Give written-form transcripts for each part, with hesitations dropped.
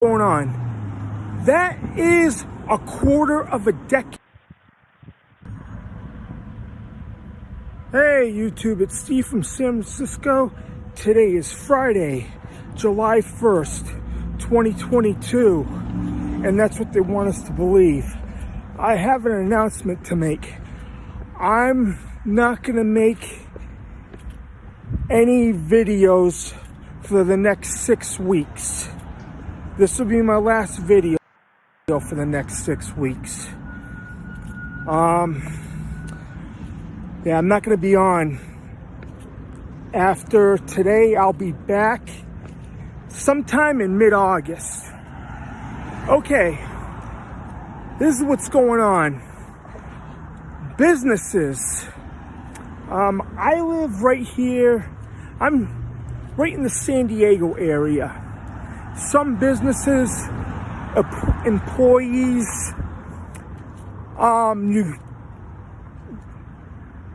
Going on. That is a quarter of a decade. Hey YouTube, it's Steve from San Francisco. Today is Friday, July 1st, 2022. And that's what they want us to believe. I have an announcement to make. I'm not going to make any videos for the next 6 weeks. This will be my last video for the next 6 weeks. Yeah, I'm not going to be on. After today, I'll be back sometime in mid-August. Okay, this is what's going on. Businesses. I live right here. I'm right in the San Diego area. Some businesses, employees,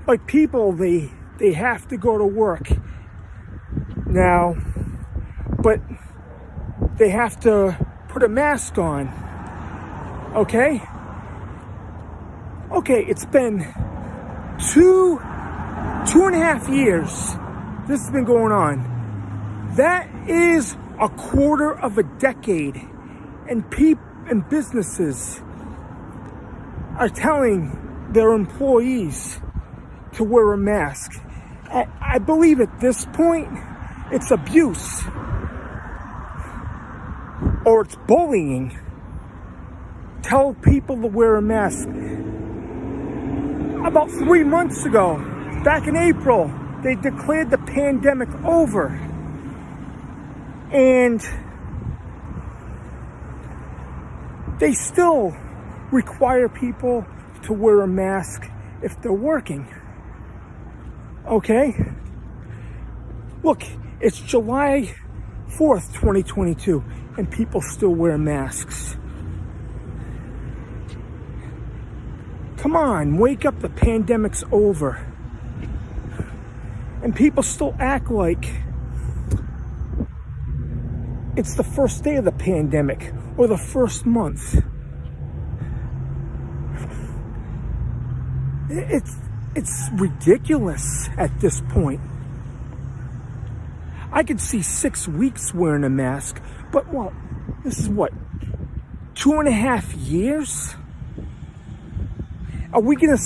like people, they have to go to work now, but they have to put a mask on. Okay, it's been two and a half years this has been going on. That is a quarter of a decade, and businesses are telling their employees to wear a mask. I believe at this point it's abuse or it's bullying. Tell people to wear a mask. About 3 months ago, back in April, they declared the pandemic over. And they still require people to wear a mask if they're working. Okay? Look, it's July 4th, 2022, and people still wear masks. Come on, wake up, the pandemic's over. And people still act like it's the first day of the pandemic or the first month. It's ridiculous at this point. I could see 6 weeks wearing a mask, but what? This is what? 2.5 years? Are we gonna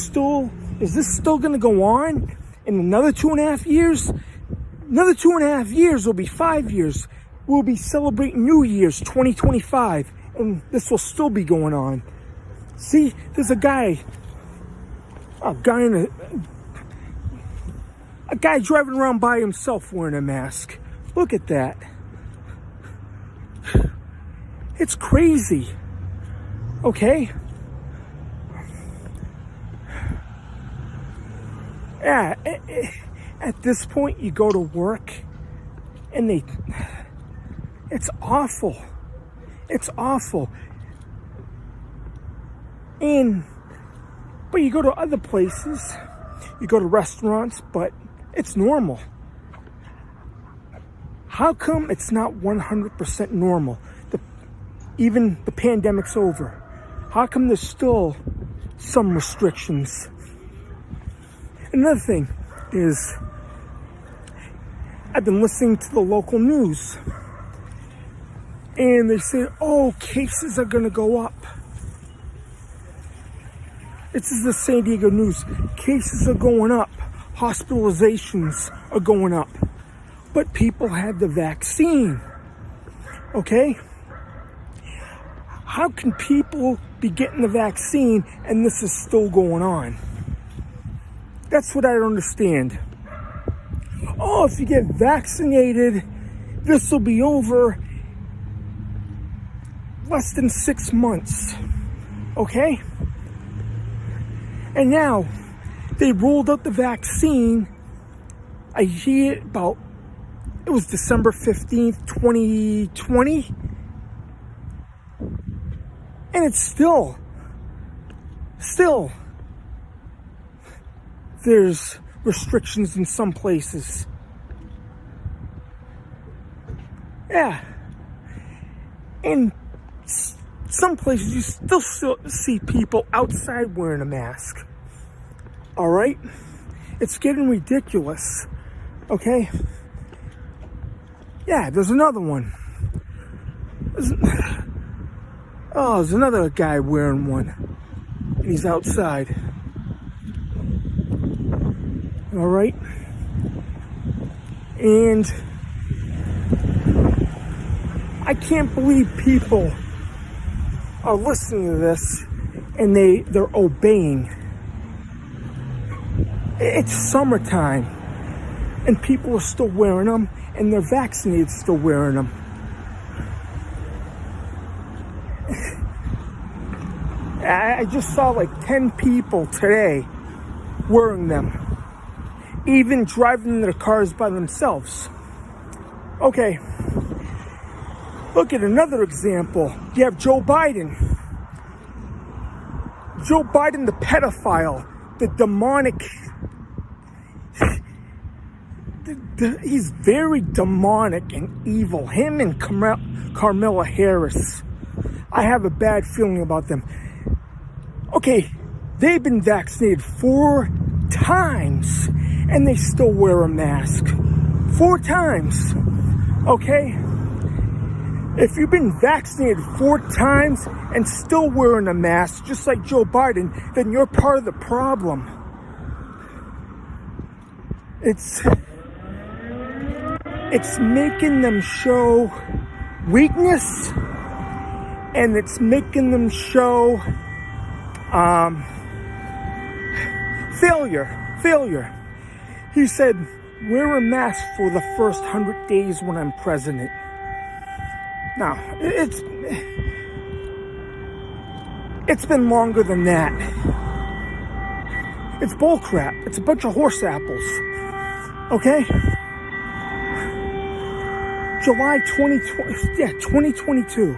is this still gonna go on in another 2.5 years? Another 2.5 years will be 5 years. We'll be celebrating New Year's 2025, and this will still be going on. See, there's a guy driving around by himself wearing a mask. Look at that. It's crazy. Okay? Yeah, at this point, you go to work, and it's awful. It's awful. But you go to other places, you go to restaurants, but it's normal. How come it's not 100% normal? Even the pandemic's over. How come there's still some restrictions? Another thing is, I've been listening to the local news, and they say, oh, cases are going to go up. This is the San Diego news. Cases are going up. Hospitalizations are going up. But people had the vaccine. Okay? How can people be getting the vaccine and this is still going on? That's what I don't understand. Oh, if you get vaccinated, this will be over less than 6 months. Okay? And now, they rolled out the vaccine a year, it was December 15th, 2020. And it's still, there's restrictions in some places. Yeah. In some places, you still see people outside wearing a mask. All right? It's getting ridiculous. Okay? Yeah, there's another one. There's another guy wearing one. And he's outside. All right? And I can't believe people are listening to this and they're obeying. It's summertime and people are still wearing them, and they're vaccinated still wearing them. I just saw like 10 people today wearing them, even driving their cars by themselves. Okay, look at another example. You have Joe Biden. Joe Biden, the pedophile, the demonic. He's very demonic and evil. Him and Kamala Harris. I have a bad feeling about them. Okay, they've been vaccinated 4 times and they still wear a mask. 4 times. Okay? If you've been vaccinated 4 times and still wearing a mask, just like Joe Biden, then you're part of the problem. It's making them show weakness, and it's making them show failure. He said, wear a mask for the first 100 days when I'm president. Now, it's been longer than that. It's bullcrap. It's a bunch of horse apples. Okay? July 2022.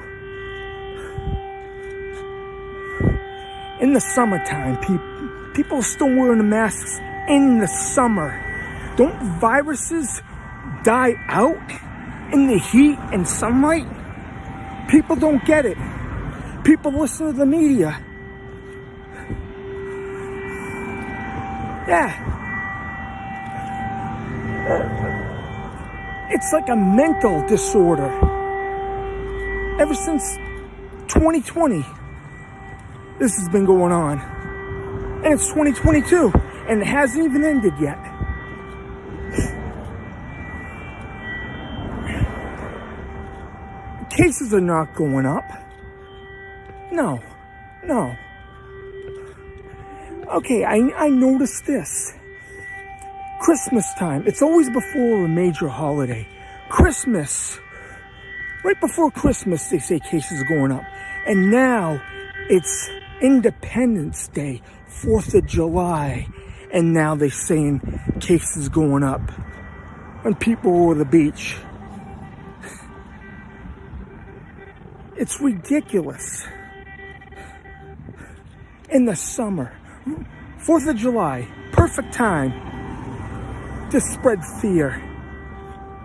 In the summertime, people are still wearing the masks in the summer. Don't viruses die out in the heat and sunlight? People don't get it. People listen to the media. Yeah. It's like a mental disorder. Ever since 2020, this has been going on. And it's 2022, and it hasn't even ended yet. Cases are not going up. No. Okay, I noticed this. Christmas time. It's always before a major holiday. Christmas. Right before Christmas, they say cases are going up. And now it's Independence Day, 4th of July. And now they're saying cases going up. When people go to the beach. It's ridiculous. In the summer. 4th of July. Perfect time to spread fear.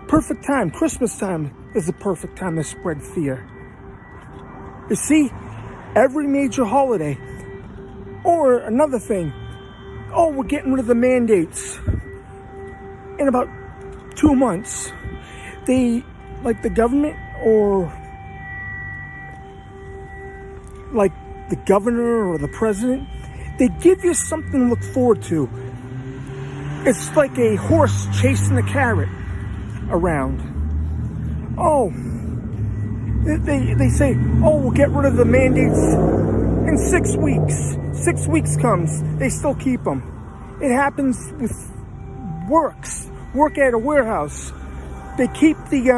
Perfect time. Christmas time is the perfect time to spread fear. You see, every major holiday. Or another thing. Oh, we're getting rid of the mandates. In about 2 months, they, like the government or like the governor or the president, they give you something to look forward to. It's like a horse chasing a carrot around. Oh, they say, oh, we'll get rid of the mandates in 6 weeks. 6 weeks comes, they still keep them. It happens with work at a warehouse. They keep the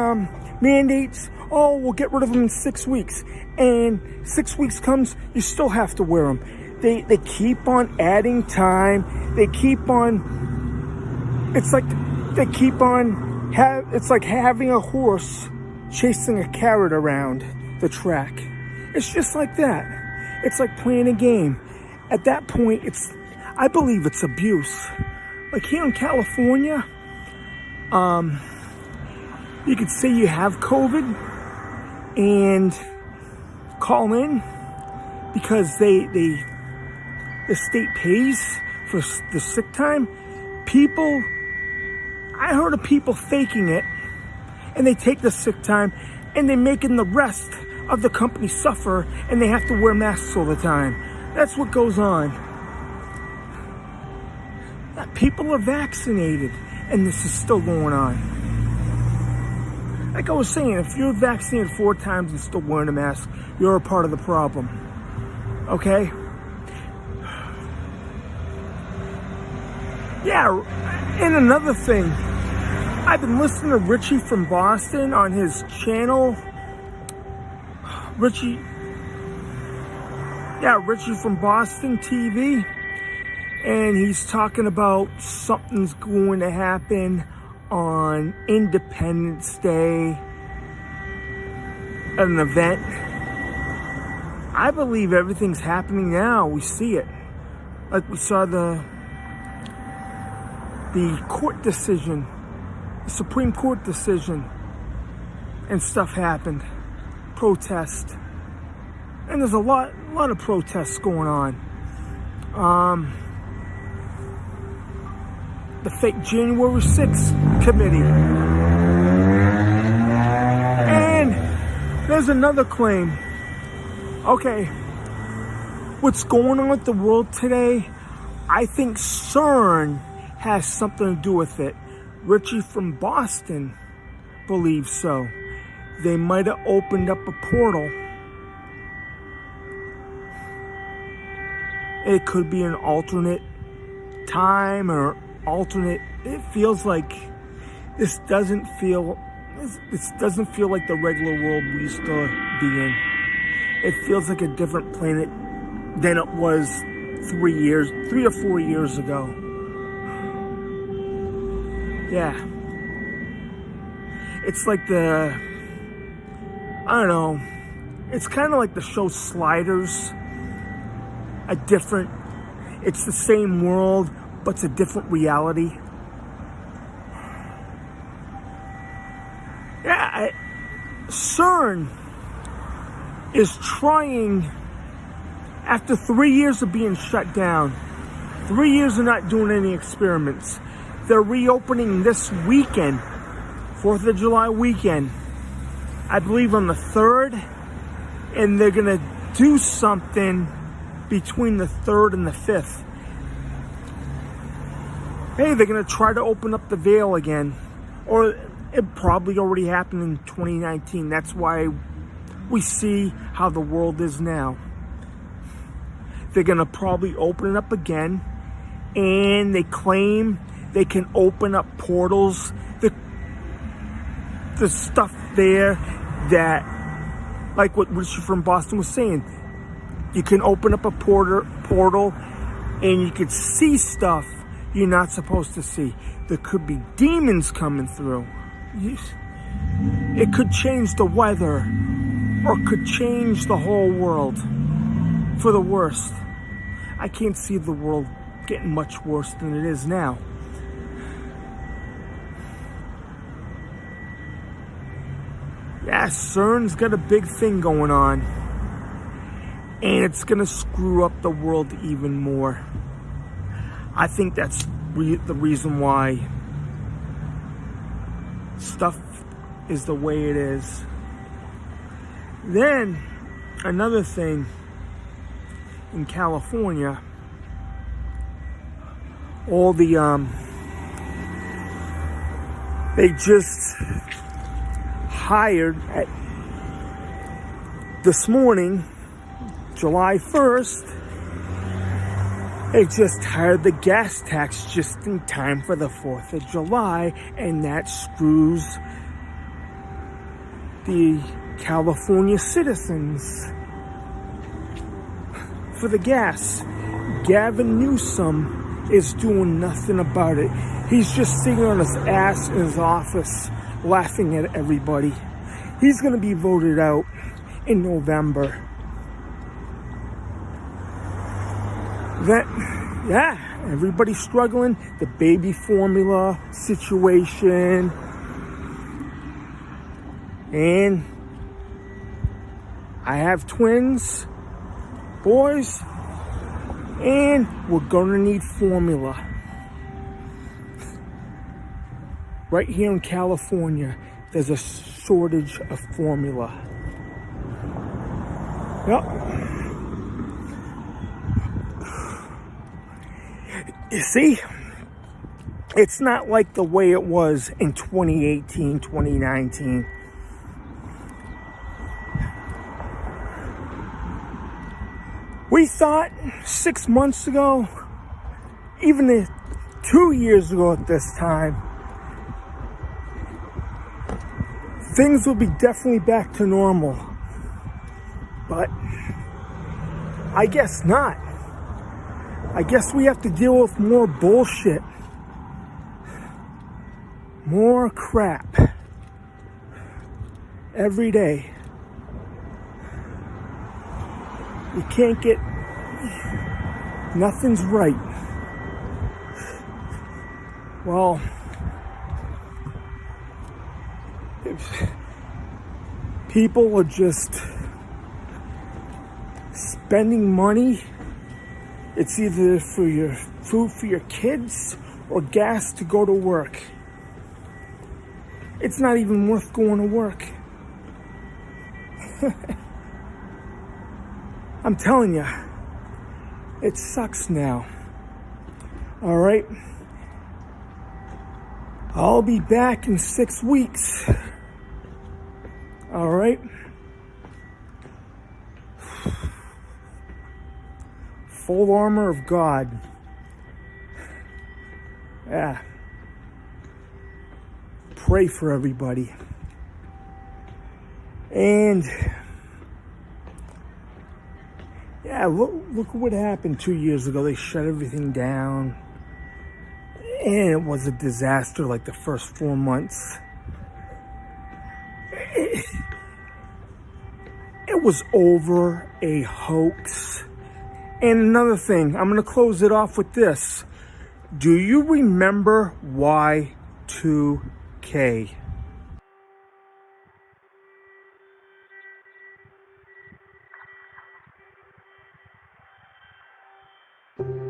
mandates. Oh, we'll get rid of them in 6 weeks. And 6 weeks comes, you still have to wear them. They keep on adding time. They keep on. It's like they keep on. It's like having a horse chasing a carrot around the track. It's just like that. It's like playing a game. At that point, I believe it's abuse. Like here in California, you could say you have COVID, and call in because the state pays for the sick time. I heard of people faking it, and they take the sick time, and they're making the rest of the company suffer, and they have to wear masks all the time. That's what goes on. People are vaccinated, and this is still going on. Like I was saying, if you're vaccinated 4 times and still wearing a mask, you're a part of the problem. Okay? Yeah, and another thing, I've been listening to Richie from Boston on his channel. Richie from Boston TV. And he's talking about something's going to happen on Independence Day, an event. I believe everything's happening now. We see it. Like we saw the court decision, the Supreme Court decision, and stuff happened. Protest. And there's a lot of protests going on. The fake January 6th committee. And there's another claim. Okay, what's going on with the world today? I think CERN has something to do with it. Richie from Boston believes so. They might have opened up a portal. It could be an alternate time or alternate. It feels like this doesn't feel like the regular world we used to be in. It feels like a different planet than it was 3 or 4 years ago. Yeah. It's like it's kind of like the show Sliders. It's the same world, but it's a different reality. Yeah, CERN is trying, after 3 years of being shut down, 3 years of not doing any experiments, they're reopening this weekend, 4th of July weekend, I believe on the 3rd, and they're going to do something between the 3rd and the 5th. Hey, they're going to try to open up the veil again. Or it probably already happened in 2019. That's why we see how the world is now. They're going to probably open it up again. And they claim they can open up portals. The stuff there that, like what Richard from Boston was saying, you can open up a portal and you could see stuff you're not supposed to see. There could be demons coming through. It could change the weather, or could change the whole world for the worst. I can't see the world getting much worse than it is now. Yeah, CERN's got a big thing going on. And it's going to screw up the world even more. I think that's the reason why stuff is the way it is. Then, another thing in California, all the, they just hired this morning, July 1st, they just hired the gas tax just in time for the 4th of July, and that screws the California citizens for the gas. Gavin Newsom is doing nothing about it. He's just sitting on his ass in his office laughing at everybody. He's going to be voted out in November. Everybody's struggling. The baby formula situation. And I have twins, boys, and we're gonna need formula. Right here in California, there's a shortage of formula. Yep. You see, it's not like the way it was in 2018, 2019. We thought 6 months ago, even 2 years ago at this time, things will be definitely back to normal. But I guess not. I guess we have to deal with more bullshit. More crap. Every day. You can't get... Nothing's right. Well... People are just spending money. It's either for your food for your kids or gas to go to work. It's not even worth going to work. I'm telling you, it sucks now. All right? I'll be back in 6 weeks. All right? Full armor of God. Yeah. Pray for everybody. And yeah, look what happened 2 years ago. They shut everything down. And it was a disaster like the first 4 months. It was over a hoax. And another thing, I'm going to close it off with this. Do you remember Y2K?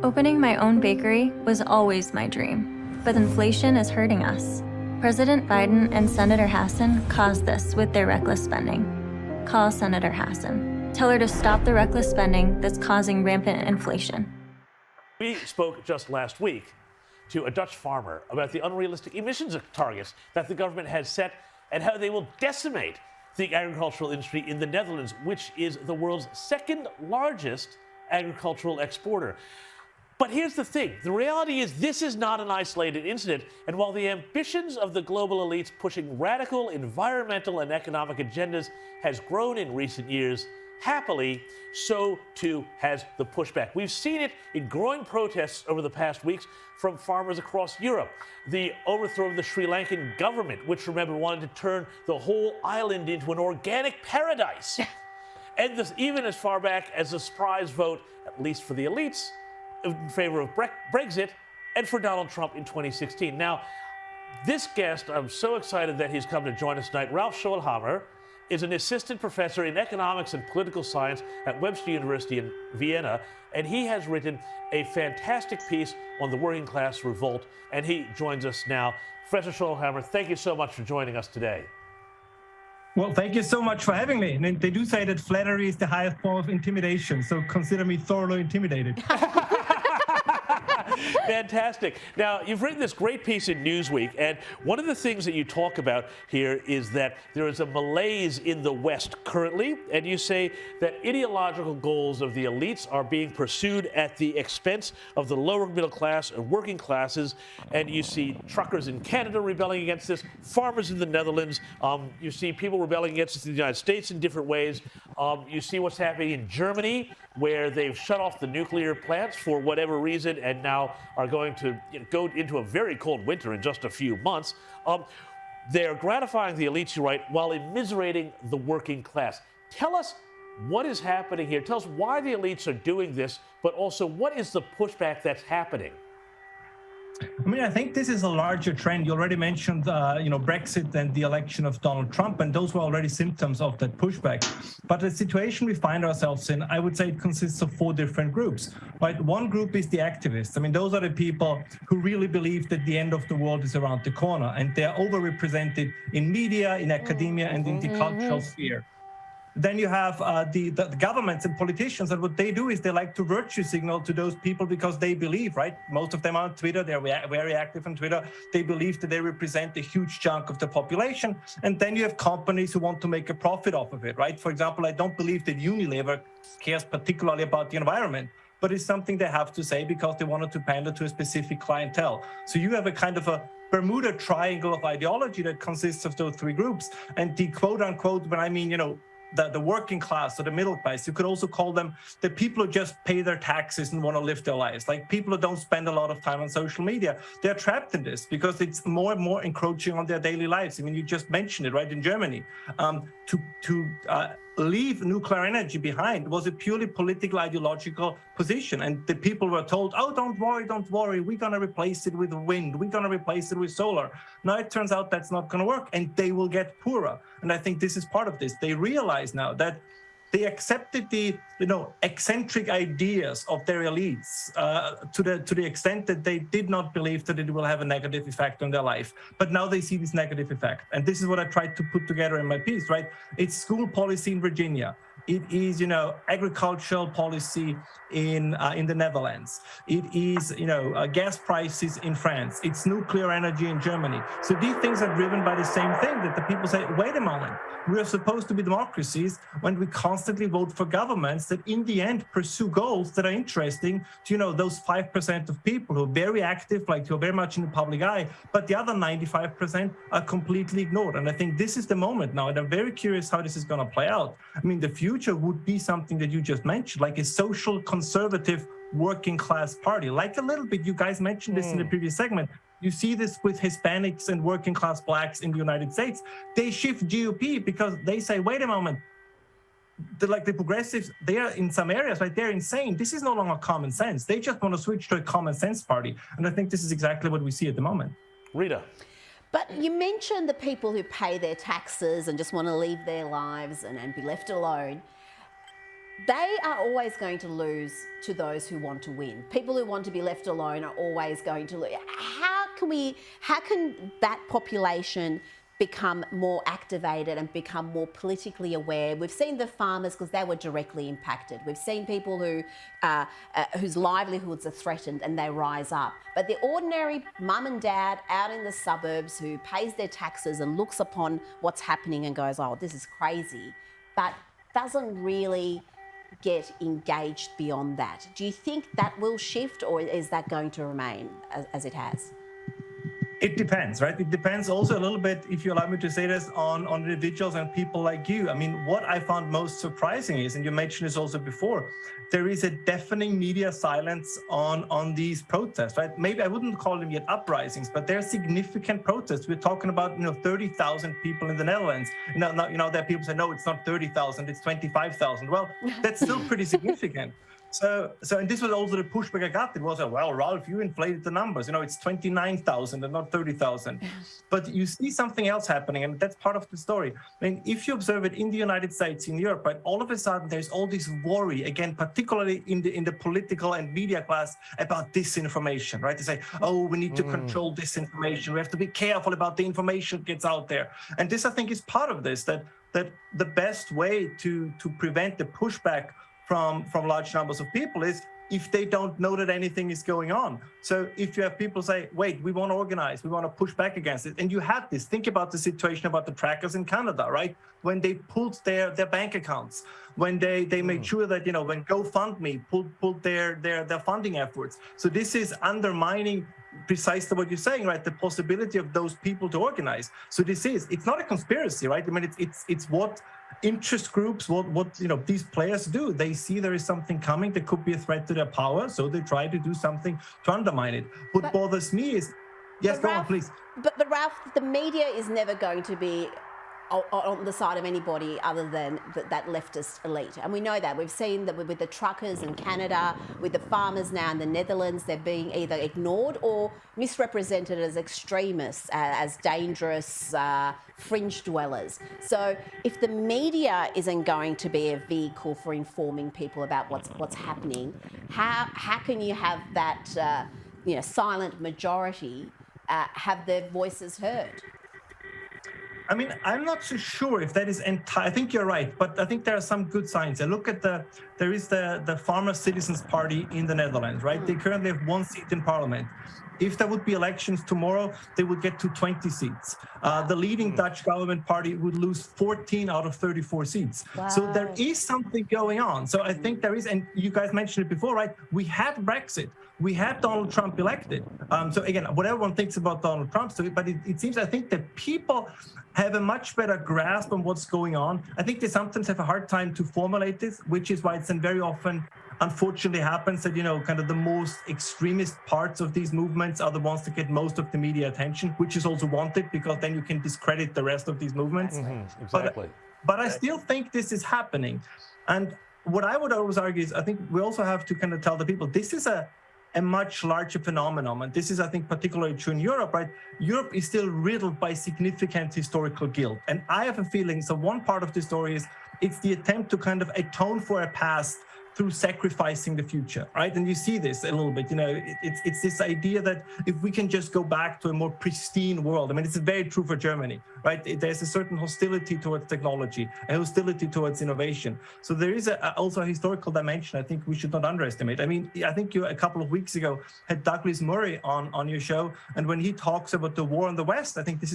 Opening my own bakery was always my dream, but inflation is hurting us. President Biden and Senator Hassan caused this with their reckless spending. Call Senator Hassan. Tell her to stop the reckless spending that's causing rampant inflation. We spoke just last week to a Dutch farmer about the unrealistic emissions targets that the government has set and how they will decimate the agricultural industry in the Netherlands, which is the world's second largest agricultural exporter. But here's the thing. The reality is this is not an isolated incident. And while the ambitions of the global elites pushing radical environmental and economic agendas has grown in recent years, happily, so too has the pushback. We've seen it in growing protests over the past weeks from farmers across Europe. The overthrow of the Sri Lankan government, which, remember, wanted to turn the whole island into an organic paradise. And this, even as far back as a surprise vote, at least for the elites, in favor of Brexit and for Donald Trump in 2016. Now, this guest, I'm so excited that he's come to join us tonight. Ralph Schoelhammer is an assistant professor in economics and political science at Webster University in Vienna, and he has written a fantastic piece on the working class revolt, and he joins us now. Professor Schoelhammer, thank you so much for joining us today. Well, thank you so much for having me. And they do say that flattery is the highest form of intimidation, so consider me thoroughly intimidated. Fantastic. Now, you've written this great piece in Newsweek, and one of the things that you talk about here is that there is a malaise in the West currently, and you say that ideological goals of the elites are being pursued at the expense of the lower middle class and working classes, and you see truckers in Canada rebelling against this, farmers in the Netherlands, you see people rebelling against this in the United States in different ways. You see what's happening in Germany, where they've shut off the nuclear plants for whatever reason and now are going to go into a very cold winter in just a few months. They're gratifying the elites, you write, while immiserating the working class. Tell us what is happening here. Tell us why the elites are doing this, but also what is the pushback that's happening? I mean, I think this is a larger trend. You already mentioned, Brexit and the election of Donald Trump, and those were already symptoms of that pushback. But the situation we find ourselves in, I would say it consists of 4 different groups, right? One group is the activists. I mean, those are the people who really believe that the end of the world is around the corner, and they're overrepresented in media, in academia, and in the cultural sphere. Then you have the governments and politicians, and what they do is they like to virtue signal to those people because they believe, right? Most of them are on Twitter. They're very active on Twitter. They believe that they represent a huge chunk of the population. And then you have companies who want to make a profit off of it, right? For example, I don't believe that Unilever cares particularly about the environment, but it's something they have to say because they wanted to pander to a specific clientele. So you have a kind of a Bermuda Triangle of ideology that consists of those 3 groups. And the quote unquote, when I mean, the working class or the middle class, you could also call them the people who just pay their taxes and want to live their lives, like people who don't spend a lot of time on social media. They're trapped in this because it's more and more encroaching on their daily lives. I mean, you just mentioned it, right? In Germany, to leave nuclear energy behind was a purely political, ideological position. And the people were told, oh, don't worry, we're going to replace it with wind, we're going to replace it with solar. Now it turns out that's not going to work, and they will get poorer. And I think this is part of this. They realize now that they accepted the eccentric ideas of their elites to the extent that they did not believe that it will have a negative effect on their life. But now they see this negative effect. And this is what I tried to put together in my piece, right? It's school policy in Virginia. It is, agricultural policy in the Netherlands. It is, gas prices in France. It's nuclear energy in Germany. So these things are driven by the same thing, that the people say, wait a moment, we are supposed to be democracies when we constantly vote for governments that in the end pursue goals that are interesting to, those 5% of people who are very active, like who are very much in the public eye, but the other 95% are completely ignored. And I think this is the moment now, and I'm very curious how this is going to play out. I mean, the future would be something that you just mentioned, like a social conservative working class party, like a little bit, you guys mentioned this in the previous segment. You see this with Hispanics and working class blacks in the United States. They shift GOP because they say, wait a moment, the progressives, they are in some areas, right? They're insane. This is no longer common sense. They just want to switch to a common sense party. And I think this is exactly what we see at the moment. Rita. But you mentioned the people who pay their taxes and just want to live their lives and be left alone. They are always going to lose to those who want to win. People who want to be left alone are always going to lose. How can that population become more activated and become more politically aware? We've seen the farmers, because they were directly impacted. We've seen people who whose livelihoods are threatened and they rise up. But the ordinary mum and dad out in the suburbs who pays their taxes and looks upon what's happening and goes, oh, this is crazy, but doesn't really get engaged beyond that. Do you think that will shift, or is that going to remain as it has? It depends, right? It depends also a little bit, if you allow me to say this, on individuals and people like you. I mean, what I found most surprising is, and you mentioned this also before, there is a deafening media silence on these protests, right? Maybe I wouldn't call them yet uprisings, but they're significant protests. We're talking about 30,000 people in the Netherlands. There are people say, no, it's not 30,000, it's 25,000. Well, that's still pretty significant. So, and this was also the pushback I got. It was, well, Ralph, you inflated the numbers. It's 29,000 and not 30,000. But you see something else happening, and that's part of the story. I mean, if you observe it in the United States, in Europe, right, all of a sudden there's all this worry, again, particularly in the political and media class, about disinformation, right? They say, oh, we need to control disinformation. We have to be careful about the information that gets out there. And this, I think, is part of this, that the best way to prevent the pushback from large numbers of people is if they don't know that anything is going on. So if you have people say, wait, we want to organize, we want to push back against it. And you had this, think about the situation about the trackers in Canada, right? When they pulled their bank accounts, when they made sure that, when GoFundMe pulled their funding efforts. So this is undermining precisely what you're saying, right? The possibility of those people to organize. So it's not a conspiracy, right? I mean, it's what interest groups, what these players do. They see there is something coming that could be a threat to their power, so they try to do something to undermine it. What bothers me is, yes, go on, please. But Ralph, the media is never going to be on the side of anybody other than that leftist elite. And we know that. We've seen that with the truckers in Canada, with the farmers now in the Netherlands, they're being either ignored or misrepresented as extremists, as dangerous fringe dwellers. So if the media isn't going to be a vehicle for informing people about what's happening, how can you have that silent majority have their voices heard? I mean, I'm not so sure if that is entire. I think you're right, but I think there are some good signs. I look at there is the Farmer Citizens Party in the Netherlands, right? They currently have 1 seat in parliament. If there would be elections tomorrow, they would get to 20 seats. The leading Dutch government party would lose 14 out of 34 seats. Wow. So there is something going on. So I think there is, and you guys mentioned it before, right? We had Brexit. We had Donald Trump elected. So again, what everyone thinks about Donald Trump, but it seems, I think that people have a much better grasp on what's going on. I think they sometimes have a hard time to formulate this, which is why it's then very often, unfortunately, happens that, kind of the most extremist parts of these movements are the ones that get most of the media attention, which is also wanted because then you can discredit the rest of these movements. Mm-hmm, exactly. But I still think this is happening. And what I would always argue is I think we also have to kind of tell the people this is a much larger phenomenon. And this is, I think, particularly true in Europe, right? Europe is still riddled by significant historical guilt. And I have a feeling, so one part of the story is it's the attempt to kind of atone for a past through sacrificing the future, right? And you see this a little bit, it's this idea that if we can just go back to a more pristine world, I mean, it's very true for Germany, right? There's a certain hostility towards technology, a hostility towards innovation. So there is also a historical dimension I think we should not underestimate. I mean, I think you a couple of weeks ago had Douglas Murray on your show, and when he talks about the war in the West, I think this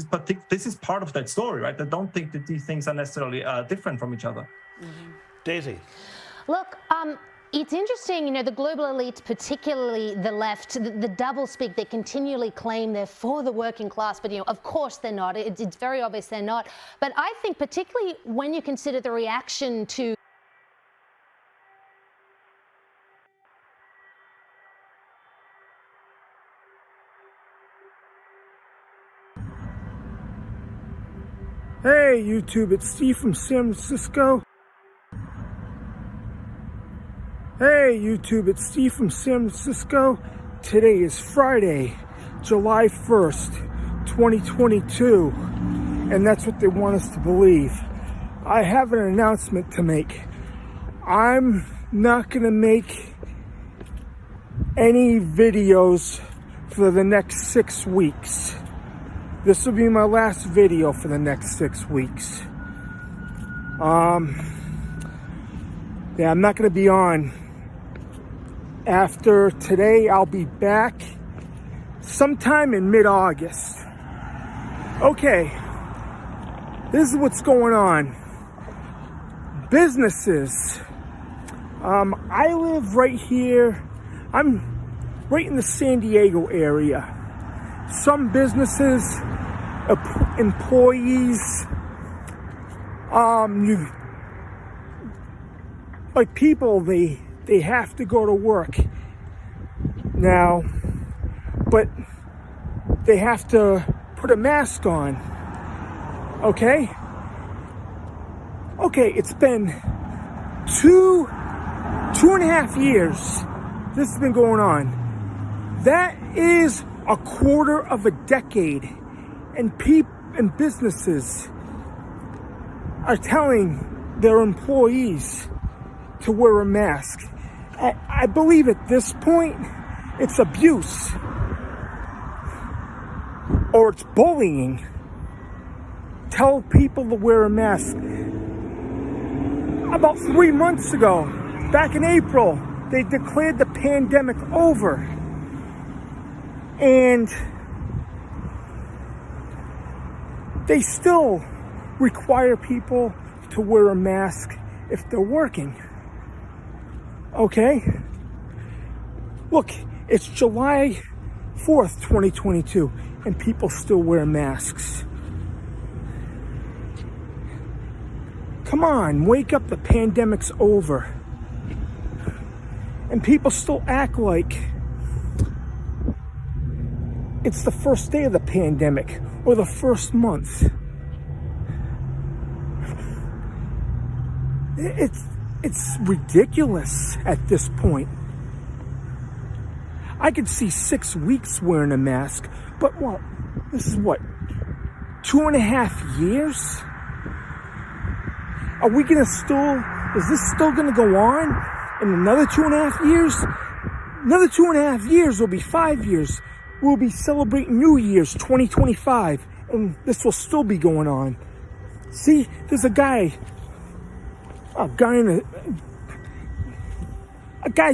is part of that story, right? I don't think that these things are necessarily different from each other. Mm-hmm. Daisy. Look, it's interesting, the global elite, particularly the left, the doublespeak, they continually claim they're for the working class, but, of course they're not. It's very obvious they're not. But I think particularly when you consider the reaction to Hey YouTube, it's Steve from San Francisco. Hey YouTube, it's Steve from San Francisco. Today is Friday, July 1st, 2022, and that's what they want us to believe. I have an announcement to make. I'm not gonna make any videos for the next 6 weeks. This will be my last video for the next 6 weeks. Yeah, I'm not gonna be on. After today, I'll be back sometime in mid-August. Okay, this is what's going on. Businesses. I live right here. I'm right in the San Diego area. Some businesses, employees, people, they have to go to work now, but they have to put a mask on. Okay, it's been two and a half years this has been going on. That is a quarter of a decade, and businesses are telling their employees to wear a mask. I believe at this point it's abuse or it's bullying. Tell people to wear a mask. About 3 months ago, back in April, they declared the pandemic over. And they still require people to wear a mask if they're working. Okay? Look, it's July 4th, 2022, and people still wear masks. Come on, wake up, the pandemic's over. And people still act like it's the first day of the pandemic or the first month. It's ridiculous at this point. I could see 6 weeks wearing a mask, but what? This is what? 2.5 years? Are we gonna is this still gonna go on in another 2.5 years? Another 2.5 years will be 5 years. We'll be celebrating New Year's 2025, and this will still be going on. See, there's a guy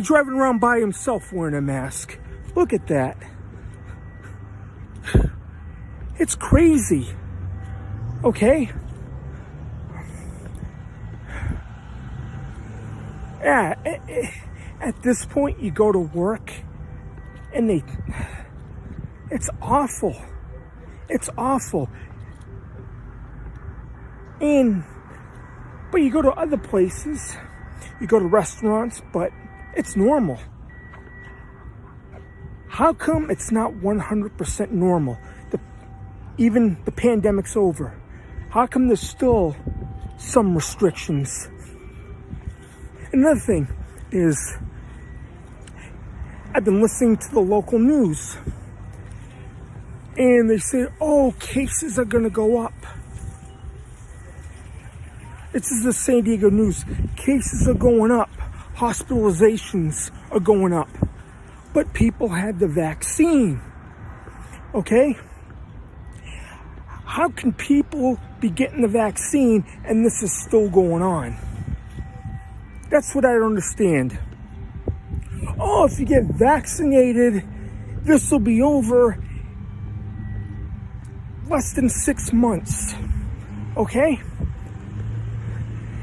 driving around by himself wearing a mask. Look at that. It's crazy. Okay? Yeah, at this point, you go to work and it's awful. It's awful. But you go to other places, you go to restaurants, but it's normal. How come it's not 100% normal? Even the pandemic's over. How come there's still some restrictions? Another thing is, I've been listening to the local news, and they say, oh, cases are going to go up. This is the San Diego news. Cases are going up. Hospitalizations are going up. But people had the vaccine. Okay? How can people be getting the vaccine and this is still going on? That's what I don't understand. Oh, if you get vaccinated, this will be over less than 6 months. Okay?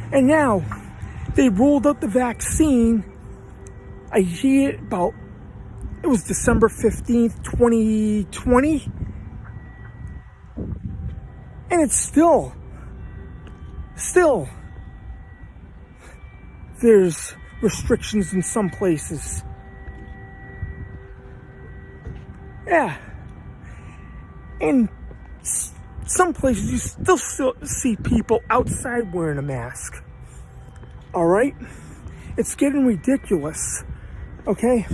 And now, they rolled out the vaccine a year, it was December 15th, 2020. And it's still, there's restrictions in some places. Yeah. In some places, you still see people outside wearing a mask. All right? It's getting ridiculous. Okay?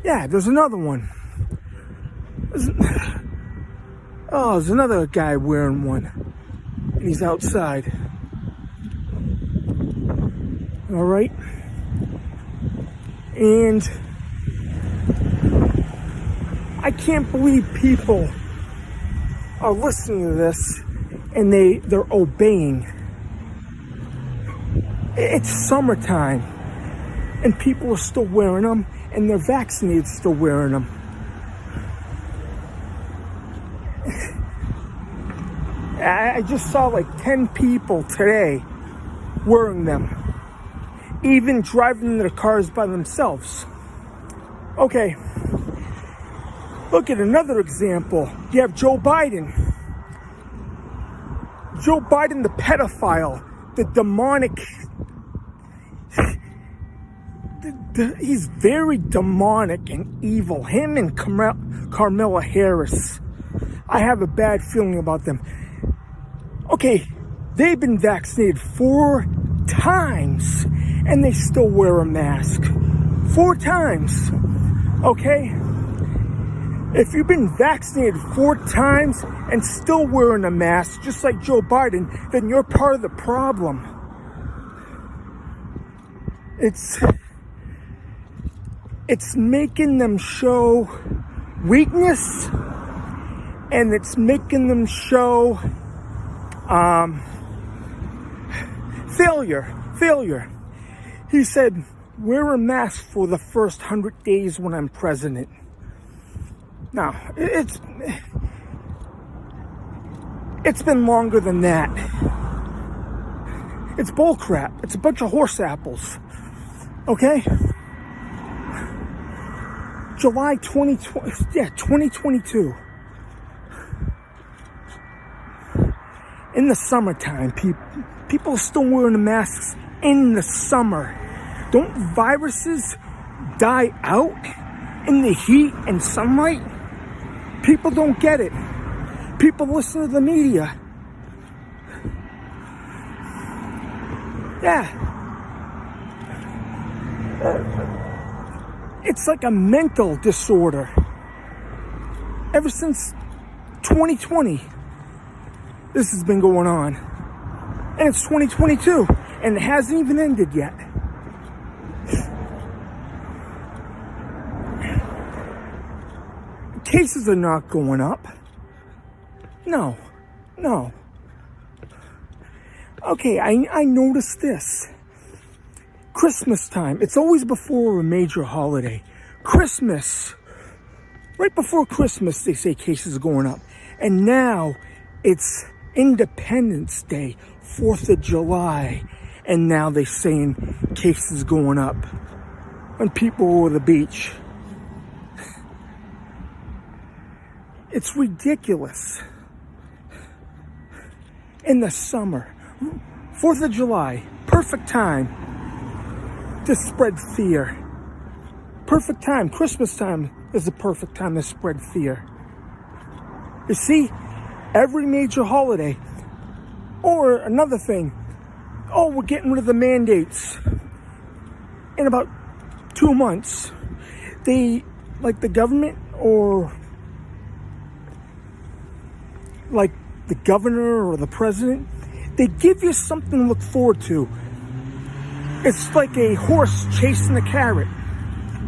Yeah, there's another one. There's another guy wearing one. And he's outside. All right? And I can't believe people are listening to this and they're obeying. It's summertime and people are still wearing them and they're vaccinated still wearing them. I just saw like 10 people today wearing them, even driving their cars by themselves. Okay, look at another example. You have Joe Biden. Joe Biden, the pedophile, the demonic. He's very demonic and evil. Him and Kamala Harris. I have a bad feeling about them. Okay, they've been vaccinated 4 times and they still wear a mask. 4 times. Okay? If you've been vaccinated 4 times and still wearing a mask, just like Joe Biden, then you're part of the problem. It's making them show weakness, and it's making them show failure. He said, wear a mask for the first 100 days when I'm president. Now, it's been longer than that. It's bullcrap. It's a bunch of horse apples. Okay? July 2022. In the summertime, people are still wearing the masks in the summer. Don't viruses die out in the heat and sunlight? People don't get it. People listen to the media. Yeah. It's like a mental disorder. Ever since 2020, this has been going on. And it's 2022, and it hasn't even ended yet. Cases are not going up. No. Okay, I noticed this. Christmas time. It's always before a major holiday. Christmas. Right before Christmas, they say cases are going up. And now it's Independence Day, 4th of July. And now they're saying cases going up. When people are at the beach. It's ridiculous. In the summer, 4th of July, perfect time to spread fear. Perfect time. Christmas time is the perfect time to spread fear. You see, every major holiday, or another thing, oh, we're getting rid of the mandates. In about 2 months, they, like the government or like the governor or the president, they give you something to look forward to. It's like a horse chasing a carrot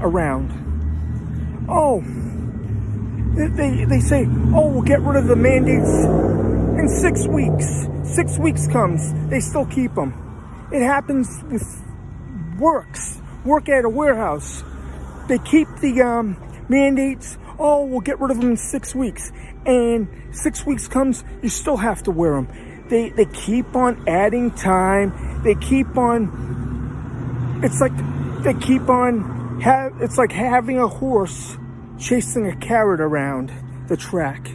around. Oh, they say, oh, we'll get rid of the mandates in 6 weeks. 6 weeks comes, they still keep them. It happens with work at a warehouse. They keep the mandates. Oh, we'll get rid of them in 6 weeks. And 6 weeks comes, you still have to wear them. They keep on adding time. They keep on, it's like they keep on, it's like having a horse chasing a carrot around the track.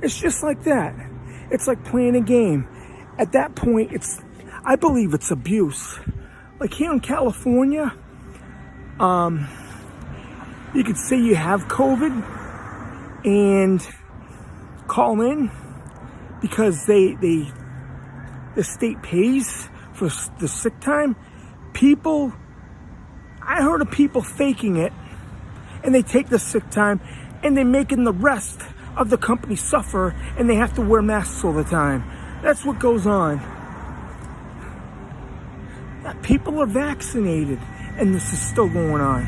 It's just like that. It's like playing a game. At that point, I believe it's abuse. Like here in California, you could say you have COVID and call in because the state pays for the sick time. I heard of people faking it, and they take the sick time and they're making the rest of the company suffer, and they have to wear masks all the time. That's what goes on. People are vaccinated, and this is still going on.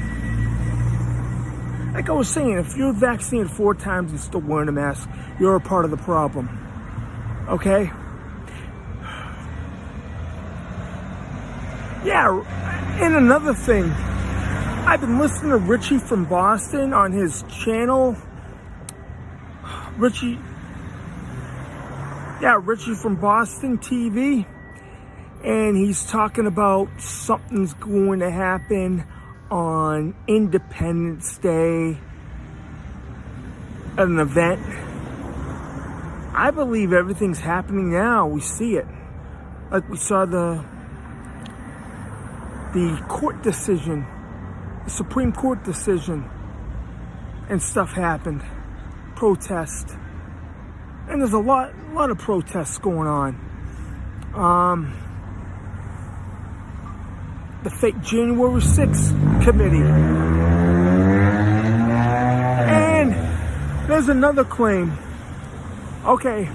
Like I was saying, if you're vaccinated 4 times and still wearing a mask, you're a part of the problem. Okay? Yeah, and another thing, I've been listening to Richie from Boston on his channel. Richie from Boston TV. And he's talking about something's going to happen on Independence Day, at an event. I believe everything's happening now. We see it. Like we saw the court decision, the Supreme Court decision, and stuff happened. Protest. And there's a lot of protests going on. The fake January 6th committee. And there's another claim. Okay,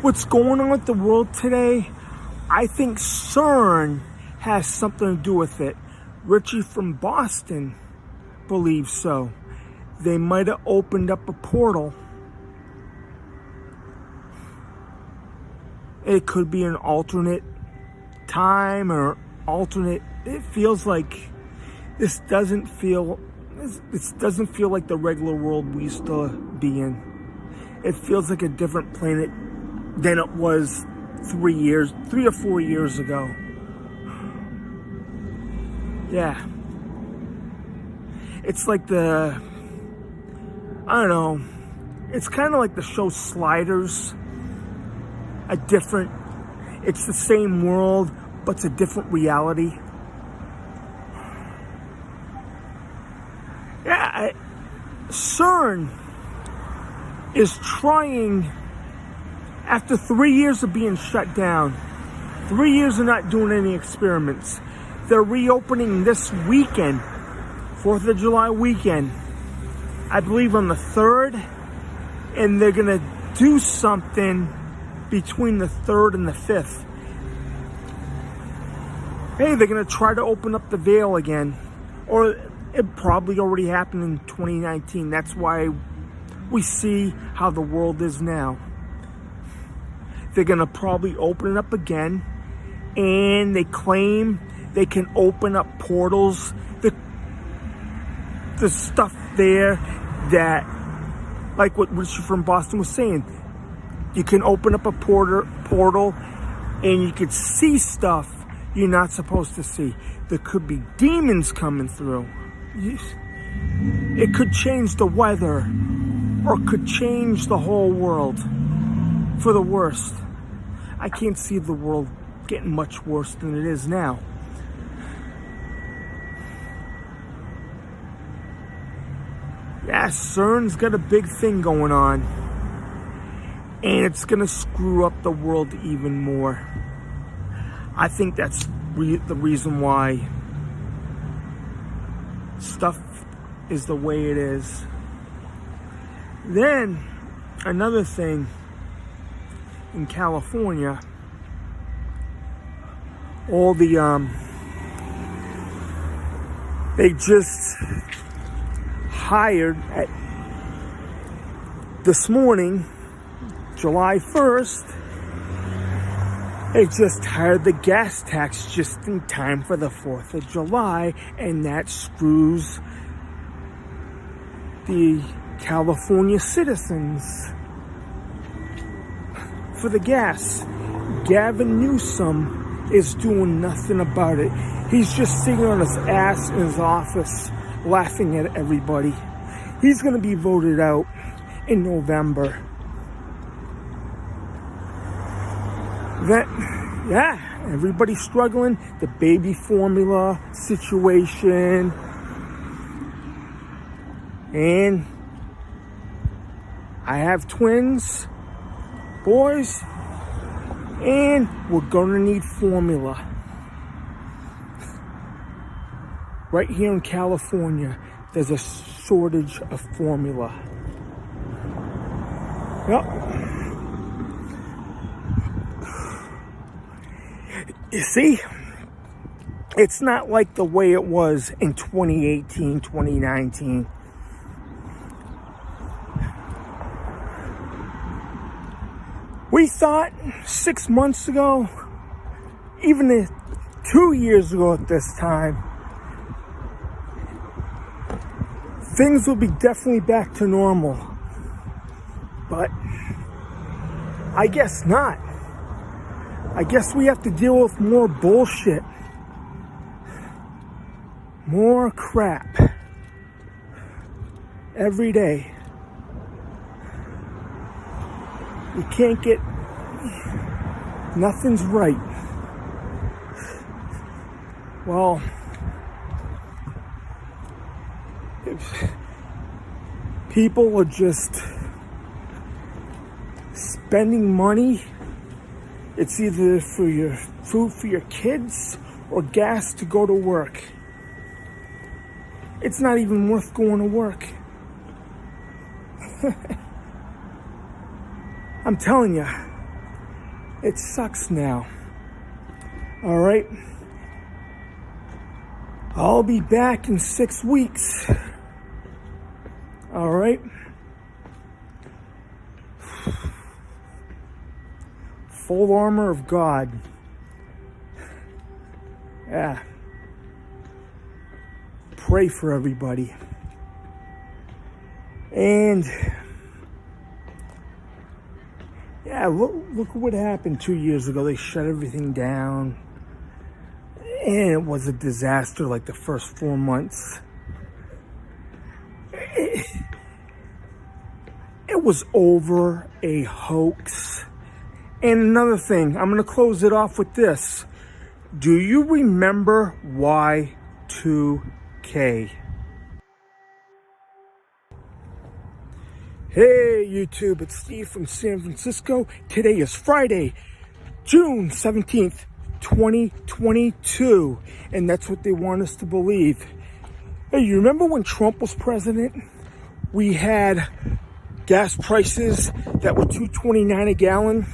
what's going on with the world today? I think CERN has something to do with it. Richie from Boston believes so. They might have opened up a portal. It could be an alternate time or alternate. It feels like this doesn't feel like the regular world we used to be in. It feels like a different planet than it was 3 or 4 years ago. Yeah. It's like I don't know, it's kind of like the show Sliders. It's the same world, but it's a different reality. Yeah, CERN is trying, after 3 years of being shut down, 3 years of not doing any experiments. They're reopening this weekend, 4th of July weekend, I believe on the 3rd, and they're gonna do something between the 3rd and the 5th. Hey, they're gonna try to open up the veil again, or it probably already happened in 2019. That's why we see how the world is now. They're gonna probably open it up again, and they claim they can open up portals. The stuff there that, like what Richard from Boston was saying, you can open up a portal and you could see stuff you're not supposed to see. There could be demons coming through. It could change the weather, or it could change the whole world for the worst. I can't see the world getting much worse than it is now. Yeah, CERN's got a big thing going on, and it's gonna screw up the world even more. I think that's the reason why stuff is the way it is. Then, another thing, in California, all the, they just hired this morning, July 1st, they just hired the gas tax just in time for the 4th of July, and that screws the California citizens for the gas. Gavin Newsom is doing nothing about it. He's just sitting on his ass in his office, laughing at everybody. He's going to be voted out in November. Everybody's struggling. The baby formula situation. And I have twins, boys, and we're gonna need formula. Right here in California, there's a shortage of formula. Yep. You see, it's not like the way it was in 2018, 2019. We thought 6 months ago, even 2 years ago at this time, things will be definitely back to normal. But I guess not. I guess we have to deal with more bullshit. More crap. Every day. You can't get... Nothing's right. Well... People are just spending money. It's either for your food for your kids or gas to go to work. It's not even worth going to work. I'm telling you, it sucks now. All right? I'll be back in 6 weeks. All right? Full armor of God. Yeah. Pray for everybody. And yeah, look what happened 2 years ago. They shut everything down. And it was a disaster like the first 4 months. It was over a hoax. And another thing, I'm going to close it off with this. Do you remember Y2K? Hey YouTube, it's Steve from San Francisco. Today is Friday, June 17th, 2022. And that's what they want us to believe. Hey, you remember when Trump was president? We had gas prices that were $2.29 a gallon.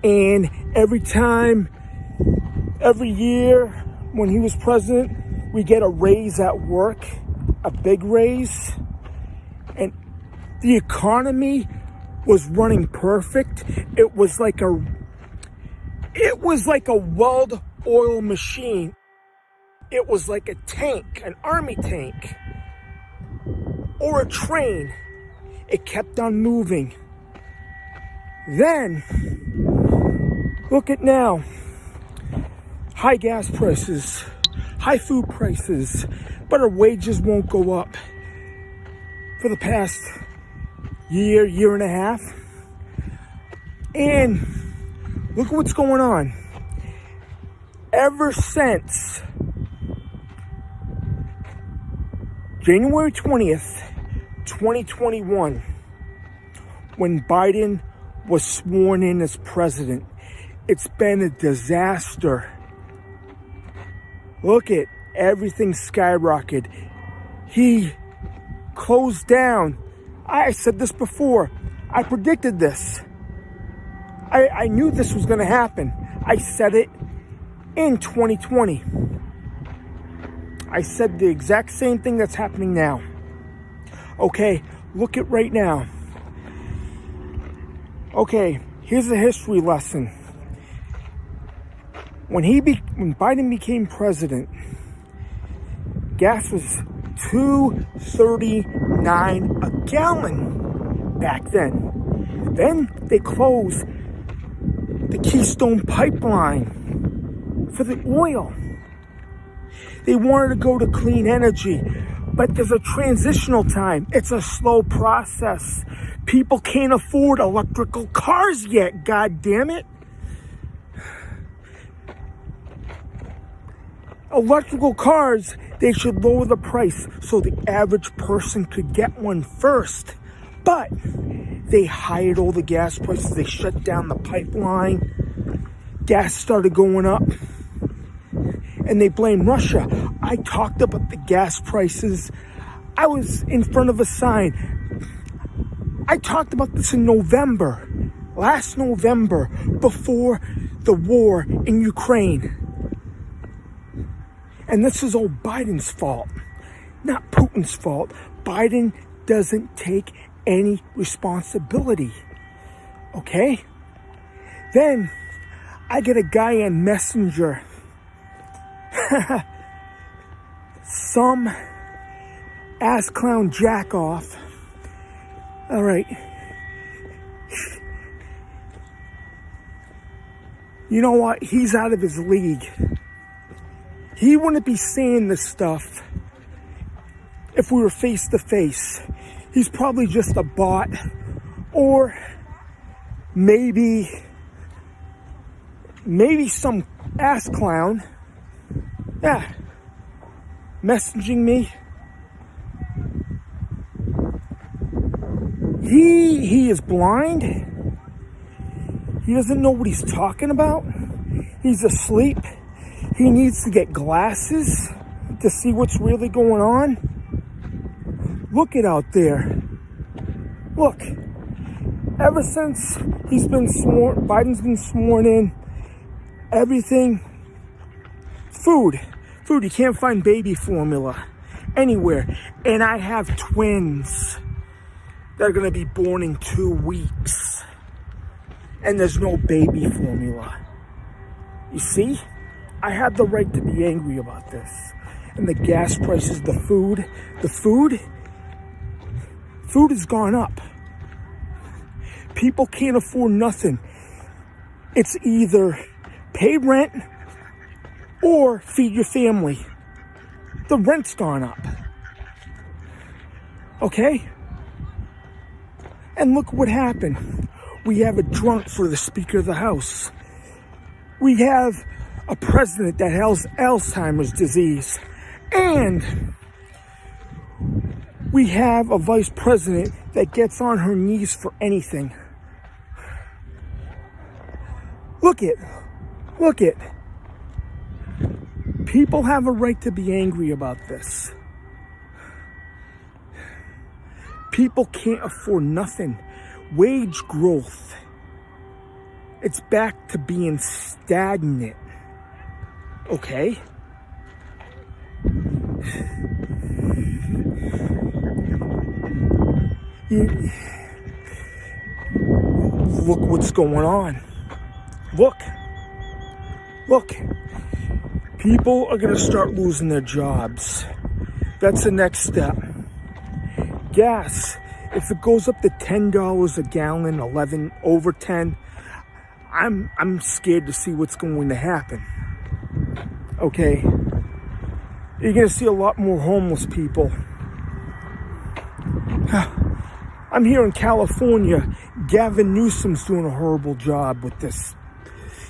And every year when he was president, we get a raise at work, a big raise. And the economy was running perfect. It was like a well-oiled machine. It was like a tank, an army tank, or a train. It kept on moving. Then, look at now. High gas prices, high food prices, but our wages won't go up. For the past year and a half. And look at what's going on. Ever since January 20th, 2021, when Biden was sworn in as president, it's been a disaster. Look at everything skyrocketed. He closed down. I said this before. I predicted this. I knew this was going to happen. I said it in 2020. I said the exact same thing that's happening now. Okay, look at right now. Okay, here's a history lesson. When Biden became president, gas was $2.39 a gallon back then. Then they closed the Keystone Pipeline for the oil. They wanted to go to clean energy, but there's a transitional time. It's a slow process. People can't afford electrical cars yet, God damn it. Electrical cars, they should lower the price so the average person could get one first. But they hired all the gas prices. They shut down the pipeline. Gas started going up. And they blame Russia. I talked about the gas prices. I was in front of a sign. I talked about this in November. Last November, before the war in Ukraine. And this is all Biden's fault, not Putin's fault. Biden doesn't take any responsibility. Okay? Then I get a guy on Messenger. Some ass clown jack off. All right. You know what? He's out of his league. He wouldn't be saying this stuff if we were face to face. He's probably just a bot, or maybe some ass clown, messaging me. He is blind. He doesn't know what he's talking about. He's asleep. He needs to get glasses to see what's really going on. Look it out there. Look. Ever since Biden's been sworn in, everything, food, you can't find baby formula anywhere. And I have twins that are going to be born in 2 weeks. And there's no baby formula. You see? I have the right to be angry about this. And the gas prices, the food has gone up. People can't afford nothing. It's either pay rent or feed your family. The rent's gone up. Okay? And look what happened. We have a drunk for the Speaker of the House. We have a president that has Alzheimer's disease. And we have a vice president that gets on her knees for anything. Look it. People have a right to be angry about this. People can't afford nothing. Wage growth. It's back to being stagnant. Okay? Look what's going on. Look. People are going to start losing their jobs. That's the next step. Gas, if it goes up to $10 a gallon, 11 over 10, I'm scared to see what's going to happen. Okay? You're going to see a lot more homeless people. I'm here in California. Gavin Newsom's doing a horrible job with this.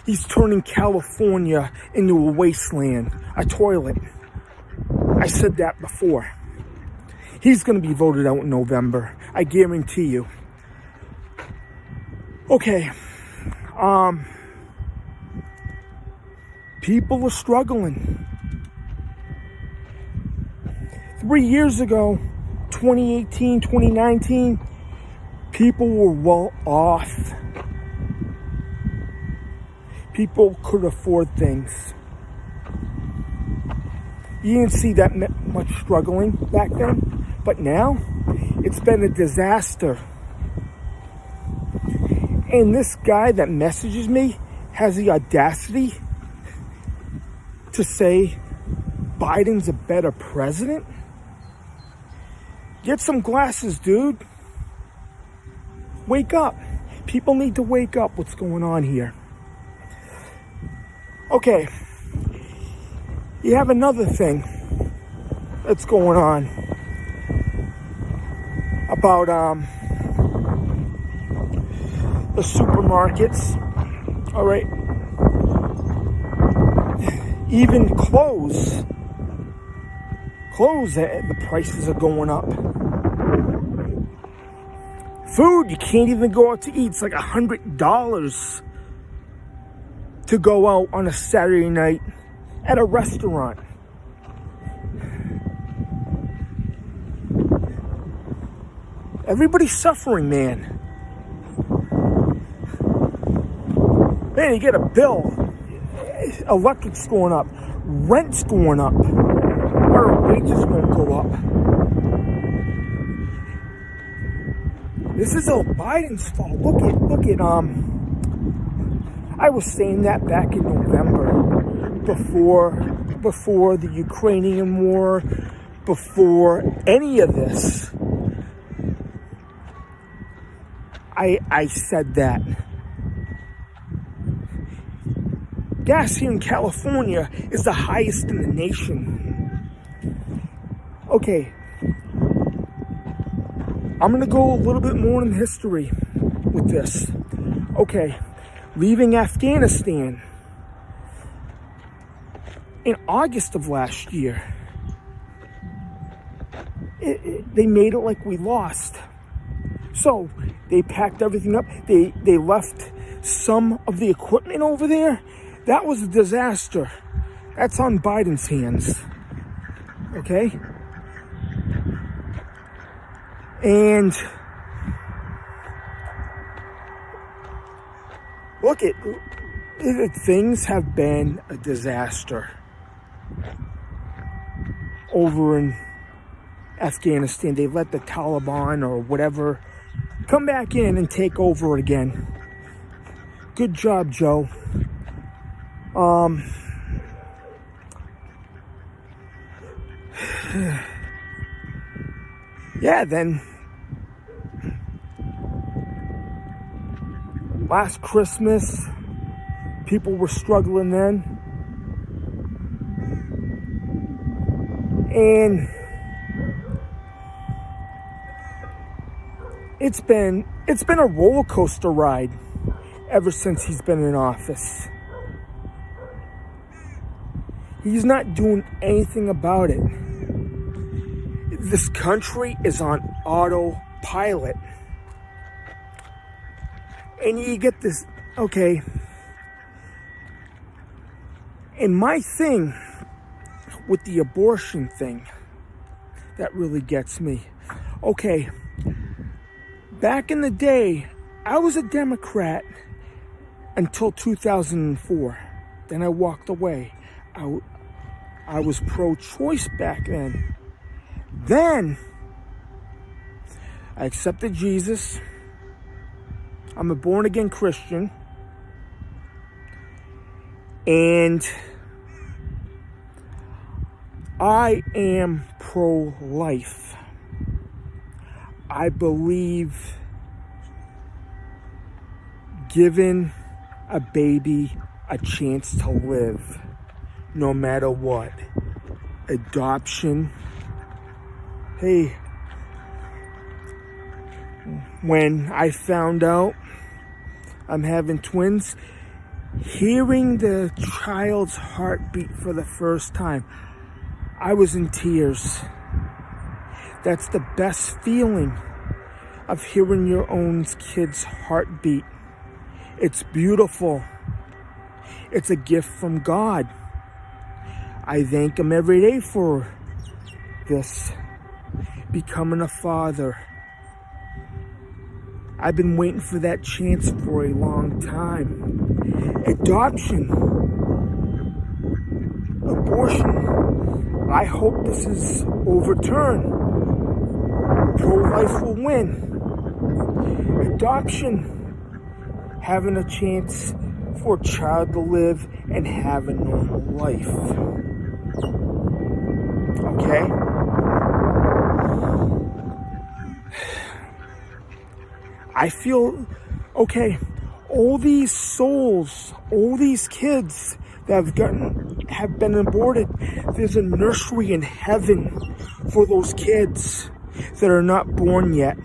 He's turning California into a wasteland, a toilet. I said that before. He's going to be voted out in November. I guarantee you. Okay. People are struggling. 3 years ago, 2018, 2019, people were well off. People could afford things. You didn't see that much struggling back then, but now it's been a disaster. And this guy that messages me has the audacity to say Biden's a better president? Get some glasses, dude. Wake up. People need to wake up. What's going on here? Okay. You have another thing that's going on about the supermarkets. All right. Even clothes, the prices are going up. Food, you can't even go out to eat. It's like $100 to go out on a Saturday night at a restaurant. Everybody's suffering, man. Man, you get a bill. Electric's going up. Rent's going up. Our wages won't go up. This is all Biden's fault. Look at I was saying that back in November, before the Ukrainian war, before any of this. I said that. Gas here in California is the highest in the nation. Okay. I'm going to go a little bit more in history with this. Okay. Leaving Afghanistan in August of last year. They made it like we lost. So they packed everything up. They left some of the equipment over there. That was a disaster. That's on Biden's hands. Okay? And look at things have been a disaster over in Afghanistan. They let the Taliban or whatever come back in and take over again. Good job, Joe. Yeah, then last Christmas, people were struggling then. And it's been a roller coaster ride ever since he's been in office. He's not doing anything about it. This country is on autopilot. And you get this, okay, And my thing with the abortion thing that really gets me. Okay, back in the day, I was a Democrat until 2004. Then I walked away. I was pro-choice back then. Then I accepted Jesus. I'm a born-again Christian. And I am pro-life. I believe giving a baby a chance to live, no matter what. Adoption. Hey, when I found out I'm having twins, hearing the child's heartbeat for the first time, I was in tears. That's the best feeling, of hearing your own kid's heartbeat. It's beautiful. It's a gift from God. I thank Him every day for this, becoming a father. I've been waiting for that chance for a long time. Adoption. Abortion. I hope this is overturned. Pro-life will win. Adoption. Having a chance for a child to live and have a normal life. Okay? I feel, okay, all these souls, all these kids that have been aborted, there's a nursery in heaven for those kids that are not born yet,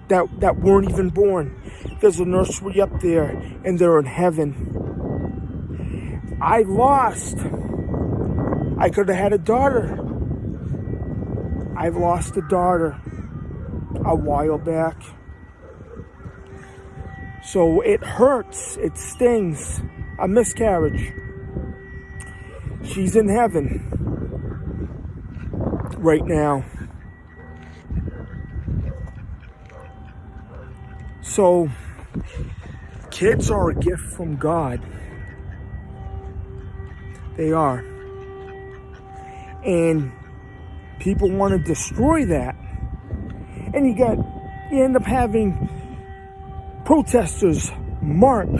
that weren't even born. There's a nursery up there, and they're in heaven. I lost. I could have had a daughter. I've lost a daughter a while back. So it hurts. It stings. A miscarriage. She's in heaven right now. So, kids are a gift from God. They are. And people want to destroy that. And you end up having protesters march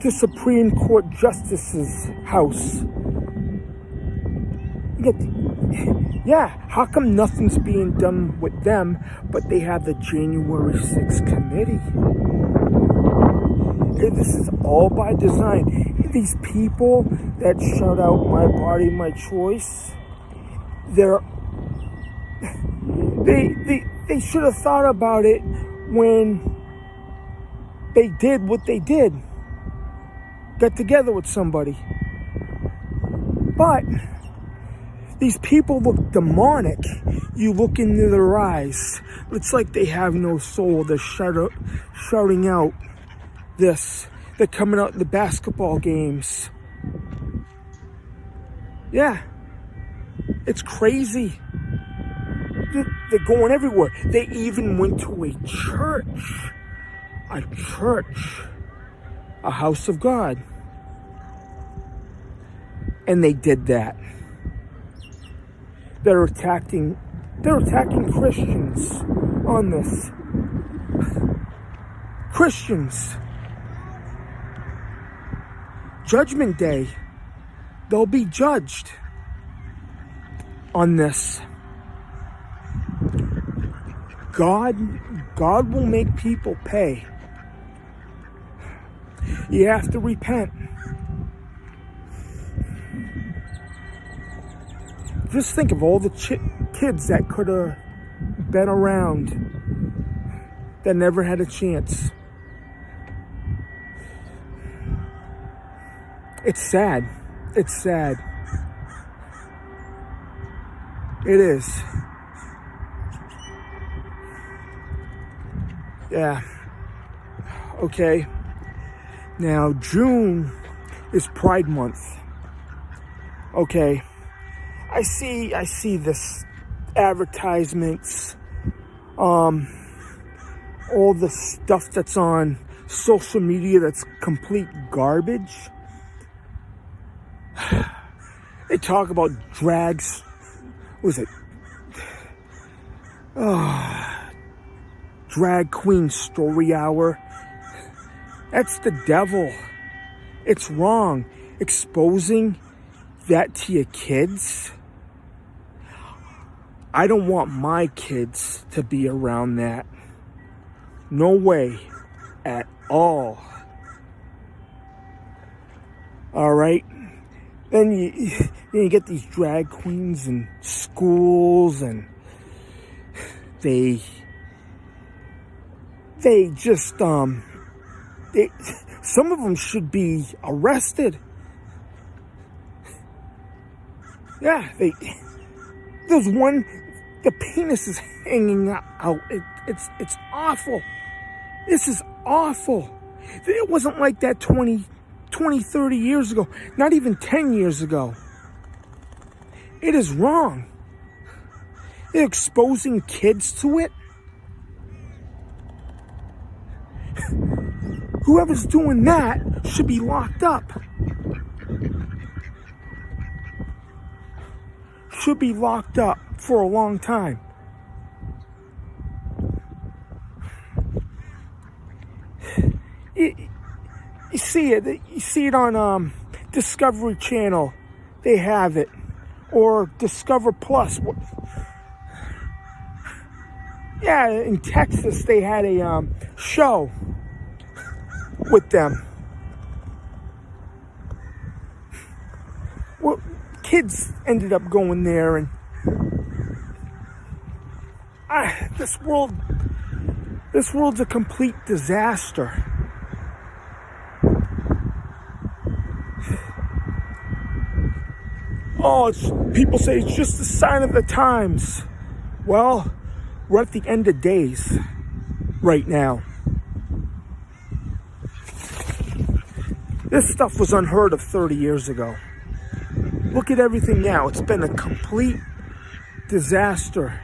to Supreme Court Justice's house. Yeah, how come nothing's being done with them, but they have the January 6th committee? Hey, this is all by design. These people that shout out "my body, my choice," they should have thought about it when they did what they did. Got together with somebody. But these people look demonic. You look into their eyes. It's like they have no soul. They're shouting out this. They're coming out in the basketball games. Yeah. It's crazy. They're going everywhere. They even went to a church. A house of God. And they did that. They're attacking Christians on this. Christians. Judgment Day. They'll be judged on this. God will make people pay. You have to repent. Just think of all the kids that could have been around that never had a chance. It's sad. It's sad. It is. Yeah. Okay. Now, June is Pride Month. Okay, I see this advertisements, all the stuff that's on social media that's complete garbage. They talk about drags. What was it? Drag Queen Story Hour. That's the devil. It's wrong. Exposing that to your kids. I don't want my kids to be around that. No way at all. All right. Then you get these drag queens in schools, and they just some of them should be arrested. Yeah, there's one, the penis is hanging out. It's awful. This is awful. It wasn't like that 20, 30 years ago. Not even 10 years ago. It is wrong. They're exposing kids to it. Whoever's doing that should be locked up. Should be locked up for a long time. You see it on Discovery Channel. They have it, or Discover Plus. Yeah, in Texas they had a show with them. Well, kids ended up going there, and this world's a complete disaster. Oh, people say it's just a sign of the times. Well, we're at the end of days right now. This stuff was unheard of 30 years ago. Look at everything now. It's been a complete disaster.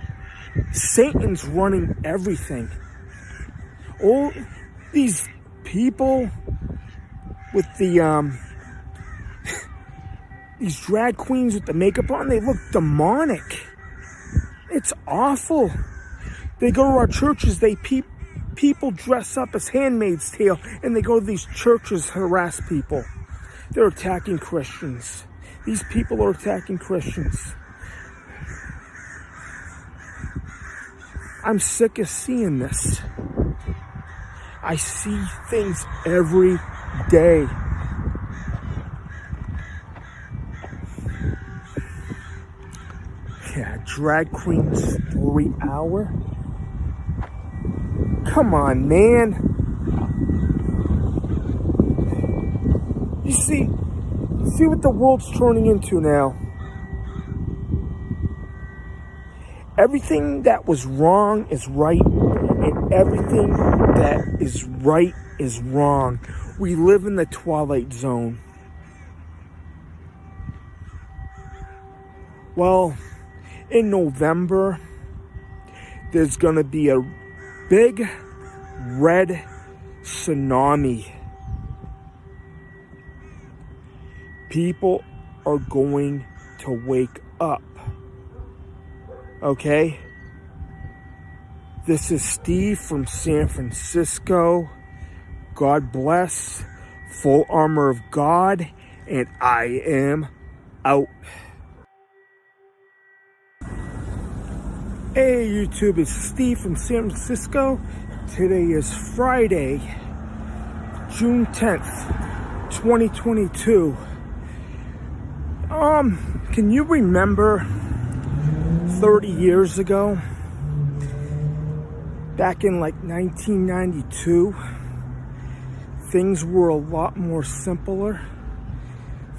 Satan's running everything. All these people with the these drag queens with the makeup on, they look demonic. It's awful. They go to our churches, people dress up as Handmaid's Tale, and they go to these churches, harass people. They're attacking Christians. These people are attacking Christians. I'm sick of seeing this. I see things every day. Yeah, Drag Queen Story Hour. Come on, man. You see what the world's turning into now. Everything that was wrong is right, and everything that is right is wrong. We live in the Twilight Zone. Well, in November, there's going to be a big red tsunami. People are going to wake up. Okay? This is Steve from San Francisco. God bless. Full armor of God. And I am out. Hey YouTube, it's Steve from San Francisco. Today is Friday, June 10th, 2022. Can you remember 30 years ago, back in like 1992, things were a lot more simpler.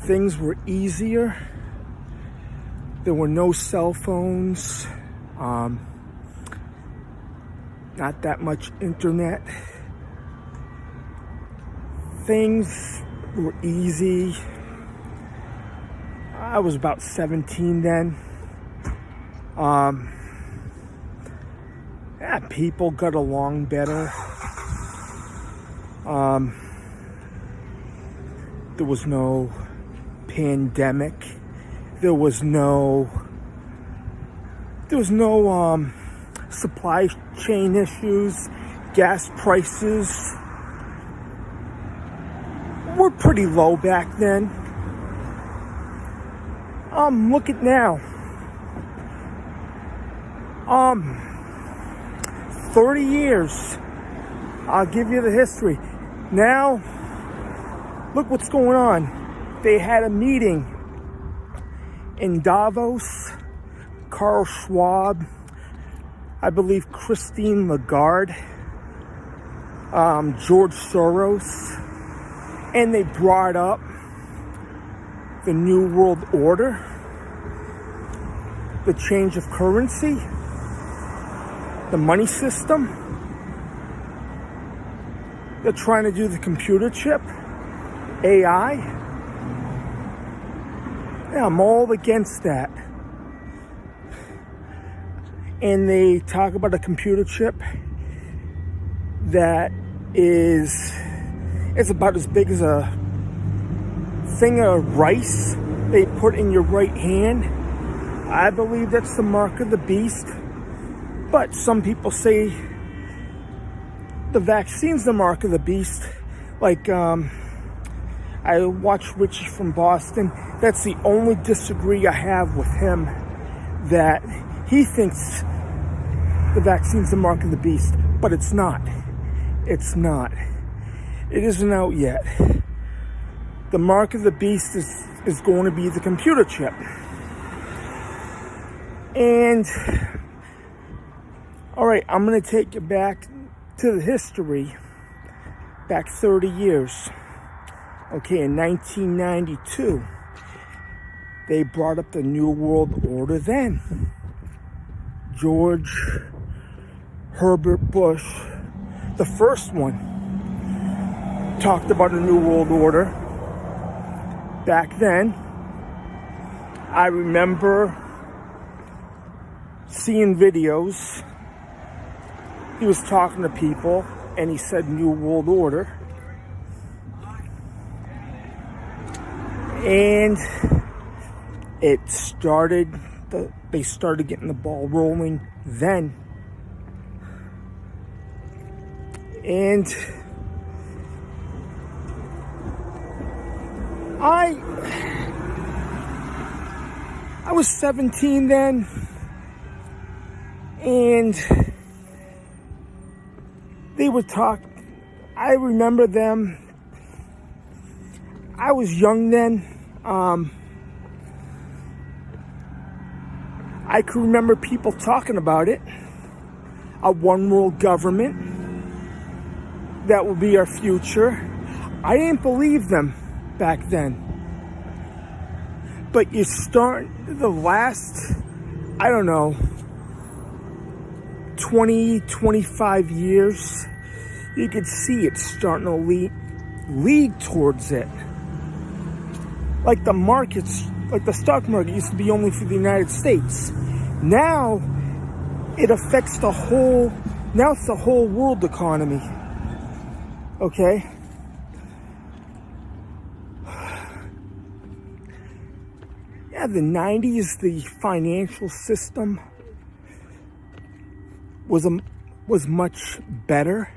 Things were easier. There were no cell phones. Not that much internet. Things were easy. I was about 17 then. Yeah, people got along better. There was no pandemic. There was no supply chain issues. Gas prices were pretty low back then. Look at now. 30 years. I'll give you the history. Now, look what's going on. They had a meeting in Davos. Carl Schwab, I believe Christine Lagarde, George Soros, and they brought up the New World Order, the change of currency, the money system. They're trying to do the computer chip, AI. Yeah, I'm all against that. And they talk about a computer chip that it's about as big as a thing of rice they put in your right hand. I believe that's the mark of the beast. But some people say the vaccine's the mark of the beast. Like, I watched Richie from Boston. That's the only disagree I have with him, that he thinks the vaccine's the mark of the beast, but it's not. It's not. It isn't out yet. The mark of the beast is going to be the computer chip. And, all right, I'm going to take you back to the history, back 30 years. Okay, in 1992, they brought up the New World Order then. George Herbert Bush, the first one, talked about a New World Order. Back then, I remember seeing videos. He was talking to people and he said New World Order. And it started, they started getting the ball rolling then. And I was 17 then, and they would talk. I remember them. I was young then. I can remember people talking about it. A one world government that will be our future. I didn't believe them back then. But you start the last, I don't know, 20, 25 years, you could see it starting to lead towards it. Like the markets, like the stock market used to be only for the United States. Now it affects now it's the whole world economy. Okay? Yeah, the 90s, the financial system was much better.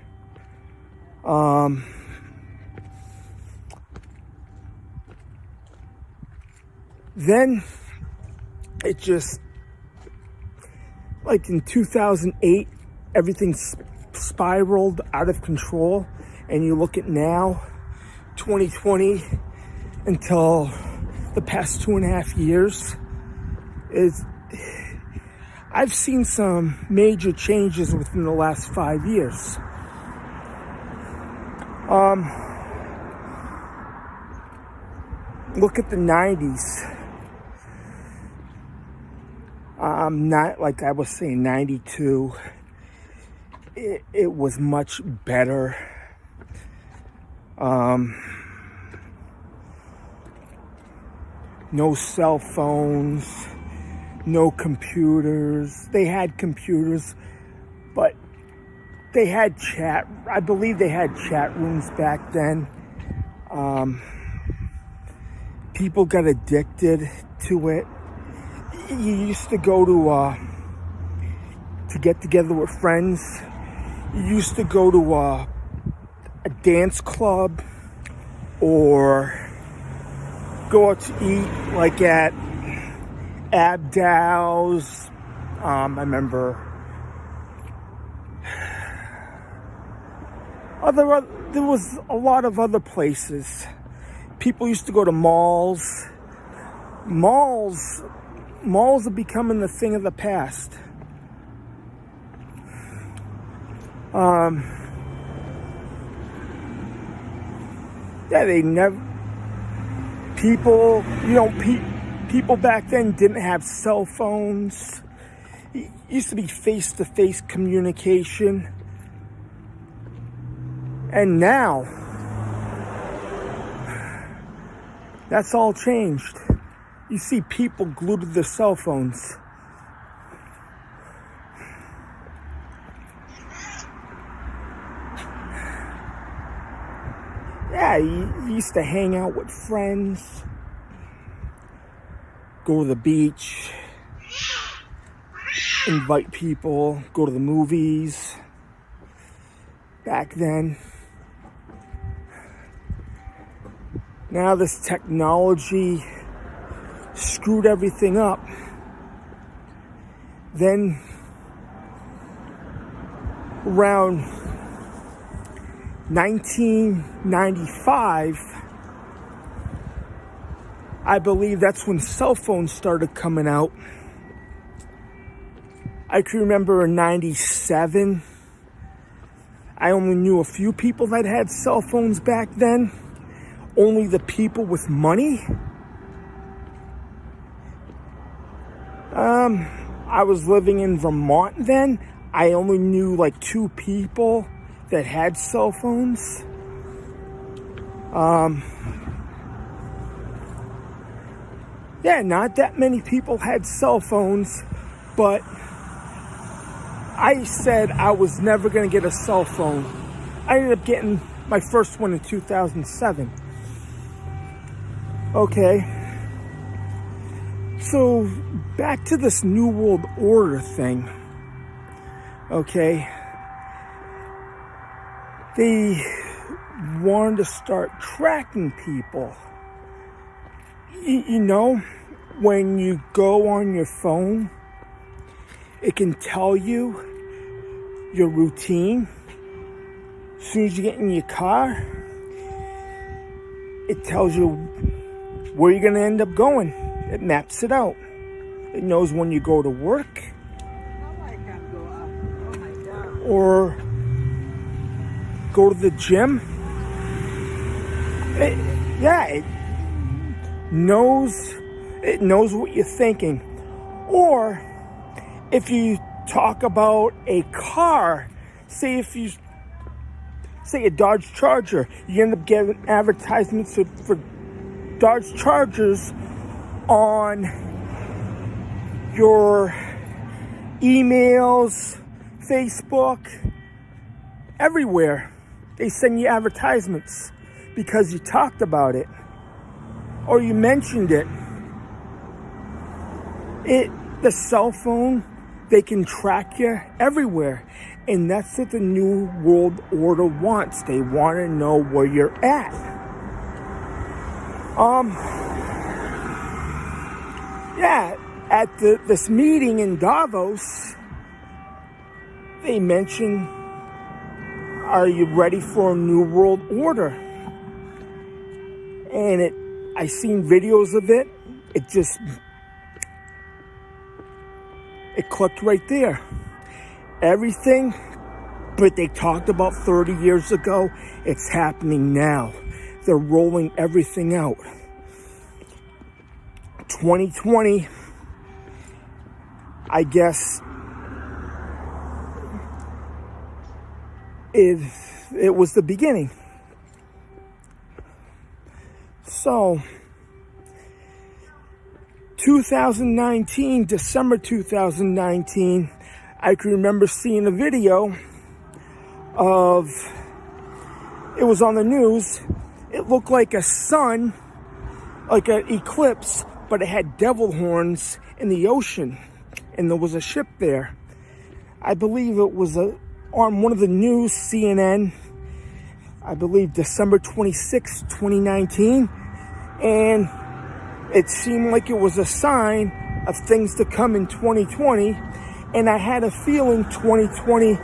Then it just, like in 2008, everything spiraled out of control. And you look at now, 2020, until the past 2.5 years, I've seen some major changes within the last 5 years. Look at the 90s. Not like I was saying, 92. It was much better. no cell phones, no computers. They had computers, but they had I believe they had chat rooms back then. People got addicted to it. You used to go to get together with friends. You used to go to a dance club or go out to eat, like at Abdal's. I remember there was a lot of other places. People used to go to malls. Malls are becoming the thing of the past. They never. People, people back then didn't have cell phones. It used to be face-to-face communication. And now, that's all changed. You see people glued to their cell phones. Yeah, you used to hang out with friends, go to the beach, invite people, go to the movies. Back then. Now this technology screwed everything up. Then around 1995, I believe that's when cell phones started coming out. I can remember in 97, I only knew a few people that had cell phones back then. Only the people with money. I was living in Vermont then. I only knew like 2 people that had cell phones. Yeah, not that many people had cell phones, but I said I was never going to get a cell phone. I ended up getting my first one in 2007. Okay. So, back to this New World Order thing. Okay. They wanted to start tracking people. You know, when you go on your phone, it can tell you your routine. As soon as you get in your car, it tells you where you're going to end up going. It maps it out. It knows when you go to work or go to the gym. It knows what you're thinking. Or if you talk about a car, say a Dodge Charger, you end up getting advertisements for Dodge Chargers on your emails, Facebook, everywhere. They send you advertisements because you talked about it or you mentioned it. The cell phone, they can track you everywhere. And that's what the New World Order wants. They want to know where you're at. At this meeting in Davos, they mentioned, are you ready for a New World Order? And I seen videos of it. It clicked right there. Everything but they talked about 30 years ago, it's happening now. They're rolling everything out. 2020, I guess, it was the beginning. 2019, December 2019, I can remember seeing a video of, it was on the news, it looked like a sun, like an eclipse, but it had devil horns in the ocean, and there was a ship there. I believe it was on one of the news, CNN, I believe December 26, 2019, and it seemed like it was a sign of things to come in 2020, and I had a feeling 2020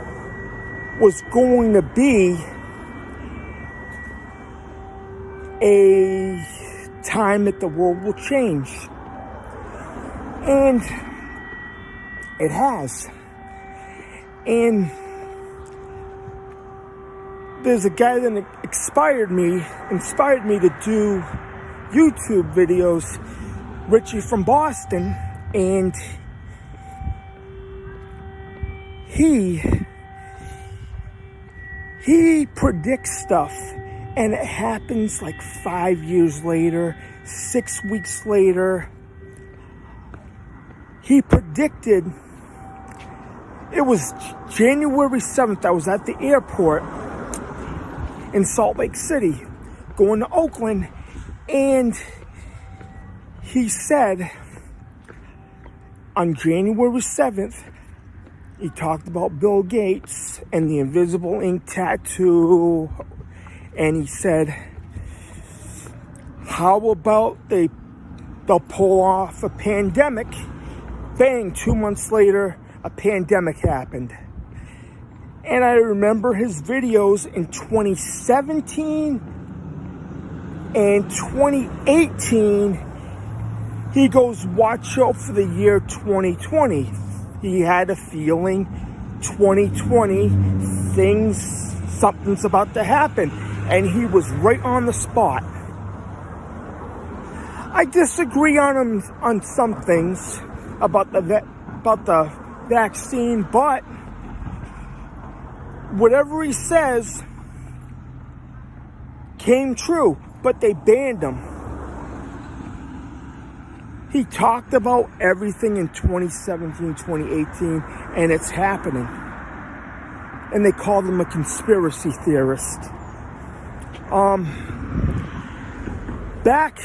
was going to be a time that the world will change. And it has. And there's a guy that inspired me to do YouTube videos, Richie from Boston, and he predicts stuff, and it happens like 5 years later, 6 weeks later. He predicted, it was January 7th, I was at the airport in Salt Lake City, going to Oakland, and he said on January 7th, he talked about Bill Gates and the invisible ink tattoo, and he said, how about they'll pull off a pandemic? Bang, 2 months later, a pandemic happened. And I remember his videos in 2017 and 2018. He goes, watch out for the year 2020. He had a feeling 2020, something's about to happen. And he was right on the spot. I disagree on him on some things about the vaccine, but whatever he says came true, but they banned him. He talked about everything in 2017, 2018, and it's happening. And they called him a conspiracy theorist. Back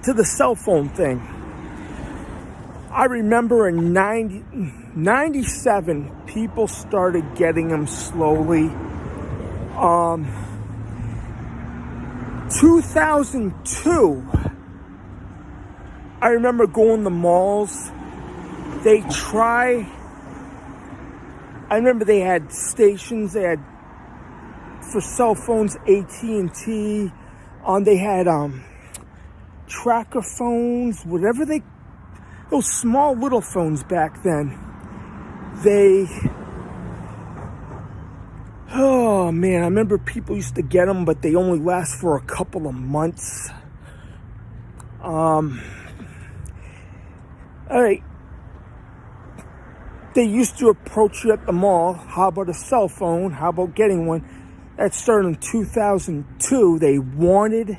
to the cell phone thing. I remember in 97, people started getting them slowly. 2002, I remember going to malls. I remember they had stations. They had, for cell phones, AT&T. They had tracker phones, whatever those small little phones back then. Oh man, I remember people used to get them, but they only last for a couple of months. All right. They used to approach you at the mall. How about a cell phone? How about getting one? That started in 2002. They wanted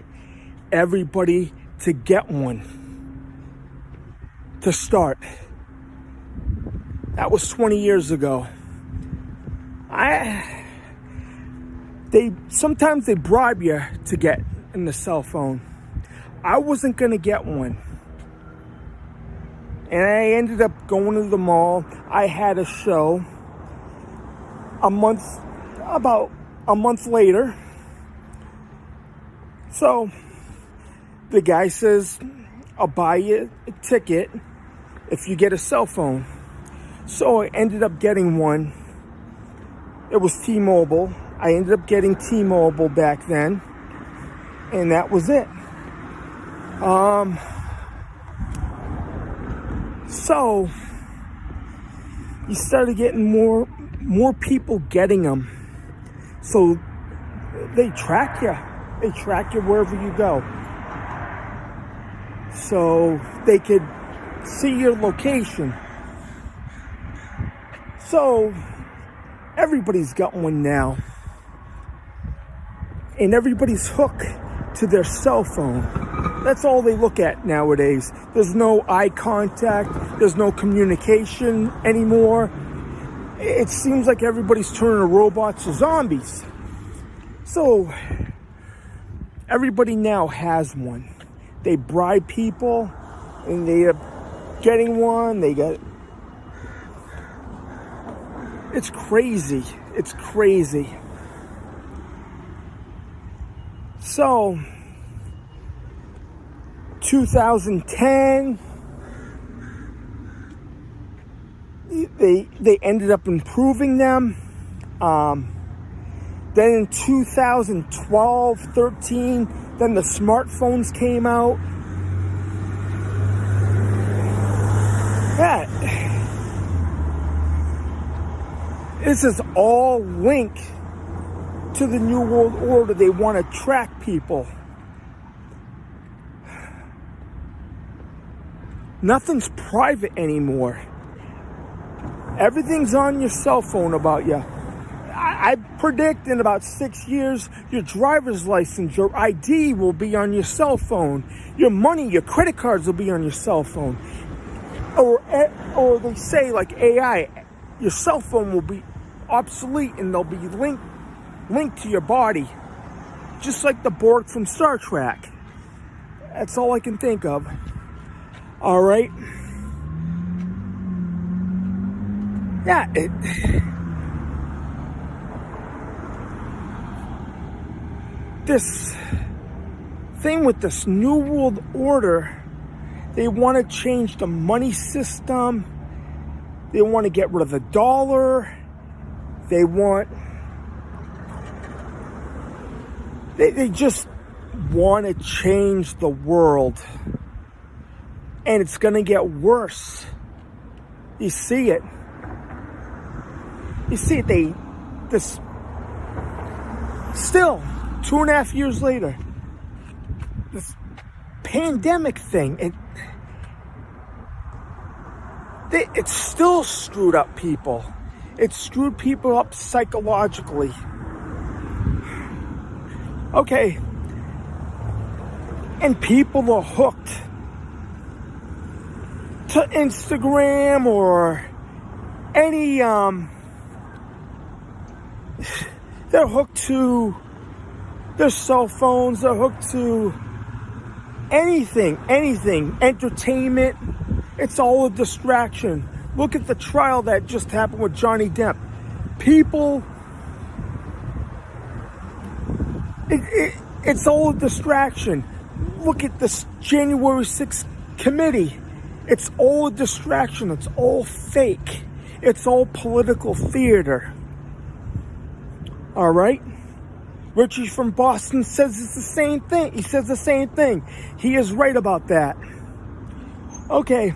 everybody to get one to start. That was 20 years ago. Sometimes they bribe you to get in the cell phone. I wasn't going to get one. And I ended up going to the mall. I had a show about a month later. So the guy says, I'll buy you a ticket if you get a cell phone. So I ended up getting one. It was T-Mobile. I ended up getting T-Mobile back then. And that was it. So you started getting more people getting them. So they track you. They track you wherever you go. So they could see your location. So everybody's got one now. And everybody's hooked to their cell phone. That's all they look at nowadays. There's no eye contact. There's no communication anymore. It seems like everybody's turning robots to zombies. So everybody now has one. They bribe people and they are getting one. It's crazy. It's crazy. So 2010, they ended up improving them. Then in 2012, 13, then the smartphones came out. Yeah. This is all linked to the New World Order. They want to track people. Nothing's private anymore. Everything's on your cell phone about you. I predict in about 6 years, your driver's license, your ID will be on your cell phone. Your money, your credit cards will be on your cell phone. Or they say, like AI, your cell phone will be obsolete and they'll be linked to your body. Just like the Borg from Star Trek. That's all I can think of. All right. Yeah, this thing with this New World Order, they want to change the money system. They want to get rid of the dollar. They just want to change the world. And it's going to get worse. You see it. You see it. Still, 2.5 years later, this pandemic thing, it still screwed up people. It screwed people up psychologically. Okay. And people are hooked to Instagram or any, they're hooked to their cell phones, they're hooked to anything, entertainment. It's all a distraction. Look at the trial that just happened with Johnny Depp. People, it's all a distraction. Look at this January 6th committee. It's all a distraction. It's all fake. It's all political theater. All right? Richie from Boston says it's the same thing. He says the same thing. He is right about that. Okay.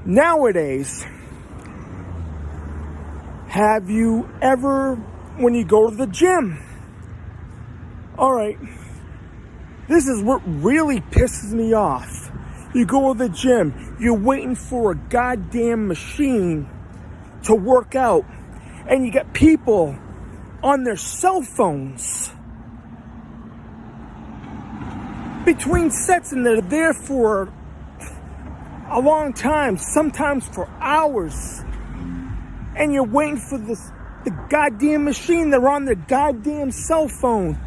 Nowadays, have you ever, when you go to the gym, all right, this is what really pisses me off. You go to the gym, you're waiting for a goddamn machine to work out, and you got people on their cell phones between sets, and they're there for a long time, sometimes for hours, and you're waiting for the goddamn machine. They're on their goddamn cell phone.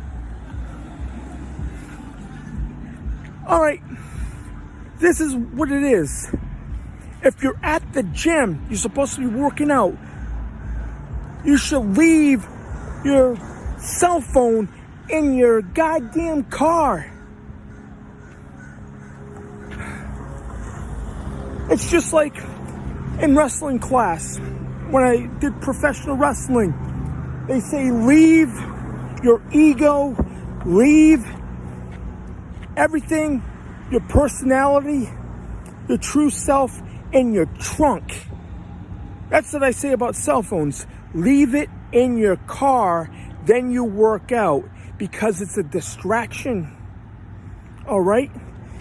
All right, this is what it is. If you're at the gym, you're supposed to be working out. You should leave your cell phone in your goddamn car. It's just like in wrestling class, when I did professional wrestling, they say leave your ego, leave everything, your personality, your true self in your trunk. That's what I say about cell phones. Leave it in your car, then you work out, because it's a distraction. All right?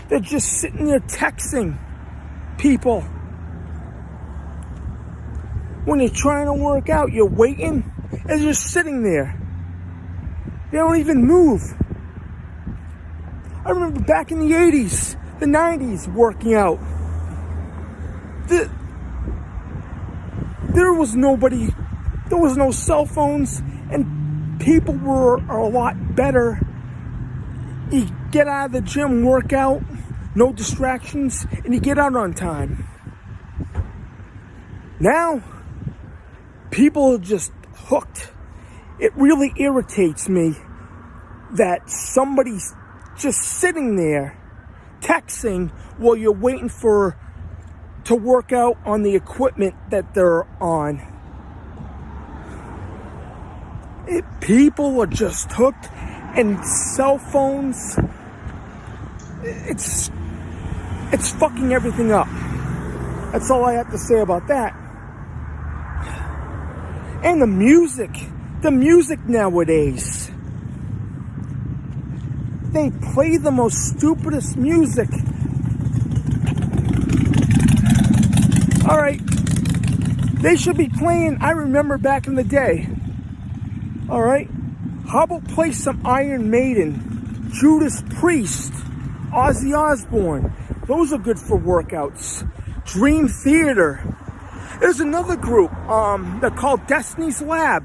They're just sitting there texting people. When you're trying to work out, you're waiting, and you're just sitting there. They don't even move. I remember back in the 80s, the 90s, working out. There was no cell phones, and people were a lot better. You get out of the gym, work out, no distractions, and you get out on time. Now, people are just hooked. It really irritates me that somebody's just sitting there texting while you're waiting to work out on the equipment that they're on. People are just hooked, and cell phones, it's fucking everything up. That's all I have to say about that. And the music nowadays. They play the most stupidest music. All right, they should be playing, I remember back in the day. All right, how about play some Iron Maiden, Judas Priest, Ozzy Osbourne? Those are good for workouts. Dream Theater. There's another group, they're called Destiny's Lab.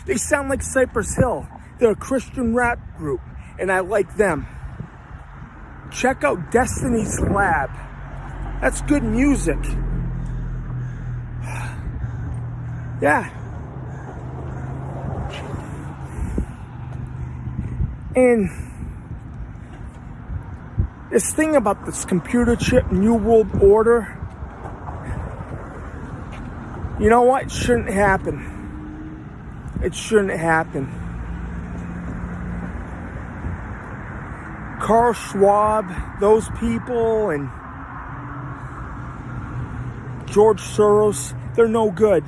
They sound like Cypress Hill. They're a Christian rap group, and I like them. Check out Destiny's Lab. That's good music. Yeah. And this thing about this computer chip, New World Order, you know what? It shouldn't happen. It shouldn't happen. Carl Schwab, those people, and George Soros, they're no good.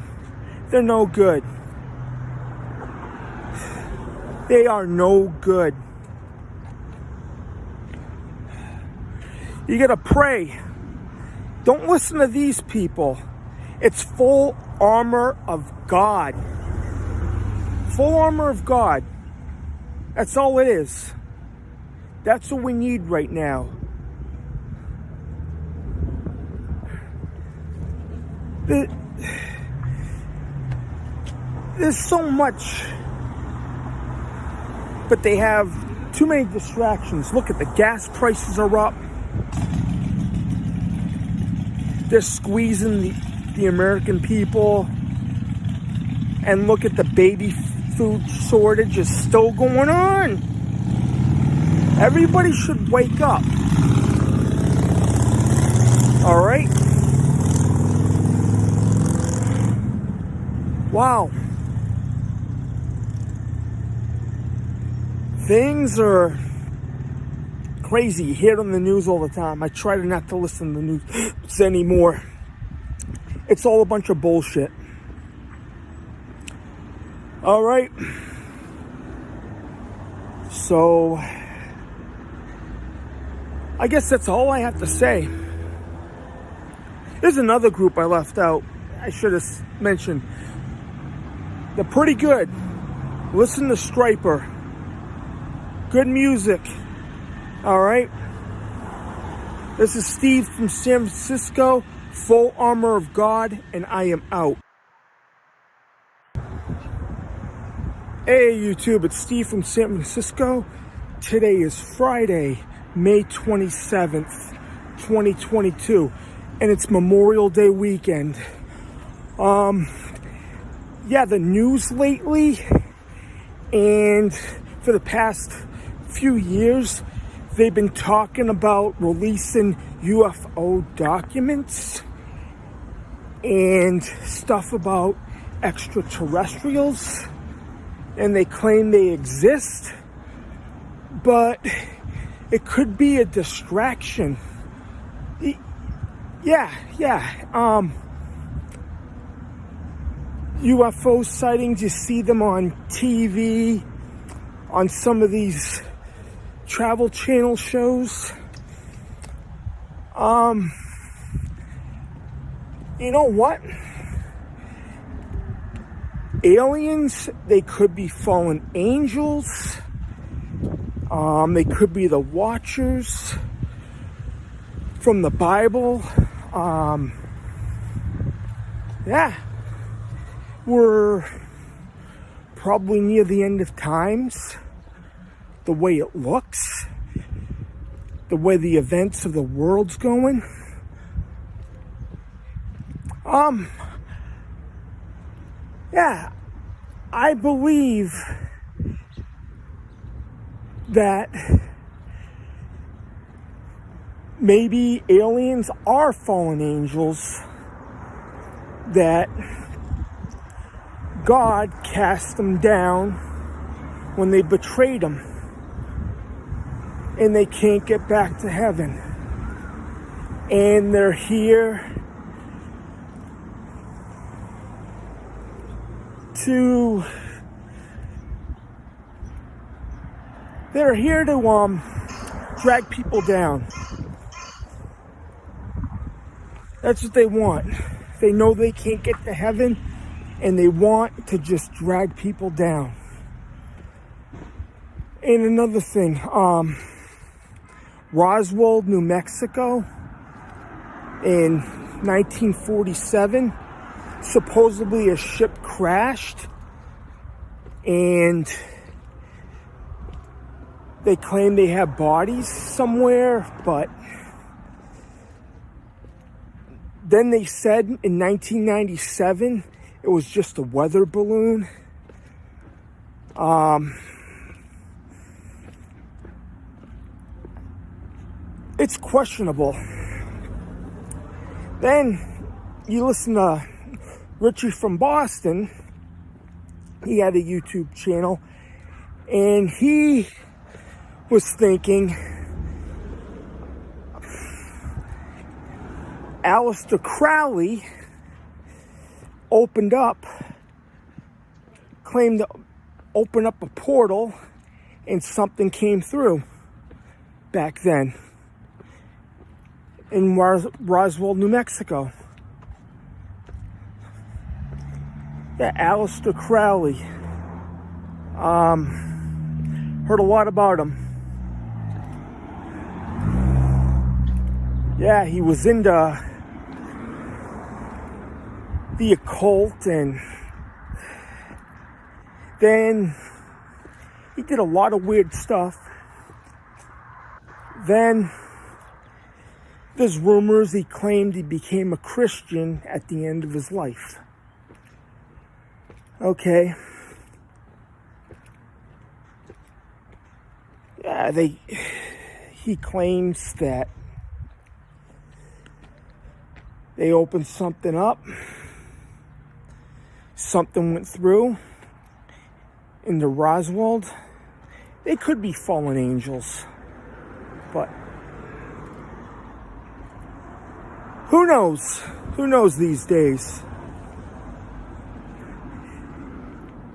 They're no good. They are no good. You gotta pray. Don't listen to these people. It's full armor of God. Full armor of God. That's all it is. That's what we need right now. There's so much, but they have too many distractions. Look at the gas prices are up. They're squeezing the American people. And look at the baby food shortage is still going on. Everybody should wake up. All right? Wow. Things are crazy. You hear it on the news all the time. I try to not to listen to the news anymore. It's all a bunch of bullshit. All right. So, I guess that's all I have to say. There's another group I left out. I should have mentioned. They're pretty good. Listen to Striper. Good music. All right. This is Steve from San Francisco. Full armor of God, and I am out. Hey YouTube, it's Steve from San Francisco. Today is Friday, May 27th, 2022, and it's Memorial Day weekend. Yeah, the news lately, and for the past few years, they've been talking about releasing UFO documents and stuff about extraterrestrials, and they claim they exist, but it could be a distraction. Yeah. UFO sightings, you see them on TV, on some of these travel channel shows. You know what? Aliens, they could be fallen angels. They could be the Watchers from the Bible. Yeah, we're probably near the end of times. The way it looks, the way the events of the world's going. Yeah, I believe that maybe aliens are fallen angels, that God cast them down when they betrayed him and they can't get back to heaven, and they're here to drag people down. That's what they want. They know they can't get to heaven, and they want to just drag people down. And another thing, Roswell, New Mexico, in 1947, supposedly a ship crashed, and they claim they have bodies somewhere, but then they said in 1997 it was just a weather balloon. It's questionable. Then you listen to Richie from Boston. He had a YouTube channel, and he was thinking Aleister Crowley claimed to open up a portal, and something came through back then in Roswell, New Mexico. Yeah, Aleister Crowley. Heard a lot about him. Yeah, he was into the occult, and then he did a lot of weird stuff. Then there's rumors he claimed he became a Christian at the end of his life. Okay. Yeah, he claims that they opened something up. Something went through into Roswell. They could be fallen angels, but who knows? Who knows these days?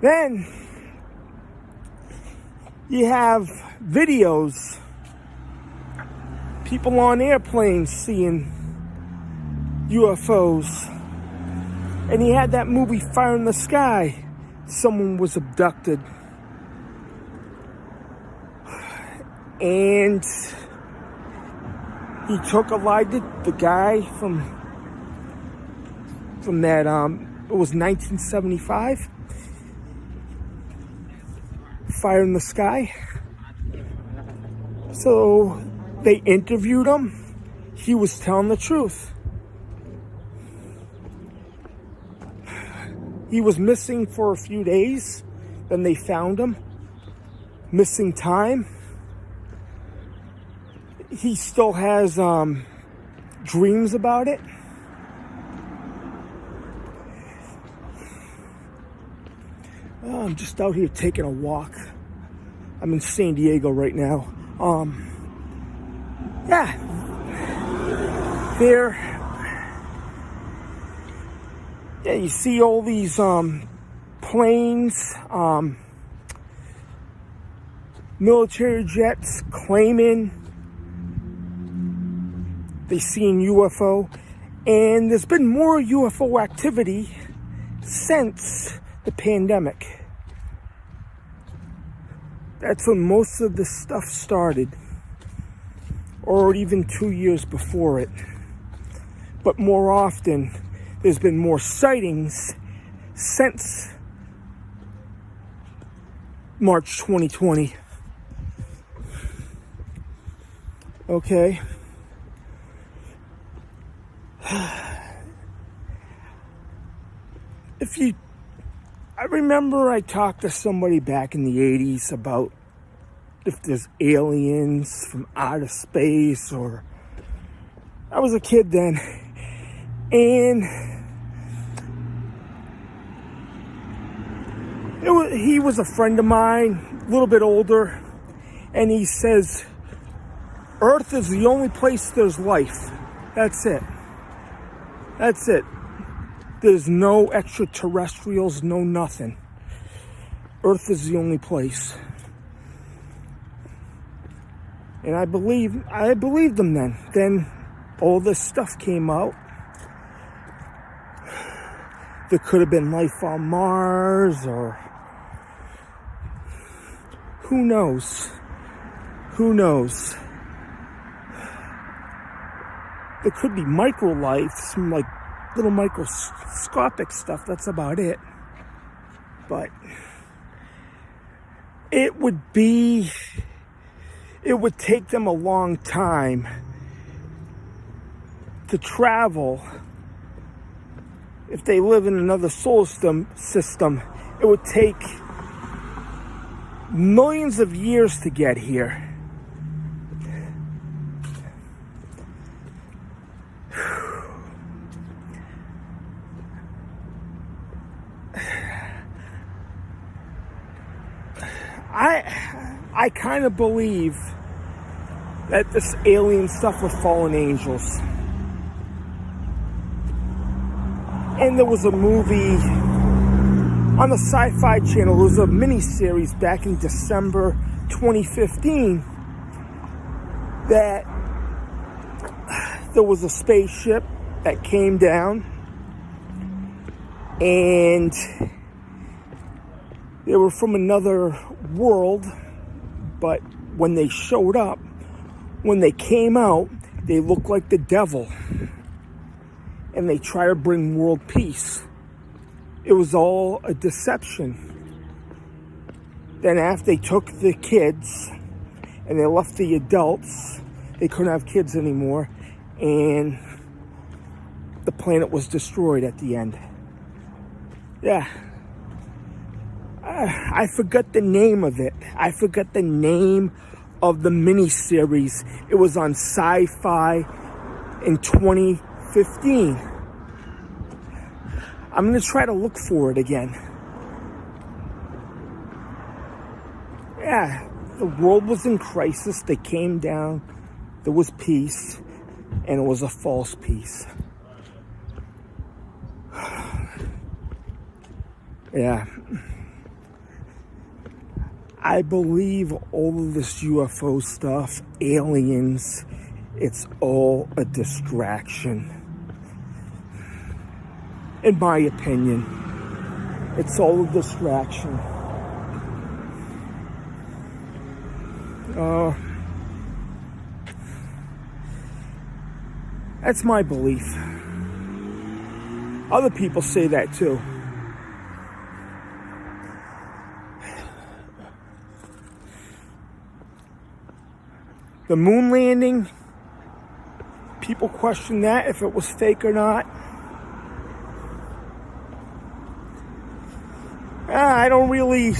Then you have videos, people on airplanes seeing UFOs. And he had that movie Fire in the Sky. Someone was abducted. And he took a lie to the guy from that, it was 1975. Fire in the Sky. So they interviewed him. He was telling the truth. He was missing for a few days. Then they found him. Missing time. He still has dreams about it. I'm just out here taking a walk. I'm in San Diego right now. Yeah. Yeah, you see all these planes, military jets claiming they seen UFO, and there's been more UFO activity since the pandemic. That's when most of this stuff started, or even 2 years before it. But more often, there's been more sightings since March 2020. Okay. I remember I talked to somebody back in the 80s about if there's aliens from outer space, or I was a kid then, and he was a friend of mine, a little bit older, and he says, Earth is the only place there's life. That's it. That's it. There's no extraterrestrials, no nothing. Earth is the only place. And I believed them then. Then all this stuff came out. There could have been life on Mars, or who knows? Who knows? There could be micro life, some like little microscopic stuff. That's about it. But it would take them a long time to travel. If they live in another solar system, it would take millions of years to get here. I kind of believe that this alien stuff with fallen angels. And there was a movie on the Sci-Fi Channel. There was a mini-series back in December 2015 that there was a spaceship that came down, and they were from another world, but when they showed up, when they came out, they looked like the devil. And they try to bring world peace. It was all a deception. Then after they took the kids and they left the adults, they couldn't have kids anymore, and the planet was destroyed at the end. Yeah. I forgot the name of it. I forgot the name of the miniseries. It was on Sci-Fi in 2015. I'm going to try to look for it again. Yeah, the world was in crisis. They came down. There was peace. And it was a false peace. Yeah. I believe all of this UFO stuff, aliens, it's all a distraction. In my opinion, it's all a distraction. That's my belief. Other people say that too. The moon landing, people question that, if it was fake or not. I don't really.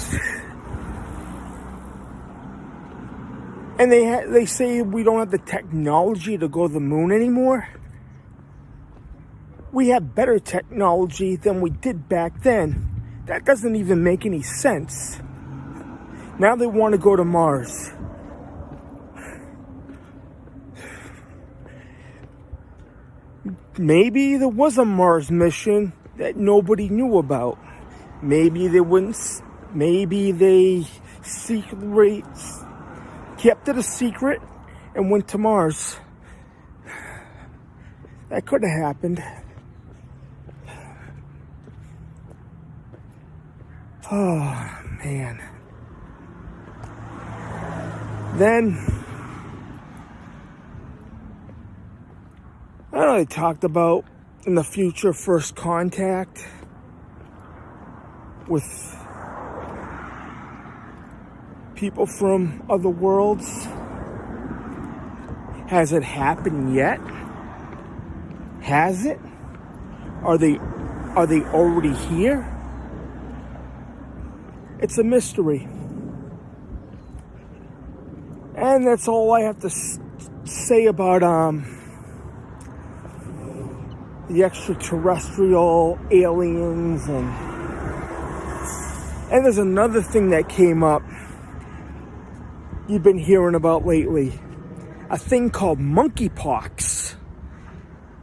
And they say we don't have the technology to go to the moon anymore. We have better technology than we did back then. That doesn't even make any sense. Now they want to go to Mars. Maybe there was a Mars mission that nobody knew about. Maybe they wouldn't. Maybe they secretly kept it a secret and went to Mars. That could have happened. Oh man. Then, I don't know, they talked about in the future first contact with people from other worlds. Has it happened yet? Has it? Are they already here? It's a mystery. And that's all I have to say about the extraterrestrial aliens. And there's another thing that came up you've been hearing about lately. A thing called monkeypox.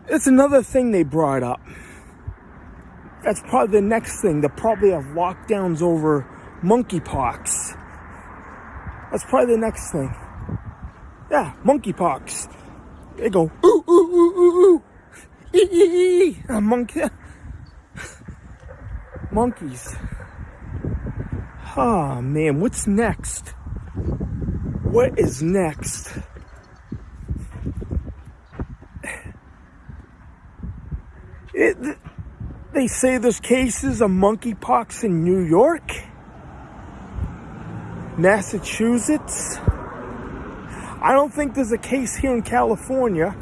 It's another thing they brought up. That's probably the next thing. They'll probably have lockdowns over monkeypox. That's probably the next thing. Yeah, monkeypox. They go, ooh, ooh, ooh, ooh, ooh. Ee, ee, ee. A monkey. Monkeys. Oh, man, what's next? What is next? They say there's cases of monkeypox in New York, Massachusetts. I don't think there's a case here in California.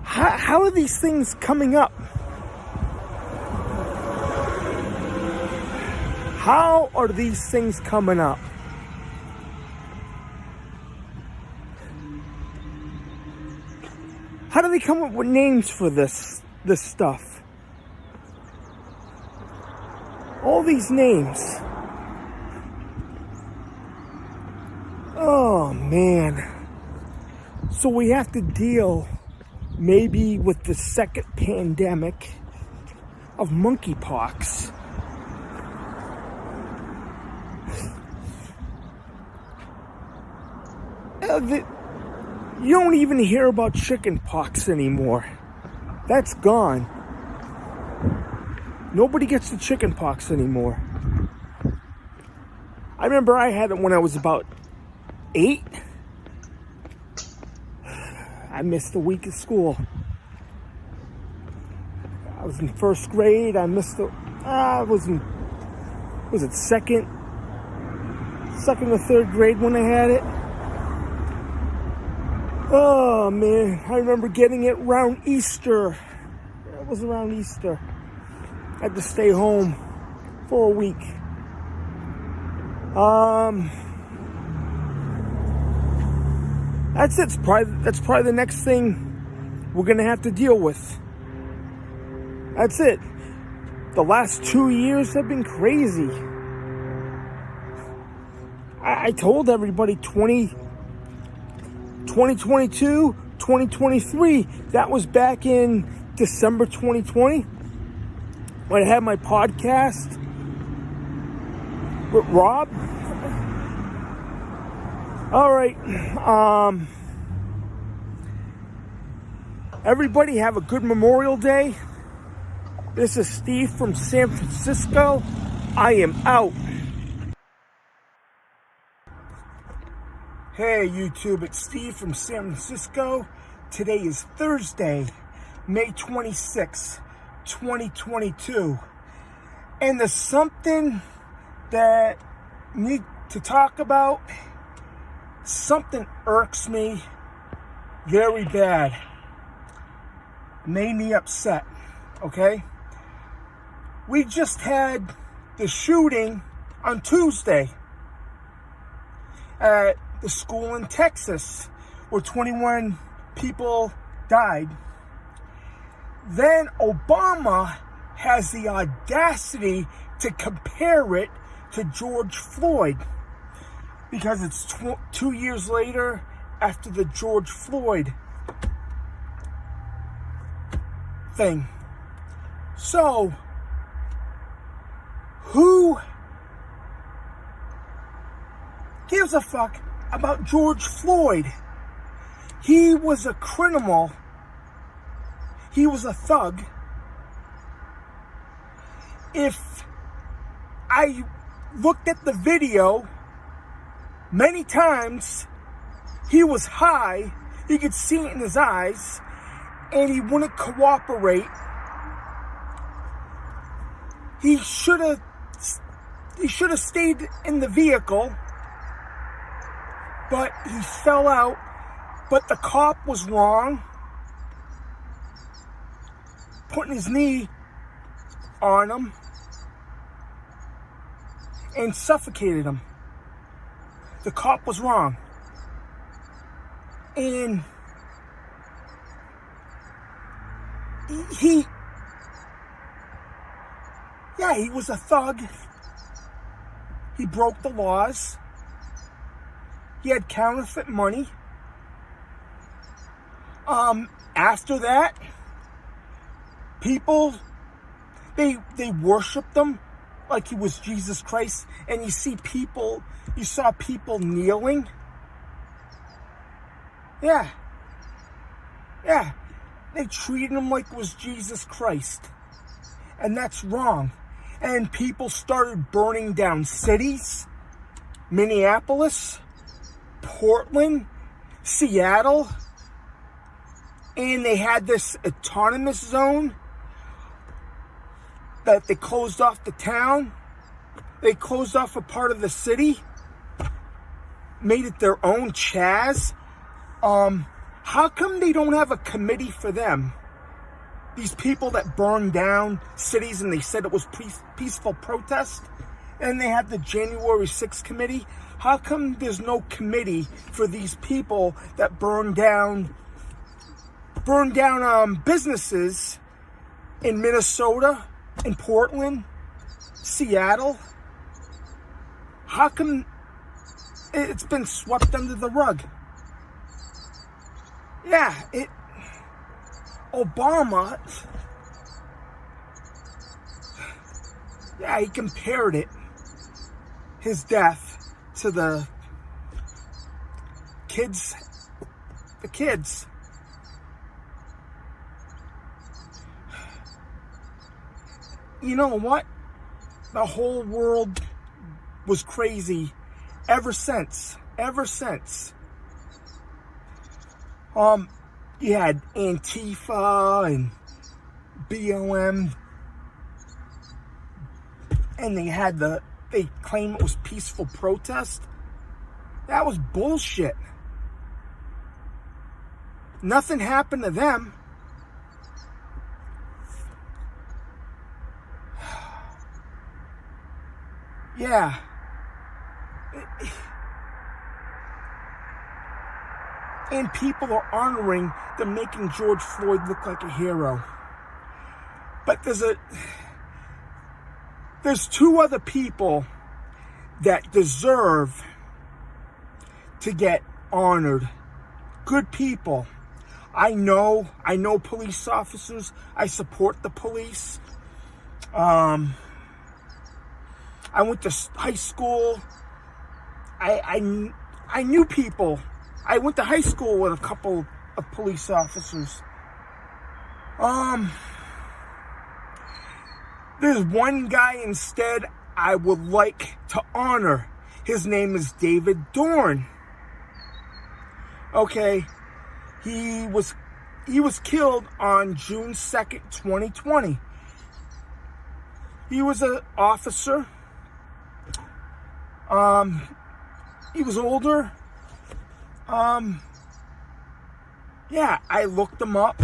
How are these things coming up? How are these things coming up? How do they come up with names for this stuff? All these names. Oh, man. So we have to deal maybe with the second pandemic of monkeypox. You don't even hear about chickenpox anymore. That's gone. Nobody gets the chickenpox anymore. I remember I had it when I was about 8. I missed a week of school. I was in first grade. I missed was it second or third grade when I had it? Oh, man. I remember getting it around Easter. It was around Easter. I had to stay home for a week. That's it. That's probably the next thing we're going to have to deal with. That's it. The last 2 years have been crazy. I told everybody 2022, 2023, that was back in December 2020 when I had my podcast with Rob. All right. Everybody have a good Memorial Day. This is Steve from San Francisco. I am out. Hey YouTube, it's Steve from San Francisco. Today is Thursday, May 26, 2022. And there's something that I need to talk about. Something irks me very bad. Made me upset, okay? We just had the shooting on Tuesday at the school in Texas where 21 people died. Then Obama has the audacity to compare it to George Floyd because it's 2 years later after the George Floyd thing. So, who gives a fuck about George Floyd? He was a criminal. He was a thug. If I looked at the video many times. He was high. You could see it in his eyes, and he wouldn't cooperate. He should have stayed in the vehicle, but he fell out. But the cop was wrong, putting his knee on him and suffocated him. The cop was wrong. And he was a thug. He broke the laws. He had counterfeit money. After that, people, they worshiped him like he was Jesus Christ. And you saw people kneeling. Yeah. They treated him like it was Jesus Christ. And that's wrong. And people started burning down cities. Minneapolis, Portland, Seattle. And they had this autonomous zone that they closed off the town. They closed off a part of the city. Made it their own Chaz. How come they don't have a committee for them? These people that burned down cities and they said it was peaceful protest, and they had the January 6th committee. How come there's no committee for these people that burned down businesses in Minnesota, in Portland, Seattle? How come it's been swept under the rug? Yeah, Obama, he compared his death to the kids. You know what? The whole world was crazy ever since. You had Antifa and BLM, and they claim it was peaceful protest. That was bullshit. Nothing happened to them. Yeah. And people are honoring, they're making George Floyd look like a hero. But there's two other people that deserve to get honored. Good people. I know police officers. I support the police. I went to high school. I knew people. I went to high school with a couple of police officers. There's one guy instead I would like to honor. His name is David Dorn. Okay, he was killed on June 2nd, 2020. He was an officer. He was older. I looked him up,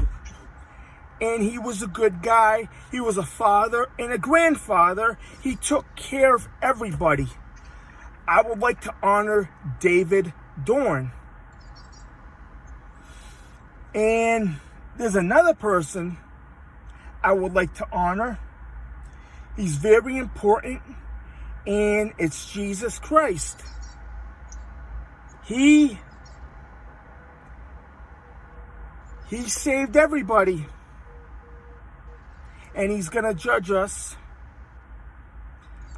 and he was a good guy. He was a father and a grandfather. He took care of everybody. I would like to honor David Dorn. And there's another person I would like to honor. He's very important, and it's Jesus Christ. He saved everybody, and he's going to judge us.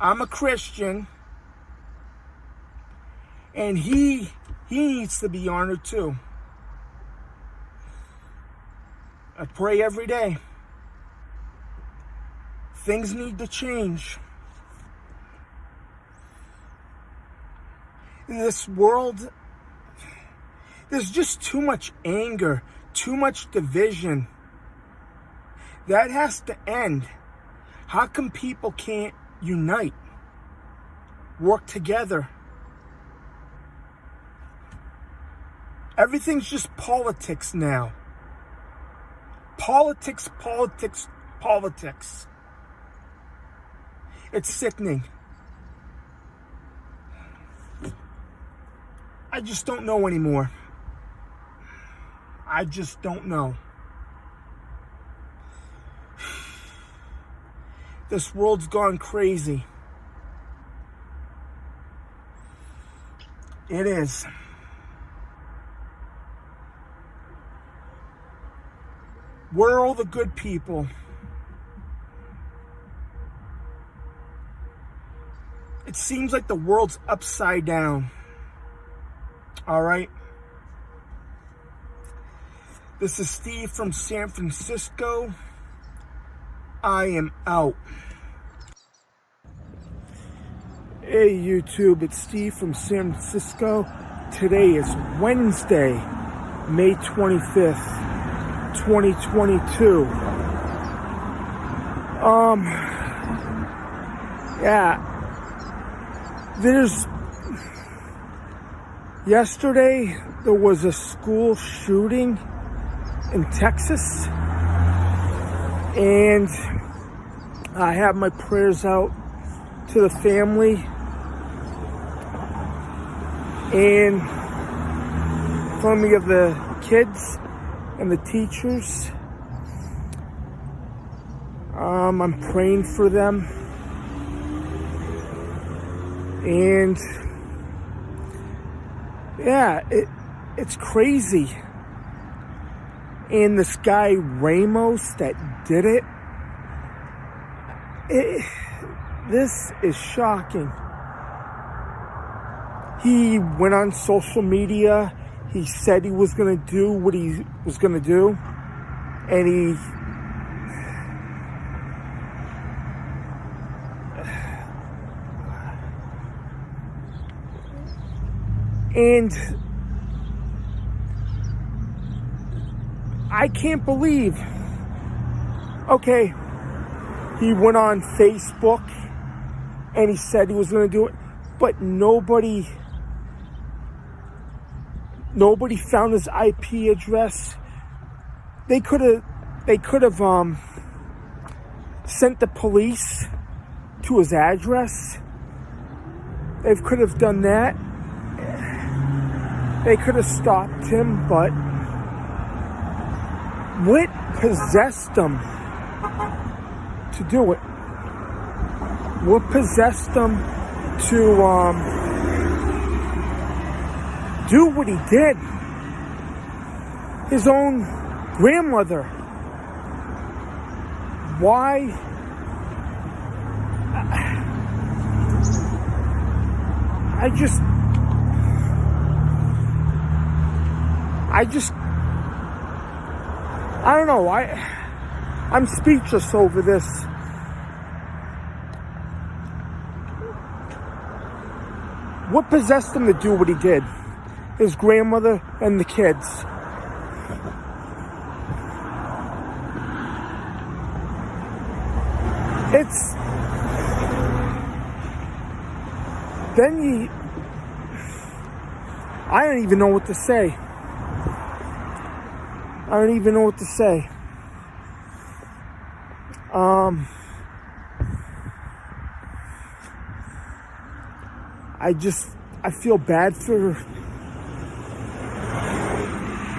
I'm a Christian, and he needs to be honored too. I pray every day. Things need to change. this world, there's just too much anger, too much division. That has to end. How come people can't unite, work together? Everything's just politics now. Politics, politics, politics. It's sickening. I just don't know anymore. I just don't know. This world's gone crazy. It is. Where are all the good people? It seems like the world's upside down. All right? This is Steve from San Francisco. I am out. Hey YouTube, it's Steve from San Francisco. Today is Wednesday, May 25th. 2022. Yesterday there was a school shooting in Texas, and I have my prayers out to the family and family of the kids and the teachers. I'm praying for them. And yeah, it's crazy. And this guy Ramos that did it, this is shocking. He went on social media. He said he was going to do what he was going to do. And I can't believe, okay, he went on Facebook and he said he was going to do it, but nobody found his IP address. They could have sent the police to his address. They could have done that. They could have stopped him, but what possessed them to do it? What possessed them to do what he did? His own grandmother. Why? I don't know. I'm speechless over this. What possessed him to do what he did? His grandmother and the kids. I don't even know what to say. I don't even know what to say. I feel bad for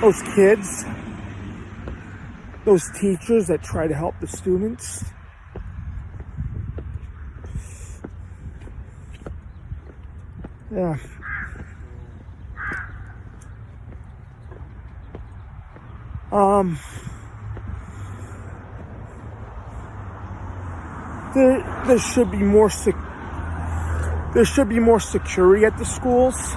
those kids, those teachers that try to help the students. Yeah. There should be more security at the schools.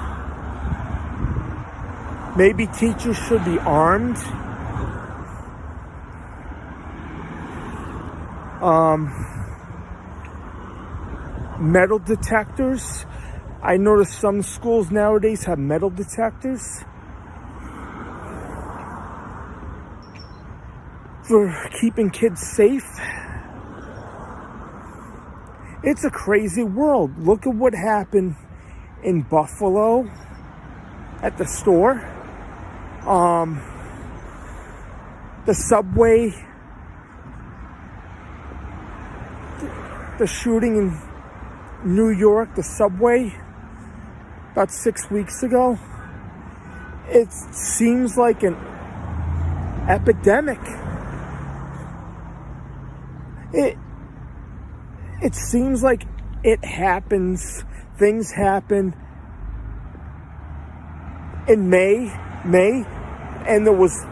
Maybe teachers should be armed. Metal detectors. I noticed some schools nowadays have metal detectors for keeping kids safe. It's a crazy world. Look at what happened in Buffalo at the store. The subway, the shooting in New York, the subway, about 6 weeks ago. It seems like an epidemic. It seems like it happens, things happen in May, and there was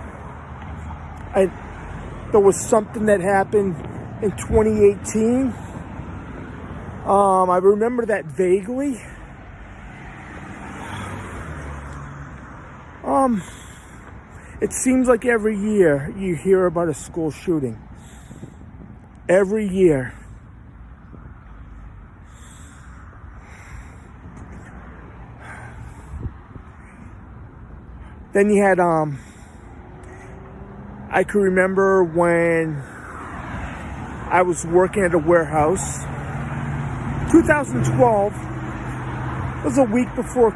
something that happened in 2018. I remember that vaguely. It seems like every year you hear about a school shooting. Every year. Then you had, I can remember when I was working at a warehouse. 2012 was a week before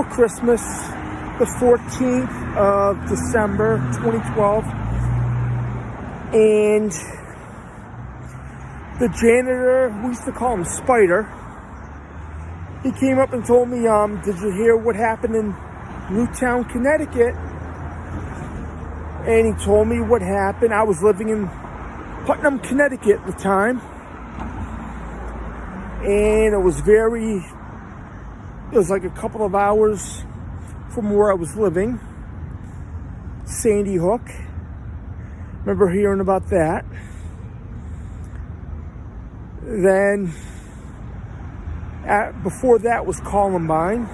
Christmas, the 14th of December, 2012. And the janitor, we used to call him Spider, he came up and told me, did you hear what happened in Newtown, Connecticut? And he told me what happened. I was living in Putnam, Connecticut at the time. And it was like a couple of hours from where I was living. Sandy Hook. Remember hearing about that. Then, before that was Columbine.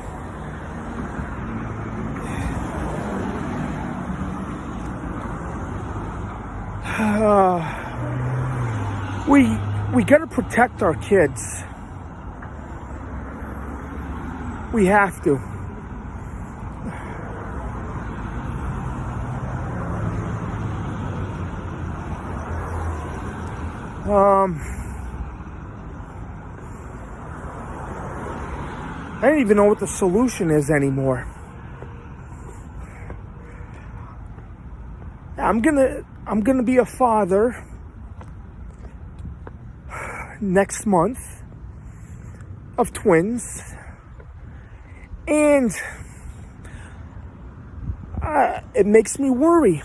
We gotta protect our kids. We have to. I don't even know what the solution is anymore. I'm gonna be a father next month of twins, and it makes me worry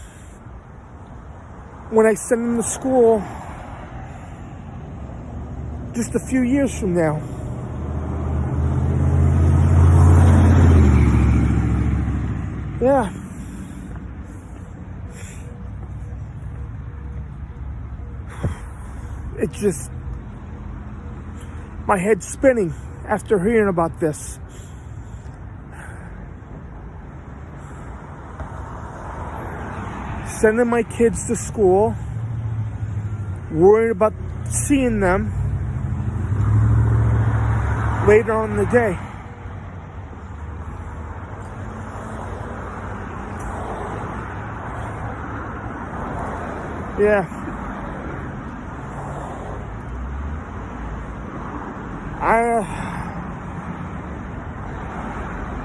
when I send them to school just a few years from now. Yeah. It just, my head's spinning after hearing about this. Sending my kids to school, worried about seeing them later on in the day. Yeah.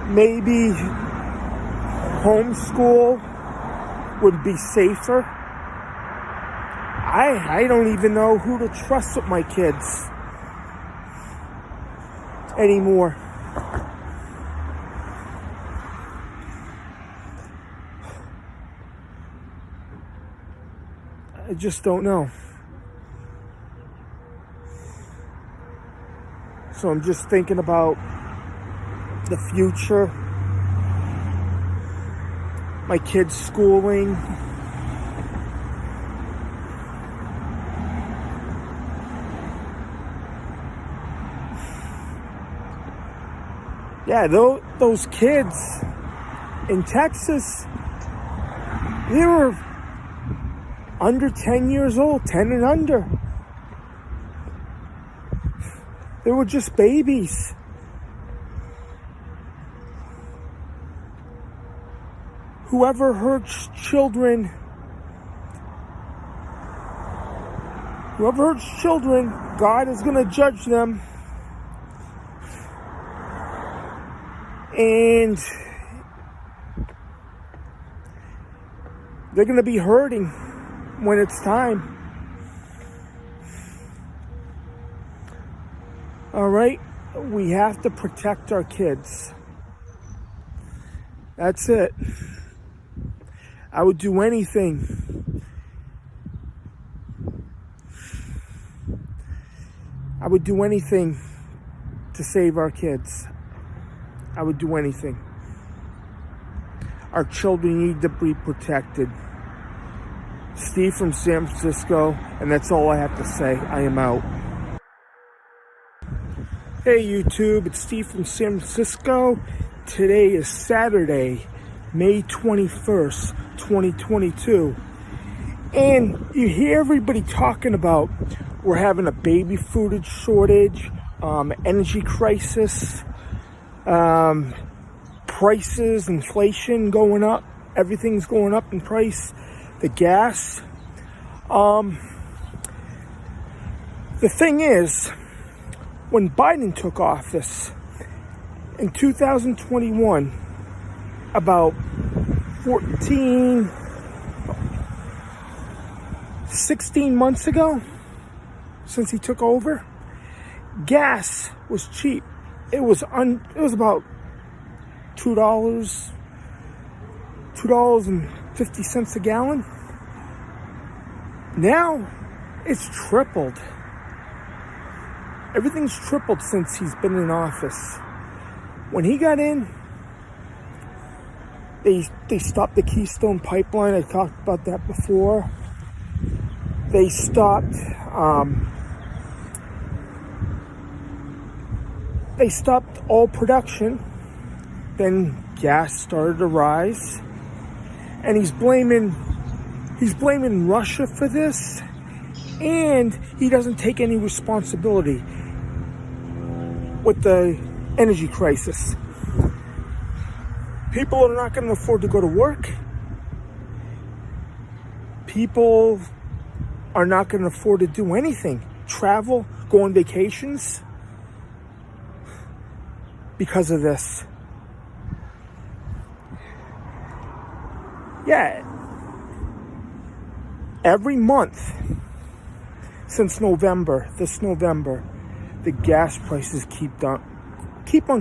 Maybe homeschool would be safer. I don't even know who to trust with my kids anymore. I just don't know. So I'm just thinking about the future, my kids' schooling. Yeah, those kids in Texas, they were under 10 years old, 10 and under. They were just babies. Whoever hurts children, God is going to judge them. And they're going to be hurting when it's time. All right? We have to protect our kids. That's it. I would do anything. I would do anything to save our kids. I would do anything. Our children need to be protected. Steve from San Francisco, and that's all I have to say. I am out. Hey YouTube, it's Steve from San Francisco. Today is Saturday, May 21st, 2022. And you hear everybody talking about we're having a baby food shortage, energy crisis, prices, inflation going up. Everything's going up in price. The gas. The thing is, when Biden took office in 2021, about 16 months ago, since he took over, gas was cheap. It was about $2.50 a gallon. Now it's tripled. Everything's tripled since he's been in office. When he got in, they stopped the Keystone Pipeline. I talked about that before. They stopped all production. Then gas started to rise, and he's blaming Russia for this, and he doesn't take any responsibility with the energy crisis. People are not going to afford to go to work. People are not going to afford to do anything. Travel, go on vacations, because of this. Yeah. Every month since this November, the gas prices keep on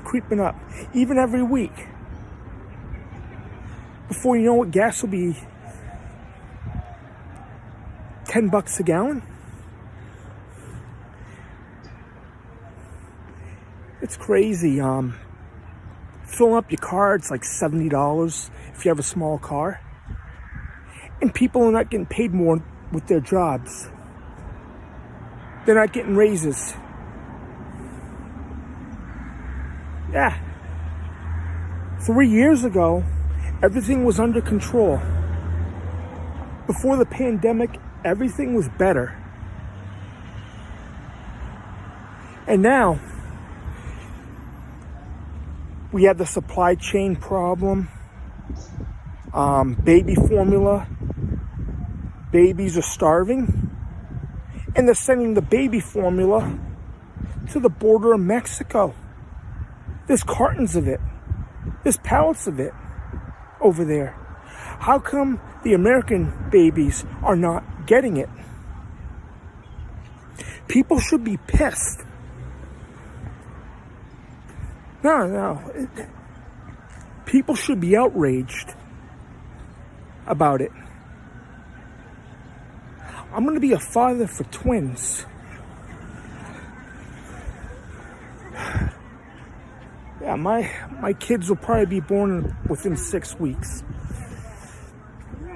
creeping up, even every week. Before you know it, gas will be $10 a gallon. It's crazy. Filling up your car, it's like $70 if you have a small car. And people are not getting paid more with their jobs. They're not getting raises. Yeah. 3 years ago, everything was under control. Before the pandemic, everything was better. And now, we have the supply chain problem. Baby formula. Babies are starving. And they're sending the baby formula to the border of Mexico. There's cartons of it. There's pallets of it over there. How come the American babies are not getting it? People should be pissed. No. People should be outraged about it. I'm going to be a father for twins. Yeah, my kids will probably be born within 6 weeks.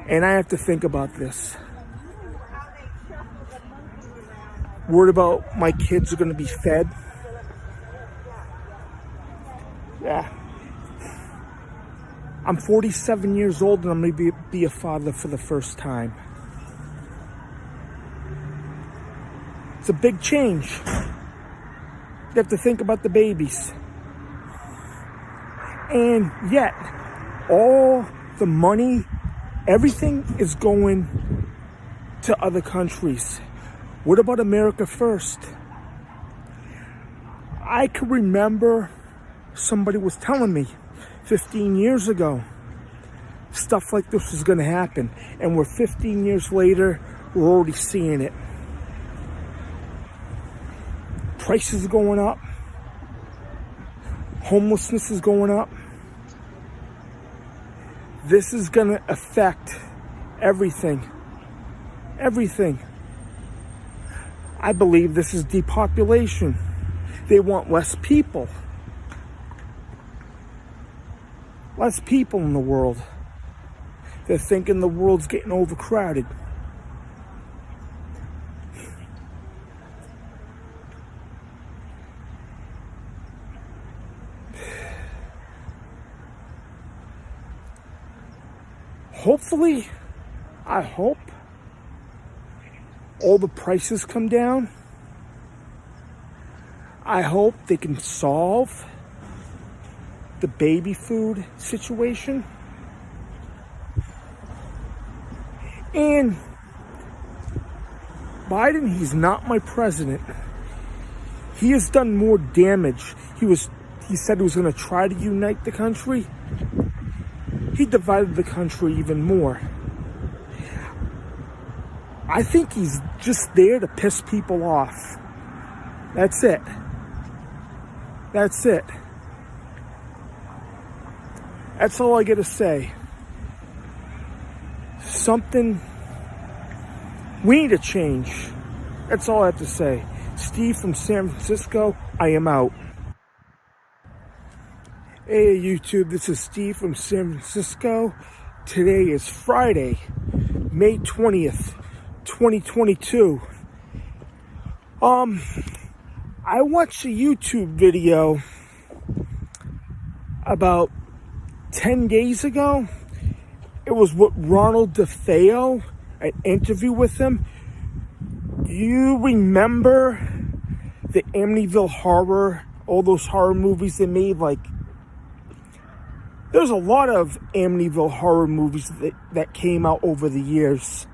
And I have to think about this. Worried about my kids are going to be fed. Yeah. I'm 47 years old and I'm going to be a father for the first time. It's a big change. They have to think about the babies. And yet, all the money, everything is going to other countries. What about America first? I can remember somebody was telling me 15 years ago stuff like this was going to happen. And we're 15 years later, we're already seeing it. Prices are going up. Homelessness is going up. This is going to affect everything. Everything. I believe this is depopulation. They want less people. Less people in the world. They're thinking the world's getting overcrowded. Hopefully, I hope all the prices come down. I hope they can solve the baby food situation. And Biden, he's not my president. He has done more damage. He said he was going to try to unite the country. He divided the country even more. I think he's just there to piss people off. That's it. That's it. That's all I got to say. We need a change. That's all I have to say. Steve from San Francisco, I am out. Hey YouTube, this is Steve from San Francisco. Today is Friday, May 20th, 2022. I watched a YouTube video about 10 days ago. It was with Ronald DeFeo, an interview with him. Do you remember the Amityville Horror, all those horror movies they made? There's a lot of Amityville Horror movies that came out over the years.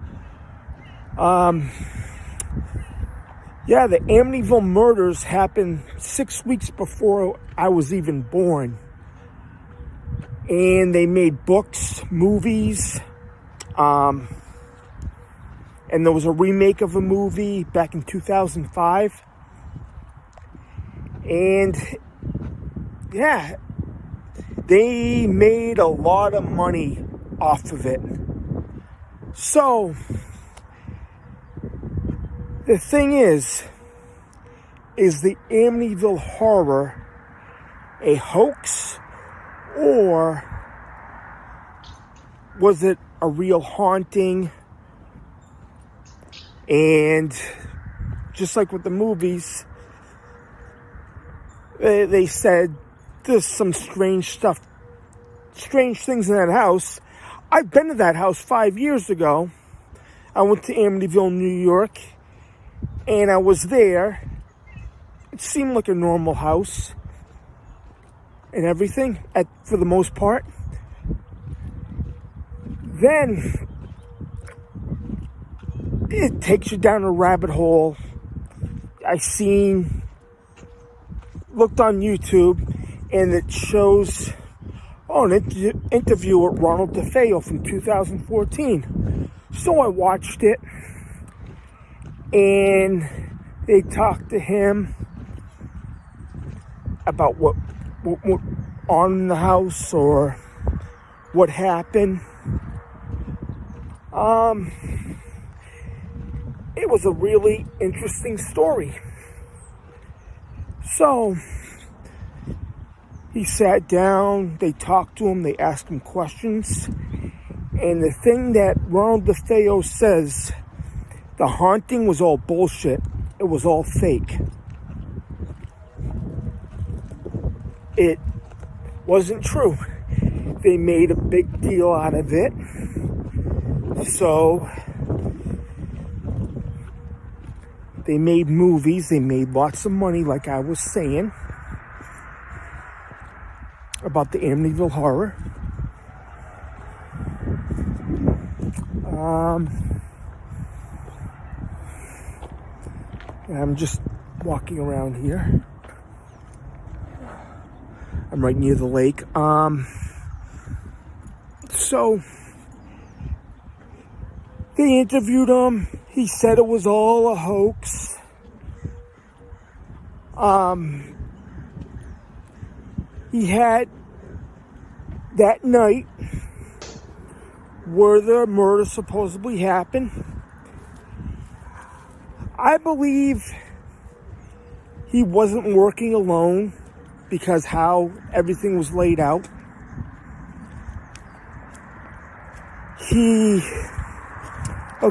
Yeah, the Amityville murders happened 6 weeks before I was even born. And they made books, movies, and there was a remake of a movie back in 2005. And yeah, they made a lot of money off of it. So, the thing is the Amityville Horror a hoax, or was it a real haunting? And just like with the movies, they said there's some strange stuff, strange things in that house. I've been to that house 5 years ago. I went to Amityville, New York, and I was there. It seemed like a normal house and everything, for the most part. Then it takes you down a rabbit hole. I looked on YouTube, and it shows an interview with Ronald DeFeo from 2014. So I watched it, and they talked to him about what on in the house or what happened. It was a really interesting story. So he sat down, they talked to him, they asked him questions, and the thing that Ronald DeFeo says, the haunting was all bullshit. It was all fake. It wasn't true. They made a big deal out of it. So They made movies. They made lots of money, like I was saying, about the Amityville Horror. I'm just walking around here. I'm right near the lake. So they interviewed him. He said it was all a hoax. He had that night where the murder supposedly happened. I believe he wasn't working alone because how everything was laid out.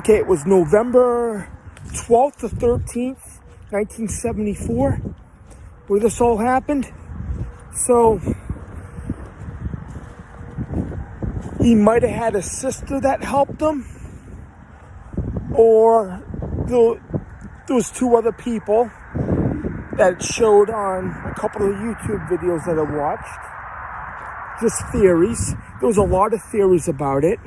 It was November 12th to 13th, 1974, where this all happened. So, he might have had a sister that helped him, or there was two other people that showed on a couple of YouTube videos that I watched. Just theories. There was a lot of theories about it.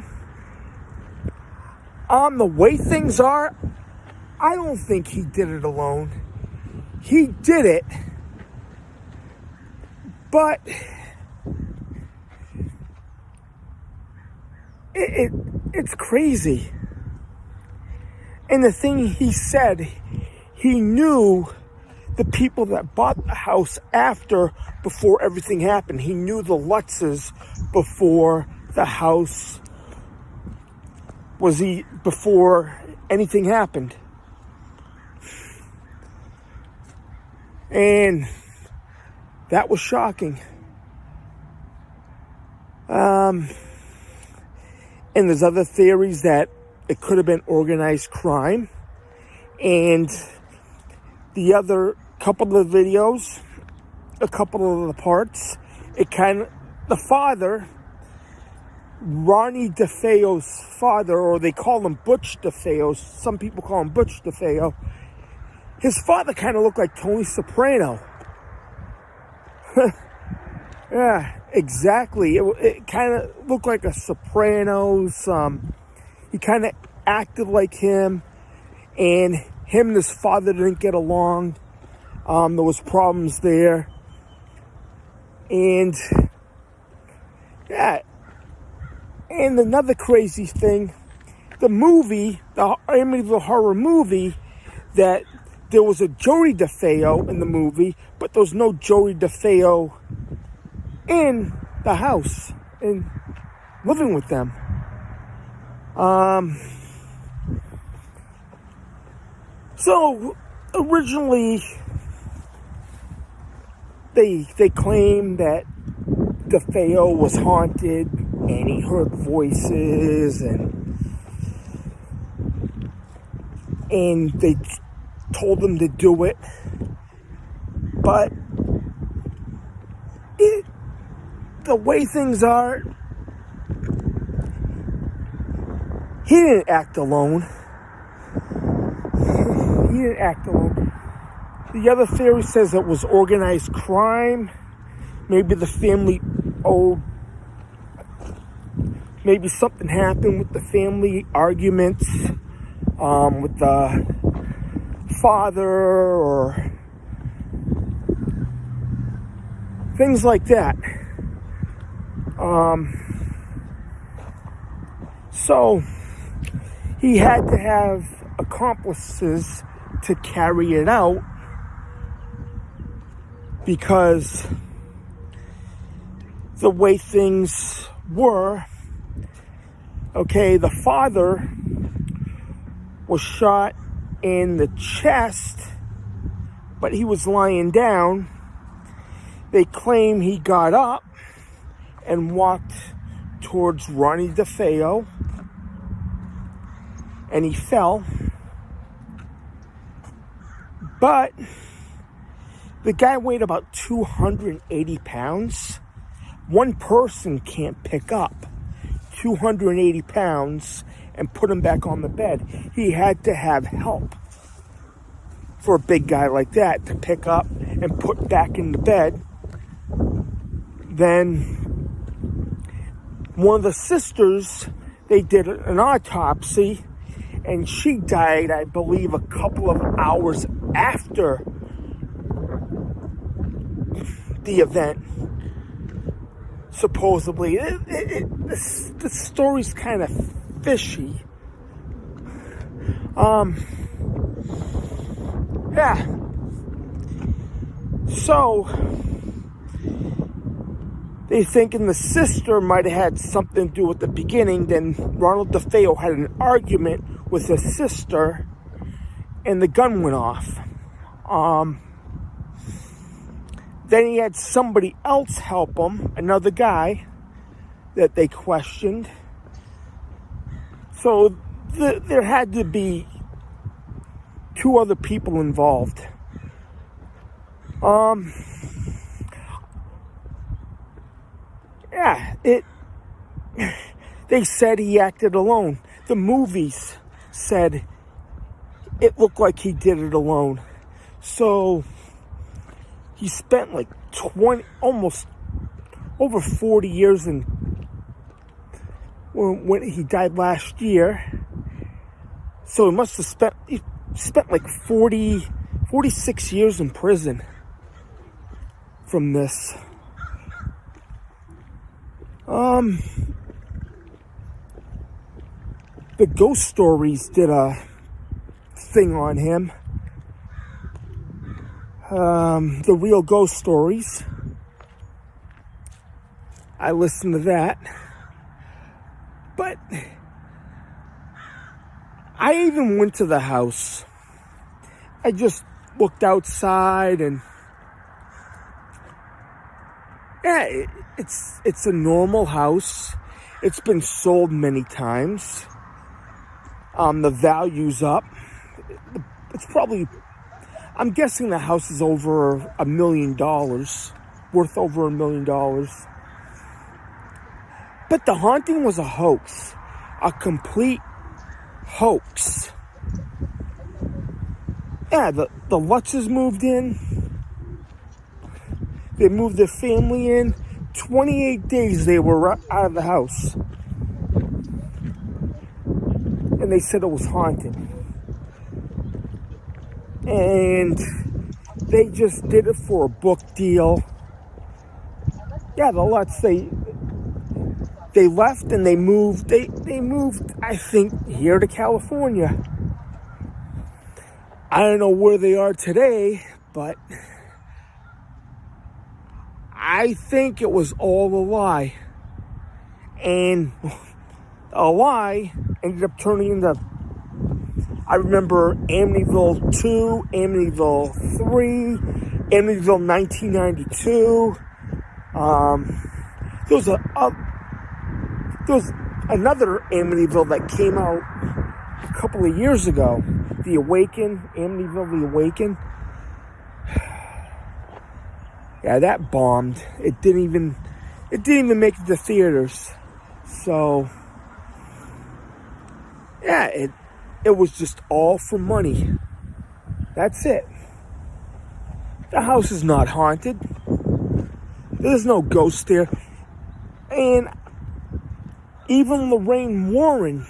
The way things are, I don't think he did it alone. He did it, but it's crazy. And the thing he said, he knew the people that bought the house before everything happened. He knew the Lutzes before the house before anything happened. And that was shocking. And there's other theories that it could have been organized crime. And the other couple of videos, a couple of the parts, the father, Ronnie DeFeo's father, or they call him Butch DeFeo. Some people call him Butch DeFeo. His father kind of looked like Tony Soprano. Yeah, exactly. It kind of looked like a Sopranos. He kind of acted like him, and him and his father didn't get along. There was problems there. And, yeah. And another crazy thing, the Amityville Horror movie, that there was a Joey DeFeo in the movie, but there was no Joey DeFeo in the house and living with them. So originally they claimed that DeFeo was haunted and he heard voices and they told him to do it, but the way things are, he didn't act alone. The other theory says it was organized crime. Maybe the family maybe something happened with the family arguments with the father or things like that. So he had to have accomplices to carry it out because the way things were, the father was shot in the chest, but he was lying down. They claim he got up and walked towards Ronnie DeFeo, and he fell. But the guy weighed about 280 pounds. One person can't pick up 280 pounds and put him back on the bed. He had to have help. for a big guy like that to pick up and put back into bed. Then one of the sisters, they did an autopsy, and she died, I believe, a couple of hours after the event. Supposedly, the story's kind of fishy. Yeah. So they thinking the sister might have had something to do with the beginning. Then Ronald DeFeo had an argument with his sister, and the gun went off. Then he had somebody else help him, another guy that they questioned. So there had to be 2 other people involved. Yeah, they said he acted alone. The movies said it looked like he did it alone. So he spent like 20, almost over 40 years in, when he died last year. So he must have spent like 46 years in prison from this. The Ghost Stories did a thing on him. The Real Ghost Stories. I listened to that. But I even went to the house. I just looked outside, and yeah, it's a normal house. It's been sold many times. The value's up. It's probably, I'm guessing the house is over $1 million, worth over $1 million. But the haunting was a hoax, a complete hoax. Yeah, the Lutzes moved in. They moved their family in. 28 days they were out of the house. And they said it was haunted. And they just did it for a book deal. Yeah, the Lutz, they left and they moved. They moved, I think, here to California. I don't know where they are today, but I think it was all a lie. And a lie ended up turning into, I remember Amityville 2, Amityville 3, Amityville 1992. There was another Amityville that came out a couple of years ago. The Awaken, Amityville The Awaken. Yeah, that bombed. It didn't even make it to theaters. So yeah, it was just all for money. That's it. The house is not haunted. There's no ghost there. And even Lorraine Warren,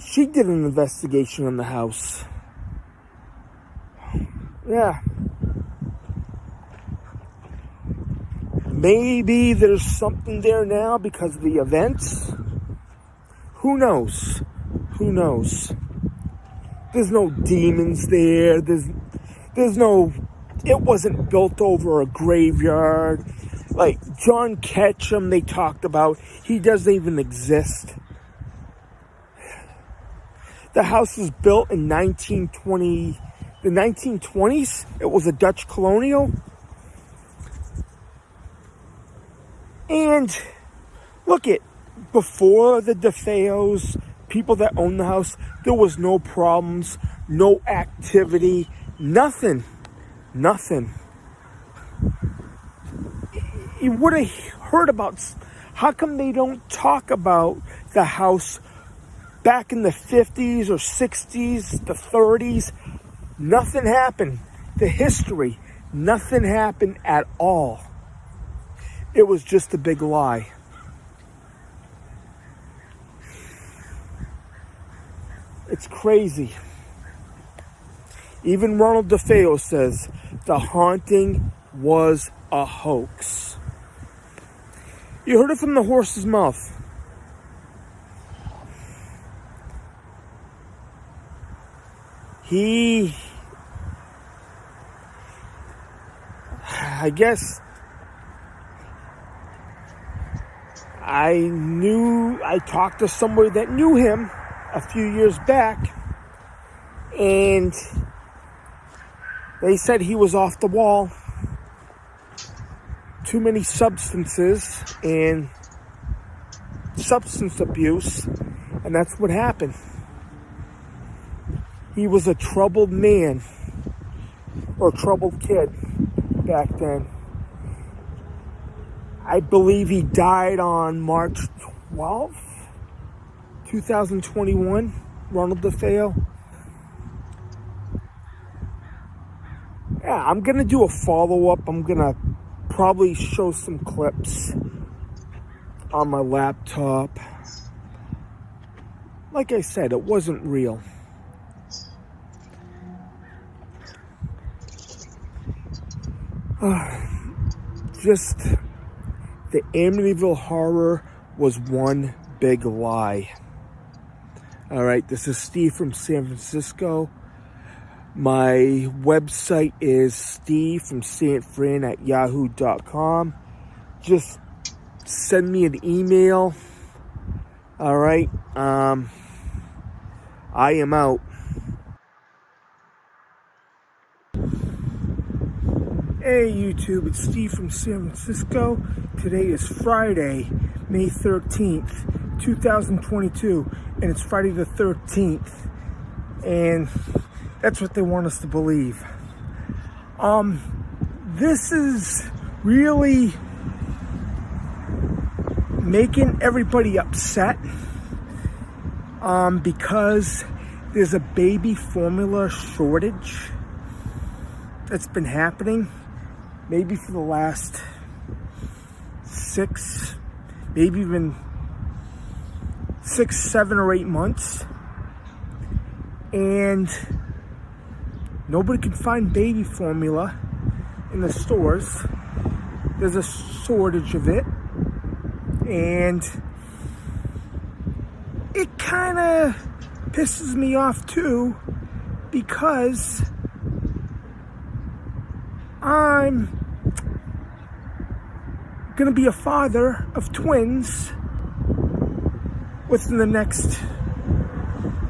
she did an investigation on the house. Yeah. Maybe there's something there now because of the events. Who knows? Who knows? There's no demons there. There's no, it wasn't built over a graveyard. Like John Ketchum, they talked about, he doesn't even exist. The house was built in the 1920s. It was a Dutch colonial. And look it, before the DeFeos, people that owned the house, there was no problems, no activity, nothing. You would have heard about, how come they don't talk about the house back in the 50s or 60s, the 30s, nothing happened. The history, nothing happened at all. It was just a big lie. It's crazy. Even Ronald DeFeo says the haunting was a hoax. You heard it from the horse's mouth. I guess I talked to somebody that knew him a few years back, and they said he was off the wall. Too many substances and substance abuse, and that's what happened. He was a troubled man, or a troubled kid back then. I believe he died on March 12th, 2021, Ronald DeFeo. Yeah, I'm going to do a follow-up. I'm going to probably show some clips on my laptop. Like I said, it wasn't real. Just the Amityville Horror was one big lie. All right, this is Steve from San Francisco. My website is Steve from San Fran at yahoo.com. Just send me an email. All right, I am out. Hey YouTube, it's Steve from San Francisco. Today is Friday, May 13th, 2022, and it's Friday the 13th, and that's what they want us to believe. This is really making everybody upset, because there's a baby formula shortage that's been happening maybe for the last 6, maybe even 6, 7, or 8 months. And nobody can find baby formula in the stores. There's a shortage of it. And it kind of pisses me off too, because I'm gonna be a father of twins within the next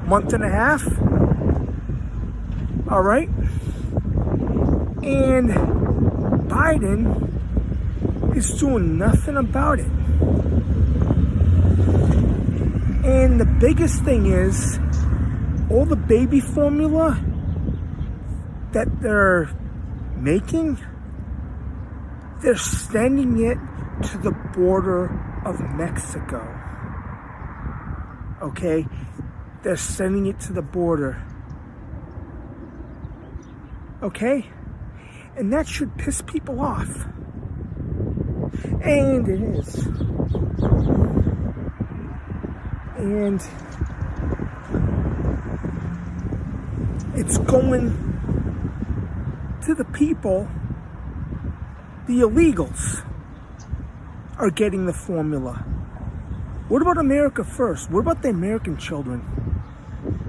month and a half. All right. And Biden is doing nothing about it. And the biggest thing is, all the baby formula that they're making, they're sending it to the border of Mexico. Okay? They're sending it to the border. Okay? And that should piss people off. And it is. And it's going to the people. The illegals are getting the formula. What about America first? What about the American children?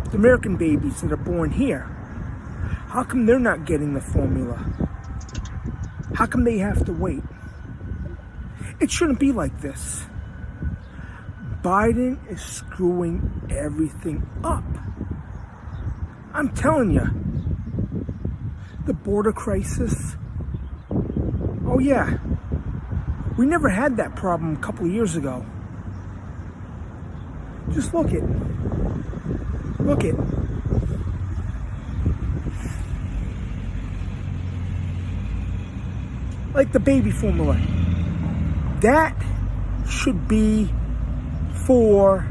The American babies that are born here? How come they're not getting the formula? How come they have to wait? It shouldn't be like this. Biden is screwing everything up. I'm telling you. The border crisis. Oh yeah. We never had that problem a couple of years ago. Just look it. Look it. Like the baby formula. That should be for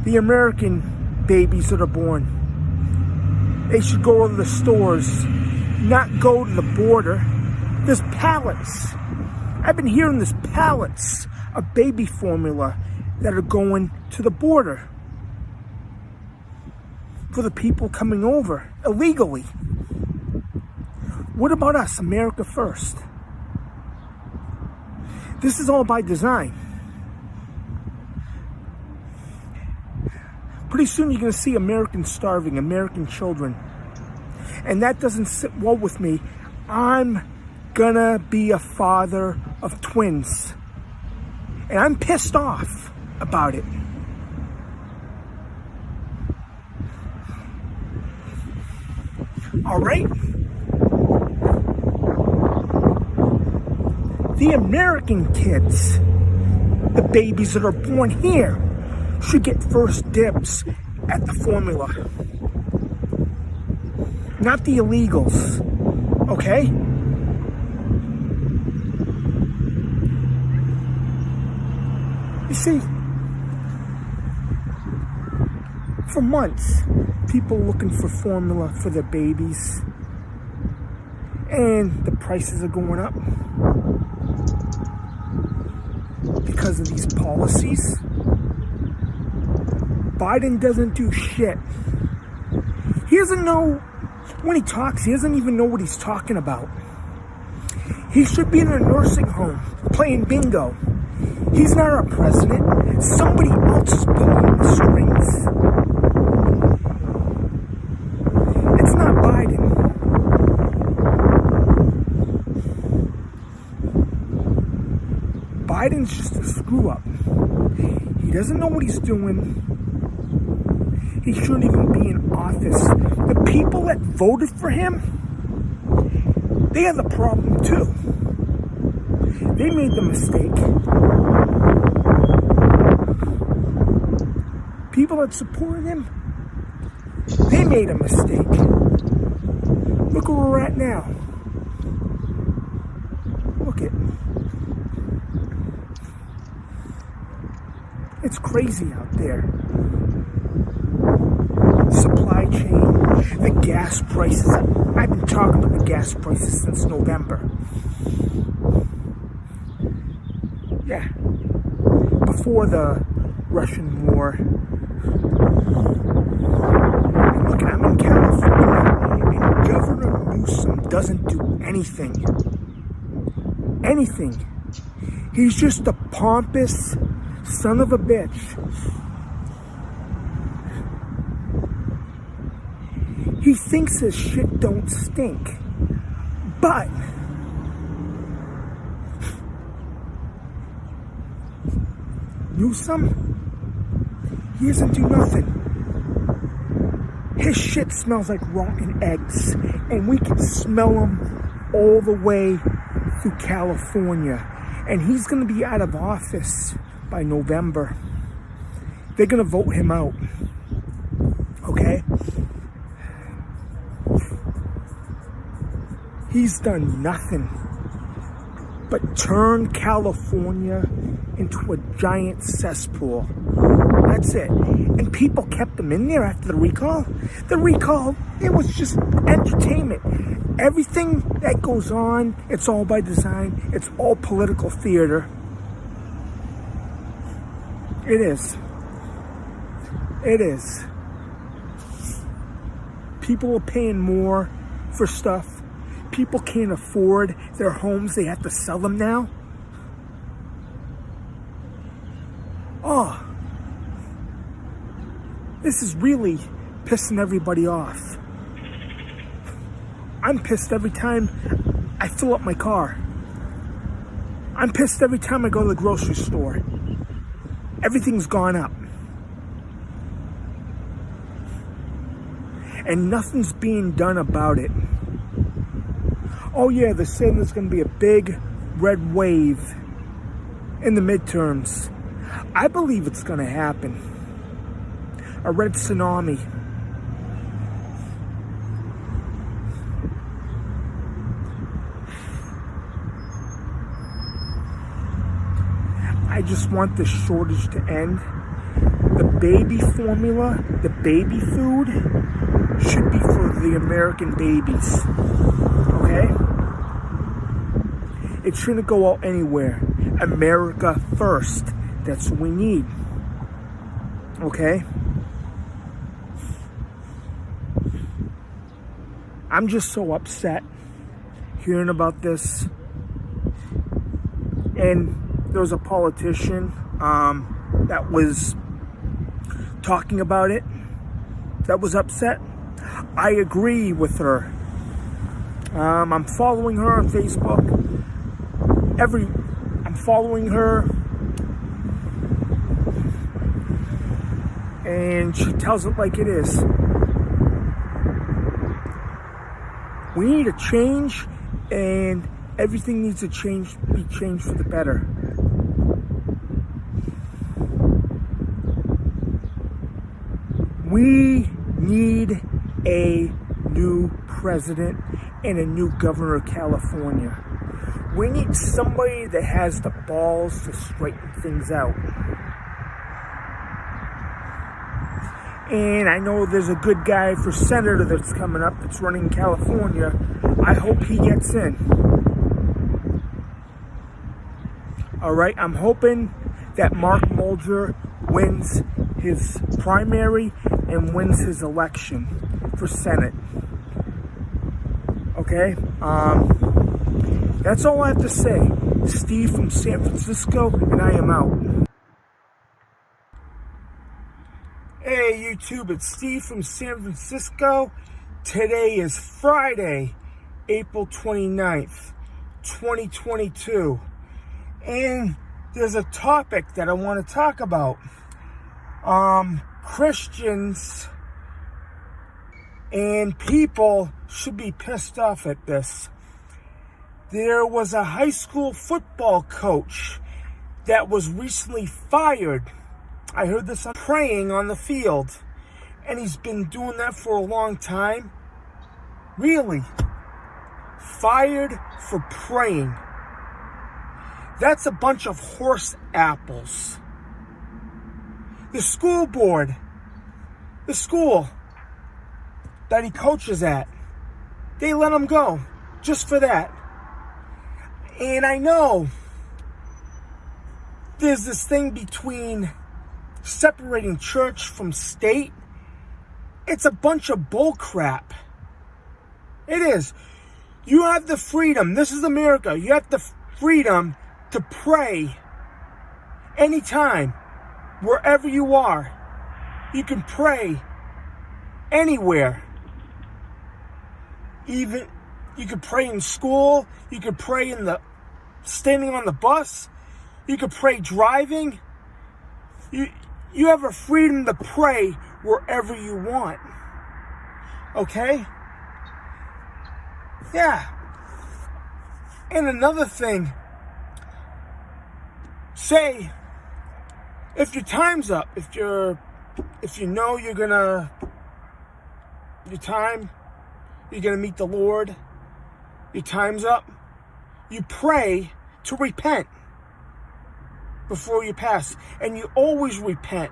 the American babies that are born. They should go to the stores, not go to the border. There's pallets. I've been hearing there's pallets of baby formula that are going to the border for the people coming over illegally. What about us, America first? This is all by design. Pretty soon you're going to see Americans starving, American children. And that doesn't sit well with me. I'm going to be a father of twins. And I'm pissed off about it. All right? The American kids, the babies that are born here, should get first dibs at the formula. Not the illegals, okay? You see, for months, people looking for formula for their babies, and the prices are going up because of these policies. Biden doesn't do shit. He doesn't know, when he talks, he doesn't even know what he's talking about. He should be in a nursing home playing bingo. He's not our president. Somebody else is pulling the strings. It's not Biden. Biden's just a screw up. He doesn't know what he's doing. He shouldn't even be in office. The people that voted for him, they have the problem too. They made the mistake. People that supported him, they made a mistake. Look where we're at now. Look it. It's crazy out there. Supply chain, the gas prices. I've been talking about the gas prices since November. Yeah. Before the Russian war. And look, I'm in California, and Governor Newsom doesn't do anything. Anything. He's just a pompous son of a bitch. He thinks his shit don't stink. But Newsom, he doesn't do nothing. His shit smells like rotten eggs, and we can smell them all the way through California. And he's going to be out of office by November. They're going to vote him out. Okay? He's done nothing but turn California into a giant cesspool. That's it. And people kept him in there after the recall. The recall, it was just entertainment. Everything that goes on, it's all by design. It's all political theater. It is. It is. People are paying more for stuff. People can't afford their homes. They have to sell them now. Oh. This is really pissing everybody off. I'm pissed every time I fill up my car. I'm pissed every time I go to the grocery store. Everything's gone up. And nothing's being done about it. Oh yeah, they're saying there's going to be a big red wave in the midterms. I believe it's going to happen. A red tsunami. I just want the shortage to end. The the baby formula, the baby food, should be for the American babies. Okay? It shouldn't go out anywhere. America first. That's what we need. Okay? I'm just so upset hearing about this. And there was a politician that was talking about it, that was upset. I agree with her. I'm following her on Facebook. I'm following her, and she tells it like it is. We need a change, and everything needs to be changed for the better. We need a new president and a new governor of California. We need somebody that has the balls to straighten things out. And I know there's a good guy for senator that's coming up that's running in California. I hope he gets in. All right, I'm hoping that Mark Mulder wins his primary and wins his election for Senate. Okay? That's all I have to say. Steve from San Francisco, and I am out. Hey YouTube, it's Steve from San Francisco. Today is Friday, April 29th, 2022. And there's a topic that I want to talk about. Christians and people should be pissed off at this. There was a high school football coach that was recently fired. I heard this on praying on the field. And he's been doing that for a long time. Really? Fired for praying. That's a bunch of horse apples. The school board, the school that he coaches at, they let him go just for that. And I know there's this thing between separating church from state. It's a bunch of bull crap. It is. You have the freedom. This is America. You have the freedom to pray anytime, wherever you are. You can pray anywhere. Even you could pray in school. You could pray standing on the bus. You could pray driving. You have a freedom to pray wherever you want. Okay? Yeah. And another thing, say if your time's up, if you know you're gonna meet the Lord, your time's up, you pray to repent before you pass. And you always repent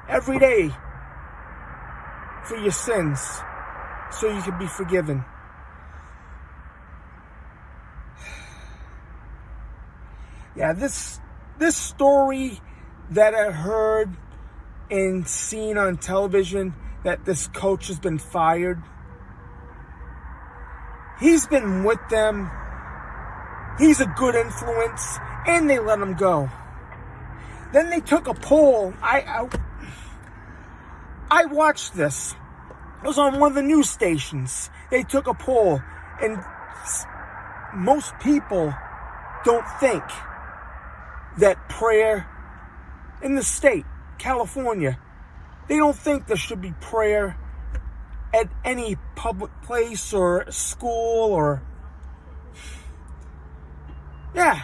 every day for your sins so you can be forgiven. Yeah, this story that I heard and seen on television, that this coach has been fired. He's been with them. He's a good influence, and they let him go. Then they took a poll. I watched this. It was on one of the news stations. They took a poll, and most people don't think that prayer in the state, California, they don't think there should be prayer at any public place or school or... Yeah.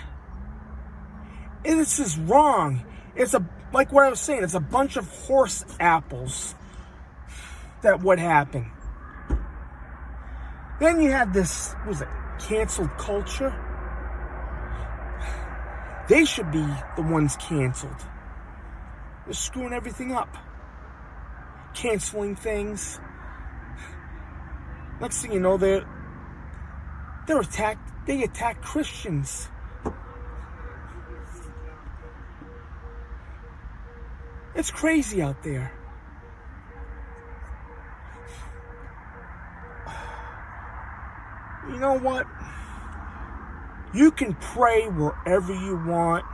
And this is wrong. It's like what I was saying, it's a bunch of horse apples that would happen. Then you have this, what was it, canceled culture? They should be the ones canceled. They're screwing everything up. Canceling things. Next thing you know, they attack Christians. It's crazy out there. You know what? You can pray wherever you want.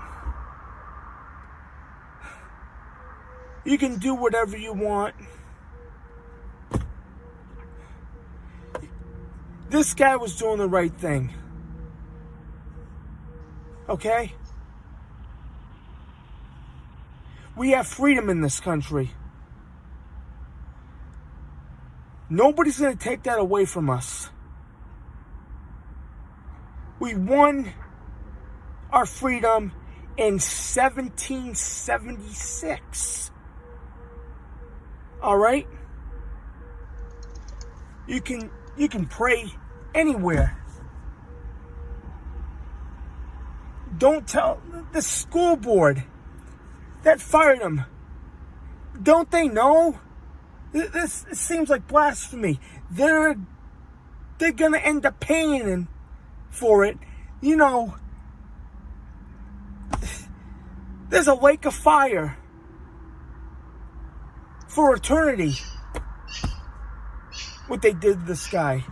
You can do whatever you want. This guy was doing the right thing. Okay? We have freedom in this country. Nobody's going to take that away from us. We won our freedom in 1776. All right? You can pray anywhere. Don't tell the school board that fired him. Don't they know? This seems like blasphemy. They're gonna end up paying for it. You know, there's a lake of fire for eternity. What they did to this guy.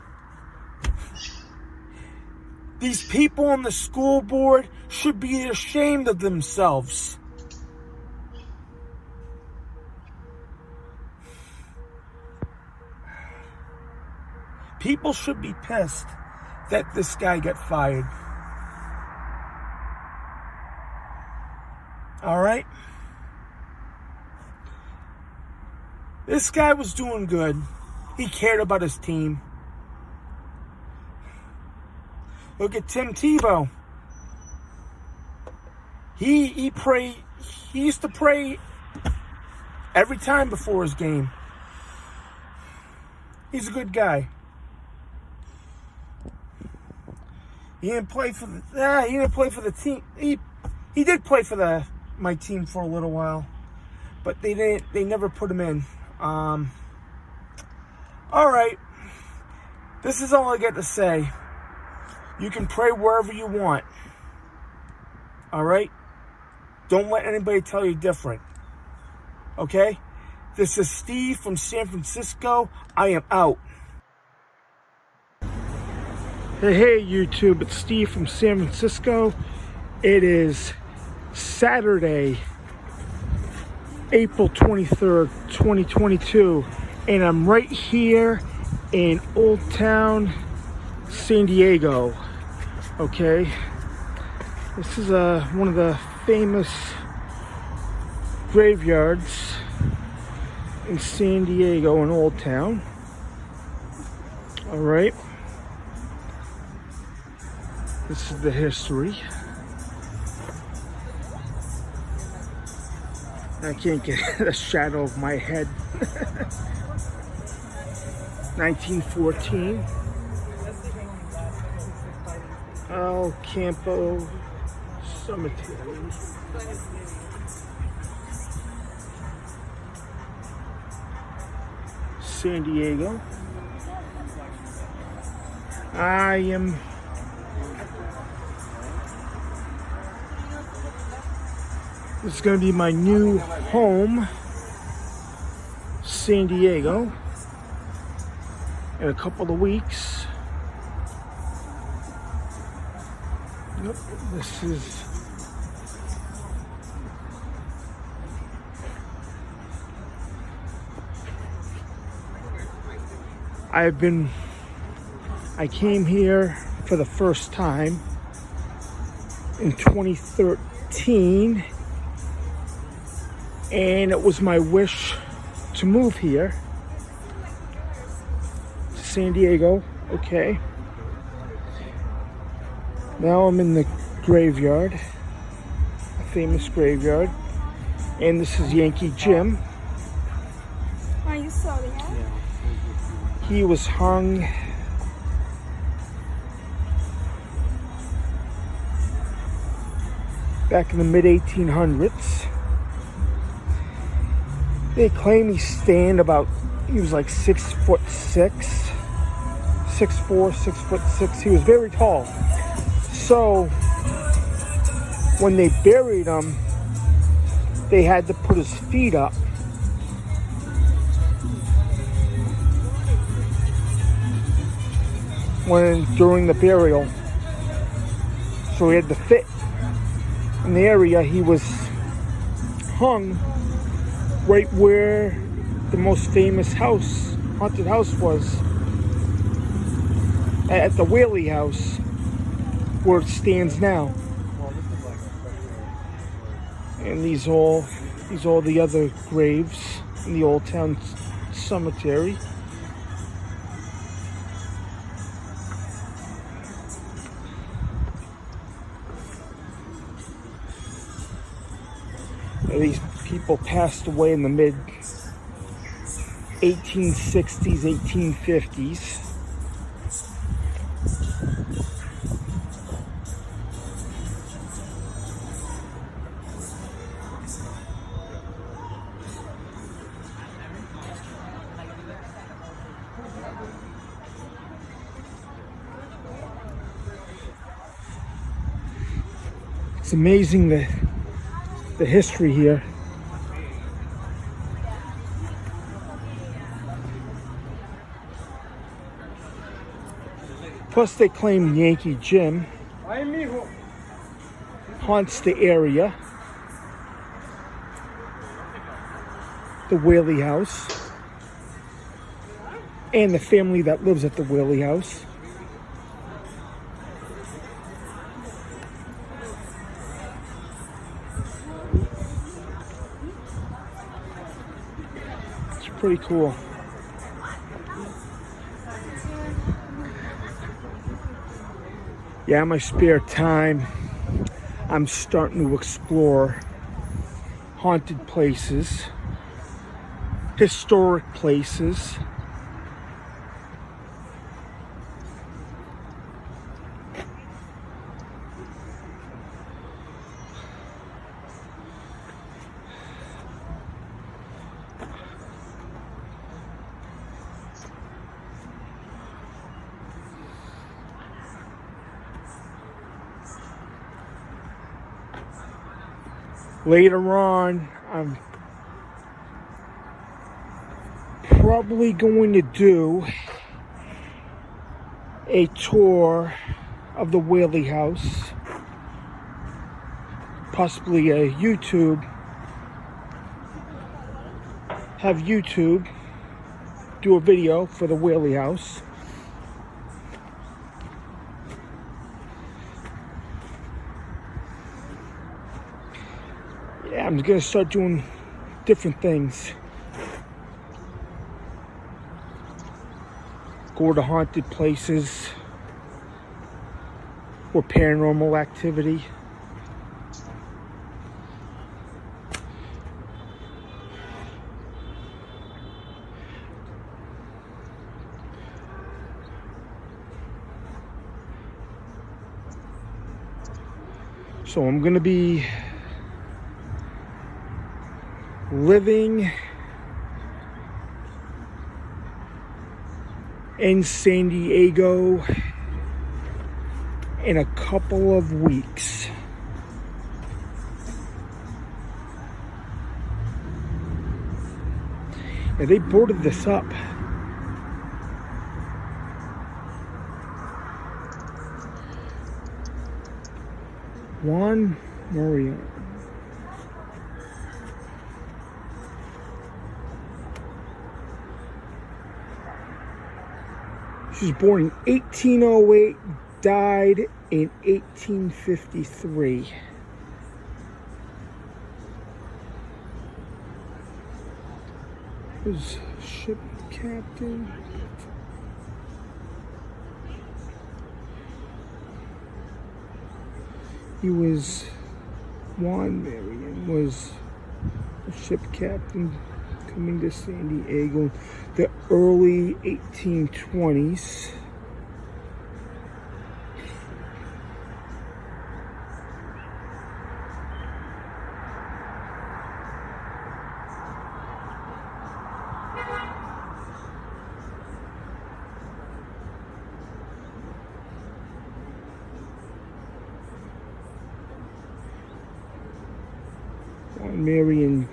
These people on the school board should be ashamed of themselves. People should be pissed that this guy got fired. All right? This guy was doing good. He cared about his team. Look at Tim Tebow. He prayed. He used to pray every time before his game. He's a good guy. He didn't play for the. He didn't play for the team. He did play for my team for a little while, but they didn't. They never put him in. All right. This is all I got to say. You can pray wherever you want. All right? Don't let anybody tell you different. Okay? This is Steve from San Francisco. I am out. Hey, YouTube. It's Steve from San Francisco. It is Saturday, April 23rd, 2022. And I'm right here in Old Town, San Diego. Okay, this is one of the famous graveyards in San Diego in Old Town. All right, this is the history. I can't get a shadow of my head. 1914. El Campo Cemetery. San Diego. This is going to be my new home, San Diego, in a couple of weeks. Yep, this is I came here for the first time in 2013, and it was my wish to move here to San Diego. Okay. Now I'm in the graveyard, a famous graveyard, and this is Yankee Jim. Are you sorry? Yeah. He was hung back in the mid-1800s. They claim he was like 6'6", 6'4", 6'6". He was very tall. So when they buried him, they had to put his feet up. During the burial. So he had to fit in the area. He was hung right where the most famous haunted house was, at the Whaley House, where it stands now. And these all the other graves in the Old Town Cemetery. These people passed away in the mid 1860s, 1850s. It's amazing the history here. Plus they claim Yankee Jim haunts the area. The Whaley House. And the family that lives at the Whaley House. Pretty cool. Yeah, in my spare time, I'm starting to explore haunted places, historic places. Later on, I'm probably going to do a tour of the Whaley House, possibly a have YouTube do a video for the Whaley House. Yeah, I'm gonna start doing different things. Go to haunted places or paranormal activity. So I'm gonna be living in San Diego in a couple of weeks. And they boarded this up. Juan Maria. She was born in 1808, died in 1853. Was ship captain. He was, Juan Marion was a ship captain coming to San Diego the early 1820s. Marion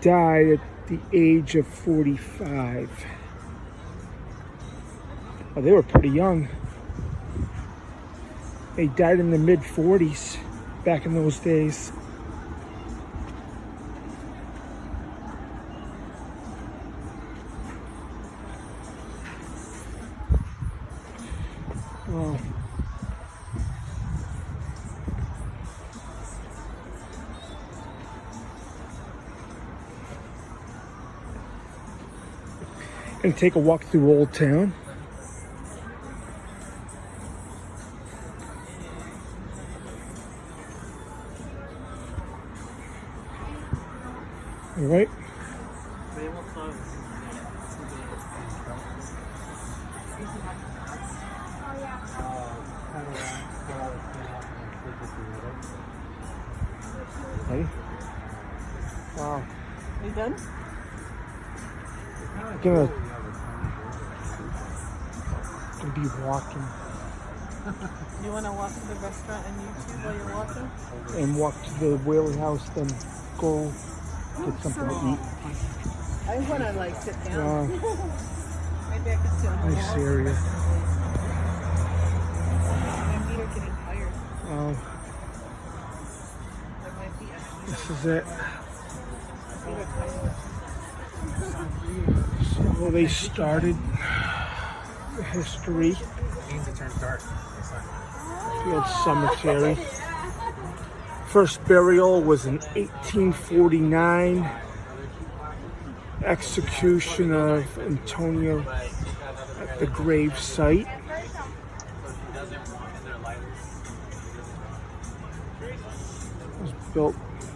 died at the age of 45. Oh, they were pretty young. They died in the mid-40s back in those days. Wow. Gonna take a walk through Old Town. All right. Ready? Wow. Are you done? I'm gonna be walking You want to walk to the restaurant and YouTube while you're walking? and walk to the Whaley House, then go get something to eat. I want to like sit down. Wow. Maybe I could sit on the Nice wall. area. My feet are getting tired. Wow. Like my feet are This is it. tired. So they started the history. The old cemetery. First burial was in 1849. Execution of Antonio at the grave site. It was built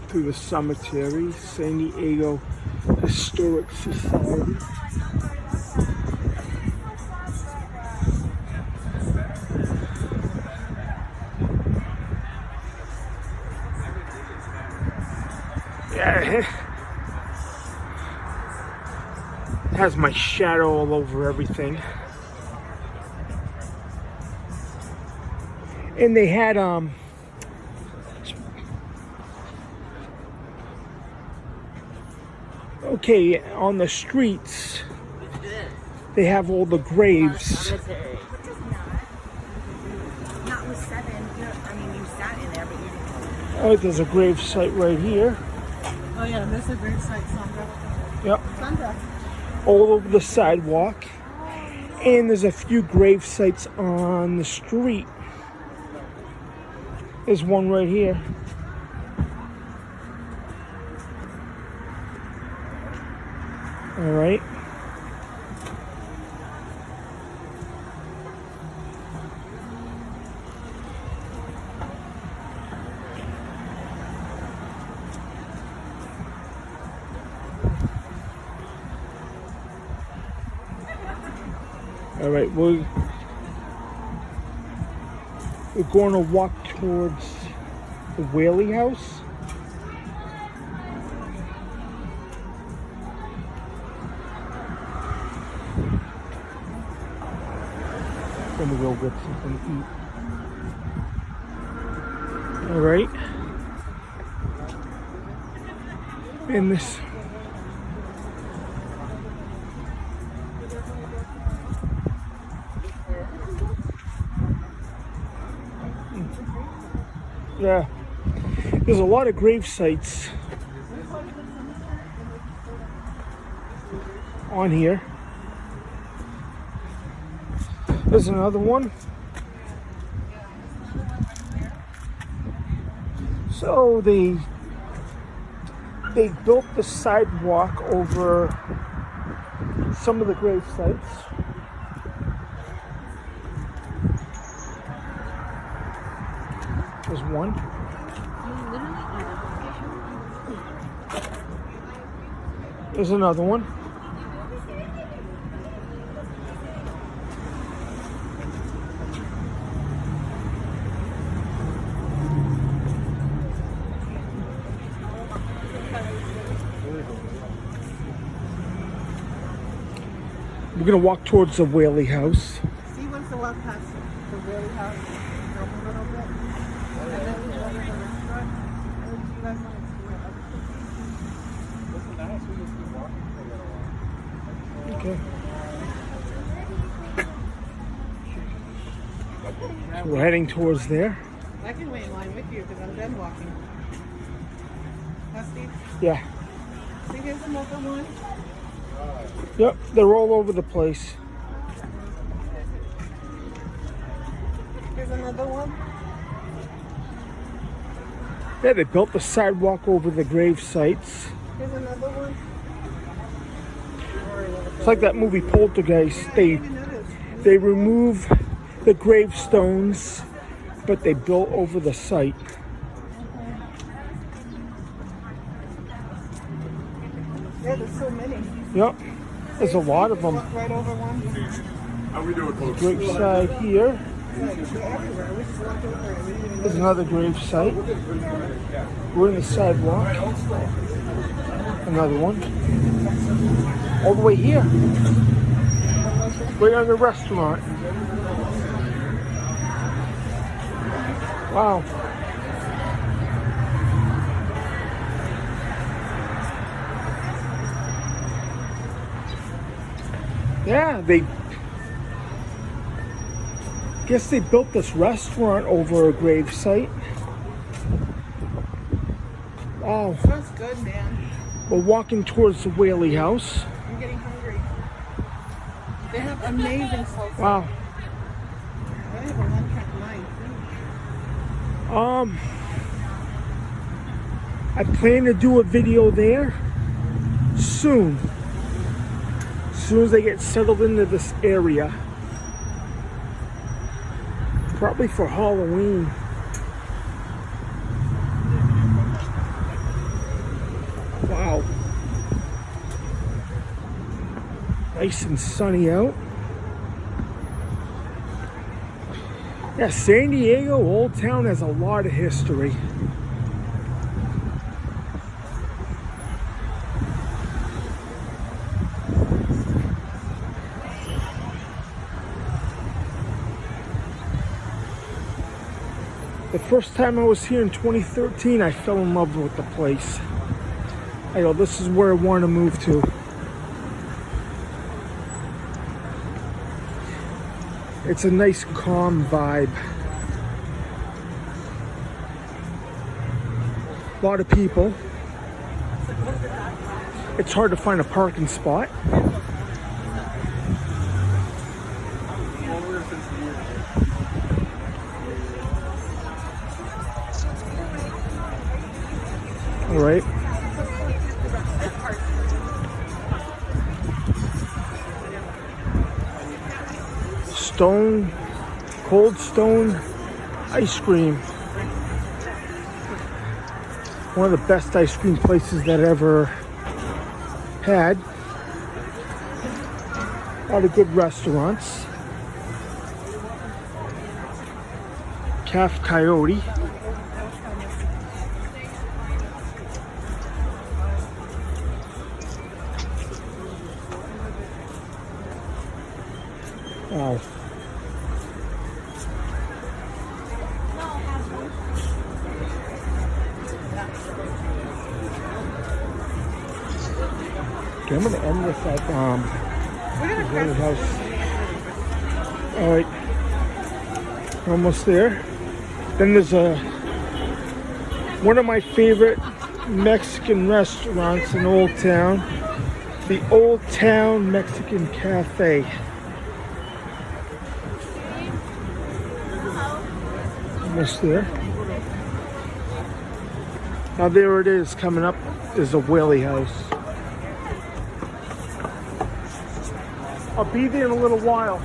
through the cemetery, San Diego Historic Society. Yeah, it has my shadow all over everything. And they had okay, on the streets they have all the graves. Not with 7. I mean, you sat in there, but you didn't. Oh, there's a grave site right here. Oh yeah, there's a great site, Sandra. Yep. Sandra. All over the sidewalk. And there's a few grave sites on the street. There's one right here. All right. All right, we're going to walk towards the Whaley House. Then we'll go get something to eat. All right. And this. Yeah, there's a lot of grave sites on here. There's another one. So they built the sidewalk over some of the grave sites. There's one. There's another one. We're gonna walk towards the Whaley House. See, once the walk past the Whaley House, go a little bit. And then we go to the restaurant. And then you guys want to We're heading towards there. I can wait in line with you because I'm done walking. Huh, Steve? Yeah. I think there's another one. Yep, they're all over the place. There's another one. Yeah, they built the sidewalk over the grave sites. There's another one. It's like that movie Poltergeist. I didn't even notice. They remove the gravestones, but they built over the site. Yeah, there's so many. Yep, there's a lot of them. Walk right over one. Grave site here. Like, they're everywhere. We just walked over it. We didn't even There's another grave site. We're in the sidewalk. Another one. All the way here. Right on the restaurant. Wow. Yeah, guess they built this restaurant over a grave site. Wow. That's good, man. We're walking towards the Whaley House. I'm getting hungry. They have amazing salsa. Wow. I have a one-cut line. I plan to do a video there soon. As soon as I get settled into this area. Probably for Halloween. Wow. Nice and sunny out. Yeah, San Diego, Old Town has a lot of history. The first time I was here in 2013, I fell in love with the place. I go, this is where I want to move to. It's a nice, calm vibe. A lot of people. It's hard to find a parking spot. All right. Cold Stone ice cream. One of the best ice cream places that I ever had. A lot of good restaurants. Calf Coyote. Wow. Okay, I'm gonna end this at the house. All right, almost there. Then there's one of my favorite Mexican restaurants in Old Town, the Old Town Mexican Cafe. Almost there. Now there it is. Coming up is the Whaley House. I'll be there in a little while.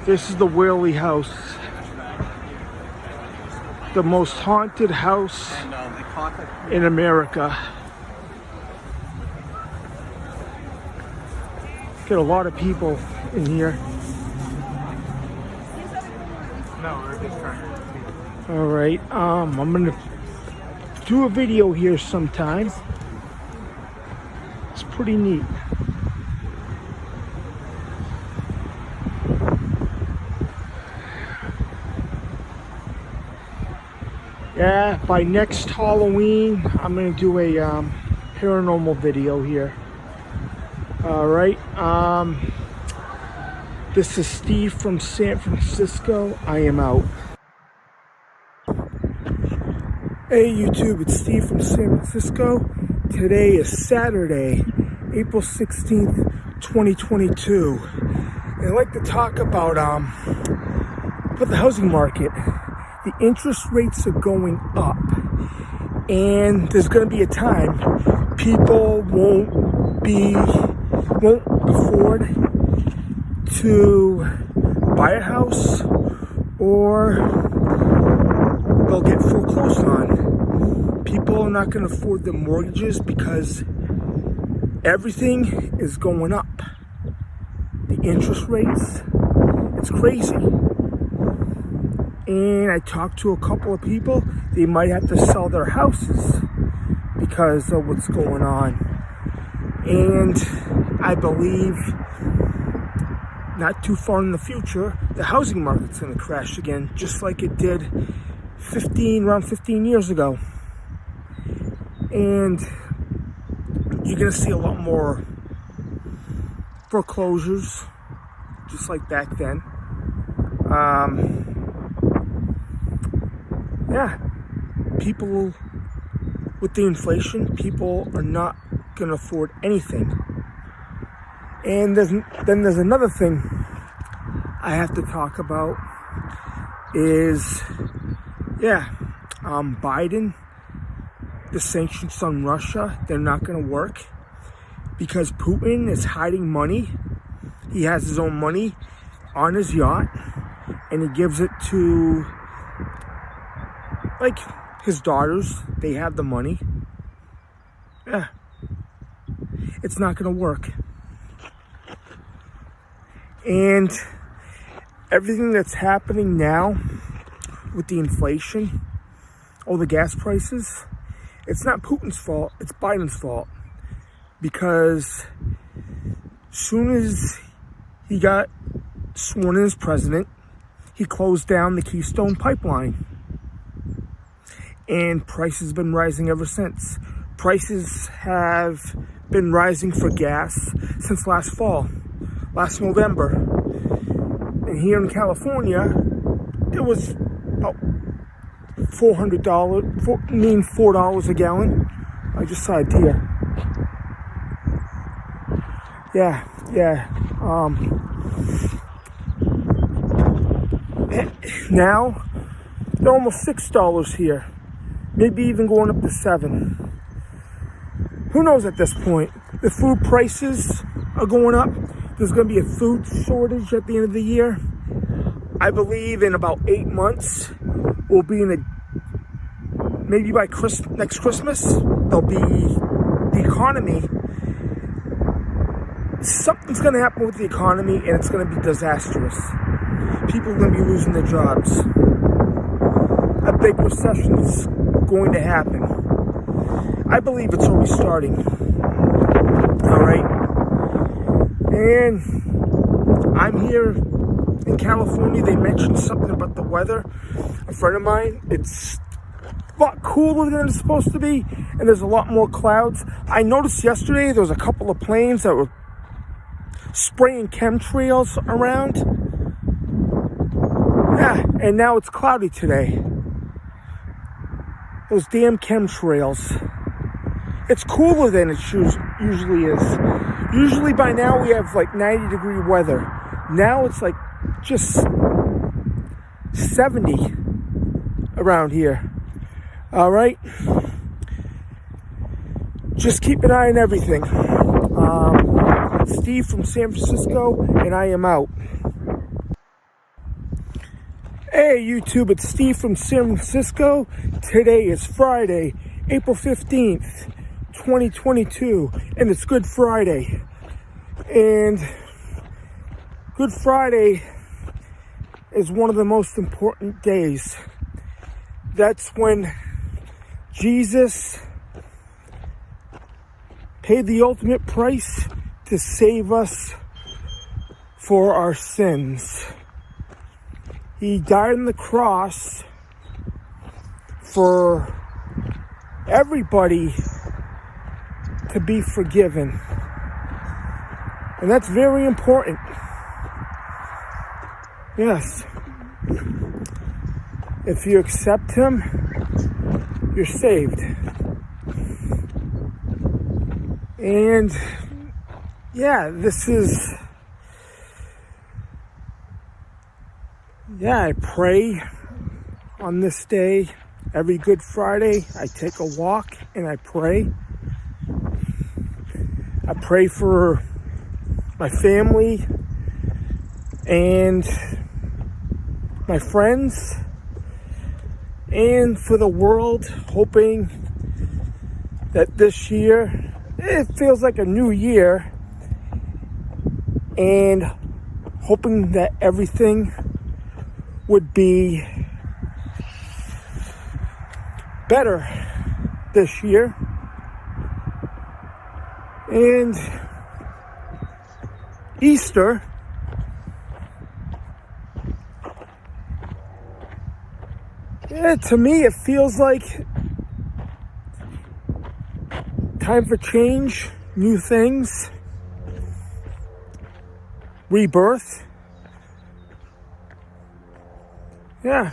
This is the Whaley House. The most haunted house in America. Get a lot of people in here. All right, I'm gonna do a video here sometime. It's pretty neat. Yeah, by next Halloween, I'm gonna do a paranormal video here. All right, This is Steve from San Francisco. I am out. Hey YouTube, it's Steve from San Francisco. Today is Saturday, April 16th, 2022. And I'd like to talk about the housing market. The interest rates are going up. And there's going to be a time people won't afford to buy a house, or they'll get foreclosed on. People are not going to afford their mortgages because everything is going up. The interest rates, it's crazy. And I talked to a couple of people, they might have to sell their houses because of what's going on. And I believe not too far in the future, the housing market's going to crash again, just like it did around 15 years ago. And you're going to see a lot more foreclosures, just like back then. People, with the inflation, people are not going to afford anything. And then there's another thing I have to talk about is, Biden, the sanctions on Russia, they're not going to work because Putin is hiding money. He has his own money on his yacht, and he gives it to, like, his daughters. They have the money. It's not going to work. And everything that's happening now with the inflation, all the gas prices, it's not Putin's fault, it's Biden's fault. Because soon as he got sworn in as president, he closed down the Keystone Pipeline. And prices have been rising ever since. Prices have been rising for gas since last November. And here in California, it was about $4 a gallon. I just saw a deer. Now, they're almost $6 here. Maybe even going up to $7. Who knows at this point? The food prices are going up. There's going to be a food shortage at the end of the year. I believe in about 8 months, we'll be maybe by next Christmas, there'll be the economy. Something's going to happen with the economy, and it's going to be disastrous. People are going to be losing their jobs. A big recession is going to happen. I believe it's already starting. All right. And I'm here in California. They mentioned something about the weather. A friend of mine, it's a lot cooler than it's supposed to be, and there's a lot more clouds. I noticed yesterday there was a couple of planes that were spraying chemtrails around. And now it's cloudy today. Those damn chemtrails. It's cooler than it usually is. Usually by now we have like 90-degree weather. Now it's like just 70 around here. All right? Just keep an eye on everything. Steve from San Francisco, and I am out. Hey YouTube, it's Steve from San Francisco. Today is Friday, April 15th, 2022, and it's Good Friday. And Good Friday is one of the most important days. That's when Jesus paid the ultimate price to save us for our sins. He died on the cross for everybody to be forgiven. And that's very important. Yes. If you accept him, you're saved. And yeah, I pray on this day. Every Good Friday, I take a walk and I pray. I pray for my family and my friends and for the world, hoping that this year, it feels like a new year, and hoping that everything would be better this year. And Easter, to me it feels like time for change, new things, rebirth. Yeah,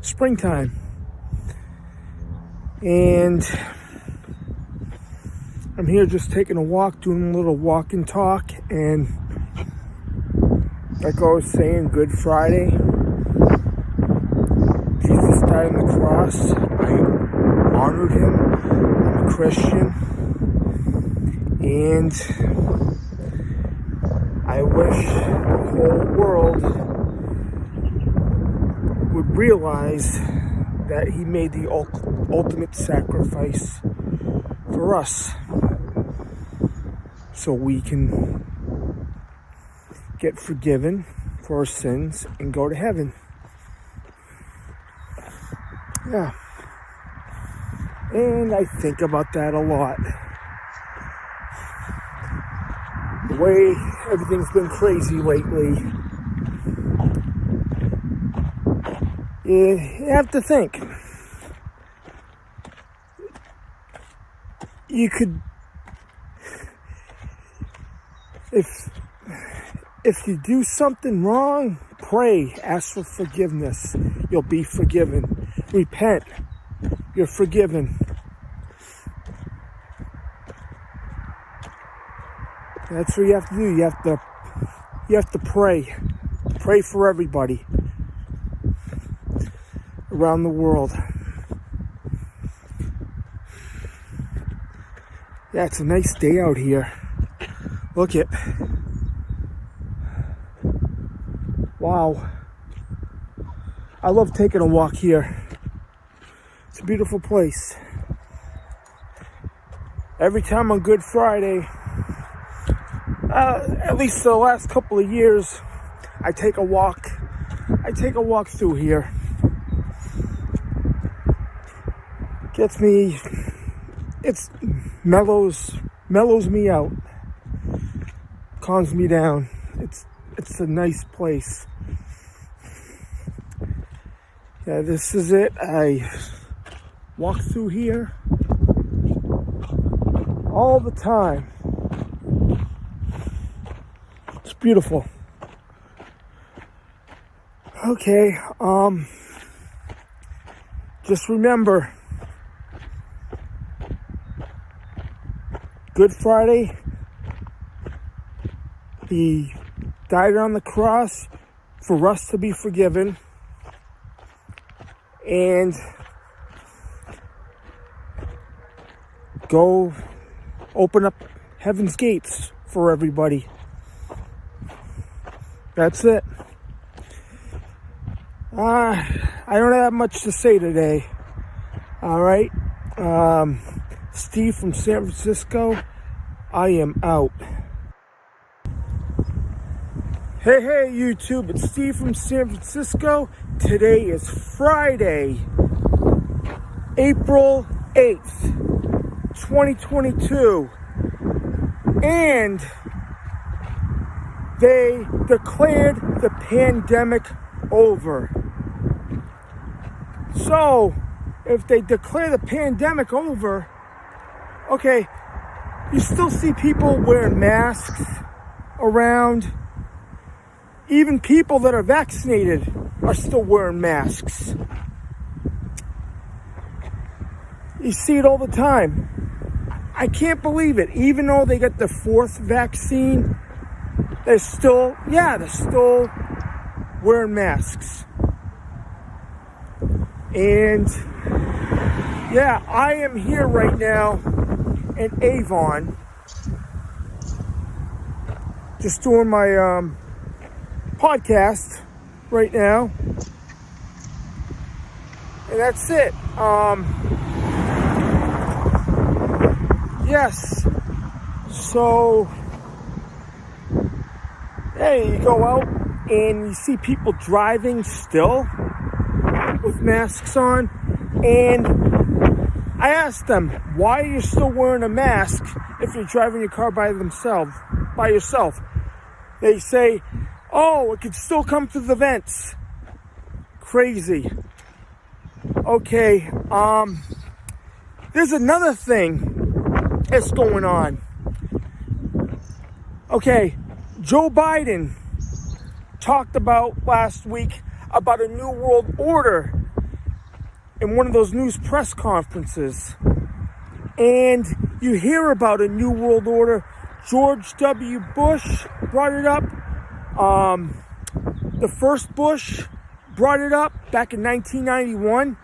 springtime. And I'm here just taking a walk, doing a little walk and talk, and like I was saying, Good Friday, Jesus died on the cross. I honored him. I'm a Christian, and I wish the whole world would realize that he made the ultimate sacrifice for us, so we can get forgiven for our sins and go to heaven. Yeah. And I think about that a lot. The way everything's been crazy lately, you have to think. You could, if you do something wrong, pray, ask for forgiveness. You'll be forgiven. Repent. You're forgiven. That's what you have to do. You have to pray. Pray for everybody around the world. Yeah, it's a nice day out here. Look it. Wow. I love taking a walk here. It's a beautiful place. Every time on Good Friday, at least the last couple of years, I take a walk. I take a walk through here. Gets me, it's mellows me out. Calms me down. It's a nice place. Yeah, this is it. I walk through here all the time. It's beautiful. Okay, just remember, Good Friday, he died on the cross for us to be forgiven, and go open up heaven's gates for everybody. That's it. I don't have much to say today. All right. Steve from San Francisco, I am out. Hey, YouTube, it's Steve from San Francisco. Today is Friday, April 8th, 2022. And they declared the pandemic over. So, if they declare the pandemic over, okay, you still see people wearing masks around. Even people that are vaccinated are still wearing masks. You see it all the time. I can't believe it. Even though they got the 4th vaccine, they're still wearing masks. And yeah, I am here right now in Avon, just doing my podcast right now, and that's it. Yes, so hey, you go out and you see people driving still with masks on, and I asked them, why are you still wearing a mask if you're driving your car by yourself? They say, oh, it could still come through the vents. Crazy. Okay, there's another thing that's going on. Okay, Joe Biden talked about last week about a new world order in one of those news press conferences. And you hear about a new world order. George W. Bush brought it up. The first Bush brought it up back in 1991.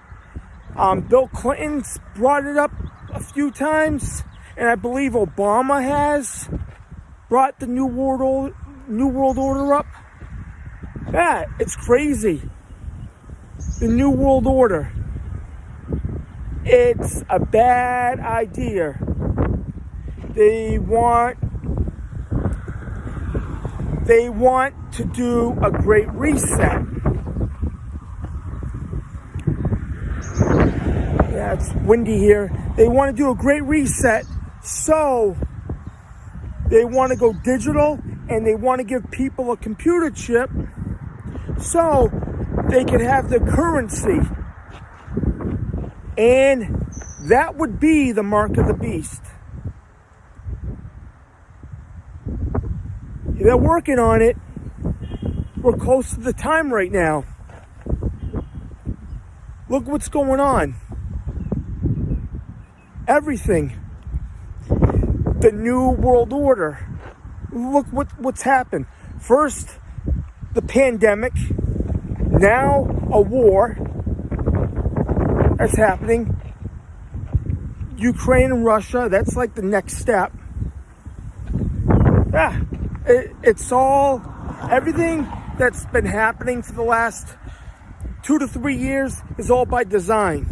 Bill Clinton's brought it up a few times. And I believe Obama has brought the New World Order up. Yeah, it's crazy. The New World Order. It's a bad idea. They want to do a great reset. Yeah, it's windy here. They want to do a great reset, so they want to go digital, and they want to give people a computer chip so they can have their currency. And that would be the mark of the beast. They're working on it. We're close to the time right now. Look what's going on. Everything. The New World Order. Look what's happened. First, the pandemic. Now, a war that's happening. Ukraine and Russia, that's like the next step. Yeah, it's all, everything that's been happening for the last 2 to 3 years is all by design.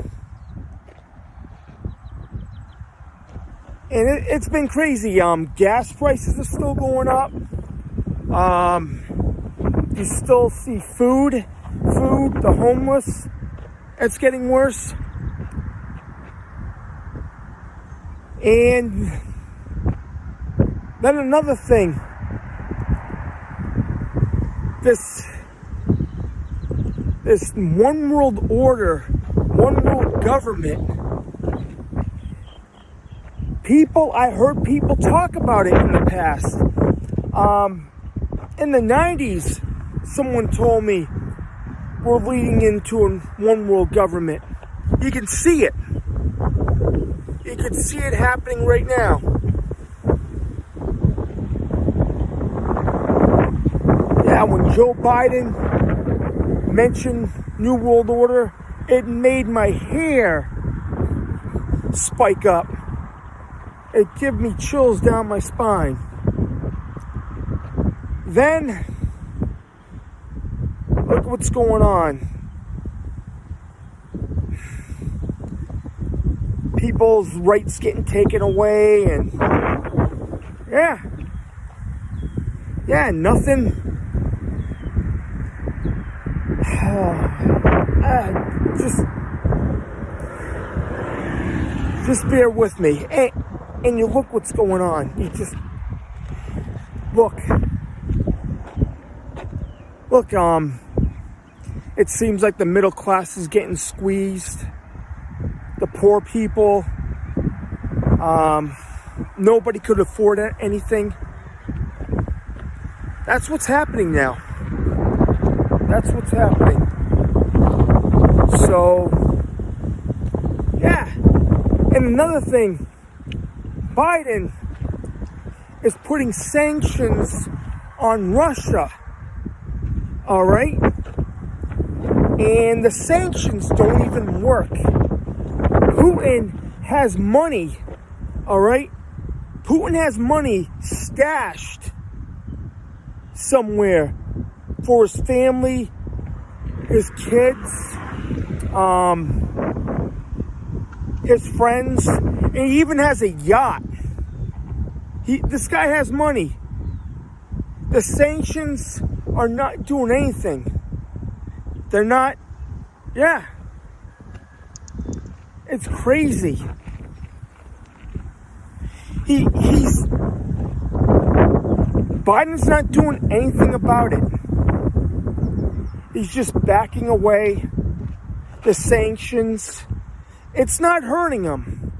And it's been crazy. Gas prices are still going up. You still see food, the homeless, it's getting worse. And then another thing, this one world order, one world government, I heard people talk about it in the past. In the 90s, someone told me we're leading into a one world government. You can see it. You can see it happening right now. Yeah, when Joe Biden mentioned New World Order, it made my hair spike up. It gave me chills down my spine. Then, look what's going on. People's rights getting taken away, and nothing. Just bear with me, and you look what's going on. You just look. It seems like the middle class is getting squeezed. The poor people, nobody could afford anything. That's what's happening now. That's what's happening. So, yeah. And another thing, Biden is putting sanctions on Russia. All right? And the sanctions don't even work. Putin has money, all right? Putin has money stashed somewhere for his family, his kids, his friends, and he even has a yacht. This guy has money. The sanctions are not doing anything. They're not, yeah. It's crazy. Biden's not doing anything about it. He's just backing away the sanctions. It's not hurting him.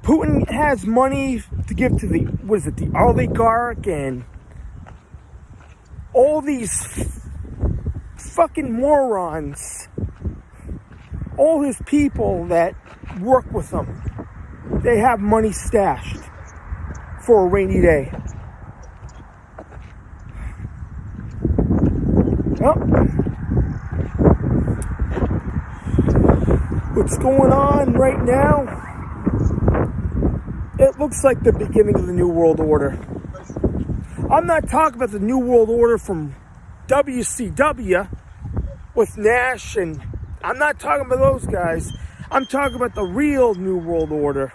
Putin has money to give to the oligarch and all these fucking morons. All his people that work with him, they have money stashed for a rainy day. Well, what's going on right now? It looks like the beginning of the New World Order. I'm not talking about the New World Order from WCW with Nash, and I'm not talking about those guys. I'm talking about the real New World Order.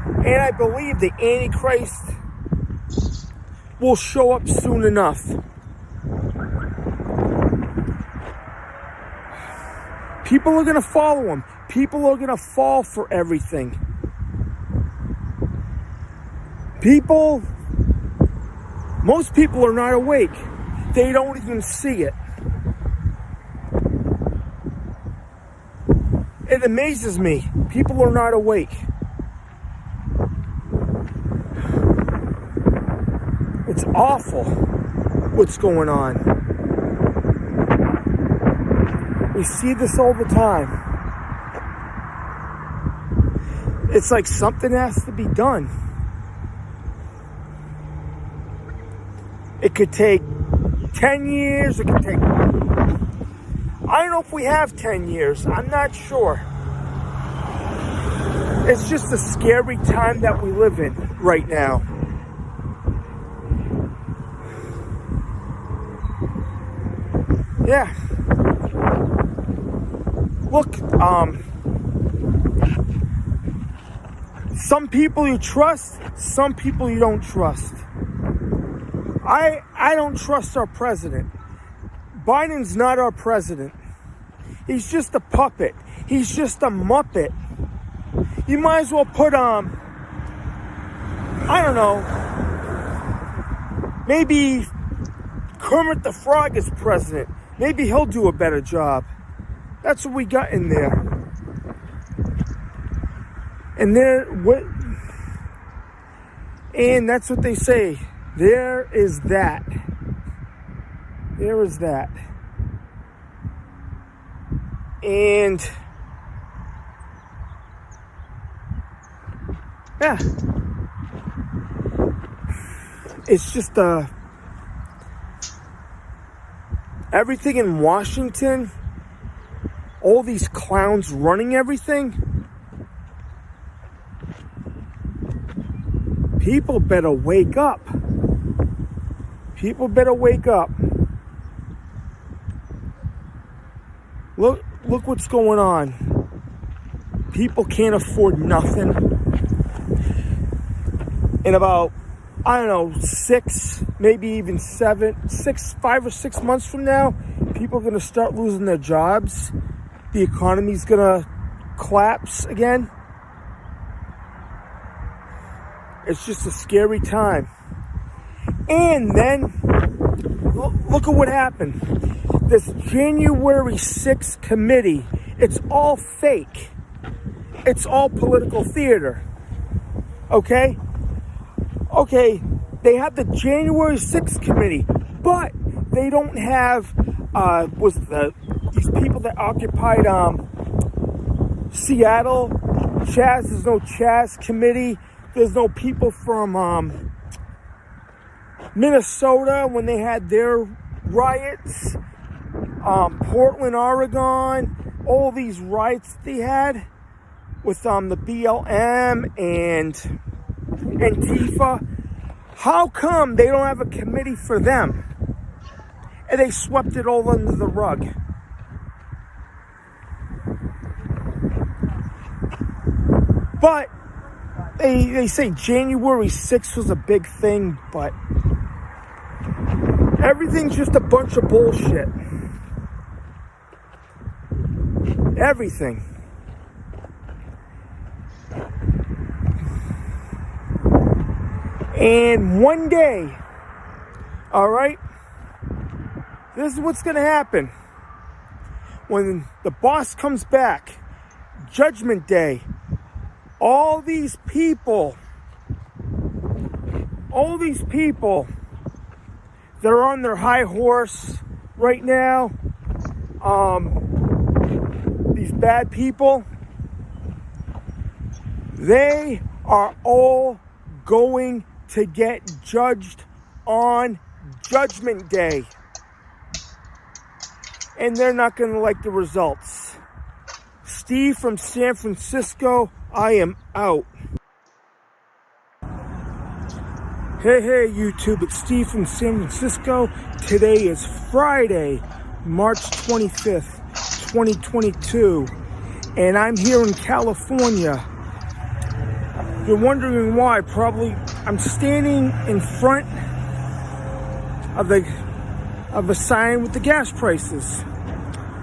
And I believe the Antichrist will show up soon enough. People are going to follow him. People are going to fall for everything. Most people are not awake. They don't even see it. It amazes me. People are not awake. It's awful what's going on. We see this all the time. It's like something has to be done. It could take 10 years. It could take... I don't know if we have 10 years. I'm not sure. It's just a scary time that we live in right now. Yeah. Look, some people you trust, some people you don't trust. I don't trust our president. Biden's not our president. He's just a puppet. He's just a muppet. You might as well put, I don't know, maybe Kermit the Frog is president. Maybe he'll do a better job. That's what we got in there. And and that's what they say. There is that. There is that. And yeah, it's just everything in Washington, all these clowns running everything. People better wake up. People better wake up. Look what's going on. People can't afford nothing. In about, I don't know, 6, maybe even 5 or 6 months from now, people are going to start losing their jobs. The economy's going to collapse again. It's just a scary time. And then, look at what happened. This January 6th committee, it's all fake. It's all political theater. Okay? Okay, They have the January 6th committee, but they don't have these people that occupied Seattle. There's no Chaz committee. There's no people from Minnesota when they had their riots. Portland, Oregon, all these riots they had with the BLM and Antifa. How come they don't have a committee for them? And they swept it all under the rug. But they say January 6th was a big thing, but everything's just a bunch of bullshit. Everything. And one day, all right, this is what's going to happen. When the boss comes back, Judgment Day, all these people that are on their high horse right now, these bad people, they are all going to get judged on Judgment Day. And they're not going to like the results. Steve from San Francisco, I am out. Hey, YouTube, it's Steve from San Francisco. Today is Friday, March 25th, 2022. And I'm here in California. You're wondering why, probably I'm standing in front of a sign with the gas prices.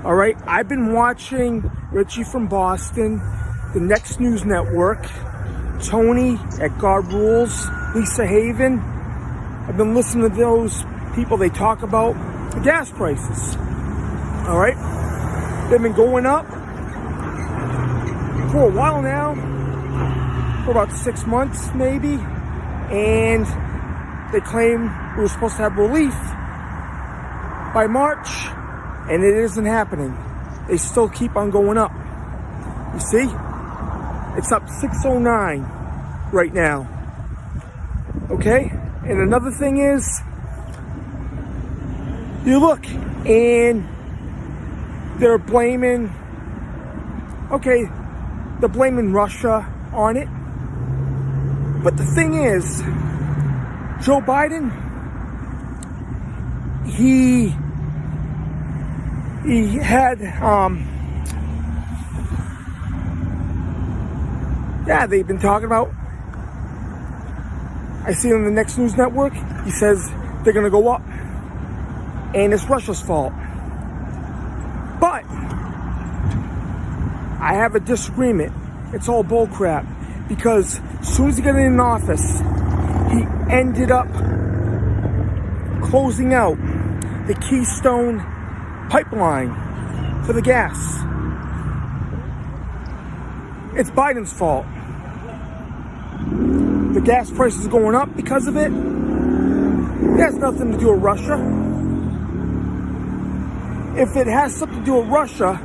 All right, I've been watching Richie from Boston, the Next News Network, Tony at God Rules, Lisa Haven. I've been listening to those people. They talk about the gas prices. All right, they've been going up for a while now, for about 6 months maybe, and they claim we were supposed to have relief by March, and it isn't happening. They still keep on going up. You see? It's up 609 right now. Okay? And another thing is, you look, and they're blaming Russia on it. But the thing is, Joe Biden, he had, they've been talking about, I see on the Next News Network, he says they're going to go up, and it's Russia's fault. But I have a disagreement. It's all bullcrap, because as soon as he got in office, he ended up closing out the Keystone pipeline for the gas. It's Biden's fault. The gas prices are going up because of it. It has nothing to do with Russia. If it has something to do with Russia,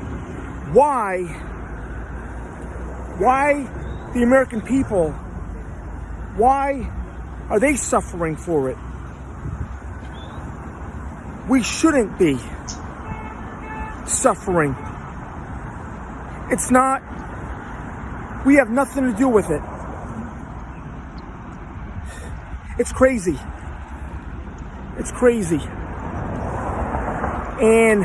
why the American people, why are they suffering for it? We shouldn't be suffering. It's not, we have nothing to do with it. It's crazy. It's crazy. And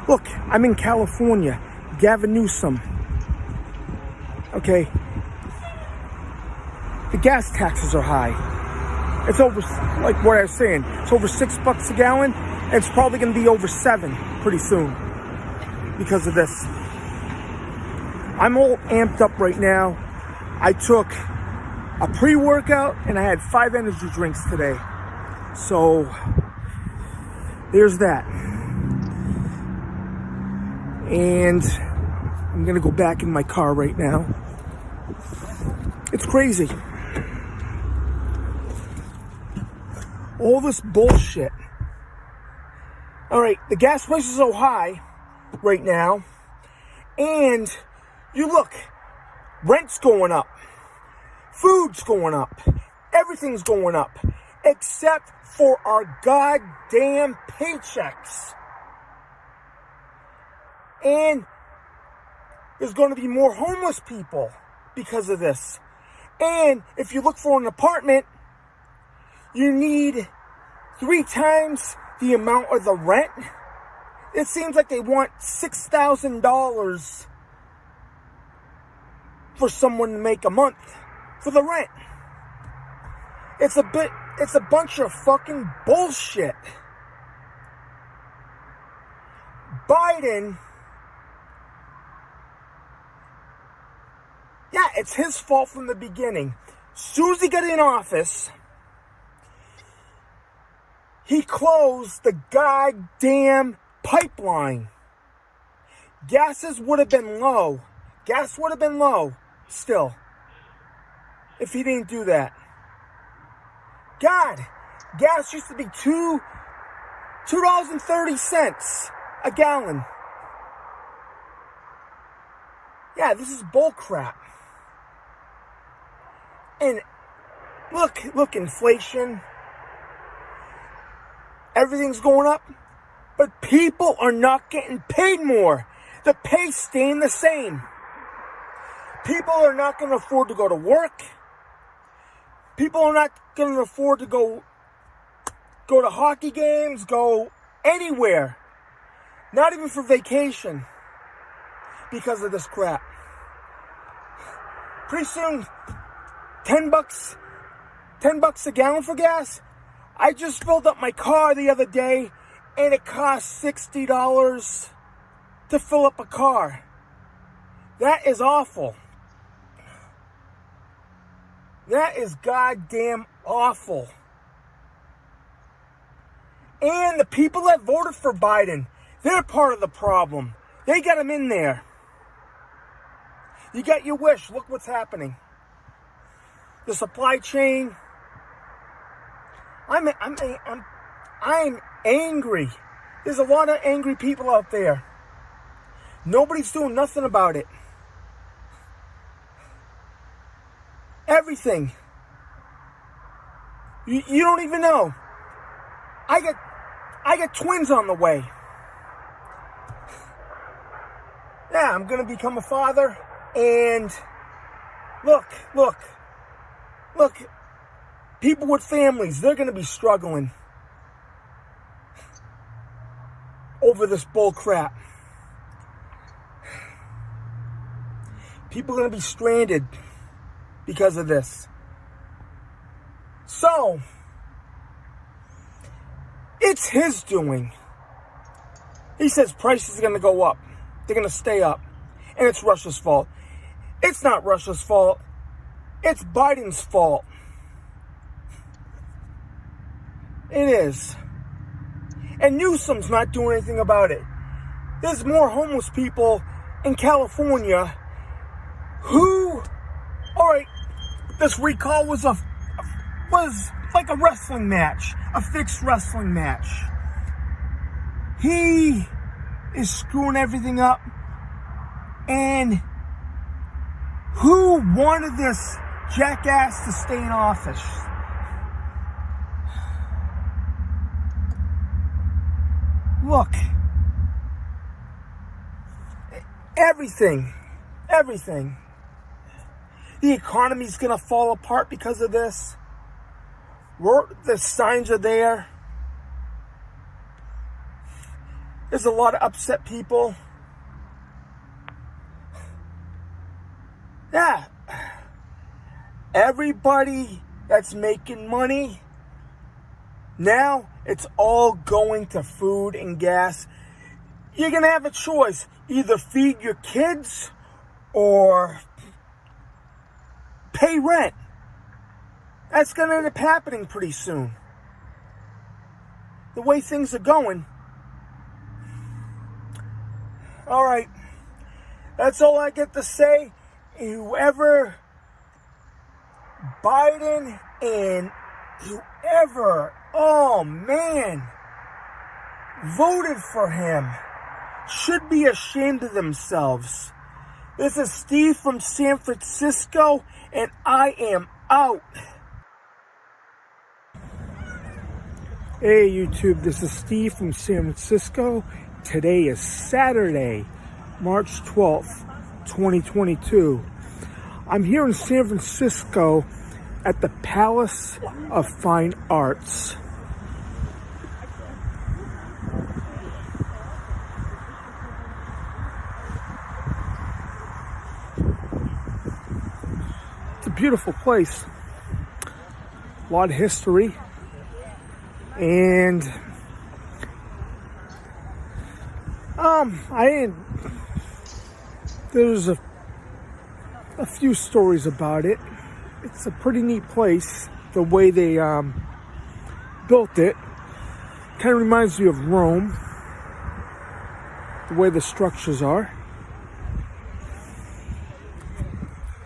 look, I'm in California. Gavin Newsom. Okay. The gas taxes are high. It's over, like what I was saying, it's over $6 a gallon. And it's probably going to be over $7 pretty soon because of this. I'm all amped up right now. I took a pre-workout and I had 5 energy drinks today. So there's that. And I'm going to go back in my car right now. It's crazy. all this bullshit. All right, the gas prices are so high right now, and you look, rent's going up, food's going up, everything's going up, except for our goddamn paychecks. And there's going to be more homeless people because of this. And if you look for an apartment, you need 3 times the amount of the rent. It seems like they want $6,000 for someone to make a month for the rent. It's a bunch of fucking bullshit. Biden, yeah, it's his fault from the beginning. As soon as he got in office, he closed the goddamn pipeline. Gas would have been low still if he didn't do that. God, gas used to be $2.30 a gallon. Yeah, this is bull crap. And look, inflation. Everything's going up, but people are not getting paid more. The pay's staying the same. People are not going to afford to go to work. People are not going to afford to go to hockey games, go anywhere. Not even for vacation because of this crap. Pretty soon, $10 a gallon for gas. I just filled up my car the other day, and it cost $60 to fill up a car. That is awful. That is goddamn awful. And the people that voted for Biden, they're part of the problem. They got him in there. You got your wish. Look what's happening. The supply chain. I'm angry. There's a lot of angry people out there. Nobody's doing nothing about it. Everything. You don't even know. I got twins on the way. Yeah, I'm gonna become a father, and look. People with families, they're going to be struggling over this bull crap. People are going to be stranded because of this. So, it's his doing. He says prices are going to go up. They're going to stay up. And it's Russia's fault. It's not Russia's fault. It's Biden's fault. It is. And Newsom's not doing anything about it. There's more homeless people in California who, alright, this recall was like a wrestling match, a fixed wrestling match. He is screwing everything up. And who wanted this jackass to stay in office? Look, everything. The economy's gonna fall apart because of this. The signs are there. There's a lot of upset people. Yeah. Everybody that's making money, now it's all going to food and gas. You're going to have a choice. Either feed your kids or pay rent. That's going to end up happening pretty soon. The way things are going. All right. That's all I get to say. Whoever Biden and whoever Oh man, voted for him. Should be ashamed of themselves. This is Steve from San Francisco, and I am out. Hey YouTube, this is Steve from San Francisco. Today is Saturday, March 12th, 2022. I'm here in San Francisco at the Palace of Fine Arts. It's a beautiful place. A lot of history. And there's a few stories about it. It's a pretty neat place, the way they built it. Kind of reminds me of Rome, the way the structures are.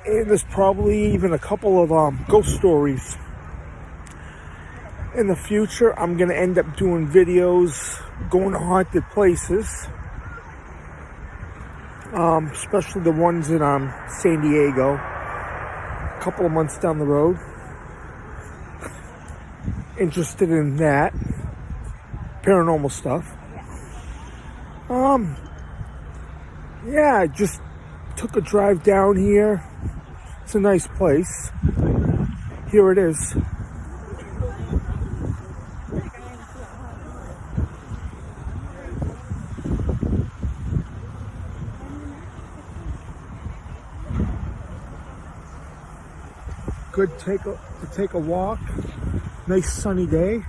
And there's probably even a couple of ghost stories. In the future, I'm going to end up doing videos going to haunted places. Especially the ones in San Diego. A couple of months down the road. Interested in that. Paranormal stuff. Yeah, I just took a drive down here. It's a nice place. Here it is. Good to take a walk. Nice sunny day.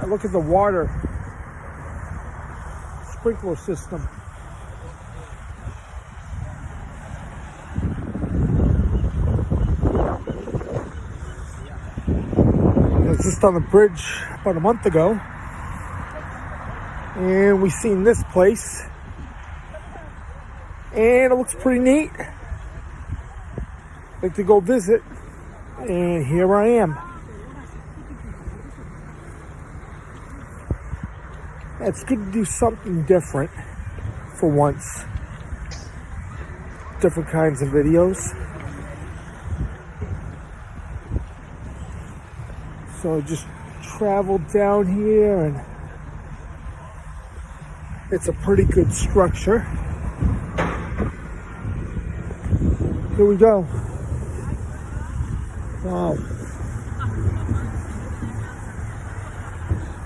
I look at the water sprinkler system. I was just on the bridge about a month ago, and we seen this place. And it looks pretty neat. Like to go visit. And here I am. It's good to do something different for once. Different kinds of videos. So I just traveled down here, and it's a pretty good structure. Here we go. Wow.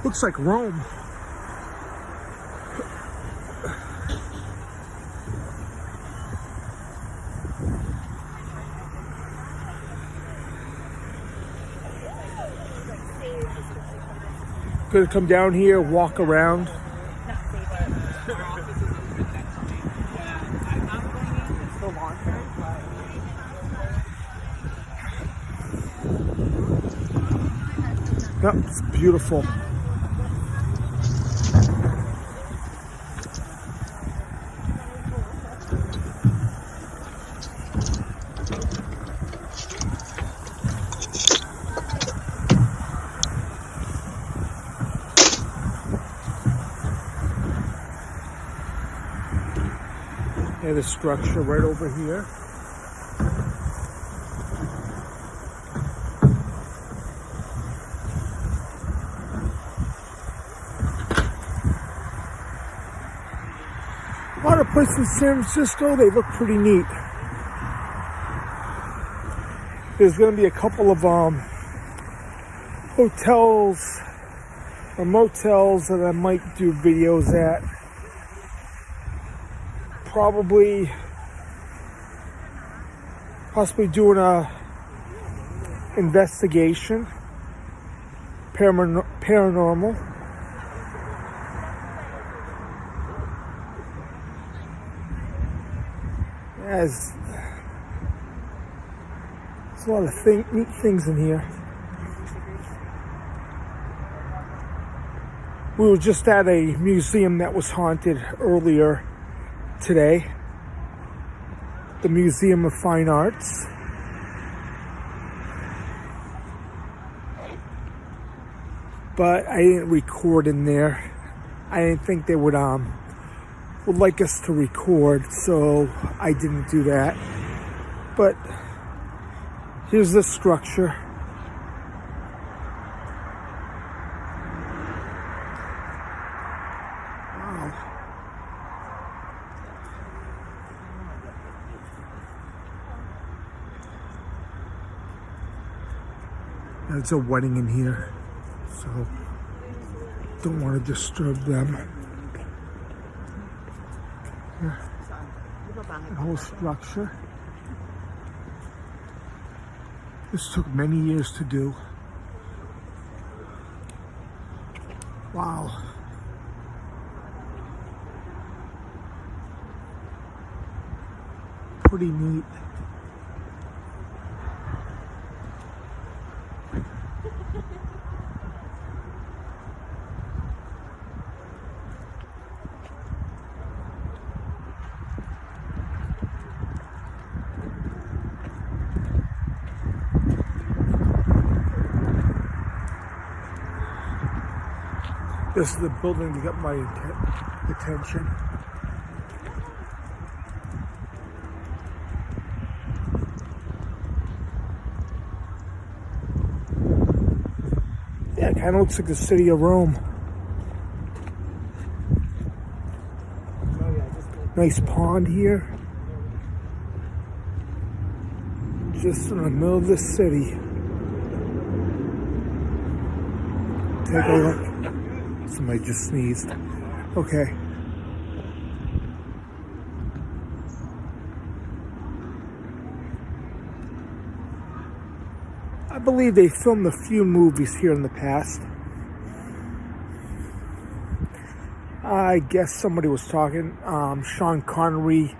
Looks like Rome. Gonna come down here, walk around. Yep, it's beautiful. And the structure right over here. A lot of places in San Francisco, they look pretty neat. There's going to be a couple of hotels or motels that I might do videos at. Possibly doing a investigation, paranormal. There's a lot of neat things in here. We were just at a museum that was haunted earlier today. The Museum of Fine Arts. but I didn't record in there. I didn't think they would like us to record, so I didn't do that. But here's the structure. Wow. There's a wedding in here, so don't want to disturb them. The whole structure. This took many years to do. Wow. Pretty neat. This is the building that got my attention. Yeah, it kind of looks like the city of Rome. Nice pond here. Just in the middle of the city. Take a look. Somebody just sneezed. Okay. I believe they filmed a few movies here in the past. I guess somebody was talking. Sean Connery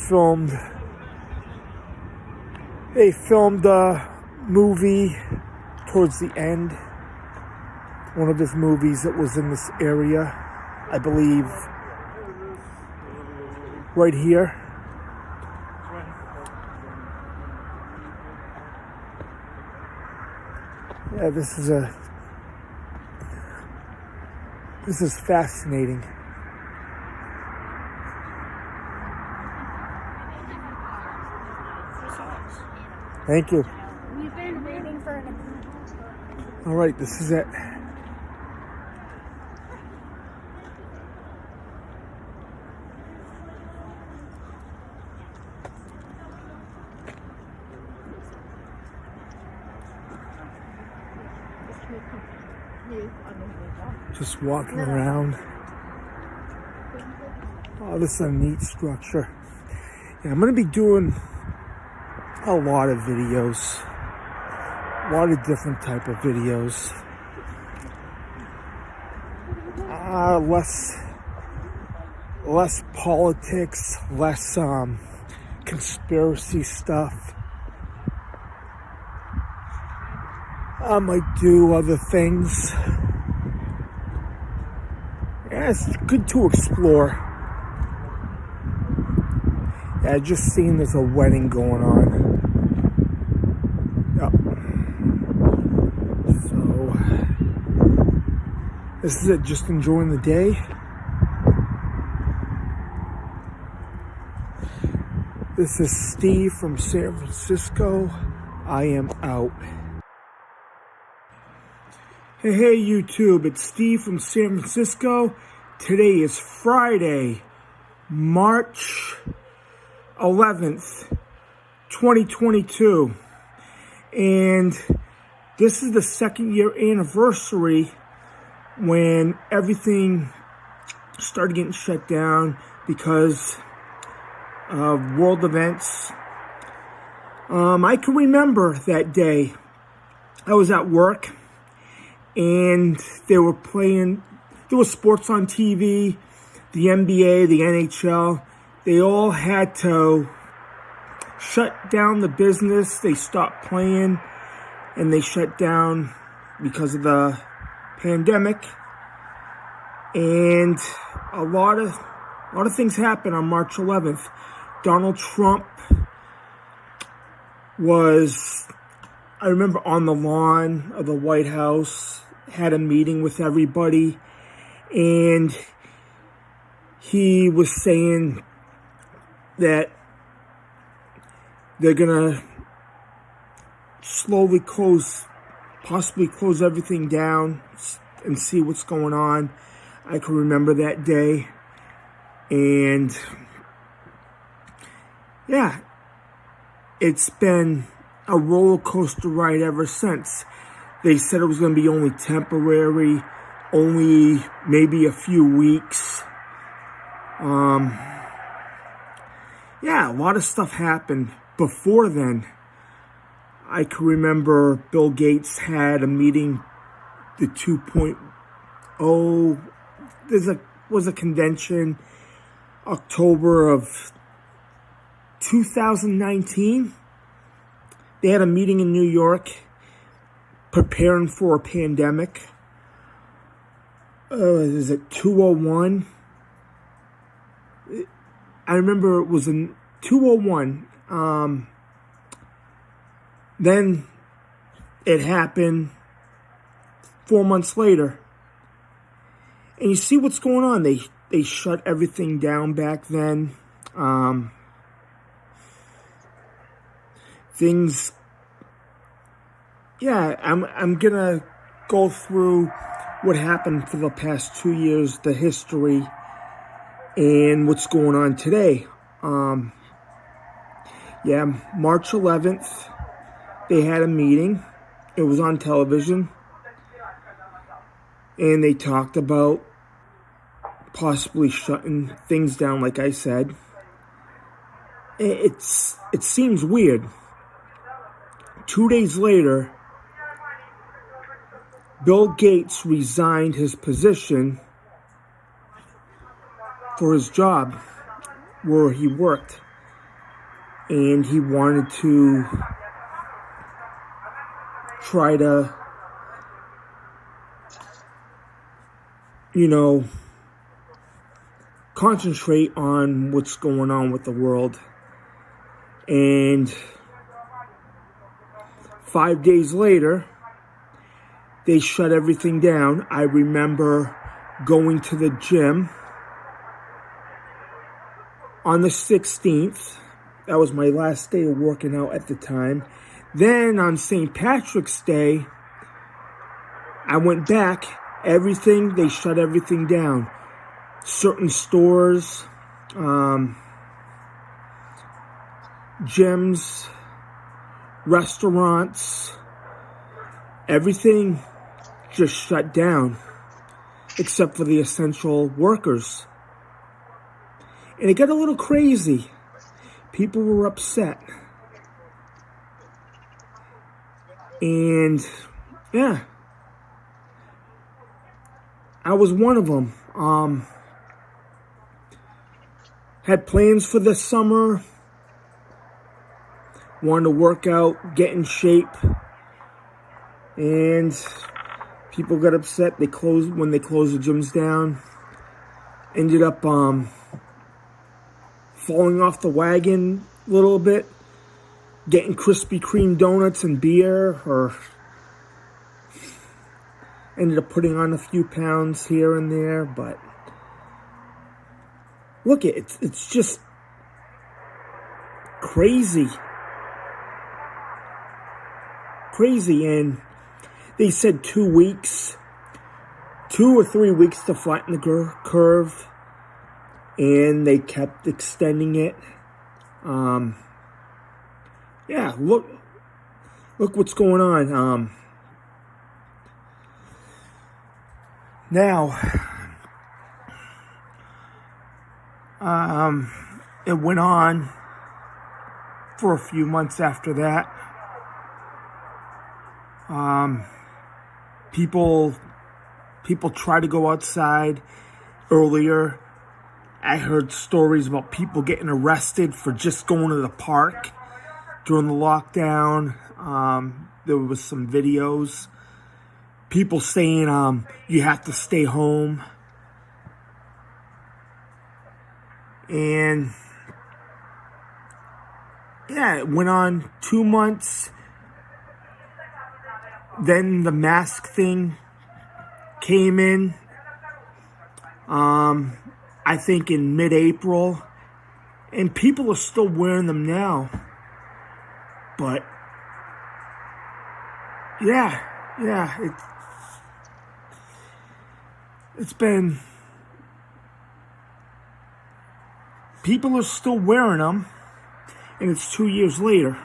filmed. They filmed a movie towards the end. One of his movies that was in this area, I believe, right here. Yeah, this is fascinating. Thank you. We've been waiting for an approval. All right, this is it. Just walking around. Oh, this is a neat structure. Yeah, I'm going to be doing a lot of videos. A lot of different type of videos. Less politics, less conspiracy stuff. I might do other things. Yeah, it's good to explore. Yeah, I just seen there's a wedding going on. Yep. So, this is it, just enjoying the day. This is Steve from San Francisco. I am out. Hey YouTube, it's Steve from San Francisco. Today is Friday, March 11th, 2022. And this is the 2nd year anniversary when everything started getting shut down because of world events. I can remember that day. I was at work. And they were playing, there was sports on TV, the NBA, the NHL. They all had to shut down the business. They stopped playing and they shut down because of the pandemic. And a lot of things happened on March 11th. Donald Trump was, I remember, on the lawn of the White House had a meeting with everybody, and he was saying that they're gonna slowly possibly close everything down and see what's going on. I can remember that day, and yeah, it's been a roller coaster ride ever since. They said it was going to be only temporary, only maybe a few weeks. Yeah, a lot of stuff happened before then. I can remember Bill Gates had a meeting, the 2.0, was a convention, October of 2019. They had a meeting in New York, preparing for a pandemic. Is it 201? I remember it was in 201. Then it happened 4 months later. And you see what's going on. They shut everything down back then. Things, yeah, I'm gonna go through what happened for the past 2 years, the history, and what's going on today. Yeah, March 11th, they had a meeting. It was on television, and they talked about possibly shutting things down, like I said. It seems weird. 2 days later, Bill Gates resigned his position for his job where he worked. And he wanted to try to, concentrate on what's going on with the world. And 5 days later, they shut everything down. I remember going to the gym on the 16th. That was my last day of working out at the time. Then on St. Patrick's Day, I went back. They shut everything down. Certain stores, gyms, restaurants, everything just shut down except for the essential workers. And it got a little crazy. People were upset. And yeah, I was one of them. Had plans for this summer. Wanted to work out, get in shape. And people got upset. When they closed the gyms down. Ended up falling off the wagon a little bit. Getting Krispy Kreme donuts and beer, or ended up putting on a few pounds here and there, but look, it's just crazy. And they said 2 weeks, 2 or 3 weeks to flatten the curve, and they kept extending it. Yeah, look what's going on. Now, it went on for a few months after that. People try to go outside earlier. I heard stories about people getting arrested for just going to the park during the lockdown. There was some videos. People saying you have to stay home. And yeah, it went on 2 months. Then the mask thing came in, I think in mid-April, and people are still wearing them now. But yeah, it's been, people are still wearing them, and it's 2 years later.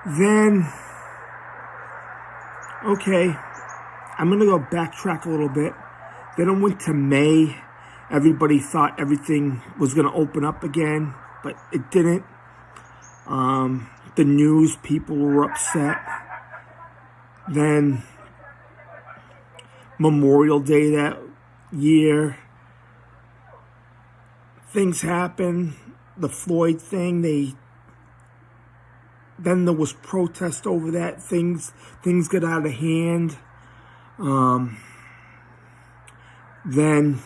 Then, okay, I'm going to go backtrack a little bit. Then I went to May. Everybody thought everything was going to open up again, but it didn't. The news, people were upset. Then Memorial Day that year, things happened. The Floyd thing, then there was protest over that. Things got out of hand. Then,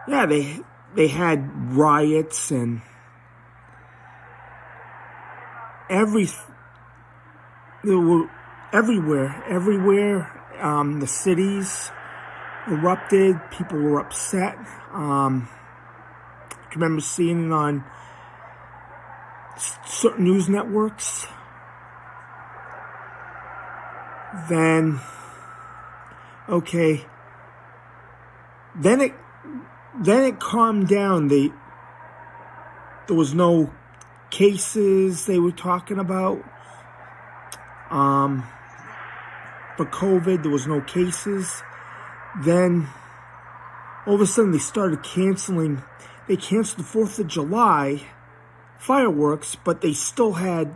yeah, they had riots and they were everywhere. The cities erupted. People were upset. I remember seeing it on certain news networks. Then, okay. Then it calmed down. There was no cases they were talking about. For COVID, there was no cases. Then, all of a sudden, they started canceling. They canceled the 4th of July fireworks, but they still had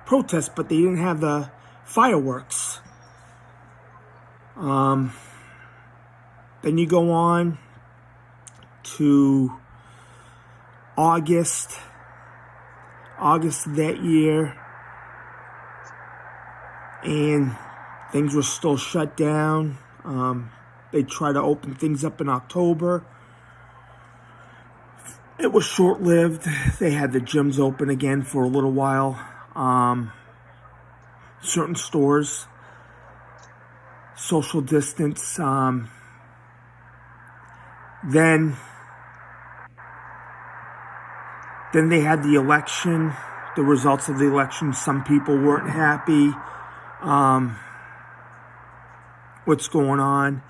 protests, but they didn't have the fireworks. Then you go on to August of that year, and things were still shut down. They tried to open things up in October. It was short-lived. They had the gyms open again for a little while. Certain stores, social distance. Then they had the election, the results of the election. Some people weren't happy. What's going on?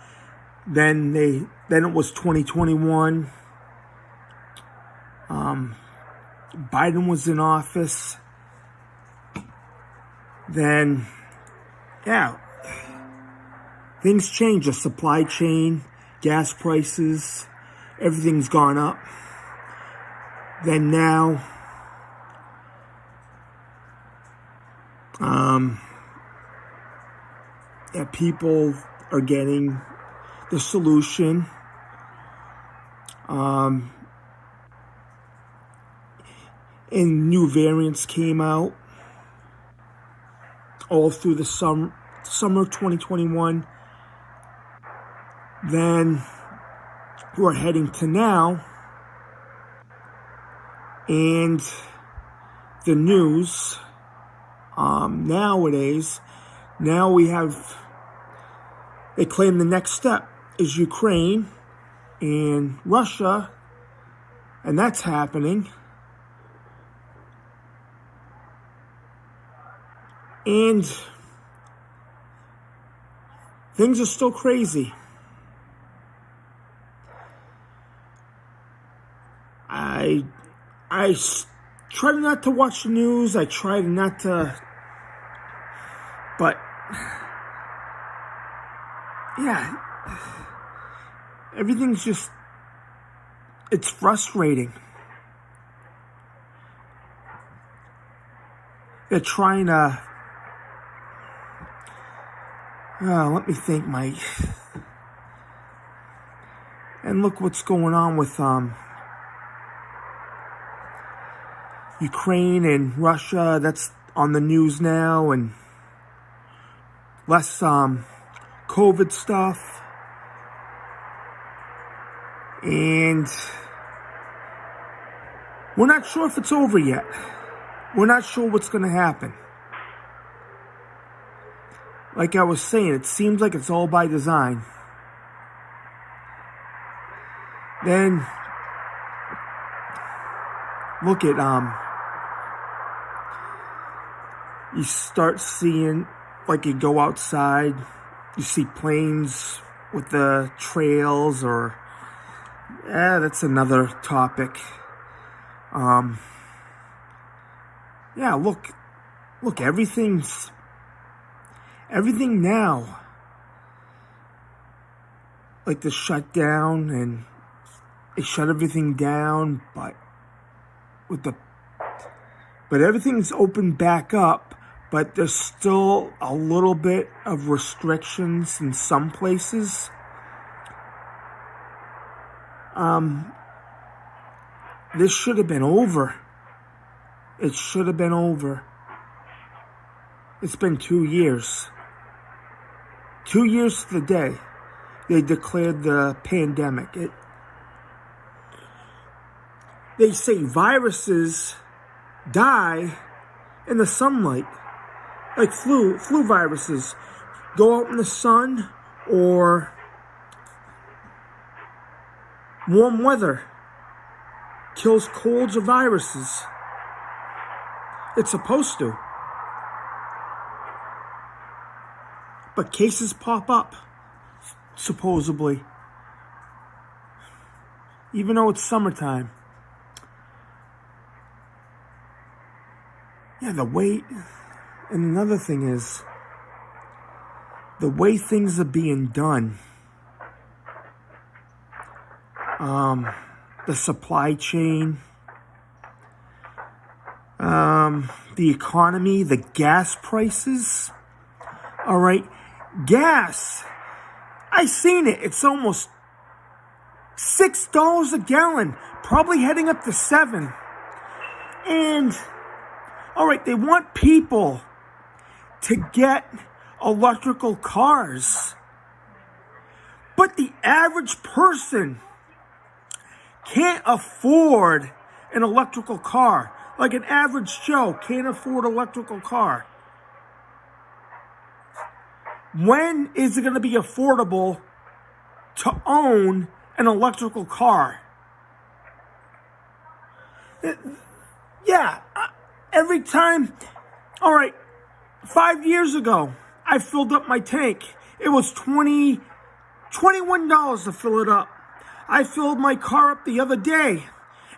Then it was 2021. Biden was in office. Then, yeah, things changed. The supply chain, gas prices, everything's gone up. Then now, people are getting the solution. And new variants came out all through the summer of 2021. Then we're heading to now, and the news nowadays, now they claim the next step is Ukraine and Russia, and that's happening. And things are still crazy. I try not to watch the news. I try not to, but yeah, everything's just, it's frustrating. They're trying to, let me think, Mike. And look what's going on with Ukraine and Russia. That's on the news now, and less COVID stuff. And We're not sure if it's over yet. We're not sure what's going to happen. Like I was saying, it seems like it's all by design. Then, look at, you start seeing, like you go outside, you see planes with the trails, or, that's another topic. Yeah, look, everything now, like the shutdown, and they shut everything down, but everything's opened back up, but there's still a little bit of restrictions in some places. This should have been over. It should have been over. It's been 2 years. 2 years to the day they declared the pandemic. They say viruses die in the sunlight. Like flu viruses go out in the sun, or warm weather kills colds or viruses. It's supposed to. But cases pop up, supposedly. Even though it's summertime. Yeah, and another thing is, the way things are being done. The supply chain, the economy, the gas prices. All right, gas. I seen it. It's almost $6 a gallon, probably heading up to $7. And all right, they want people to get electrical cars, but the average person can't afford an electrical car. Like an average Joe can't afford an electrical car. When is it going to be affordable to own an electrical car? Yeah, every time. All right, 5 years ago, I filled up my tank. It was $21 to fill it up. I filled my car up the other day,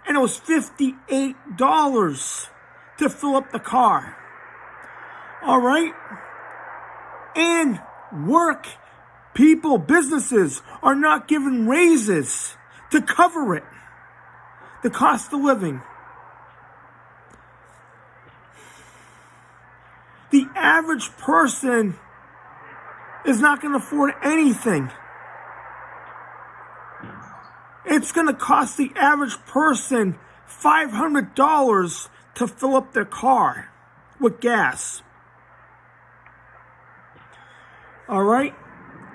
and it was $58 to fill up the car. All right? And businesses are not giving raises to cover it. The cost of living. The average person is not going to afford anything. It's going to cost the average person $500 to fill up their car with gas. All right?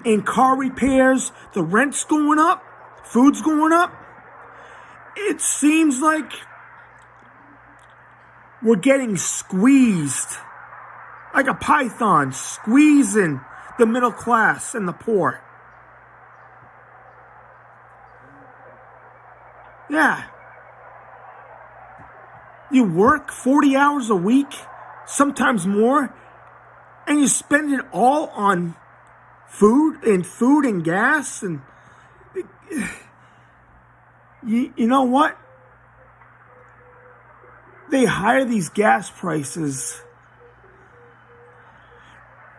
And car repairs, the rent's going up, food's going up. It seems like we're getting squeezed. Like a python, squeezing the middle class and the poor. Yeah. You work 40 hours a week, sometimes more, and you spend it all on food and gas. And you know what? They hire these gas prices.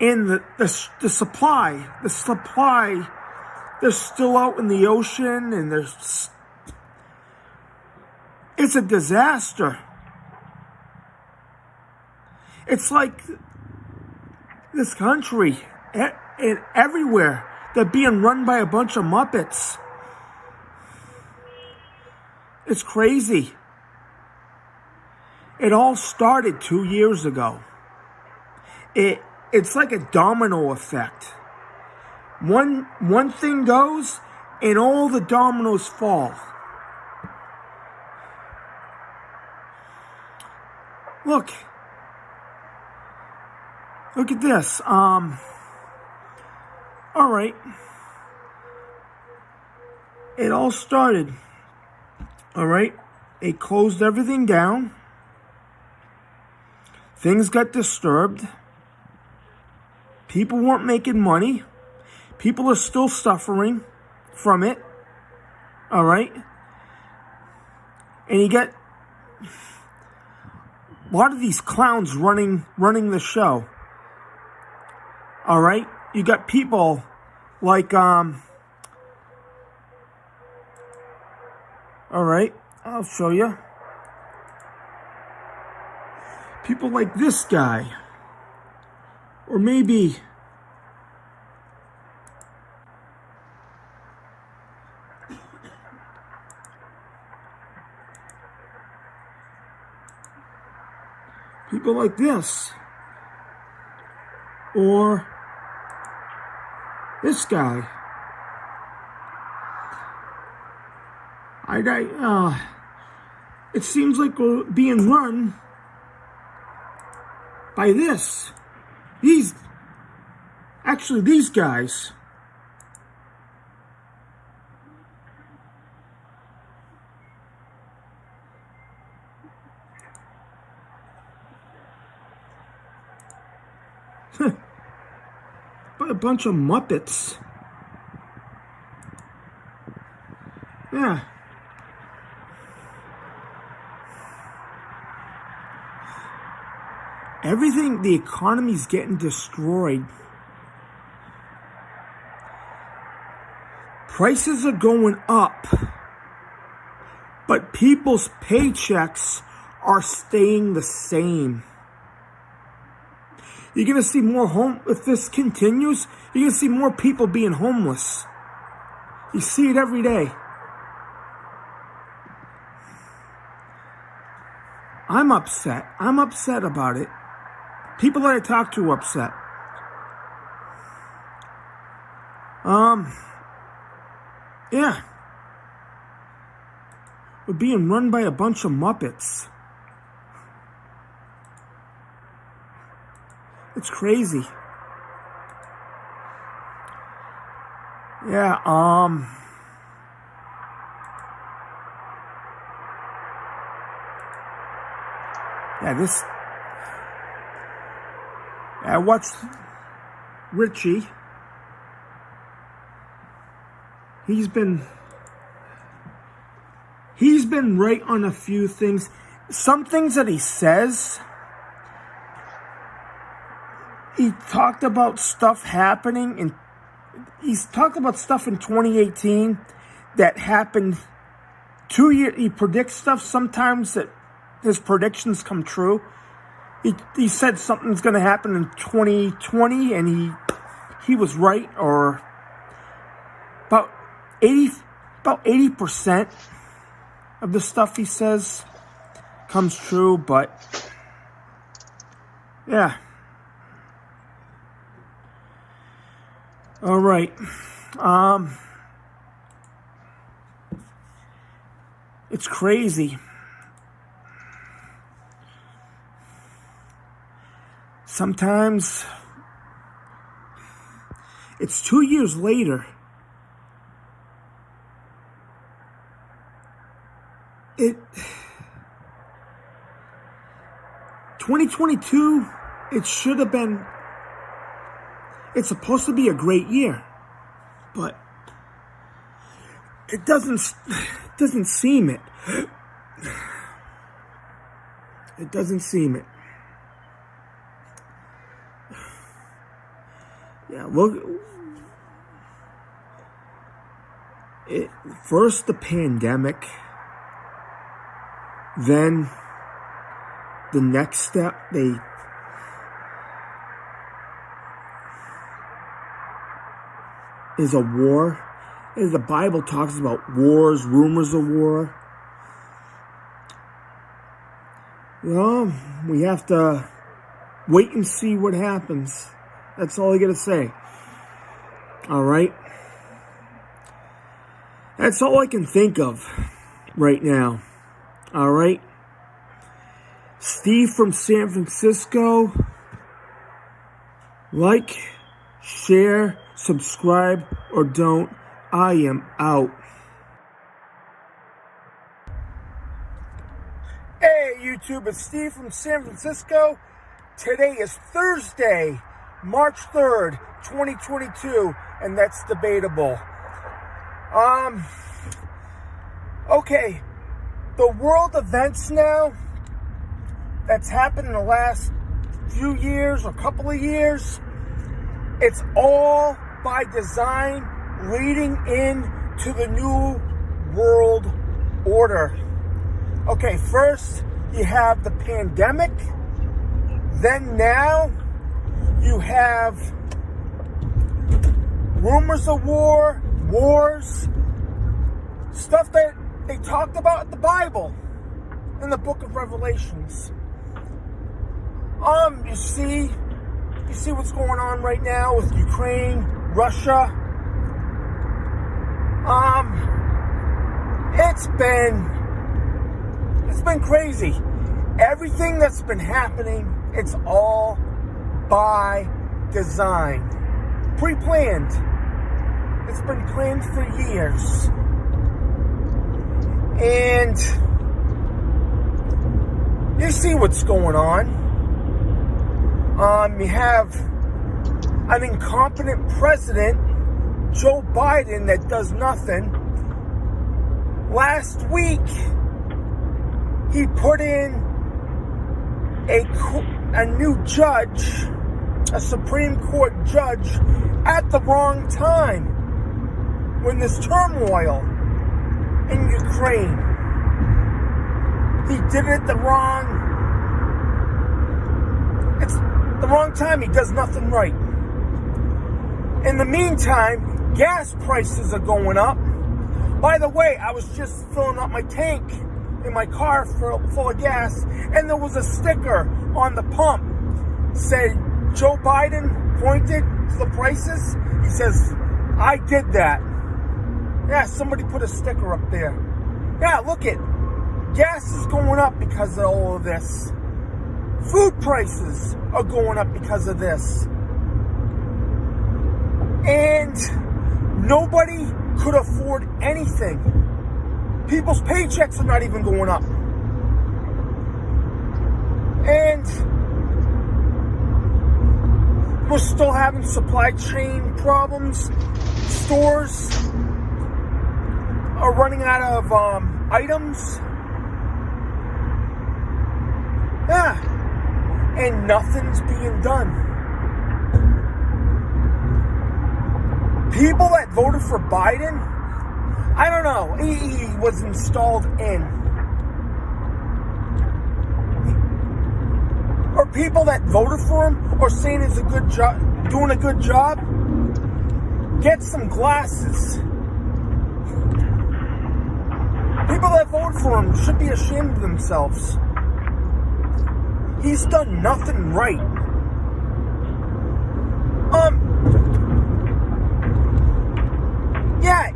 And the supply, they're still out in the ocean, and it's a disaster. It's like this country and everywhere, they're being run by a bunch of Muppets. It's crazy. It all started 2 years ago. It's like a domino effect. One thing goes, and all the dominoes fall. Look at this. All right. It all started. All right. They closed everything down. Things got disturbed. People weren't making money. People are still suffering from it. All right. And you get a lot of these clowns running the show. All right. You got people like, all right, I'll show you. People like this guy. Or maybe people like this. Or this guy. It seems like we're being run by these guys. But a bunch of Muppets. Yeah. Everything, the economy's getting destroyed. Prices are going up. But people's paychecks are staying the same. You're going to see more if this continues, you're going to see more people being homeless. You see it every day. I'm upset. I'm upset about it. People that I talk to are upset. Yeah. We're being run by a bunch of Muppets. It's crazy. Yeah, I watched Richie. He's been right on a few things. Some things that he says, he talked about stuff happening, and he's talked about stuff in 2018 that happened 2 years. He predicts stuff sometimes that his predictions come true. He said something's going to happen in 2020, and he was right, or about 80% of the stuff he says comes true. But yeah. All right. It's crazy. Sometimes it's 2 years later. 2022, it should have been, it's supposed to be a great year, but it doesn't seem it. It doesn't seem it. Yeah, look. First the pandemic, then the next step, is a war. As the Bible talks about wars, rumors of war. Well, we have to wait and see what happens. That's all I gotta say. All right? That's all I can think of right now. All right? Steve from San Francisco. Like, share, subscribe, or don't. I am out. Hey YouTube, it's Steve from San Francisco. Today is Thursday, March 3rd, 2022, and that's debatable. Okay, the world events now that's happened in the last few years or couple of years, it's all by design leading into the new world order. Okay, first you have the pandemic, then now you have rumors of wars, stuff that they talked about in the Bible, in the book of Revelations. You see what's going on right now with Ukraine, Russia. It's been crazy. Everything that's been happening, it's all by design. Pre-planned. It's been planned for years. And you see what's going on. You have an incompetent president, Joe Biden, that does nothing. Last week, he put in a new judge, a Supreme Court judge, at the wrong time when there's turmoil in Ukraine. He did it it's the wrong time. He does nothing right. In the meantime, gas prices are going up. By the way, I was just filling up my tank in my car full of gas, and there was a sticker on the pump said Joe Biden pointed to the prices. He says, I did that. Yeah, somebody put a sticker up there. Yeah, look it. Gas is going up because of all of this. Food prices are going up because of this. And nobody could afford anything. People's paychecks are not even going up. And we're still having supply chain problems. Stores are running out of items. Yeah. And nothing's being done. People that voted for Biden, I don't know, he was installed in. Or people that voted for him or saying he's a good job, doing a good job, get some glasses. People that voted for him should be ashamed of themselves. He's done nothing right. Yeah,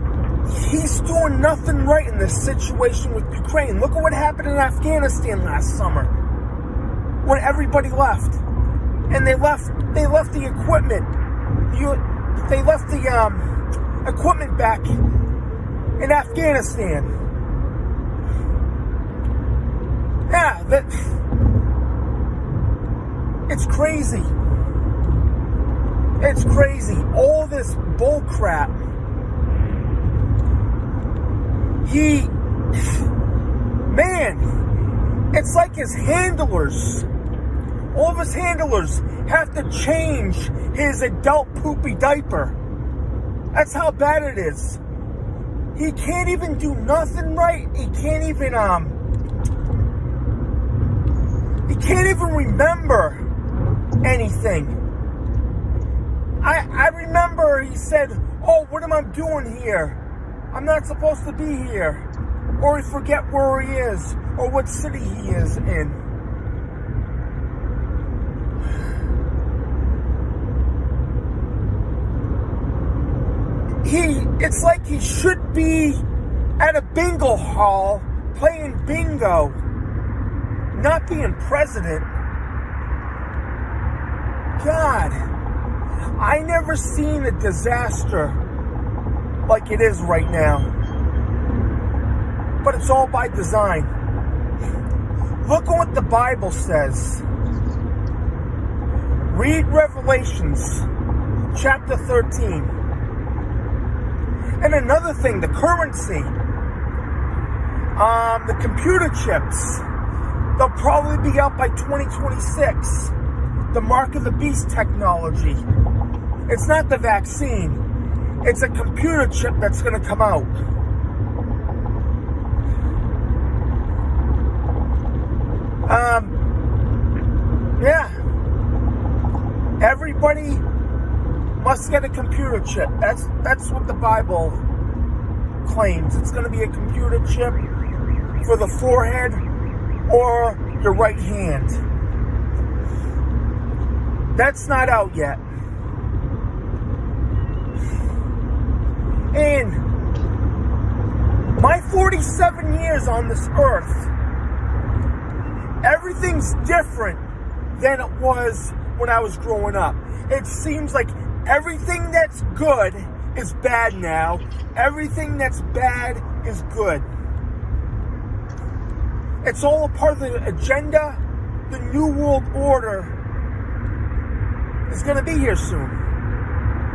he's doing nothing right in this situation with Ukraine. Look at what happened in Afghanistan last summer when everybody left, and they left the equipment. They left the equipment back in Afghanistan. Yeah, it's crazy. It's crazy. All this bull crap. It's like his handlers, all of his handlers have to change his adult poopy diaper. That's how bad it is. He can't even do nothing right. He can't even remember anything. I remember he said, oh, what am I doing here? I'm not supposed to be here. Or he forget where he is, or what city he is in. It's like he should be at a bingo hall playing bingo. not being president, God, I never seen a disaster like it is right now. But it's all by design. Look at what the Bible says. Read Revelations chapter 13. And another thing, the currency, the computer chips, they'll probably be out by 2026. The mark of the beast technology. It's not the vaccine. It's a computer chip that's going to come out. Yeah. Everybody must get a computer chip. That's what the Bible claims. It's going to be a computer chip for the forehead or your right hand. That's not out yet. In my 47 years on this earth, everything's different than it was when I was growing up. It seems like everything that's good is bad now. Everything that's bad is good. It's all a part of the agenda. The New World Order is going to be here soon.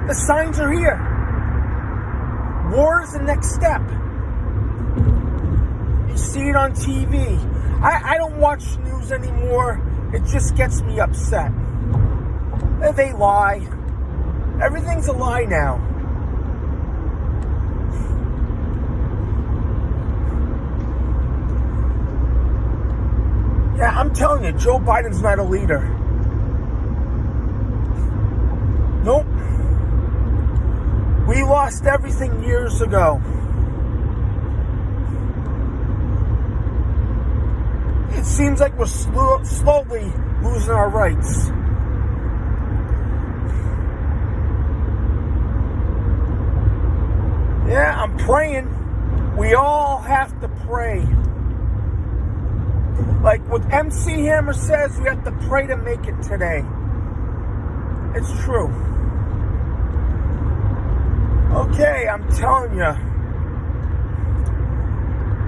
The signs are here. War is the next step. You see it on TV. I don't watch news anymore. It just gets me upset. They lie. Everything's a lie now. Yeah, I'm telling you, Joe Biden's not a leader. Nope. We lost everything years ago. It seems like we're slowly losing our rights. Yeah, I'm praying. We all have to pray. Like what MC Hammer says, we have to pray to make it today. It's true. Okay, I'm telling you.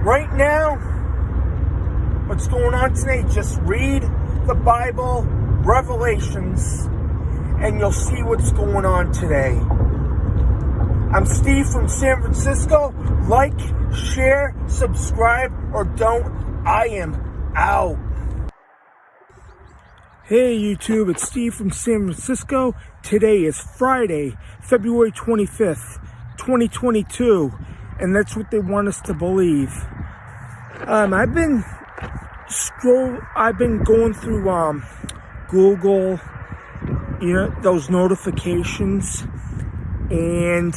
Right now, what's going on today, just read the Bible, Revelations, and you'll see what's going on today. I'm Steve from San Francisco. Like, share, subscribe, or don't. I am out. Hey YouTube, it's Steve from San Francisco. Today is Friday, February 25th, 2022, and that's what they want us to believe. I've been going through Google, those notifications, and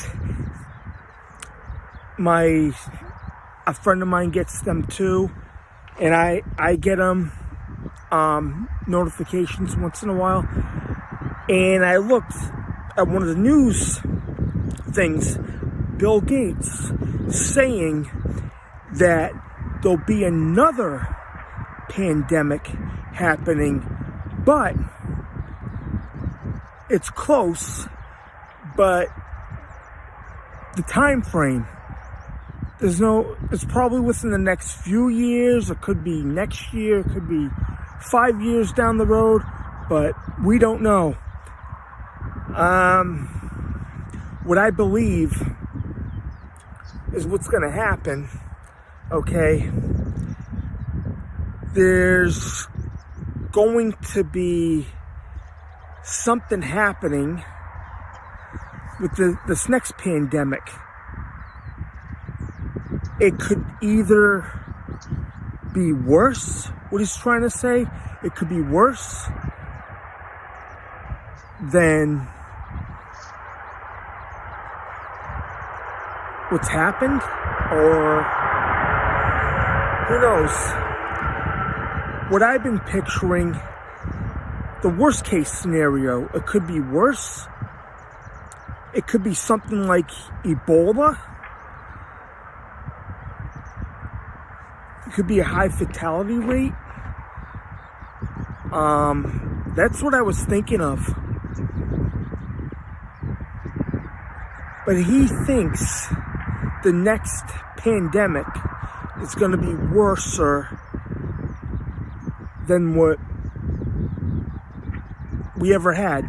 a friend of mine gets them too, and I get them notifications once in a while, and I looked at one of the news things, Bill Gates saying that there'll be another pandemic happening, but it's close, but the time frame, it's probably within the next few years. It could be next year, it could be 5 years down the road, but we don't know. What I believe is what's going to happen, okay? There's going to be something happening with this next pandemic. It could either be worse, what he's trying to say, it could be worse than what's happened, or who knows. What I've been picturing, the worst case scenario, it could be worse. It could be something like Ebola. It could be a high fatality rate. That's what I was thinking of. But he thinks the next pandemic is going to be worse than what we ever had.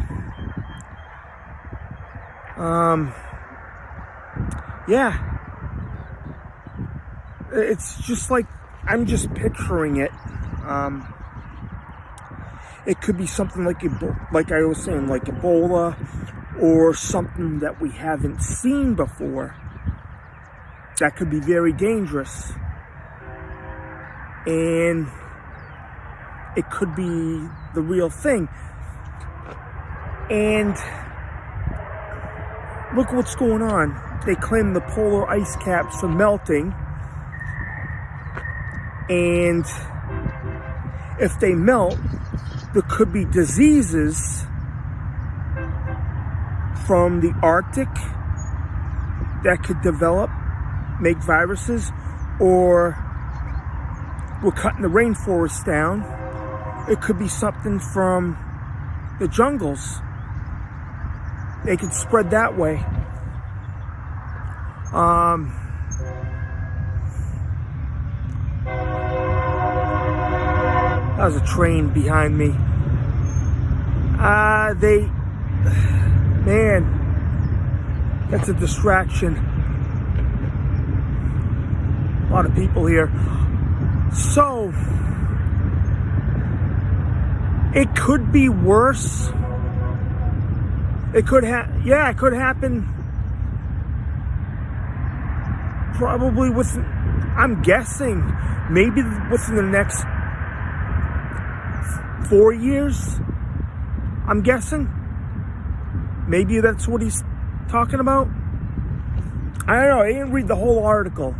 Yeah. It's just like, I'm just picturing it. It could be something like I was saying, like Ebola, or something that we haven't seen before. That could be very dangerous. And it could be the real thing. And look what's going on. They claim the polar ice caps are melting. And if they melt, there could be diseases from the Arctic that could develop, make viruses, or we're cutting the rainforest down. It could be something from the jungles. They could spread that way. That was a train behind me. Man, that's a distraction. A lot of people here. So, it could be worse. It could it could happen probably within, I'm guessing, maybe within the next 4 years, I'm guessing. Maybe that's what he's talking about. I don't know. I didn't read the whole article.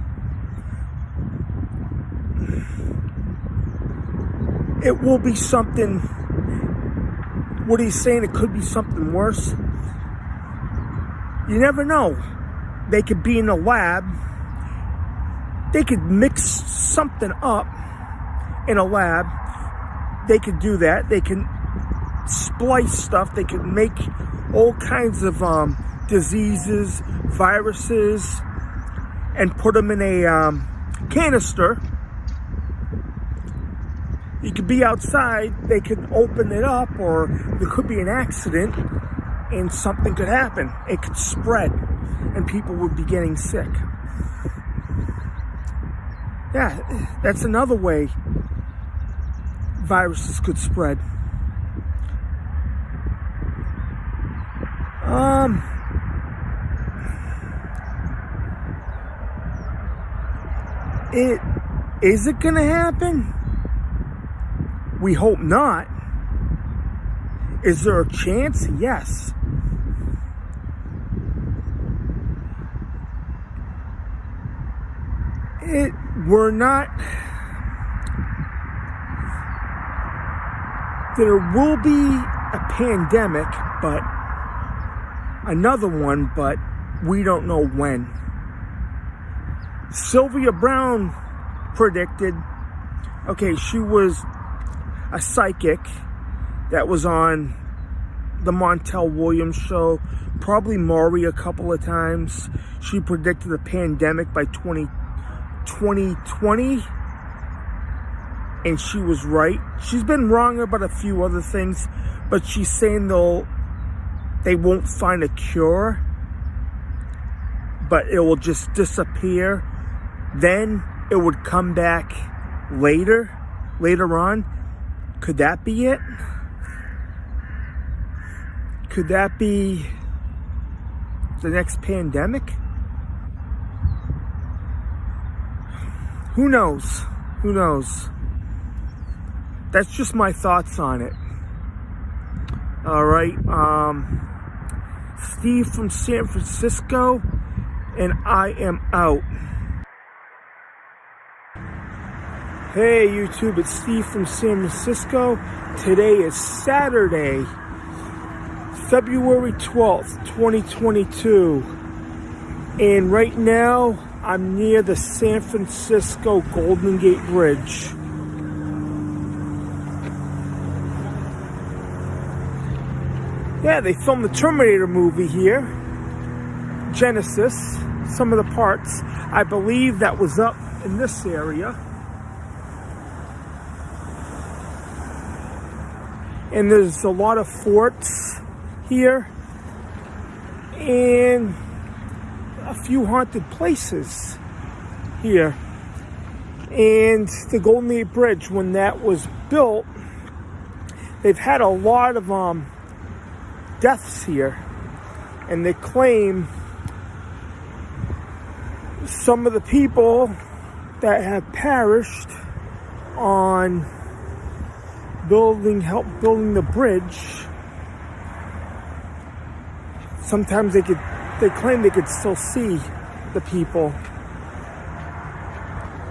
It will be something. What he's saying, it could be something worse. You never know. They could be in a lab. They could mix something up in a lab. They could do that. They can splice stuff. They could make all kinds of diseases, viruses, and put them in a canister. You could be outside. They could open it up, or there could be an accident, and something could happen. It could spread, and people would be getting sick. Yeah, that's another way viruses could spread. Is it gonna happen? We hope not. Is there a chance? Yes. We're not. There will be a pandemic, but another one, but we don't know when. Sylvia Brown predicted, okay, she was a psychic that was on the Montel Williams show, probably Maury a couple of times. She predicted a pandemic by 2020, and she was right. She's been wrong about a few other things, but she's saying they won't find a cure, but it will just disappear. Then it would come back later on. Could that be it? Could that be the next pandemic? Who knows? Who knows? That's just my thoughts on it. All right. Steve from San Francisco, and I am out. Hey YouTube, it's Steve from San Francisco. Today is Saturday, February 12th, 2022. And right now, I'm near the San Francisco Golden Gate Bridge. Yeah, they filmed the Terminator movie here. Genesis, some of the parts. I believe that was up in this area. And there's a lot of forts here. And a few haunted places here. And the Golden Gate Bridge, when that was built, they've had a lot of deaths here. And they claim some of the people that have perished on help building the bridge, sometimes they claim they could still see the people,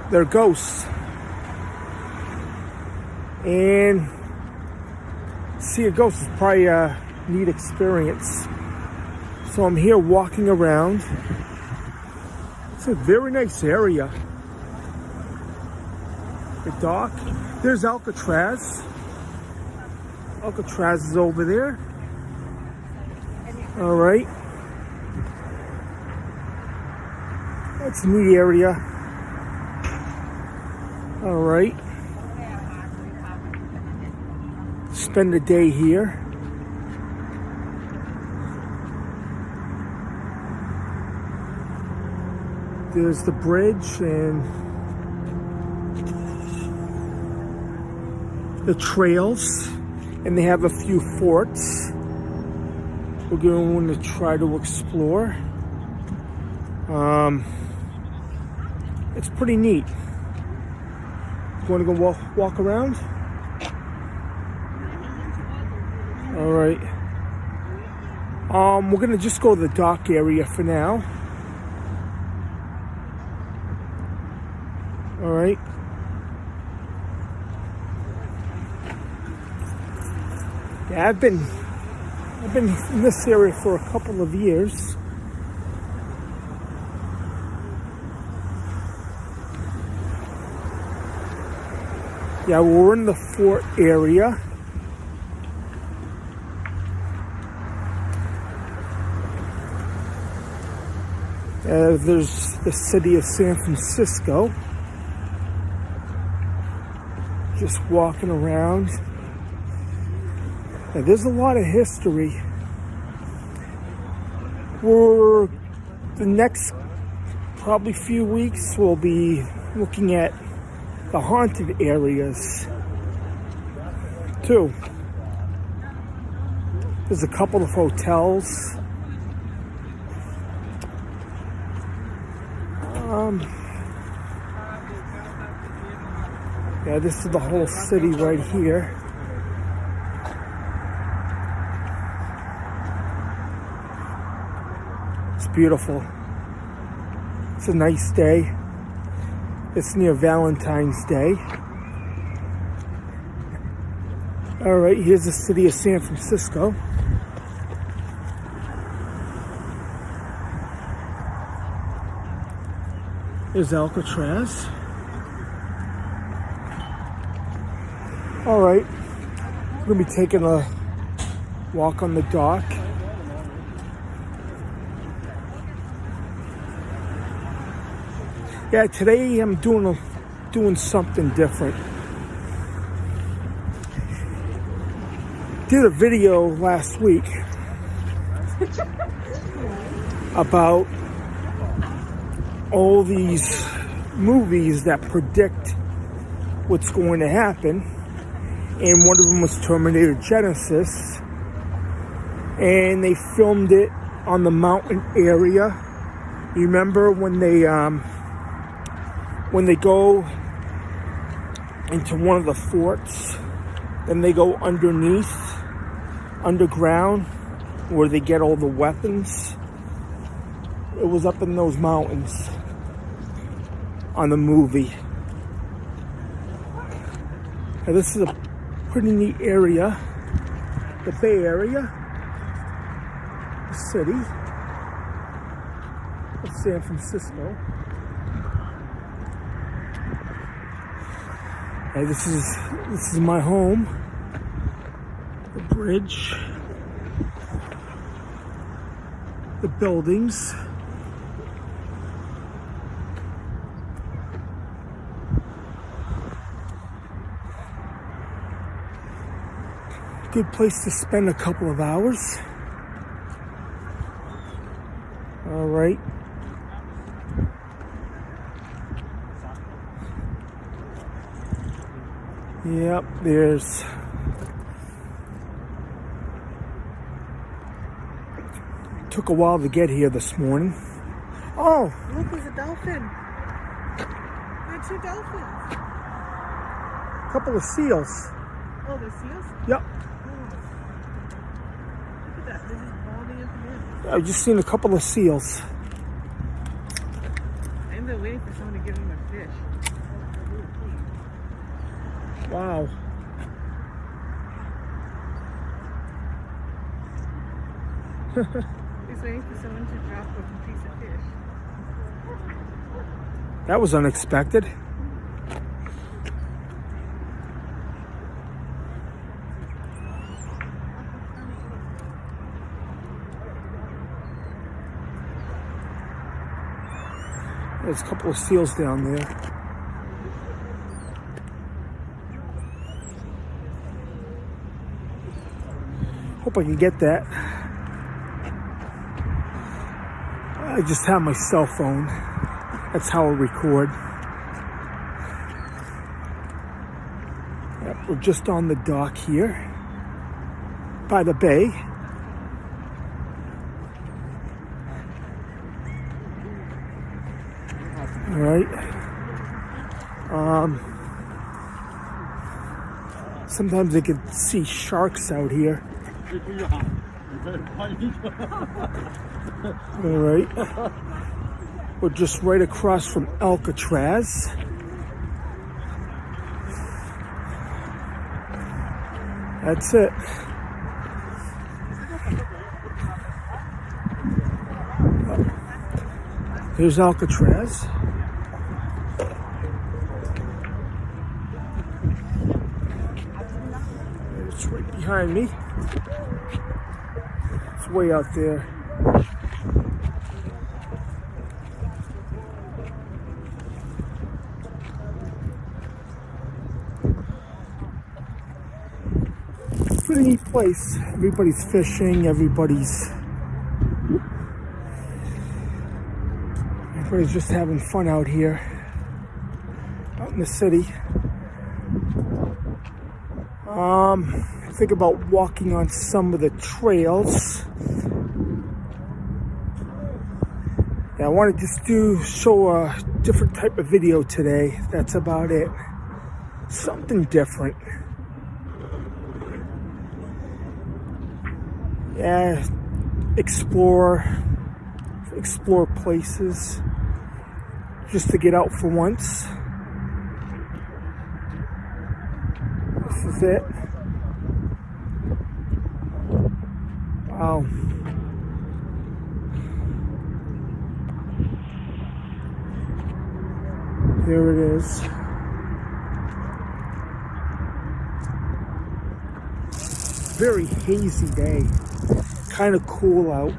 their ghosts. And see a ghost is probably a neat experience. So I'm here walking around. It's a very nice area. The dock. There's Alcatraz. Alcatraz is over there. All right. That's a neat area. All right. Spend a day here. There's the bridge and the trails, and they have a few forts we're going to try to explore. It's pretty neat. You want to go walk around? All right. We're gonna just go to the dock area for now. All right. Yeah, I've been in this area for a couple of years. Yeah, we're in the fort area. There's the city of San Francisco. Just walking around. Now, there's a lot of history. For the next probably few weeks, we'll be looking at the haunted areas too. There's a couple of hotels. Yeah, this is the whole city right here. It's beautiful. It's a nice day. It's near Valentine's Day. All right, here's the city of San Francisco. There's Alcatraz. All right, we're gonna be taking a walk on the dock. Yeah, today I'm doing something different. Did a video last week about all these movies that predict what's going to happen, and one of them was Terminator Genesis, and they filmed it on the mountain area. You remember when they go into one of the forts, then they go underground, where they get all the weapons? It was up in those mountains on the movie. Now, this is a pretty neat area, the Bay Area, the city of San Francisco. Hey, this is my home, the bridge. the buildings. Good place to spend a couple of hours. All right. Yep, there's took a while to get here this morning. Oh, Look, there's a dolphin. There are 2 dolphins. a couple of seals. Oh, there's seals? Yep. Look at that. They're just bobbing up and down. I've just seen a couple of seals. And they're waiting for someone to give them a fish. Wow. He's waiting for someone to drop a piece of fish. That was unexpected. There's a couple of seals down there. Hope I can get that. I just have my cell phone. That's how I record. Yep, we're just on the dock here by the bay. All right. Sometimes I can see sharks out here. All right. We're just right across from Alcatraz. That's it. Here's Alcatraz. It's right behind me. It's way out there. Pretty neat place. Everybody's fishing. Everybody's just having fun out here, out in the city. Think about walking on some of the trails. Yeah, I want to just show a different type of video today. That's about it. Something different. Yeah, explore places just to get out for once. This is it. Wow. There it is. Very hazy day. Kind of cool out.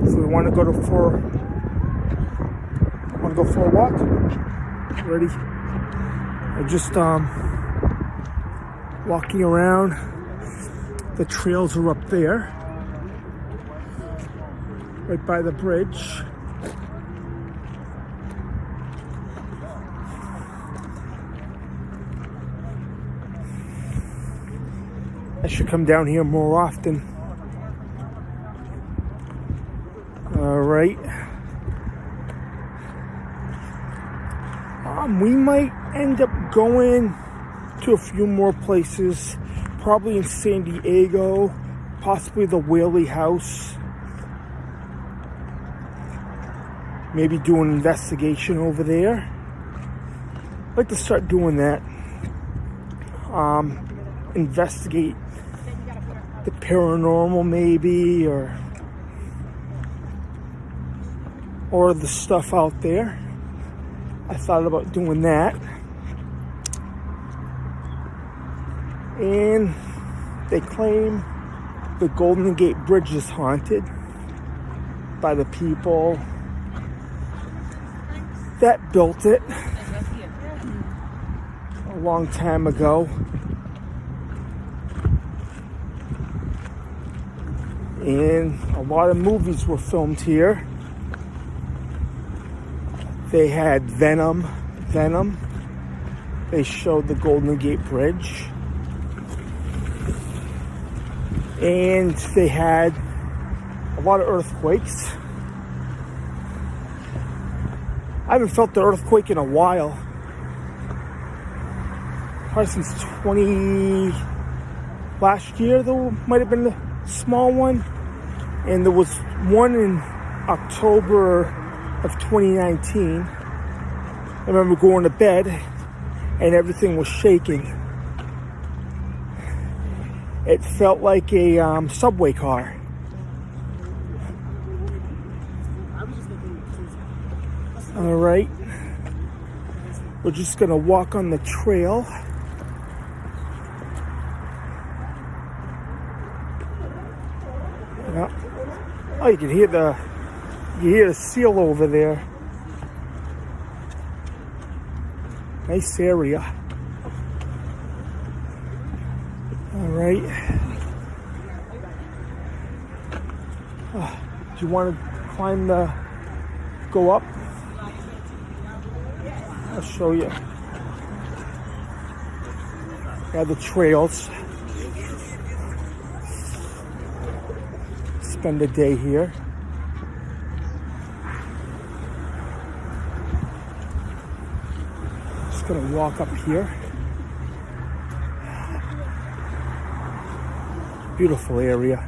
So we want to go for a walk. Ready? I'm just walking around. The trails are up there, right by the bridge. I should come down here more often. All right. We might end up going to a few more places, probably in San Diego, possibly the Whaley House. Maybe do an investigation over there. I'd like to start doing that. Investigate the paranormal maybe, or the stuff out there. I thought about doing that. And they claim the Golden Gate Bridge is haunted by the people that built it a long time ago. And a lot of movies were filmed here. They had Venom. They showed the Golden Gate Bridge. And they had a lot of earthquakes. I haven't felt the earthquake in a while. Probably since last year, though, might have been a small one. And there was one in October of 2019. I remember going to bed and everything was shaking. It felt like a subway car. All right. We're just gonna walk on the trail. Yeah. Oh, you can hear the seal over there. Nice area. All right. Do you want to climb go up? I'll show you. Yeah, the trails. Spend a day here. Just gonna walk up here. Beautiful area.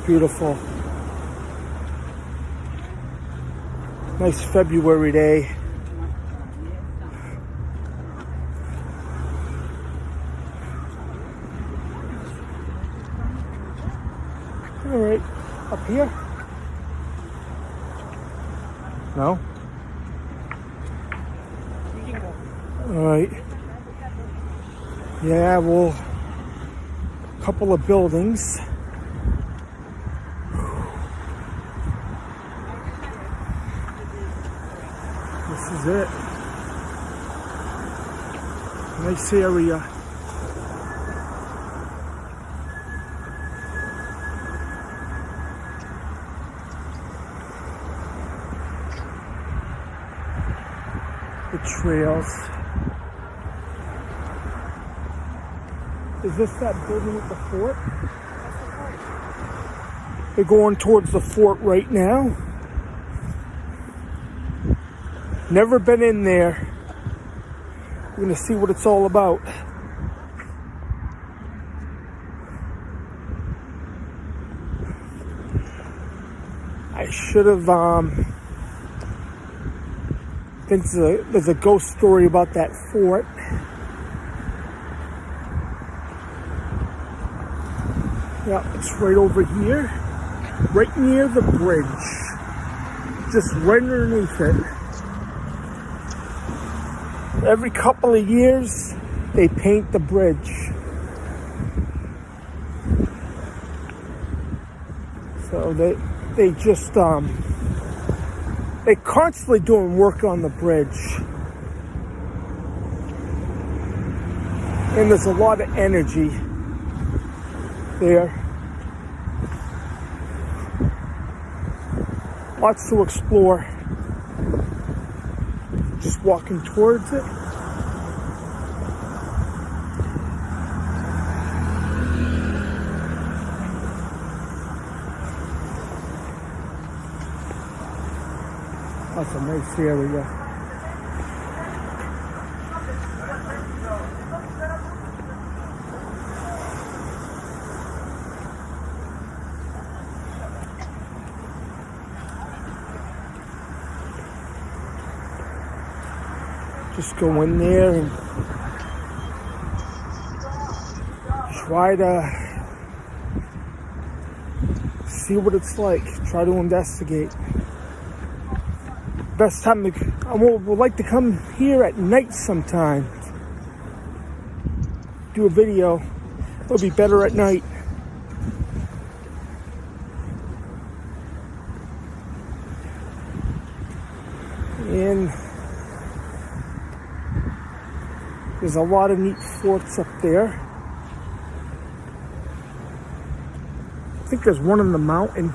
Beautiful. Nice February day. All right, up here? No? All right. Yeah, well, a couple of buildings. This is it. Nice area. The trails. Is this that building with the fort? They're going towards the fort right now. Never been in there. We're gonna see what it's all about. I should have, I think there's a ghost story about that fort. Yeah, it's right over here, right near the bridge, just right underneath it. Every couple of years, they paint the bridge. So they just, they're constantly doing work on the bridge. And there's a lot of energy there. Lots to explore. Just walking towards it. That's a nice area. Just go in there and try to see what it's like. Try to investigate. Best time to, I would like to come here at night sometime. do a video. It'll be better at night. And there's a lot of neat forts up there. I think there's one on the mountain.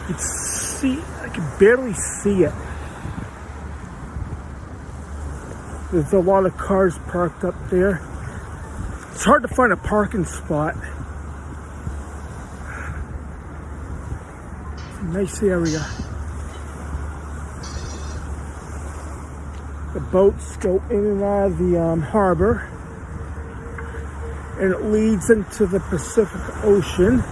You can see, I can barely see it. There's a lot of cars parked up there. It's hard to find a parking spot. It's a nice area. The boats go in and out of the harbor, and it leads into the Pacific Ocean.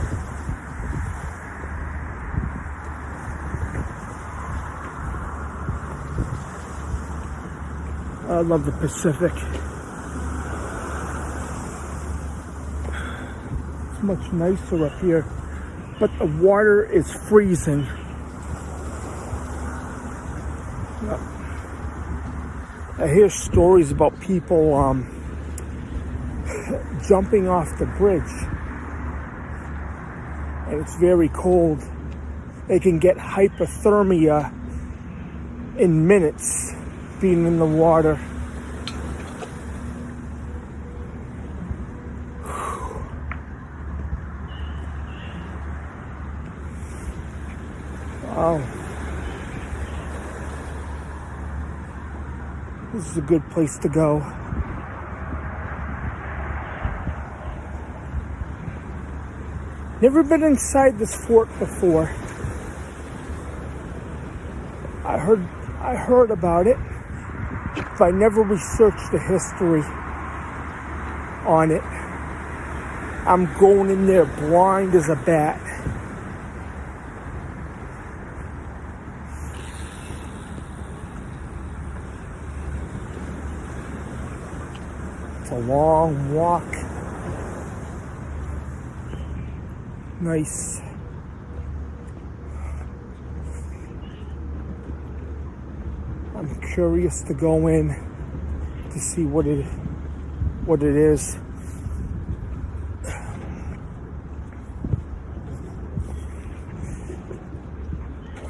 I love the Pacific. It's much nicer up here, but the water is freezing. I hear stories about people jumping off the bridge, and it's very cold. They can get hypothermia in minutes being in the water. Wow. This is a good place to go. Never been inside this fort before. I heard about it, but I never researched the history on it. I'm going in there blind as a bat. It's a long walk. Nice. I'm curious to go in to see what it is.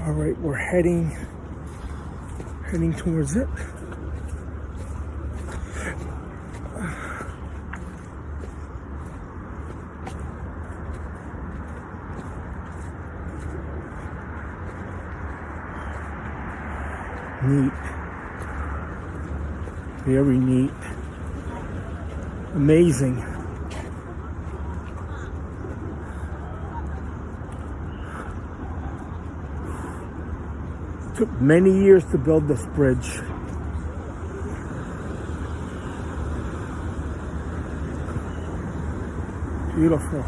All right, we're heading towards it. Neat. Very neat. Amazing. Took many years to build this bridge. Beautiful.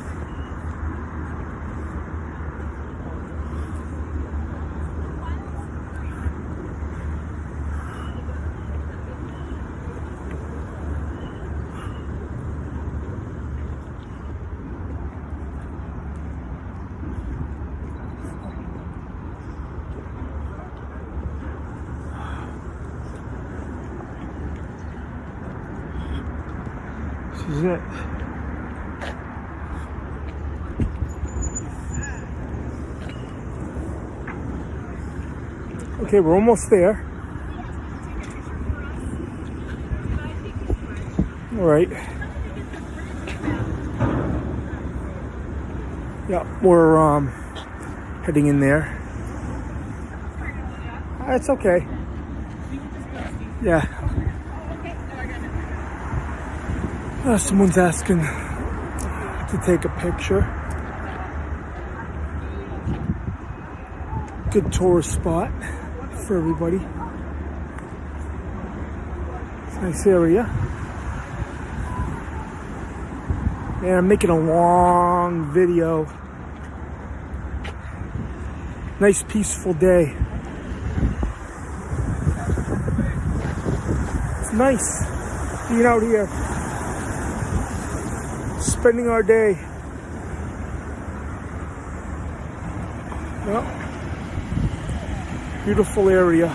This is it. Okay, we're almost there. All right. Yeah, we're heading in there. It's okay. Yeah. Someone's asking to take a picture. Good tourist spot for everybody. It's a nice area. And I'm making a long video. Nice peaceful day. It's nice being out here. Spending our day. Well, beautiful area.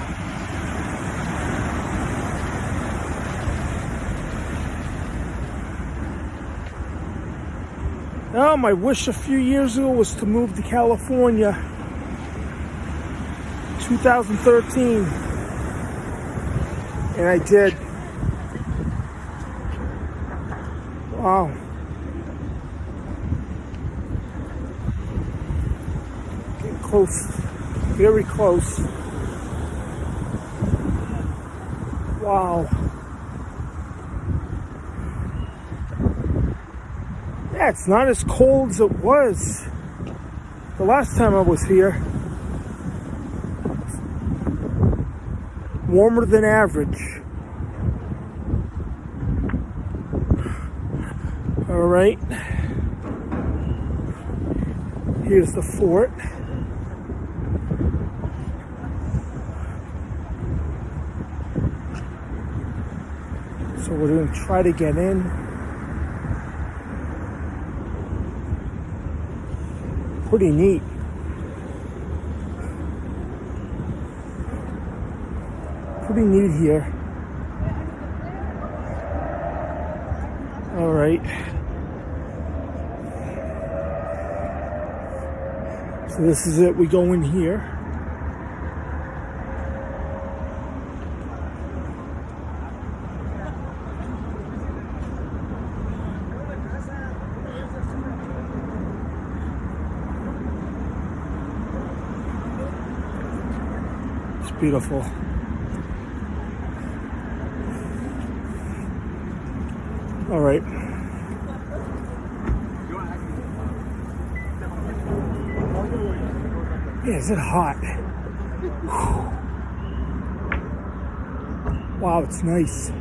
Oh, my wish a few years ago was to move to California. 2013. And I did. Wow. Getting close. Very close. Wow. Yeah, it's not as cold as it was the last time I was here. Warmer than average. All right. Here's the fort. So we're going to try to get in. Pretty neat. Pretty neat here. All right. So this is it. We go in here. It's beautiful. All right. Yeah, is it hot? Whew. Wow, it's nice.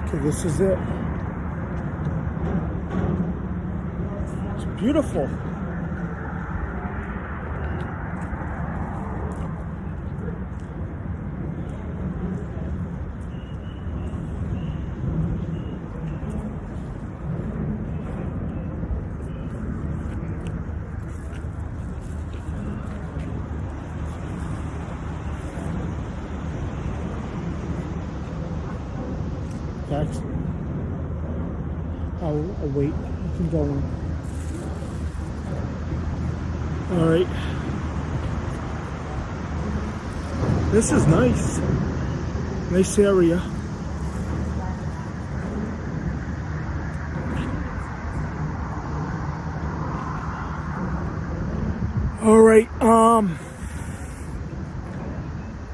Okay, this is it. It's beautiful. I'll wait. You can go in. All right. This is nice. Nice area. All right.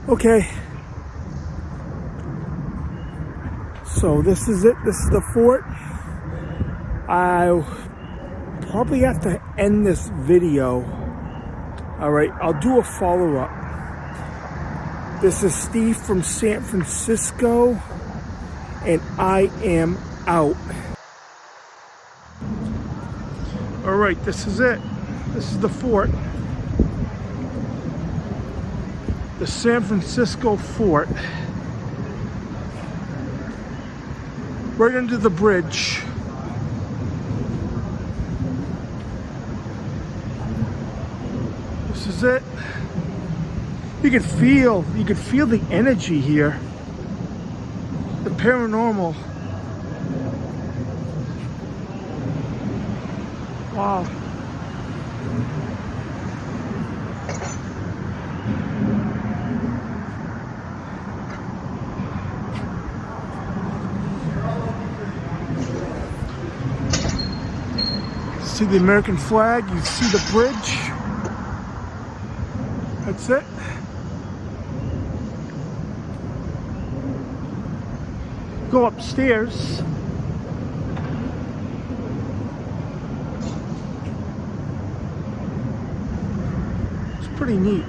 Okay. So this is it. This is the fort. I'll probably have to end this video. All right, I'll do a follow-up. This is Steve from San Francisco, and I am out. All right, this is it. This is the fort. The San Francisco fort. Right under the bridge. This is it. You could feel the energy here. The paranormal. Wow. See the American flag, you see the bridge. That's it. Go upstairs. It's pretty neat.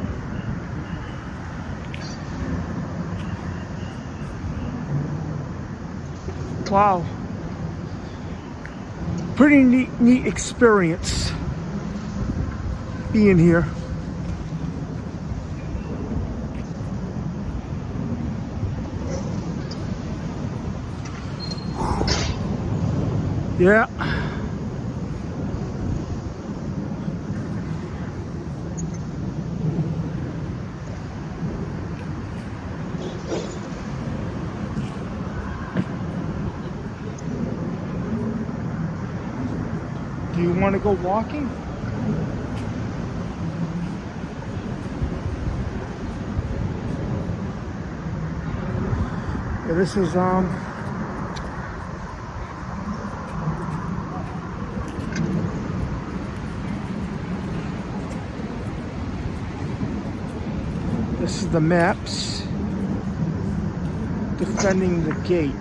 Wow. Pretty neat experience being here. Yeah. Do you want to go walking? Yeah, this is this is the maps defending the gate.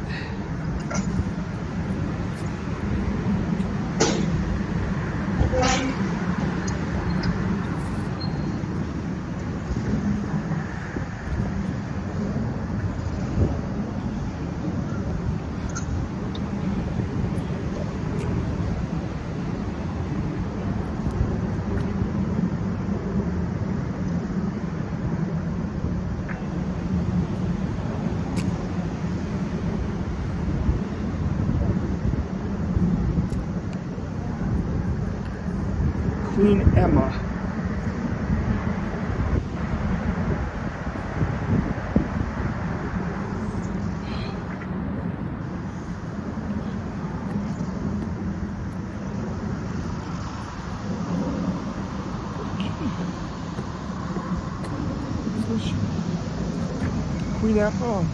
Queen Emma. Queen Emma.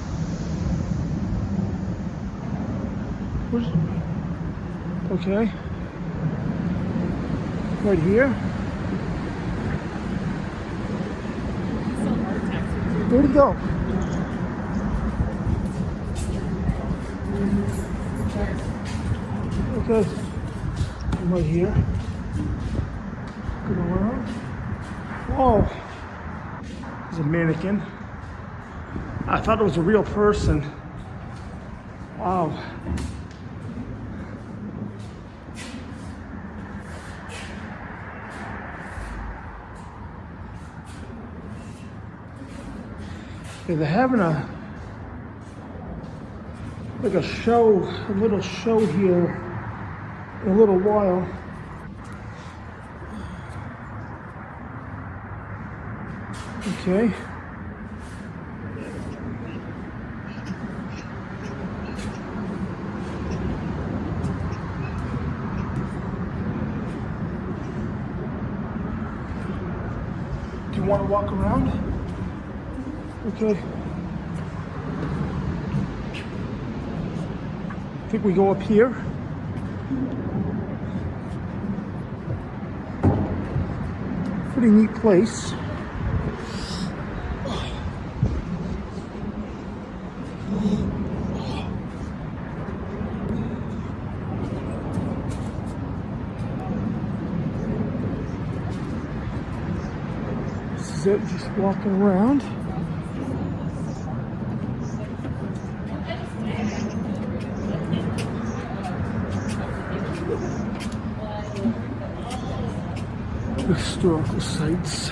Okay. Right here. Where'd he go? Okay. Right here. Go around. Whoa. There's a mannequin. I thought it was a real person. Wow. Yeah, they're having a show, a little show here in a little while. Okay. Do you want to walk around? Okay. I think we go up here. Pretty neat place. This is it, just walking around. Historical sites.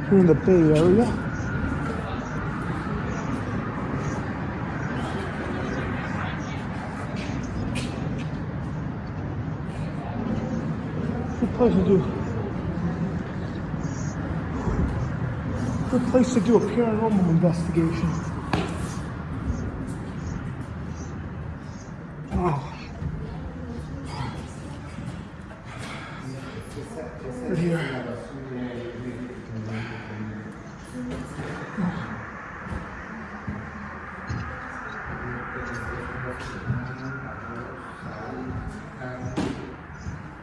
Here in the Bay Area. Good place to do. Good place to do a paranormal investigation. Wow. Right here.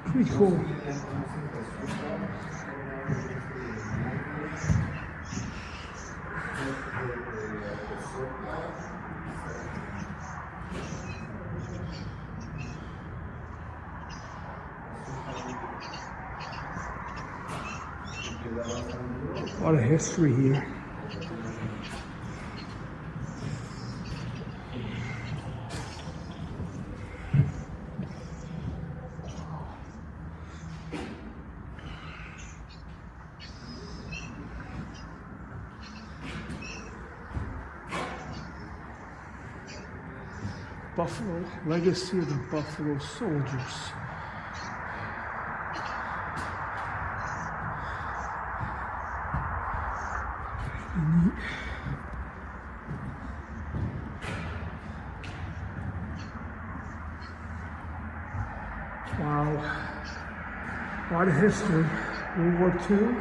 Pretty cool. A lot of history here. Buffalo, legacy of the Buffalo Soldiers. Neat. A lot of history. World War II.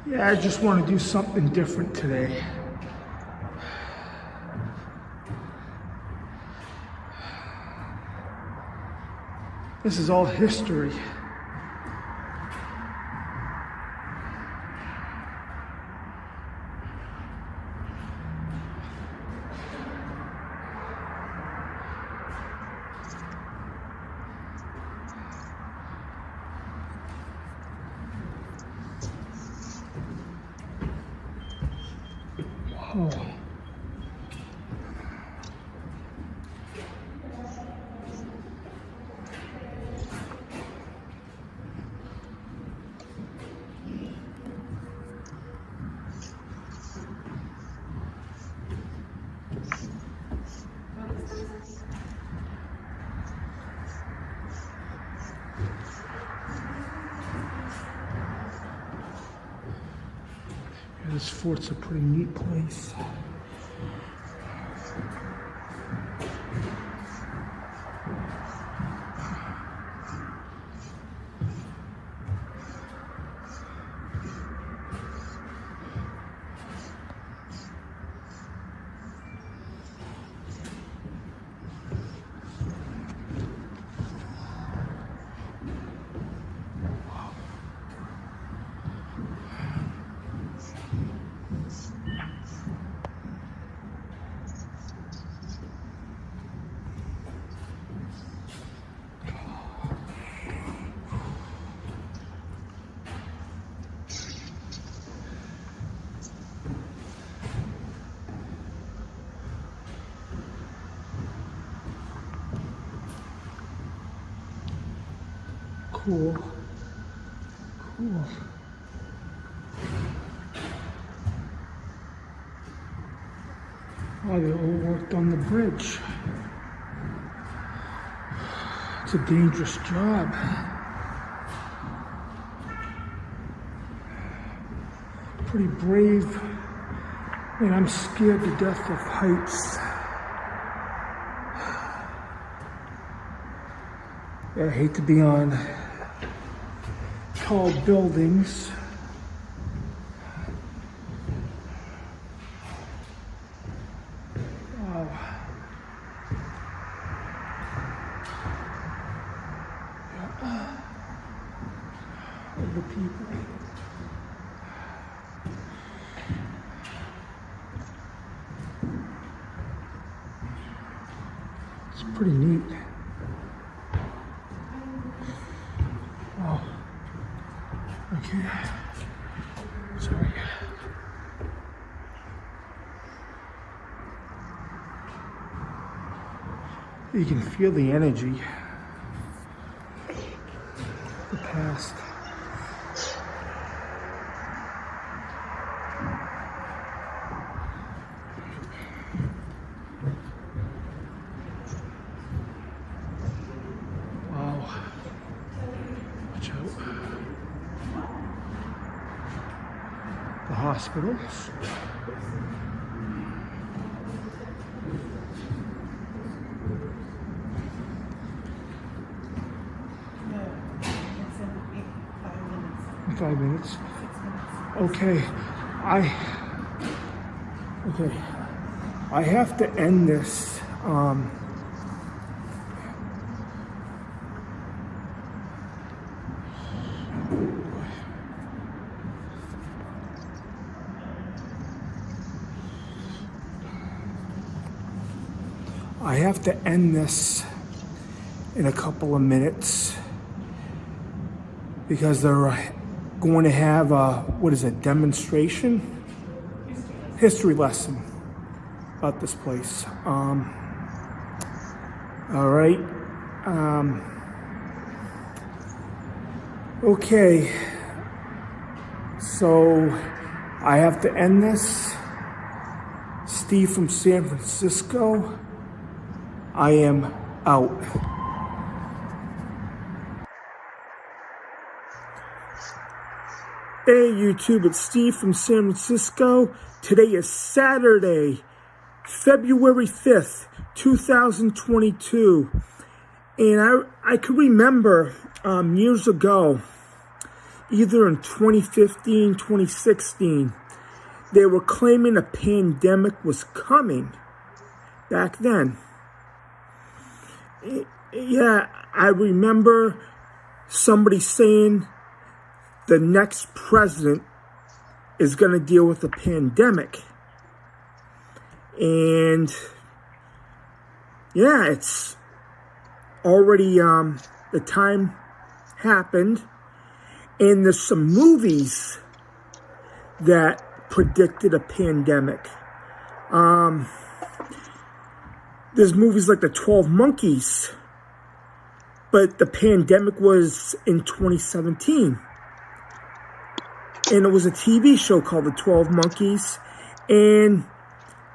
Yeah, I just want to do something different today. This is all history. Wow. This fort's a pretty neat place. Cool. Cool. Oh, they all worked on the bridge. It's a dangerous job. Pretty brave. And I'm scared to death of heights. I hate to be on tall buildings. Wow. All the people. It's pretty neat. Okay. Sorry. You can feel the energy. The past. Wow. Watch out. The hospitals. In 5 minutes. Okay. I have to end this. I have to end this in a couple of minutes because they're going to have a, what is it, demonstration? History lesson about this place. All right. Okay. So I have to end this. Steve from San Francisco. I am out. Hey YouTube, it's Steve from San Francisco. Today is Saturday, February 5th, 2022. And I can remember years ago, either in 2015, 2016, they were claiming a pandemic was coming back then. Yeah, I remember somebody saying the next president is going to deal with the pandemic. And yeah, it's already, the time happened. And there's some movies that predicted a pandemic. There's movies like The 12 Monkeys, but the pandemic was in 2017. And it was a TV show called The 12 Monkeys. And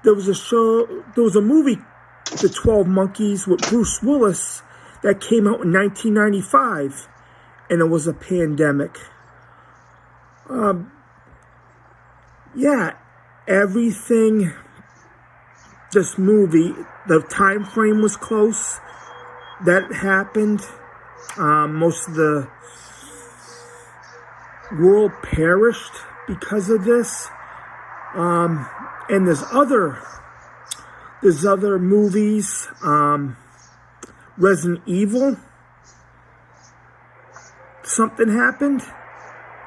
there was a movie, The 12 Monkeys, with Bruce Willis that came out in 1995. And it was a pandemic. Yeah, everything, this movie, the time frame was close. That happened. Most of the world perished because of this. And there's other movies. Resident Evil. Something happened.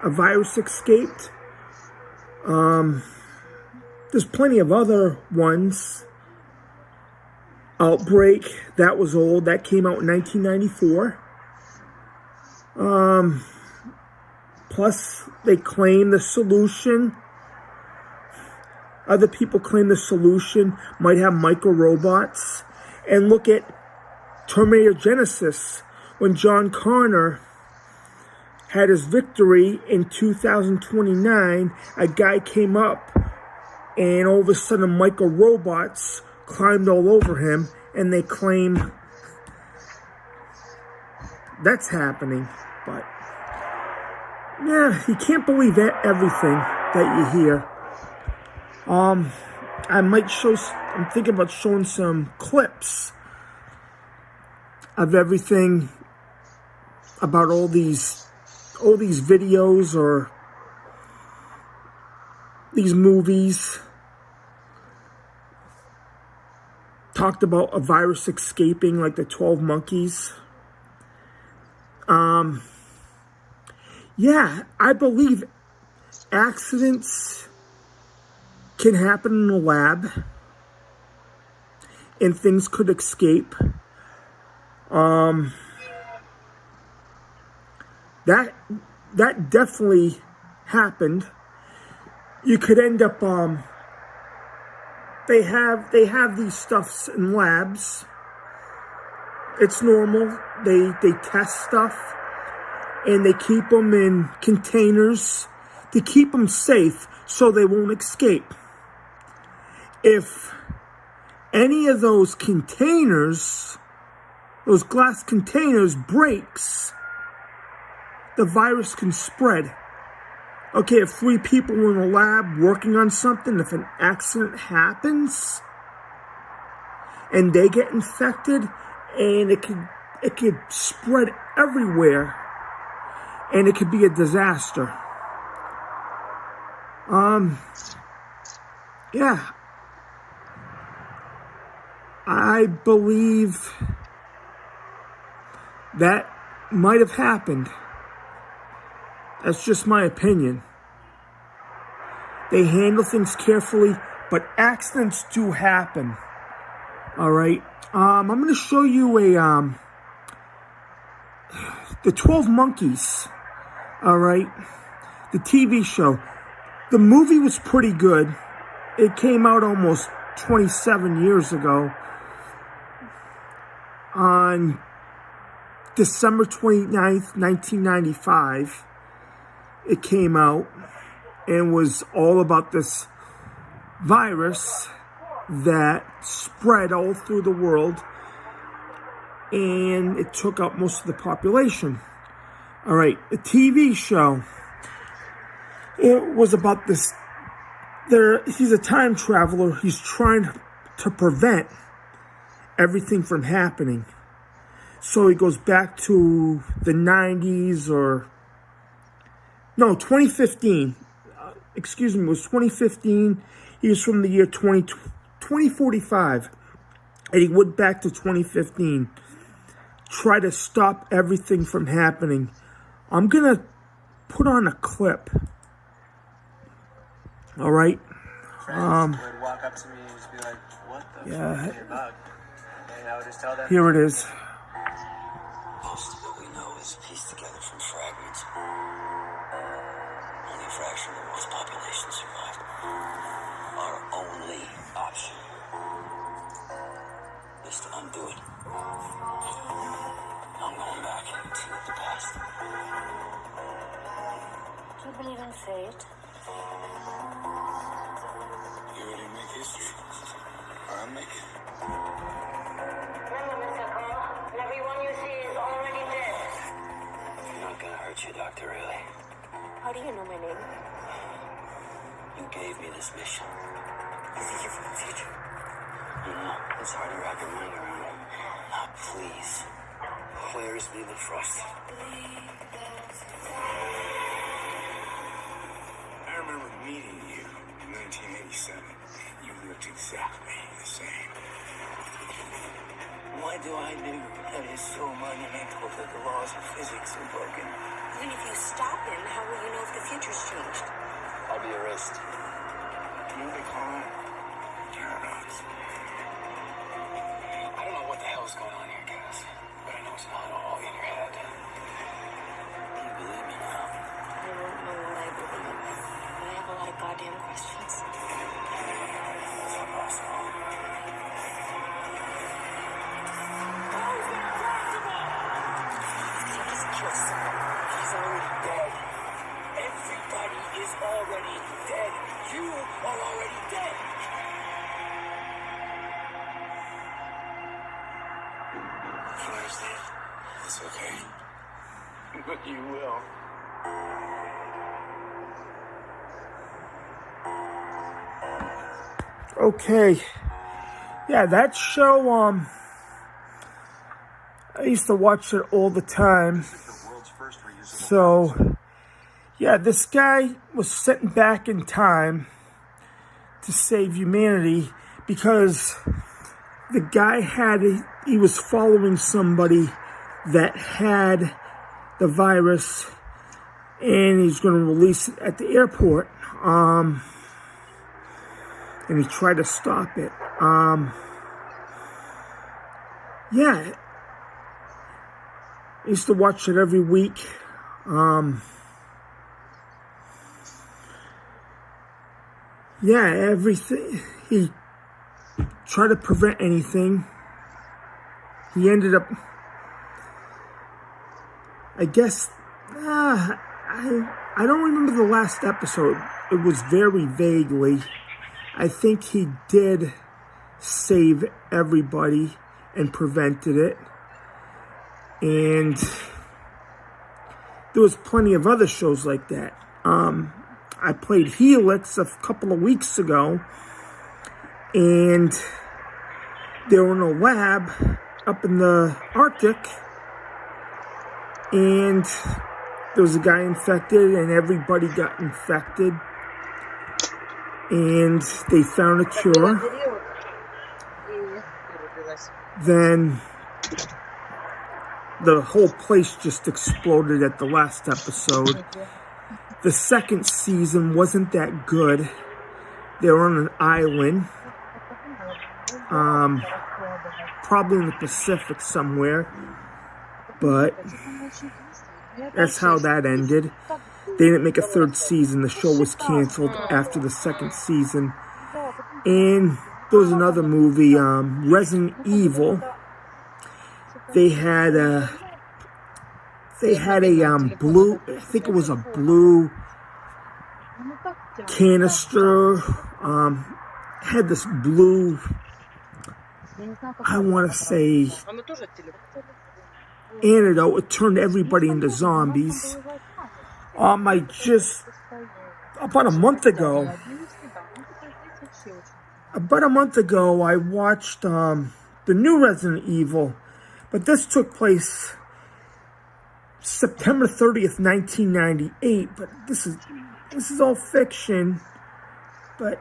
A virus escaped. There's plenty of other ones. Outbreak, that was old. That came out in 1994. Plus, they claim the solution. Other people claim the solution might have micro-robots. And look at Terminator Genesis. When John Connor had his victory in 2029, a guy came up and all of a sudden micro-robots climbed all over him, and they claim that's happening. But yeah, you can't believe everything that you hear. I'm thinking about showing some clips of everything about all these videos or these movies talked about a virus escaping, like the 12 Monkeys. Yeah, I believe accidents can happen in a lab and things could escape. That definitely happened. You could end up, they have these stuffs in labs. It's normal. They test stuff and they keep them in containers to keep them safe so they won't escape. If any of those containers, those glass containers, breaks, the virus can spread. Okay, if 3 people were in a lab working on something, if an accident happens and they get infected, and it could spread everywhere, and it could be a disaster. Yeah, I believe that might have happened. That's just my opinion. They handle things carefully, but accidents do happen. All right. I'm going to show you the 12 Monkeys. All right. The TV show. The movie was pretty good. It came out almost 27 years ago. On December 29th, 1995. It came out and was all about this virus that spread all through the world, and it took out most of the population. All right, the TV show, it was about this. He's a time traveler. He's trying to prevent everything from happening. So he goes back to the 90s 2015. Excuse me, it was 2015. He was from the year 2045. And he went back to 2015. Try to stop everything from happening. I'm going to put on a clip. All right? Friends would walk up to me and just be like, what the fuck are you about? And I would just tell them. Here it is. Most of what we know is pieced together from fragments. Only a fraction of the world's population survived. Our only option is to undo it. I'm going back into the past. Do you believe in fate? You already make history. I'm making. Remember, Mr. Cole, everyone you see is already dead. I'm not gonna hurt you, Doctor, really. How do you know my name? You gave me this mission. Is it you from the future? No, it's hard to wrap your mind around. Now, please, where is the frost? I remember meeting you in 1987. You looked exactly the same. Why do I do that is so monumental that the laws of physics are broken? Even if you stop him, how will you know if the future's changed? I'll be erased. You know what they call it? Paradox. I don't know what the hell's going on here, Cass, but I know it's not all in your head. Do you believe me now? I won't know what I believe, but I have a lot of goddamn questions. That's not possible. You just kill someone. He's already dead. Everybody is already dead. You are already dead. You understand? It's okay. But you will. Okay. Yeah, that show, I used to watch it all the time. So, yeah, this guy was sent back in time to save humanity because the guy he was following somebody that had the virus, and he's going to release it at the airport. And he tried to stop it. Yeah. I used to watch it every week. Yeah, everything. He tried to prevent anything. He ended up, I guess, I don't remember the last episode. It was very vaguely. I think he did save everybody and prevented it. And there was plenty of other shows like that. I played Helix a couple of weeks ago, and they were in a lab up in the Arctic, and there was a guy infected, and everybody got infected, and they found a cure. Then the whole place just exploded at the last episode. The second season wasn't that good. They were on an island, probably in the Pacific somewhere, but that's how that ended. They didn't make a third season. The show was canceled after the second season. And there was another movie, Resident Evil. They had a blue, I think it was a blue canister, had this blue, I want to say, antidote. It turned everybody into zombies. About a month ago, I watched the new Resident Evil, but this took place September 30th, 1998. But this is all fiction. But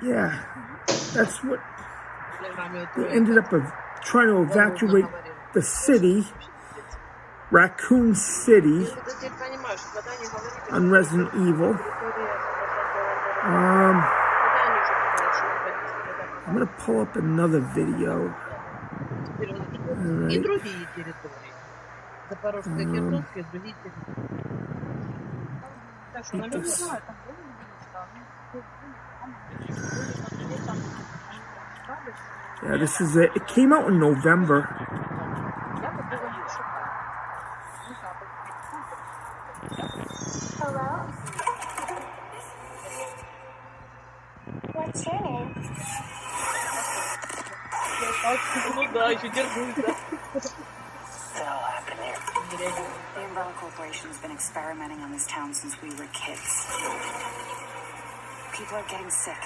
yeah, that's what they ended up trying to evacuate the city, Raccoon City, on Resident Evil. I'm gonna pull up another video. Right. Yeah, this is it. It came out in November. Hello? What's your name? That'll happen here. The Umbrella Corporation has been experimenting on this town since we were kids. People are getting sick.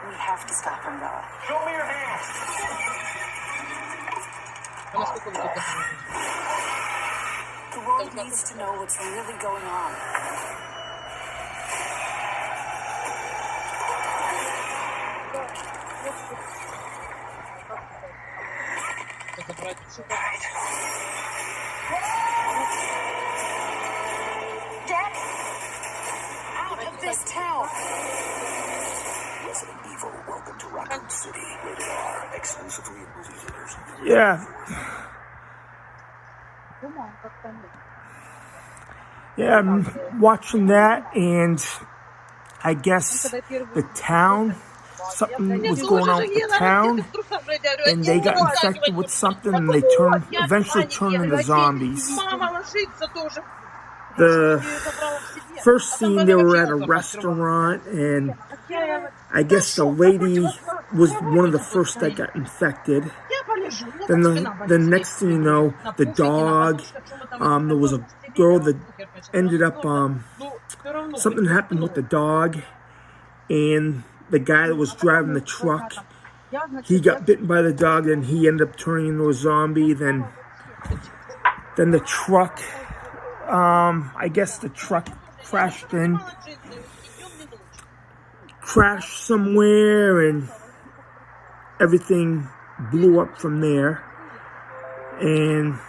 We have to stop Umbrella. Show me your hands. The world needs to know what's really going on. Get out of this town! Resident Evil, welcome to Raccoon City. Rated R, exclusively in movie theaters. Yeah. Yeah, I'm watching that, and I guess the town, something was going on with the town, and they got infected with something, and they eventually turned into zombies. The first scene, they were at a restaurant, and I guess the lady was one of the first that got infected. Then the next thing you know, the dog, there was a girl that ended up, something happened with the dog, and the guy that was driving the truck, he got bitten by the dog, and he ended up turning into a zombie. Then the truck, I guess the truck crashed somewhere, and everything blew up from there, and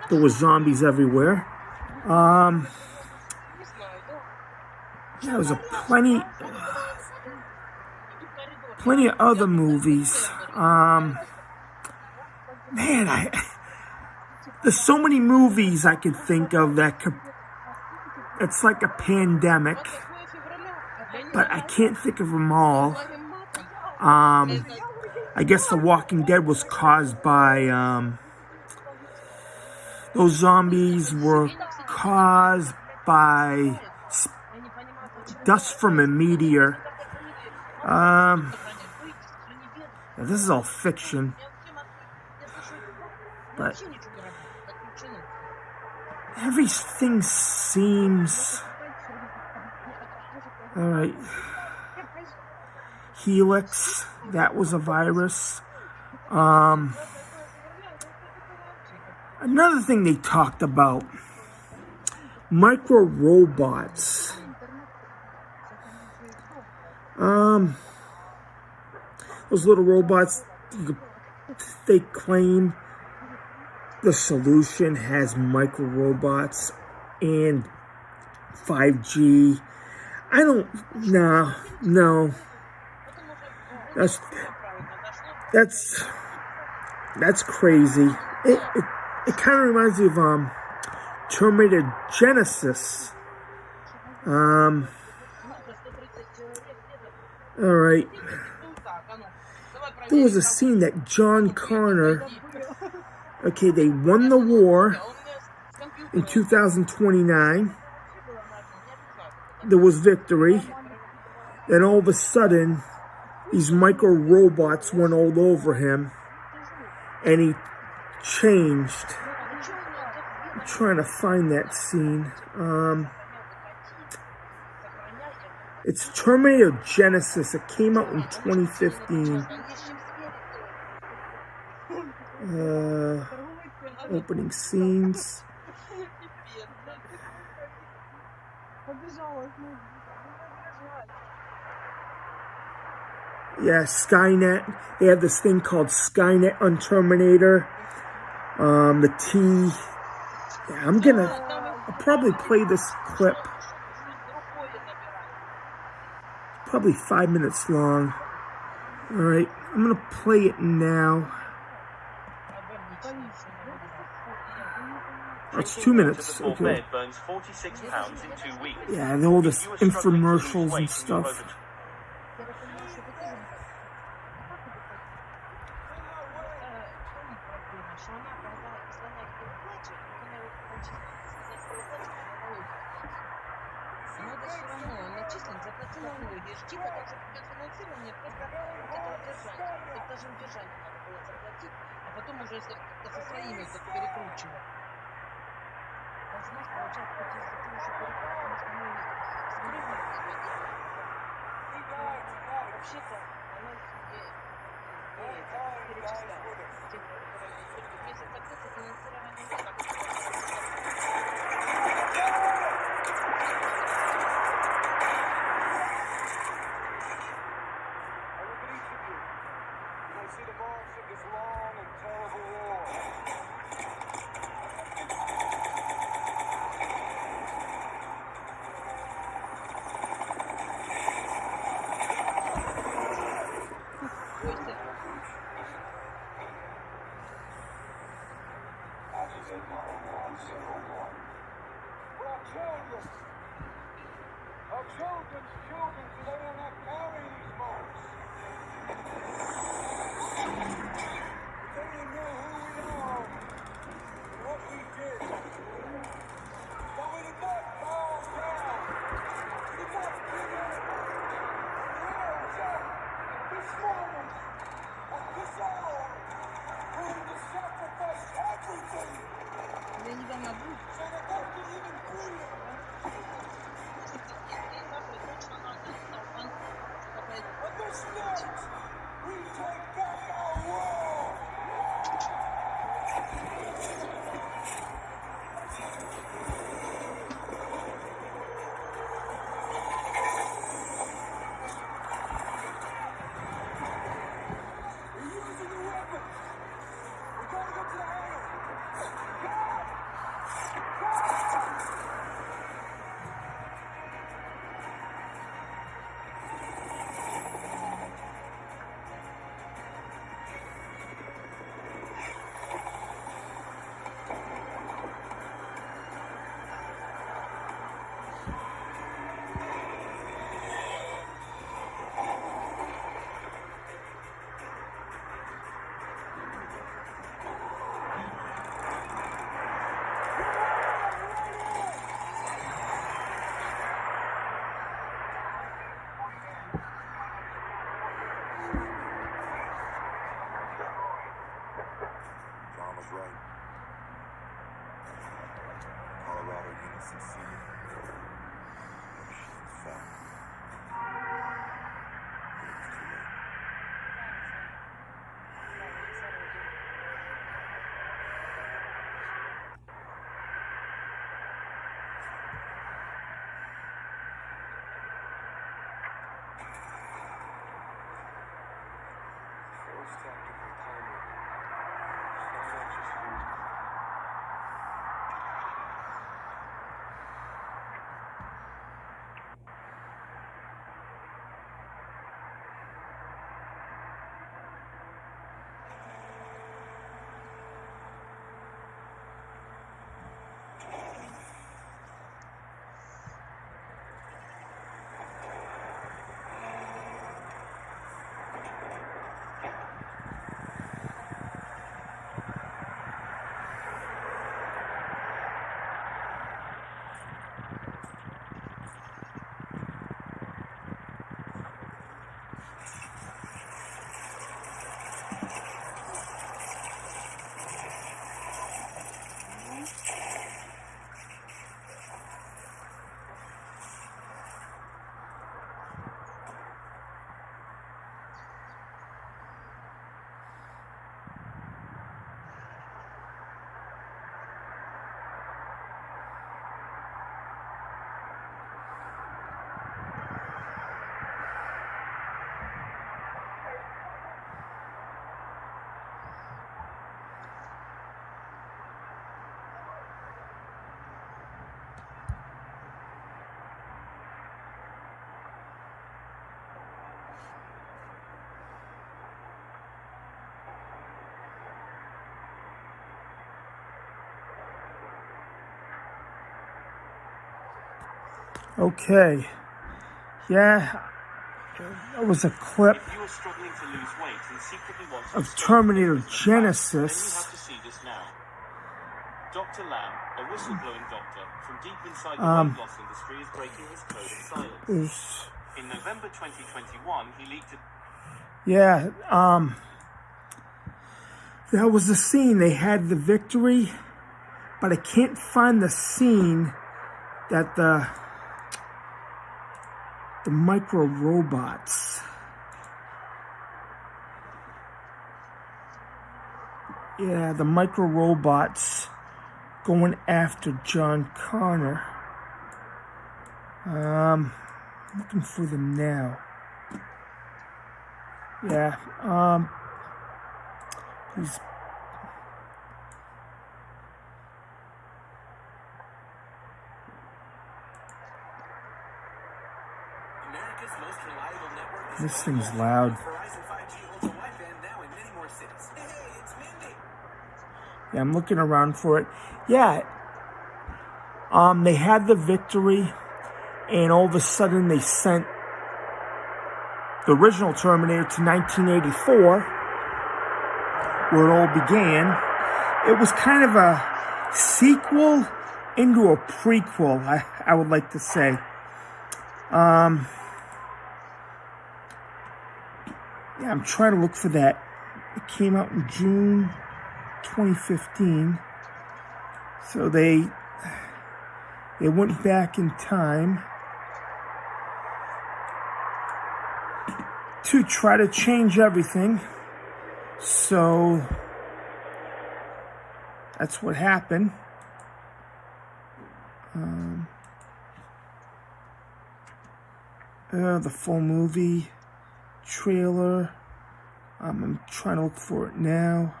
there was zombies everywhere. There was plenty of other movies. Man, there's so many movies I could think of it's like a pandemic, but I can't think of them all. I guess The Walking Dead was caused by, those zombies were caused by dust from a meteor. This is all fiction, but everything seems all right. Helix, that was a virus. Another thing they talked about, micro robots. Those little robots, they claim the solution has micro robots and 5G. I don't, no. That's crazy. It kind of reminds me of Terminator Genesis. All right. There was a scene that John Connor. Okay, they won the war in 2029. There was victory. Then all of a sudden, these micro robots went all over him, and he changed. I'm trying to find that scene. It's Terminator Genesis. It came out in 2015. Opening scenes. Yeah, Skynet. They have this thing called Skynet on Terminator. The T. Yeah, I'll probably play this clip. Probably 5 minutes long. Alright, I'm gonna play it now. It's 2 minutes. Okay. Burns 46 pounds in 2 weeks. Yeah, all this infomercials and stuff. Okay. Yeah. That was a clip If you are struggling to lose weight and secretly want to of stop Terminator then you have Genesis. to see this now. Dr. Lamb, a whistleblowing doctor from deep inside the weight loss industry, is breaking his code of silence. In November 2021, he leaked a... Yeah, that was the scene. They had the victory, but I can't find the scene that the micro robots. Yeah, the micro robots going after John Connor. Looking for them now. Yeah, please. This thing's loud. Yeah, I'm looking around for it. Yeah, they had the victory, and all of a sudden they sent the original Terminator to 1984, where it all began. It was kind of a sequel into a prequel, I would like to say. Yeah, I'm trying to look for that. It came out in June 2015. So they went back in time to try to change everything. So that's what happened. The full movie trailer. I'm trying to look for it now.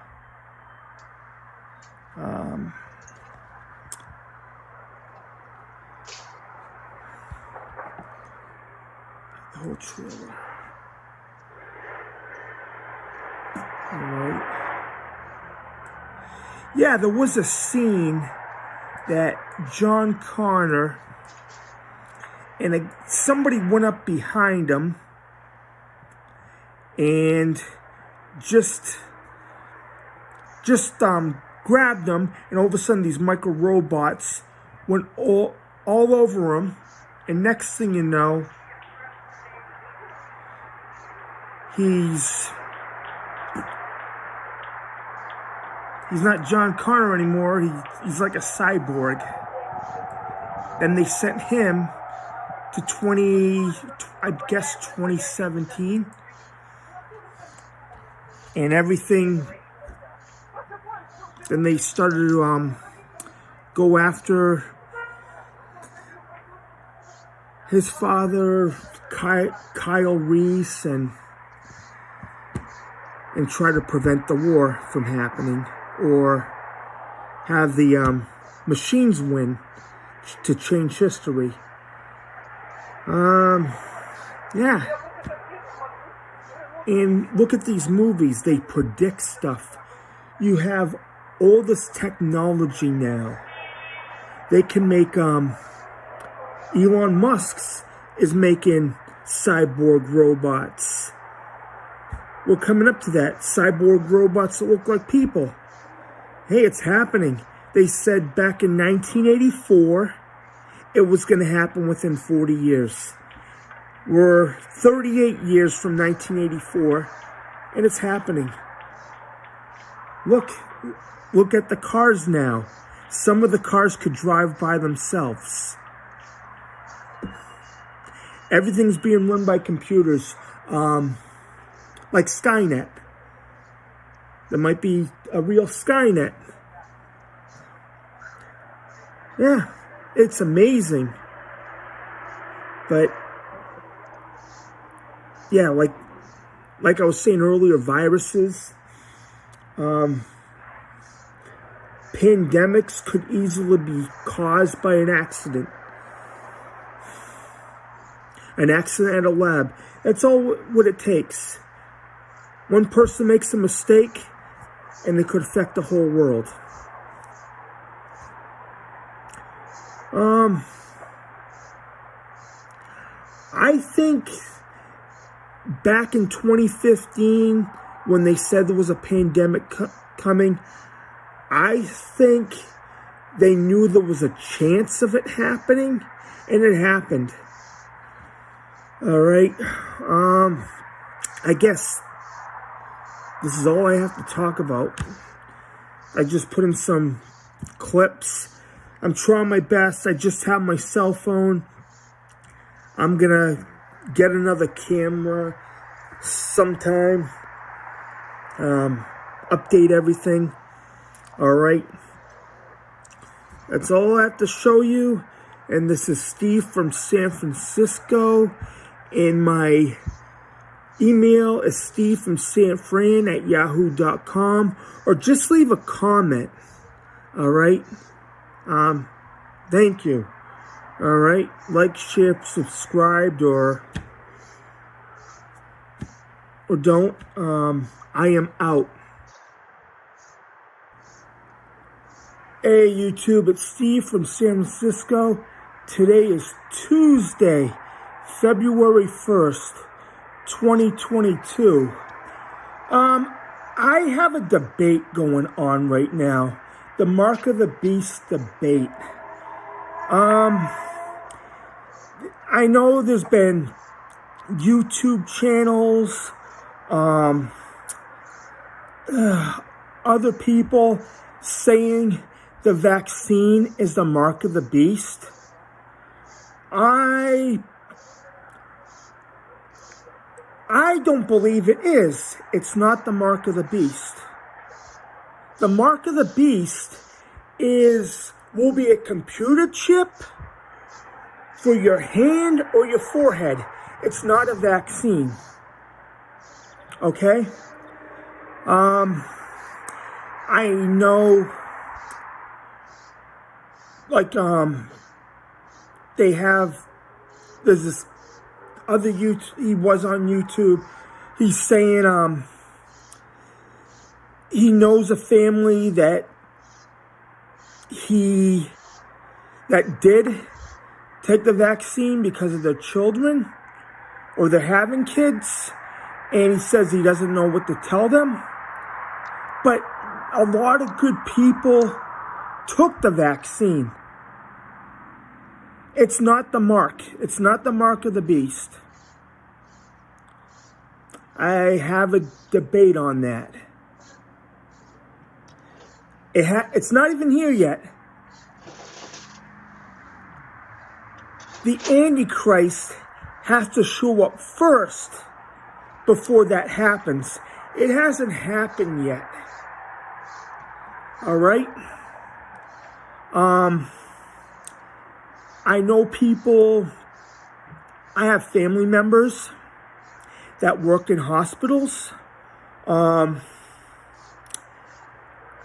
The whole trailer. Alright. Yeah, there was a scene that John Connor and somebody went up behind him and just grabbed him, and all of a sudden these micro robots went all over him, and next thing you know, he's not John Connor anymore. He's like a cyborg. Then they sent him to 2017. And everything, then they started to go after his father, Kyle Reese, and try to prevent the war from happening, or have the machines win to change history. Yeah. And look at these movies. They predict stuff. You have all this technology now. They can make, Elon Musk's is making cyborg robots. We're coming up to that. Cyborg robots that look like people. Hey, it's happening. They said back in 1984, it was going to happen within 40 years. We're 38 years from 1984, and it's happening. Look at the cars now. Some of the cars could drive by themselves. Everything's being run by computers, like Skynet. There might be a real Skynet. Yeah, it's amazing. But yeah, like I was saying earlier, viruses, pandemics could easily be caused by an accident. An accident at a lab. That's all what it takes. One person makes a mistake, and it could affect the whole world. I think back in 2015, when they said there was a pandemic coming, I think they knew there was a chance of it happening, and it happened. All right. I guess this is all I have to talk about. I just put in some clips. I'm trying my best. I just have my cell phone. I'm gonna get another camera sometime. Update everything. All right. That's all I have to show you. And this is Steve from San Francisco. And my email is stevefromsanfran@yahoo.com. Or just leave a comment. All right. Thank you. All right. Like, share, subscribe, or don't. I am out. Hey, YouTube, it's Steve from San Francisco. Today is Tuesday, February 1st, 2022. I have a debate going on right now. The Mark of the Beast debate. I know there's been YouTube channels, other people saying the vaccine is the mark of the beast. I don't believe it is. It's not the mark of the beast. The mark of the beast will be a computer chip for your hand or your forehead. It's not a vaccine. Okay? I know, like, there's this other he was on YouTube. He's saying, he knows a family that did take the vaccine because of their children, or they're having kids, and he says he doesn't know what to tell them. But a lot of good people took the vaccine. It's not the mark. It's not the mark of the beast. I have a debate on that. It's not even here yet. The Antichrist has to show up first before that happens. It hasn't happened yet. All right? I know people, I have family members that work in hospitals.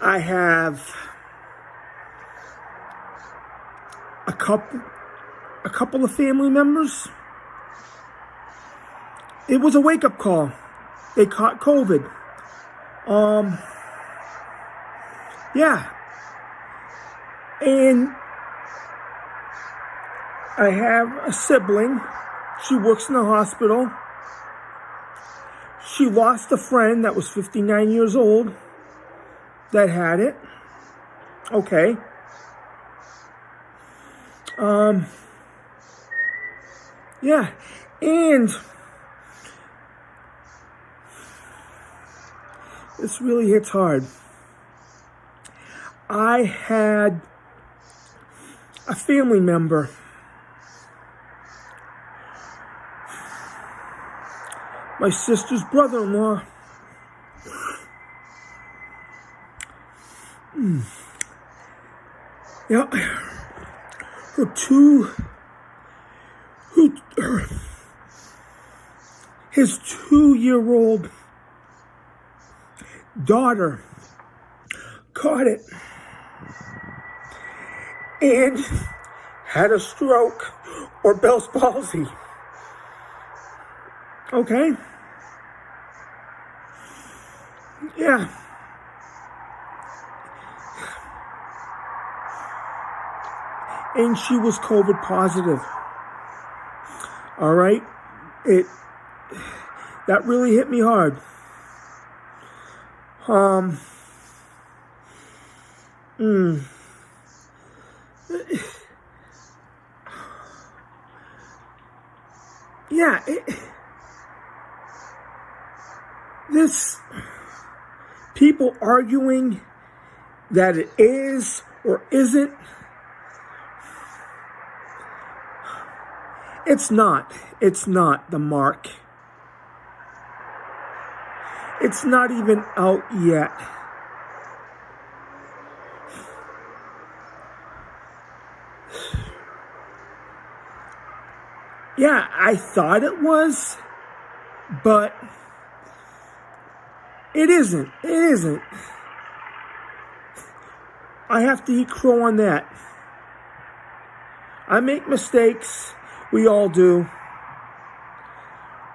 I have a couple of family members. It was a wake-up call. They caught COVID. Yeah. And I have a sibling. She works in the hospital. She lost a friend that was 59 years old that had it. Okay. Yeah. And this really hits hard. I had a family member my sister's brother-in-law. Yeah, his 2-year-old daughter caught it and had a stroke or Bell's palsy. Okay? Yeah. And she was COVID positive. All right? That really hit me hard. Yeah, this people arguing that it is or isn't. It's not the mark. It's not even out yet. Yeah, I thought it was, but it isn't. It isn't. I have to eat crow on that. I make mistakes. We all do.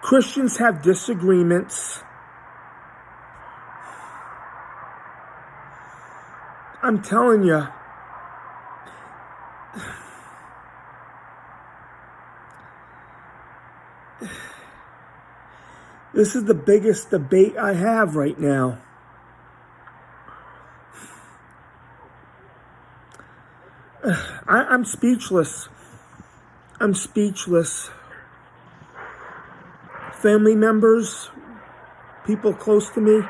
Christians have disagreements. I'm telling you. This is the biggest debate I have right now. I'm speechless. I'm speechless. Family members, people close to me,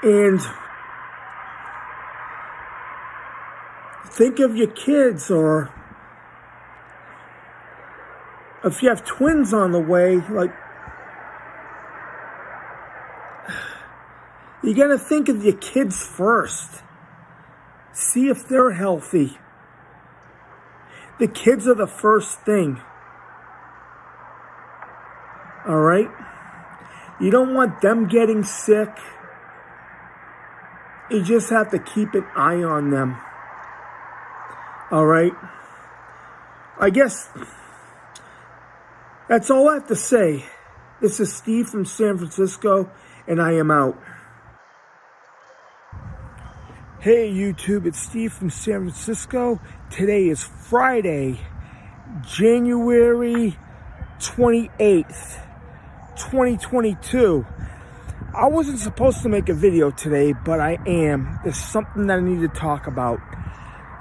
and think of your kids, or if you have twins on the way, like, you gotta think of your kids first. See if they're healthy. The kids are the first thing. All right? You don't want them getting sick. You just have to keep an eye on them. All right? I guess that's all I have to say. This is Steve from San Francisco, and I am out. Hey YouTube, it's Steve from San Francisco. Today is Friday, January 28th, 2022. I wasn't supposed to make a video today, but I am. There's something that I need to talk about.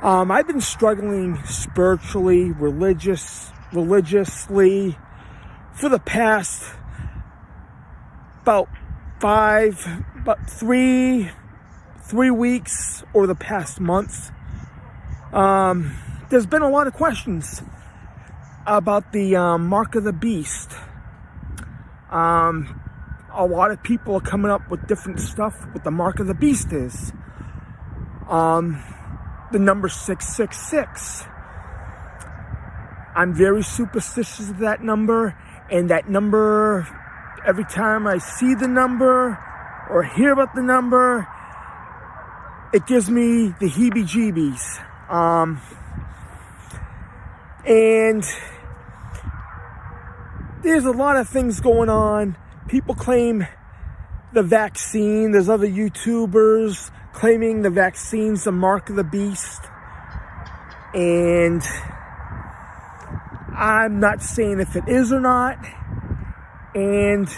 I've been struggling spiritually, religiously for the past about 3 weeks or the past month. There's been a lot of questions about the mark of the beast. A lot of people are coming up with different stuff what the mark of the beast is. The number 666. I'm very superstitious of that number, and that number, every time I see the number or hear about the number, it gives me the heebie-jeebies. And there's a lot of things going on. People claim the vaccine. There's other YouTubers claiming the vaccine's the mark of the beast. And I'm not saying if it is or not. And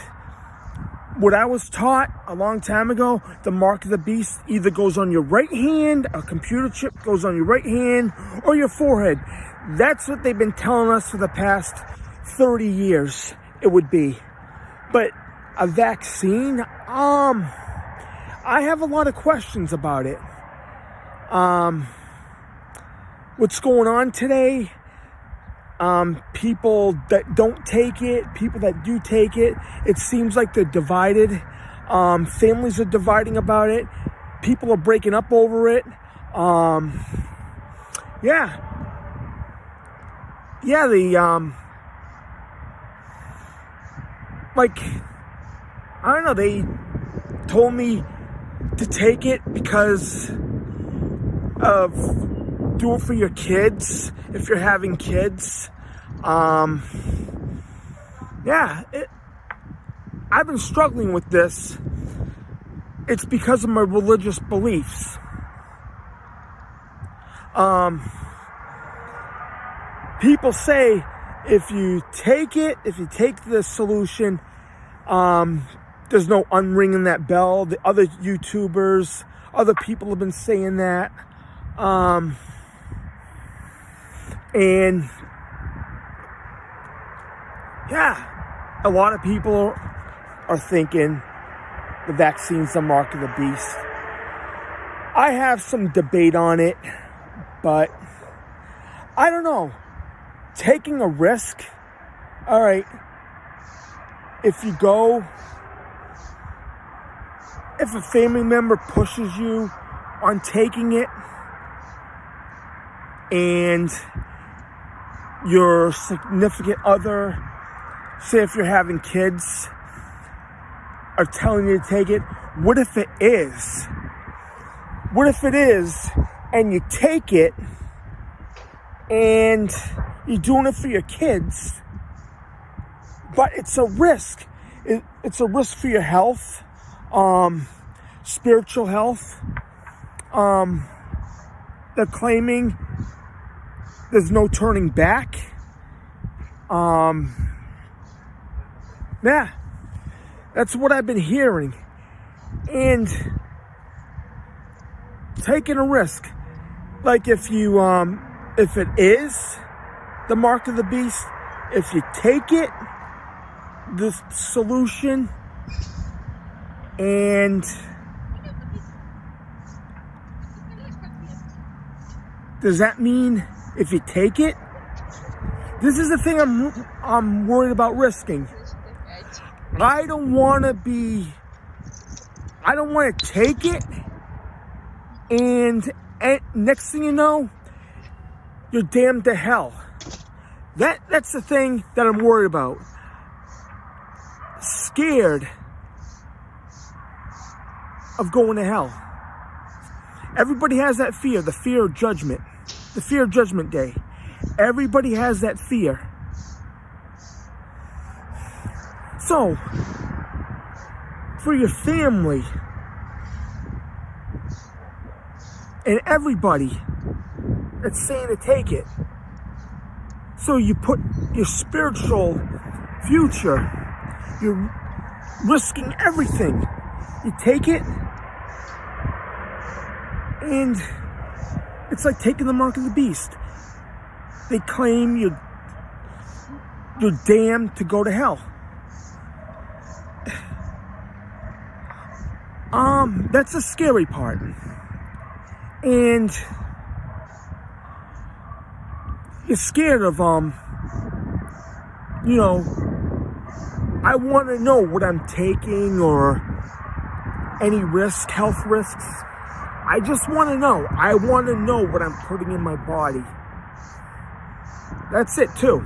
what I was taught a long time ago, the mark of the beast either goes on your right hand, a computer chip goes on your right hand, or your forehead. That's what they've been telling us for the past 30 years it would be. But a vaccine, I have a lot of questions about it. What's going on today? People that don't take it, people that do take it, it seems like they're divided. Families are dividing about it. People are breaking up over it. I don't know, they told me to take it because of, do it for your kids, if you're having kids. I've been struggling with this. It's because of my religious beliefs. people say if you take the solution, there's no unringing that bell. The other YouTubers, other people have been saying that. And yeah, a lot of people are thinking the vaccine's the mark of the beast. I have some debate on it, but I don't know. Taking a risk, all right, if a family member pushes you on taking it, and your significant other, say if you're having kids, are telling you to take it, what if it is? What if it is, and you take it, and you're doing it for your kids, but it's a risk. It's a risk for your health, spiritual health. They're claiming there's no turning back. Yeah, that's what I've been hearing. And taking a risk, like if it is the mark of the beast, if you take it, the solution, and does that mean if you take it? This is the thing I'm worried about risking. I don't want to take it, and next thing you know, you're damned to hell. That's the thing that I'm worried about. Scared of going to hell. Everybody has that fear, the fear of judgment. The fear of Judgment Day. Everybody has that fear. So, for your family and everybody that's saying to take it, so you put your spiritual future, you're risking everything. You take it, and it's like taking the mark of the beast. They claim you're damned to go to hell. That's the scary part. And you're scared of, I want to know what I'm taking or any risk, health risks. I just want to know. I want to know what I'm putting in my body. That's it, too.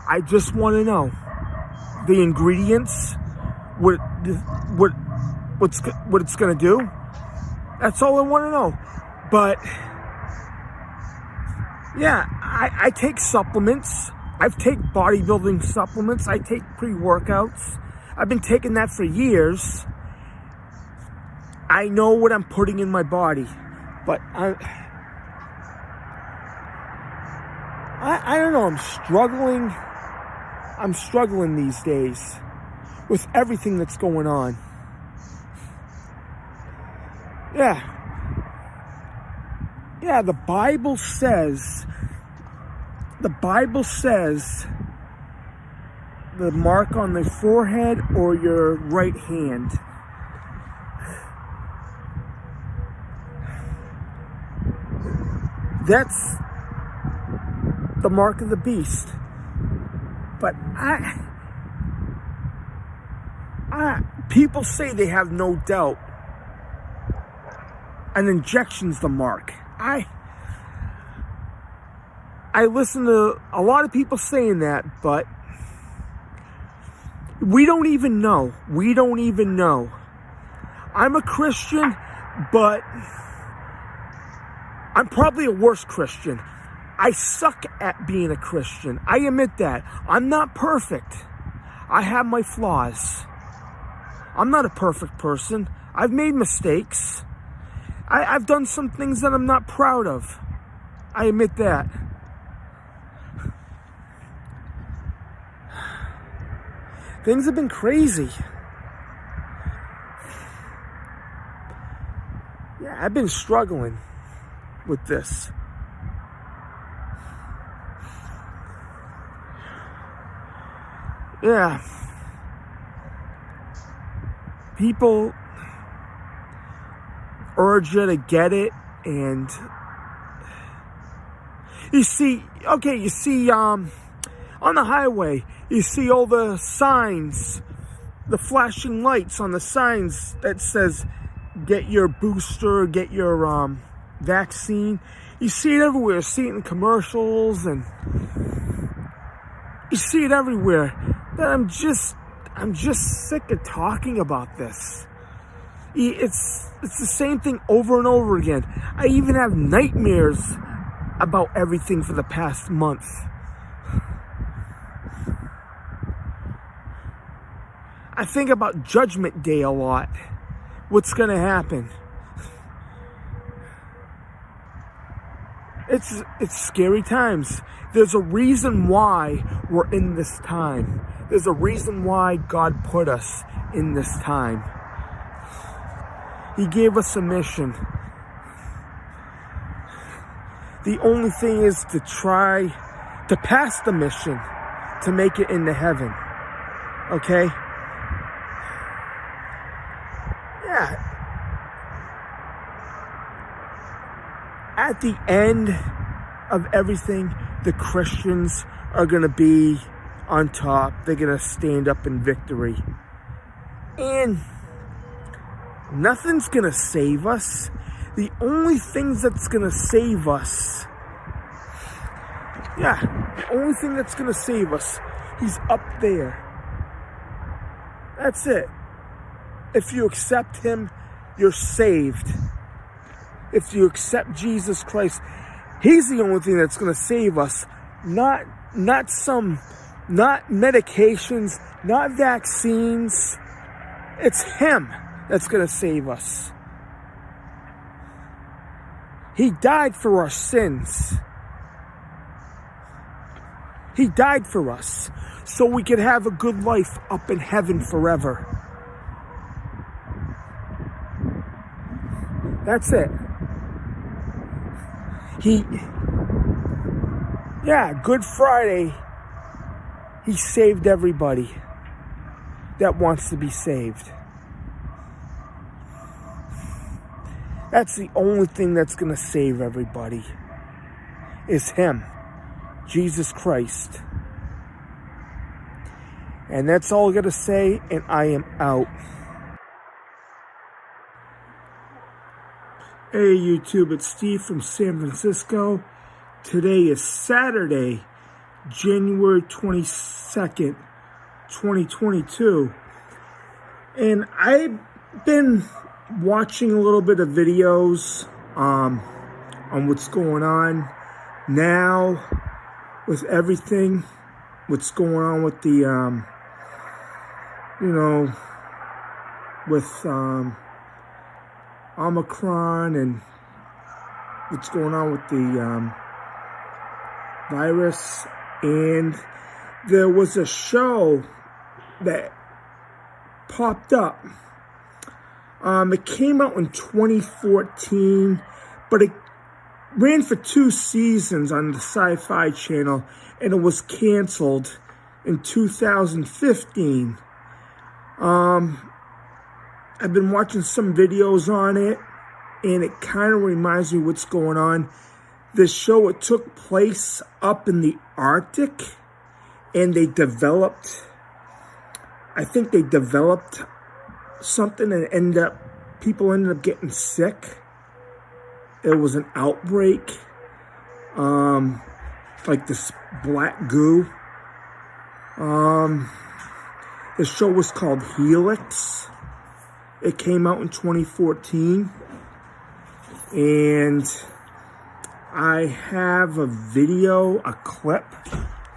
I just want to know the ingredients, what it's going to do. That's all I want to know. But yeah, I take supplements. I take bodybuilding supplements. I take pre-workouts. I've been taking that for years. I know what I'm putting in my body, but I don't know. I'm struggling these days with everything that's going on. Yeah, the Bible says the mark on the forehead or your right hand. That's the mark of the beast. But people say they have no doubt an injection's the mark. I listen to a lot of people saying that, but we don't even know. I'm a Christian, but I'm probably a worse Christian. I suck at being a Christian. I admit that. I'm not perfect. I have my flaws. I'm not a perfect person. I've made mistakes. I've done some things that I'm not proud of. I admit that. Things have been crazy. Yeah, I've been struggling with this. Yeah. People urge you to get it, and you see on the highway, you see all the signs, the flashing lights on the signs that says get your booster, get your vaccine. You see it everywhere. You see it in commercials, and you see it everywhere. But I'm just sick of talking about this. It's the same thing over and over again. I even have nightmares about everything for the past month. I think about Judgment Day a lot. What's going to happen? It's scary times. There's a reason why we're in this time. There's a reason why God put us in this time. He gave us a mission. The only thing is to try to pass the mission to make it into heaven. Okay? Yeah. At the end of everything, the Christians are going to be on top. They're going to stand up in victory. And nothing's going to save us. The only thing that's going to save us, the only thing that's going to save us, he's up there. That's it. If you accept him, you're saved. If you accept Jesus Christ, he's the only thing that's going to save us. Not medications, not vaccines. It's him that's going to save us. He died for our sins. He died for us so we could have a good life up in heaven forever. That's it. Good Friday, he saved everybody that wants to be saved. That's the only thing that's going to save everybody, is him, Jesus Christ. And that's all I got to say, and I am out. Hey YouTube, it's Steve from San Francisco. Today is Saturday, January 22nd, 2022. And I've been watching a little bit of videos on what's going on now with everything, what's going on with the, with Omicron and what's going on with the virus. And there was a show that popped up. It came out in 2014, but it ran for 2 seasons on the Sci-Fi Channel, and it was canceled in 2015. I've been watching some videos on it, and it kind of reminds me what's going on. This show, it took place up in the Arctic, and I think they developed something, and people ended up getting sick. There was an outbreak, like this black goo. The show was called Helix. It came out in 2014, and I have a clip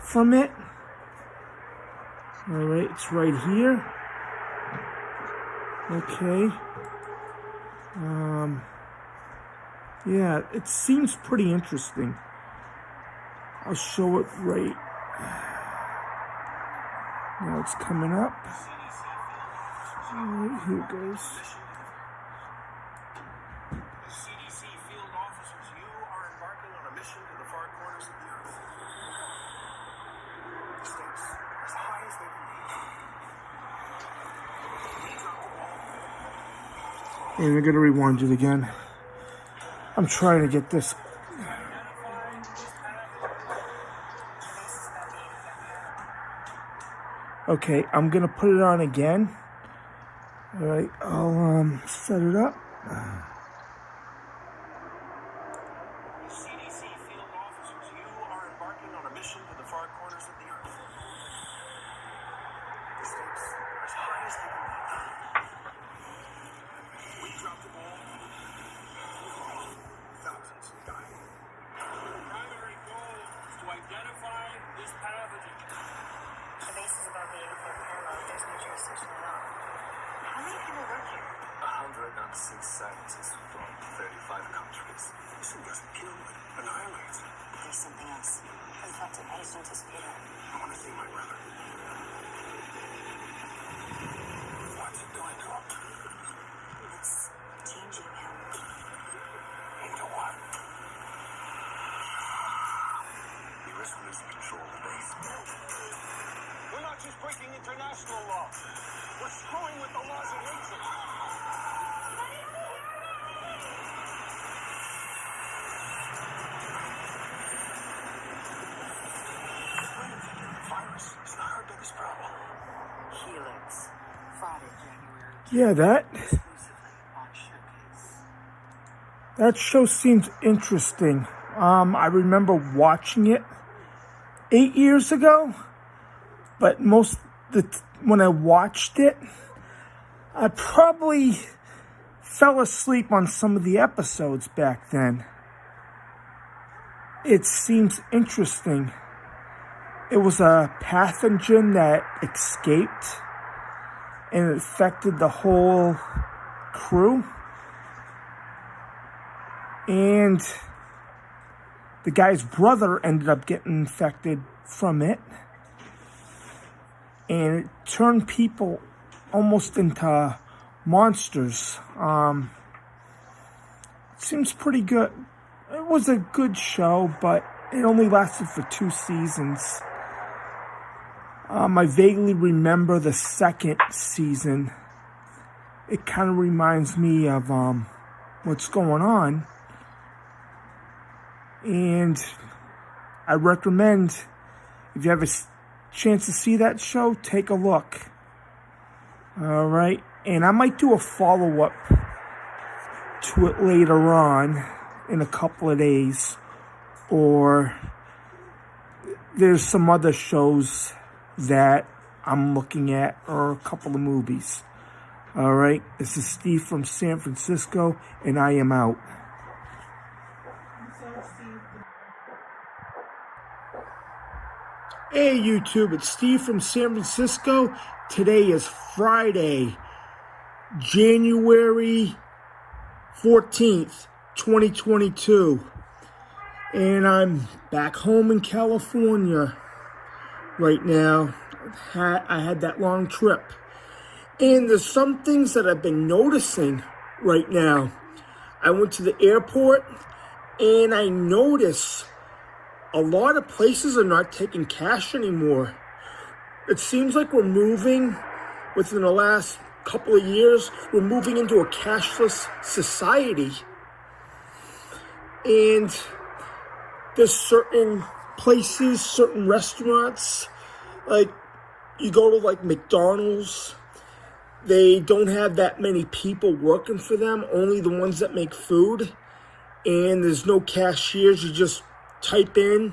from it. All right, it's right here. Okay. Yeah, it seems pretty interesting. I'll show it right. Now it's coming up. All right, here it goes. CDC field officers, you are embarking on a mission to the far corners of the earth. The stakes are as high as they can be. And I'm going to rewind it again. I'm trying to get this. Okay, I'm going to put it on again. All right, I'll set it up. CDC field officers, you are embarking on a mission to the far corners of the earth. The stakes are as high as they can be. We dropped the ball. Thousands died. Primary goal is to identify this pathogen. The base is above the 84th parallel. There's no jurisdiction at all. How many people work here? 106 scientists from 35 countries. This thing doesn't kill, it annihilates. There's something else. Infected patient is Peter. I want to see my brother. What's it doing to him? It's changing him. Into what? He risked losing control of the base. We're not just breaking international law. We're screwing with the laws of nature. Virus is not our biggest problem. Helix. Friday, January. Yeah, that On Showcase. that show seems interesting. I remember watching it 8 years ago, but when I watched it, I probably fell asleep on some of the episodes back then. It seems interesting. It was a pathogen that escaped and it affected the whole crew. And the guy's brother ended up getting infected from it. And it turned people almost into monsters. Seems pretty good. It was a good show, but it only lasted for 2 seasons. I vaguely remember the second season. It kind of reminds me of what's going on. And I recommend, if you have a chance to see that show, take a look. All right. And I might do a follow-up to it later on in a couple of days. Or there's some other shows that I'm looking at, or a couple of movies. All right. This is Steve from San Francisco, and I am out. Hey YouTube, it's Steve from San Francisco. Today is Friday, January 14th, 2022. And I'm back home in California right now. I had that long trip. And there's some things that I've been noticing right now. I went to the airport and I noticed a lot of places are not taking cash anymore. It seems like we're moving, within the last couple of years, we're moving into a cashless society. And there's certain places, certain restaurants, like you go to like McDonald's, they don't have that many people working for them, only the ones that make food. And there's no cashiers, you just type in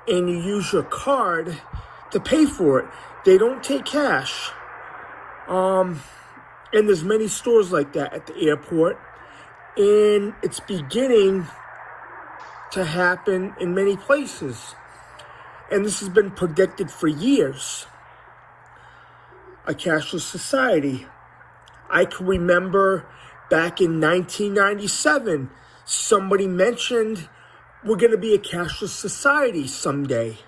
and you use your card to pay for it. They don't take cash. And there's many stores like that at the airport. And it's beginning to happen in many places. And this has been predicted for years. A cashless society. I can remember back in 1997, somebody mentioned we're going to be a cashless society someday.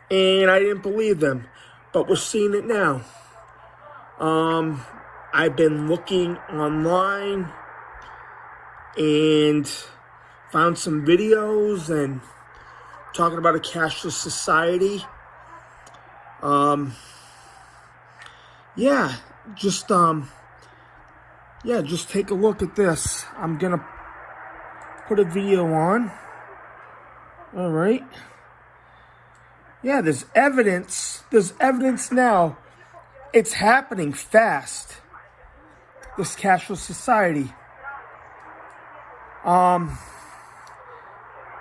And I didn't believe them, but we're seeing it now. I've been looking online and found some videos and talking about a cashless society. Just take a look at this. I'm gonna put a video on. All right. Yeah, there's evidence. There's evidence now. It's happening fast. This cashless society.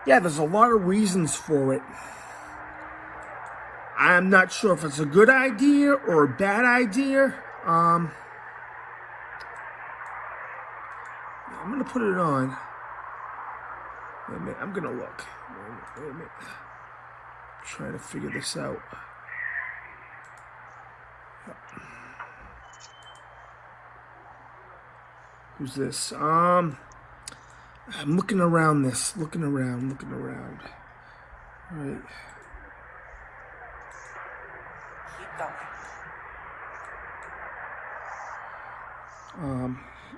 There's a lot of reasons for it. I'm not sure if it's a good idea or a bad idea. I'm gonna put it on. Wait a minute, I'm gonna look. Wait a minute. I'm trying to figure this out. Who's this? I'm looking around this. Looking around. All right.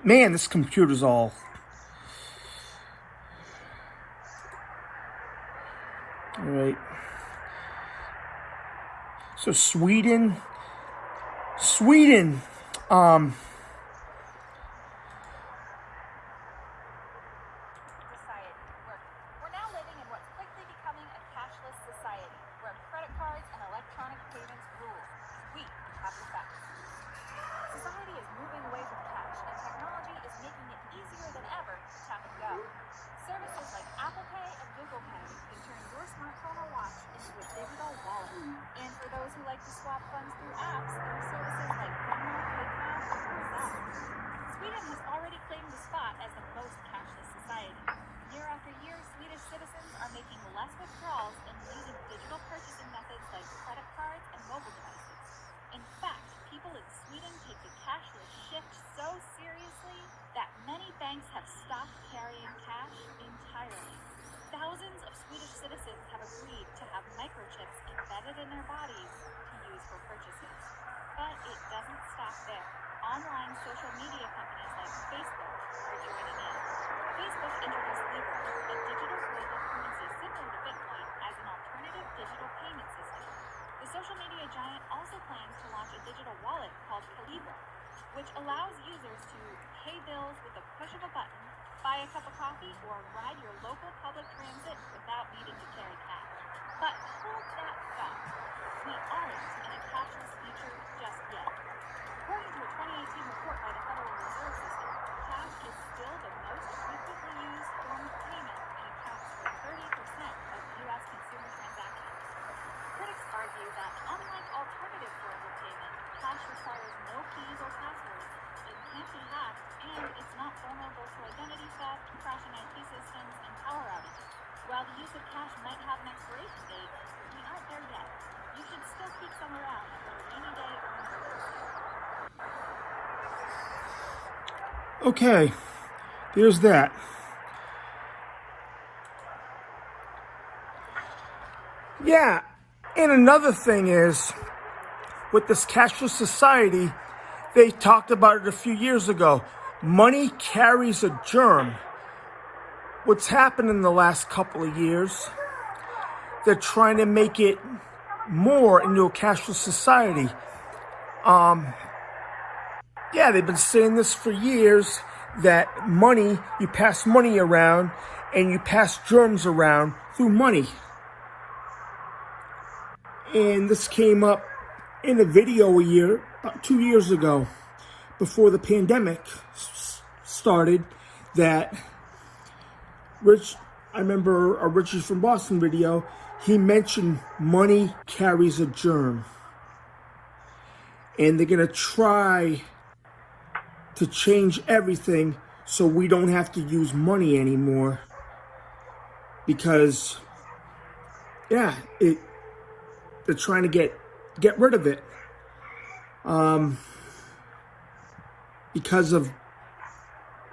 Man, this computer's all... All right. So Sweden, We're now living in what's quickly becoming a cashless society, where credit cards and electronic payments rule. We have the facts. Society is moving away from cash, and technology is making it easier than ever to tap and go. Services like Apple Pay and Google Pay can turn your smartphone or watch into a digital wallet. And for those who like to swap funds through apps, there are services like Venmo, PayPal, and Zelle. Sweden has already claimed the spot as the most cashless society. Year after year, Swedish citizens are making less withdrawals and using digital purchasing methods like credit cards and mobile devices. In fact, people in Sweden take the cashless shift so seriously that many banks have stopped carrying cash entirely. Thousands of Swedish citizens have agreed to have microchips embedded in their bodies to use for purchases. But it doesn't stop there. Online social media companies like Facebook are joining in. Facebook introduced Liveumap, a digital global currency similar to Bitcoin, as an alternative digital payment system. The social media giant also plans to launch a digital wallet called Libra, which allows users to pay bills with the push of a button, buy a cup of coffee, or ride your local public transit without needing to carry cash. But hold that thought. We aren't in a cashless future just yet. According to a 2018 report by the Federal Reserve System, cash is still the most frequently used form of payment and accounts for 30% of U.S. consumer transactions. Critics argue that unlike alternative forms of payment, cash requires no keys or passwords, it can't be hacked, and it's not vulnerable to identity theft, crashing IT systems, and power outages. While the use of cash might have an expiration date, we aren't there yet. You should still keep some around for a rainy day or an emergency. Okay, there's that. Yeah, and another thing is, with this cashless society, they talked about it a few years ago. Money carries a germ. What's happened in the last couple of years, they're trying to make it more into a cashless society. They've been saying this for years, that money, you pass money around and you pass germs around through money. And this came up in a video about 2 years ago, before the pandemic started, that I remember a Richie from Boston video, he mentioned money carries a germ. And they're going to try to change everything so we don't have to use money anymore. Because, they're trying to get rid of it. Because of,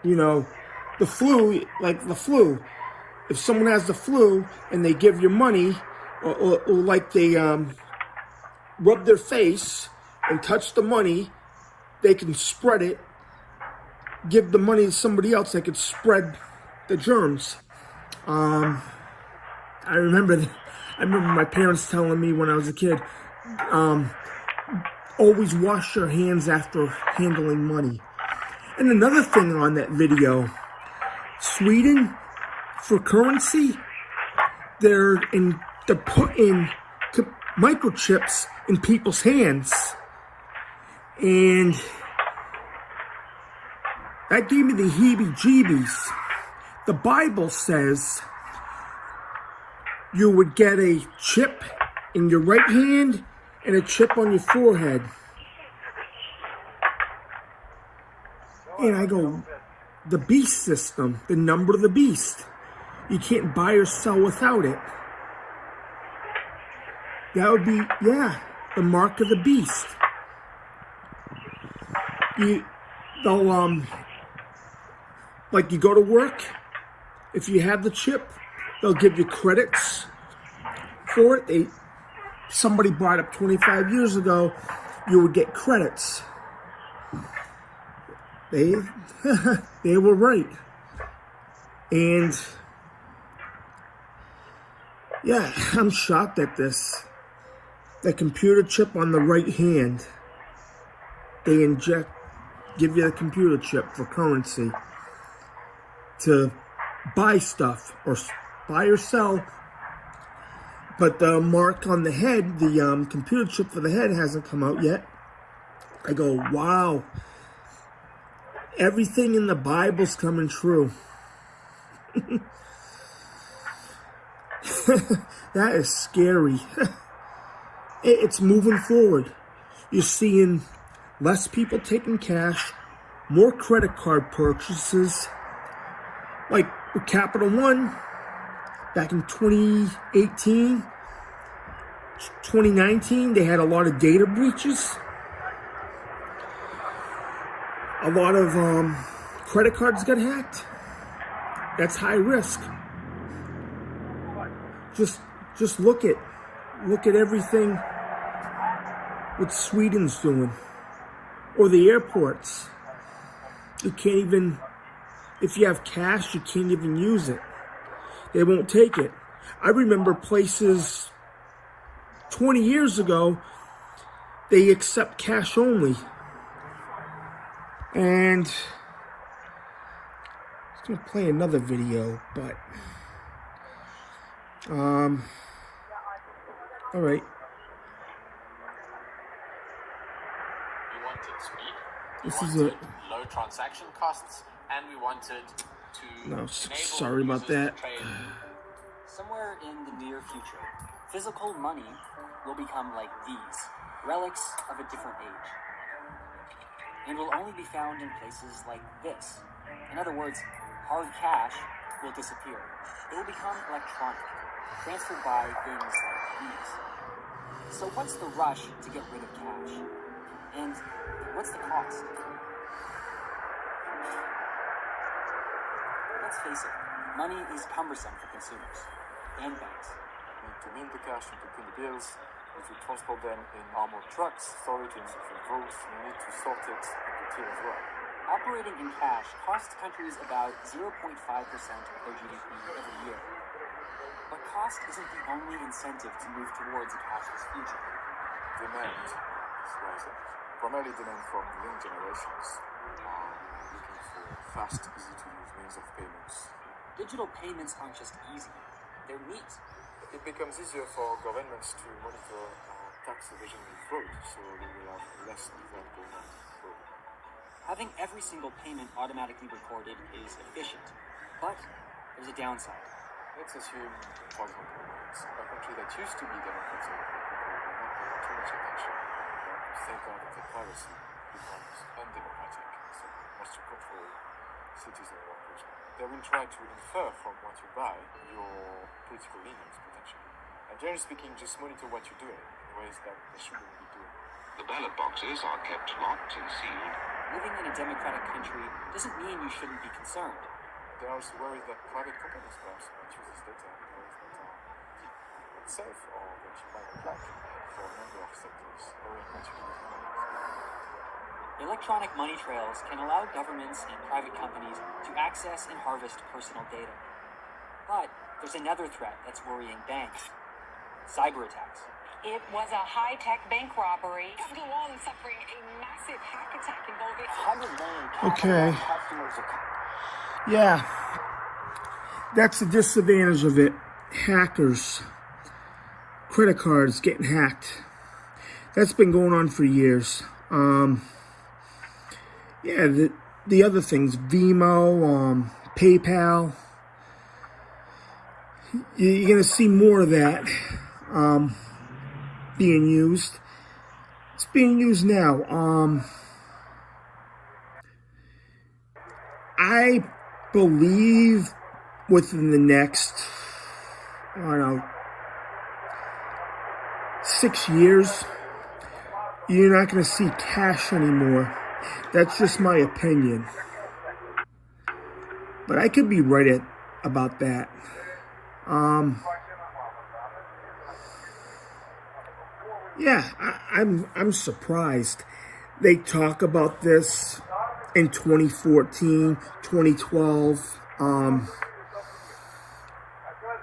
the flu, like the flu. If someone has the flu and they give you money or like they rub their face and touch the money, they can spread it, give the money to somebody else that could spread the germs. I remember my parents telling me when I was a kid, always wash your hands after handling money. And another thing on that video, Sweden, for currency, they're putting microchips in people's hands. And that gave me the heebie-jeebies. The Bible says you would get a chip in your right hand and a chip on your forehead. And I go, the beast system, the number of the beast. You can't buy or sell without it. That would be, yeah, the mark of the beast. They'll, like you go to work, if you have the chip, they'll give you credits for it. Somebody brought up 25 years ago, you would get credits. They were right. And yeah, I'm shocked at this. The computer chip on the right hand, they give you the computer chip for currency to buy stuff or buy or sell. But the mark on the head, the computer chip for the head hasn't come out yet. I go, wow. Everything in the Bible's coming true. That is scary. It's moving forward. You're seeing less people taking cash, more credit card purchases. Like with Capital One, back in 2018, 2019, they had a lot of data breaches. A lot of credit cards got hacked. That's high risk. Just look at everything what Sweden's doing, or the airports. You can't even, if you have cash, you can't even use it. They won't take it. I remember places 20 years ago, they accept cash only. And I was going to play another video, but all right. We wanted speed. This we is wanted low transaction costs, and we wanted to No, sorry about that. Somewhere in the near future, physical money will become like these, relics of a different age. And will only be found in places like this. In other words, hard cash will disappear. It will become electronic, transferred by things like these. So what's the rush to get rid of cash? And what's the cost? Let's face it, money is cumbersome for consumers and banks. You need to mint the cash and to print the bills. If you transport them in armored trucks, store it in vaults, you need to sort it and the till as well. Operating in cash costs countries about 0.5% of their GDP every year. But cost isn't the only incentive to move towards a cashless future. Demand is rising. Primarily demand from the young generations are looking for fast, easy-to-use means of payments. Digital payments aren't just easy, they're neat. It becomes easier for governments to monitor tax evasion and fraud, so we will have less of that going on. Having every single payment automatically recorded is efficient, but there's a downside. Let's assume, for example, it's a country that used to be democratic, but people will not pay too much attention. But safeguard of the privacy becomes undemocratic, so much to control citizen workers. They will try to infer from what you buy your political leanings, potentially. And generally speaking, just monitor what you're doing in ways that they shouldn't be doing. The ballot boxes are kept locked and sealed. Living in a democratic country doesn't mean you shouldn't be concerned. They are also worried that private companies perhaps might use this data in ways that are itself or what you might lack for a number of sectors or in material economies. Electronic money trails can allow governments and private companies to access and harvest personal data. But there's another threat that's worrying banks: cyber attacks. It was a high-tech bank robbery. Capital One suffering a massive hack attack involving 100 million Okay. customers. Yeah. That's the disadvantage of it. Hackers. Credit cards getting hacked. That's been going on for years. Yeah, the other things, Venmo, PayPal. You're going to see more of that being used. It's being used now. I believe within the next, I don't know, 6 years, you're not going to see cash anymore. That's just my opinion. But I could be right about that. Yeah, I'm surprised. They talk about this in 2014, 2012.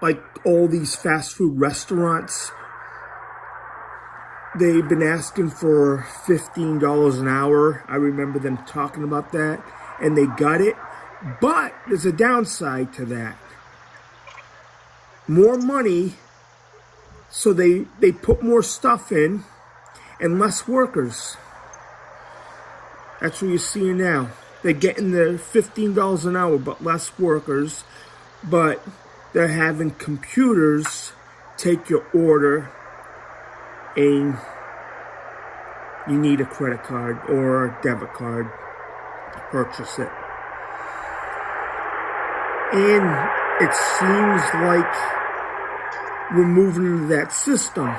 Like all these fast food restaurants, they've been asking for $15 an hour. I remember them talking about that, and they got it. But there's a downside to that. More money, so they put more stuff in, and less workers. That's what you're seeing now. They're getting the $15 an hour, but less workers. But they're having computers take your order, and you need a credit card or a debit card to purchase it. And it seems like we're moving into that system.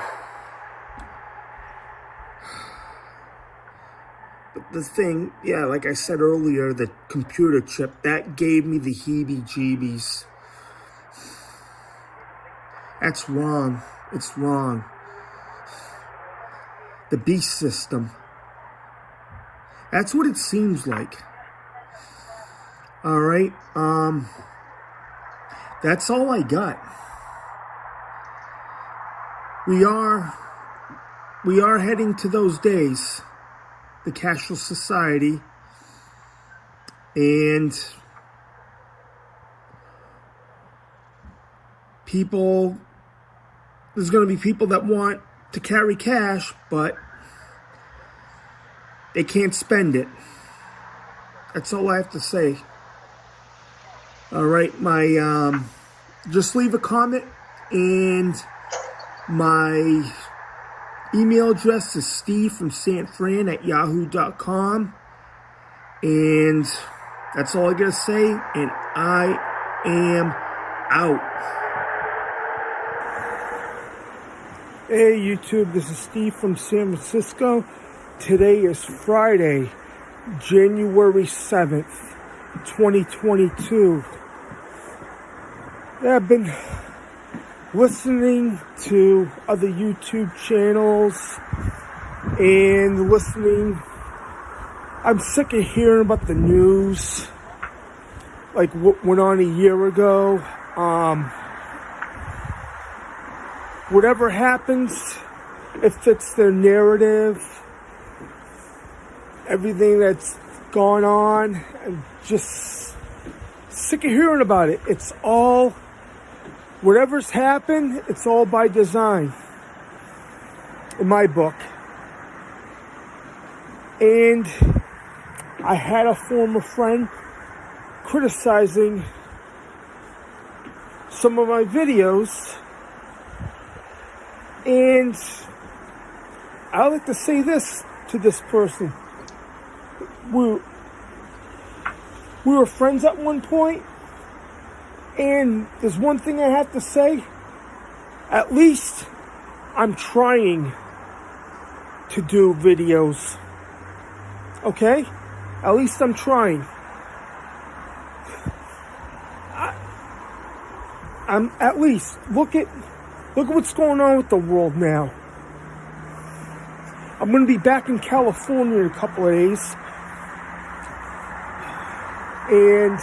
But the thing, yeah, like I said earlier, the computer chip, that gave me the heebie-jeebies. That's wrong. It's wrong. The beast system. That's what it seems like. All right. That's all I got. We are heading to those days, the cashless society, and there's going to be people that want to carry cash, but they can't spend it. That's all I have to say. All right, just leave a comment, and my email address is Steve from San Fran at yahoo.com, and that's all I gotta say, and I am out. Hey YouTube, this is Steve from San Francisco. Today is Friday, January 7th, 2022. I've been listening to other YouTube channels and I'm sick of hearing about the news, like what went on a year ago. Whatever happens, it fits their narrative, everything that's gone on. I'm just sick of hearing about it. It's all, whatever's happened, it's all by design, in my book. And I had a former friend criticizing some of my videos, and I like to say this to this person. We were friends at one point, and there's one thing I have to say. At least I'm trying to do videos. Okay? At least I'm trying. I'm at least look at Look at what's going on with the world now. I'm going to be back in California in a couple of days. And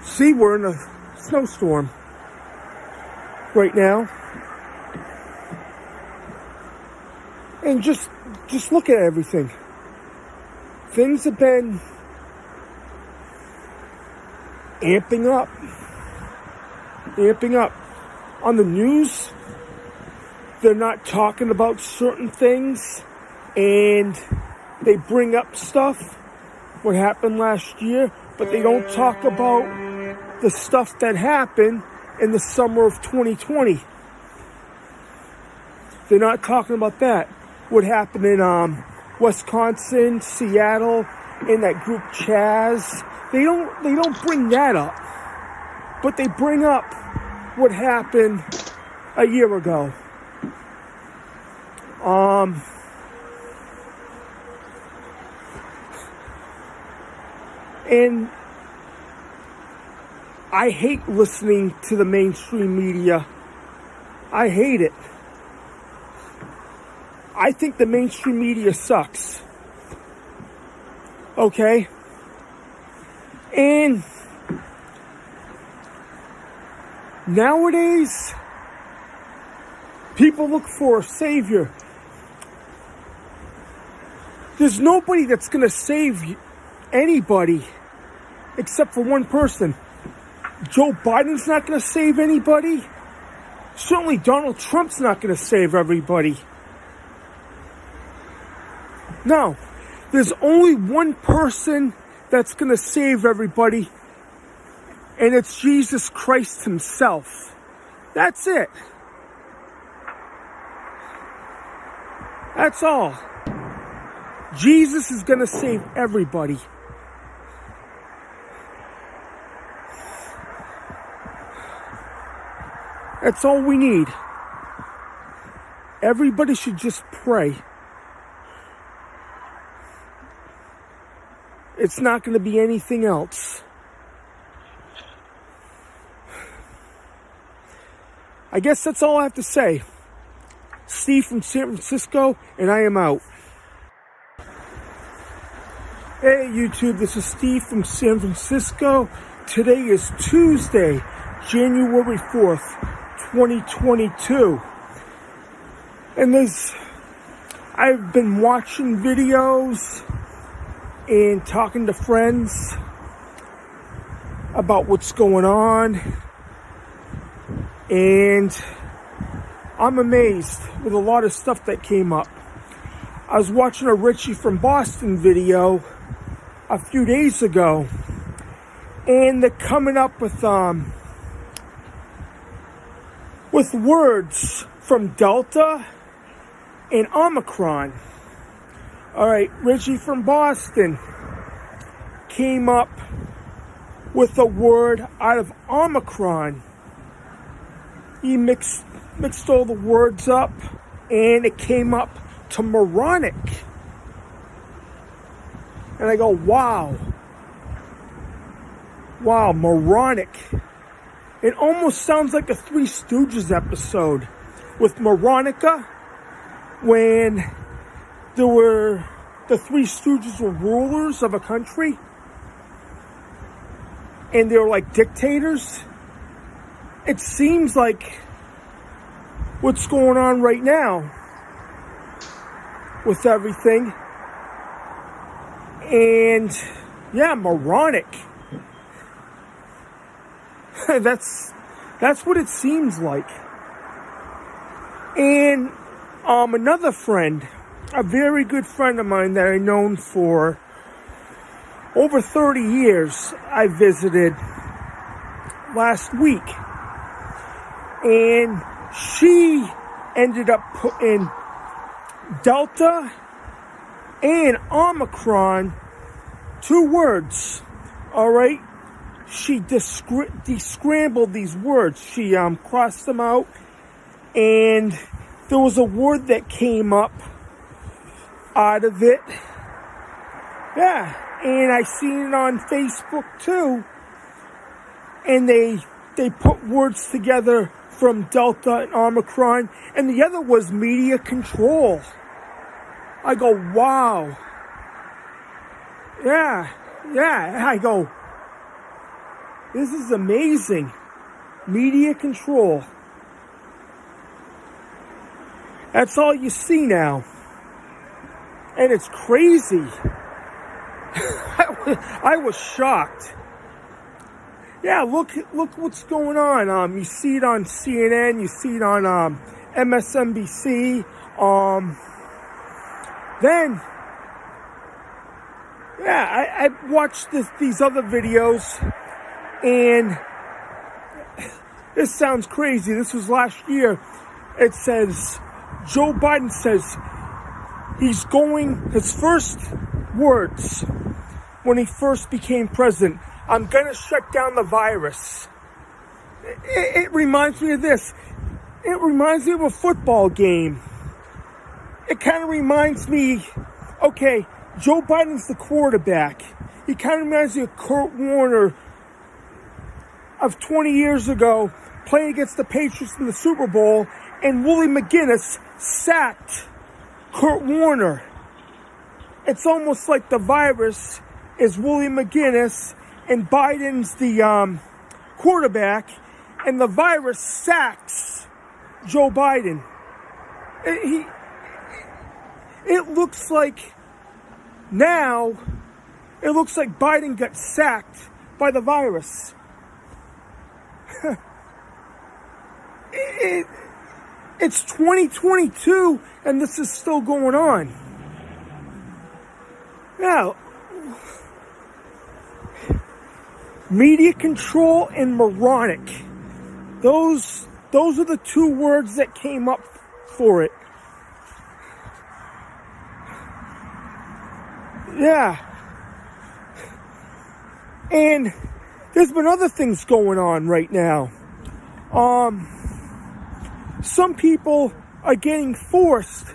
see, we're in a snowstorm right now. And just look at everything. Things have been amping up. On the news, they're not talking about certain things, and they bring up stuff, what happened last year, but they don't talk about the stuff that happened in the summer of 2020. They're not talking about that. What happened in Wisconsin, Seattle, in that group Chaz. They don't bring that up. But they bring up what happened a year ago. And I hate listening to the mainstream media. I hate it. I think the mainstream media sucks. Okay? And nowadays, people look for a savior. There's nobody that's going to save anybody except for one person. Joe Biden's not going to save anybody. Certainly Donald Trump's not going to save everybody. No, there's only one person that's going to save everybody, and it's Jesus Christ himself. That's it. That's all. Jesus is going to save everybody. That's all we need. Everybody should just pray. It's not going to be anything else. I guess that's all I have to say. Steve from San Francisco, and I am out. Hey YouTube, this is Steve from San Francisco. Today is Tuesday, January 4th, 2022. And I've been watching videos and talking to friends about what's going on, and I'm amazed with a lot of stuff that came up. I was watching a Richie from Boston video a few days ago, and they're coming up with words from Delta and Omicron. Alright, Richie from Boston came up with a word out of Omicron. He mixed all the words up, and it came up to moronic. And I go, wow. Wow, moronic. It almost sounds like a Three Stooges episode with Moronica, when the Three Stooges were rulers of a country, and they were like dictators. It seems like what's going on right now with everything. And yeah, moronic. That's what it seems like. And another friend, a very good friend of mine that I've known for over 30 years, I visited last week. And she ended up putting Delta and Omicron, 2 words, all right? She descrambled these words. She crossed them out, and there was a word that came up out of it. Yeah, and I seen it on Facebook too, and they they put words together from Delta and Omicron, and the other was media control. I go, wow. Yeah, I go, this is amazing. Media control. That's all you see now. And it's crazy. I was shocked. Yeah, look what's going on. You see it on CNN, you see it on MSNBC. Then, yeah, I watched these other videos, and this sounds crazy. This was last year. It says, Joe Biden says he's going, his first words when he first became president, I'm going to shut down the virus. It reminds me of this. It reminds me of a football game. It kind of reminds me, okay, Joe Biden's the quarterback. He kind of reminds me of Kurt Warner of 20 years ago playing against the Patriots in the Super Bowl, and Willie McGinnis sacked Kurt Warner. It's almost like the virus is Willie McGinnis and Biden's the quarterback, and the virus sacks Joe Biden. It looks like now, it looks like Biden got sacked by the virus. It's 2022 and this is still going on. Now, media control and moronic. Those are the two words that came up for it. Yeah. And there's been other things going on right now. Some people are getting forced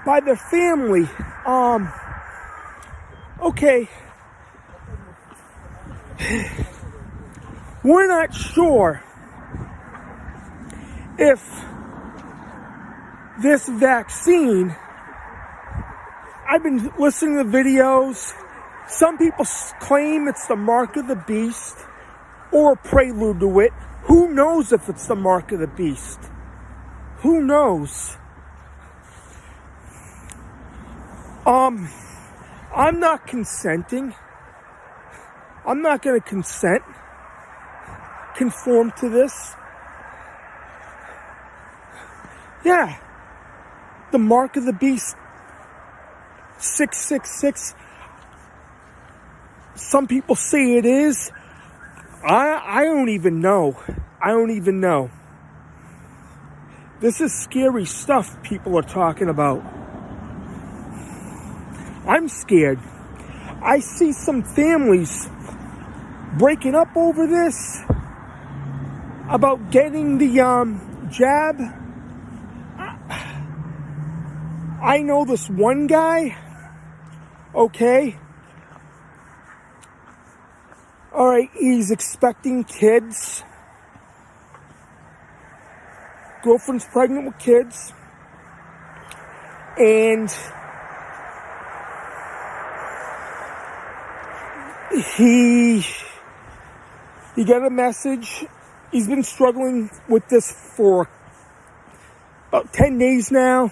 by their family. Okay. We're not sure if this vaccine, I've been listening to videos. Some people claim it's the mark of the beast or a prelude to it. Who knows if it's the mark of the beast? Who knows? I'm not consenting. I'm not going to conform to this. Yeah. The mark of the beast, 666. Some people say it is. I don't even know. This is scary stuff people are talking about. I'm scared. I see some families breaking up over this, about getting the jab. I know this one guy, okay? Alright, he's expecting kids. Girlfriend's pregnant with kids. And he got a message. He's been struggling with this for about 10 days now,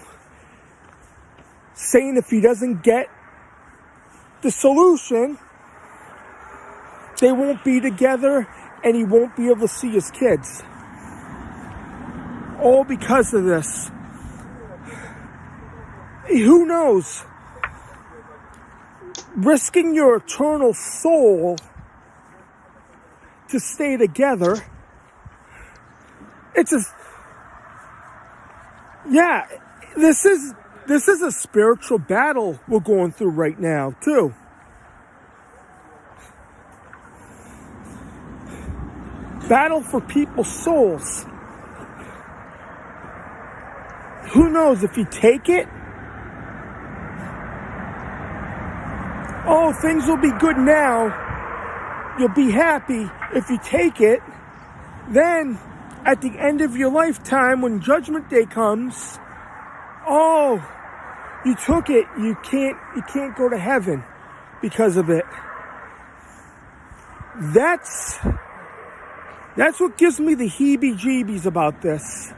saying if he doesn't get the solution, they won't be together and he won't be able to see his kids. All because of this. Who knows? Risking your eternal soul to stay together. It's a, yeah, this is a spiritual battle we're going through right now, too. Battle for people's souls. Who knows if you take it? Oh, things will be good now. You'll be happy. if you take it, then at the end of your lifetime, when Judgment Day comes, oh, you took it, you can't go to heaven because of it. That's what gives me the heebie-jeebies about this.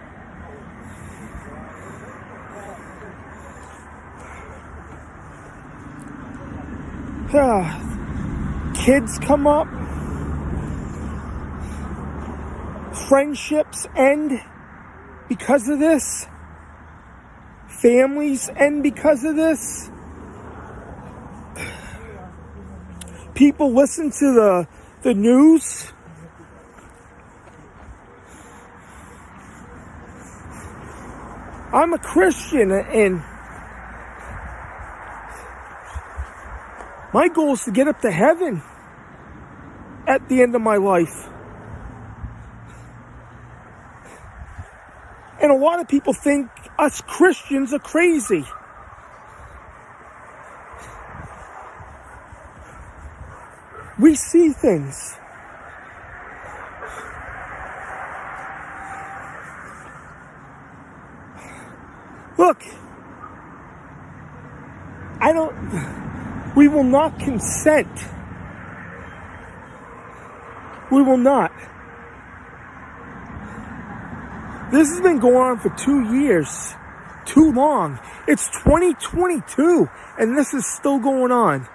Kids come up. Friendships end because of this. Families end because of this. People listen to the news. I'm a Christian, and my goal is to get up to heaven at the end of my life. And a lot of people think us Christians are crazy. We see things. Look, we will not consent. We will not. This has been going on for 2 years. Too long. It's 2022, and this is still going on.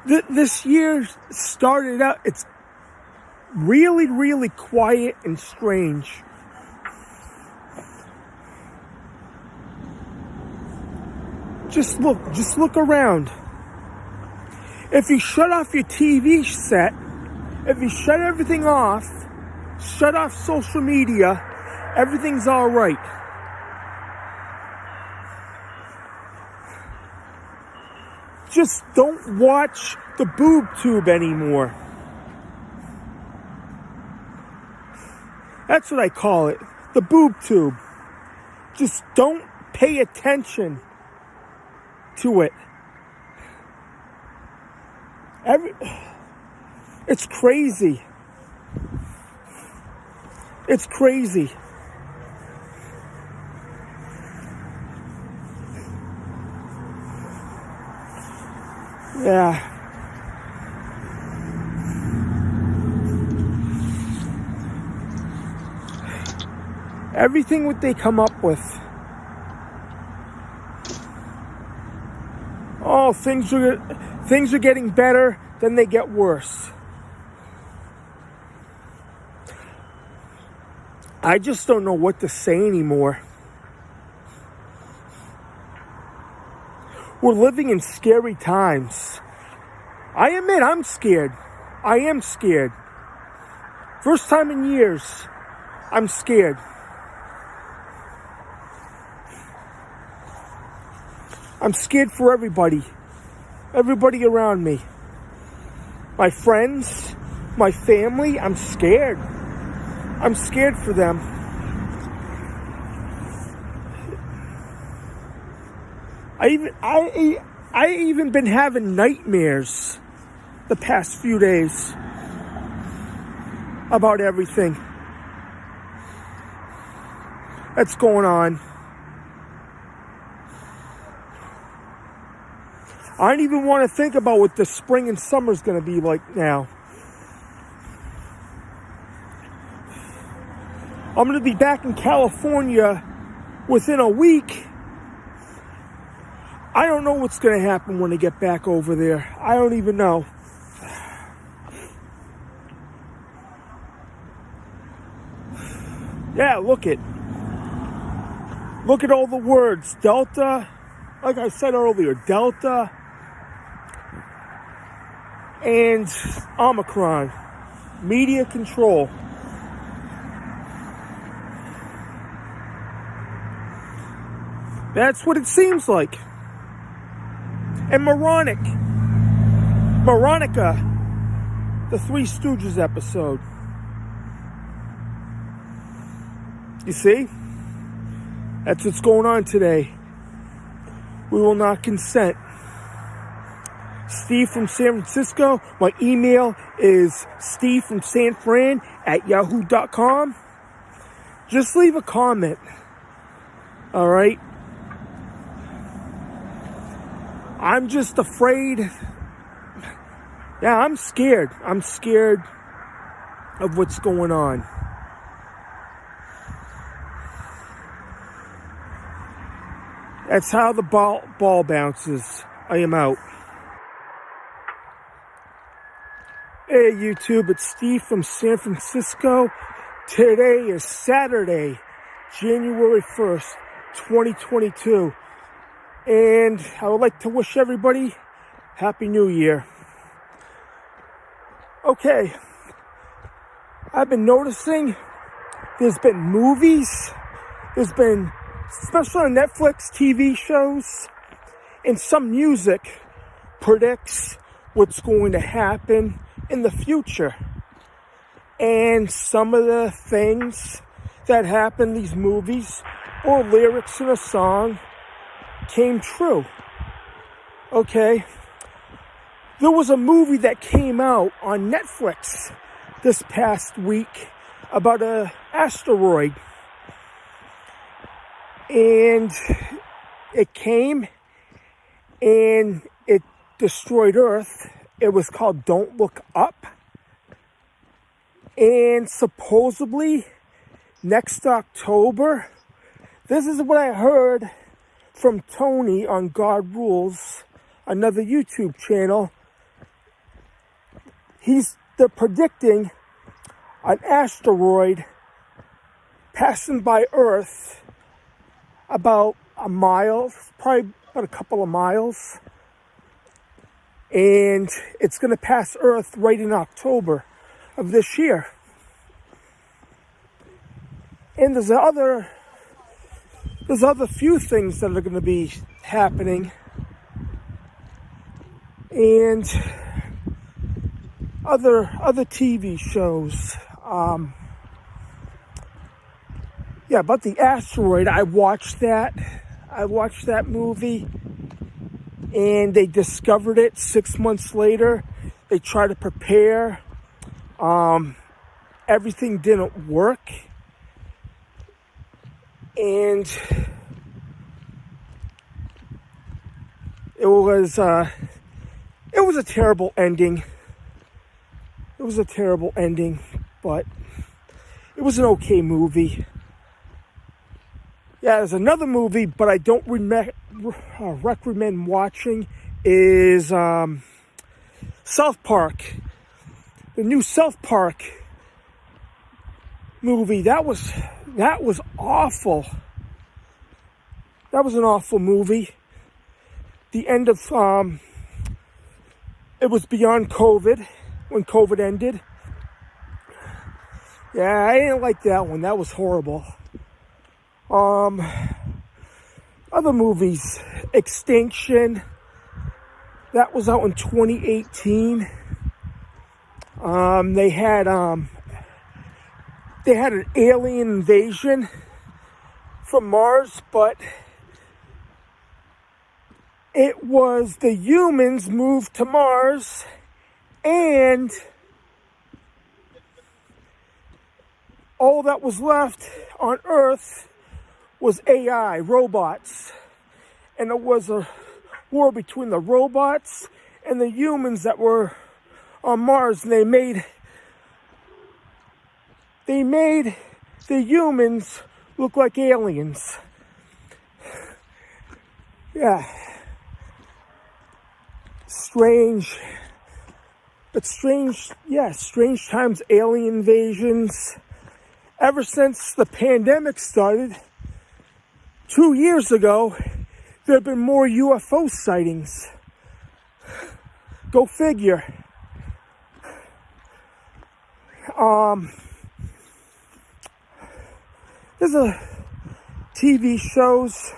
This year started out, it's really, really quiet and strange. Just look around. If you shut off your TV set, if you shut everything off, shut off social media, everything's all right. Just don't watch the boob tube anymore. That's what I call it, the boob tube. Just don't pay attention to it. It's crazy. It's crazy. Yeah. Everything what they come up with. Oh, things are getting better, then they get worse. I just don't know what to say anymore. We're living in scary times. I admit I'm scared. I am scared. First time in years, I'm scared. I'm scared for everybody around me. My friends, my family, I'm scared. I'm scared for them. I even been having nightmares the past few days about everything that's going on. I don't even want to think about what the spring and summer is going to be like now. I'm going to be back in California within a week. I don't know what's going to happen when I get back over there. I don't even know. Yeah, look at all the words. Delta, like I said earlier, Delta and Omicron. Media control. That's what it seems like. And Moronica, the Three Stooges episode. You see? That's what's going on today. We will not consent. Steve from San Francisco. My email is stevefromsanfran@yahoo.com. Just leave a comment. All right. I'm just afraid. Yeah, I'm scared. I'm scared of what's going on. That's how the ball bounces. I am out. Hey YouTube, it's Steve from San Francisco. Today is Saturday, January 1st, 2022. And I would like to wish everybody Happy New Year. Okay, I've been noticing there's been movies, there's been, especially on Netflix, TV shows, and some music predicts what's going to happen in the future. And some of the things that happen in these movies or lyrics in a song came true. Okay. There was a movie that came out on Netflix this past week about an asteroid. And it came and it destroyed Earth. It was called Don't Look Up. And supposedly next October, this is what I heard from Tony on God Rules, another YouTube channel. They're predicting an asteroid passing by Earth about a mile, probably about a couple of miles. And it's going to pass Earth right in October of this year. And there's other few things that are going to be happening. And other TV shows. Yeah, about the asteroid, I watched that movie. And they discovered it 6 months later. They tried to prepare. Everything didn't work. And it was a terrible ending. It was a terrible ending, but it was an okay movie. Yeah, there's another movie, but I don't recommend watching, is South Park. The new South Park movie. That was awful. That was an awful movie. The end of it was beyond COVID, when COVID ended. Yeah, I didn't like that one. That was horrible. Other movies, Extinction, that was out in 2018. They had an alien invasion from Mars, but it was the humans moved to Mars, and all that was left on Earth was AI, robots. And it was a war between the robots and the humans that were on Mars. And they made the humans look like aliens. Yeah. Strange. But strange times, alien invasions. Ever since the pandemic started, 2 years ago, there have been more UFO sightings. Go figure. There's a TV shows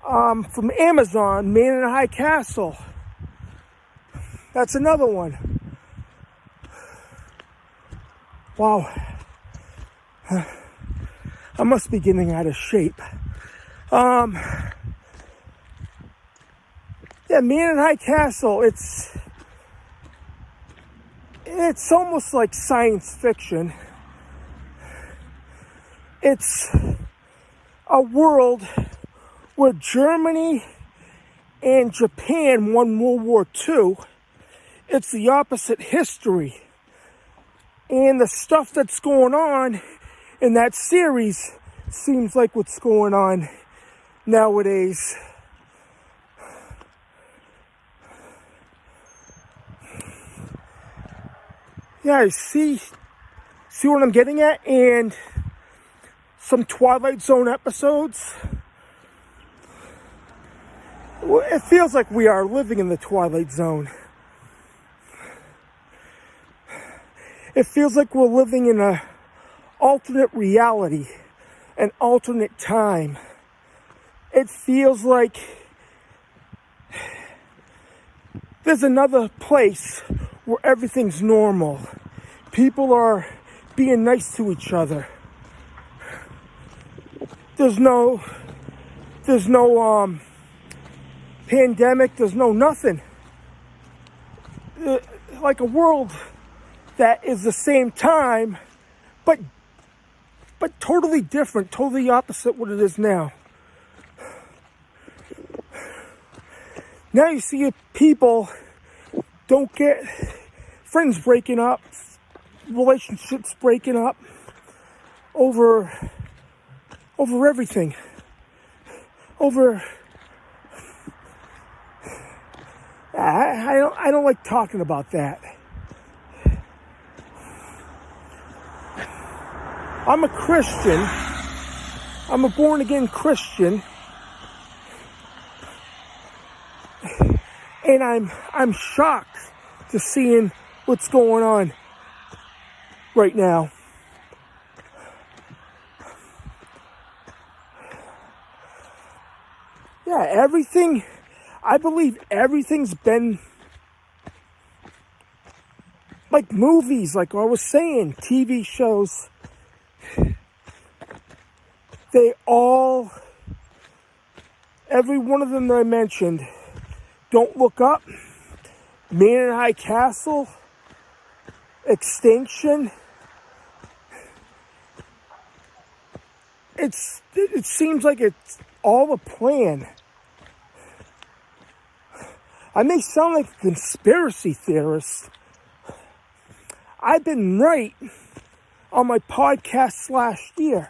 from Amazon, Man in a High Castle. That's another one. Wow. I must be getting out of shape. Yeah, Yeah, Man in High Castle, it's almost like science fiction. It's a world where Germany and Japan won World War II. It's the opposite history. And the stuff that's going on in that series seems like what's going on nowadays. Yeah, I see what I'm getting at? And some Twilight Zone episodes. Well, it feels like we are living in the Twilight Zone. It feels like we're living in an alternate reality, an alternate time. It feels like there's another place where everything's normal. People are being nice to each other. There's no pandemic, there's no nothing. Like a world that is the same time, but totally different, totally opposite what it is now. Now you see people don't get friends breaking up, relationships breaking up over everything. I don't like talking about that. I'm a Christian. I'm a born-again Christian. And I'm shocked to seeing what's going on right now. Yeah, I believe everything's been like movies, like I was saying, TV shows. Every one of them that I mentioned, Don't Look Up, Man in High Castle, Extinction. It seems like it's all a plan. I may sound like a conspiracy theorist. I've been right on my podcast last year.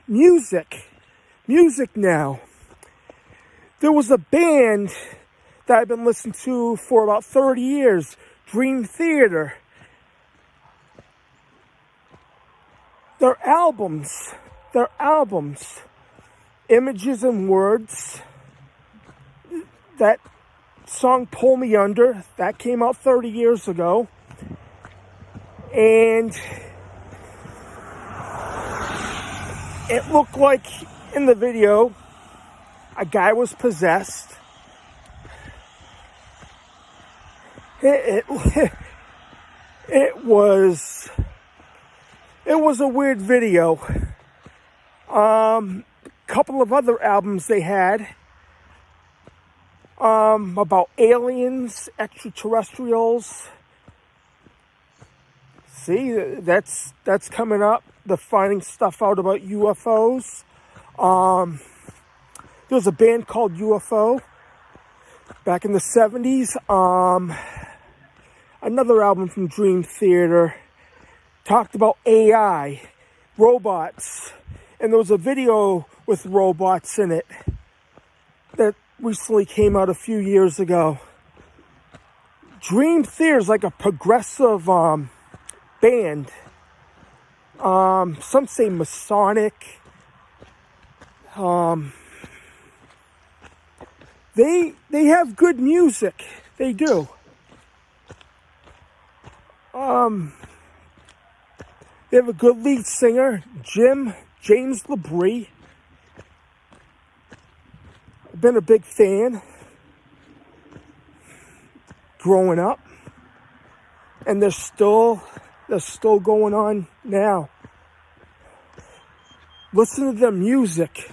Music now. There was a band that I've been listening to for about 30 years, Dream Theater. Their albums, Images and Words, that song Pull Me Under, that came out 30 years ago. And it looked like in the video a guy was possessed. It was a weird video. Couple of other albums they had about aliens, extraterrestrials. See, that's coming up. They're finding stuff out about UFOs. There was a band called UFO back in the 70s. Another album from Dream Theater talked about AI, robots, and there was a video with robots in it that recently came out a few years ago. Dream Theater is like a progressive band. Some say Masonic. They have good music. They do. They have a good lead singer, James LeBrie. I've been a big fan growing up, and they're still going on now. Listen to their music.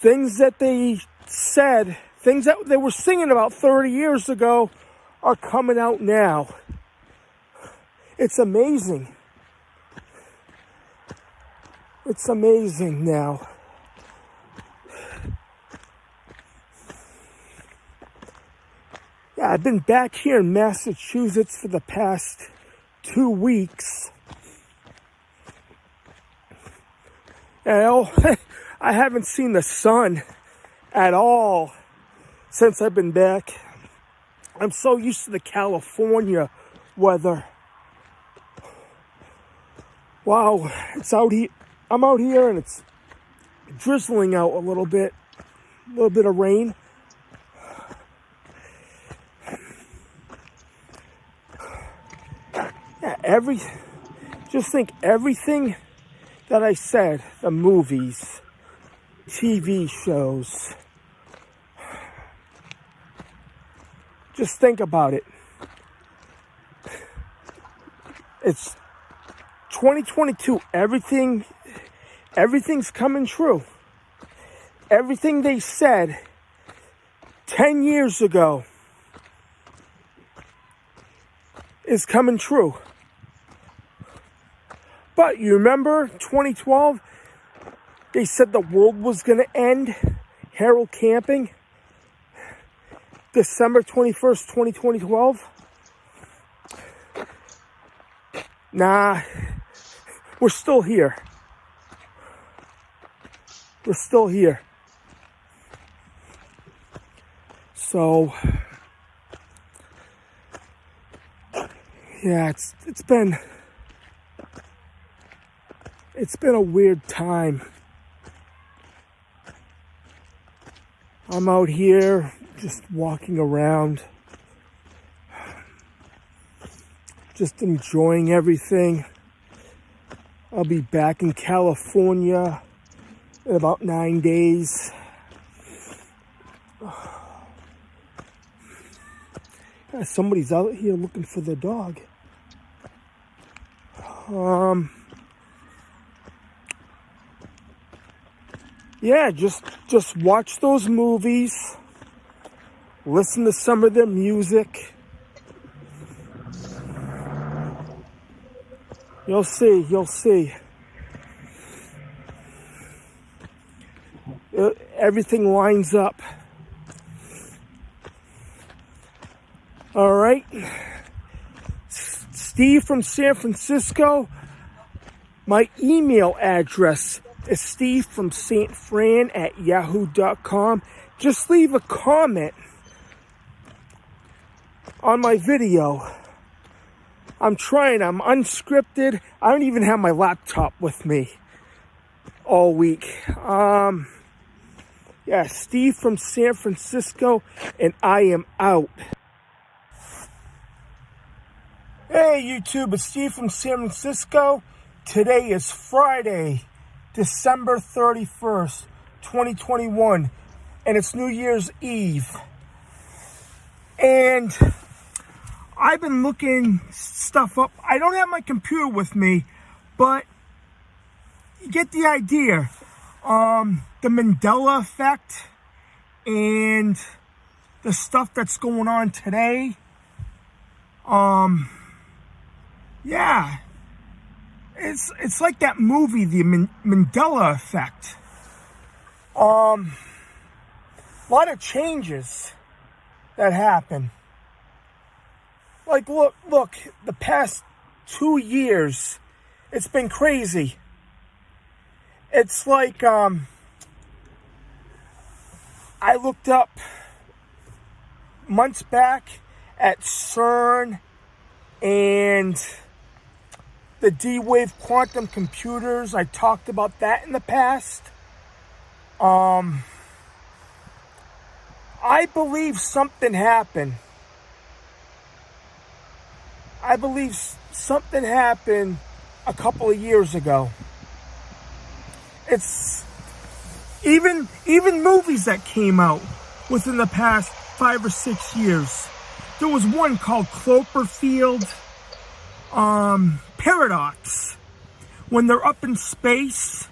things that they said, things that they were singing about 30 years ago are coming out now. It's amazing. It's amazing now. Yeah, I've been back here in Massachusetts for the past 2 weeks. And I haven't seen the sun at all since I've been back. I'm so used to the California weather. Wow, it's out here. I'm out here and it's drizzling out a little bit of rain. Yeah, just think everything that I said, the movies, TV shows, just think about it. It's 2022, everything's coming true. Everything they said 10 years ago is coming true. But you remember 2012? They said the world was going to end. Harold Camping. December 21st, 2012. Nah. We're still here. We're still here. So, yeah, it's been a weird time. I'm out here just walking around, just enjoying everything. I'll be back in California in about 9 days. Somebody's out here looking for their dog. Yeah, just watch those movies. Listen to some of their music. You'll see. Everything lines up. All right. Steve from San Francisco. My email address is Steve from San Fran at yahoo.com. Just leave a comment on my video. I'm unscripted. I don't even have my laptop with me all week. Yeah, Steve from San Francisco, and I am out. Hey YouTube, it's Steve from San Francisco. Today is Friday, December 31st, 2021, and it's New Year's Eve. And I've been looking stuff up. I don't have my computer with me, but you get the idea. The Mandela effect and the stuff that's going on today. Yeah. It's like that movie, The Mandela Effect. A lot of changes that happen. Like, look, the past 2 years, it's been crazy. It's like, I looked up months back at CERN and the D-Wave quantum computers. I talked about that in the past. I believe something happened. I believe something happened a couple of years ago. It's even movies that came out within the past 5 or 6 years. There was one called Cloverfield Paradox, when they're up in space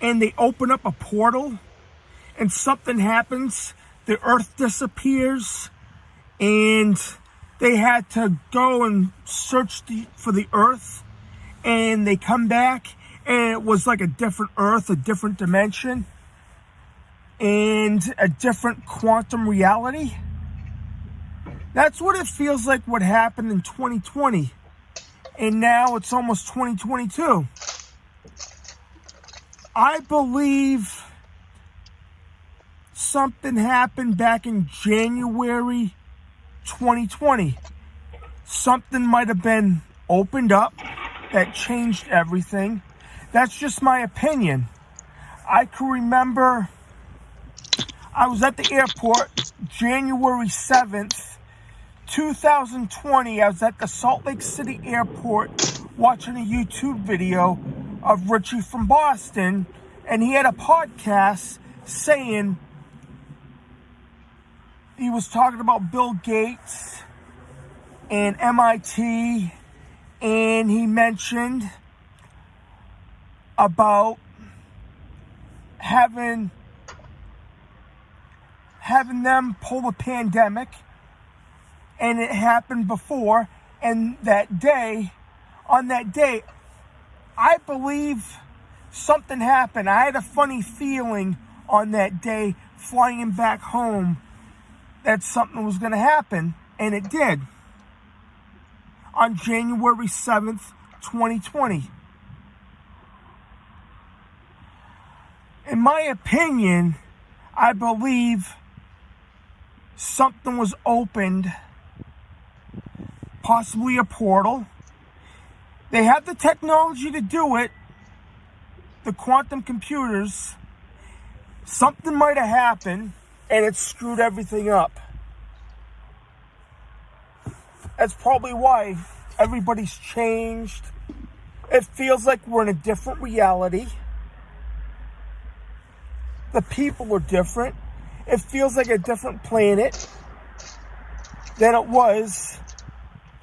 and they open up a portal and something happens, the Earth disappears, and they had to go and search for the Earth, and they come back, and it was like a different Earth, a different dimension, and a different quantum reality. That's what it feels like what happened in 2020. And now it's almost 2022. I believe something happened back in January 2020. Something might have been opened up that changed everything. That's just my opinion. I can remember I was at the airport January 7th, 2020. I was at the Salt Lake City airport watching a YouTube video of Richie from Boston, and he had a podcast saying, he was talking about Bill Gates and MIT, and he mentioned about having them pull the pandemic, and it happened before, and on that day, I believe something happened. I had a funny feeling on that day flying back home that something was going to happen, and it did. On January 7th, 2020. In my opinion, I believe something was opened, possibly a portal. They have the technology to do it, the quantum computers. Something might have happened, and it screwed everything up. That's probably why everybody's changed. It feels like we're in a different reality. The people are different. It feels like a different planet than it was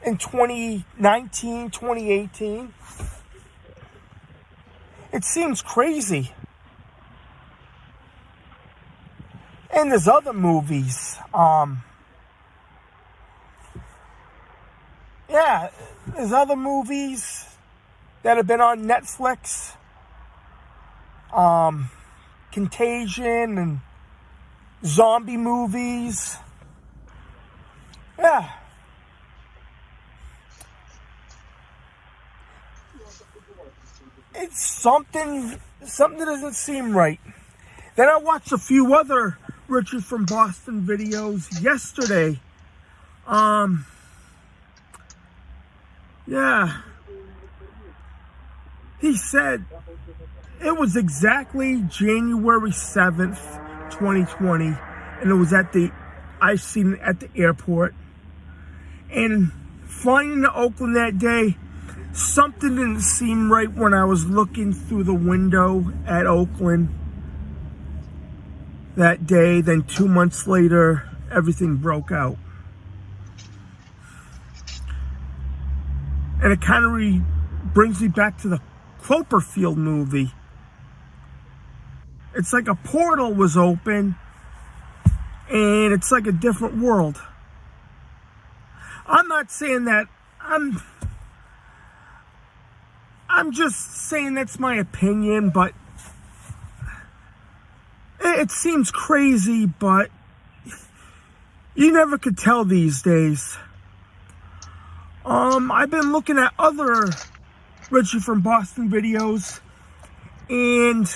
in 2019, 2018. It seems crazy. And there's other movies. There's other movies that have been on Netflix. Contagion and zombie movies. Yeah. It's something doesn't seem right. Then I watched a few other Richard from Boston videos yesterday. He said it was exactly January 7th, 2020, and it was I seen it at the airport. And flying to Oakland that day, something didn't seem right when I was looking through the window at Oakland that day. Then 2 months later, everything broke out. And it kind of brings me back to the Cloverfield movie. It's like a portal was open, and it's like a different world. I'm not saying that. I'm just saying that's my opinion, but it seems crazy, but you never could tell these days. I've been looking at other Richie from Boston videos, and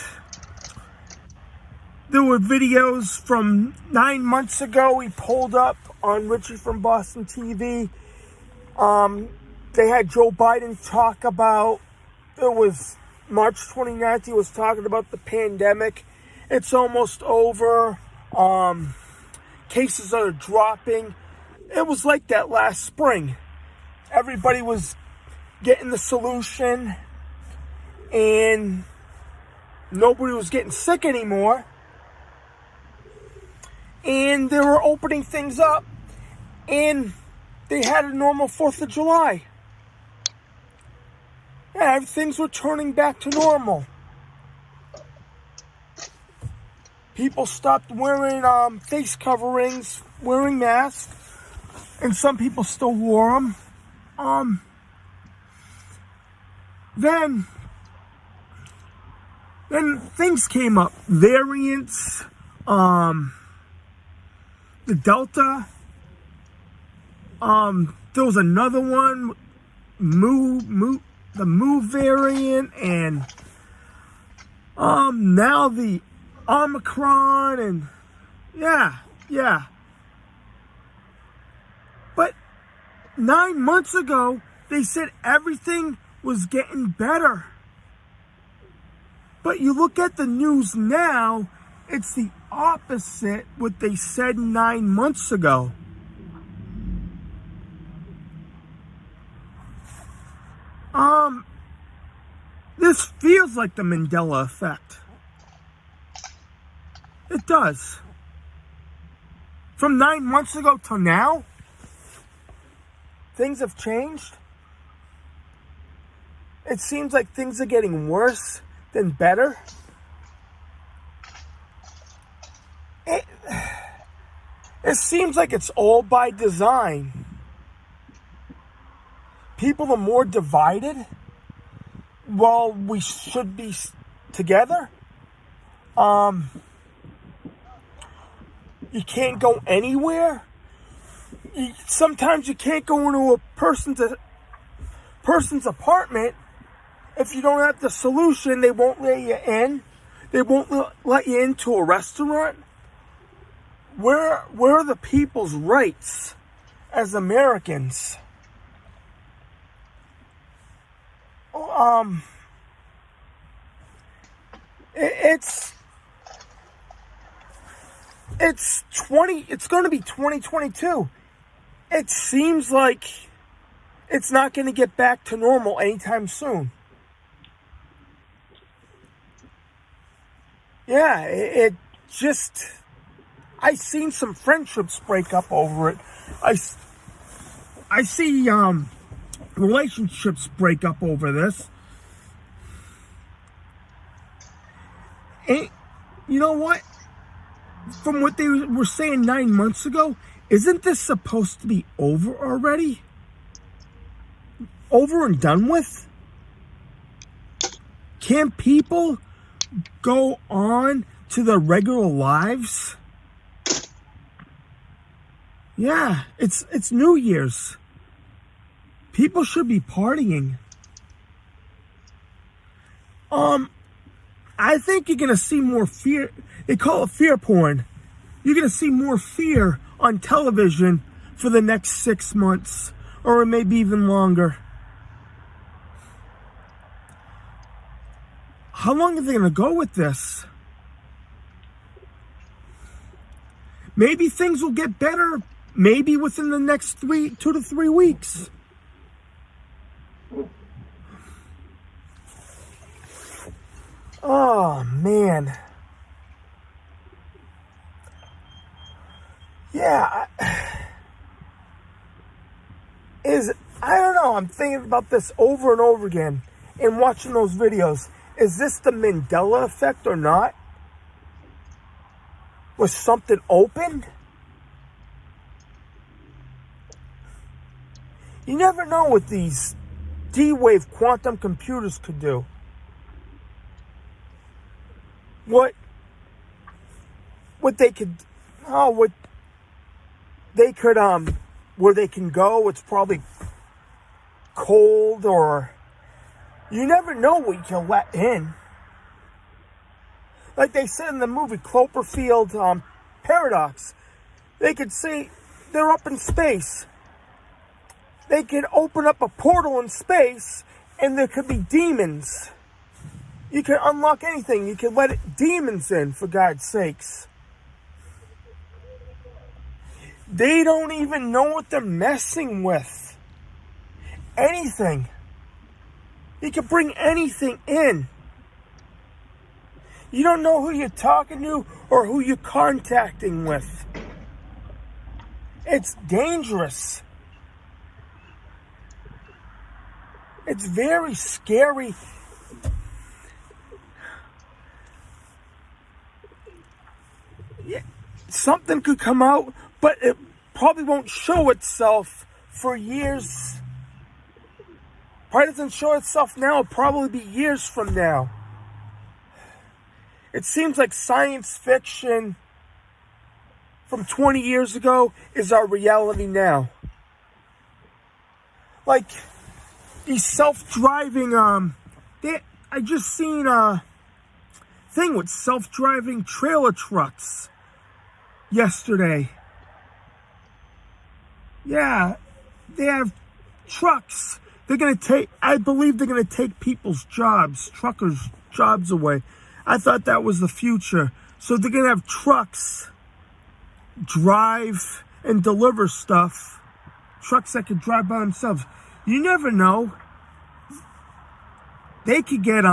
there were videos from 9 months ago he pulled up on Richie from Boston TV. They had Joe Biden talk about, it was March 29th, he was talking about the pandemic. It's almost over. Cases are dropping. It was like that last spring. Everybody was getting the solution, and nobody was getting sick anymore. And they were opening things up, and they had a normal 4th of July. Yeah, things were turning back to normal. People stopped wearing face coverings, wearing masks, and some people still wore them. Then things came up. Variants, the Delta. There was another one, the Mu variant, and now the Omicron, and yeah. But 9 months ago, they said everything was getting better. But you look at the news now, it's the opposite what they said 9 months ago. This feels like the Mandela effect. It does. From 9 months ago till now, things have changed. It seems like things are getting worse than better. It seems like it's all by design. People are more divided. Well, we should be together. You can't go anywhere. Sometimes you can't go into a person's apartment. If you don't have the solution, they won't let you in. They won't let you into a restaurant. Where are the people's rights as Americans? It's going to be 2022. It seems like it's not going to get back to normal anytime soon. Yeah, it just, I seen some friendships break up over it. I see relationships break up over this. And you know what? From what they were saying 9 months ago, isn't this supposed to be over already? Over and done with? Can people go on to their regular lives? Yeah, it's New Year's. People should be partying. I think you're gonna see more fear. They call it fear porn. You're gonna see more fear on television for the next 6 months, or maybe even longer. How long are they gonna go with this? Maybe things will get better, maybe within the next 2 to 3 weeks. Oh, man. Yeah. I don't know. I'm thinking about this over and over again and watching those videos. Is this the Mandela effect or not? Was something opened? You never know what these D-wave quantum computers could do. What they could, where they can go, it's probably cold, or you never know what you can let in. Like they said in the movie Cloverfield Paradox, they could say they're up in space. They could open up a portal in space and there could be demons. You can unlock anything. You can let demons in, for God's sakes. They don't even know what they're messing with. Anything. You can bring anything in. You don't know who you're talking to or who you're contacting with. It's dangerous. It's very scary. something could come out, but it probably won't show itself for years. Probably doesn't show itself now, it'll probably be years from now. It seems like science fiction from 20 years ago is our reality now. Like these self-driving, I just seen a thing with self-driving trailer trucks yesterday. Yeah, they have trucks. I believe they're gonna take people's jobs, truckers' jobs away. I thought that was the future. So they're gonna have trucks drive and deliver stuff. Trucks that could drive by themselves. You never know. They could get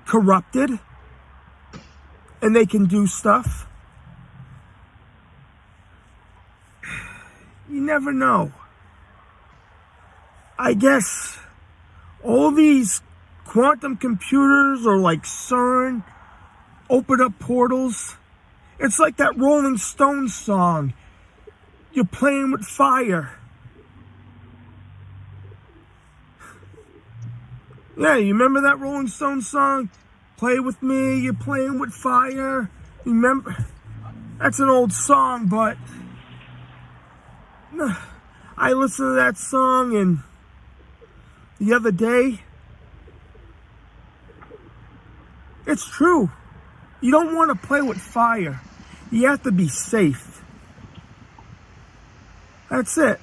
corrupted and they can do stuff. You never know. I guess all these quantum computers or like CERN open up portals. It's like that Rolling Stones song. You're playing with fire. Yeah, you remember that Rolling Stones song? Play with me, you're playing with fire. Remember? That's an old song, but I listened to that song and the other day. It's true. You don't want to play with fire. You have to be safe. That's it.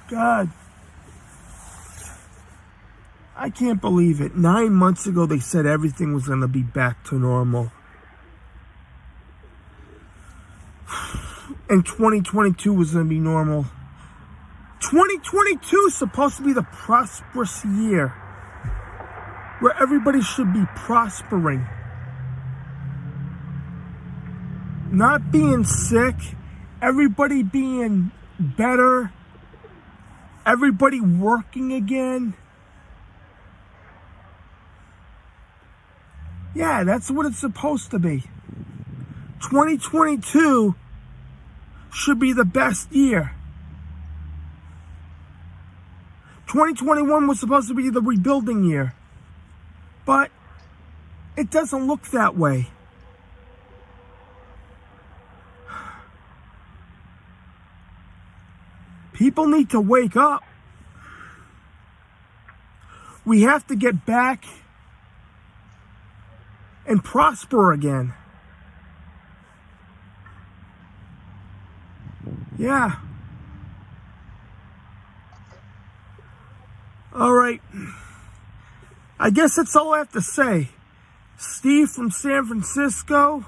God. I can't believe it. 9 months ago, they said everything was going to be back to normal. And 2022 was going to be normal. 2022 is supposed to be the prosperous year, where everybody should be prospering. Not being sick, everybody being better, everybody working again. Yeah, that's what it's supposed to be. 2022 should be the best year. 2021 was supposed to be the rebuilding year. But it doesn't look that way. People need to wake up. We have to get back and prosper again. Yeah. All right. I guess that's all I have to say. Steve from San Francisco.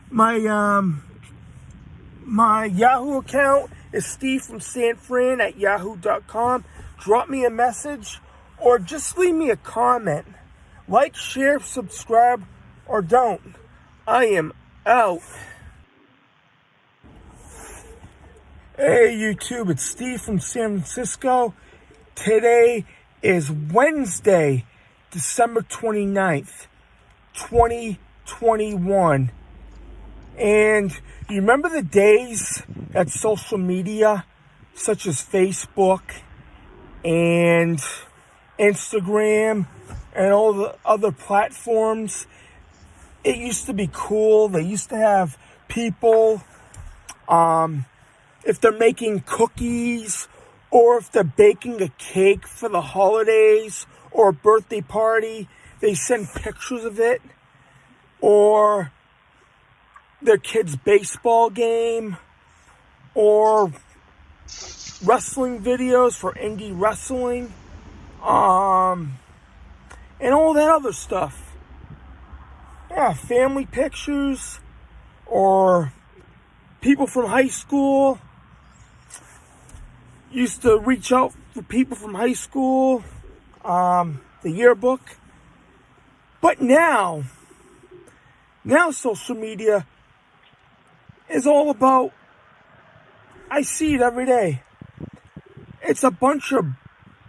My Yahoo account is Steve from San Fran at yahoo.com. Drop me a message or just leave me a comment. Like, share, subscribe, or don't. I am out. Hey YouTube, it's Steve from San Francisco. Today is Wednesday, December 29th, 2021. And you remember the days that social media, such as Facebook and Instagram and all the other platforms, it used to be cool. They used to have people, if they're making cookies or if they're baking a cake for the holidays or a birthday party, they send pictures of it. Or their kid's baseball game, or wrestling videos for indie wrestling, and all that other stuff. Yeah, family pictures, or people from high school. Used to reach out for people from high school, the yearbook. But now social media is all about, I see it every day. It's a bunch of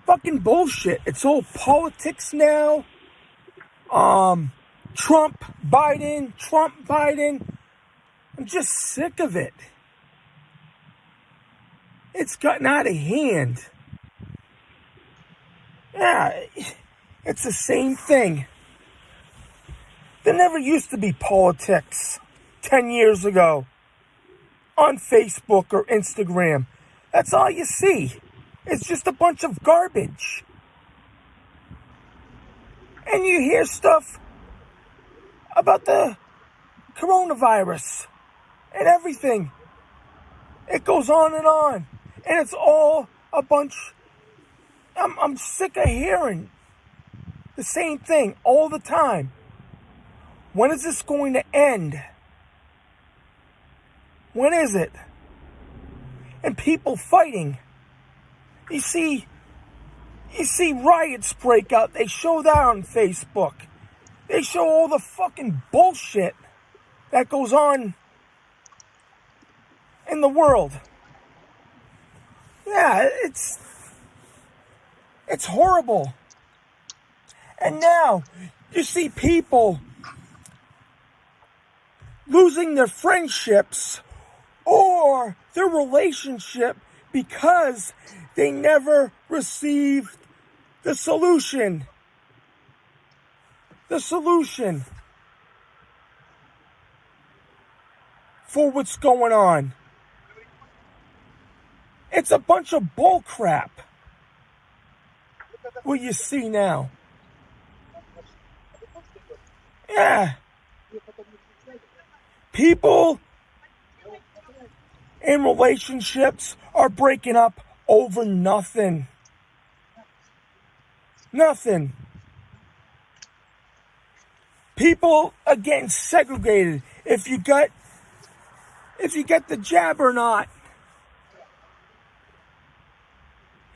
fucking bullshit. It's all politics now. Trump, Biden. I'm just sick of it. It's gotten out of hand. Yeah, it's the same thing. There never used to be politics 10 years ago on Facebook or Instagram. That's all you see. It's just a bunch of garbage. And you hear stuff about the coronavirus and everything. It goes on. And it's all a bunch. I'm sick of hearing the same thing all the time. When is this going to end? When is it? And people fighting. You see riots break out. They show that on Facebook. They show all the fucking bullshit that goes on in the world. Yeah, it's horrible. And now you see people losing their friendships or their relationship because they never received the solution. The solution for what's going on. It's a bunch of bull crap. What you see now. Yeah. People in relationships are breaking up over nothing. Nothing. People are getting segregated if you get the jab or not.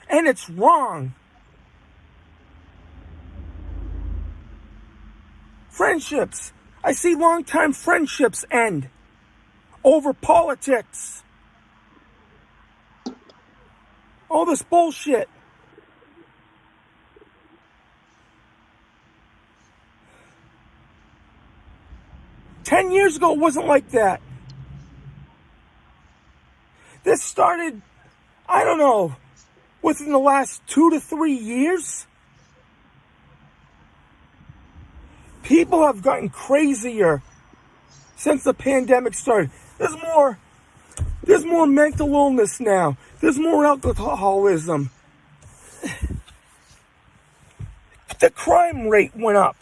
And it's wrong. Friendships. I see long-time friendships end over politics. All this bullshit. Ten years ago, it wasn't like that. This started, I don't know, within the last 2 to 3 years. People have gotten crazier since the pandemic started. There's more mental illness now. There's more alcoholism. The crime rate went up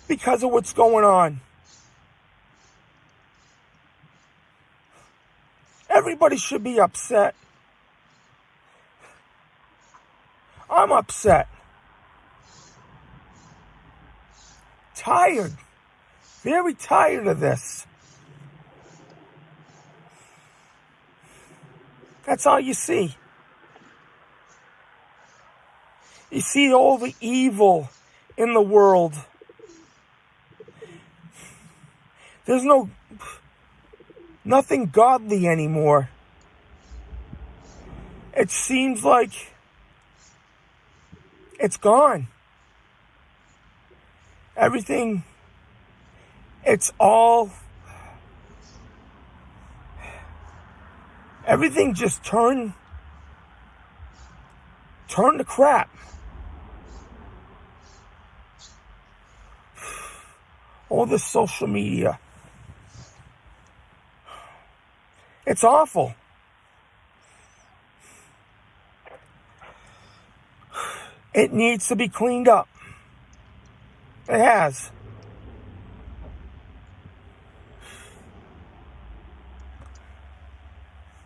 because of what's going on. Everybody should be upset. I'm upset. Tired. Very tired of this. That's all you see. You see all the evil in the world. There's nothing godly anymore. It seems like it's gone. Everything, everything just turned to crap. All this social media. It's awful. It needs to be cleaned up. It has.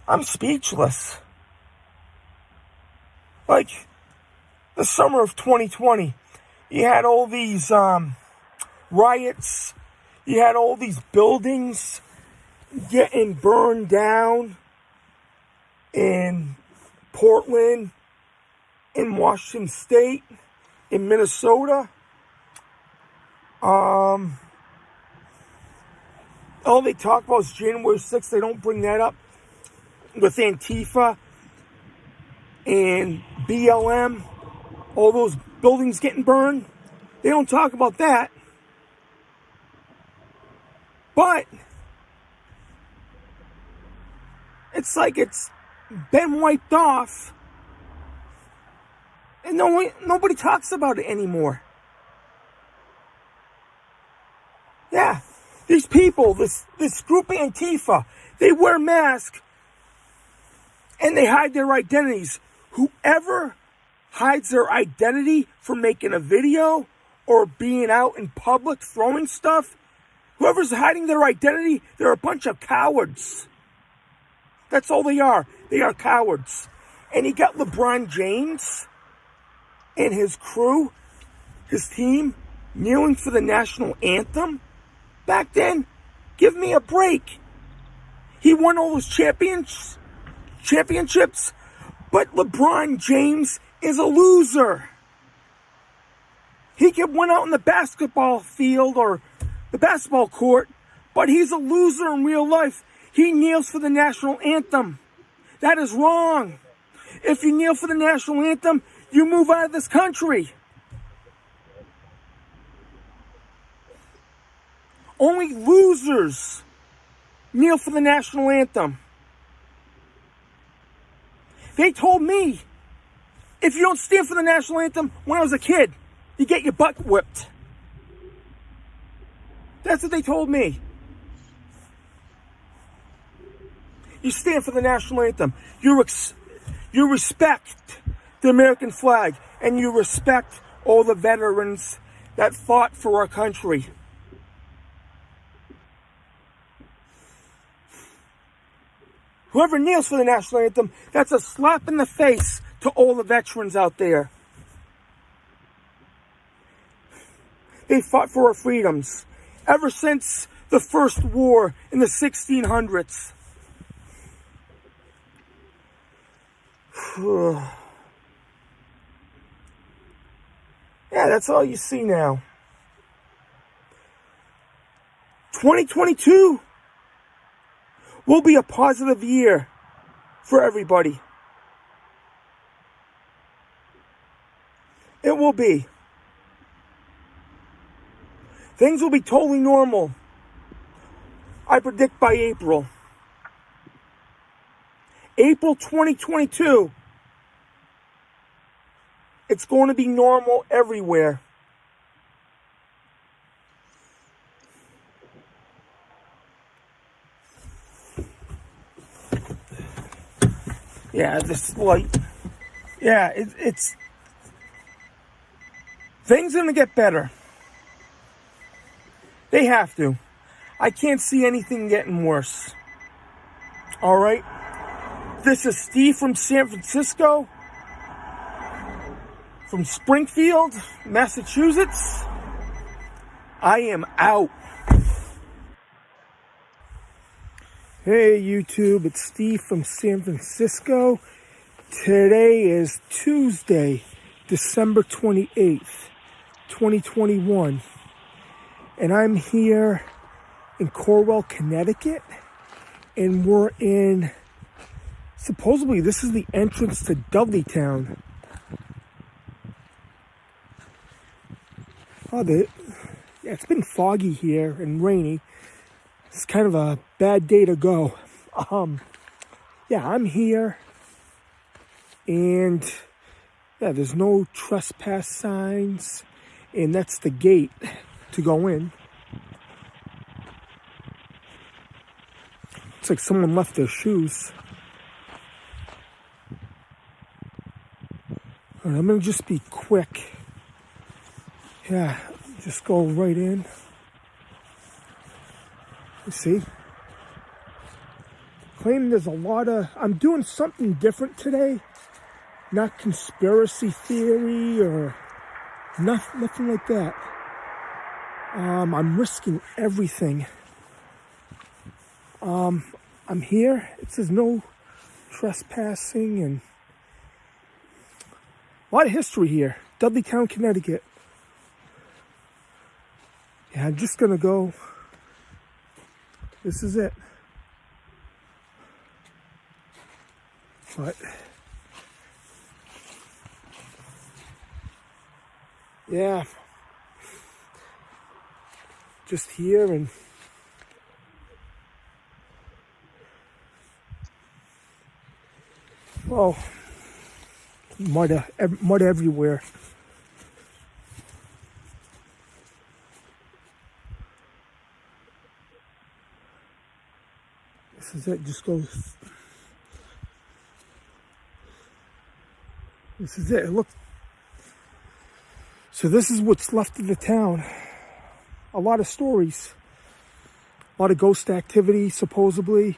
I'm speechless. Like, the summer of 2020, you had all these riots. You had all these buildings getting burned down in Portland, in Washington State, in Minnesota. All they talk about is January 6th. They don't bring that up with Antifa and BLM, all those buildings getting burned. They don't talk about that. But it's like it's been wiped off, and nobody talks about it anymore. Yeah, these people, this group Antifa, they wear masks and they hide their identities. Whoever hides their identity for making a video or being out in public throwing stuff, whoever's hiding their identity, they're a bunch of cowards. That's all they are. They are cowards. And he got LeBron James and his crew, his team, kneeling for the national anthem. Back then, give me a break. He won all those championships, but LeBron James is a loser. He went out in the basketball field or the basketball court, but he's a loser in real life. He kneels for the national anthem. That is wrong. If you kneel for the national anthem, you move out of this country. Only losers kneel for the national anthem. They told me, if you don't stand for the national anthem, when I was a kid, you get your butt whipped. That's what they told me. You stand for the national anthem. You respect the American flag, and you respect all the veterans that fought for our country. Whoever kneels for the national anthem, that's a slap in the face to all the veterans out there. They fought for our freedoms ever since the first war in the 1600s. Yeah, that's all you see now. 2022 will be a positive year for everybody. It will be. Things will be totally normal. I predict by April. April 2022. It's going to be normal everywhere. Yeah, this light. Yeah, it's things are going to get better. They have to. I can't see anything getting worse. All right? This is Steve from San Francisco, from Springfield, Massachusetts. I am out. Hey YouTube, it's Steve from San Francisco. Today is Tuesday, December 28th, 2021. And I'm here in Cornwall, Connecticut. And we're in, supposedly this is the entrance to Dudleytown. Yeah, it's been foggy here and rainy. It's kind of a bad day to go. Yeah, I'm here. And yeah, there's no trespass signs. And that's the gate to go in. It's like someone left their shoes. All right, I'm going to just be quick. Yeah, just go right in. You see? Claim there's a lot of... I'm doing something different today. Not conspiracy theory or nothing like that. I'm risking everything. I'm here. It says no trespassing and a lot of history here. Dudleytown, Connecticut. Yeah, I'm just gonna go. This is it. But Yeah. Just here and oh, mud everywhere. This is it. Just goes. This is it. Look. So this is what's left of the town. A lot of stories. A lot of ghost activity, supposedly.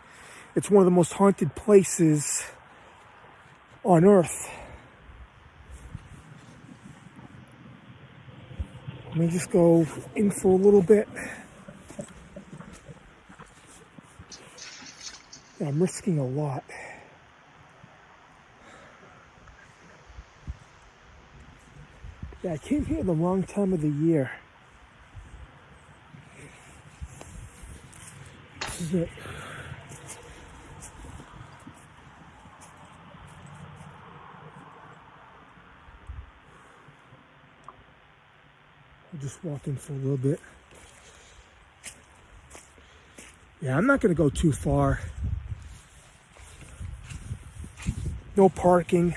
It's one of the most haunted places on Earth. Let me just go in for a little bit. Yeah, I'm risking a lot. Yeah, I came here the wrong time of the year. This is it. I'll just walk in for a little bit. Yeah, I'm not going to go too far. No parking.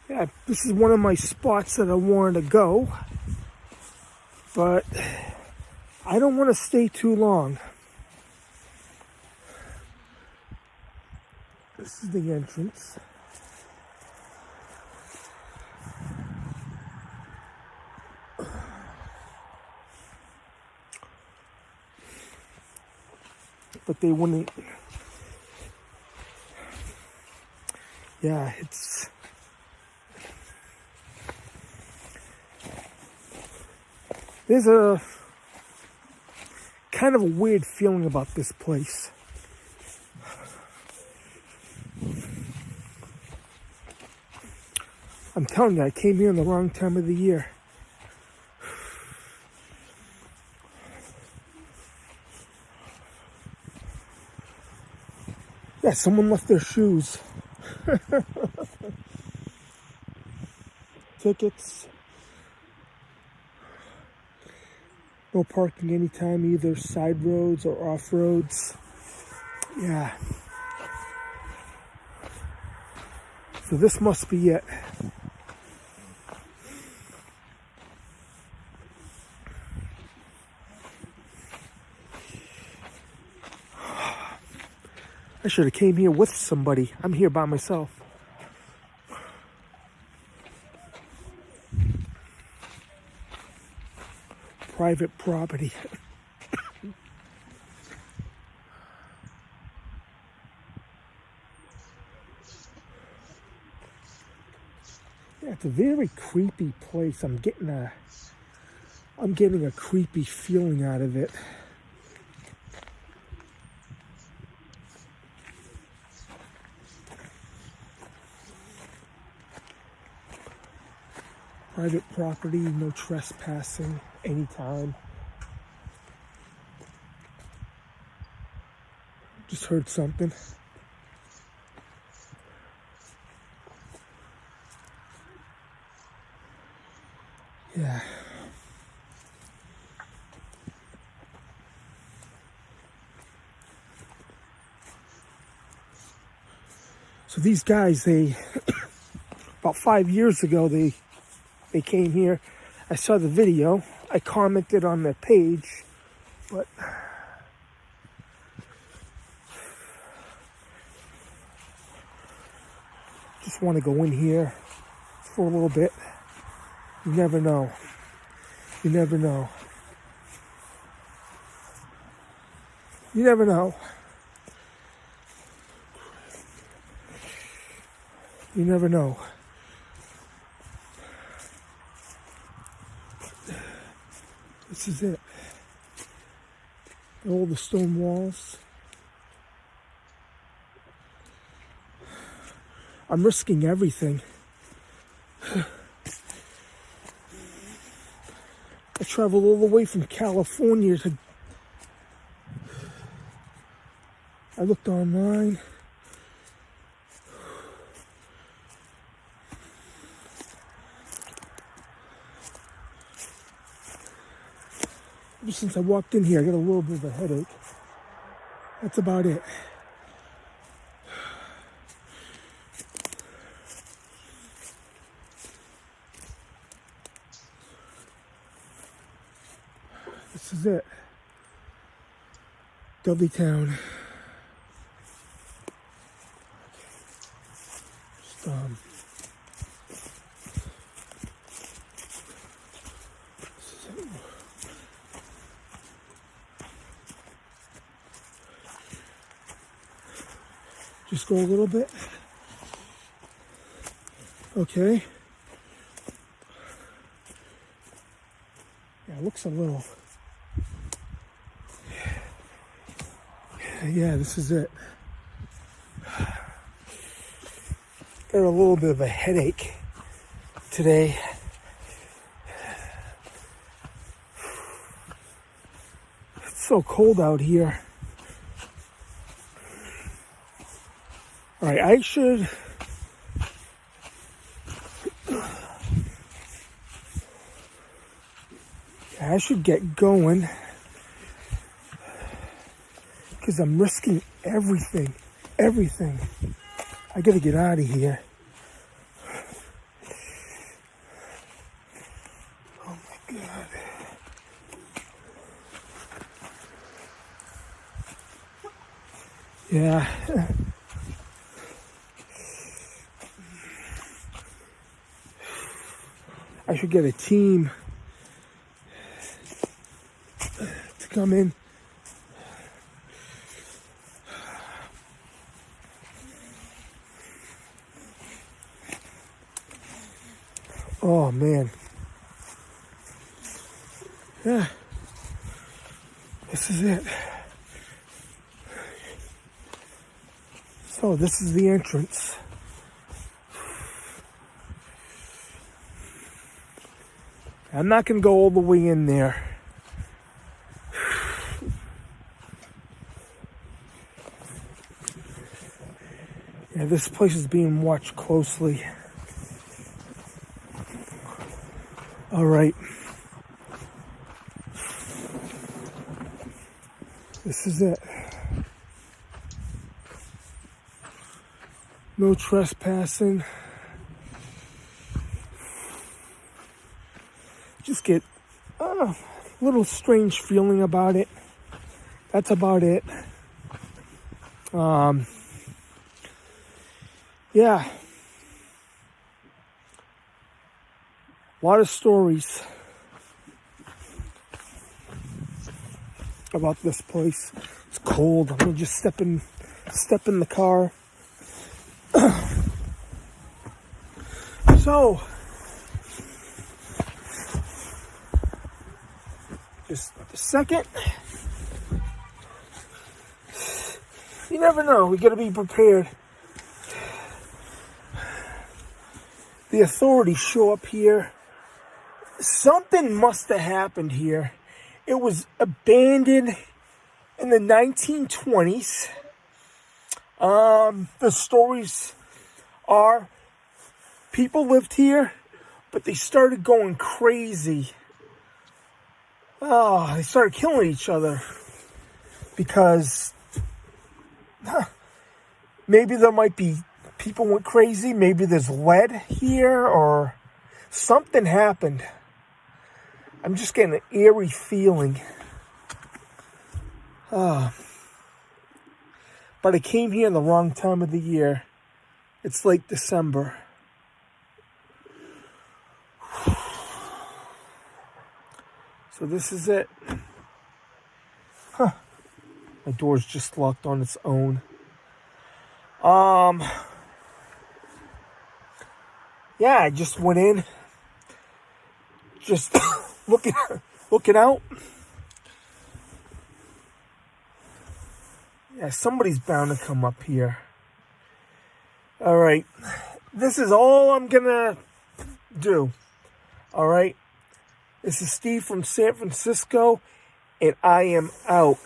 Yeah, this is one of my spots that I wanted to go, but I don't want to stay too long. This is the entrance. But they wouldn't. Yeah, it's. There's a kind of a weird feeling about this place. I'm telling you, I came here in the wrong time of the year. Yeah, someone left their shoes. Tickets. No parking anytime, either side roads or off roads. Yeah. So this must be it. I should have came here with somebody. I'm here by myself. Private property. Yeah, it's a very creepy place. I'm getting a creepy feeling out of it. Private property, no trespassing anytime. Just heard something. Yeah. So these guys, they about 5 years ago, they came here. I saw the video. I commented on their page, but just want to go in here for a little bit. You never know. You never know. You never know. You never know. This is it. All the stone walls. I'm risking everything. I traveled all the way from California I looked online. Ever since I walked in here, I got a little bit of a headache. That's about it. This is it. Dudley Town. Just go a little bit. Okay. Yeah, it looks a little. Yeah, this is it. Got a little bit of a headache today. It's so cold out here. All right, I should get going because I'm risking everything. I gotta get out of here. Oh my God. Yeah. I should get a team to come in. Oh man. Yeah. This is it. So this is the entrance. I'm not going to go all the way in there. Yeah, this place is being watched closely. All right. This is it. No trespassing. Just get a little strange feeling about it. That's about it. Yeah. A lot of stories about this place. It's cold. I'm gonna just step in the car. So just a second. You never know. We gotta be prepared. The authorities show up here. Something must have happened here. It was abandoned in the 1920s. The stories are people lived here, but they started going crazy. They started killing each other because maybe there might be people went crazy. Maybe there's lead here or something happened. I'm just getting an eerie feeling. But I came here in the wrong time of the year. It's late December. So this is it. My door's just locked on its own. Yeah, I just went in. Just looking out. Yeah, somebody's bound to come up here. All right. This is all I'm gonna do. All right. This is Steve from San Francisco, and I am out.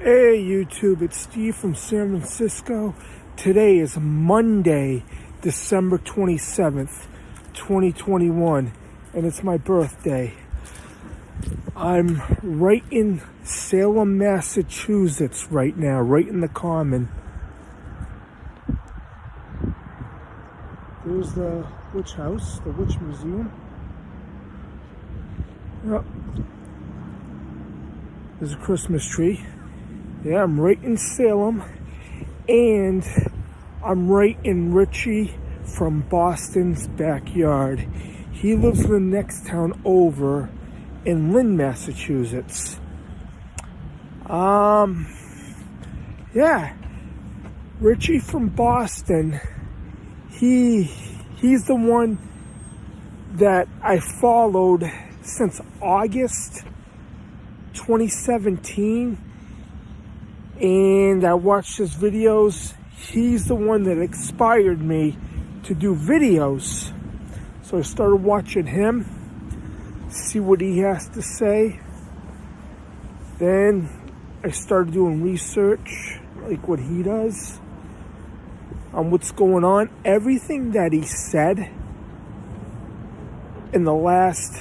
Hey YouTube, it's Steve from San Francisco. Today is Monday, December 27th, 2021, and it's my birthday. I'm right in Salem, Massachusetts right now, right in the Common. There's the witch house, the witch museum. Yep. There's a Christmas tree. Yeah, I'm right in Salem, and I'm right in Richie from Boston's backyard. He lives in the next town over in Lynn, Massachusetts. Yeah, Richie from Boston, he's the one that I followed since August 2017. And I watched his videos. He's the one that inspired me to do videos. So I started watching him, see what he has to say. Then I started doing research, like what he does, on what's going on. Everything that he said in the last,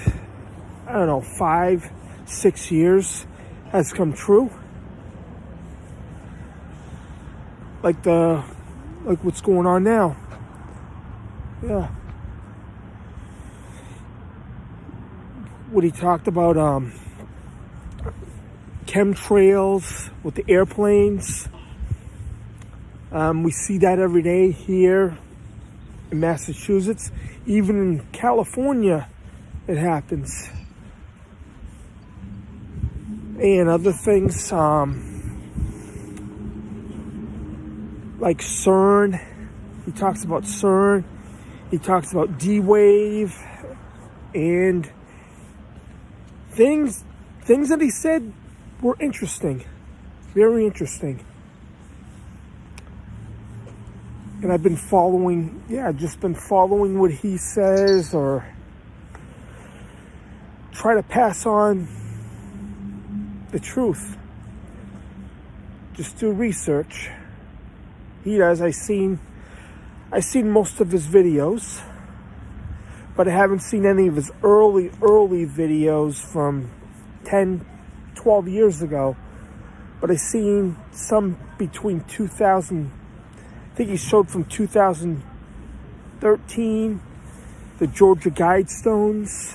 5-6 years has come true. Like what's going on now. Yeah. What he talked about, chemtrails with the airplanes. We see that every day here in Massachusetts. Even in California, it happens. And other things, like CERN. He talks about CERN. He talks about D-Wave and things that he said were interesting. Very interesting. And I've been following, just been following what he says, or try to pass on the truth. Just do research. He does. I've seen most of his videos, but I haven't seen any of his early videos from 10, 12 years ago. But I've seen some between 2000, I think he showed from 2013, the Georgia Guidestones.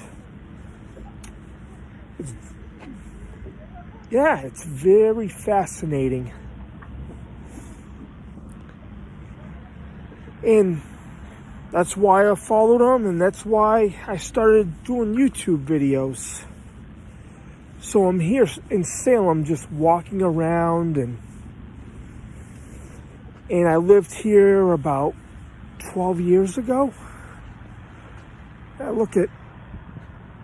It's very fascinating. And that's why I followed him, and that's why I started doing YouTube videos. So I'm here in Salem just walking around, and I lived here about 12 years ago. I look at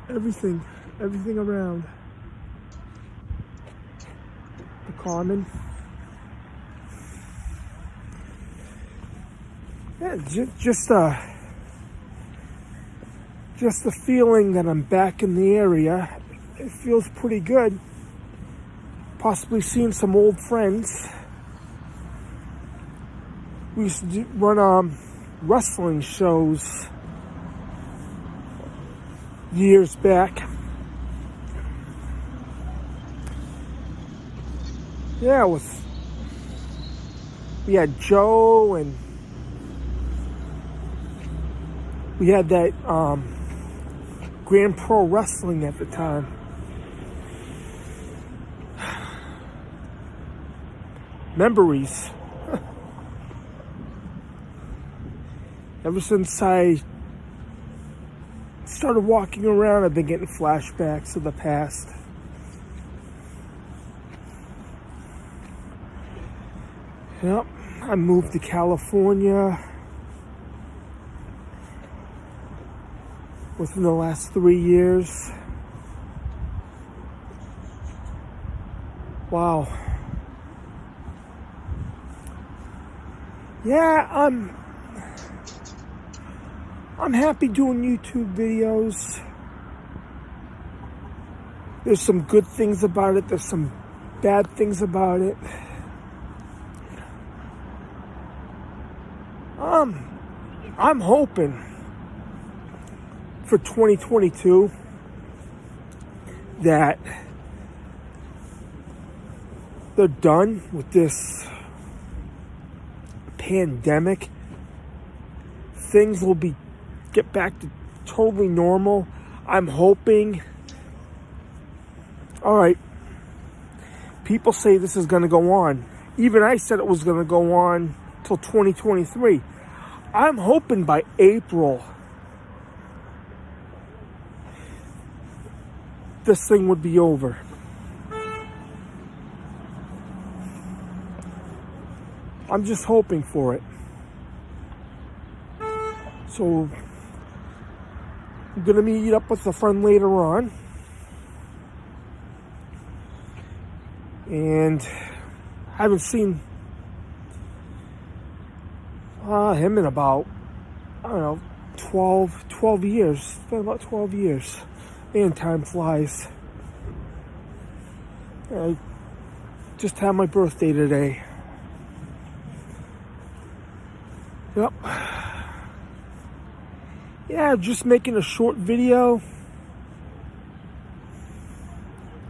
everything around. The Common. Yeah, just the feeling that I'm back in the area. It feels pretty good. Possibly seeing some old friends. We used to run wrestling shows years back. Yeah, we had Joe, and we had that Grand Pro Wrestling at the time. Memories. Ever since I started walking around, I've been getting flashbacks of the past. Yep, I moved to California within the last 3 years. Wow. Yeah, I'm happy doing YouTube videos. There's some good things about it. There's some bad things about it. I'm hoping for 2022 that they're done with this pandemic. Things will get back to totally normal. I'm hoping. All right. People say this is going to go on. Even I said it was going to go on till 2023. I'm hoping by April this thing would be over. I'm just hoping for it. So I'm gonna meet up with a friend later on, and I haven't seen him in about, I don't know, 12 years. It's been about 12 years. Man, time flies. I just had my birthday today. Yep. Yeah, just making a short video.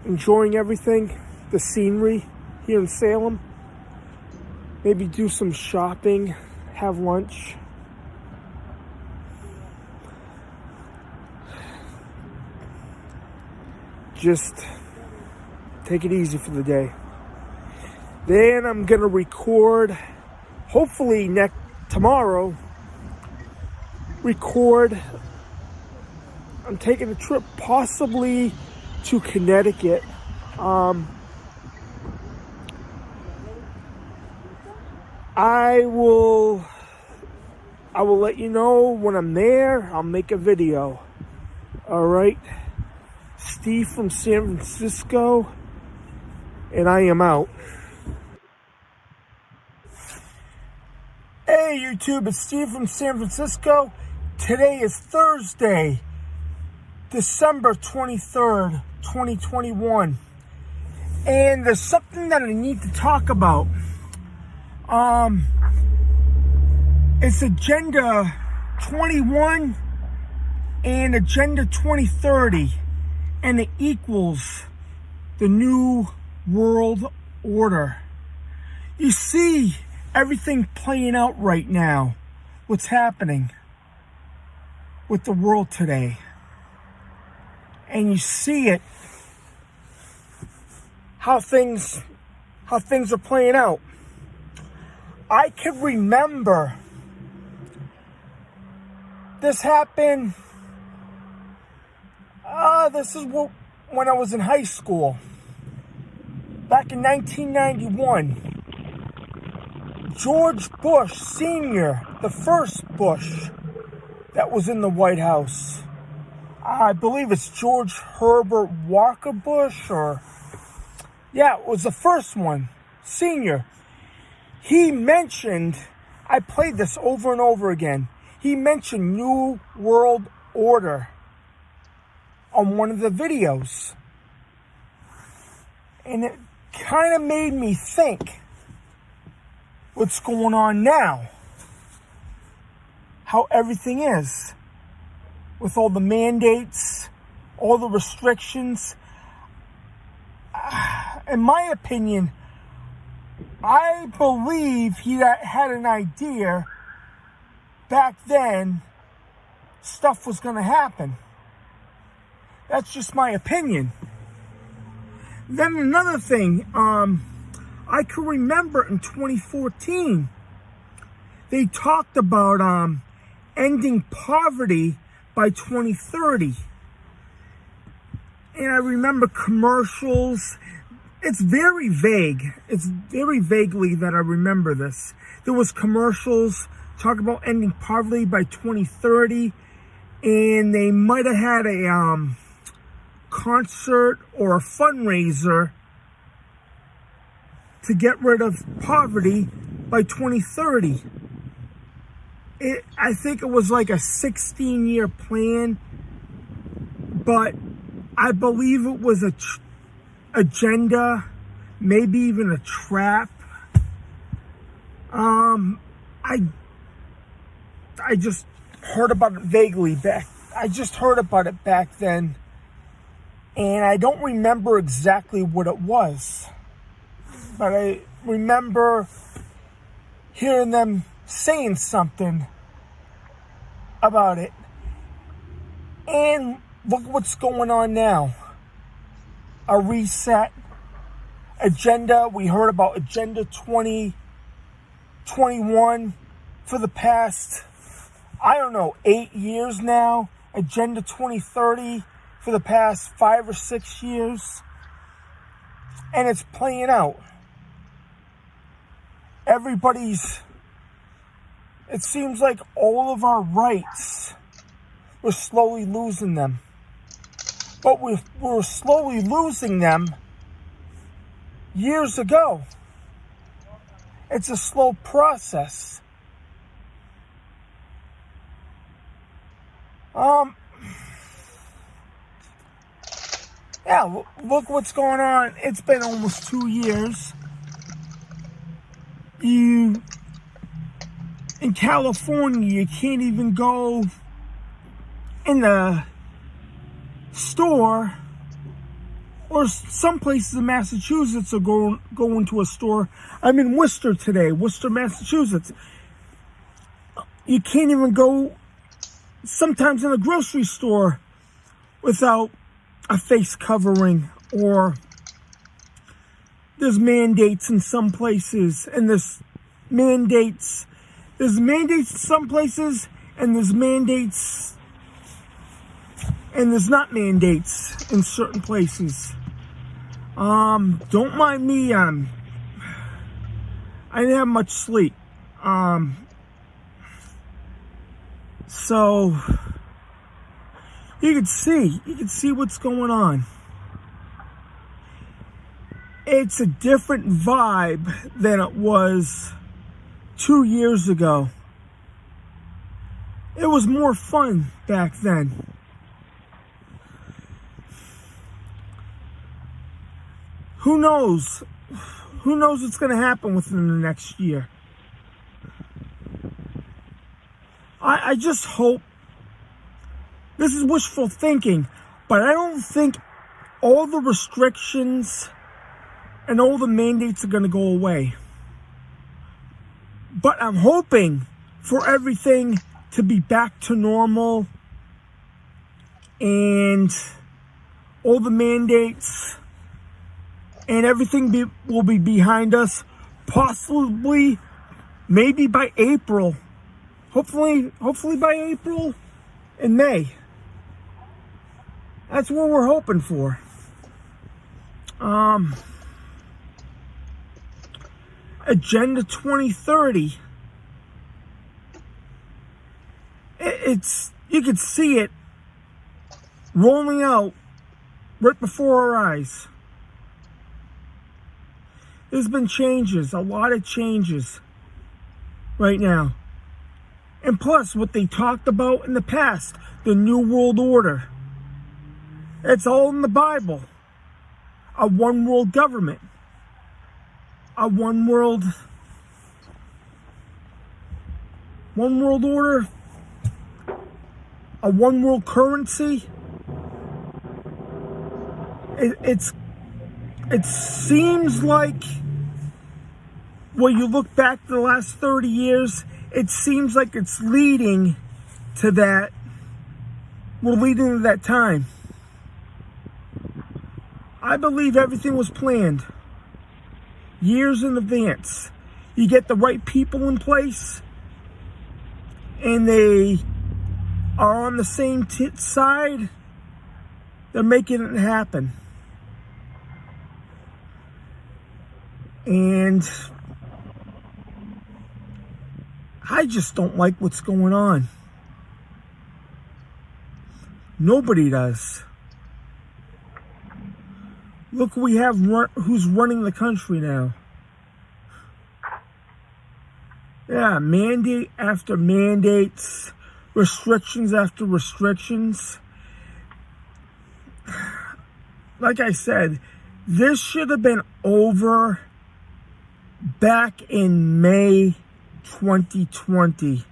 Enjoying everything. The scenery here in Salem. Maybe do some shopping. Have lunch. Just take it easy for the day. Then I'm going to record, hopefully tomorrow, I'm taking a trip possibly to Connecticut. I will let you know when I'm there. I'll make a video. All right. Steve from San Francisco, and I am out. Hey YouTube, it's Steve from San Francisco. Today is Thursday, December 23rd, 2021. And there's something that I need to talk about. It's Agenda 21 and Agenda 2030. And it equals the New World Order. You see everything playing out right now. What's happening with the world today. And you see it, how things are playing out. I can remember this happened. This is when I was in high school. Back in 1991. George Bush Sr., the first Bush that was in the White House. I believe it's George Herbert Walker Bush, it was the first one, Sr. He mentioned, I played this over and over again, he mentioned New World Order on one of the videos. And it kind of made me think, what's going on now? How everything is. With all the mandates, all the restrictions. In my opinion, I believe he had an idea back then stuff was going to happen. That's just my opinion. Then another thing, I can remember in 2014, they talked about ending poverty by 2030. And I remember commercials. It's very vague. It's very vaguely that I remember this. There was commercials talking about ending poverty by 2030. And they might have had a concert or a fundraiser to get rid of poverty by 2030. I think it was like a 16-year plan, but I believe it was a Agenda maybe even a trap. I just heard about it vaguely back. I just heard about it back then, and I don't remember exactly what it was, but I remember hearing them saying something about it. And look what's going on now. A reset. Agenda. We heard about Agenda 2021 for the past, 8 years now. Agenda 2030 for the past 5 or 6 years. And it's playing out. It seems like all of our rights, we're slowly losing them. But we're slowly losing them years ago. It's a slow process. Yeah, look what's going on. It's been almost 2 years. In California, you can't even go in the store, or some places in Massachusetts are go into a store. I'm in Worcester today, Worcester, Massachusetts. You can't even go sometimes in a grocery store without a face covering, or there's mandates in some places, and there's mandates in some places, and there's mandates, and there's not mandates in certain places. Don't mind me, I didn't have much sleep. So you can see what's going on. It's a different vibe than it was 2 years ago. It was more fun back then. Who knows? Who knows what's going to happen within the next year? I just hope, this is wishful thinking, but I don't think all the restrictions and all the mandates are going to go away. But I'm hoping for everything to be back to normal, and all the mandates and everything will be behind us, possibly, maybe by April. Hopefully by April and May. That's what we're hoping for. Agenda 2030. You can see it rolling out right before our eyes. There's been changes, a lot of changes right now. And plus, what they talked about in the past, the New World Order. It's all in the Bible. A one world government. A one world order. A one world currency. It seems like, when you look back the last 30 years, it seems like it's leading to that. We're leading to that time. I believe everything was planned years in advance. You get the right people in place, and they are on the same side, they're making it happen. And I just don't like what's going on. Nobody does. Look who we have who's running the country now. Yeah, mandate after mandates, restrictions after restrictions. Like I said, This should have been over back in May 2020.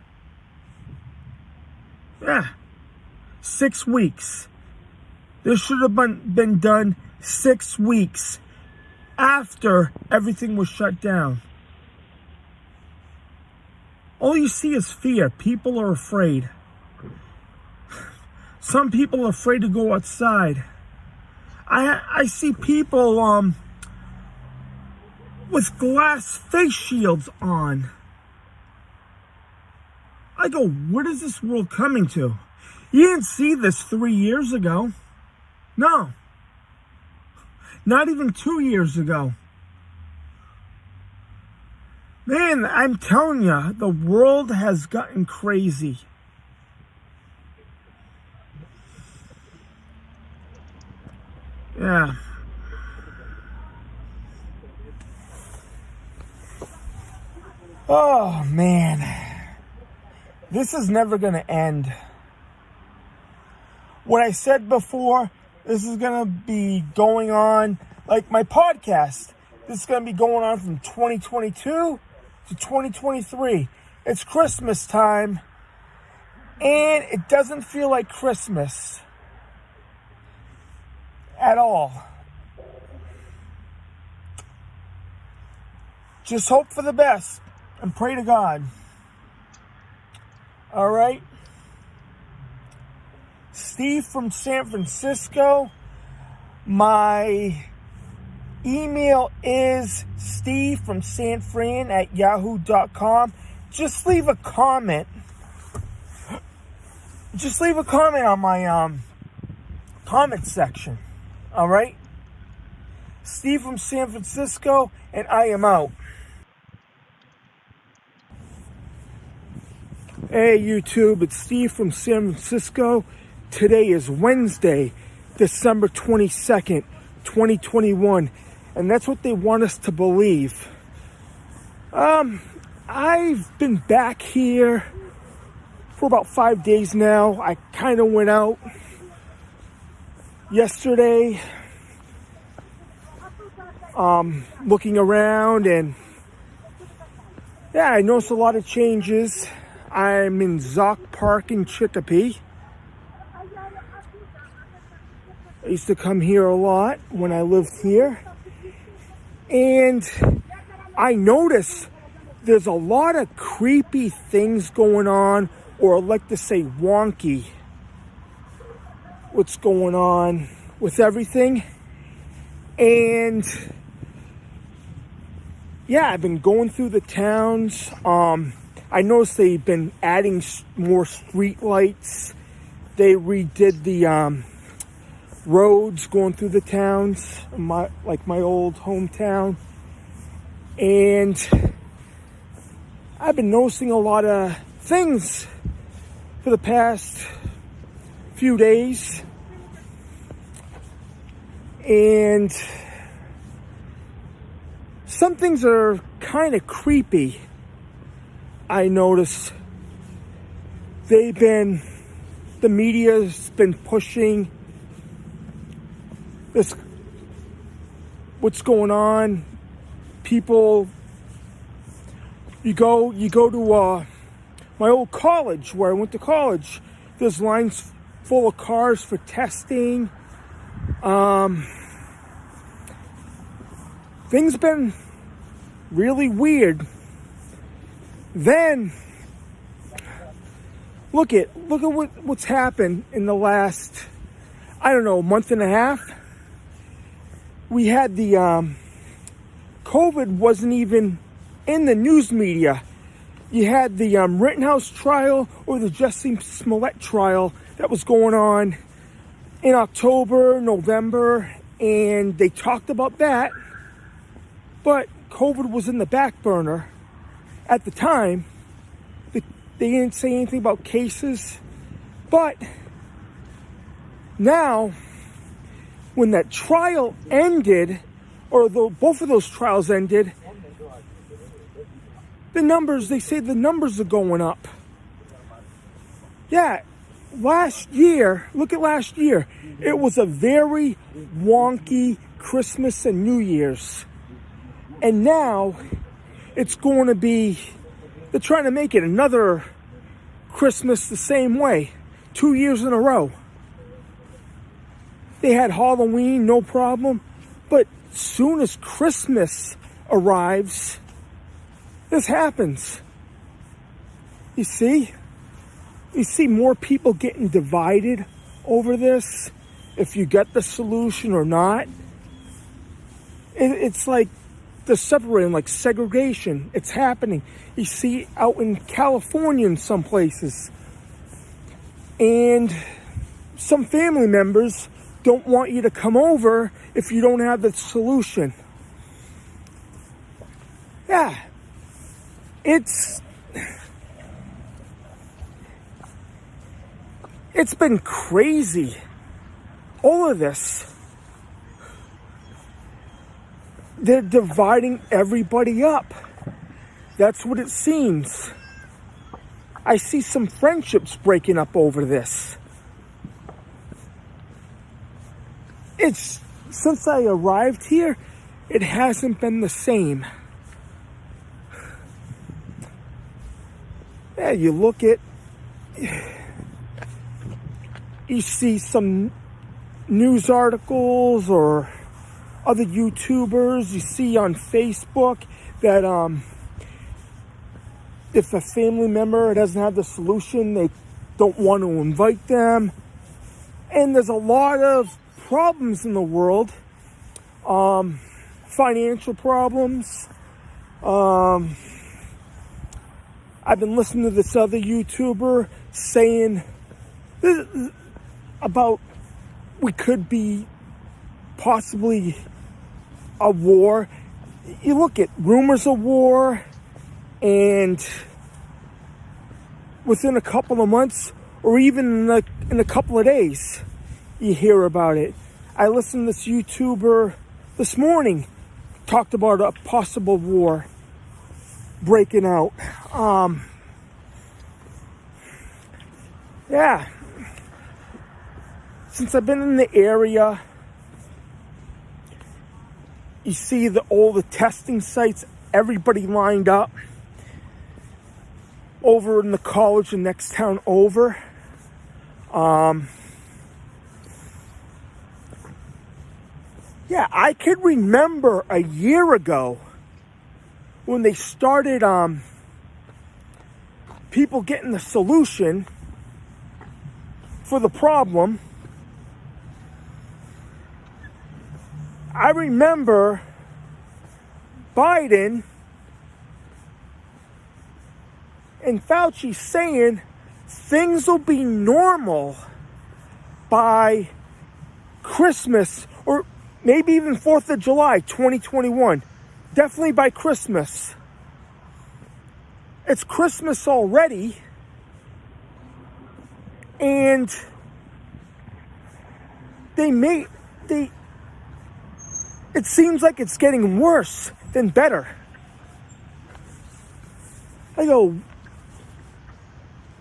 Yeah, 6 weeks. This should have been done 6 weeks after everything was shut down. All you see is fear. People are afraid. Some people are afraid to go outside. I see people with glass face shields on. I go, what is this world coming to? You didn't see this 3 years ago. No. Not even 2 years ago. Man, I'm telling you, the world has gotten crazy. Yeah. Oh, man. This is never going to end. What I said before, this is going to be going on, like my podcast. This is going to be going on from 2022 to 2023. It's Christmas time, and it doesn't feel like Christmas at all. Just hope for the best and pray to God. All right? Steve from San Francisco. My email is stevefromsanfran@yahoo.com. Just leave a comment. Just leave a comment on my comment section. All right? Steve from San Francisco, and I am out. Hey YouTube, it's Steve from San Francisco. Today is Wednesday, December 22nd, 2021. And that's what they want us to believe. I've been back here for about 5 days now. I kind of went out yesterday, looking around, and yeah, I noticed a lot of changes. I'm in Zoc Park in Chicopee. I used to come here a lot when I lived here. And I notice there's a lot of creepy things going on, or I like to say wonky. What's going on with everything. And yeah, I've been going through the towns. I noticed they've been adding more street lights. They redid the roads going through the towns, like my old hometown. And I've been noticing a lot of things for the past few days. And some things are kind of creepy. I notice the media's been pushing this, what's going on. People, you go to my old college, where I went to college. There's lines full of cars for testing. Things been really weird. Then look at what's happened in the last, I don't know, month and a half. We had the COVID wasn't even in the news media. You had the Rittenhouse trial, or the Jussie Smollett trial that was going on in October, November, and they talked about that. But COVID was in the back burner at the time. They didn't say anything about cases. But now, when that trial ended, or both of those trials ended, they say the numbers are going up. Yeah, last year, look at last year. It was a very wonky, Christmas and New Year's. And now it's going to be, they're trying to make it another Christmas the same way. 2 years in a row. They had Halloween, no problem. But soon as Christmas arrives, this happens. You see? You see more people getting divided over this, if you get the solution or not. It's like they're separating, like segregation. It's happening. You see out in California in some places. And some family members don't want you to come over if you don't have the solution. Yeah. It's been crazy. All of this. They're dividing everybody up. That's what it seems. I see some friendships breaking up over this. Since I arrived here, it hasn't been the same. Yeah, you look at, you see some news articles or other YouTubers you see on Facebook that if a family member doesn't have the solution, they don't want to invite them. And there's a lot of problems in the world. Financial problems. I've been listening to this other YouTuber saying about we could be possibly a war. You look at rumors of war, and within a couple of months, or even in a couple of days, you hear about it. I listened to this YouTuber this morning, talked about a possible war breaking out. Yeah. Since I've been in the area, you see all the testing sites, everybody lined up over in the college the next town over. Yeah, I could remember a year ago when they started people getting the solution for the problem. I remember Biden and Fauci saying things will be normal by Christmas, or maybe even 4th of July 2021. Definitely by Christmas. It's Christmas already. And it seems like it's getting worse than better. I go,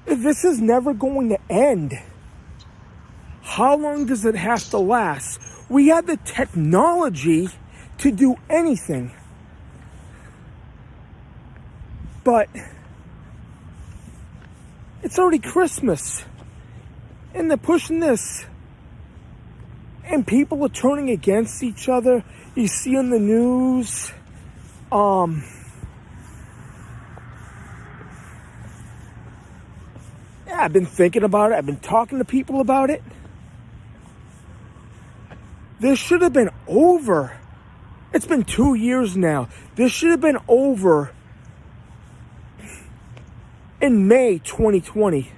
this is never going to end. How long does it have to last? We have the technology to do anything. But it's already Christmas. And they're pushing this. And people are turning against each other. You see on the news, yeah, I've been thinking about it. I've been talking to people about it. This should have been over. It's been 2 years now. This should have been over in May 2020.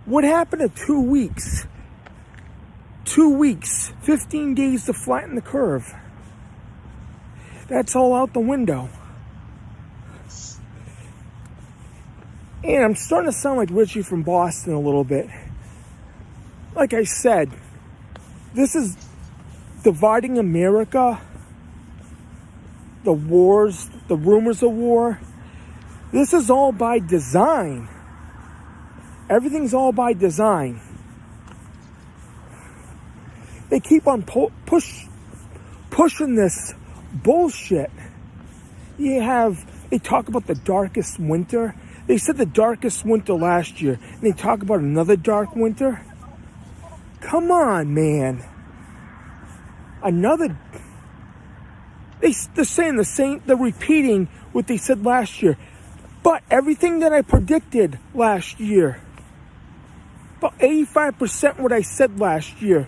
What happened in 2 weeks? 2 weeks, 15 days to flatten the curve. That's all out the window. And I'm starting to sound like Richie from Boston a little bit. Like I said, this is dividing America. The wars, the rumors of war. This is all by design. Everything's all by design. They keep on pushing this bullshit. They talk about the darkest winter. They said the darkest winter last year, and they talk about another dark winter. Come on, man. They're saying the same, they're repeating what they said last year. But everything that I predicted last year, about 85% what I said last year,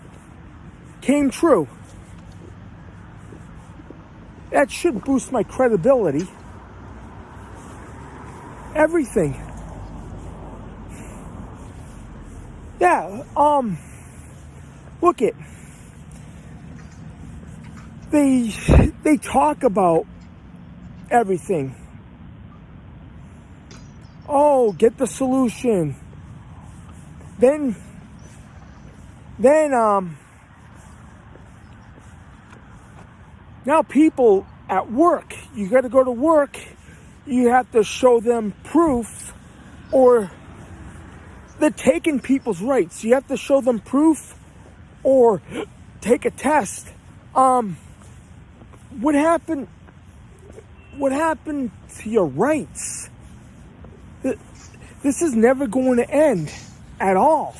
came true. That should boost my credibility. Everything. Yeah, look it. They talk about everything. Oh, get the solution. Then now people at work, you got to go to work, you have to show them proof, or they're taking people's rights. You have to show them proof or take a test. What happened to your rights? This is never going to end at all.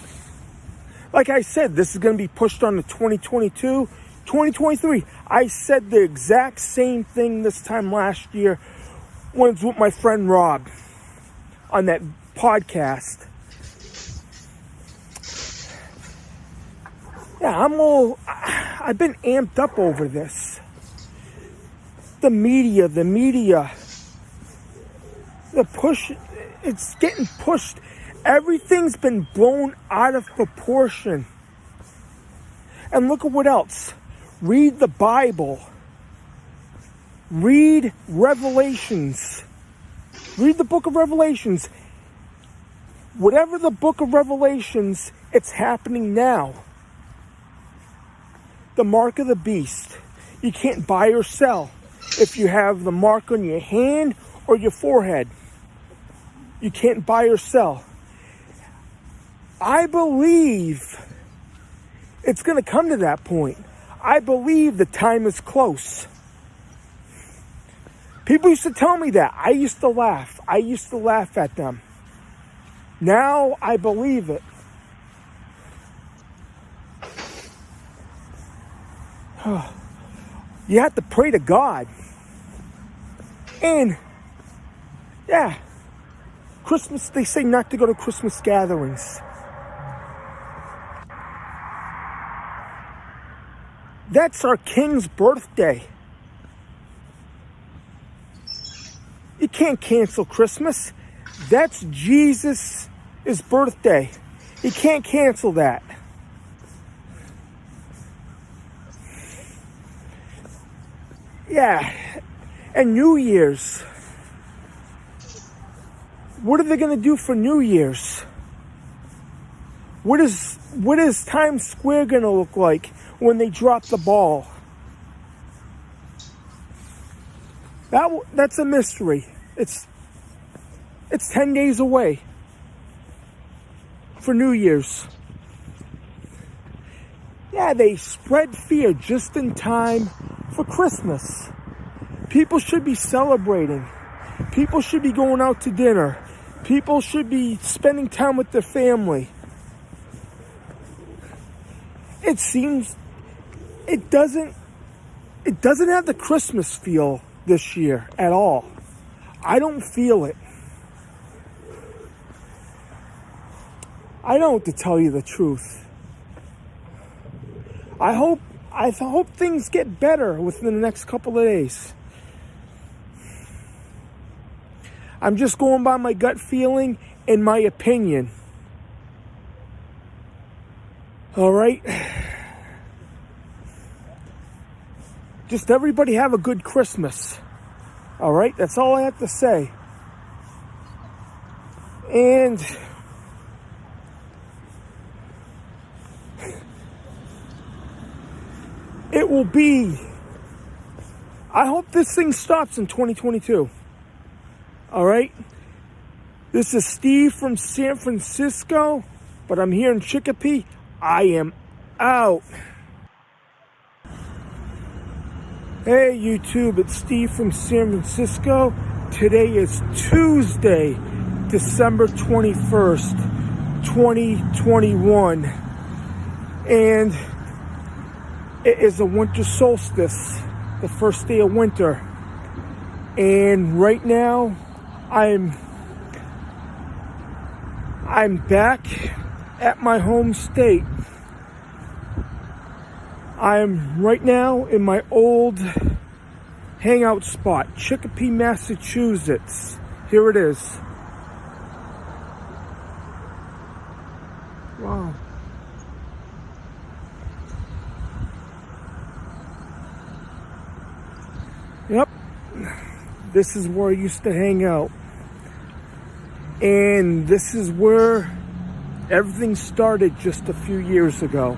Like I said, this is going to be pushed on to 2022, 2023. I said the exact same thing this time last year when I was with my friend Rob on that podcast. Yeah, I've been amped up over this. The media, the push, it's getting pushed. Everything's been blown out of proportion. And look at what else. Read the Bible. Read Revelations. Read the book of Revelations. Whatever the book of Revelations, it's happening now. The mark of the beast. You can't buy or sell if you have the mark on your hand or your forehead. You can't buy or sell. I believe it's going to come to that point. I believe the time is close. People used to tell me that. I used to laugh. I used to laugh at them. Now I believe it. You have to pray to God. And, yeah, Christmas, they say not to go to Christmas gatherings. That's our King's birthday. You can't cancel Christmas. That's Jesus' birthday. You can't cancel that. Yeah, and New Year's. What are they going to do for New Year's? What is Times Square going to look like when they drop the ball? That's a mystery. It's 10 days away for New Year's. Yeah, they spread fear just in time for Christmas. People should be celebrating. People should be going out to dinner. People should be spending time with their family. It seems it doesn't have the Christmas feel this year at all. I don't feel it. I don't, to tell you the truth. I hope things get better within the next couple of days. I'm just going by my gut feeling and my opinion. All right? Just everybody have a good Christmas. All right? That's all I have to say. And it will be, I hope this thing stops in 2022. All right? This is Steve from San Francisco, but I'm here in Chicopee. I am out. Hey YouTube, it's Steve from San Francisco. Today is Tuesday, December 21st, 2021. And it is a winter solstice, the first day of winter. And right now, I'm back at my home state. I'm right now in my old hangout spot, Chicopee, Massachusetts. Here it is. Wow. Yep. This is where I used to hang out. And this is where everything started just a few years ago.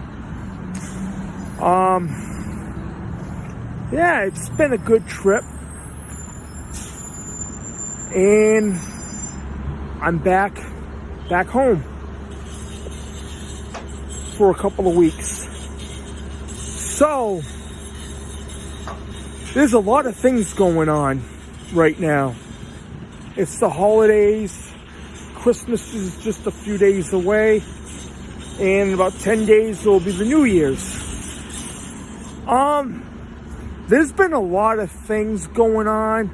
Yeah, it's been a good trip. And I'm back home for a couple of weeks. So, there's a lot of things going on right now. It's the holidays. Christmas is just a few days away. And in about 10 days, it'll be the New Year's. There's been a lot of things going on.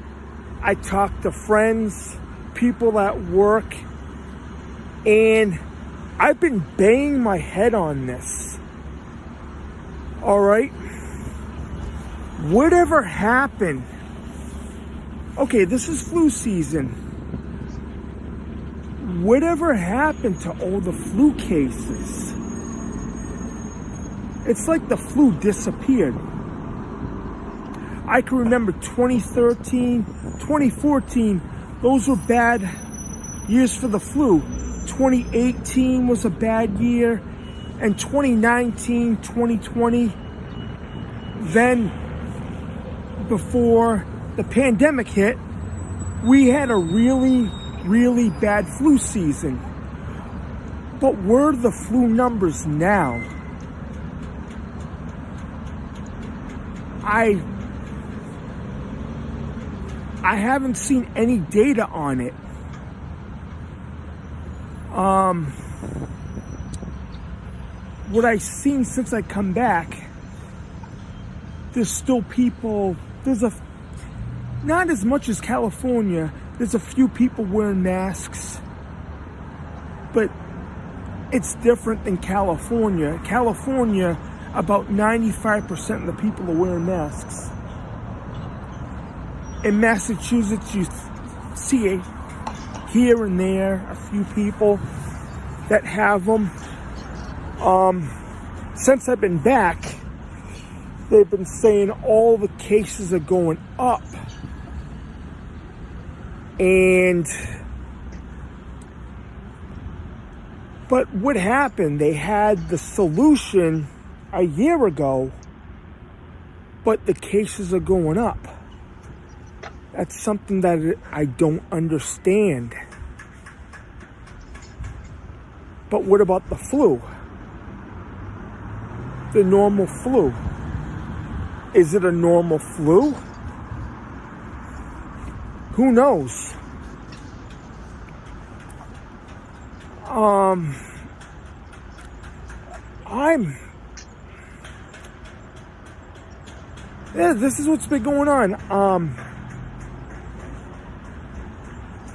I talked to friends, people at work, and I've been banging my head on this. All right? Whatever happened? Okay, this is flu season. Whatever happened to all the flu cases? It's like the flu disappeared. I can remember 2013, 2014, those were bad years for the flu. 2018 was a bad year, and 2019, 2020, then before the pandemic hit, we had a really, really bad flu season. But where are the flu numbers now? I haven't seen any data on it. What I've seen since I come back, there's still people, not as much as California, there's a few people wearing masks, but it's different than California. California, about 95% of the people are wearing masks. In Massachusetts, you see here and there a few people that have them. Since I've been back, they've been saying all the cases are going up. But what happened? They had the solution a year ago, but the cases are going up. That's something that I don't understand. But what about the flu? The normal flu. Is it a normal flu? Who knows? Yeah, this is what's been going on.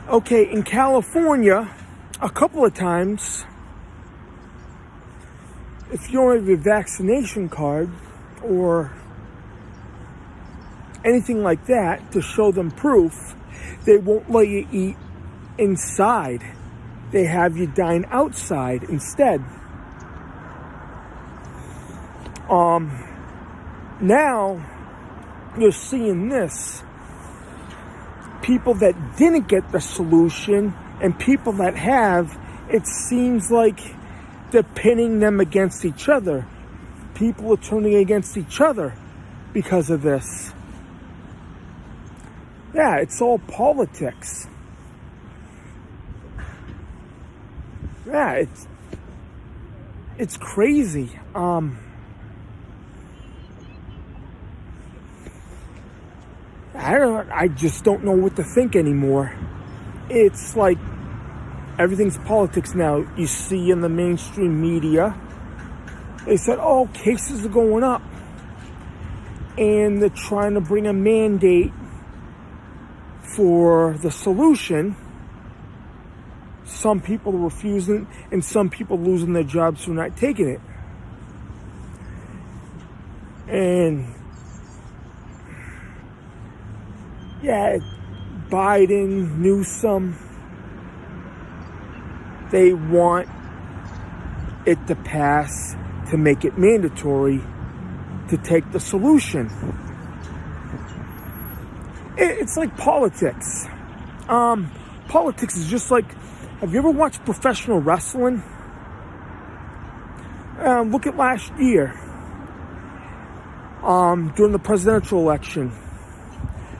Okay, in California, a couple of times, if you don't have your vaccination card or anything like that to show them proof, they won't let you eat inside. They have you dine outside instead. Now, you're seeing this. People that didn't get the solution and people that have, it seems like they're pitting them against each other. People are turning against each other because of this. Yeah, it's all politics. Yeah, it's crazy. I just don't know what to think anymore. It's like everything's politics now. You see in the mainstream media, they said, oh, cases are going up. And they're trying to bring a mandate for the solution. Some people are refusing, and some people losing their jobs for not taking it. And yeah, Biden, Newsom, they want it to pass to make it mandatory to take the solution. It's like politics. Politics is just like, have you ever watched professional wrestling? Look at last year. During the presidential election.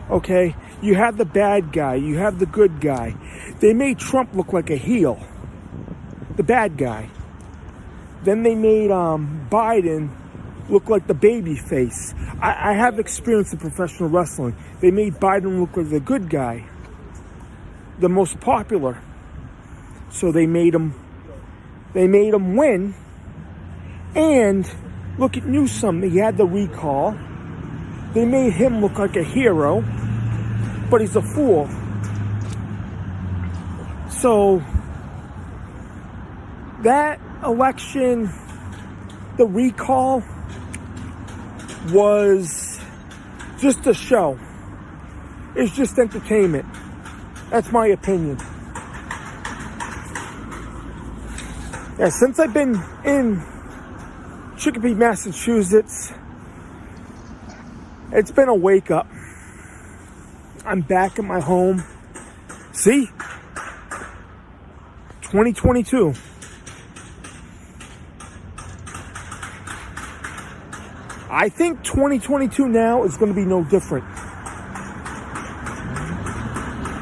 Okay, you have the bad guy, you have the good guy. They made Trump look like a heel, the bad guy. Then they made Biden look like the baby face. I have experience in professional wrestling. They made Biden look like the good guy, the most popular. So they made him win. And look at Newsom. He had the recall. They made him look like a hero, but he's a fool. So that election, the recall, was just a show. It's just entertainment. That's my opinion. Yeah, since I've been in Chicopee, Massachusetts, it's been a wake up. I'm back at my home. See? 2022. I think 2022 now is going to be no different.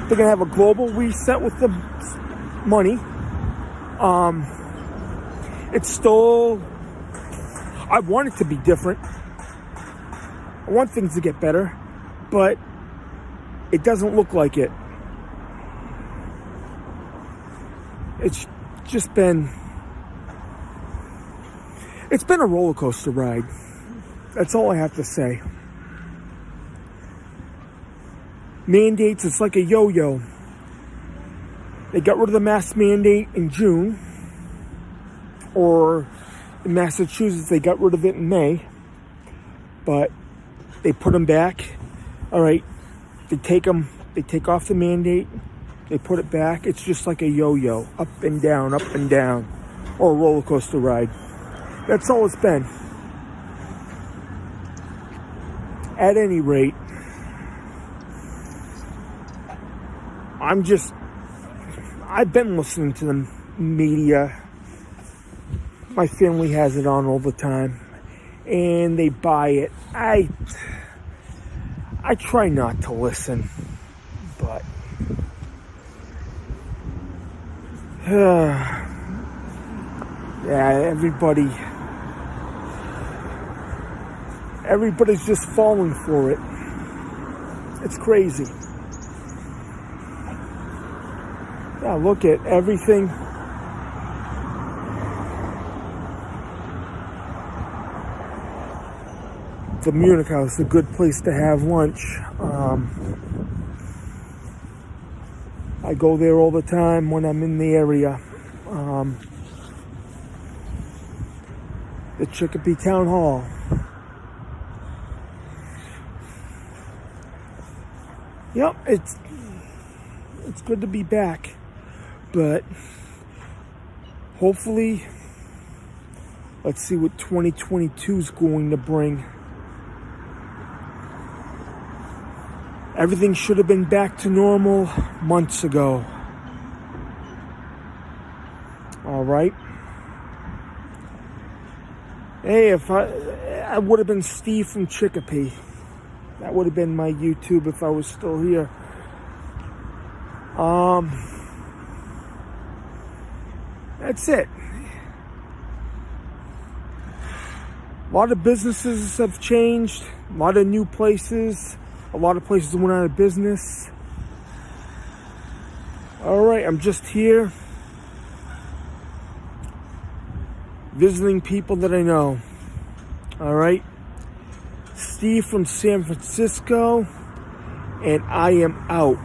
They're going to have a global reset with the money. It's still, I want it to be different. I want things to get better, but it doesn't look like it. It's just been, it's been a roller coaster ride. That's all I have to say. Mandates, it's like a yo-yo. They got rid of the mask mandate in June. Or in Massachusetts, they got rid of it in May. But they put them back. All right, they take off the mandate. They put it back. It's just like a yo-yo. Up and down, or a roller coaster ride. That's all it's been. At any rate, I've been listening to the media. My family has it on all the time, and they buy it. I try not to listen, but yeah, everybody's just falling for it. It's crazy. Yeah, look at everything. The Munich House, a good place to have lunch. I go there all the time when I'm in the area. The Chicopee Town Hall. Yep, it's good to be back, but hopefully, let's see what 2022 is going to bring. Everything should have been back to normal months ago. All right. Hey, if I would have been Steve from Chicopee. That would have been my YouTube if I was still here. That's it. A lot of businesses have changed. A lot of new places. A lot of places went out of business. All right, I'm just here visiting people that I know. All right. Steve from San Francisco, and I am out.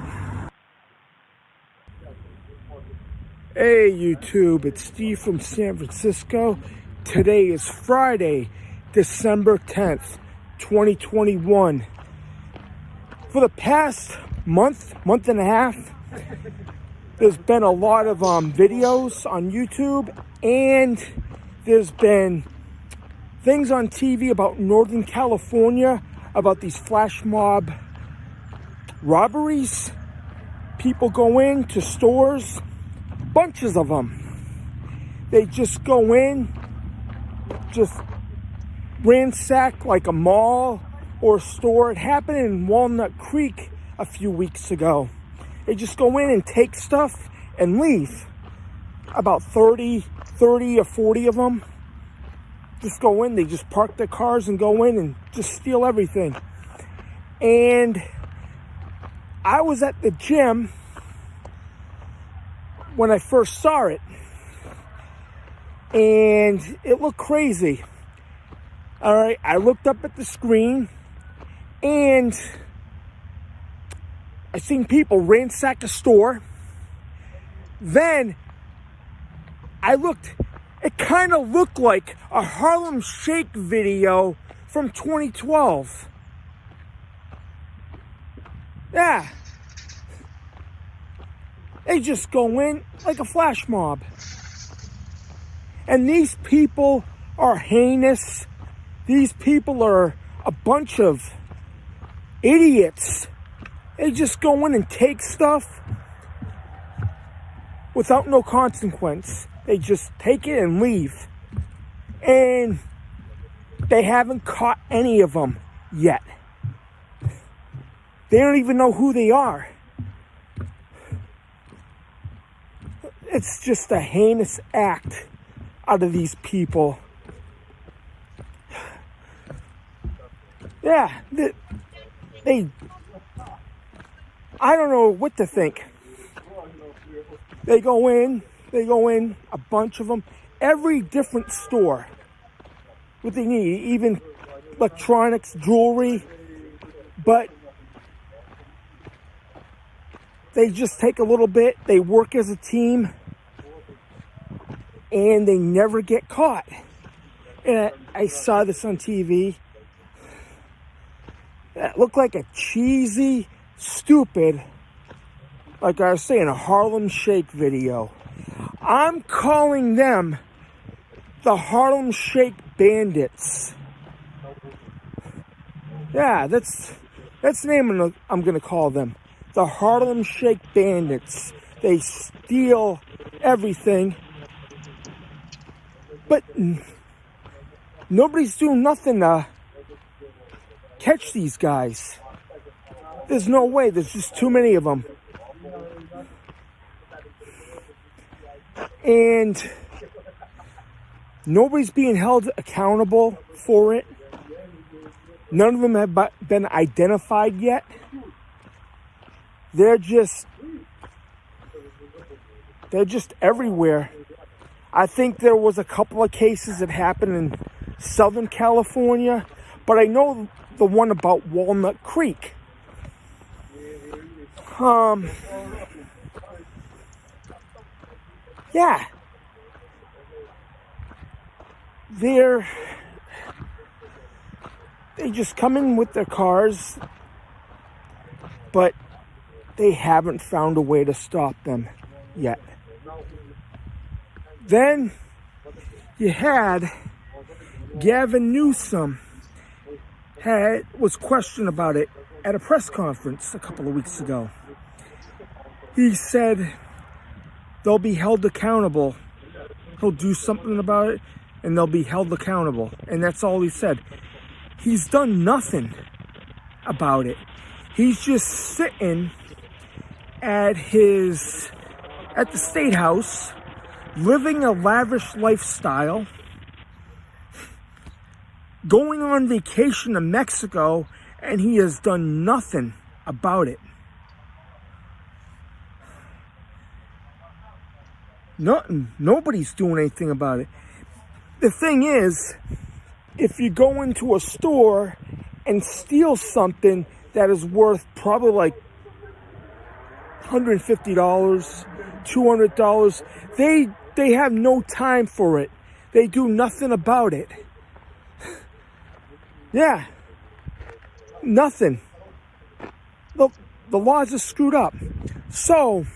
Hey YouTube, it's Steve from San Francisco. Today is Friday, December 10th, 2021. For the past month and a half, there's been a lot of videos on YouTube, and there's been things on TV about Northern California, about these flash mob robberies. People go into stores, bunches of them. They just go in, just ransack like a mall or a store. It happened in Walnut Creek a few weeks ago. They just go in and take stuff and leave. About 30 or 40 of them just go in. They just park their cars and go in and just steal everything. And I was at the gym when I first saw it, and it looked crazy. All right, I looked up at the screen, and I seen people ransack a store. Then I looked, it kind of looked like a Harlem Shake video from 2012. Yeah. They just go in like a flash mob. And these people are heinous. These people are a bunch of idiots. They just go in and take stuff without no consequence. They just take it and leave. And they haven't caught any of them yet. They don't even know who they are. It's just a heinous act out of these people. Yeah, they I don't know what to think. They go in, a bunch of them, every different store. What they need, even electronics, jewelry, but they just take a little bit, they work as a team, and they never get caught. And I saw this on TV. It looked like a cheesy, stupid, like I was saying, a Harlem Shake video. I'm calling them the Harlem Shake Bandits. Yeah, that's the name I'm going to call them. The Harlem Shake Bandits. They steal everything. But nobody's doing nothing to catch these guys. There's no way. There's just too many of them. And nobody's being held accountable for it. None of them have been identified yet. They're just everywhere. I think there was a couple of cases that happened in Southern California, but I know the one about Walnut Creek. Yeah. They just come in with their cars, but they haven't found a way to stop them yet. Then you had Gavin Newsom was questioned about it at a press conference a couple of weeks ago. He said they'll be held accountable. He'll do something about it and they'll be held accountable. And that's all he said. He's done nothing about it. He's just sitting at the State House, living a lavish lifestyle, going on vacation to Mexico And he has done nothing about it. Nothing. Nobody's doing anything about it. The thing is, if you go into a store and steal something that is worth probably like $150, $200, they have no time for it. They do nothing about it. Yeah. Nothing. The laws are screwed up. So,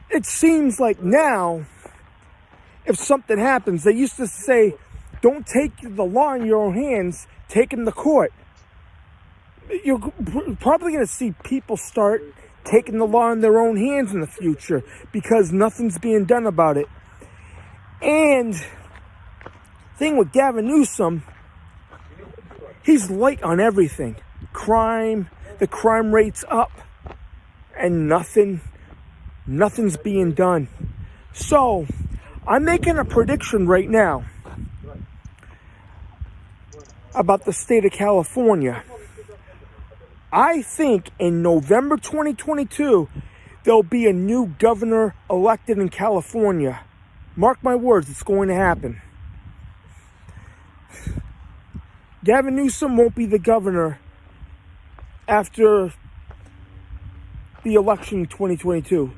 it seems like now, if something happens, they used to say, don't take the law in your own hands, take them to court. You're probably going to see people start taking the law in their own hands in the future because nothing's being done about it. And thing with Gavin Newsom, he's light on everything. Crime, the crime rate's up, and nothing's being done. So, I'm making a prediction right now about the state of California. I think in November 2022, there'll be a new governor elected in California. Mark my words, it's going to happen. Gavin Newsom won't be the governor after the election in 2022.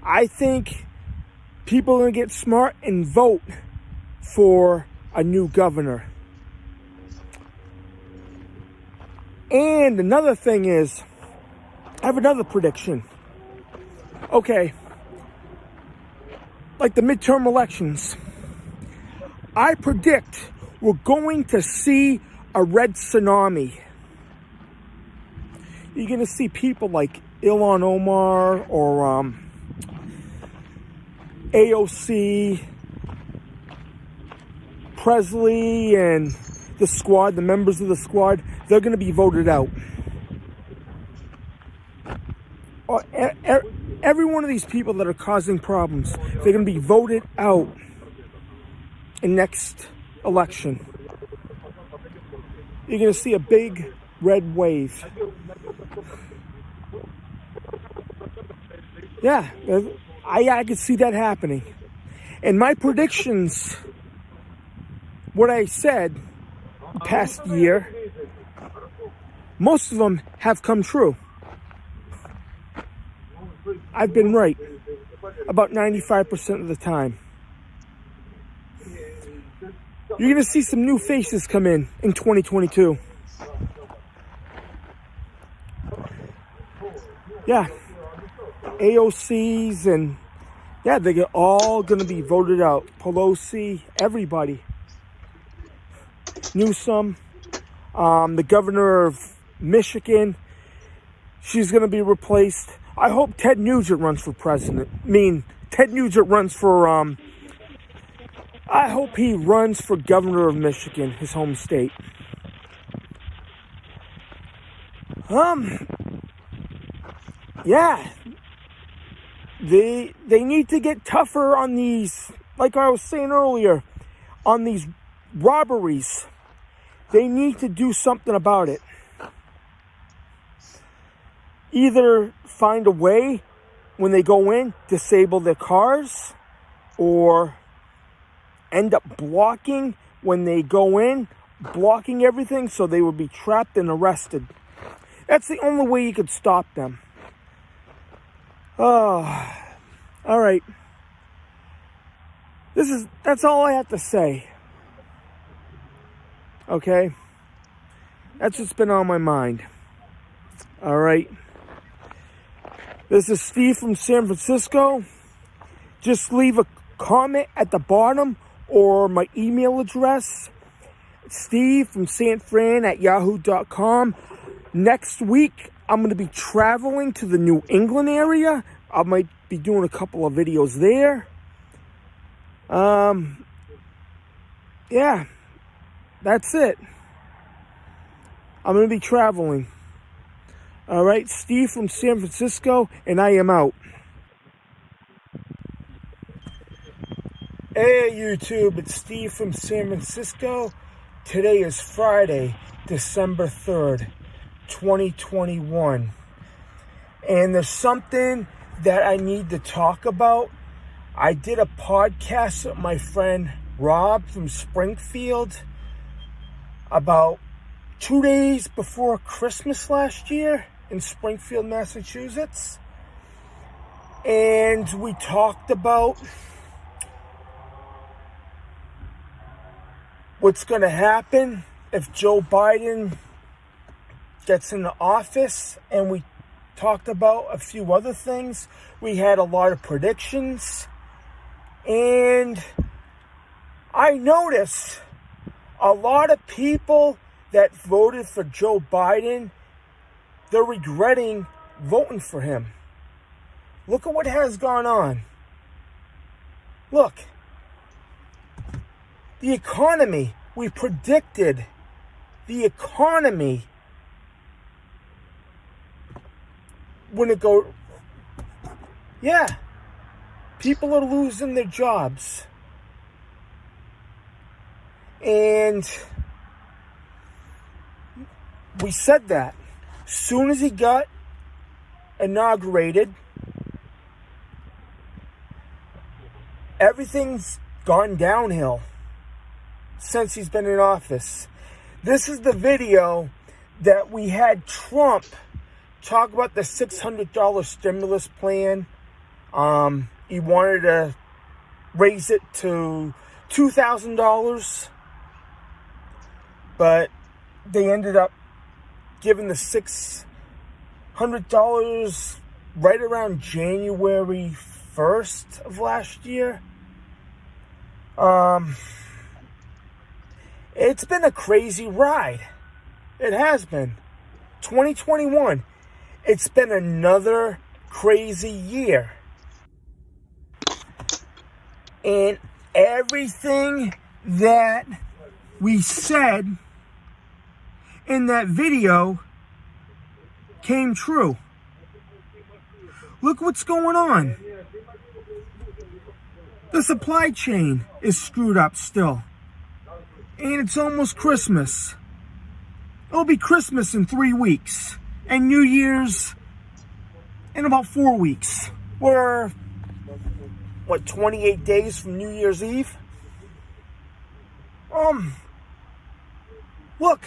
I think people are going to get smart and vote for a new governor. And another thing is, I have another prediction. Okay, like the midterm elections, I predict we're going to see a red tsunami. You're going to see people like Ilhan Omar or AOC, Presley, and the squad, the members of the squad, they're going to be voted out. Every one of these people that are causing problems, they're going to be voted out in next election. You're going to see a big red wave. Yeah, I could see that happening. And my predictions, what I said the past year, most of them have come true. I've been right about 95% of the time. You're going to see some new faces come in 2022. Yeah. AOCs and yeah, they're all going to be voted out. Pelosi, everybody. Newsom, the governor of Michigan, she's going to be replaced. I hope Ted Nugent runs for president. Ted Nugent runs for, I hope he runs for governor of Michigan, his home state. Yeah. They need to get tougher on these, like I was saying earlier, on these robberies. They need to do something about it. Either find a way when they go in, disable their cars, or end up blocking when they go in, blocking everything so they would be trapped and arrested. That's the only way you could stop them. Oh, all right. That's all I have to say. Okay? That's what's been on my mind. All right. This is Steve from San Francisco. Just leave a comment at the bottom or my email address, Steve from San Fran at yahoo.com. Next week, I'm going to be traveling to the New England area. I might be doing a couple of videos there. Yeah, that's it. I'm going to be traveling. All right, Steve from San Francisco, and I am out. Hey, YouTube, it's Steve from San Francisco. Today is Friday, December 3rd, 2021. And there's something that I need to talk about. I did a podcast with my friend Rob from Springfield about 2 days before Christmas last year in Springfield, Massachusetts. And we talked about what's going to happen if Joe Biden gets into office, and we talked about a few other things. We had a lot of predictions, and I noticed a lot of people that voted for Joe Biden, they're regretting voting for him. Look at what has gone on. Look. The economy, we predicted the economy wouldn't go. Yeah, people are losing their jobs. And we said that. Soon as he got inaugurated, everything's gone downhill since he's been in office. This is the video that we had Trump talk about the $600 stimulus plan. He wanted to raise it to $2,000, but they ended up giving the $600 right around January 1st of last year. It's been a crazy ride. It has been. 2021. It's been another crazy year. And everything that we said in that video came true. Look what's going on. The supply chain is screwed up still. And it's almost Christmas. It'll be Christmas in 3 weeks. And New Year's in about 4 weeks. We're, 28 days from New Year's Eve? Look.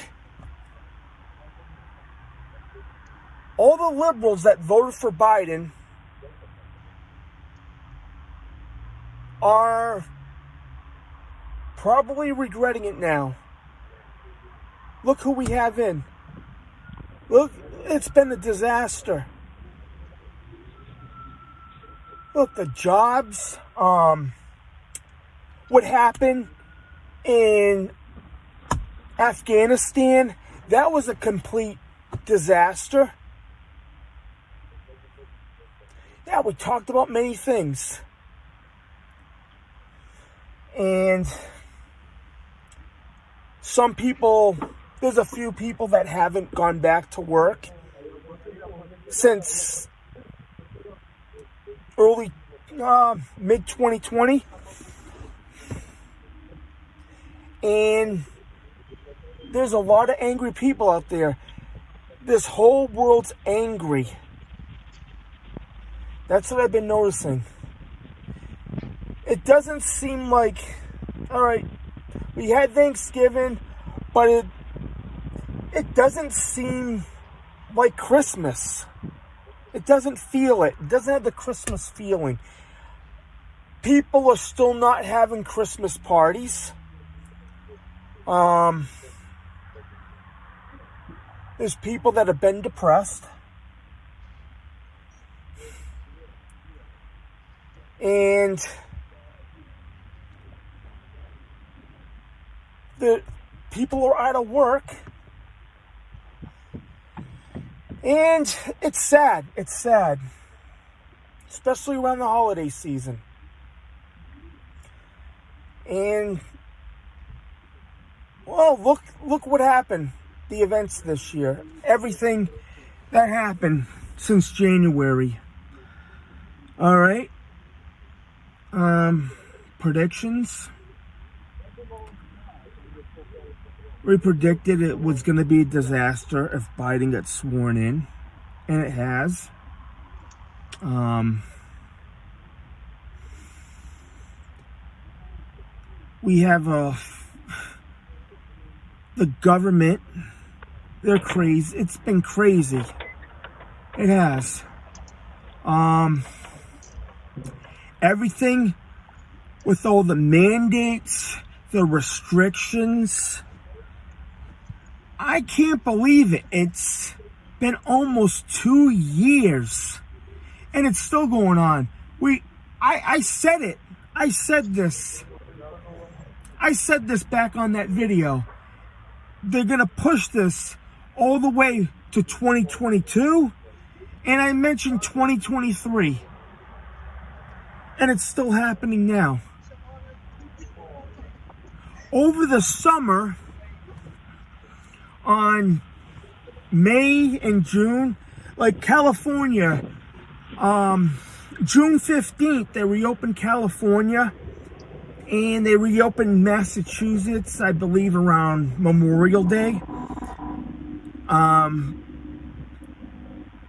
All the liberals that voted for Biden are probably regretting it now. Look who we have in. Look, it's been a disaster. Look, the jobs, what happened in Afghanistan, that was a complete disaster. Yeah, we talked about many things. And some people, there's a few people that haven't gone back to work since early, mid-2020. And there's a lot of angry people out there. This whole world's angry. That's what I've been noticing. It doesn't seem like, all right, we had Thanksgiving, but it doesn't seem like Christmas. It doesn't feel it. It doesn't have the Christmas feeling. People are still not having Christmas parties. There's people that have been depressed. And the people are out of work. And it's sad. It's sad. Especially around the holiday season. And, well, look what happened. The events this year. Everything that happened since January. All right. Predictions. We predicted it was going to be a disaster if Biden got sworn in, and it has. We have the government. They're crazy. It's been crazy. It has. Everything with all the mandates, the restrictions. I can't believe it. It's been almost 2 years and it's still going on. I said it. I said this back on that video. They're going to push this all the way to 2022. And I mentioned 2023. And it's still happening now. Over the summer, on May and June, like California, June 15th, they reopened California. And they reopened Massachusetts, I believe, around Memorial Day.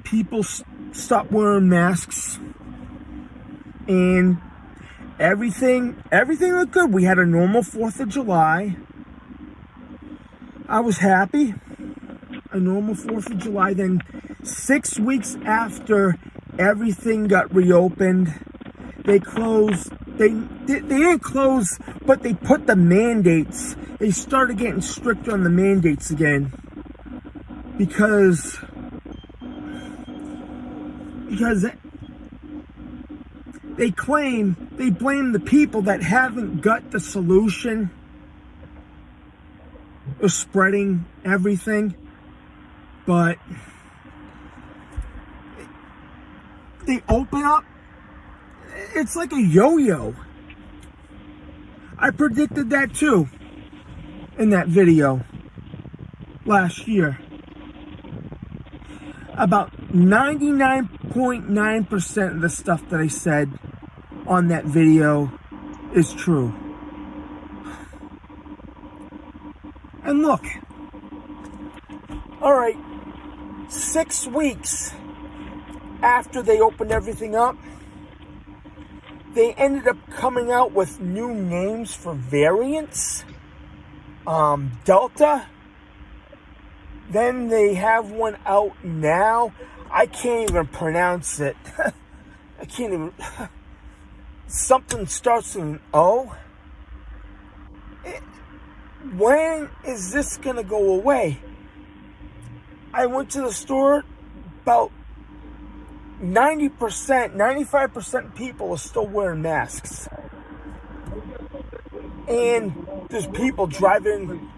People stopped wearing masks. And everything looked good. We had a normal 4th of July. I was happy. A normal 4th of July. Then 6 weeks after everything got reopened, they closed. They didn't close, but they put the mandates. They started getting stricter on the mandates again. Because they blame the people that haven't got the solution of spreading everything. But they open up. It's like a yo-yo. I predicted that too in that video last year. About 99.9% of the stuff that I said on that video is true. And look, all right, 6 weeks after they opened everything up, they ended up coming out with new names for variants. Delta. Then they have one out now. I can't even pronounce it. I can't even. Something starts with an O. When is this going to go away? I went to the store, about 90%, 95% of people are still wearing masks. And there's people driving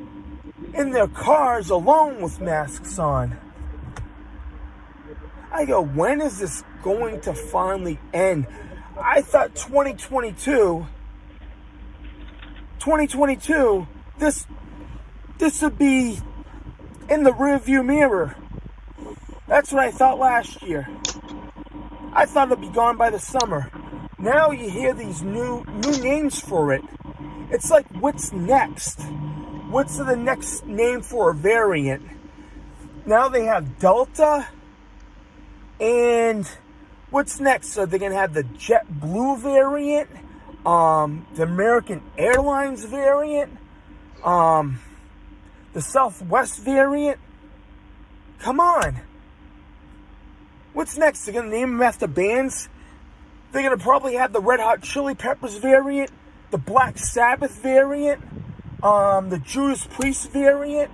in their cars alone with masks on. I go, when is this going to finally end? I thought 2022, this would be in the rearview mirror. That's what I thought last year. I thought it'd be gone by the summer. Now you hear these new names for it. It's like, what's next? What's the next name for a variant? Now they have Delta. And what's next? So they're going to have the JetBlue variant. The American Airlines variant. The Southwest variant. Come on. What's next? They're going to name them after bands. They're going to probably have the Red Hot Chili Peppers variant, the Black Sabbath variant, the Judas Priest variant.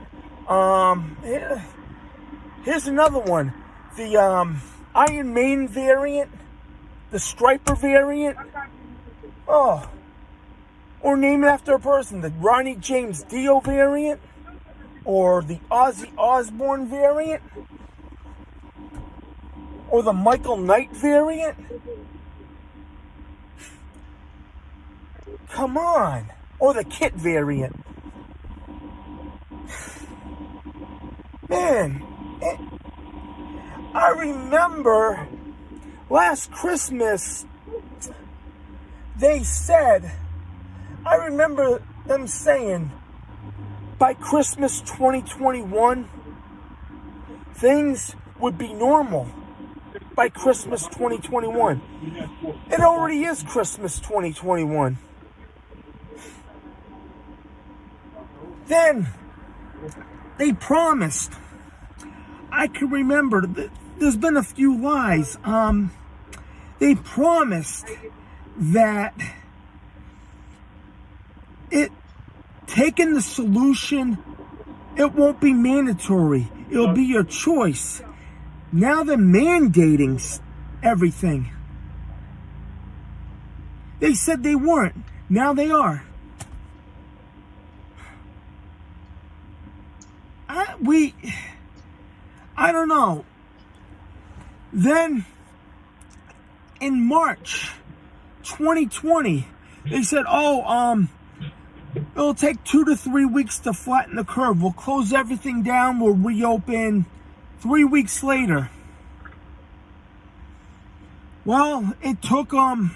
Here's another one. The Iron Maiden variant, the Striper variant. Oh. Or name it after a person. The Ronnie James Dio variant. Or the Ozzy Osbourne variant. Or the Michael Knight variant? Come on. Or the Kit variant. Man, I remember last Christmas, I remember them saying, by Christmas 2021, things would be normal. By Christmas 2021. It already is Christmas 2021. Then they promised. I can remember, there's been a few lies. They promised that taking the solution, it won't be mandatory. It'll be your choice. Now they're mandating everything. They said they weren't. Now they are. I don't know. Then in March 2020, they said, it'll take 2 to 3 weeks to flatten the curve. We'll close everything down. We'll reopen 3 weeks later. Well, it took to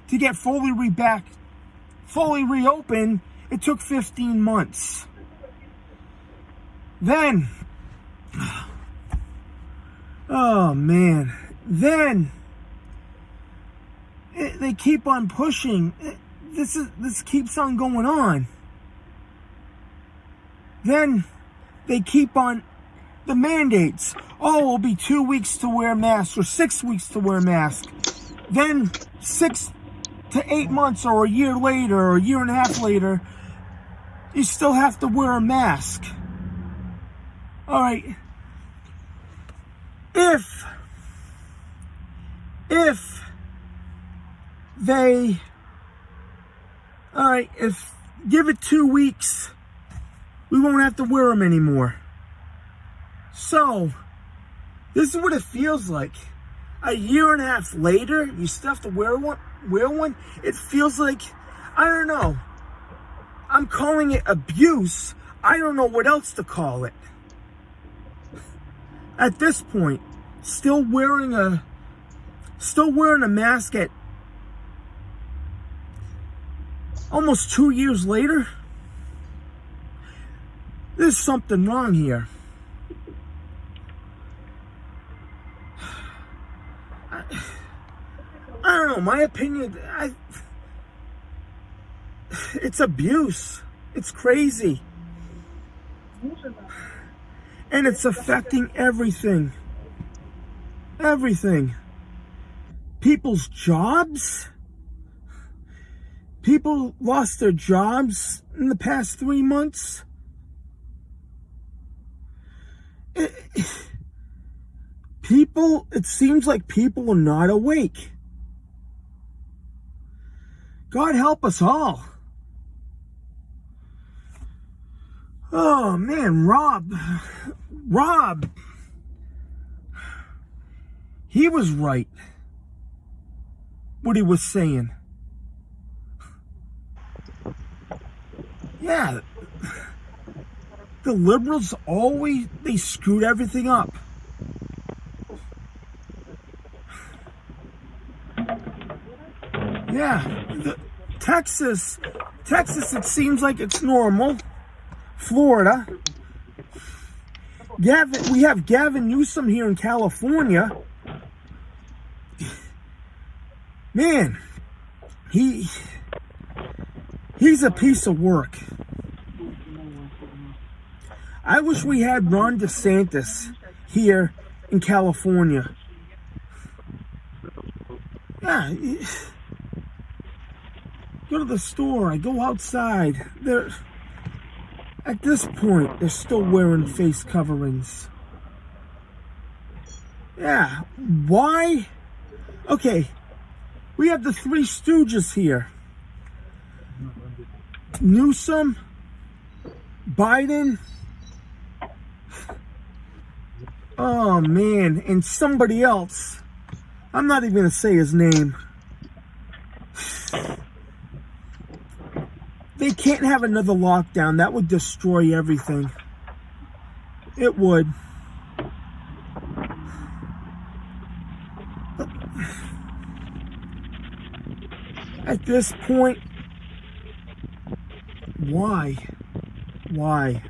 get fully reopened. It took 15 months. Then, oh man, then they keep on pushing. This keeps on going on. Then they keep on the mandates. It'll be 2 weeks to wear a mask or 6 weeks to wear a mask. Then 6 to 8 months or a year later or a year and a half later, you still have to wear a mask. All right. If give it 2 weeks, we won't have to wear them anymore. So, this is what it feels like. A year and a half later, you still have to wear one. It feels like, I don't know. I'm calling it abuse. I don't know what else to call it. At this point, still wearing a mask at almost 2 years later. There's something wrong here. I don't know, my opinion, it's abuse. It's crazy. And it's affecting everything. Everything. People's jobs. People lost their jobs in the past 3 months. It seems like people are not awake. God help us all. Oh man, Rob, he was right. What he was saying. Yeah, the liberals they screwed everything up. Yeah, Texas, it seems like it's normal. Florida. We have Gavin Newsom here in California. Man, he's a piece of work. I wish we had Ron DeSantis here in California. Yeah. Go to the store. I go outside. At this point, they're still wearing face coverings. Yeah. Why? Okay. We have the Three Stooges here. Newsom, Biden. Oh, man. And somebody else. I'm not even going to say his name. They can't have another lockdown. That would destroy everything. It would. But at this point, why? Why?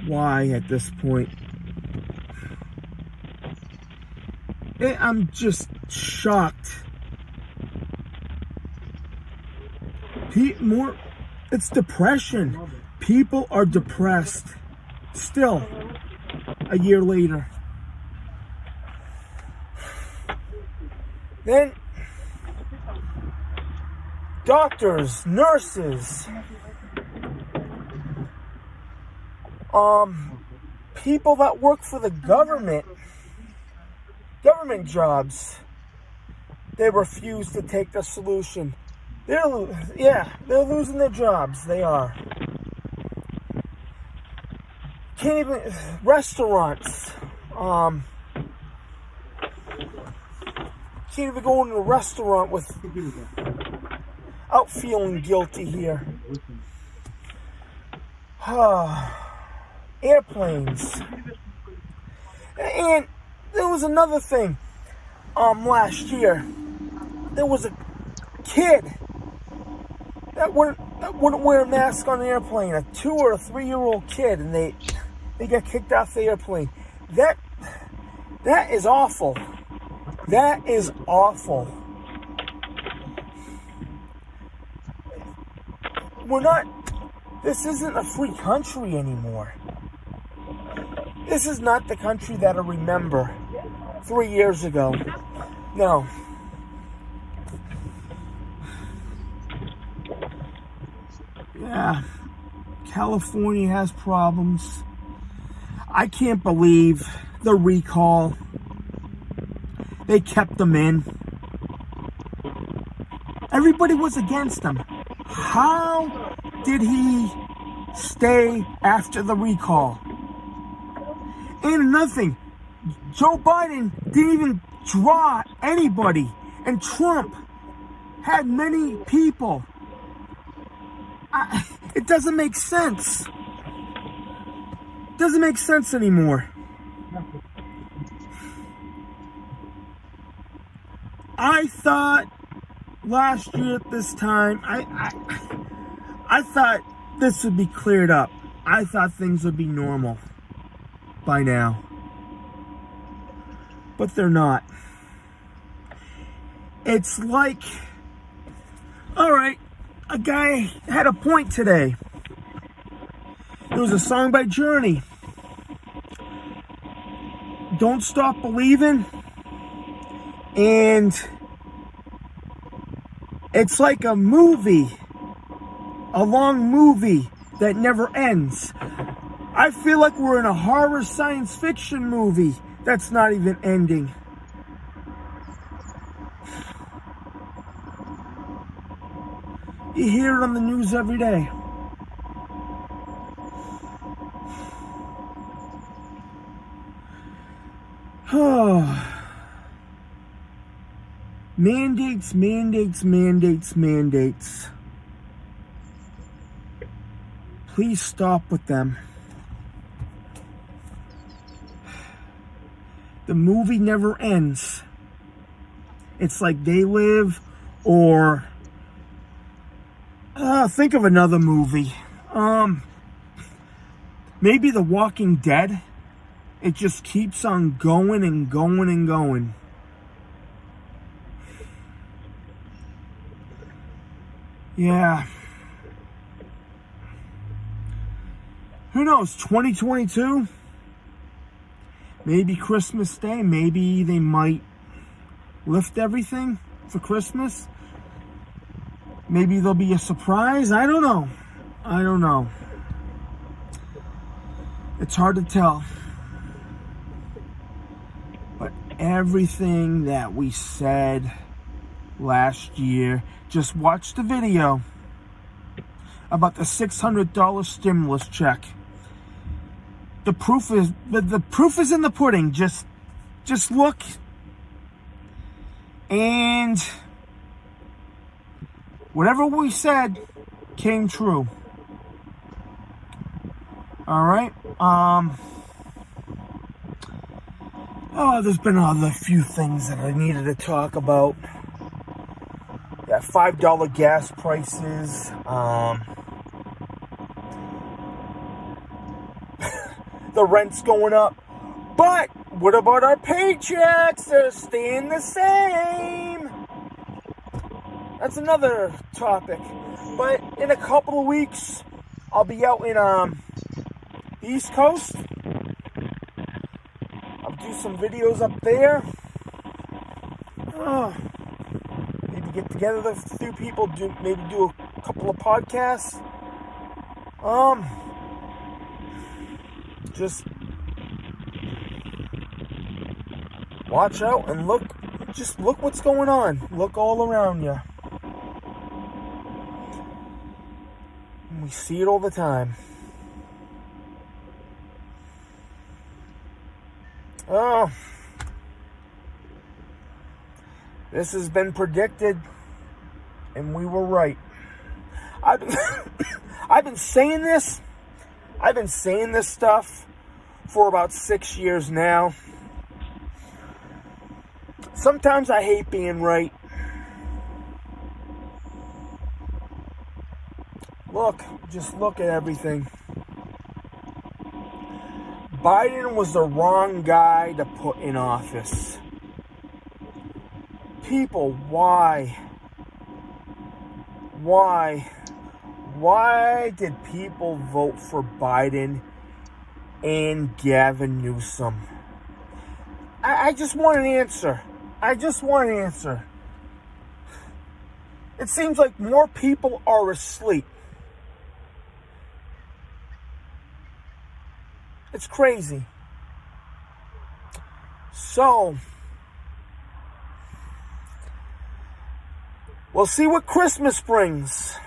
Why at this point? I'm just shocked. It's depression. People are depressed. Still, a year later. Then, doctors, nurses, people that work for the government jobs, they refuse to take the solution. They're losing their jobs. They are. Can't even, restaurants, can't even go into a restaurant without feeling guilty here. Airplanes. And there was another thing. Last year, there was a kid that wouldn't wear a mask on an airplane. A 2 or 3 year old kid, and they got kicked off the airplane. That is awful. That is awful. This isn't a free country anymore. This is not the country that I remember 3 years ago. No. Yeah. California has problems. I can't believe the recall. They kept them in. Everybody was against him. How did he stay after the recall? And another thing, Joe Biden didn't even draw anybody, and Trump had many people. It doesn't make sense. It doesn't make sense anymore. I thought last year at this time, I thought this would be cleared up. I thought things would be normal by now. But they're not. It's like, all right, a guy had a point today. There was a song by Journey, Don't Stop Believing, and it's like a movie, a long movie that never ends. I feel like we're in a horror science fiction movie that's not even ending. You hear it on the news every day. Mandates, mandates, mandates, mandates. Please stop with them. The movie never ends. It's like They Live, or think of another movie. Maybe The Walking Dead. It just keeps on going and going and going. Yeah. Who knows? 2022? Maybe Christmas Day. Maybe they might lift everything for Christmas. Maybe there'll be a surprise. I don't know. I don't know. It's hard to tell. But everything that we said last year, just watch the video about the $600 stimulus check. The proof is in the pudding. Just look, and whatever we said came true. All right. There's been other few things that I needed to talk about. Yeah, $5 gas prices. the rent's going up. But what about our paychecks? They're staying the same. That's another topic. But in a couple of weeks, I'll be out in the East Coast. I'll do some videos up there. Maybe get together with a few people, maybe do a couple of podcasts. Just watch out and look. Just look what's going on. Look all around you. We see it all the time. Oh, this has been predicted, and we were right. I've been saying this. I've been saying this stuff for about 6 years now. Sometimes I hate being right. Just look at everything. Biden was the wrong guy to put in office. People, why? Why did people vote for Biden and Gavin Newsom? I just want an answer. It seems like more people are asleep. It's crazy. So, we'll see what Christmas brings.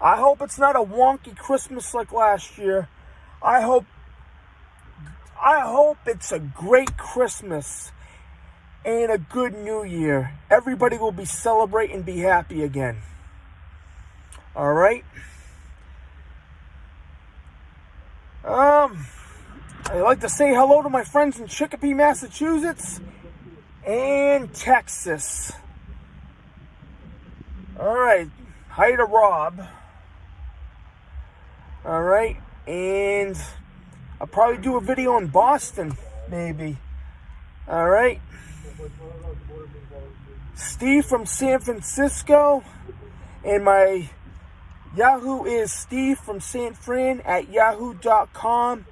I hope it's not a wonky Christmas like last year. I hope it's a great Christmas and a good New Year. Everybody will be celebrating and be happy again. All right? I'd like to say hello to my friends in Chicopee, Massachusetts and Texas. All right. Hi to Rob. All right. And I'll probably do a video in Boston, maybe. All right. Steve from San Francisco. And my Yahoo is Steve from San Fran at yahoo.com.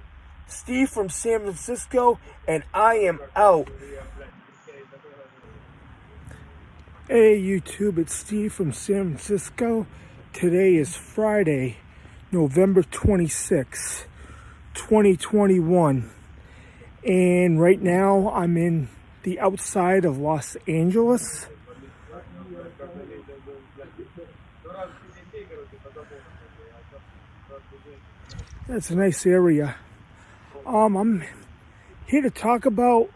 Steve from San Francisco, and I am out. Hey YouTube, it's Steve from San Francisco. Today is Friday, November 26, 2021. And right now I'm in the outside of Los Angeles. That's a nice area. I'm here to talk about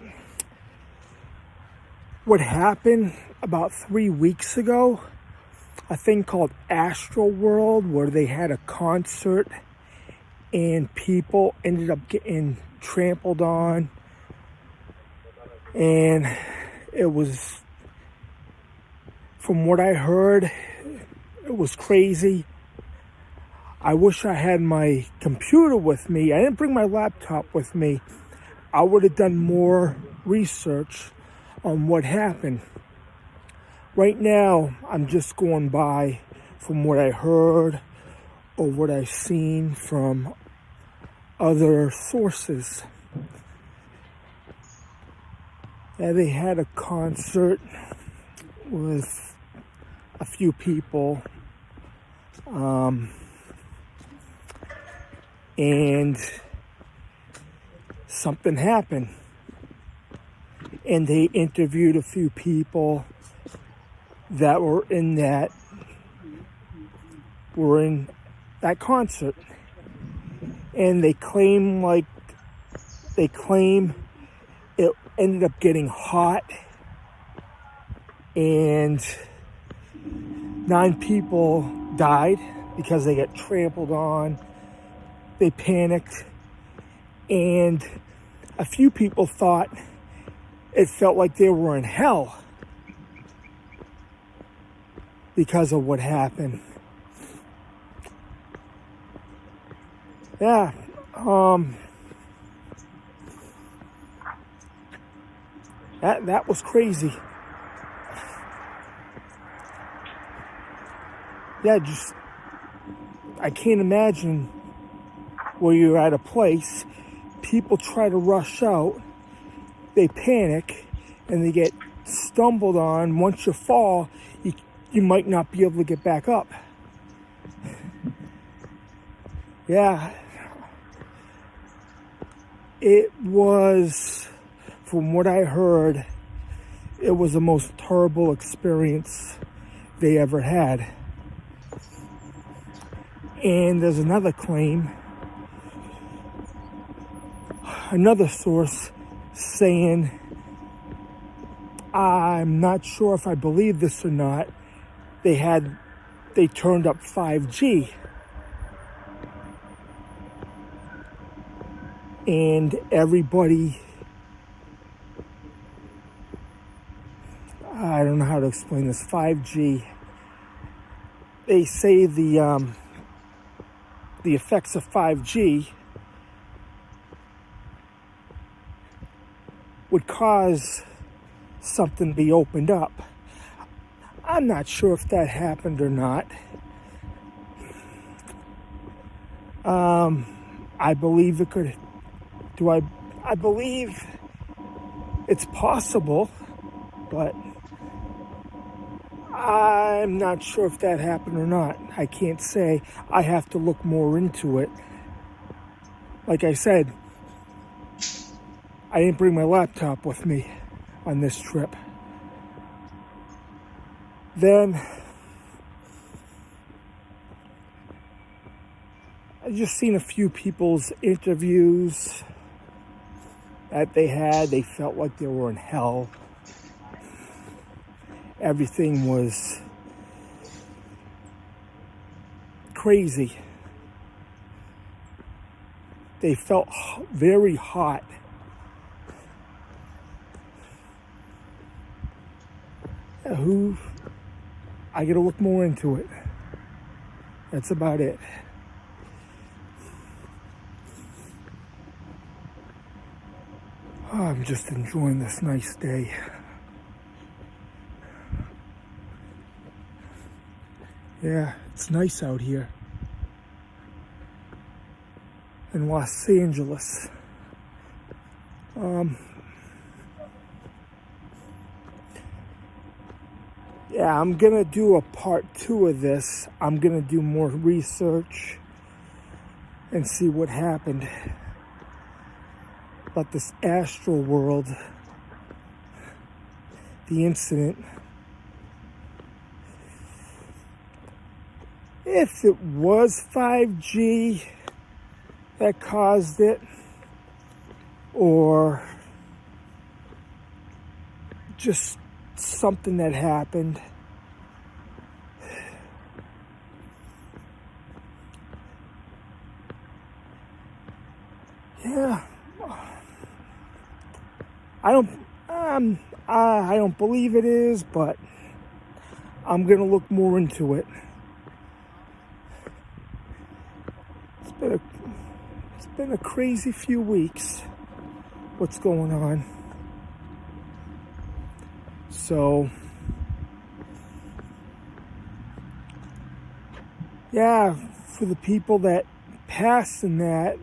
what happened about 3 weeks ago. A thing called Astro World, where they had a concert and people ended up getting trampled on. And it was, from what I heard, it was crazy. I wish I had my computer with me. I didn't bring my laptop with me. I would have done more research on what happened. Right now, I'm just going by from what I heard or what I've seen from other sources. Yeah, they had a concert with a few people. And something happened. And they interviewed a few people that were in that concert. And they claim it ended up getting hot and 9 people died because they got trampled on. They panicked, and a few people thought it felt like they were in hell because of what happened. Yeah, That was crazy. Yeah, I can't imagine where you're at a place, people try to rush out, they panic, and they get stumbled on. Once you fall, you might not be able to get back up. Yeah. It was, from what I heard, it was the most terrible experience they ever had. And there's another claim, another source saying, I'm not sure if I believe this or not, they turned up 5G. And everybody, I don't know how to explain this, 5G, they say the effects of 5G would cause something to be opened up. I'm not sure if that happened or not. I believe it could. I believe it's possible, but I'm not sure if that happened or not. I can't say. I have to look more into it. Like I said, I didn't bring my laptop with me on this trip. Then I just seen a few people's interviews that they had. They felt like they were in hell. Everything was crazy. They felt very hot. I gotta look more into it. That's about it. Oh, I'm just enjoying this nice day. Yeah, it's nice out here in Los Angeles. Yeah, I'm gonna do a part 2 of this. I'm gonna do more research and see what happened about this astral world, the incident. If it was 5G that caused it, or just something that happened. Yeah. I don't believe it is, but I'm gonna look more into it. It's been a crazy few weeks. What's going on? So, yeah, for the people that passed in that,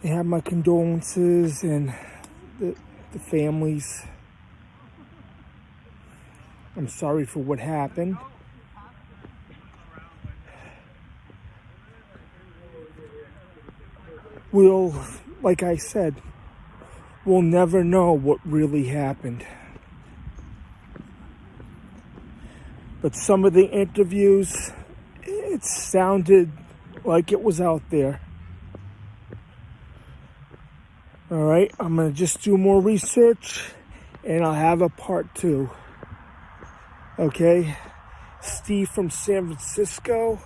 they have my condolences, and the families. I'm sorry for what happened. Like I said, we'll never know what really happened. But some of the interviews, it sounded like it was out there. All right, I'm going to just do more research, and I'll have a part 2. Okay? Steve from San Francisco,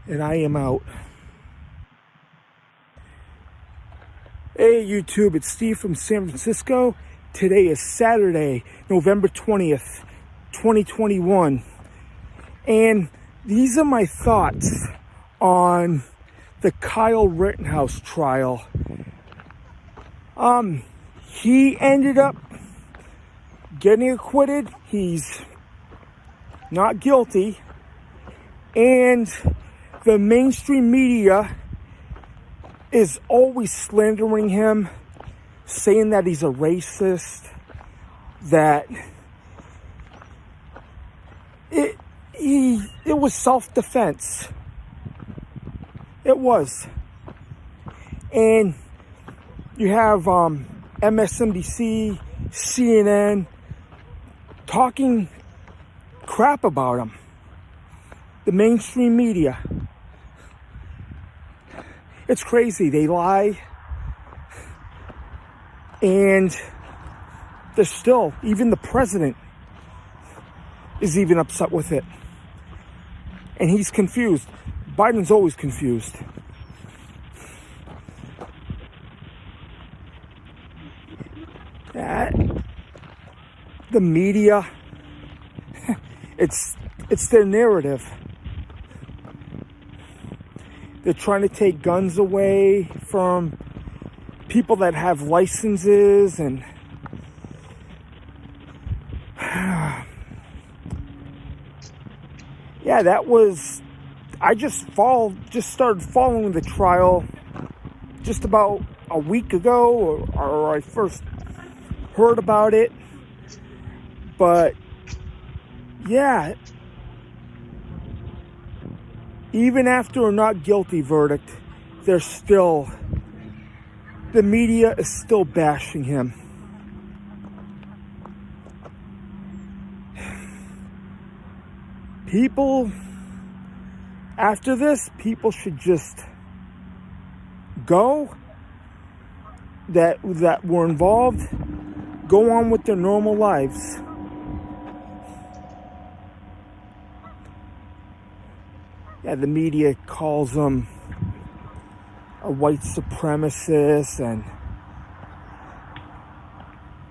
and I am out. Hey YouTube, it's Steve from San Francisco. Today is Saturday, November 20th, 2021. And these are my thoughts on the Kyle Rittenhouse trial. He ended up getting acquitted. He's not guilty. And the mainstream media is always slandering him, saying that he's a racist, that it was self-defense. It was. And you have MSNBC, CNN talking crap about him. The mainstream media. It's crazy. They lie. And they're still, even the president is even upset with it. And he's confused. Biden's always confused. The media, it's their narrative. They're trying to take guns away from people that have licenses, and yeah, that was. I just started following the trial just about a week ago, or I first heard about it. But yeah, even after a not guilty verdict, the media is still bashing him. People, after this, people should just go, that were involved, go on with their normal lives. Yeah, the media calls him a white supremacist and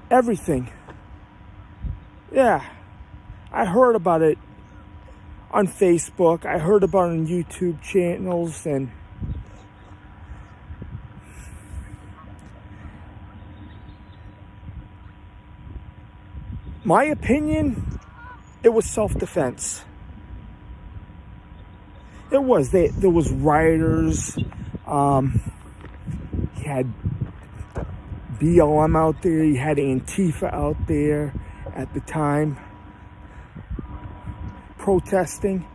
everything. Yeah, I heard about it on Facebook. I heard about it on YouTube channels, and my opinion, it was self-defense. It was. There was rioters. He had BLM out there. He had Antifa out there at the time protesting.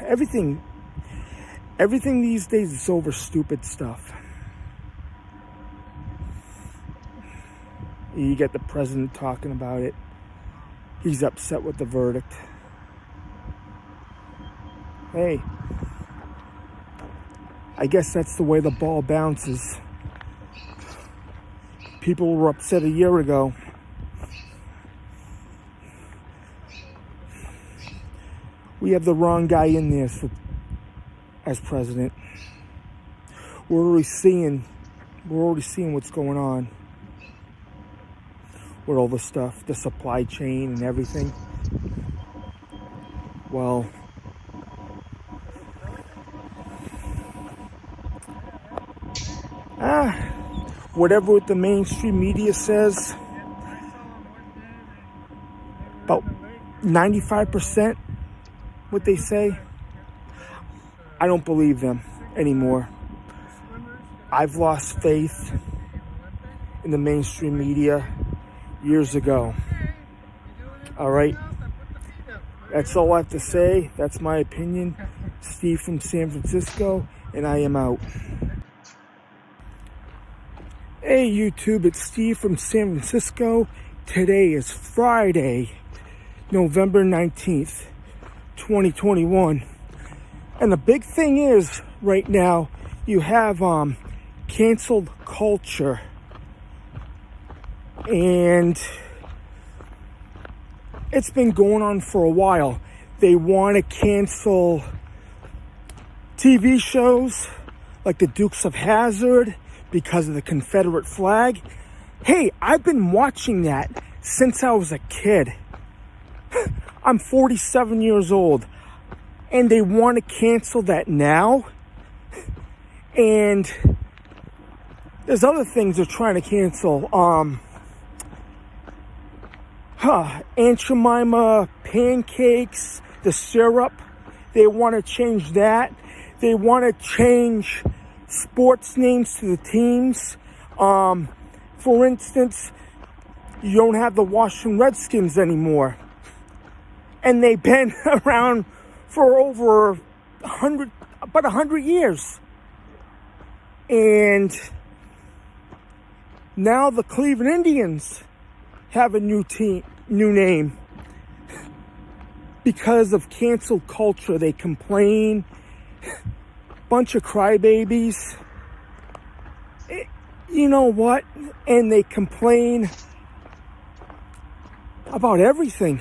Everything these days is over stupid stuff. You get the president talking about it. He's upset with the verdict. Hey, I guess that's the way the ball bounces. People were upset a year ago. We have the wrong guy in there as president. We're already seeing what's going on with all the stuff, the supply chain and everything. Well, whatever the mainstream media says, about 95% what they say, I don't believe them anymore. I've lost faith in the mainstream media years ago. All right, that's all I have to say. That's my opinion. Steve from San Francisco, and I am out. Hey YouTube, it's Steve from San Francisco. Today is Friday, November 19th, 2021. And the big thing is, right now, you have canceled culture. And it's been going on for a while. They want to cancel TV shows like the Dukes of Hazzard because of the Confederate flag. Hey, I've been watching that since I was a kid. I'm 47 years old, and they want to cancel that now. And there's other things they're trying to cancel. Aunt Jemima pancakes, the syrup. They want to change that. They want to change sports names to the teams. For instance, you don't have the Washington Redskins anymore. And they've been around for over about 100 years. And now the Cleveland Indians have a new name. Because of cancel culture, they complain. Bunch of crybabies. You know what? And they complain about everything.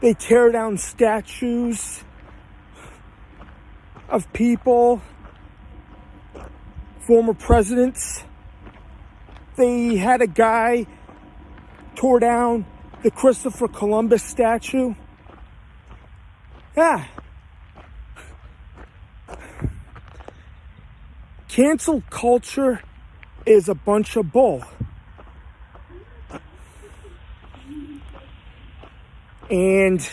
They tear down statues of people, former presidents. They had a guy tore down the Christopher Columbus statue. Yeah. Cancel culture is a bunch of bull. And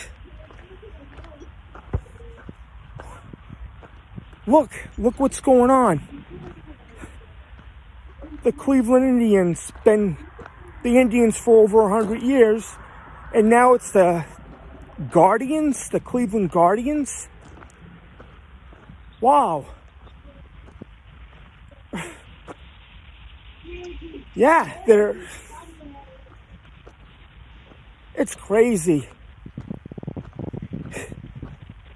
look what's going on. The Cleveland Indians been the Indians for over 100 years, and now it's the Guardians, the Cleveland Guardians. Wow. Yeah, it's crazy.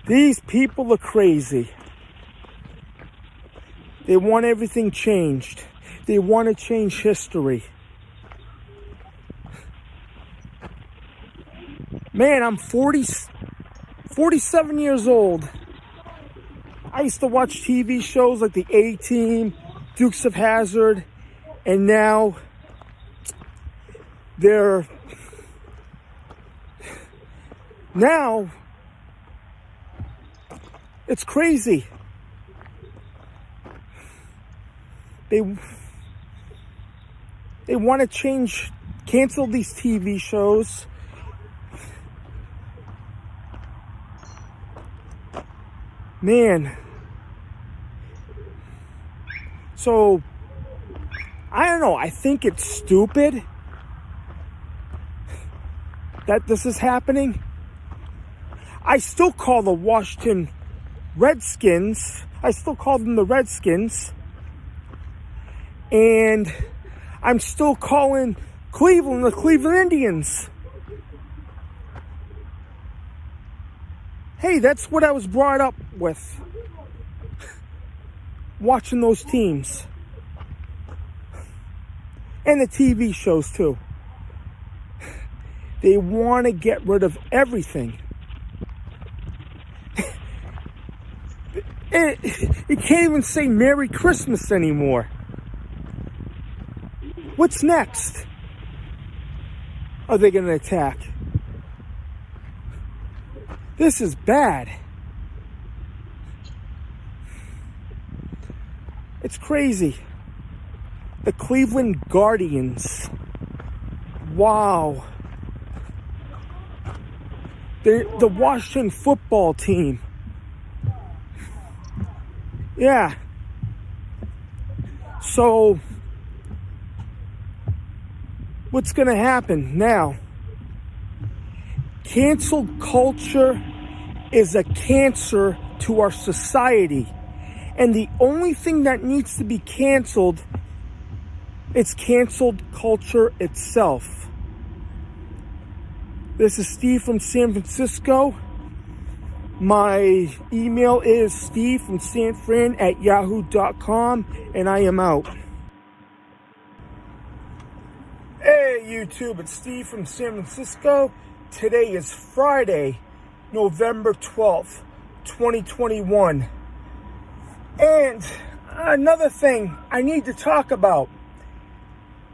These people are crazy. They want everything changed. They want to change history. Man, I'm 47 years old. I used to watch TV shows like the A-Team, Dukes of Hazzard, and now it's crazy. They want to cancel these TV shows. Man. So, I don't know. I think it's stupid that this is happening. I still call the Washington Redskins. I still call them the Redskins. And I'm still calling Cleveland the Cleveland Indians. Hey, that's what I was brought up with. Watching those teams. And the TV shows too. They want to get rid of everything. You can't even say Merry Christmas anymore. What's next? Are they going to attack? This is bad. It's crazy. The Cleveland Guardians. Wow. The Washington football team. Yeah. So, what's going to happen now? Cancel culture is a cancer to our society. And the only thing that needs to be canceled is canceled culture itself. This is Steve from San Francisco. My email is steve.from@yahoo.com, and I am out. Hey YouTube, it's Steve from San Francisco. Today is Friday, November 12th, 2021. And another thing I need to talk about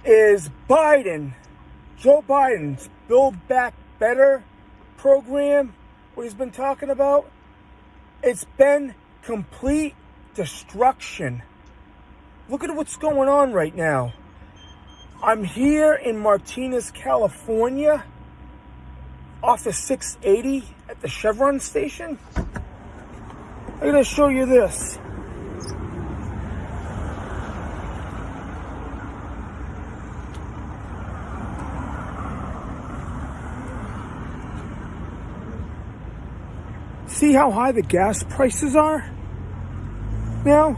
is Biden Joe Biden's Build Back Better program, what he's been talking about, it's been complete destruction. Look at what's going on right now. I'm here in Martinez, California, off of 680 at the Chevron station. I'm going to show you this. See how high the gas prices are now?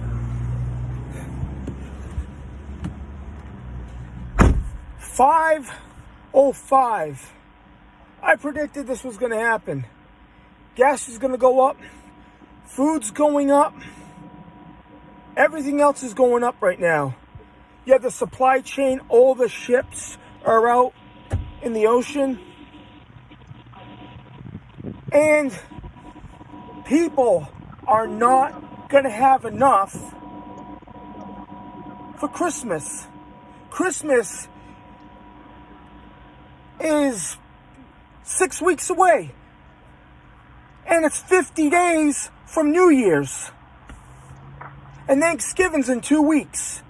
$5.05. I predicted this was going to happen. Gas is going to go up. Food's going up. Everything else is going up right now. You have the supply chain. All the ships are out in the ocean. And people are not going to have enough for Christmas. Christmas is 6 weeks away. And it's 50 days from New Year's. And Thanksgiving's in 2 weeks.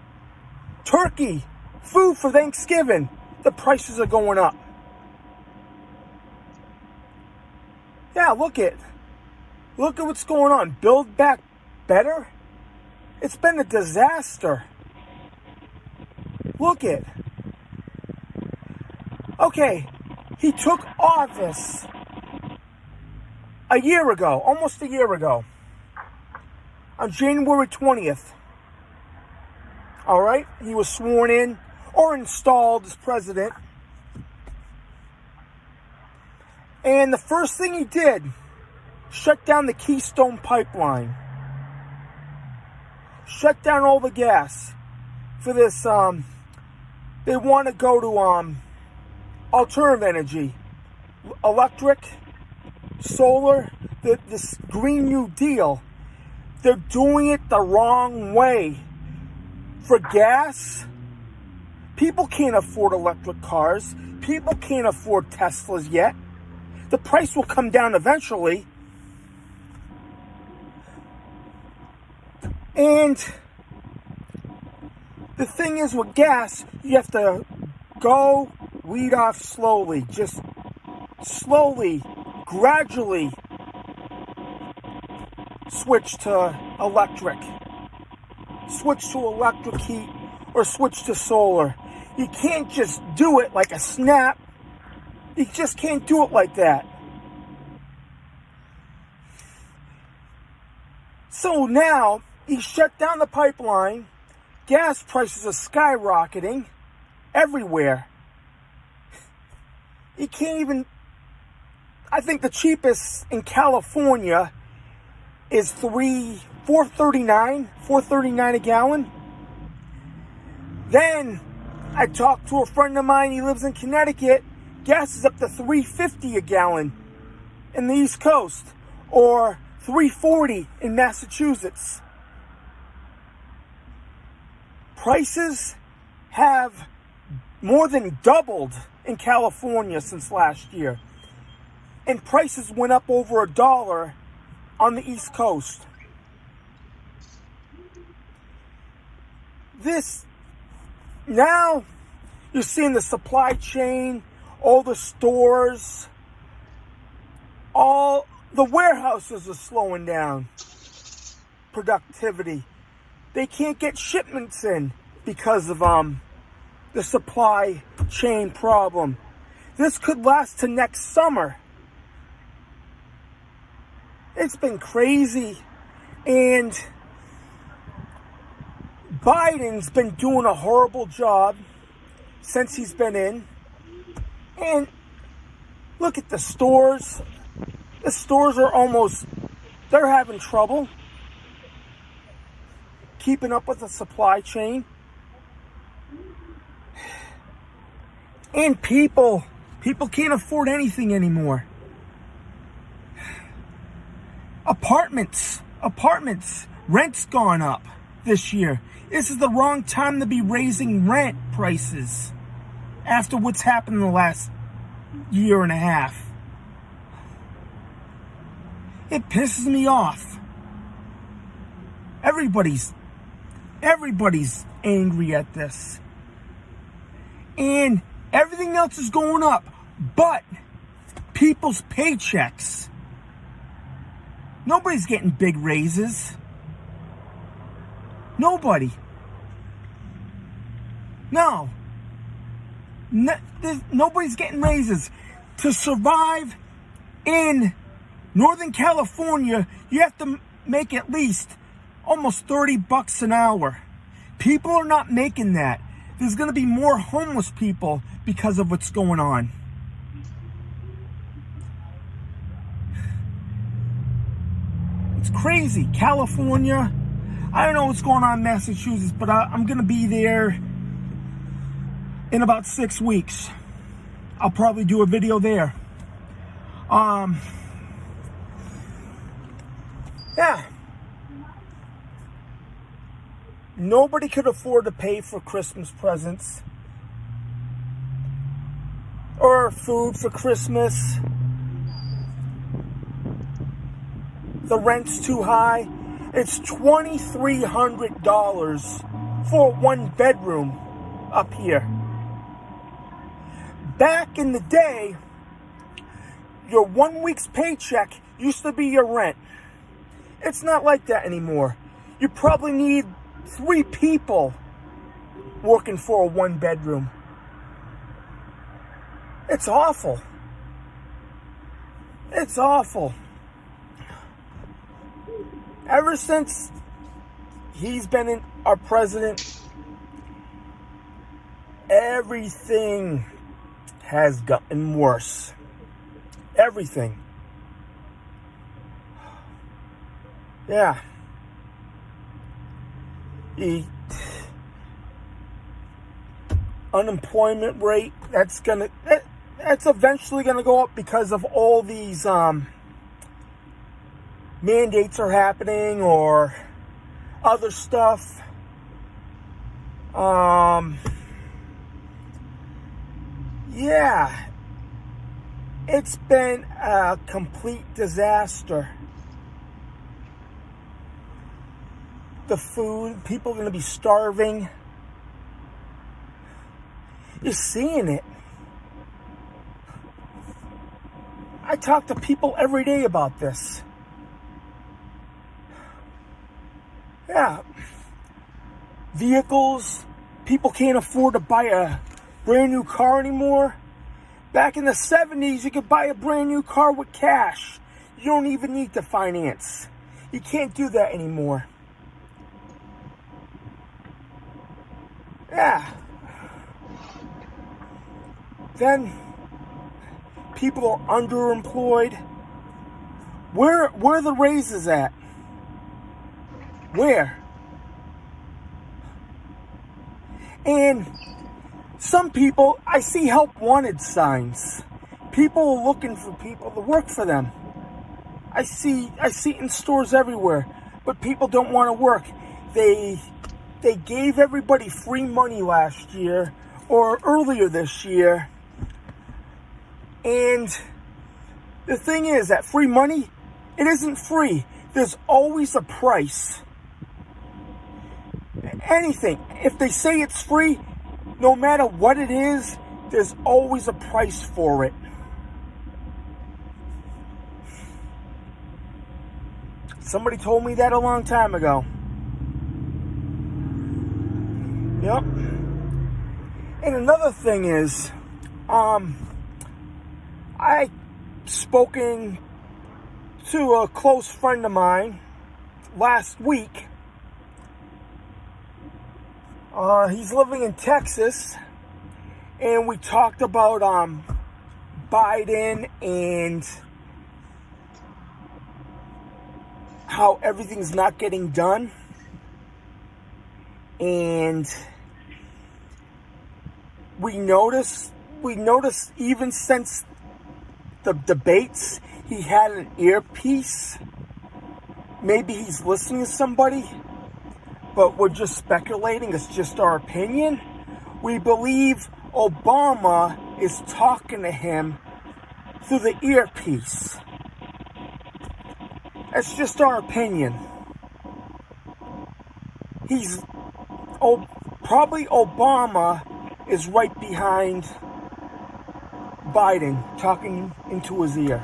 Turkey, food for Thanksgiving, the prices are going up. Yeah, look at what's going on. Build Back Better? It's been a disaster. Look at. Okay, he took office a year ago, almost a year ago, on January 20th. All right, he was sworn in or installed as president. And the first thing he did, shut down the Keystone Pipeline. Shut down all the gas for this. They want to go to alternative energy, electric, solar, this Green New Deal. They're doing it the wrong way. For gas, people can't afford electric cars. People can't afford Teslas yet. The price will come down eventually. And the thing is with gas, you have to go weed off slowly. Just slowly, gradually switch to electric. Switch to electric heat or switch to solar. You can't just do it like a snap. You just can't do it like that. So now, he shut down the pipeline. Gas prices are skyrocketing everywhere. You can't even... I think the cheapest in California is $4.39 a gallon. Then I talked to a friend of mine. He lives in Connecticut. Gas is up to $3.50 a gallon in the East Coast, or $3.40 in Massachusetts. Prices have more than doubled in California since last year. And prices went up over $1 on the East Coast. Now you're seeing the supply chain, all the stores, all the warehouses are slowing down productivity. They can't get shipments in because of the supply chain problem. This could last to next summer. It's been crazy. And Biden's been doing a horrible job since he's been in. And look at the stores. The stores are they're having trouble keeping up with the supply chain. And people can't afford anything anymore. Apartments, rent's gone up this year. This is the wrong time to be raising rent prices. after what's happened in the last year and a half. It pisses me off. Everybody's angry at this. And everything else is going up, but people's paychecks. Nobody's getting big raises. Nobody. No. Nobody's getting raises. To survive in Northern California, you have to make at least almost $30 an hour. People are not making that. There's going to be more homeless people because of what's going on. It's crazy. California, I don't know what's going on in Massachusetts, but I'm going to be there in about 6 weeks. I'll probably do a video there. Yeah. Nobody could afford to pay for Christmas presents or food for Christmas. The rent's too high. It's $2,300 for a 1-bedroom up here. Back in the day, your 1 week's paycheck used to be your rent. It's not like that anymore. You probably need 3 people working for a 1-bedroom. It's awful. It's awful. Ever since he's been our president, everything has gotten worse. Everything. Yeah. The unemployment rate, that's eventually gonna go up because of all these mandates are happening or other stuff. Yeah, it's been a complete disaster. The food, people are going to be starving. You're seeing it. I talk to people every day about this. Yeah. Vehicles, people can't afford to buy a brand new car anymore. Back in the 70s, you could buy a brand new car with cash. You don't even need to finance. You can't do that anymore. Yeah. Then people are underemployed. Where are the raises at? Where? And some people, I see help wanted signs. People are looking for people to work for them. I see it in stores everywhere, but people don't want to work. They gave everybody free money last year or earlier this year. And the thing is, that free money, it isn't free. There's always a price. Anything, if they say it's free, no matter what it is, there's always a price for it. Somebody told me that a long time ago. Yep. And another thing is, I spoken to a close friend of mine last week. He's living in Texas, and we talked about Biden and how everything's not getting done. And we noticed even since the debates, he had an earpiece. Maybe he's listening to somebody, but we're just speculating. It's just our opinion. We believe Obama is talking to him through the earpiece. That's just our opinion. Probably Obama is right behind Biden, talking into his ear.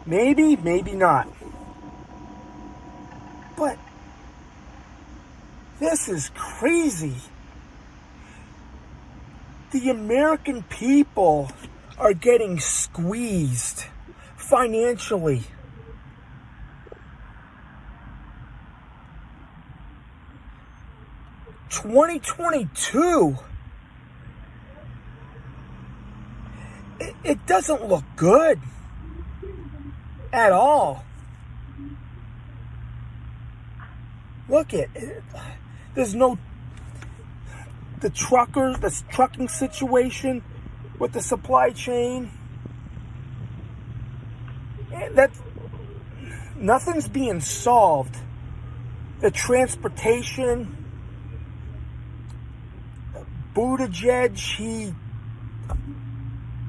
Maybe, maybe not. But this is crazy. The American people are getting squeezed financially. $2022. It doesn't look good at all. Look at it. There's no the trucking situation with the supply chain. Nothing's being solved. The transportation, Buttigieg,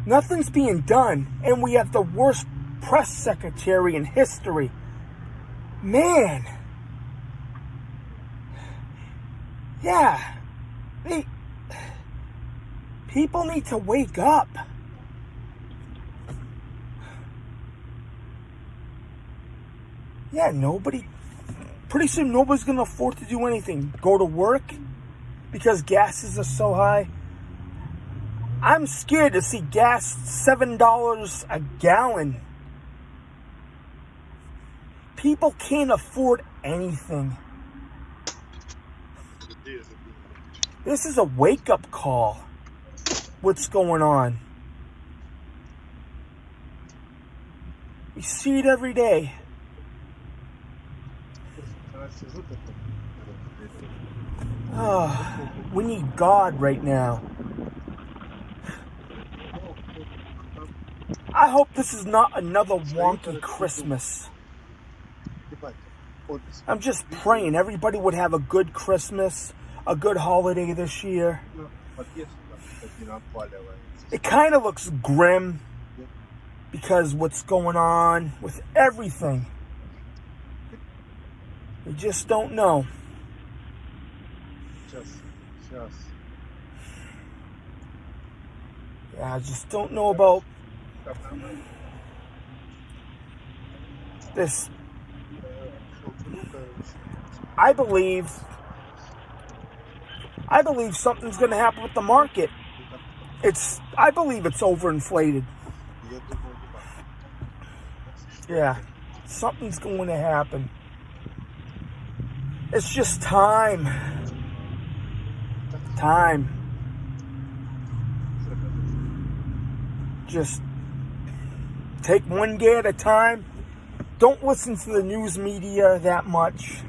nothing's being done, and we have the worst press secretary in history. Man. Yeah. People need to wake up. Yeah, pretty soon nobody's going to afford to do anything. Go to work because gases are so high. I'm scared to see gas $7 a gallon. People can't afford anything. This is a wake-up call. What's going on? We see it every day. Oh, we need God right now. I hope this is not another wonky Christmas. I'm just praying everybody would have a good Christmas, a good holiday this year. It kind of looks grim because what's going on with everything. We just don't know. Yeah, I just don't know about this. I believe something's going to happen with the market. I believe it's overinflated. Yeah, something's going to happen. It's just time. Just take one day at a time. Don't listen to the news media that much.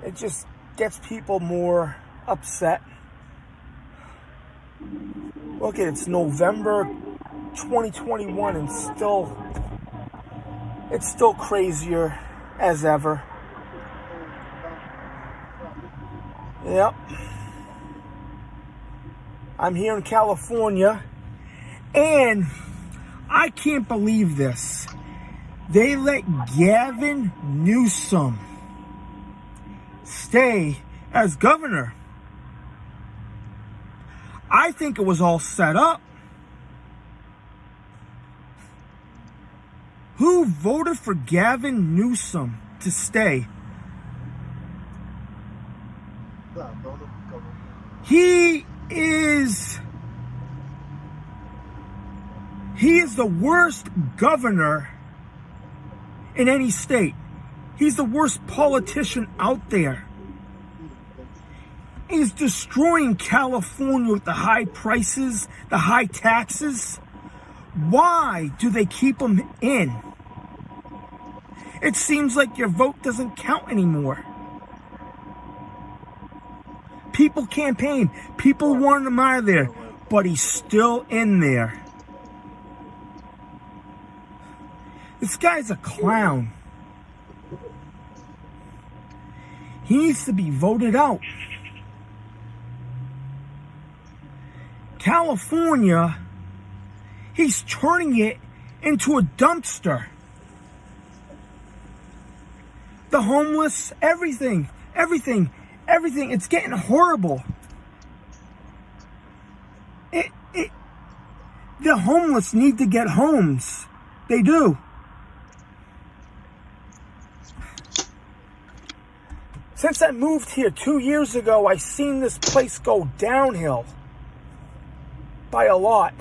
It just gets people more upset. Look, it's November 2021 and it's still crazier as ever. Yep. I'm here in California, and I can't believe this. They let Gavin Newsom stay as governor. I think it was all set up. Who voted for Gavin Newsom to stay? He is the worst governor in any state. He's the worst politician out there. He's destroying California with the high prices, the high taxes. Why do they keep him in? It seems like your vote doesn't count anymore. People campaign. People wanted him out of there, but he's still in there. This guy's a clown. He needs to be voted out. California, he's turning it into a dumpster. The homeless, everything. It's getting horrible. The homeless need to get homes. They do. Since I moved here 2 years ago, I've seen this place go downhill by a lot.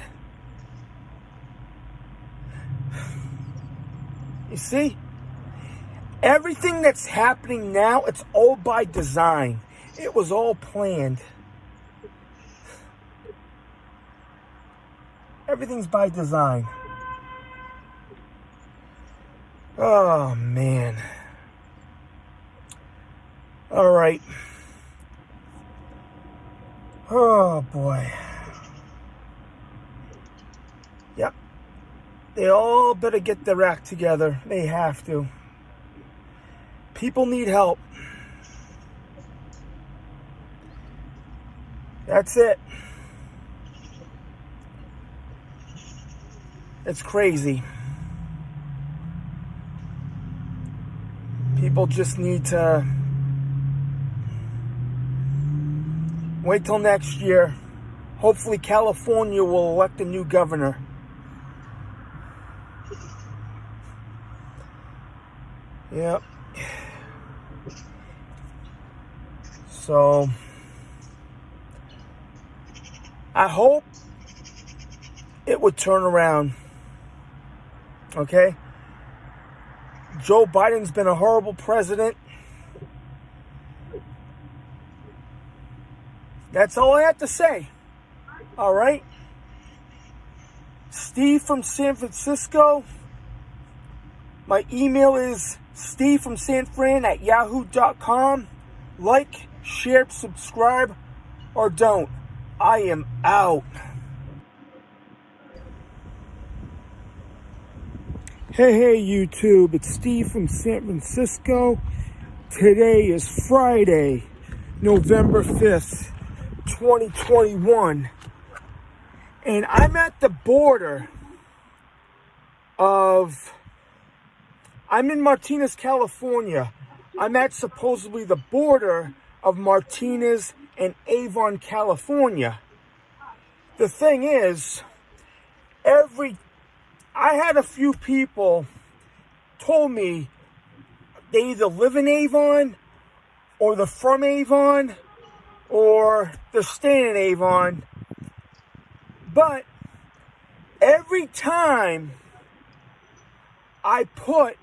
You see? Everything that's happening now, it's all by design. It was all planned. Everything's by design. Oh, man. All right. Oh, boy. Yep. They all better get their act together. They have to. People need help. That's it. It's crazy. People just need to wait till next year. Hopefully California will elect a new governor. Yep. So, I hope it would turn around. Okay? Joe Biden's been a horrible president. That's all I have to say. All right? Steve from San Francisco. My email is stevefromsanfran@yahoo.com. Like, share, subscribe, or don't. I am out. Hey, YouTube. It's Steve from San Francisco. Today is Friday, November 5th, 2021. And I'm at the border I'm in Martinez, California. I'm at supposedly the border of Martinez and Avon, California. The thing is, I had a few people told me they either live in Avon or they're from Avon or they're staying in Avon. But every time I put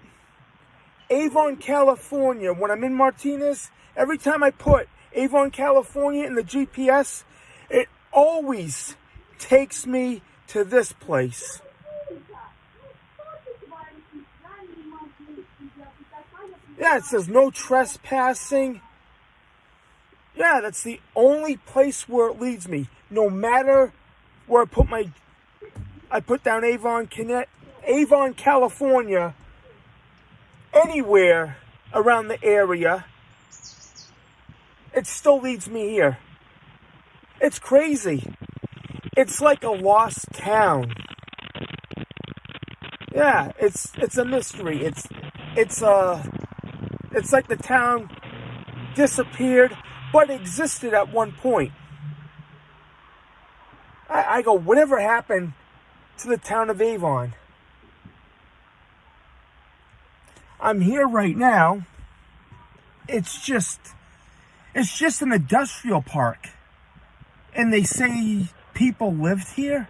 Avon, California, when I'm in Martinez, every time I put Avon, California in the GPS, it always takes me to this place. Yeah, it says no trespassing. Yeah, that's the only place where it leads me. No matter where I put down Avon, California, anywhere around the area, it still leads me here. It's crazy. It's like a lost town. Yeah, it's a mystery. It's like the town disappeared, but existed at one point. I go, whatever happened to the town of Avon? I'm here right now. It's just an industrial park. And they say people lived here,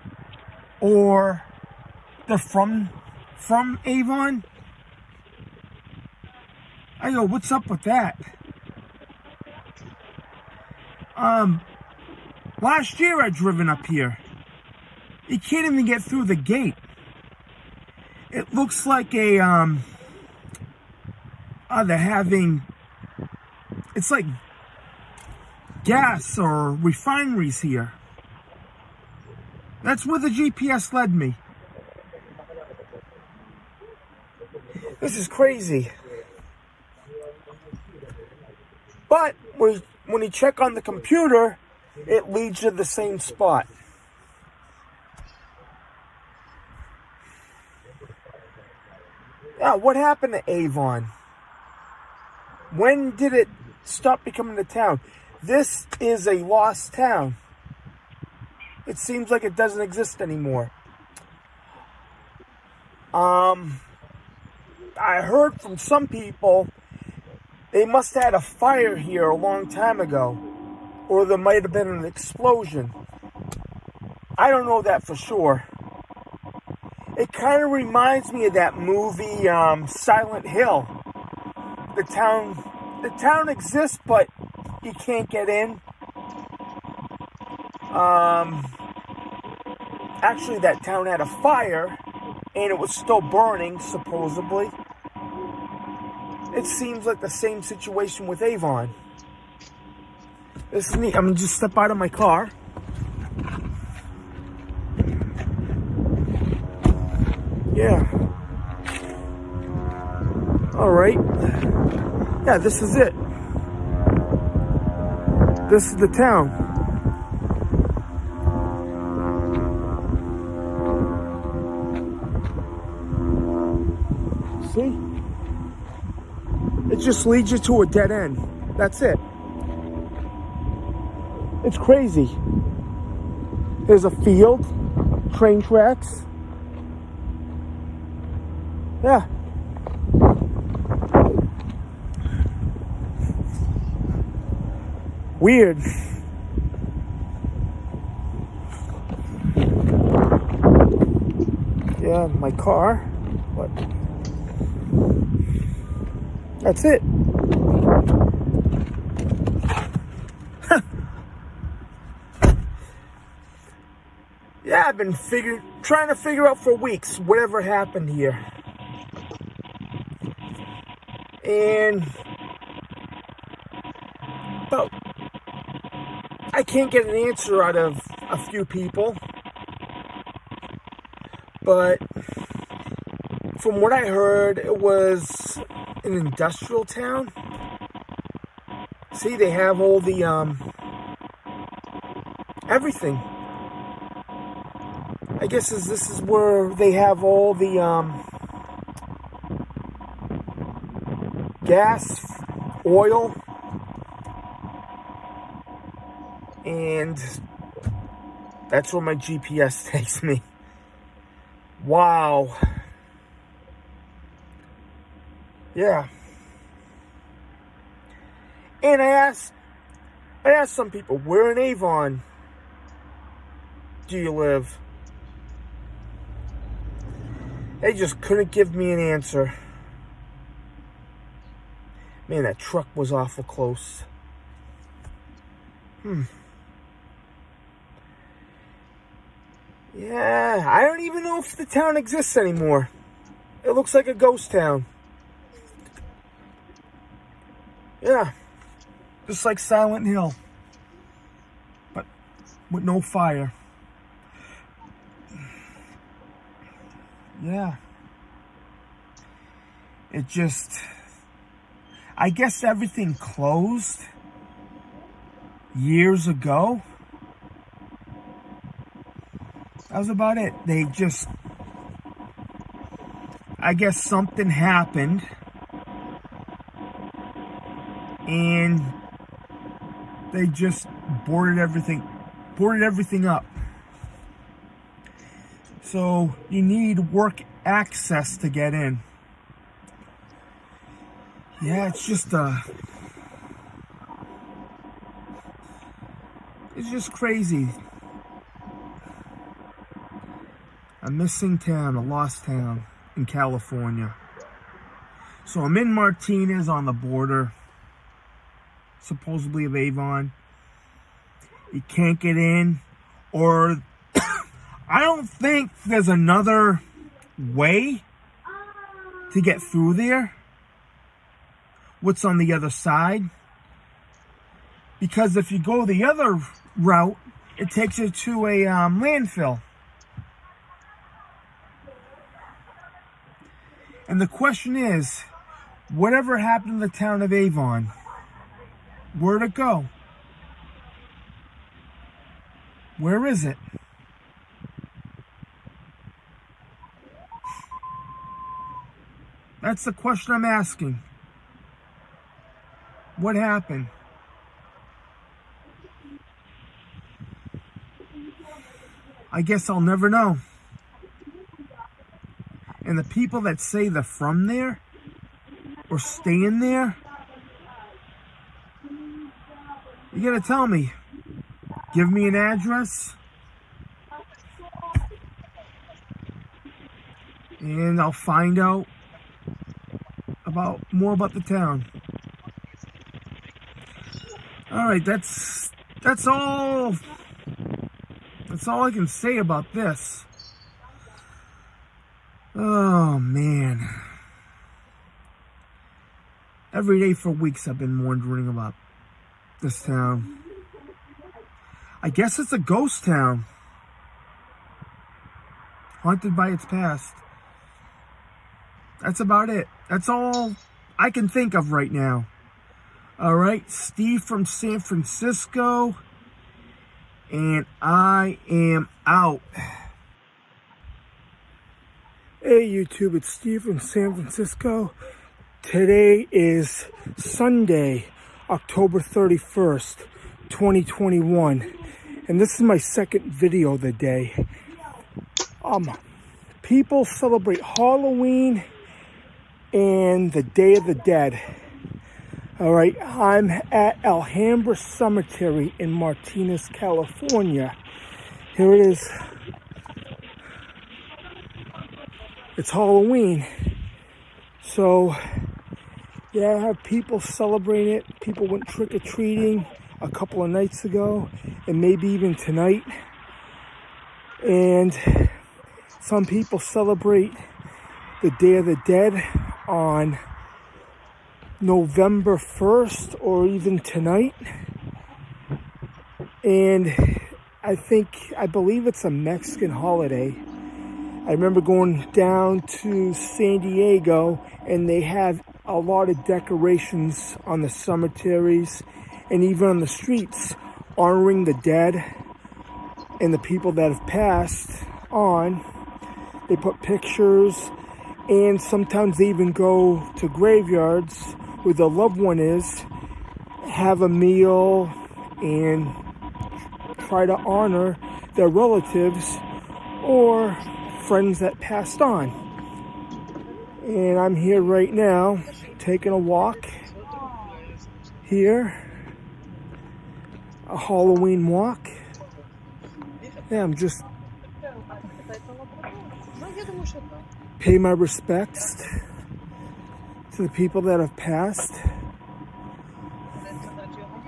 or they're from Avon. I go, what's up with that? Last year I driven up here. You can't even get through the gate. It looks like they're having, it's like gas or refineries here. That's where the GPS led me. This is crazy. But when you check on the computer, it leads you to the same spot. Yeah, what happened to Avon? When did it stop becoming a town? This is a lost town. It seems like it doesn't exist anymore. I heard from some people they must have had a fire here a long time ago, or there might have been an explosion. I don't know that for sure. It kind of reminds me of that movie, Silent Hill. The town exists, but you can't get in. Actually, that town had a fire, and it was still burning, supposedly. It seems like the same situation with Avon. This is neat. I'm gonna just step out of my car. Yeah. Alright. Yeah, this is it. This is the town. See? It just leads you to a dead end. That's it. It's crazy. There's a field, train tracks. Yeah. Weird. Yeah, my car. What? That's it. Yeah, I've been trying to figure out for weeks whatever happened here. And but I can't get an answer out of a few people. But from what I heard, it was an industrial town. See, they have all the everything. I guess this is where they have all the gas, oil, and that's where my GPS takes me. Wow. Yeah. And I asked some people, where in Avon do you live? They just couldn't give me an answer. Man, that truck was awful close. Yeah, I don't even know if the town exists anymore. It looks like a ghost town. Yeah, just like Silent Hill, but with no fire. Yeah. It just, I guess everything closed years ago. That was about it. They just, I guess something happened and they just boarded everything up. So you need work access to get in. Yeah, it's just crazy. A missing town, a lost town in California. So I'm in Martinez on the border, supposedly of Avon. You can't get in, or I don't think there's another way to get through there. What's on the other side? Because if you go the other route, it takes you to a landfill. And the question is, whatever happened to the town of Avon? Where'd it go? Where is it? That's the question I'm asking. What happened? I guess I'll never know. And the people that say they're from there or staying there, you gotta tell me. Give me an address and I'll find out more about the town. All right, that's all. That's all I can say about this. Oh man. Every day for weeks I've been wondering about this town. I guess it's a ghost town. Haunted by its past. That's about it. That's all I can think of right now. All right, Steve from San Francisco. And I am out. Hey YouTube, it's Steve from San Francisco. Today is Sunday, October 31st, 2021. And this is my second video of the day. People celebrate Halloween and the Day of the Dead. All right, I'm at Alhambra Cemetery in Martinez, California. Here it is. It's Halloween. So, yeah, I have people celebrating it. People went trick-or-treating a couple of nights ago, and maybe even tonight. And some people celebrate the Day of the Dead on November 1st or even tonight. And I believe it's a Mexican holiday. I remember going down to San Diego and they have a lot of decorations on the cemeteries and even on the streets honoring the dead and the people that have passed on. They put pictures and sometimes they even go to graveyards where the loved one is, have a meal and try to honor their relatives or friends that passed on. And I'm here right now taking a walk here, a Halloween walk. Yeah, I'm just pay my respects to the people that have passed.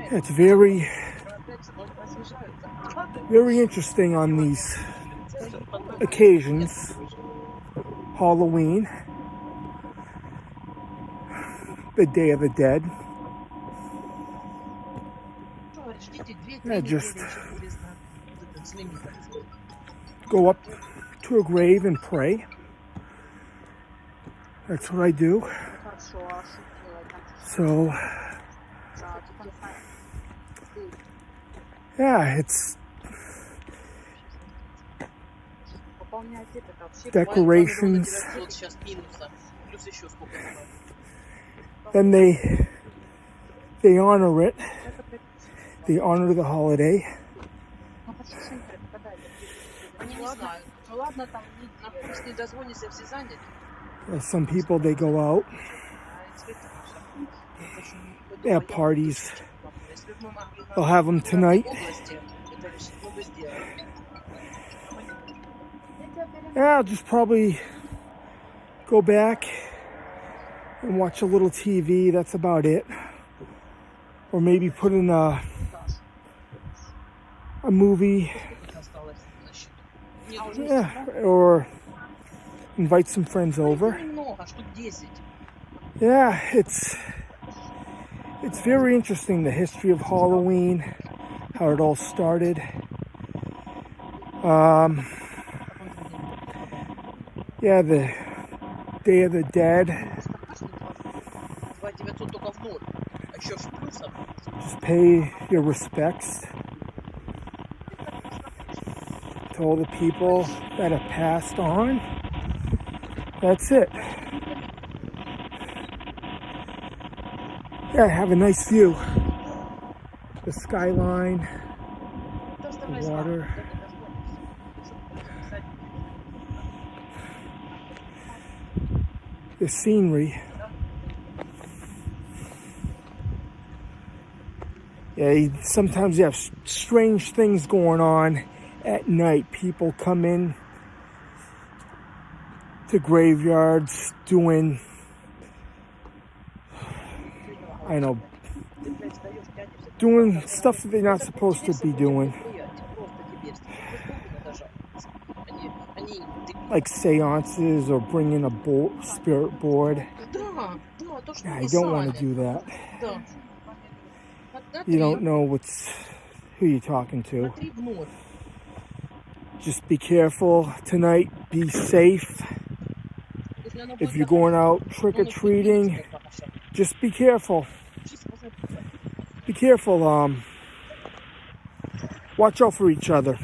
It's very, very interesting on these occasions. Halloween, the Day of the Dead. Yeah, just go up to a grave and pray. That's what I do. So, yeah, it's decorations. Then they honor it. They honor the holiday. Some people, they go out. They have parties. They'll have them tonight. Yeah, I'll just probably go back and watch a little TV. That's about it. Or maybe put in a movie. Yeah, or invite some friends over. Yeah, it's very interesting, the history of Halloween, how it all started. Yeah, the Day of the Dead. Just pay your respects to all the people that have passed on. That's it. Yeah, have a nice view. The skyline, the water. The scenery. Yeah, sometimes you have strange things going on at night. People come in to graveyards doing, I know, doing stuff that they're not supposed to be doing. Like seances or bringing a spirit board. Yeah, you don't want to do that. You don't know who you're talking to. Just be careful tonight. Be safe. If you're going out trick-or-treating, just be careful. Be careful. Watch out for each other.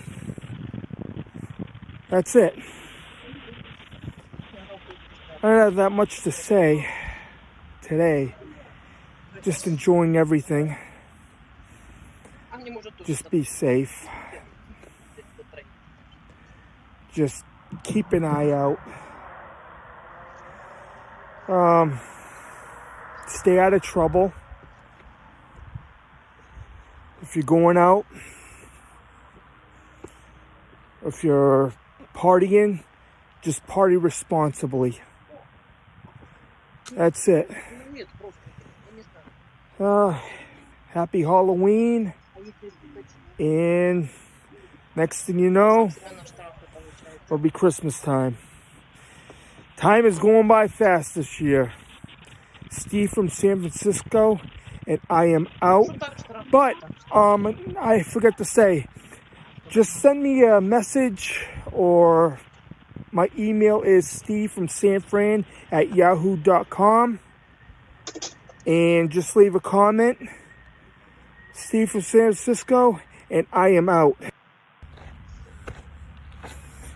That's it. I don't have that much to say today. Just enjoying everything. Just be safe. Just keep an eye out. Stay out of trouble. If you're going out, if you're partying, just party responsibly. That's it. Happy Halloween. And next thing you know, it'll be Christmas time. Time is going by fast this year. Steve from San Francisco, and I am out. But I forgot to say, just send me a message, or my email is stevefromsanfran@yahoo.com, and just leave a comment. Steve from San Francisco, and I am out.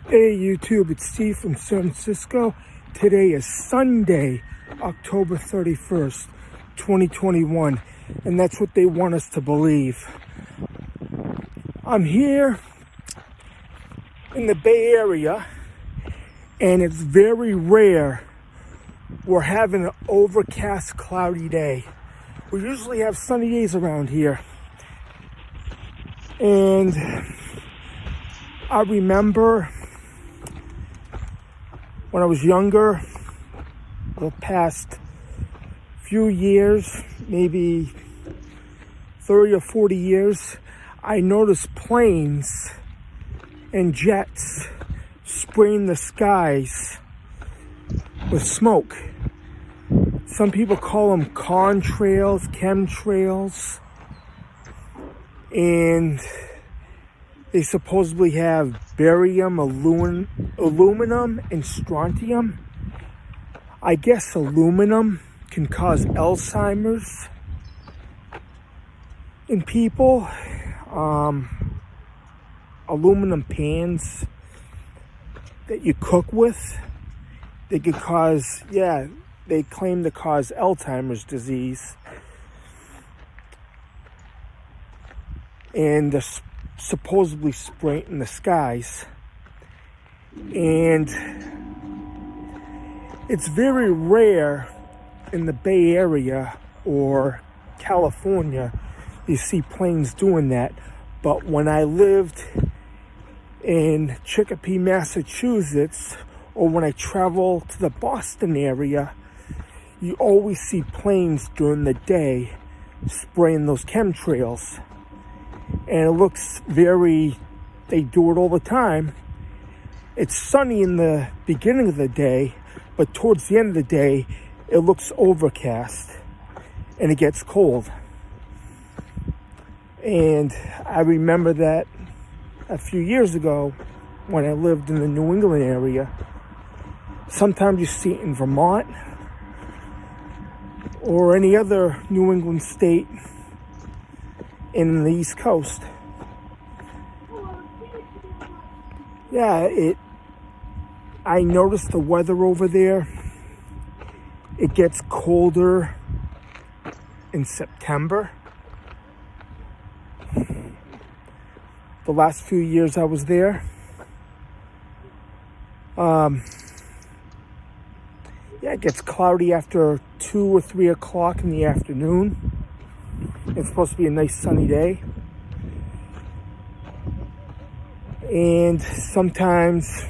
Hey YouTube, it's Steve from San Francisco. Today is Sunday, October 31st, 2021, and that's what they want us to believe. I'm here in the Bay Area, and it's very rare we're having an overcast, cloudy day. We usually have sunny days around here. And I remember when I was younger, the past few years, maybe 30 or 40 years, I noticed planes and jets spraying the skies with smoke. Some people call them contrails, chemtrails, and they supposedly have barium, aluminum, and strontium. I guess aluminum can cause Alzheimer's in people. Aluminum pans that you cook with, they could cause, they claim to cause Alzheimer's disease. And they're supposedly spraying in the skies. And it's very rare in the Bay Area or California you see planes doing that. But when I lived in Chicopee, Massachusetts, or when I travel to the Boston area, you always see planes during the day spraying those chemtrails. And it looks they do it all the time. It's sunny in the beginning of the day, but towards the end of the day, it looks overcast and it gets cold. And I remember that a few years ago when I lived in the New England area. Sometimes you see it in Vermont or any other New England state. in the East Coast. Yeah, I noticed the weather over there. It gets colder in September. The last few years I was there. Yeah, it gets cloudy after 2 or 3 o'clock in the afternoon. It's supposed to be a nice sunny day. And sometimes,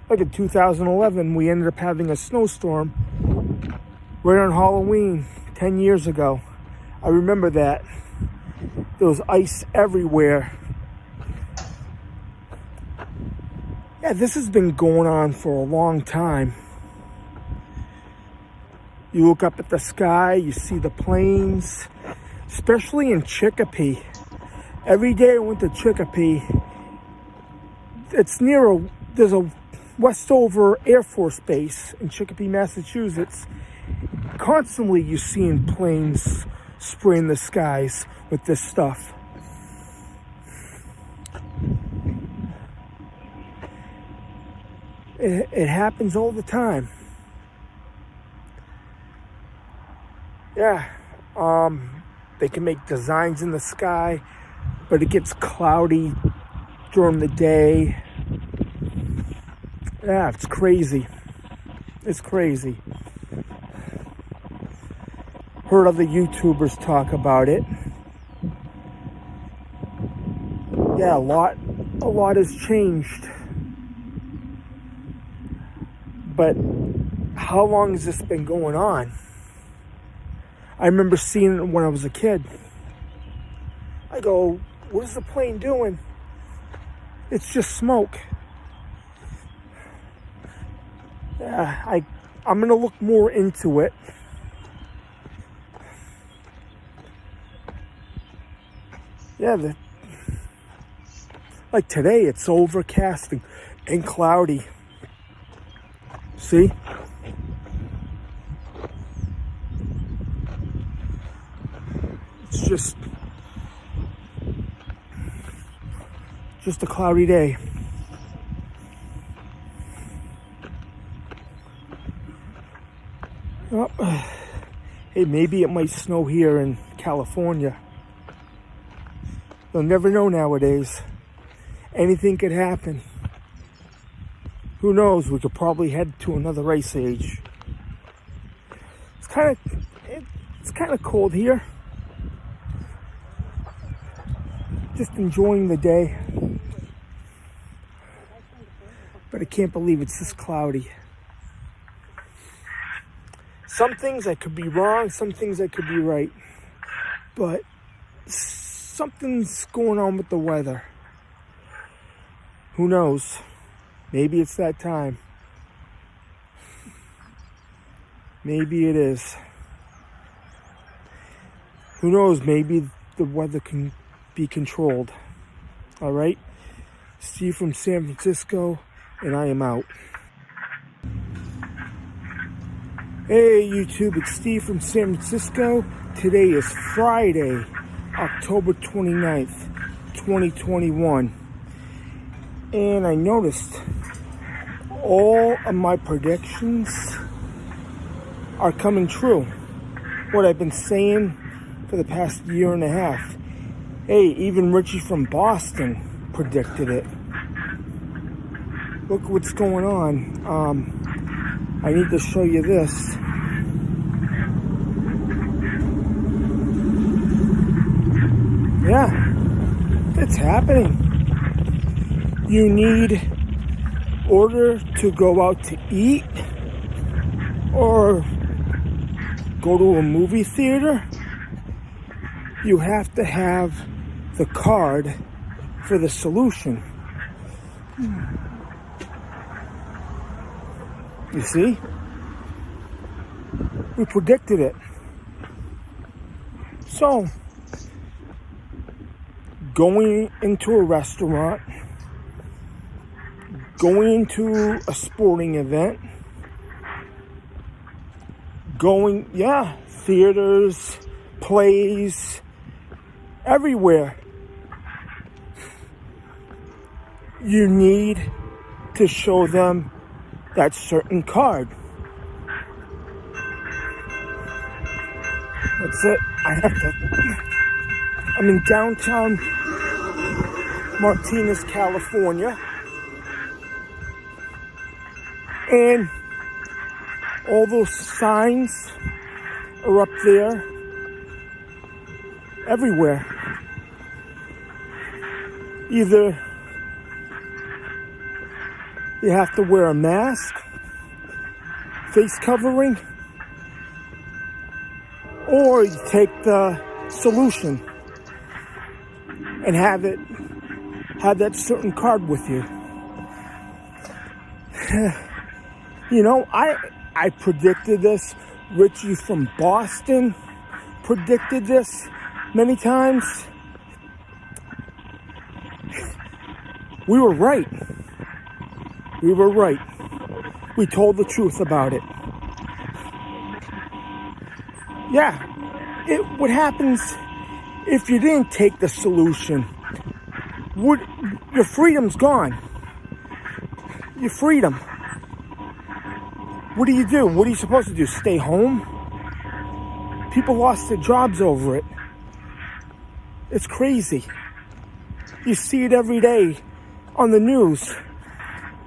like in 2011, we ended up having a snowstorm right on Halloween 10 years ago. I remember that. There was ice everywhere. Yeah, this has been going on for a long time. You look up at the sky, you see the planes, especially in Chicopee. Every day I went to Chicopee. It's near there's a Westover Air Force Base in Chicopee, Massachusetts. Constantly you're seeing planes spraying the skies with this stuff. It happens all the time. Yeah, they can make designs in the sky, but it gets cloudy during the day. Yeah, it's crazy. It's crazy. Heard other YouTubers talk about it. Yeah, a lot has changed. But how long has this been going on? I remember seeing it when I was a kid. I go, what is the plane doing? It's just smoke. Yeah, I'm gonna look more into it. Yeah, like today, it's overcast and cloudy. See? It's just a cloudy day. Oh, hey, maybe it might snow here in California. You'll never know nowadays. Anything could happen. Who knows? We could probably head to another ice age. It's kind of cold here. Just enjoying the day. But I can't believe it's this cloudy. Some things I could be wrong, some things I could be right. But something's going on with the weather. Who knows? Maybe it's that time. Maybe it is. Who knows? Maybe the weather can be controlled. All right? Steve from San Francisco, and I am out. Hey YouTube, it's Steve from San Francisco. Today is Friday, October 29th, 2021. And I noticed all of my predictions are coming true. What I've been saying for the past year and a half. Hey, even Richie from Boston predicted it. Look what's going on. I need to show you this. Yeah, it's happening. You need order to go out to eat or go to a movie theater. You have to have the card for the solution. You see? We predicted it. So, going into a restaurant, going into a sporting event, theaters, plays, everywhere. You need to show them that certain card. That's it. I'm in downtown Martinez, California. And all those signs are up there everywhere. Either you have to wear a mask, face covering, or you take the solution and have that certain card with you. You know, I predicted this. Richie from Boston predicted this many times. We were right. We were right. We told the truth about it. Yeah, what happens if you didn't take the solution? Your freedom's gone. Your freedom. What do you do? What are you supposed to do? Stay home? People lost their jobs over it. It's crazy. You see it every day on the news.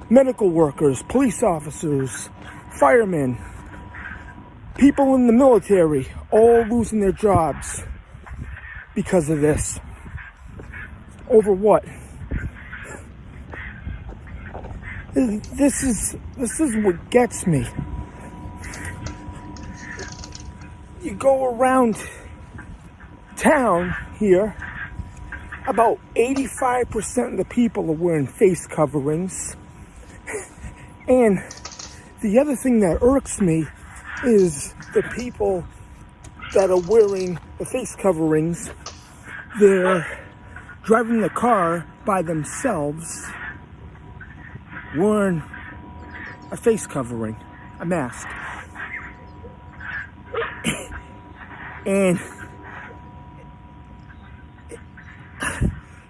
Medical workers, police officers, firemen, people in the military, all losing their jobs because of this. Over what? This is what gets me. You go around town here, about 85% of the people are wearing face coverings. And the other thing that irks me is the people that are wearing the face coverings, they're driving the car by themselves, wearing a face covering, a mask. And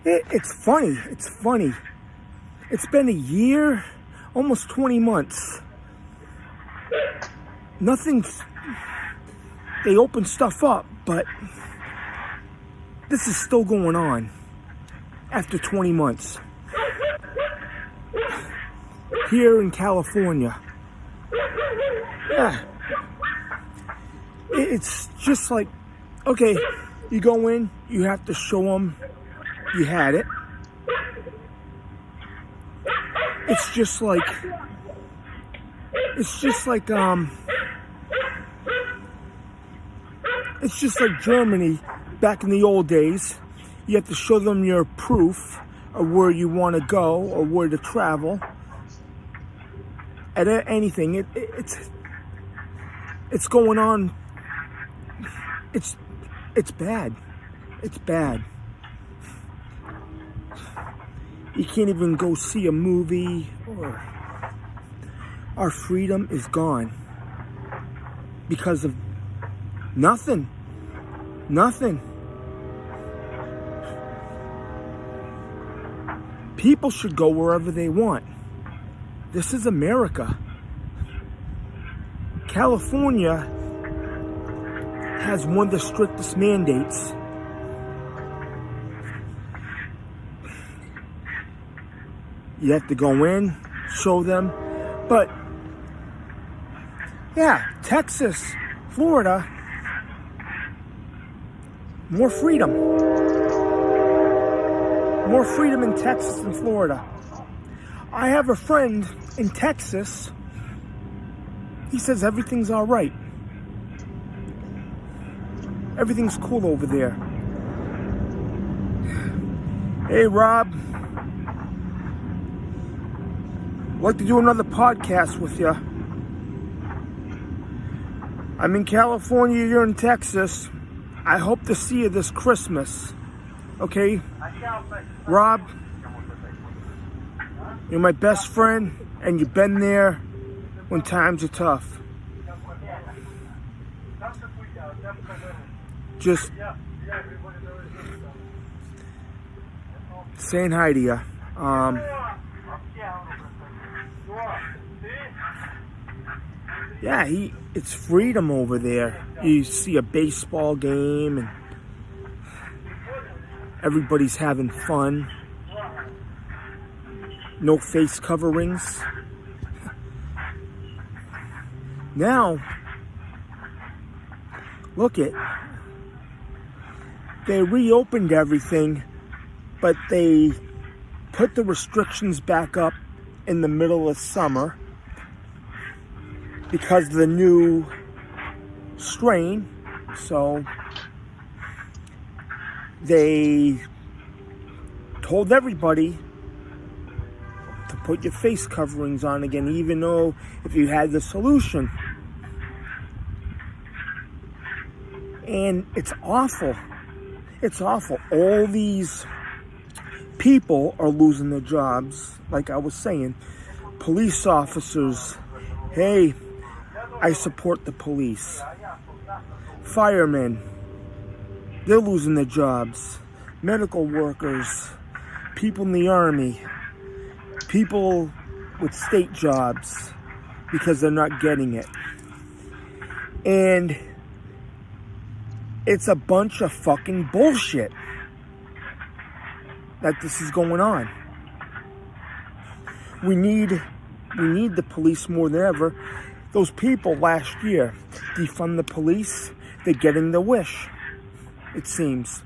it's funny. It's been a year, almost 20 months. They open stuff up, but this is still going on after 20 months. Here in California. Yeah. It's just like, okay, you go in, you have to show them you had it. It's just like Germany back in the old days. You have to show them your proof of where you want to go or where to travel. At anything, it's going on. It's bad. It's bad. You can't even go see a movie, or our freedom is gone because of nothing. People should go wherever they want. This is America. California has one of the strictest mandates. You have to go in, show them. But, yeah, Texas, Florida, more freedom. More freedom in Texas than Florida. I have a friend in Texas. He says everything's all right. Everything's cool over there. Hey, Rob. I'd like to do another podcast with you. I'm in California, you're in Texas. I hope to see you this Christmas. Okay? Rob, you're my best friend, and you've been there when times are tough. Just saying hi to you. Yeah, it's freedom over there. You see a baseball game and everybody's having fun. No face coverings. Now, look it. They reopened everything, but they put the restrictions back up in the middle of summer because of the new strain. So they told everybody to put your face coverings on again, even though if you had the solution. And it's awful. It's awful. All these people are losing their jobs. Like I was saying, police officers, hey, I support the police. Firemen, they're losing their jobs. Medical workers, people in the army, people with state jobs because they're not getting it. And it's a bunch of fucking bullshit that this is going on. We need the police more than ever. Those people last year defund the police. They're getting their wish, it seems.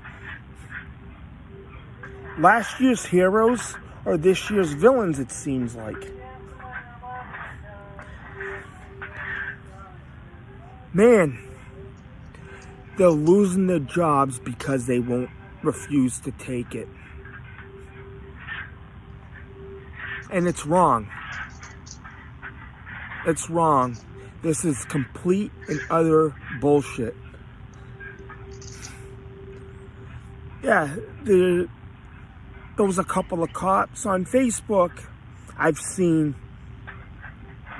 Last year's heroes are this year's villains, it seems like. Man, they're losing their jobs because they won't refuse to take it. And it's wrong. It's wrong. This is complete and utter bullshit. Yeah, there was a couple of cops on Facebook I've seen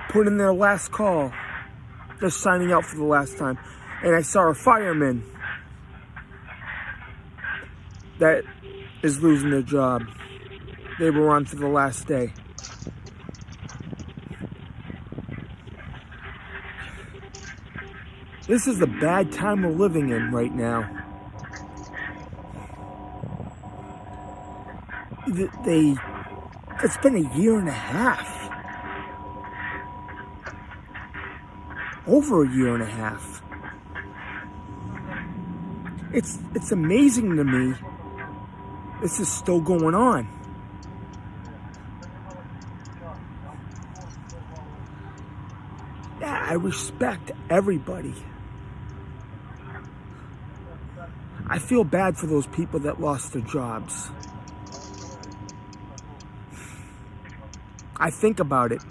put in their last call. They're signing out for the last time. And I saw a fireman that is losing their job. They were on for the last day. This is the bad time we're living in right now. It's been a year and a half. Over a year and a half. It's amazing to me this is still going on. Yeah, I respect everybody. I feel bad for those people that lost their jobs. I think about it.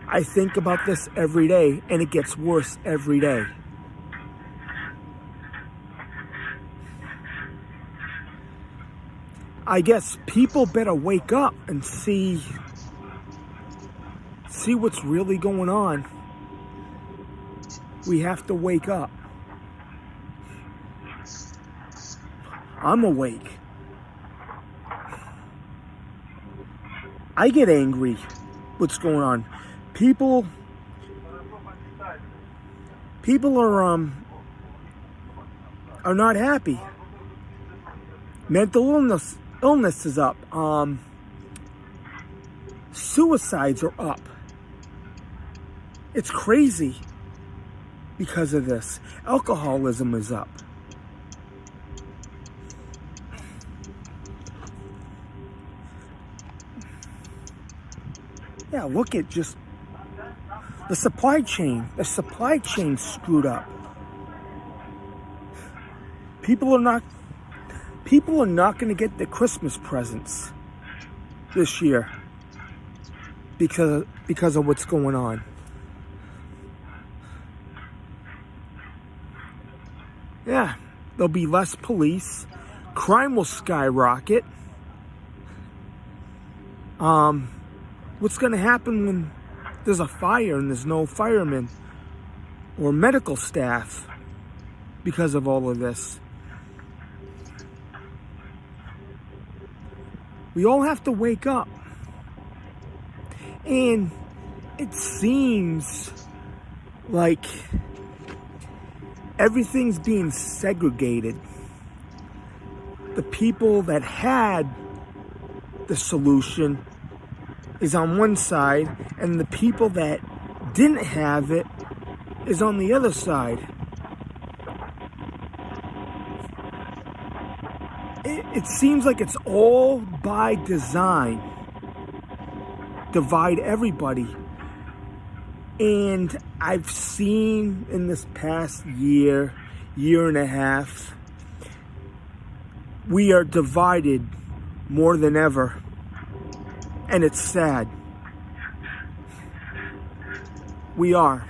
I think about this every day, and it gets worse every day. I guess people better wake up and see what's really going on. We have to wake up. I'm awake. I get angry. What's going on? People are not happy. Mental illness is up. Suicides are up. It's crazy because of this. Alcoholism is up. Yeah, look at just the supply chain. The supply chain screwed up. People are not going to get their Christmas presents this year because of what's going on. Yeah, there'll be less police. Crime will skyrocket. What's going to happen when there's a fire and there's no firemen or medical staff because of all of this? We all have to wake up. And it seems like everything's being segregated. The people that had the solution is on one side, and the people that didn't have it is on the other side. It seems like it's all by design. Divide everybody. And I've seen in this past year and a half, we are divided more than ever. And it's sad. We are.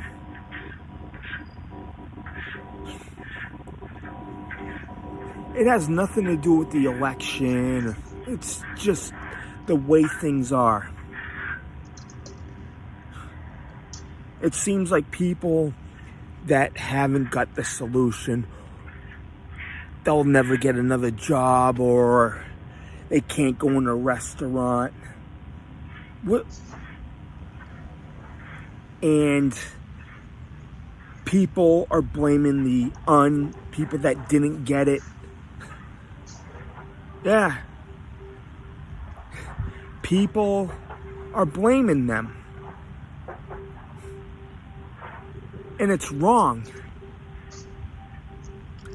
It has nothing to do with the election. It's just the way things are. It seems like people that haven't got the solution, they'll never get another job, or they can't go in a restaurant. And people are blaming the people that didn't get it. Yeah. People are blaming them. And it's wrong.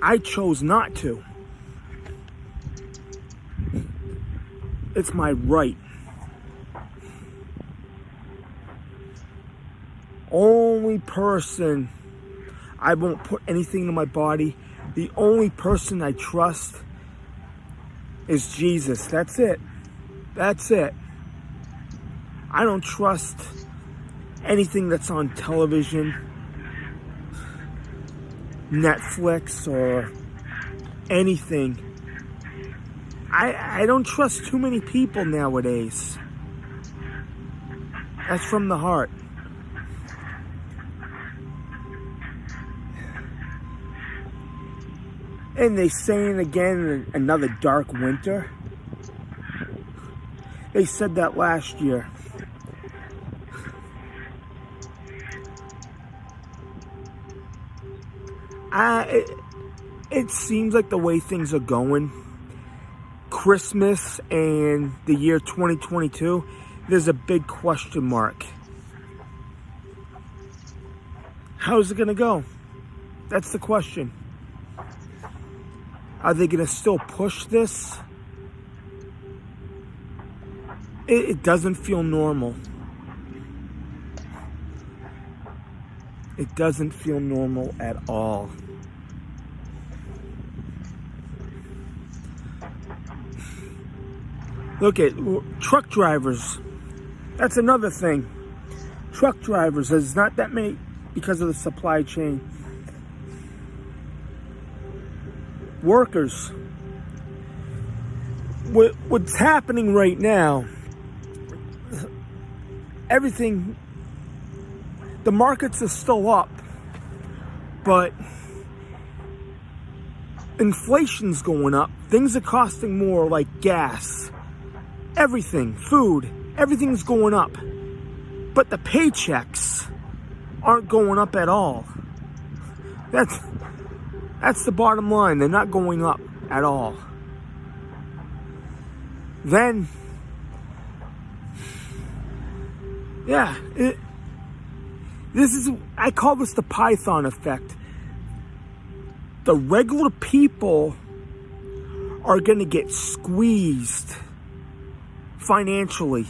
I chose not to. It's my right. Only person, I won't put anything in my body. The only person I trust is Jesus. That's it. That's it. I don't trust anything that's on television, Netflix, or anything. I don't trust too many people nowadays. That's from the heart. And they saying again, another dark winter. They said that last year. It seems like the way things are going, Christmas and the year 2022, there's a big question mark. How's it going to go? That's the question. Are they going to still push this? It doesn't feel normal. It doesn't feel normal at all. Look at truck drivers. That's another thing. Truck drivers, there's not that many because of the supply chain. Workers. What's happening right now, everything, the markets are still up, but inflation's going up. Things are costing more, like gas, everything, food, everything's going up. But the paychecks aren't going up at all. That's the bottom line. They're not going up at all. Then, yeah, I call this the Python effect. The regular people are going to get squeezed financially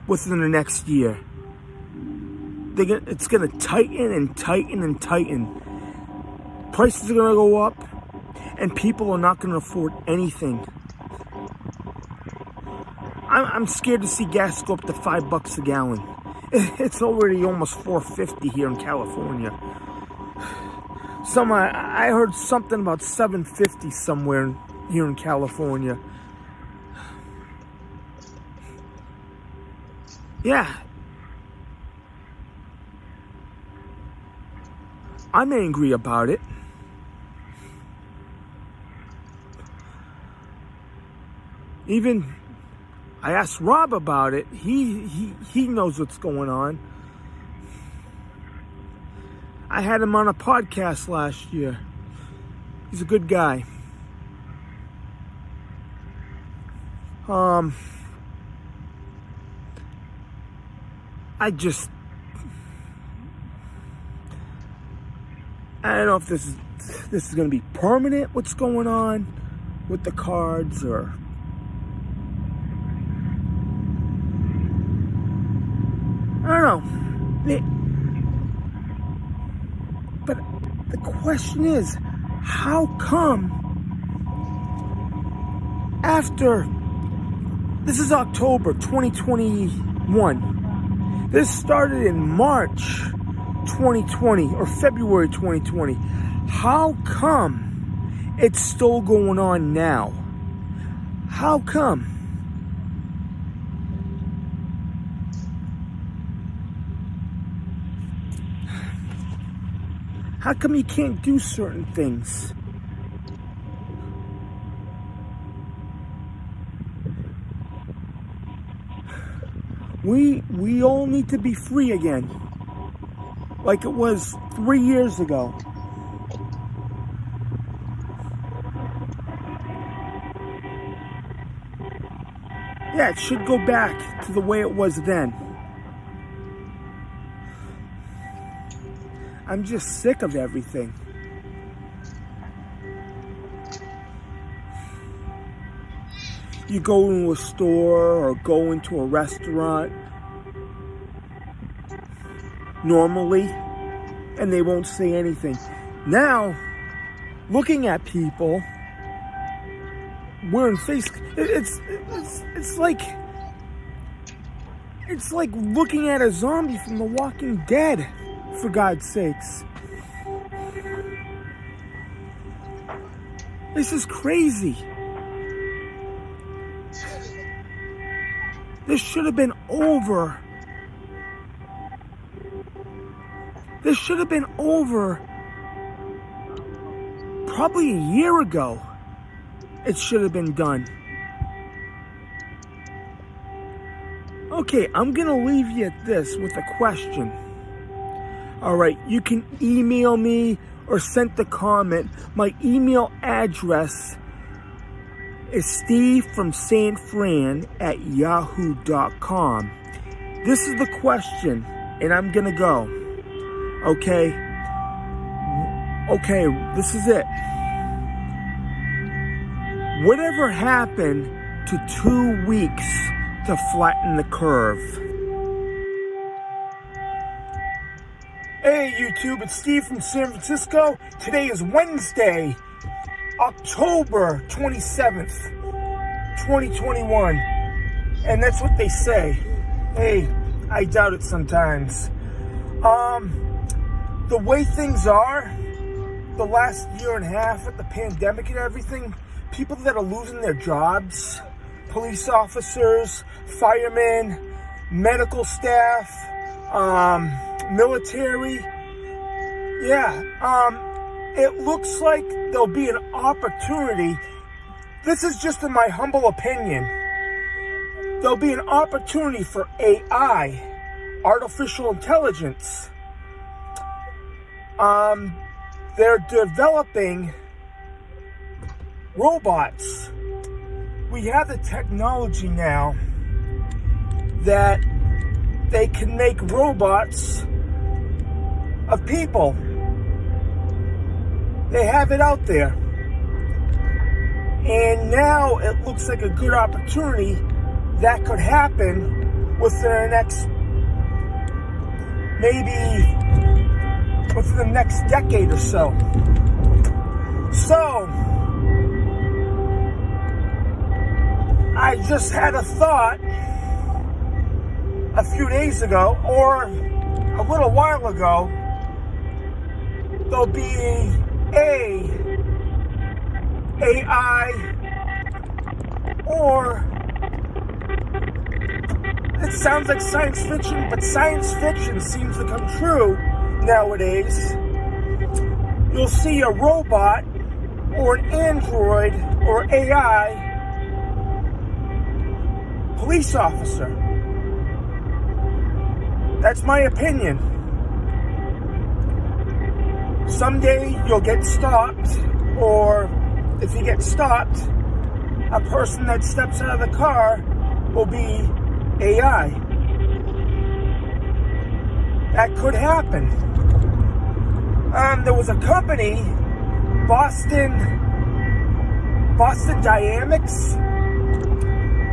within the next year. It's going to tighten and tighten and tighten. Prices are going to go up, and people are not going to afford anything. I'm scared to see gas go up to $5 a gallon. It's already almost $4.50 here in California. I heard something about $7.50 somewhere here in California. Yeah. I'm angry about it. Even I asked Rob about it. He knows what's going on. I had him on a podcast last year. He's a good guy. I don't know if this is going to be permanent, what's going on with the cards, or I don't know. But the question is, how come after, this is October 2021, this started in March 2020 or February 2020, how come it's still going on now? How come? How come you can't do certain things? We all need to be free again, like it was 3 years ago. Yeah, it should go back to the way it was then. I'm just sick of everything. You go into a store or go into a restaurant normally, and they won't say anything. Now, looking at people wearing face, it's like looking at a zombie from The Walking Dead, for God's sakes. This is crazy. This should have been over. This should have been over probably a year ago. It should have been done. Okay, I'm going to leave you at this with a question. All right, you can email me or send a comment. My email address is stevefromsanfran@yahoo.com. This is the question, and I'm going to go. Okay, this is it. Whatever happened to 2 weeks to flatten the curve? Hey YouTube, it's Steve from San Francisco. Today is Wednesday, October 27th, 2021. And that's what they say. Hey, I doubt it sometimes. The way things are, the last year and a half with the pandemic and everything, people that are losing their jobs, police officers, firemen, medical staff, military, it looks like there'll be an opportunity. This is just in my humble opinion. There'll be an opportunity for AI, artificial intelligence. They're developing robots. We have the technology now that they can make robots of people. They have it out there. And now it looks like a good opportunity that could happen within the next, maybe within the next decade or so. So, I just had a thought a few days ago, or a little while ago, there'll be AI, or it sounds like science fiction, but science fiction seems to come true nowadays. You'll see a robot or an android or AI police officer. That's my opinion. Someday you'll get stopped, or if you get stopped, a person that steps out of the car will be AI. That could happen. There was a company, Boston Dynamics.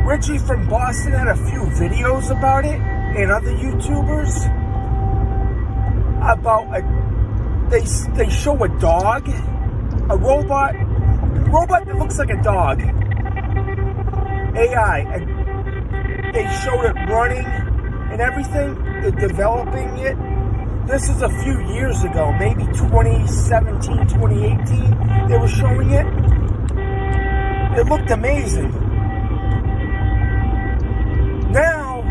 Richie from Boston had a few videos about it, and other YouTubers, about they show a dog, a robot that looks like a dog, AI, and they showed it running and everything. They're developing it. This is a few years ago, maybe 2017, 2018, they were showing it. It looked amazing. Now,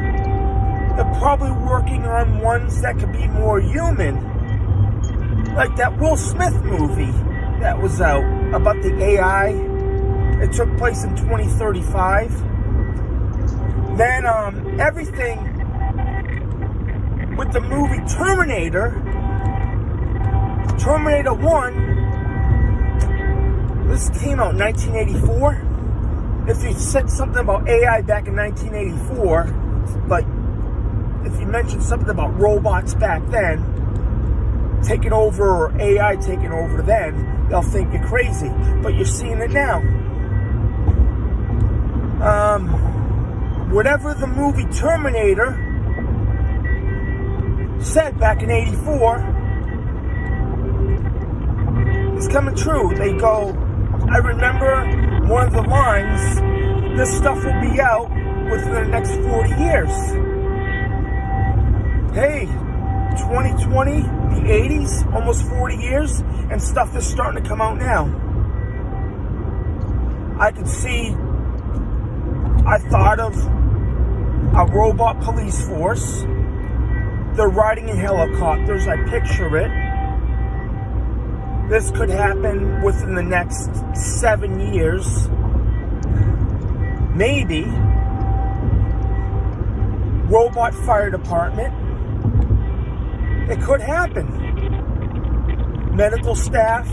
they're probably working on ones that could be more human. Like that Will Smith movie that was out about the AI. It took place in 2035. Then, everything with the movie Terminator 1, this came out in 1984. If you said something about AI back in 1984, like if you mentioned something about robots back then, taking over, or AI taking over then, they'll think you're crazy. But you're seeing it now. Whatever the movie Terminator said back in 84 is coming true. They go, I remember one of the lines, this stuff will be out within the next 40 years. Hey, 2020, the 80s, almost 40 years, and stuff is starting to come out now. I could see, I thought of a robot police force. They're riding in helicopters. I picture it. This could happen within the next 7 years. Maybe. Robot fire department. It could happen. Medical staff.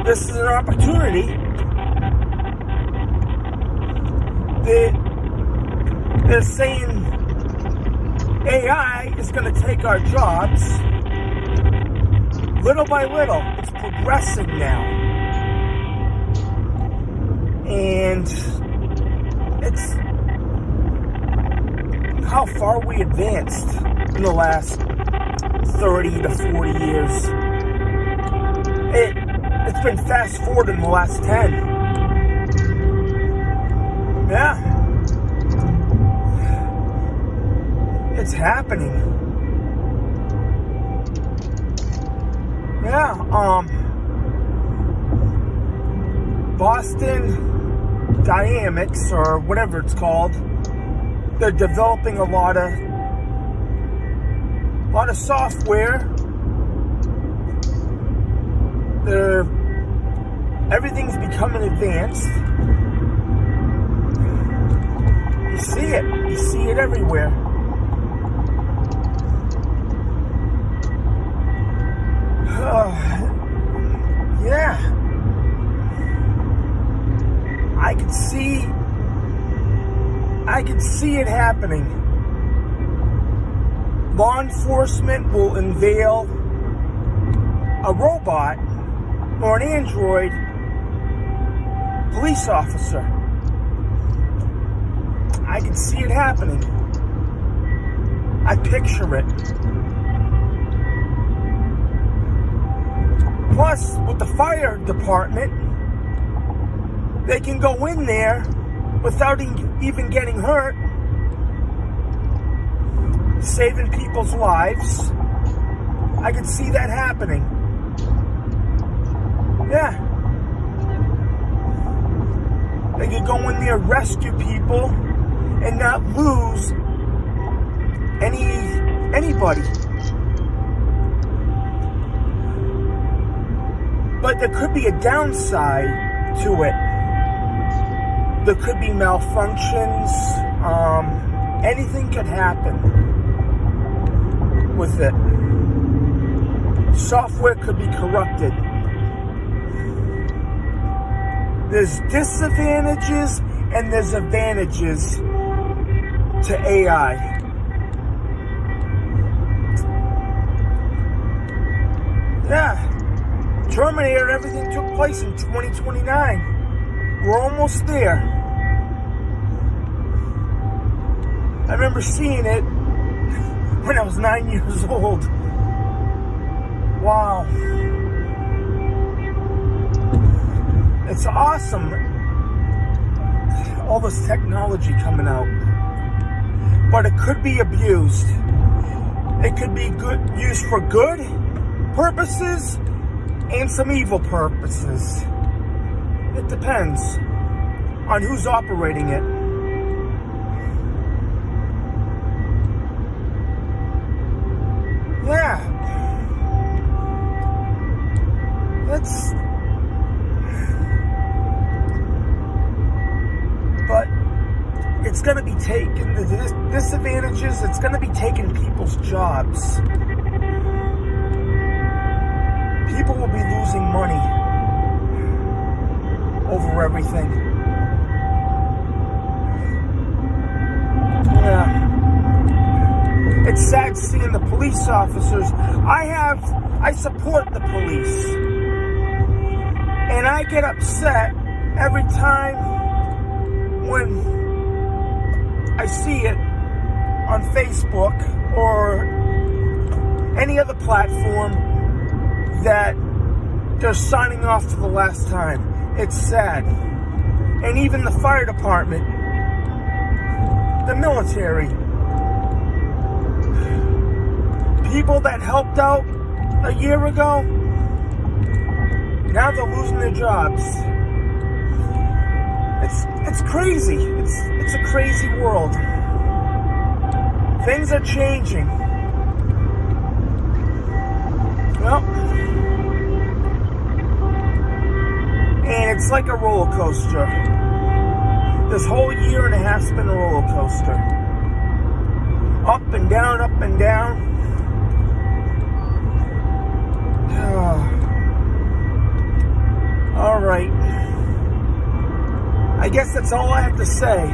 This is an opportunity. They're saying AI is going to take our jobs. Little by little, it's progressing now. And it's how far we advanced in the last 30 to 40 years. It's been fast forward in the last 10. Yeah. It's happening. Yeah, Boston Dynamics, or whatever it's called, they're developing a lot of software. Everything's becoming advanced. You see it everywhere. Yeah. I could see it happening. Law enforcement will unveil a robot or an android police officer. I can see it happening. I picture it. Plus, with the fire department, they can go in there without even getting hurt, saving people's lives. I can see that happening. Yeah. They can go in there, rescue people, and not lose anybody. But there could be a downside to it. There could be malfunctions. Anything could happen with it. Software could be corrupted. There's disadvantages and there's advantages to AI. Yeah, Terminator, everything took place in 2029. We're almost there. I remember seeing it when I was 9 years old. Wow. It's awesome. All this technology coming out. But it could be abused. It could be used for good purposes and some evil purposes. It depends on who's operating it. Yeah. But it's going to be taking the disadvantages, it's going to be taking people's jobs. People will be losing money over everything. Yeah. It's sad seeing the police officers. I support the police. And I get upset every time when I see it on Facebook or any other platform that they're signing off for the last time. It's sad. And even the fire department, the military, people that helped out a year ago, now they're losing their jobs. It's crazy. It's a crazy world. Things are changing. Well, and it's like a roller coaster. This whole year and a half's been a roller coaster. Up and down, up and down. All right. I guess that's all I have to say.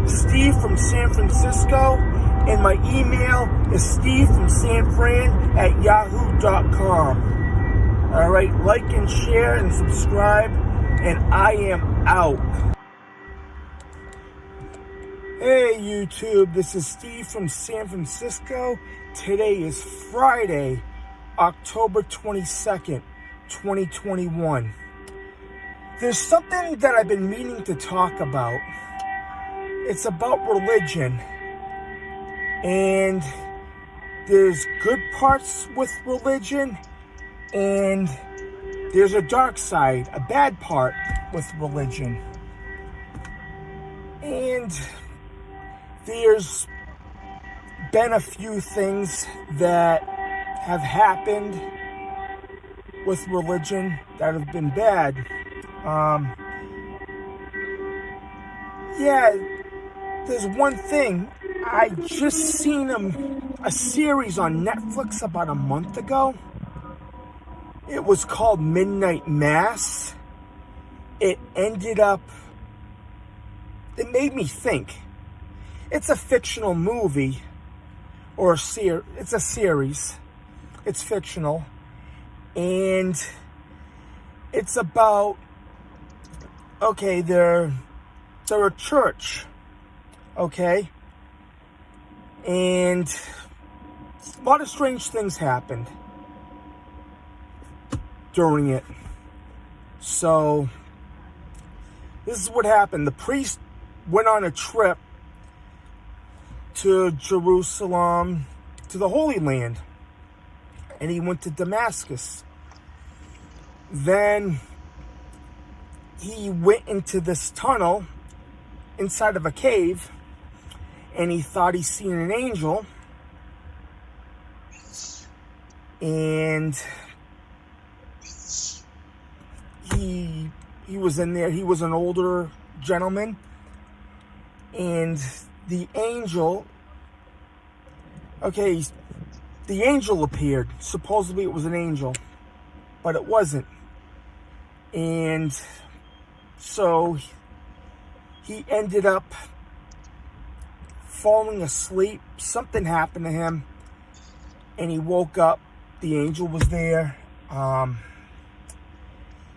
Steve from San Francisco, and my email is stevefromsanfran@yahoo.com. All right, like and share and subscribe, and I am out. Hey YouTube, this is Steve from San Francisco. Today is Friday, October 22nd, 2021. There's something that I've been meaning to talk about. It's about religion. And there's good parts with religion, and there's a dark side, a bad part with religion. And there's been a few things that have happened with religion that have been bad. There's one thing. I just seen a series on Netflix about a month ago. It was called Midnight Mass. It made me think. It's a fictional movie, or it's a series. It's fictional. And it's about, they're a church, okay? And a lot of strange things happened during it. So, this is what happened. The priest went on a trip to Jerusalem, to the Holy Land, and he went to Damascus. Then he went into this tunnel inside of a cave, and he thought he seen an angel, and he was in there. He was an older gentleman, and the angel, okay, the angel appeared. Supposedly it was an angel, but it wasn't. And so he ended up falling asleep. Something happened to him, and he woke up. The angel was there.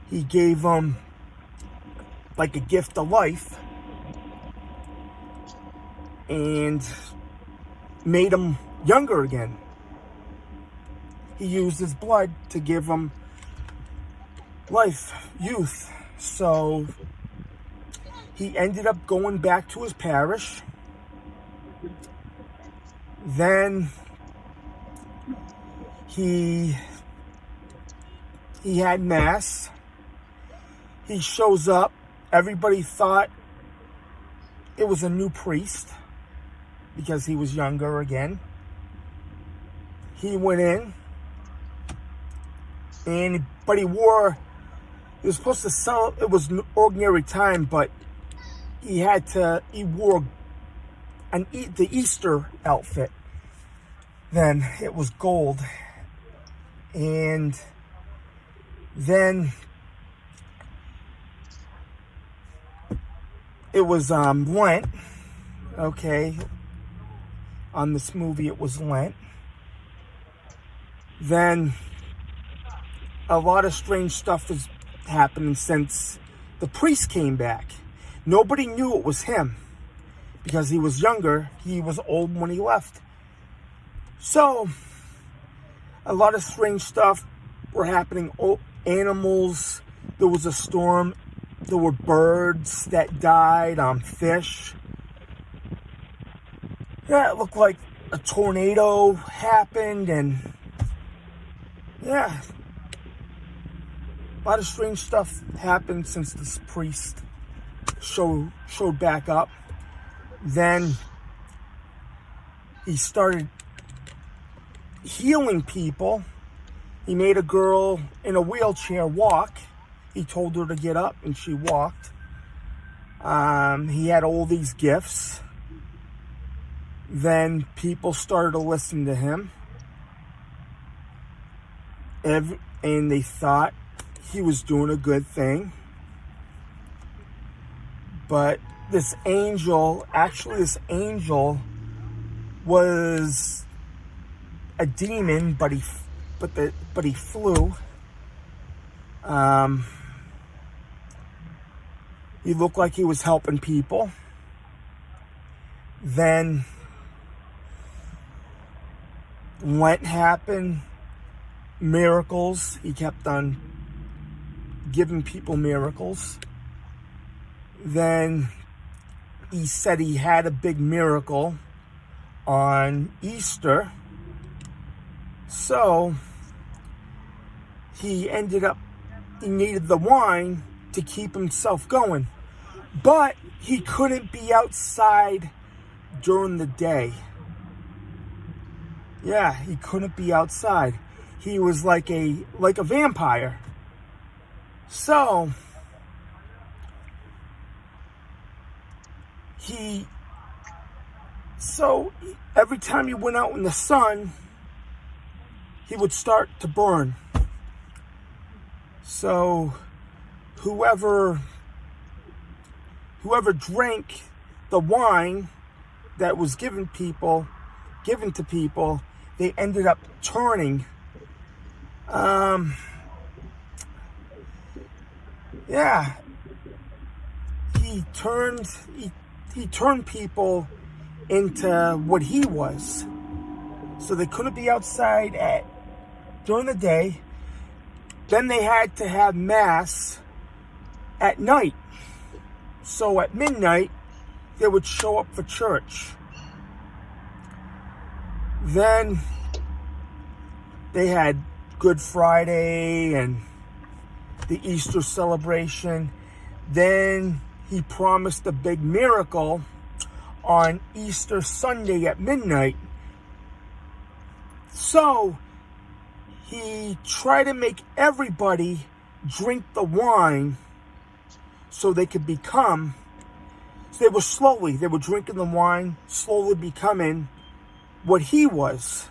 He gave him like a gift of life and made him younger again. He used his blood to give him life, youth. So he ended up going back to his parish. Then he had mass. He shows up. Everybody thought it was a new priest because he was younger again. He went in, but he was supposed to sell, it was an ordinary time, but he wore the Easter outfit. Then it was gold. And then it was Lent. Okay. On this movie, it was Lent. Then a lot of strange stuff has happened since the priest came back. Nobody knew it was him because he was younger. He was old when he left. So a lot of strange stuff were happening. Animals, there was a storm. There were birds that died, fish. Yeah, it looked like a tornado happened, and yeah, a lot of strange stuff happened since this priest showed back up. Then he started healing people. He made a girl in a wheelchair walk. He told her to get up, and she walked. He had all these gifts. Then people started to listen to him. And they thought he was doing a good thing. But this angel was a demon, but he flew. He looked like he was helping people. Then Lent happened. Miracles. He kept on giving people miracles. Then he said he had a big miracle on Easter. So he needed the wine to keep himself going. But he couldn't be outside during the day. Yeah, he couldn't be outside. He was like a vampire. So every time he went out in the sun, he would start to burn. So whoever drank the wine that was given to people, they ended up turning. He turned people into what he was. So they couldn't be outside during the day. Then they had to have mass at night. So at midnight, they would show up for church. Then they had Good Friday and the Easter celebration. Then he promised a big miracle on Easter Sunday at midnight. So he tried to make everybody drink the wine so they could become So they were drinking the wine, slowly becoming what he was.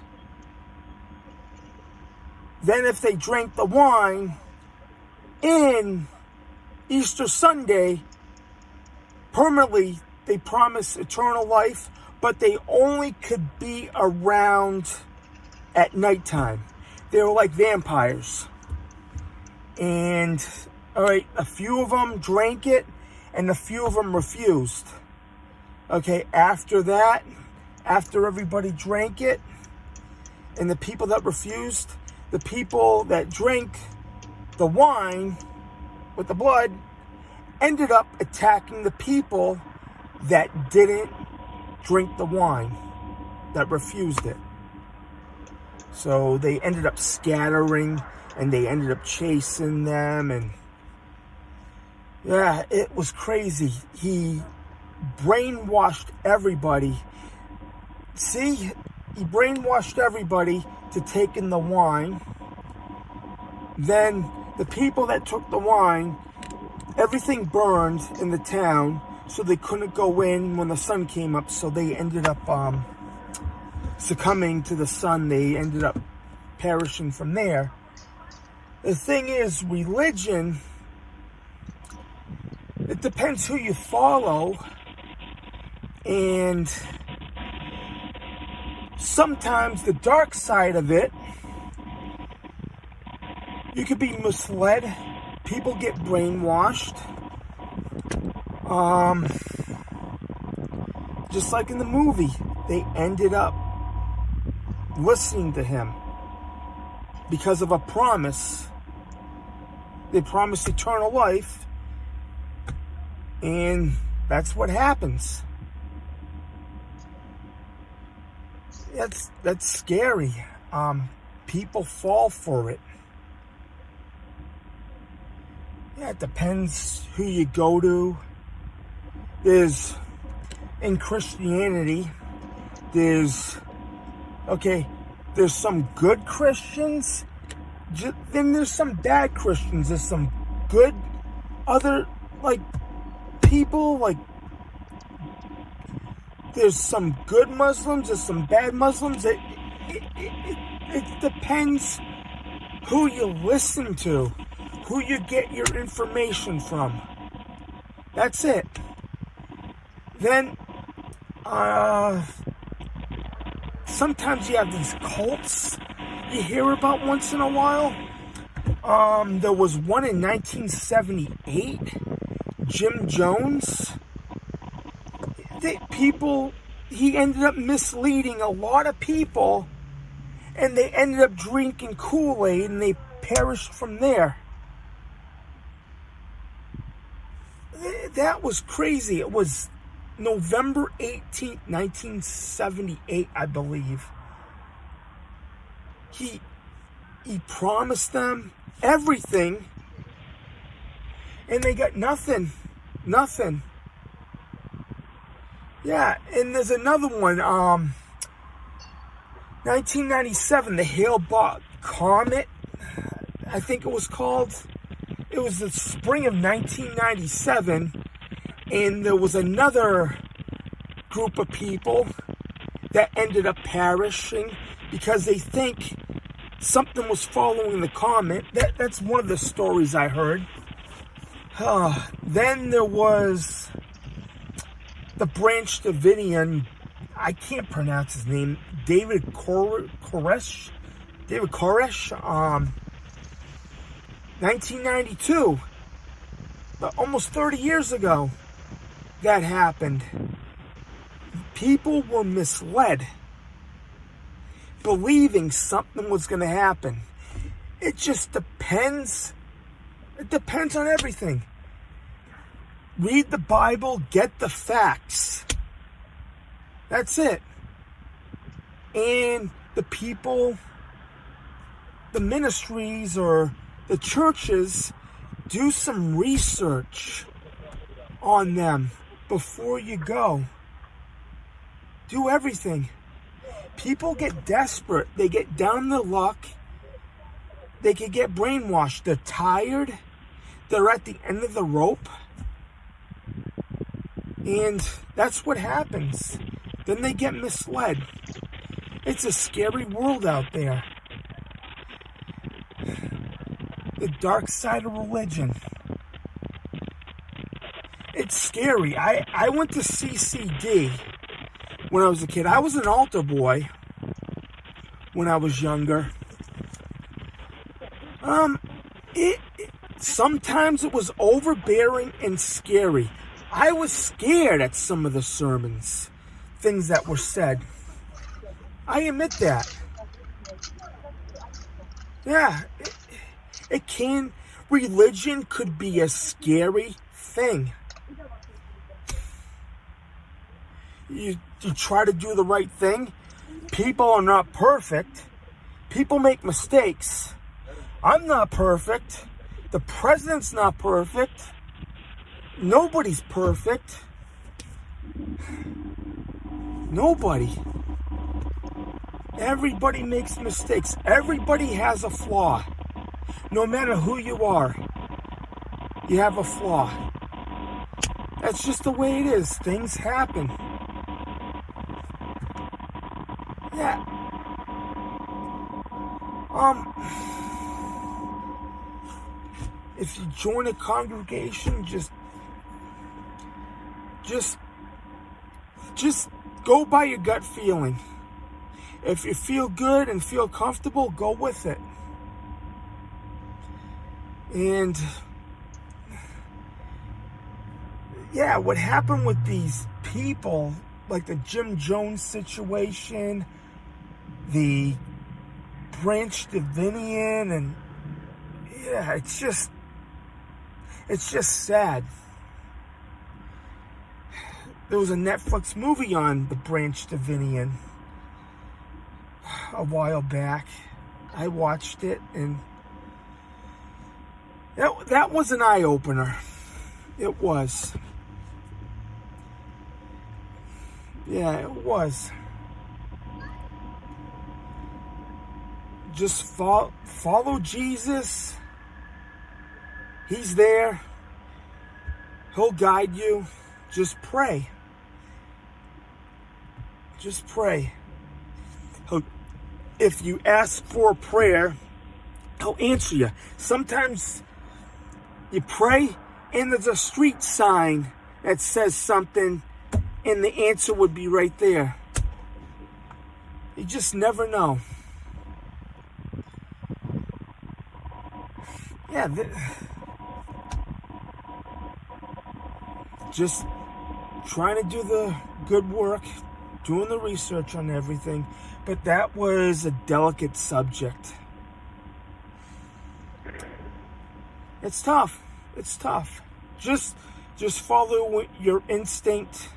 Then if they drank the wine in Easter Sunday, permanently they promised eternal life, but they only could be around at nighttime. They were like vampires. And, all right, a few of them drank it, and a few of them refused. Okay, after that, after everybody drank it, and the people that refused, the people that drank the wine with the blood ended up attacking the people that didn't drink the wine, that refused it. So they ended up scattering, and they ended up chasing them, and yeah, it was crazy. He brainwashed everybody. See, he brainwashed everybody to take in the wine. Then the people that took the wine, everything burned in the town, so they couldn't go in when the sun came up, so they ended up succumbing to the sun. They ended up perishing from there. The thing is, religion, it depends who you follow, and sometimes the dark side of it, you could be misled. People get brainwashed. Just like in the movie, they ended up listening to him because of a promise. They promised eternal life, and that's what happens. That's scary. People fall for it. Yeah, it depends who you go to. In Christianity, there's some good Christians, then there's some bad Christians. There's some good other, people, there's some good Muslims, there's some bad Muslims. It depends who you listen to, who you get your information from. That's it. Then, sometimes you have these cults you hear about once in a while. There was one in 1978, Jim Jones. He ended up misleading a lot of people, and they ended up drinking Kool-Aid, and they perished from there. That was crazy. It was November 18th, 1978, I believe. He promised them everything, and they got nothing. Nothing. Yeah, and there's another one, 1997, the Hale-Bopp Comet, I think it was called. It was the spring of 1997, and there was another group of people that ended up perishing because they think something was following the comet. That's one of the stories I heard. Then there was the Branch Davidian, I can't pronounce his name, David Koresh, 1992, almost 30 years ago, that happened. People were misled, believing something was going to happen. It just depends. It depends on everything. Read the Bible, get the facts. That's it. And the people, the ministries or the churches, do some research on them before you go. Do everything. People get desperate. They get down on their luck. They could get brainwashed. They're tired. They're at the end of the rope. And that's what happens. Then they get misled. It's a scary world out there. The dark side of religion. It's scary. I went to CCD when I was a kid. I was an altar boy when I was younger. Sometimes it was overbearing and scary. I was scared at some of the sermons, things that were said. I admit that. Yeah, religion could be a scary thing. You try to do the right thing. People are not perfect. People make mistakes. I'm not perfect. The president's not perfect. Nobody's perfect. Nobody. Everybody makes mistakes. Everybody has a flaw. No matter who you are, you have a flaw. That's just the way it is. Things happen. Yeah. If you join a congregation, just go by your gut feeling. If you feel good and feel comfortable, go with it. And yeah, what happened with these people, like the Jim Jones situation, the Branch Davidian, and yeah, it's just sad. There was a Netflix movie on the Branch Davidian a while back. I watched it, and that was an eye-opener. It was. Yeah, it was. Just follow Jesus. He's there. He'll guide you. Just pray. Just pray. If you ask for a prayer, he'll answer you. Sometimes you pray and there's a street sign that says something and the answer would be right there. You just never know. Yeah, just trying to do the good work, doing the research on everything, but that was a delicate subject. It's tough. It's tough. Just follow your instinct.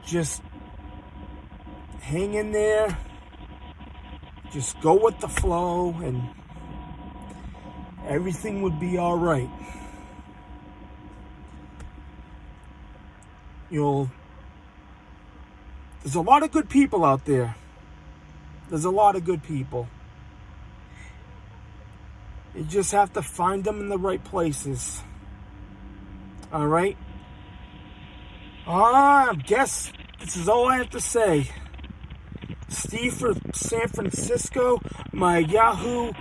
Just hang in there. Just go with the flow, and everything would be all right. There's a lot of good people out there. There's a lot of good people. You just have to find them in the right places. All right? I guess this is all I have to say. Steve from San Francisco. My Yahoo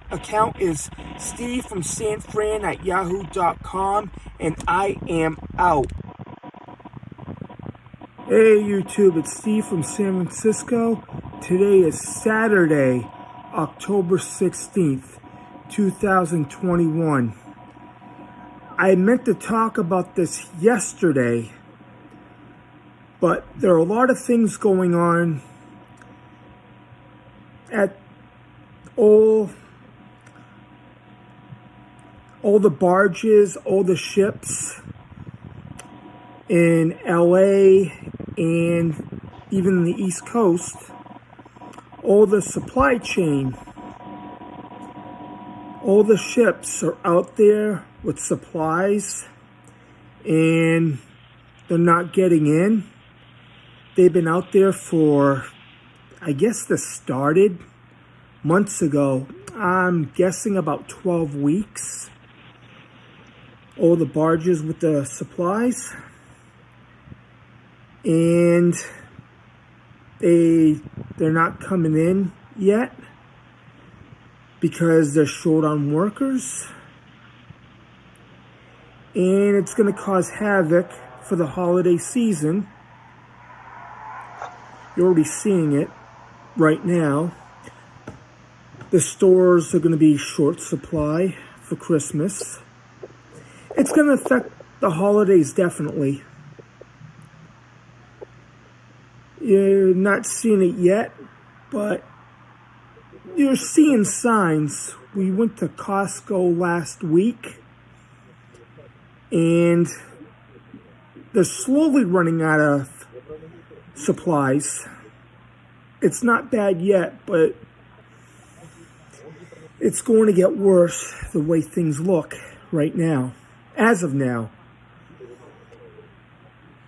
account is Steve from San Fran at yahoo.com, and I am out. Hey YouTube, it's Steve from San Francisco. Today is Saturday, October 16th, 2021. I meant to talk about this yesterday, but there are a lot of things going on at all the barges, all the ships in LA and even the East Coast, all the supply chain, all the ships are out there with supplies and they're not getting in. They've been out there for, I guess this started months ago. I'm guessing about 12 weeks. All the barges with the supplies. and they're not coming in yet because they're short on workers, and it's going to cause havoc for the holiday season. You're already seeing it right now. The stores are going to be short supply for Christmas. It's going to affect the holidays, definitely. You're not seeing it yet, but you're seeing signs. We went to Costco last week, and they're slowly running out of supplies. It's not bad yet, but it's going to get worse the way things look right now, as of now.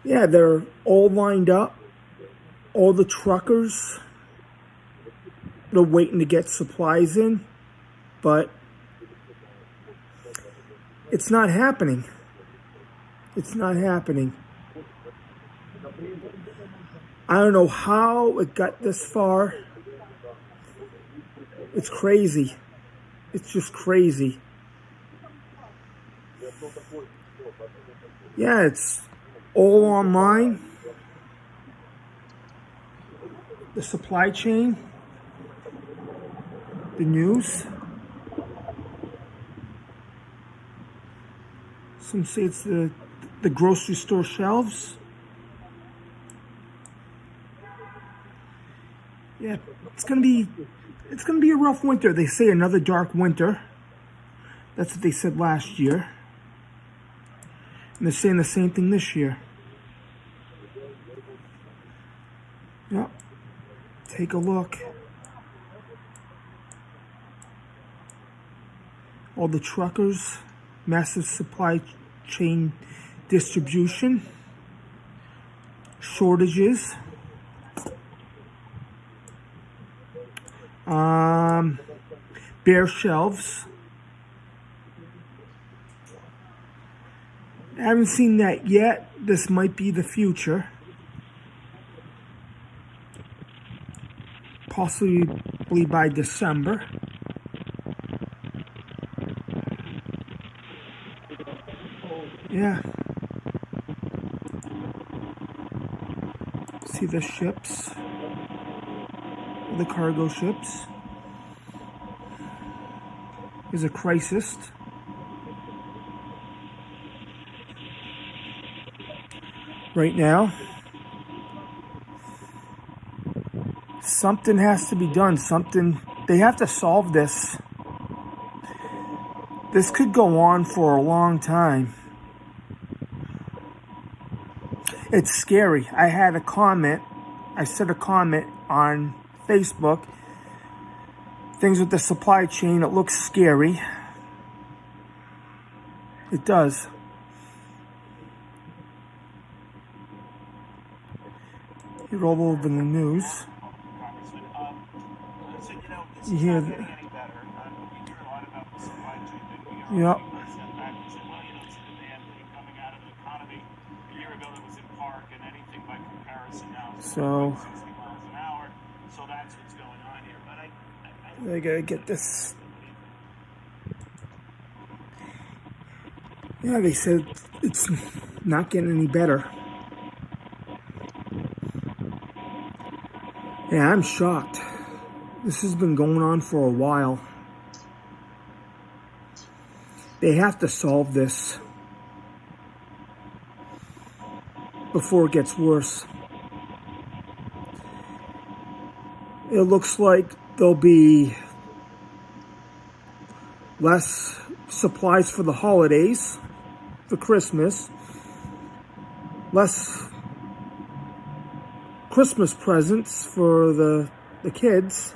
Yeah, they're all lined up. All the truckers, they're waiting to get supplies in, but it's not happening. It's not happening. I don't know how it got this far. It's crazy. It's just crazy. Yeah, it's all online. The supply chain, the news. Some say it's the grocery store shelves. Yeah, it's gonna be a rough winter. They say another dark winter. That's what they said last year. And they're saying the same thing this year. Yep. Take a look. All the truckers, massive supply chain distribution, shortages, bare shelves. I haven't seen that yet. This might be the future. Possibly by December. Yeah. See the ships, the cargo ships. There's a crisis. Right now. Something has to be done. They have to solve this. This could go on for a long time. It's scary. I said a comment on Facebook. Things with the supply chain, it looks scary. It does. You're all over the news. You hear that? Yep. So that's what's going on here. But I gotta get this. Yeah, they said it's not getting any better. Yeah, I'm shocked. This has been going on for a while. They have to solve this before it gets worse. It looks like there'll be less supplies for the holidays, for Christmas, less Christmas presents for the kids.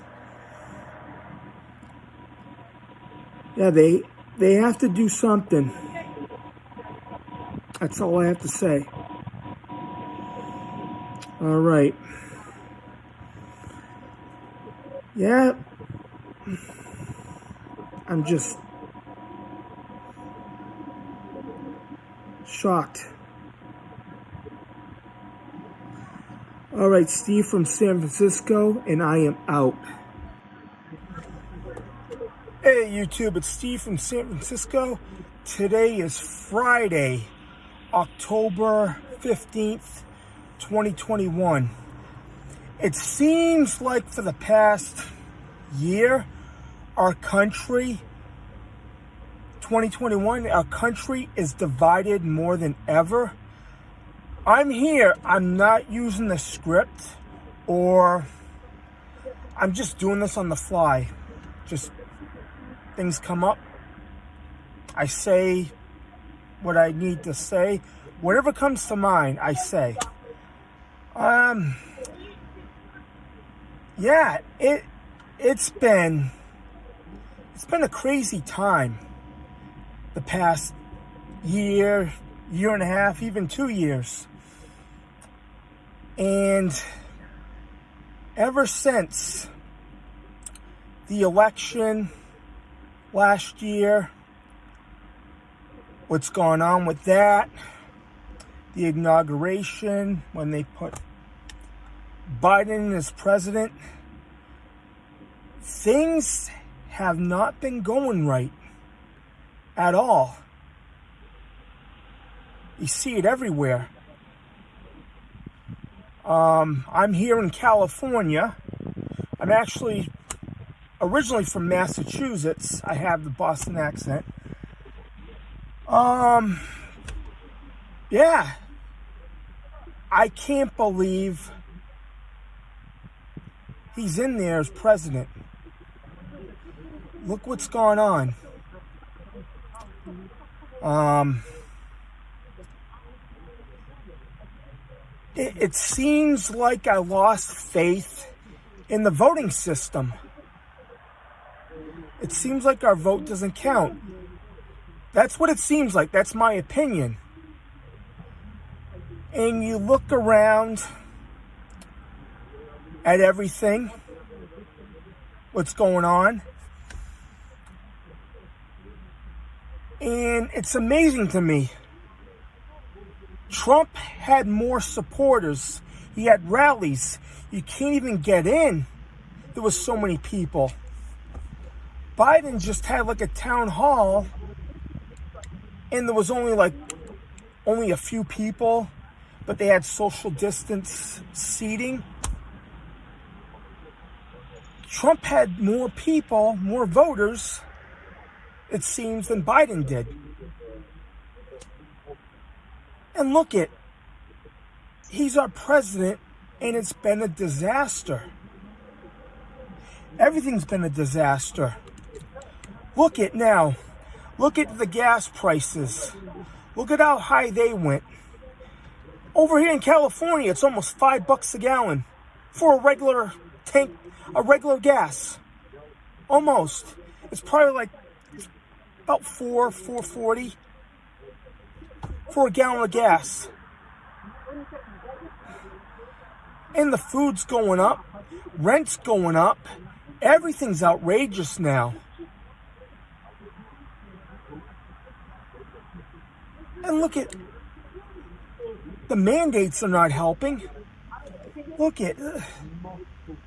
Yeah, they have to do something. That's all I have to say. All right. Yeah. I'm just shocked. All right, Steve from San Francisco, and I am out. Hey, YouTube, it's Steve from San Francisco. Today is Friday, October 15th, 2021. It seems like for the past year, our country, 2021, our country is divided more than ever. I'm here, I'm not using the script, or I'm just doing this on the fly. Just things come up. I say what I need to say. Whatever comes to mind, I say. Yeah, it's been a crazy time. The past year and a half, even 2 years. And ever since the election last year, what's going on with that, the inauguration, when they put Biden as president, things have not been going right at all. You see it everywhere. I'm here in California. I'm actually originally from Massachusetts. I have the Boston accent. Yeah. I can't believe he's in there as president. Look what's going on. It seems like I lost faith in the voting system. It seems like our vote doesn't count. That's what it seems like. That's my opinion. And you look around at everything, what's going on, and it's amazing to me. Trump had more supporters. He had rallies. You can't even get in. There was so many people. Biden just had like a town hall, and there was only a few people, but they had social distance seating. Trump had more people, more voters, it seems, than Biden did. And look it, he's our president, and it's been a disaster. Everything's been a disaster. Look it now. Look at the gas prices. Look at how high they went. Over here in California, it's almost $5 a gallon for a regular tank, a regular gas. Almost. It's probably like about $4.40 for a gallon of gas. And the food's going up. Rent's going up. Everything's outrageous now. And look at the mandates are not helping. Look at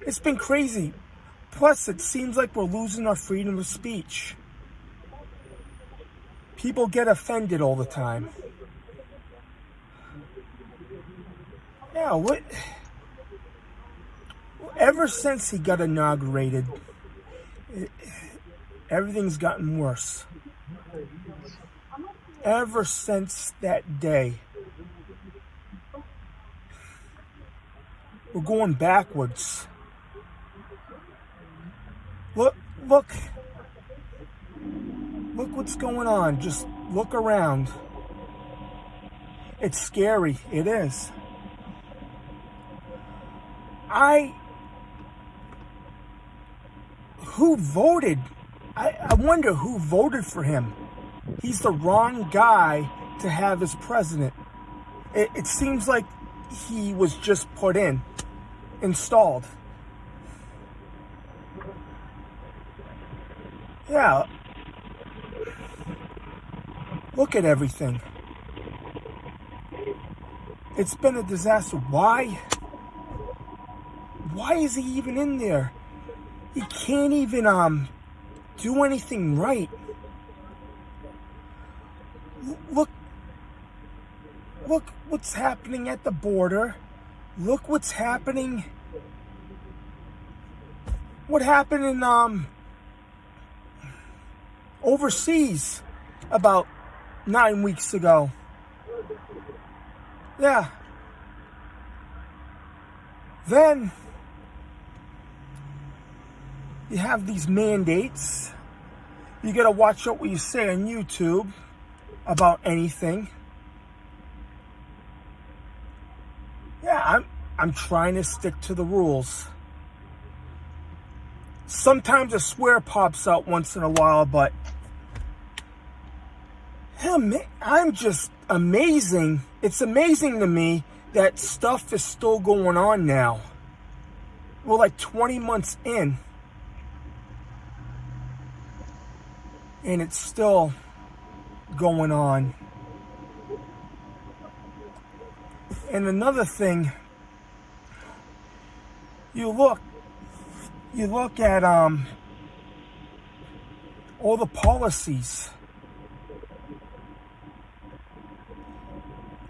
it's been crazy. Plus, it seems like we're losing our freedom of speech. People get offended all the time. Yeah, what? Ever since he got inaugurated, everything's gotten worse. Ever since that day, we're going backwards. Look what's going on. Just look around. It's scary. It is. Who voted? I wonder who voted for him. He's the wrong guy to have as president. It seems like he was just put in, installed. Yeah. Look at everything. It's been a disaster. Why? why is he even in there? He can't even do anything right. Look what's happening at the border. Look what's happening. What happened in overseas about 9 weeks ago. Yeah. Then you have these mandates. You gotta watch out what you say on YouTube about anything. Yeah, I'm trying to stick to the rules. Sometimes a swear pops out once in a while, but I'm just amazing. It's amazing to me that stuff is still going on now. We're like 20 months in, and it's still going on. And another thing, you look at all the policies.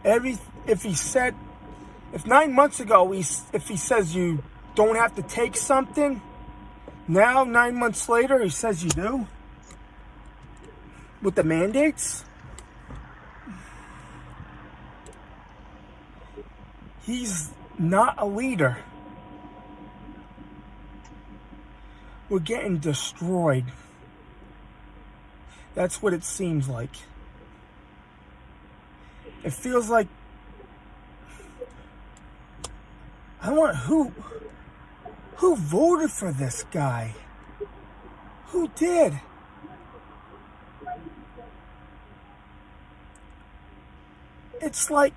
If 9 months ago if he says you don't have to take something, now 9 months later he says you do with the mandates. He's not a leader. We're getting destroyed. That's what it seems like. It feels like who voted for this guy? Who did? It's like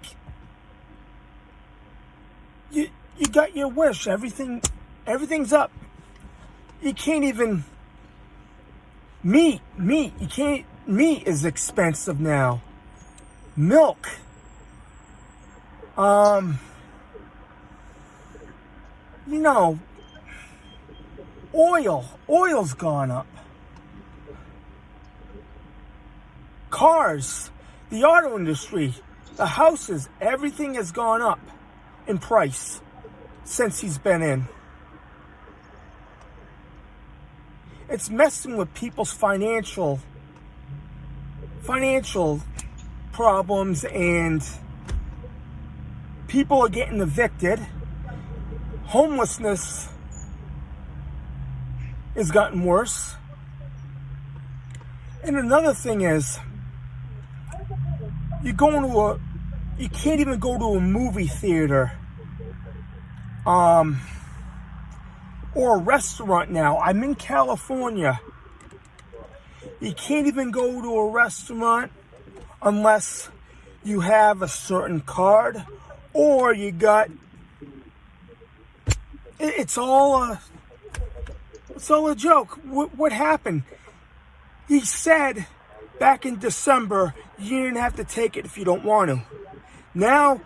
you got your wish. Everything's up. You can't even meat. You can't. Meat is expensive now. Milk. Oil's gone up. Cars, the auto industry, the houses, everything has gone up in price since he's been in. It's messing with people's financial problems, and people are getting evicted. Homelessness has gotten worse. And another thing is, you can't even go to a movie theater or a restaurant now. I'm in California. You can't even go to a restaurant unless you have a certain card or you got... It's all a joke. What happened? He said back in December, you didn't have to take it if you don't want to. Now,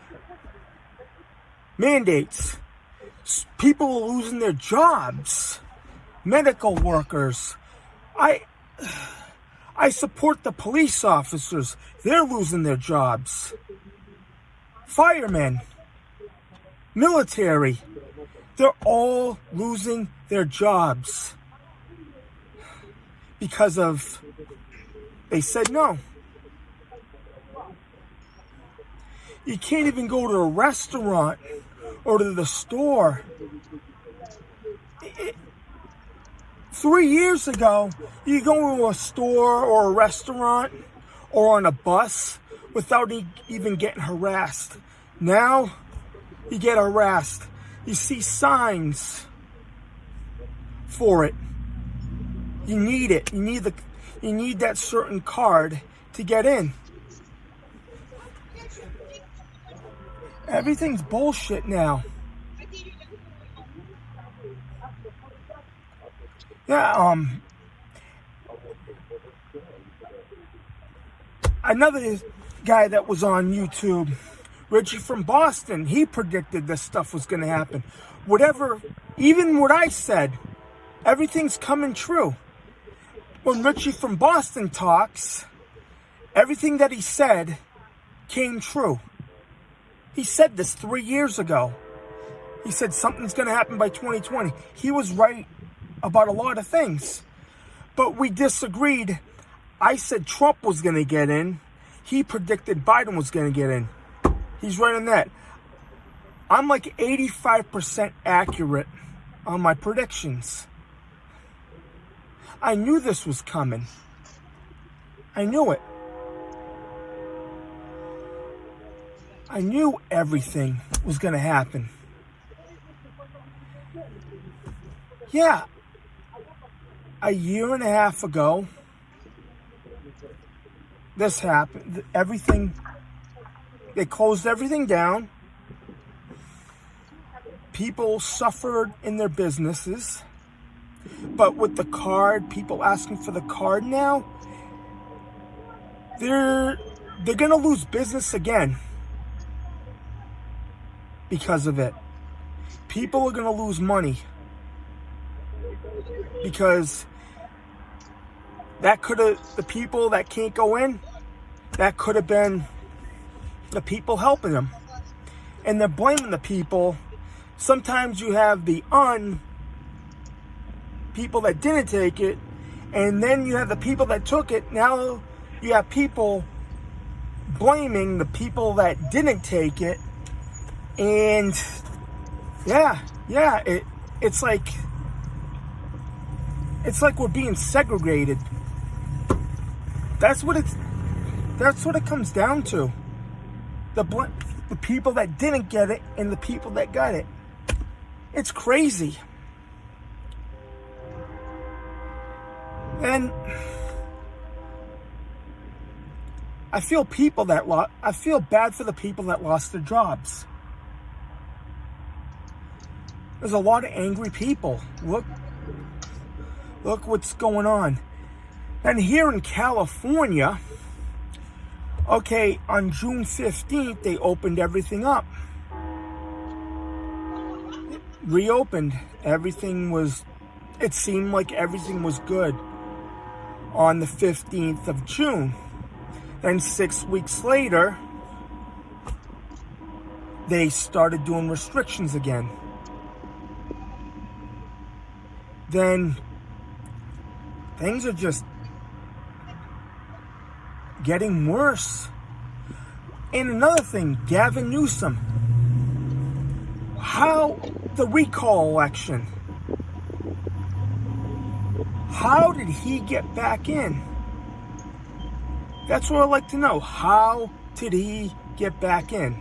mandates. People are losing their jobs. Medical workers. I support the police officers. They're losing their jobs. Firemen. Military. They're all losing their jobs. Because of... They said no. You can't even go to a restaurant or to the store. 3 years ago, you go to a store or a restaurant or on a bus without even getting harassed. Now, you get harassed. You see signs for it. You need it. You need that certain card to get in. Everything's bullshit now. Yeah, another guy that was on YouTube Richie from Boston, he predicted this stuff was going to happen. Whatever, even what I said, everything's coming true. When Richie from Boston talks, everything that he said came true. He said this 3 years ago. He said something's going to happen by 2020. He was right about a lot of things. But we disagreed. I said Trump was going to get in. He predicted Biden was going to get in. He's right on that. I'm like 85% accurate on my predictions. I knew this was coming. I knew it. I knew everything was going to happen. Yeah. A year and a half ago, this happened. Everything, they closed everything down. People suffered in their businesses. But with the card, people asking for the card now, they're going to lose business again because of it. People are going to lose money because that could have, the people that can't go in, that could have been the people helping them. And they're blaming the people. Sometimes you have the people that didn't take it, and then you have the people that took it. Now you have people blaming the people that didn't take it. And it's like we're being segregated. That's what it comes down to. The people that didn't get it and the people that got it. It's crazy. And I feel bad for the people that lost their jobs. There's a lot of angry people. Look what's going on. And here in California, okay, on June 15th, they opened everything up. Reopened. It seemed like everything was good on the 15th of June. Then 6 weeks later, they started doing restrictions again. Then things are just getting worse. And another thing, Gavin Newsom, the recall election, how did he get back in? That's what I'd like to know. How did he get back in?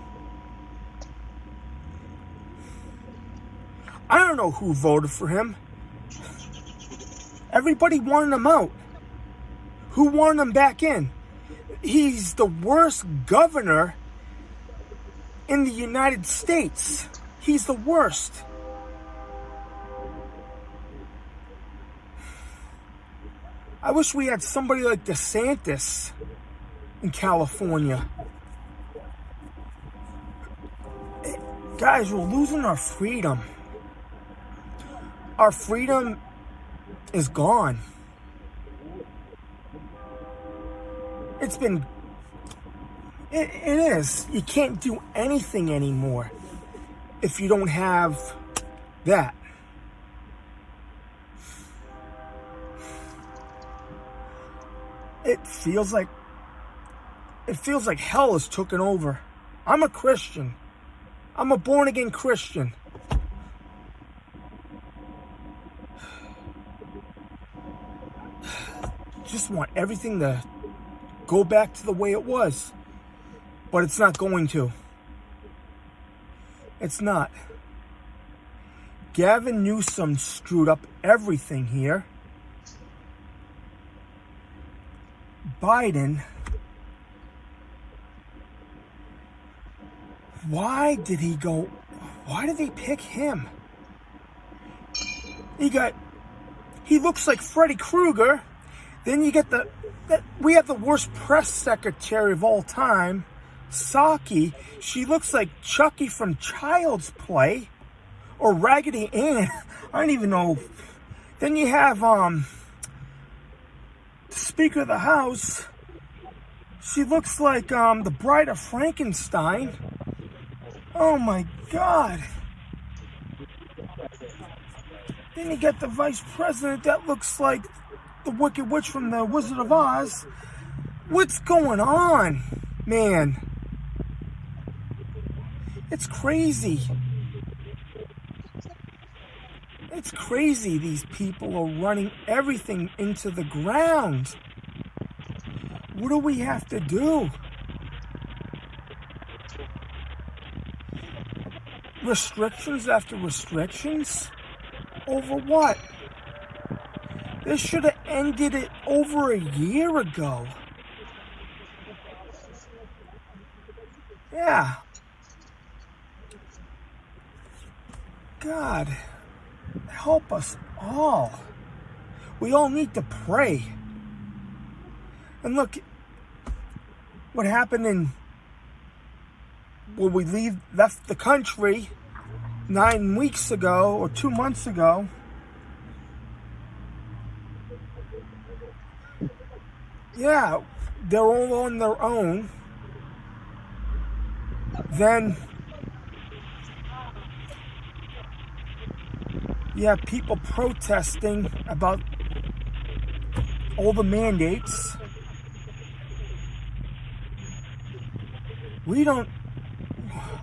I don't know who voted for him. Everybody wanted him out. Who wanted him back in? He's the worst governor in the United States. He's the worst. I wish we had somebody like DeSantis in California. Guys, we're losing our freedom. Our freedom is gone. It is. You can't do anything anymore if you don't have that. It feels like hell has taken over. I'm a Christian. I'm a born-again Christian. Just want everything to go back to the way it was. But it's not going to. It's not. Gavin Newsom screwed up everything here. Biden, why did they pick him? He looks like Freddy Krueger. Then you get we have the worst press secretary of all time, Saki, she looks like Chucky from Child's Play. Or Raggedy Ann. I don't even know. Then you have, the Speaker of the House. She looks like, the Bride of Frankenstein. Oh my God. Then you get the Vice President that looks like the Wicked Witch from the Wizard of Oz. What's going on, man? It's crazy. It's crazy. These people are running everything into the ground. What do we have to do? Restrictions after restrictions? Over what? They should have ended it over a year ago. Yeah. God, help us all. We all need to pray. And look, what happened when we left the country 9 weeks ago or 2 months ago. Yeah, they're all on their own. Then you have people protesting about all the mandates.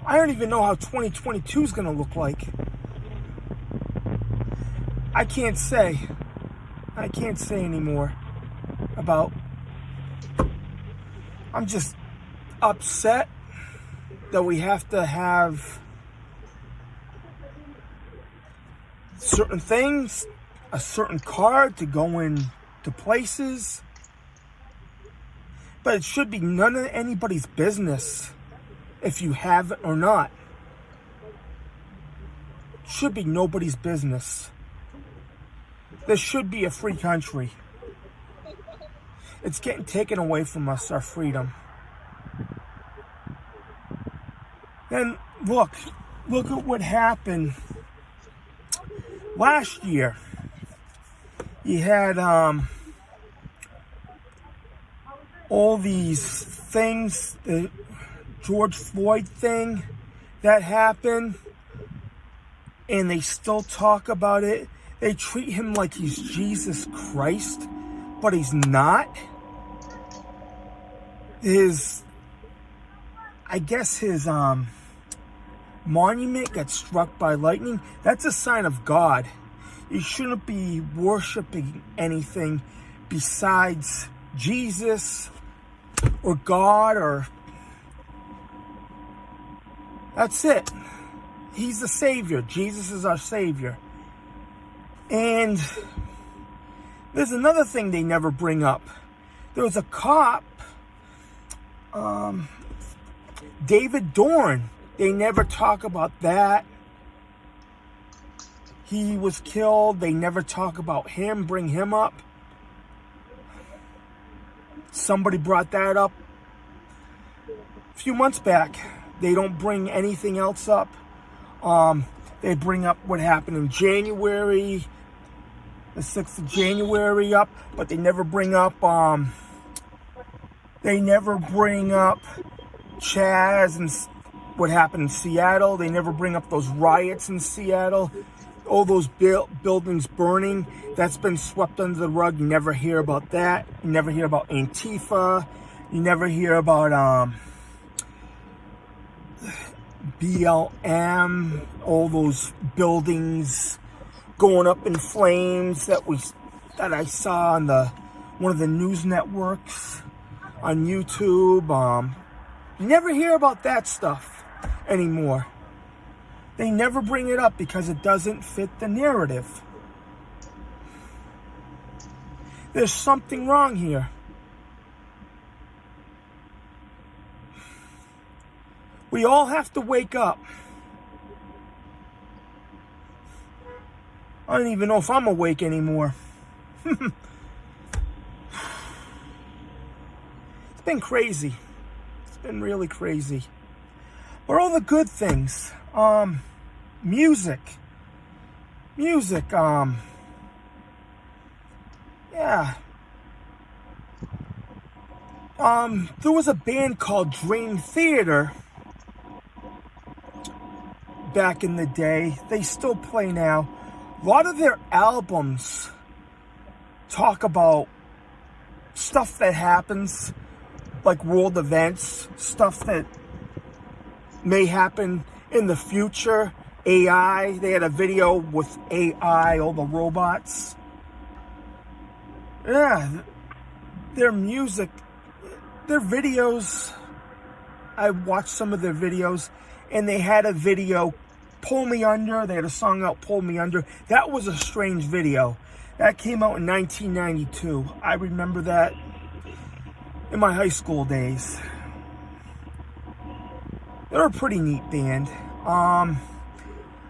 I don't even know how 2022 is going to look like. I can't say anymore about. I'm just upset that we have to have certain things, a certain card to go in to places. But it should be none of anybody's business if you have it or not. It should be nobody's business. This should be a free country. It's getting taken away from us, our freedom. Then look at what happened last year. You had all these things, the George Floyd thing that happened, and they still talk about it. They treat him like he's Jesus Christ, but he's not. I guess his monument got struck by lightning. That's a sign of God. You shouldn't be worshiping anything besides Jesus or God, or that's it. He's the Savior. Jesus is our Savior. And there's another thing they never bring up. There was a cop, David Dorn. They never talk about that. He was killed. They never talk about him, bring him up. Somebody brought that up a few months back. They don't bring anything else up. They bring up what happened in January, the 6th of January up, but they never bring up Chaz and what happened in Seattle. They never bring up those riots in Seattle, all those buildings burning. That's been swept under the rug. You never hear about that. You never hear about Antifa. You never hear about BLM, all those buildings going up in flames that I saw on one of the news networks on YouTube. You never hear about that stuff anymore. They never bring it up because it doesn't fit the narrative. There's something wrong here. We all have to wake up. I don't even know if I'm awake anymore. It's been crazy. It's been really crazy. But all the good things, music, yeah. There was a band called Dream Theater back in the day. They still play now. A lot of their albums talk about stuff that happens, like world events, stuff that may happen in the future. AI, they had a video with AI, all the robots. Yeah, their music, their videos, I watched some of their videos, and they had a video, Pull Me Under. They had a song out, Pull Me Under. That was a strange video. That came out in 1992. I remember that in my high school days. They're a pretty neat band.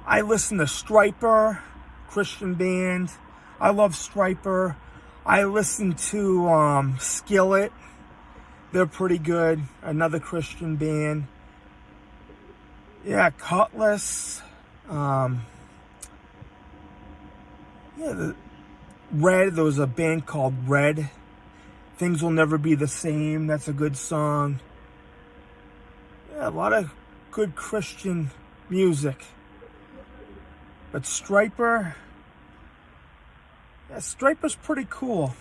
I listen to Striper, Christian band. I love Striper. I listen to Skillet. They're pretty good. Another Christian band. Yeah, Cutlass. Red. There was a band called Red. Things Will Never Be the Same. That's a good song. Yeah, a lot of good Christian music. But Striper, yeah, Striper's pretty cool.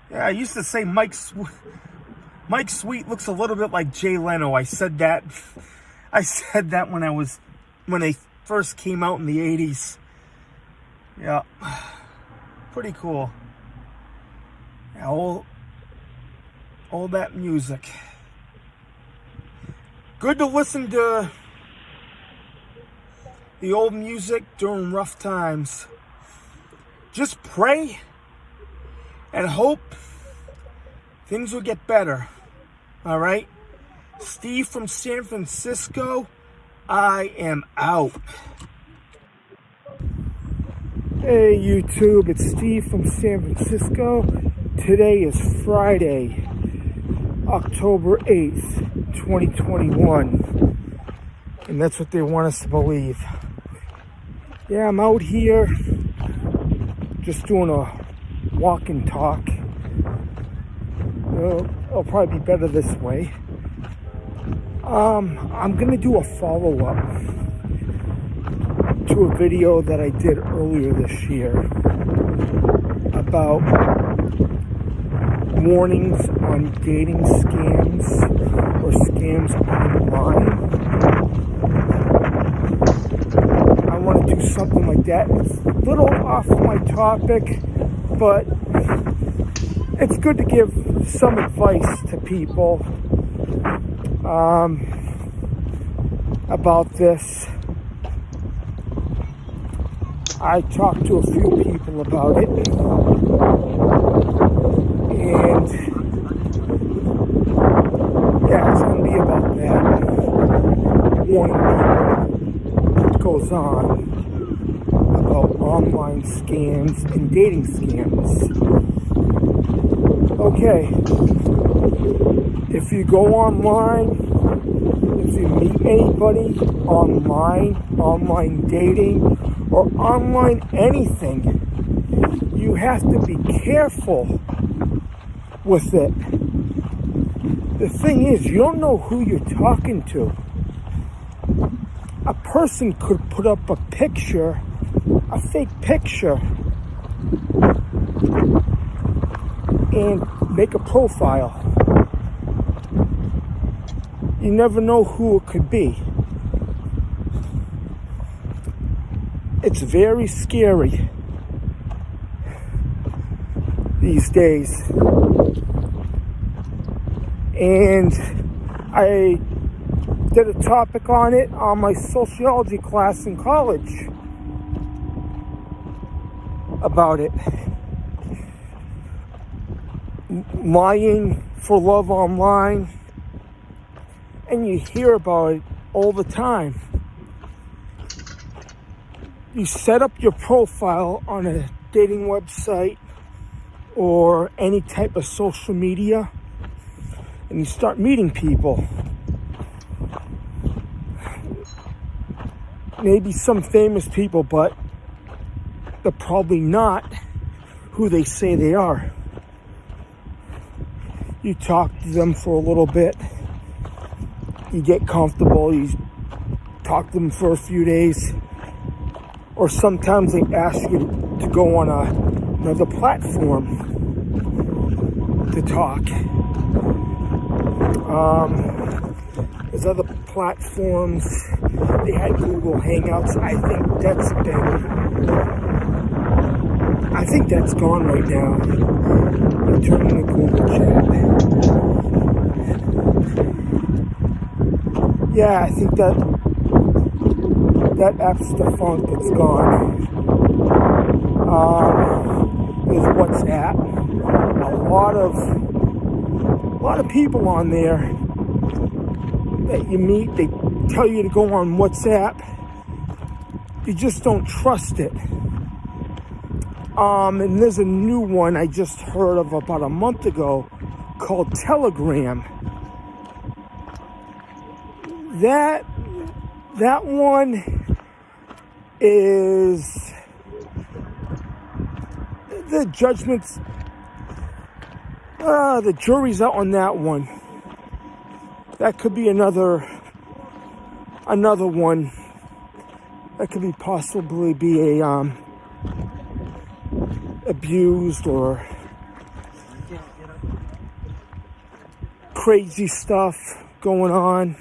Yeah, I used to say Mike Sweet looks a little bit like Jay Leno. I said that when they first came out in the 80s. Yeah, pretty cool. Yeah, all that music. Good to listen to the old music during rough times. Just pray and hope things will get better. All right? Steve from San Francisco, I am out. Hey YouTube, it's Steve from San Francisco. Today is Friday, October 8th, 2021. And that's what they want us to believe. Yeah, I'm out here just doing a walk and talk. It'll probably be better this way. I'm gonna do a follow-up to a video that I did earlier this year about warnings on dating scams or scams online. I want to do something like that. It's a little off my topic, but it's good to give some advice to people about this. I talked to a few people about it, and yeah, it's going to be about that. Warning people what goes on about online scams and dating scams. Okay, if you go online, if you meet anybody online dating, or online anything, you have to be careful with it. The thing is, you don't know who you're talking to. A person could put up a picture, a fake picture, and make a profile. You never know who it could be. It's very scary these days. And I did a topic on it on my sociology class in college about it. Lying for love online. And you hear about it all the time. You set up your profile on a dating website or any type of social media and you start meeting people. Maybe some famous people, but they're probably not who they say they are. You talk to them for a little bit, you get comfortable, you talk to them for a few days, or sometimes they ask you to go on another platform to talk. There's other platforms. They had Google Hangouts. I think that's gone right now. They're turning to Google Chat. Yeah, I think that app's defunct. It's gone. There's WhatsApp. A lot of people on there that you meet, they tell you to go on WhatsApp. You just don't trust it. And there's a new one I just heard of about a month ago called Telegram. That one is the judgments. The jury's out on that one. That could be another one. That could possibly be abused or crazy stuff going on.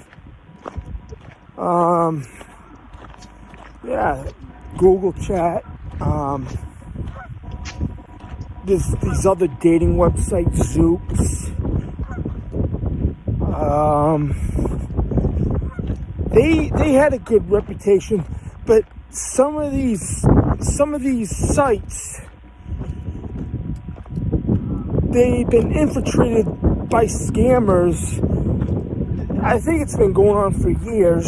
Yeah, Google Chat. There's these other dating websites, Zoops. They had a good reputation, but some of these sites, they've been infiltrated by scammers. I think it's been going on for years.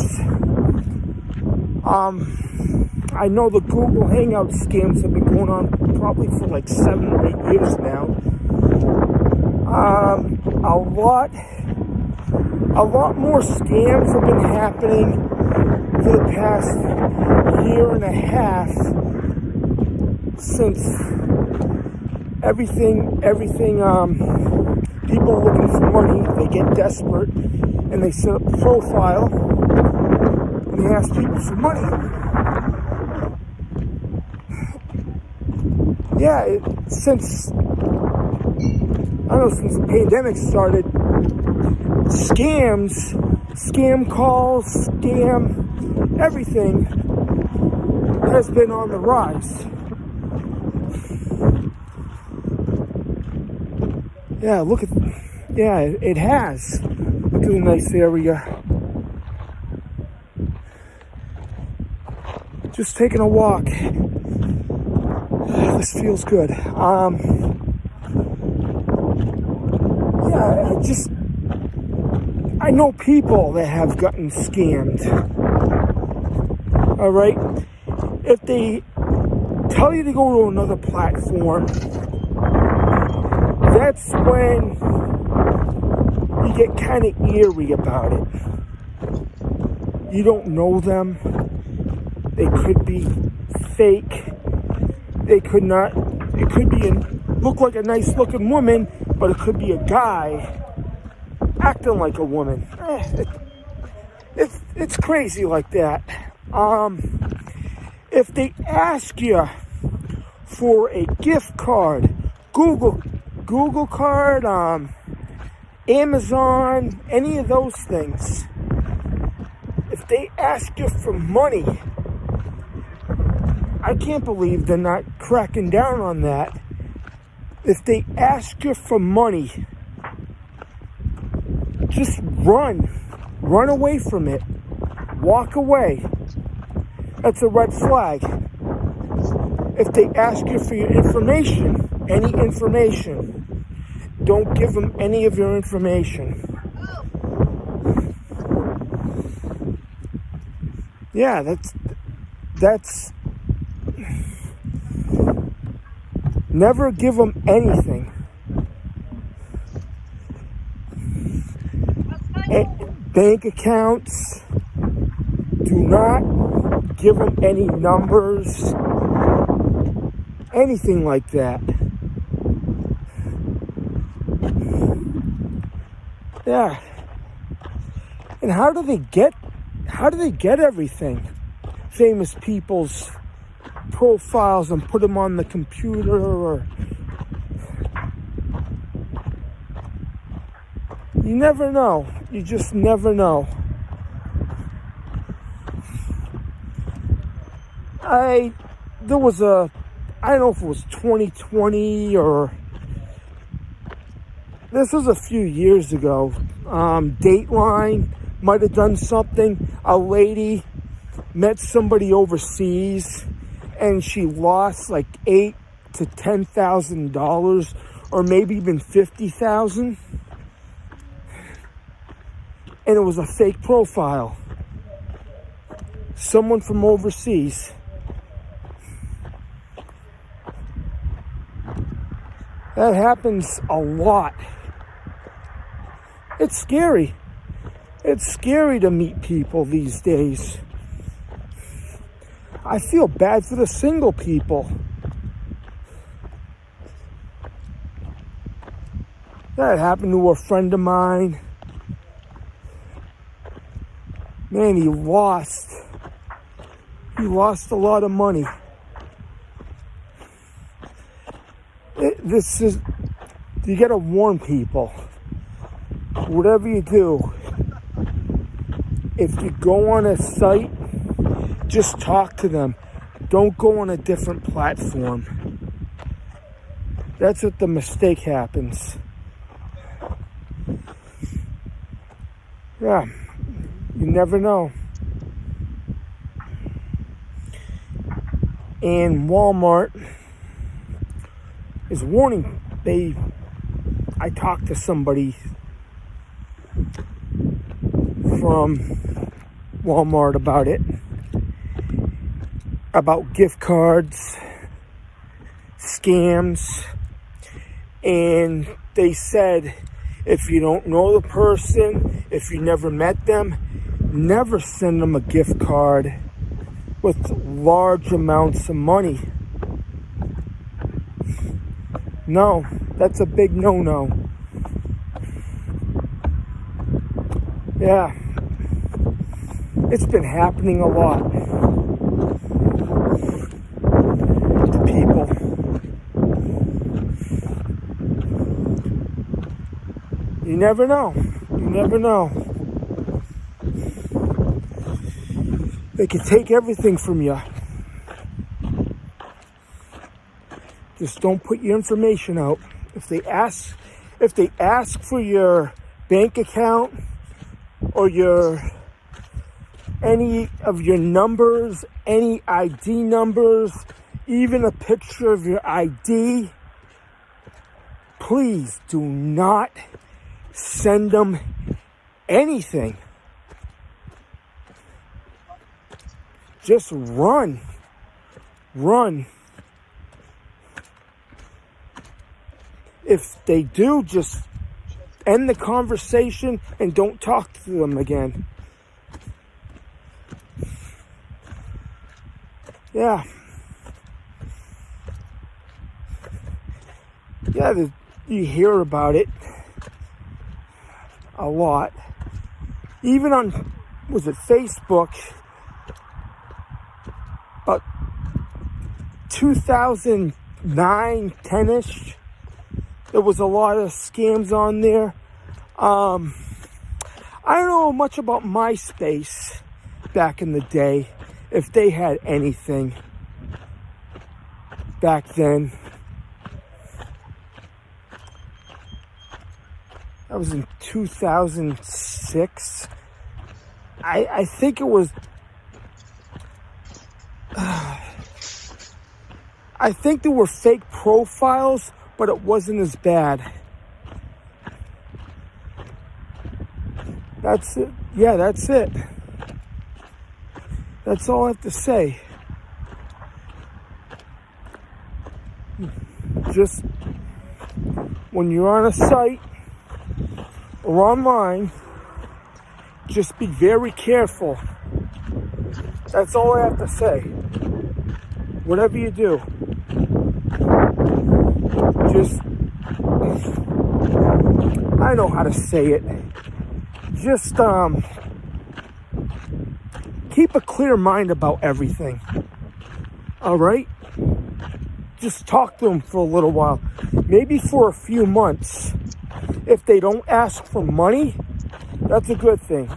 I know the Google Hangout scams have been going on probably for like 7 or 8 years now. A lot more scams have been happening for the past year and a half since everything, people are looking for money, they get desperate, and they set up a profile, and they ask people for money. Yeah, since the pandemic started, scam calls, everything has been on the rise. Yeah, it has. Look at the nice area. Just taking a walk. This feels good. I know people that have gotten scammed. All right? If they tell you to go to another platform, that's when you get kind of eerie about it. You don't know them. They could be fake. It could look like a nice looking woman, but it could be a guy acting like a woman. It's crazy like that. If they ask you for a gift card, Google card, Amazon, any of those things, if they ask you for money, I can't believe they're not cracking down on that. If they ask you for money, just run away from it, walk away. That's a red flag. If they ask you for your information, any information, don't give them any of your information. Yeah, that's never give them anything. bank accounts. Do not give them any numbers, anything like that. Yeah. And how do they get everything? Famous people's profiles and put them on the computer, or you never know. You just never know. I don't know if it was 2020 or this was a few years ago. Dateline might have done something. A lady met somebody overseas and she lost like $8,000 to $10,000, or maybe even $50,000. And it was a fake profile. Someone from overseas. That happens a lot. It's scary. It's scary to meet people these days. I feel bad for the single people. That happened to a friend of mine. Man, he lost a lot of money. You gotta warn people. Whatever you do, if you go on a site, just talk to them. Don't go on a different platform. That's what the mistake happens. Yeah, you never know. And Walmart is warning. I talked to somebody from Walmart about it, about gift cards, scams, and they said if you don't know the person, if you never met them, never send them a gift card with large amounts of money. No, that's a big no-no. Yeah, it's been happening a lot to people. You never know. You never know. They can take everything from you. Just don't put your information out. If they ask for your bank account or any of your numbers, any ID numbers, even a picture of your ID, please do not send them anything. Just run. If they do, just end the conversation and don't talk to them again. Yeah. Yeah, you hear about it a lot. Even on, was it Facebook? About 2009, 10-ish. There was a lot of scams on there. I don't know much about MySpace back in the day, if they had anything back then. That was in 2006. I think it was... I think there were fake profiles, but it wasn't as bad. That's it. Yeah, that's it. That's all I have to say. Just when you're on a site or online, just be very careful. That's all I have to say. Whatever you do, just, I know how to say it. Just, keep a clear mind about everything. All right? Just talk to them for a little while. Maybe for a few months. If they don't ask for money, that's a good thing.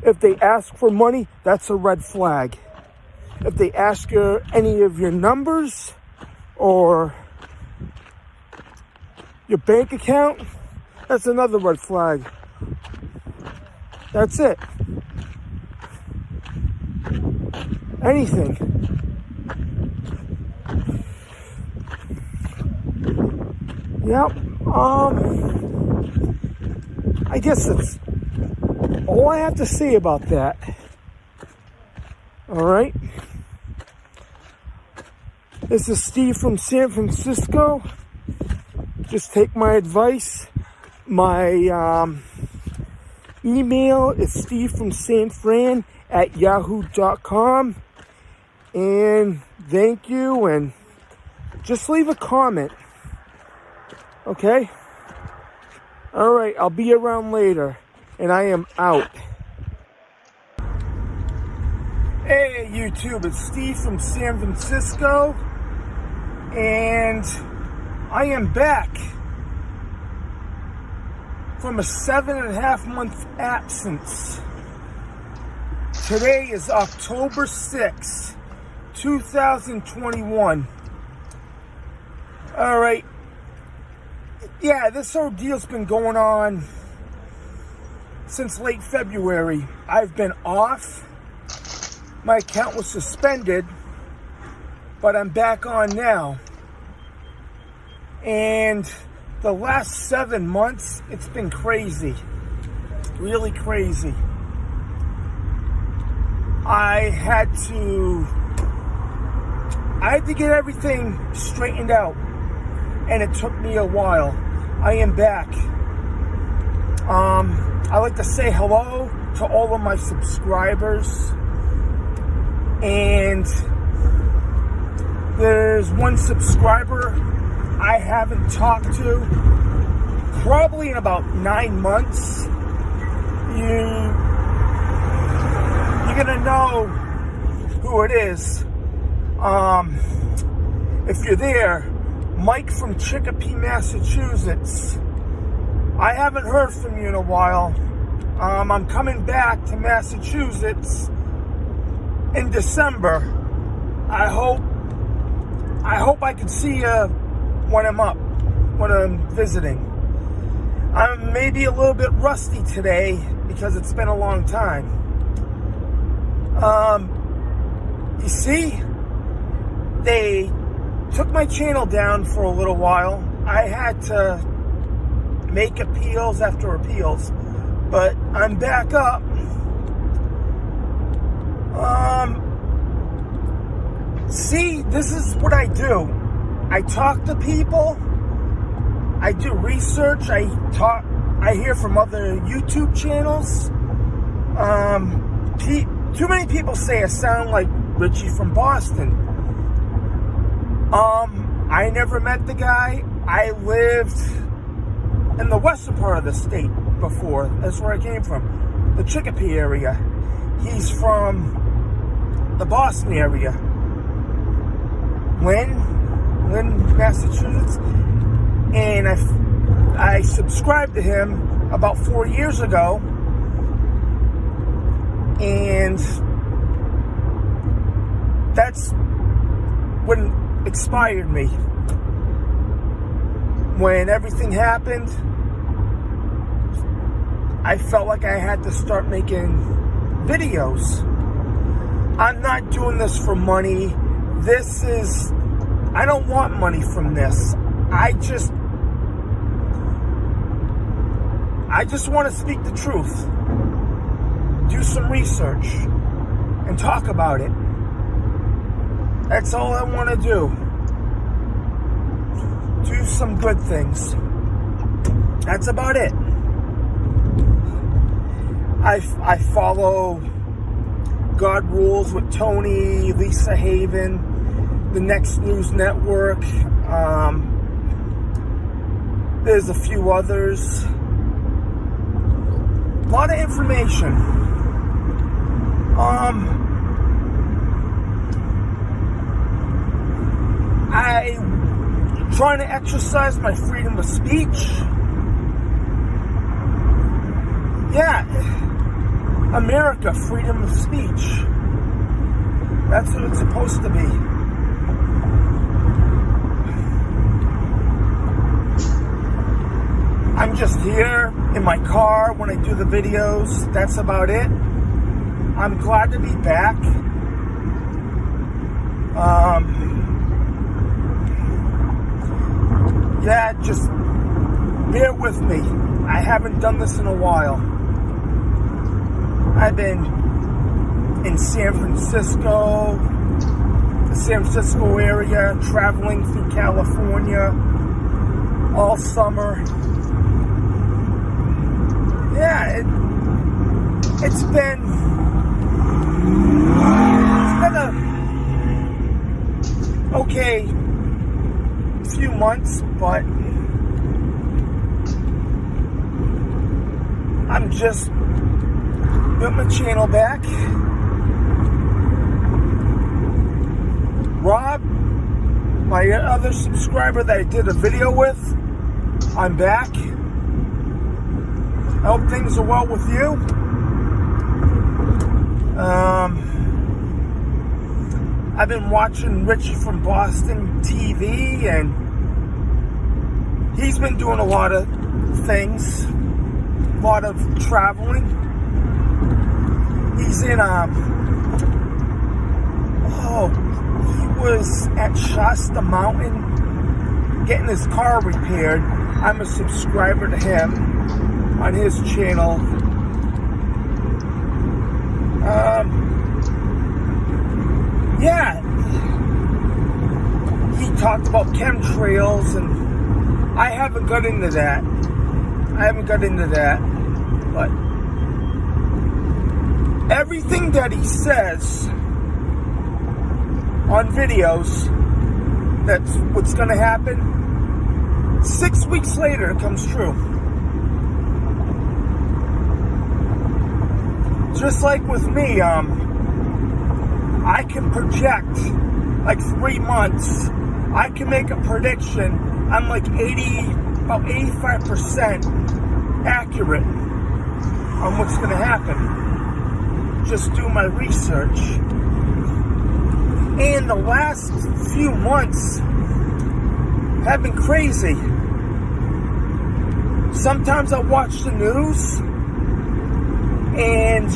If they ask for money, that's a red flag. If they ask you any of your numbers or your bank account, that's another red flag. That's it. Anything. Yep. I guess that's all I have to say about that. All right. This is Steve from San Francisco. Just take my advice. My email is stevefromsanfran@yahoo.com. And thank you, and just leave a comment. Okay? All right, I'll be around later, and I am out. Hey, YouTube, it's Steve from San Francisco, and I am back from a 7.5-month absence. Today is October 6th, 2021. All right. Yeah, this ordeal's been going on since late February. I've been off. My account was suspended, but I'm back on now. And the last 7 months, it's been crazy. Really crazy. I had to get everything straightened out, and it took me a while. I am back. I like to say hello to all of my subscribers, and there's one subscriber I haven't talked to probably in about 9 months. You're gonna know who it is. If you're there, Mike from Chicopee, Massachusetts. I haven't heard from you in a while. I'm coming back to Massachusetts in December. I hope I can see you when I'm visiting. I'm maybe a little bit rusty today because it's been a long time. You see, they took my channel down for a little while. I had to make appeals after appeals, but I'm back up. See, this is what I do. I talk to people. I do research. I hear from other YouTube channels. Too many people say I sound like Richie from Boston. I never met the guy. I lived in the western part of the state before. That's where I came from, the Chicopee area. He's from the Boston area. Lynn, Massachusetts. And I subscribed to him about 4 years ago. And that's when expired me. When everything happened, I felt like I had to start making videos. I'm not doing this for money. I don't want money from this. I just want to speak the truth. Do some research and talk about it. That's all I want to do. Do some good things. That's about it. I follow God Rules with Tony, Lisa Haven, the Next News Network. There's a few others. A lot of information. I'm trying to exercise my freedom of speech. Yeah, America, freedom of speech. That's what it's supposed to be. I'm just here in my car when I do the videos. That's about it. I'm glad to be back. Yeah, just bear with me. I haven't done this in a while. I've been in San Francisco, the San Francisco area, traveling through California all summer. Yeah, it's been a okay few months, but I'm just got my channel back. Rob, my other subscriber that I did a video with, I'm back. I hope things are well with you. I've been watching Richie from Boston TV, and he's been doing a lot of things, a lot of traveling. He's in, he was at Shasta Mountain getting his car repaired. I'm a subscriber to him on his channel. Yeah, he talked about chemtrails, and I haven't got into that. But everything that he says on videos, that's what's going to happen, 6 weeks later it comes true. Just like with me, I can project like 3 months. I can make a prediction. I'm like about 85% accurate on what's going to happen. Just do my research. And the last few months have been crazy. Sometimes I watch the news and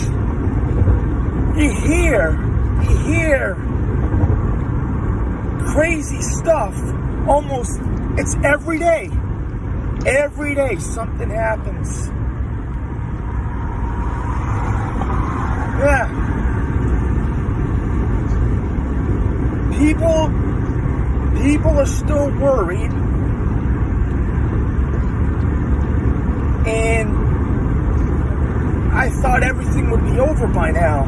you hear crazy stuff. Almost, it's every day. Every day something happens. Yeah. People are still worried. And I thought everything would be over by now.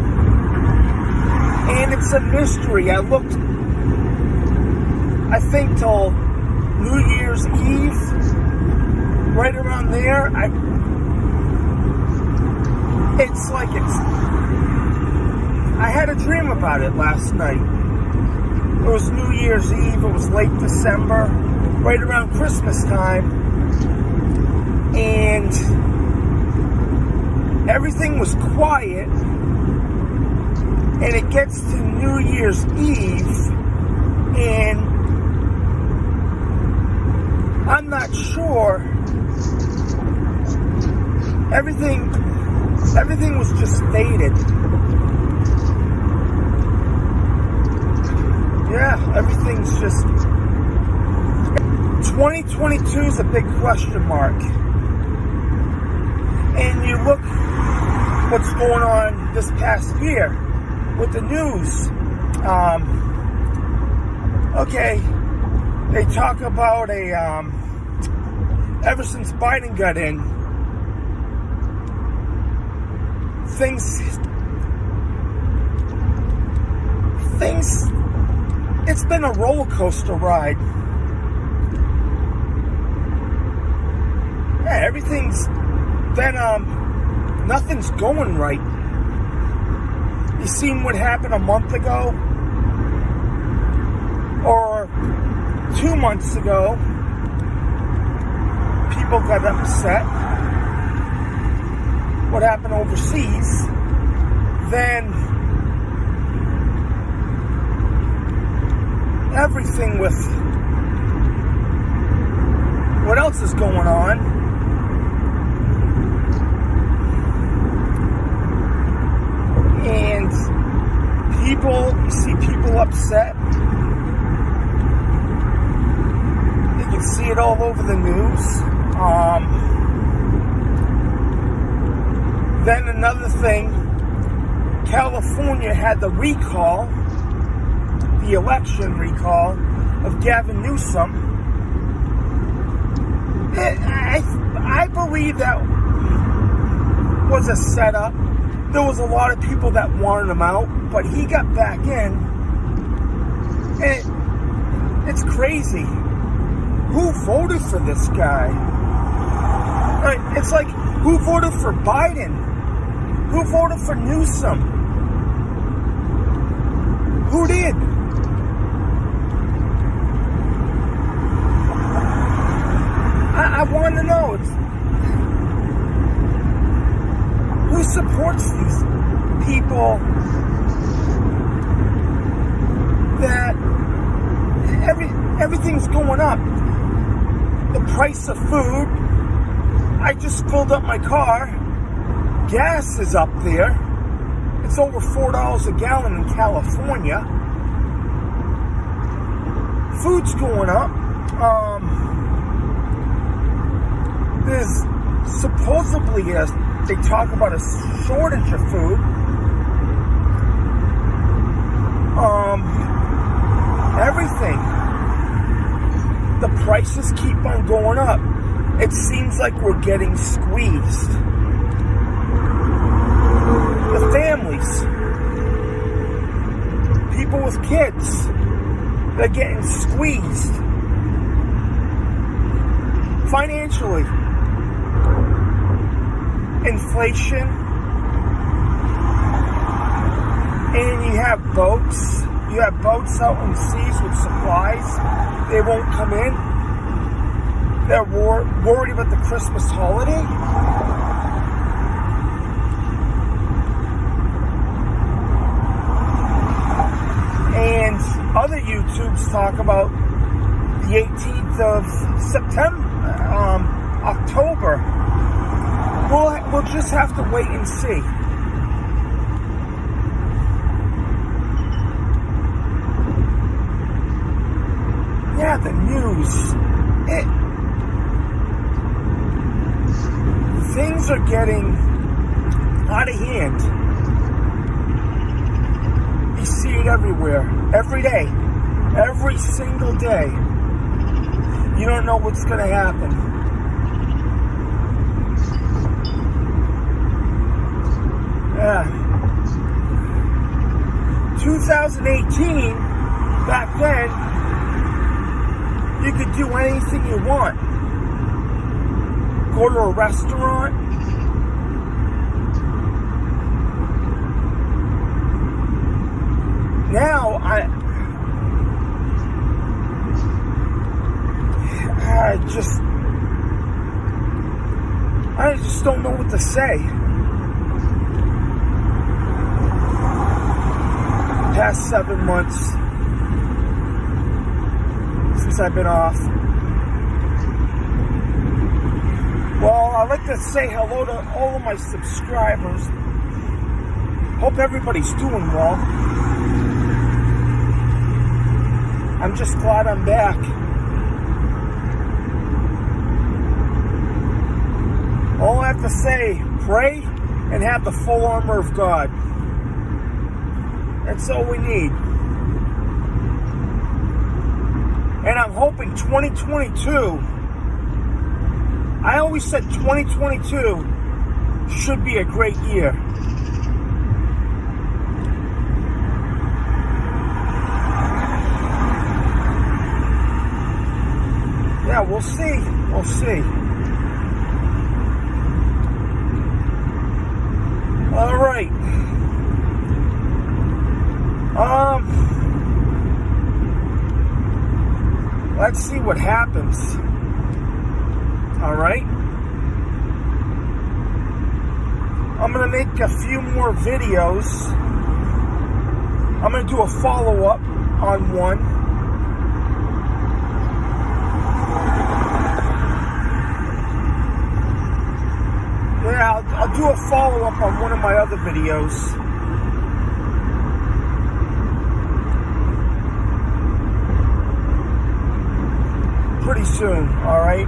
And it's a mystery. I looked, I think, till New Year's Eve, right around there. I had a dream about it last night. It was New Year's Eve, it was late December, right around Christmas time. And everything was quiet. And it gets to New Year's Eve, and I'm not sure. Everything was just faded. Yeah, everything's just... 2022 is a big question mark. And you look what's going on this past year with the news. Okay, they talk about ever since Biden got in, it's been a roller coaster ride. Yeah, everything's been, nothing's going right. You seen what happened a month ago? Or 2 months ago? People got upset. What happened overseas? Then everything with what else is going on. And you see people upset. You can see it all over the news. Then another thing, California had the recall, the election recall of Gavin Newsom. I believe that was a setup. There was a lot of people that wanted him out, but he got back in. And it's crazy. Who voted for this guy? It's like, who voted for Biden? Who voted for Newsom? Who did? I want to know. Who supports these people that everything's going up? The price of food. I just filled up my car. Gas is up there. It's over $4 a gallon in California. Food's going up. There's supposedly they talk about a shortage of food. Everything. The prices keep on going up. It seems like we're getting squeezed. The families, people with kids, they're getting squeezed financially. Inflation, and you have boats out in seas with supplies. They won't come in. They're worried about the Christmas holiday. And other YouTubes talk about the 18th of September, October. We'll just have to wait and see. Yeah, the news. Things are getting out of hand. You see it everywhere, every day, every single day. You don't know what's going to happen. Yeah. 2018, back then, you could do anything you want. Go to a restaurant. Now, I just don't know what to say. Past 7 months since I've been off. Well, I'd like to say hello to all of my subscribers. Hope everybody's doing well. I'm just glad I'm back. All I have to say, pray and have the full armor of God. That's all we need. And I'm hoping 2022, I always said 2022 should be a great year. we'll see. We'll see. All right. Let's see what happens. All right. I'm going to make a few more videos. I'm going to do a follow-up on one. Yeah, I'll do a follow-up on one of my other videos. Pretty soon, all right?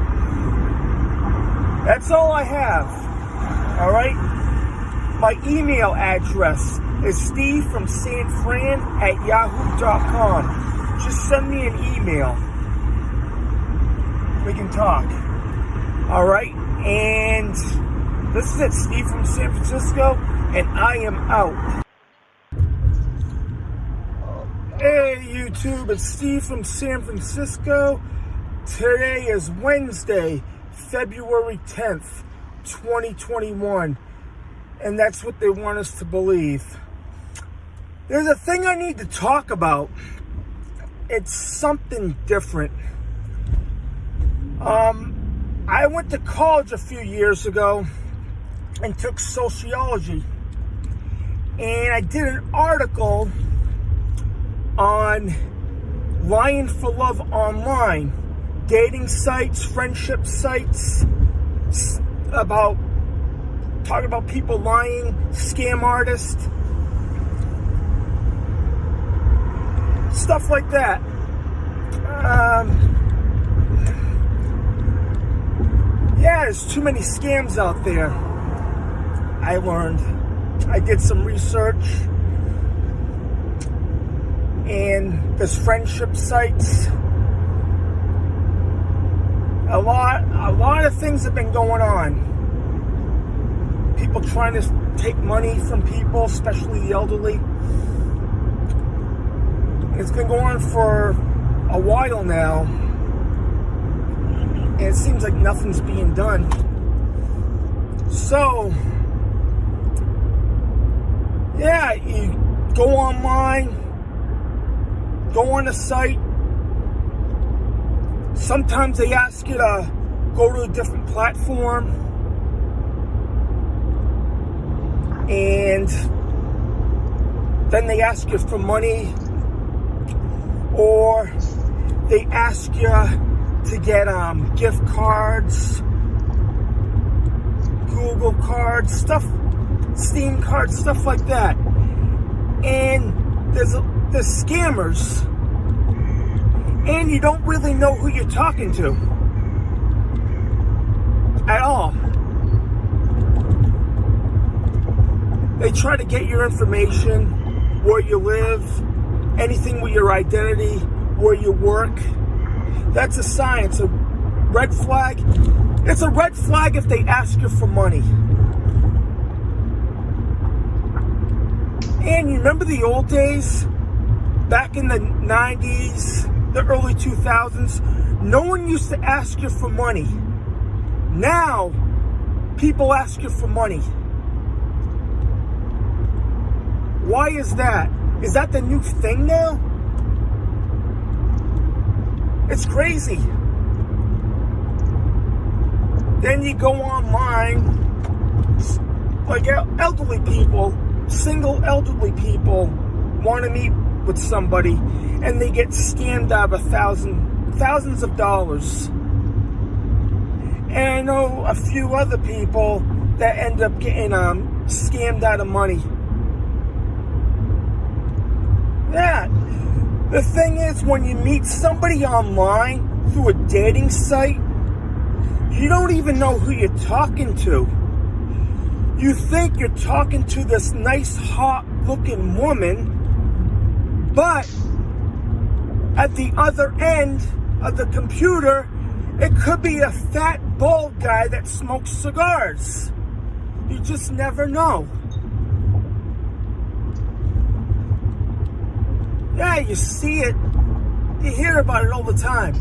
That's all I have, all right? My email address is Steve from San Fran at yahoo.com. Just send me an email. We can talk. All right? And this is it, Steve from San Francisco, and I am out. Hey, YouTube, it's Steve from San Francisco. Today is Wednesday, February 10th, 2021. And that's what they want us to believe. There's a thing I need to talk about. It's something different. I went to college a few years ago and took sociology. And I did an article on lying for love online, dating sites, friendship sites, talking about people lying, scam artists, stuff like that. Yeah, there's too many scams out there. I learned. I did some research, and there's friendship sites. A lot of things have been going on. People trying to take money from people, especially the elderly. And it's been going on for a while now, and it seems like nothing's being done. So, yeah, you go online, go on a site. Sometimes they ask you to go to a different platform, and then they ask you for money, or they ask you to get gift cards, Google cards, stuff, Steam cards, stuff like that. And there's scammers, and you don't really know who you're talking to at all. They try to get your information, where you live, anything with your identity, where you work. That's a sign. It's a red flag. It's a red flag if they ask you for money. And you remember the old days? Back in the 90s, the early 2000s, no one used to ask you for money. Now, people ask you for money. Why is that? Is that the new thing now? It's crazy. Then you go online, like elderly people, single elderly people want to meet with somebody, and they get scammed out of thousands of dollars. And I know a few other people that end up getting scammed out of money. Yeah. The thing is, when you meet somebody online through a dating site, you don't even know who you're talking to. You think you're talking to this nice, hot-looking woman, but at the other end of the computer, it could be a fat, bald guy that smokes cigars. You just never know. Yeah, you see it. You hear about it all the time.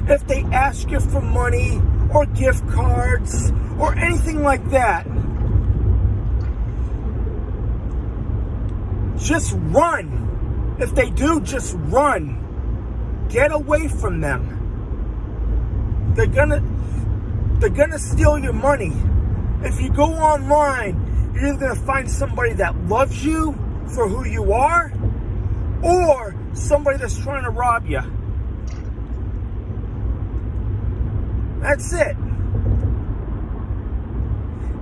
if they ask you for money or gift cards or anything like that, just run. If they do, just run. Get away from them. They're gonna steal your money. If you go online, you're either gonna find somebody that loves you for who you are, or somebody that's trying to rob you. That's it.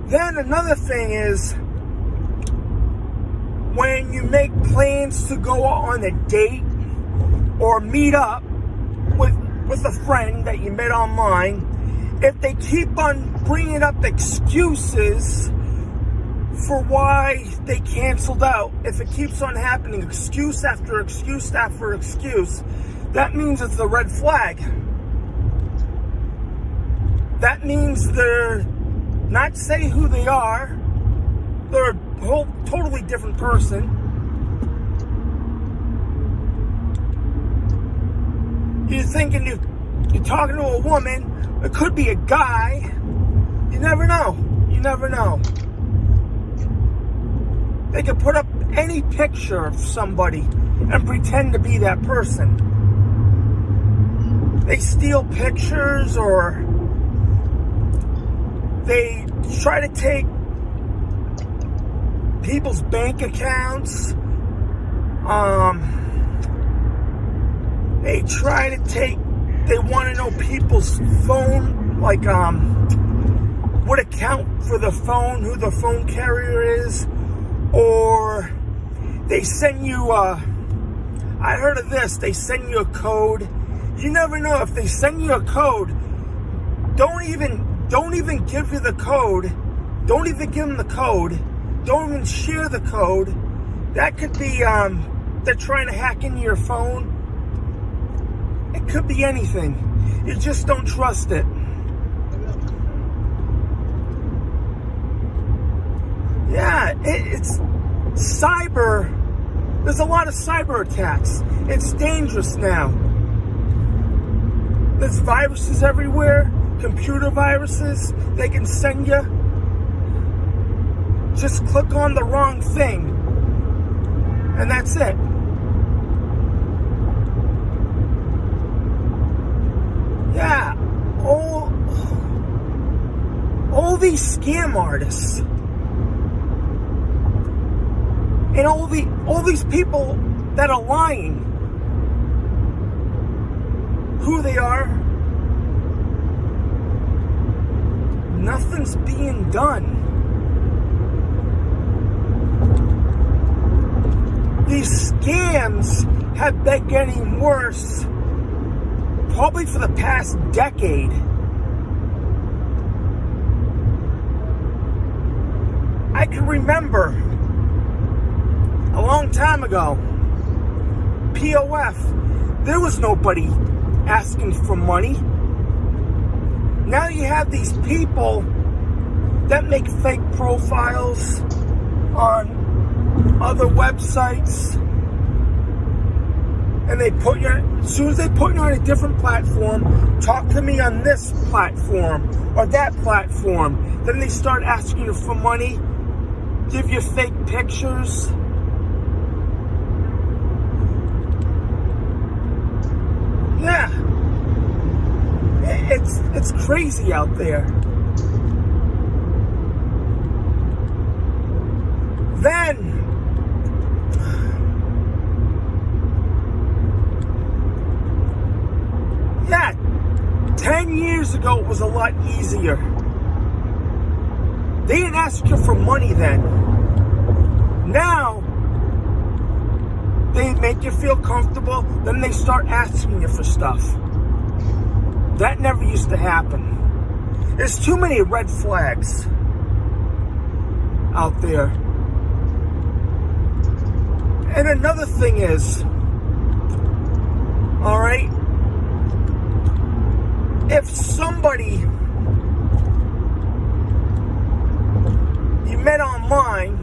Then another thing is, when you make plans to go on a date or meet up with a friend that you met online, if they keep on bringing up excuses for why they canceled out, if it keeps on happening, excuse after excuse after excuse, that means it's a red flag. That means they're not saying who they are. They're a whole totally different person. You're thinking you're talking to a woman. It could be a guy. You never know. You never know. They can put up any picture of somebody and pretend to be that person. They steal pictures, or they try to take people's bank accounts. They want to know people's phone, like what account for the phone, who the phone carrier is, or they send you I heard of this, they send you a code. You never know. If they send you a code, don't even give you the code. Don't even give them the code. Don't even share the code. That could be they're trying to hack into your phone. It could be anything. You just don't trust it. Yeah, it's cyber. There's a lot of cyber attacks. It's dangerous now. There's viruses everywhere, computer viruses they can send you. Just click on the wrong thing, and that's it. Yeah, all these scam artists and all these people that are lying, who they are, nothing's being done. These scams have been getting worse probably for the past decade. I can remember a long time ago, POF, there was nobody asking for money. Now you have these people that make fake profiles on other websites, and they put you, as soon as they put you on a different platform, talk to me on this platform or that platform, then they start asking you for money, give you fake pictures. Yeah, it's crazy out there. Then yeah, 10 years ago it was a lot easier. They didn't ask you for money then. Now they make you feel comfortable, then they start asking you for stuff. That never used to happen. There's too many red flags out there. And another thing is, all right, if somebody you met online,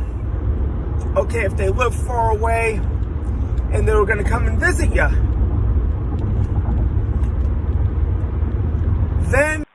okay, if they live far away and they were going to come and visit you, then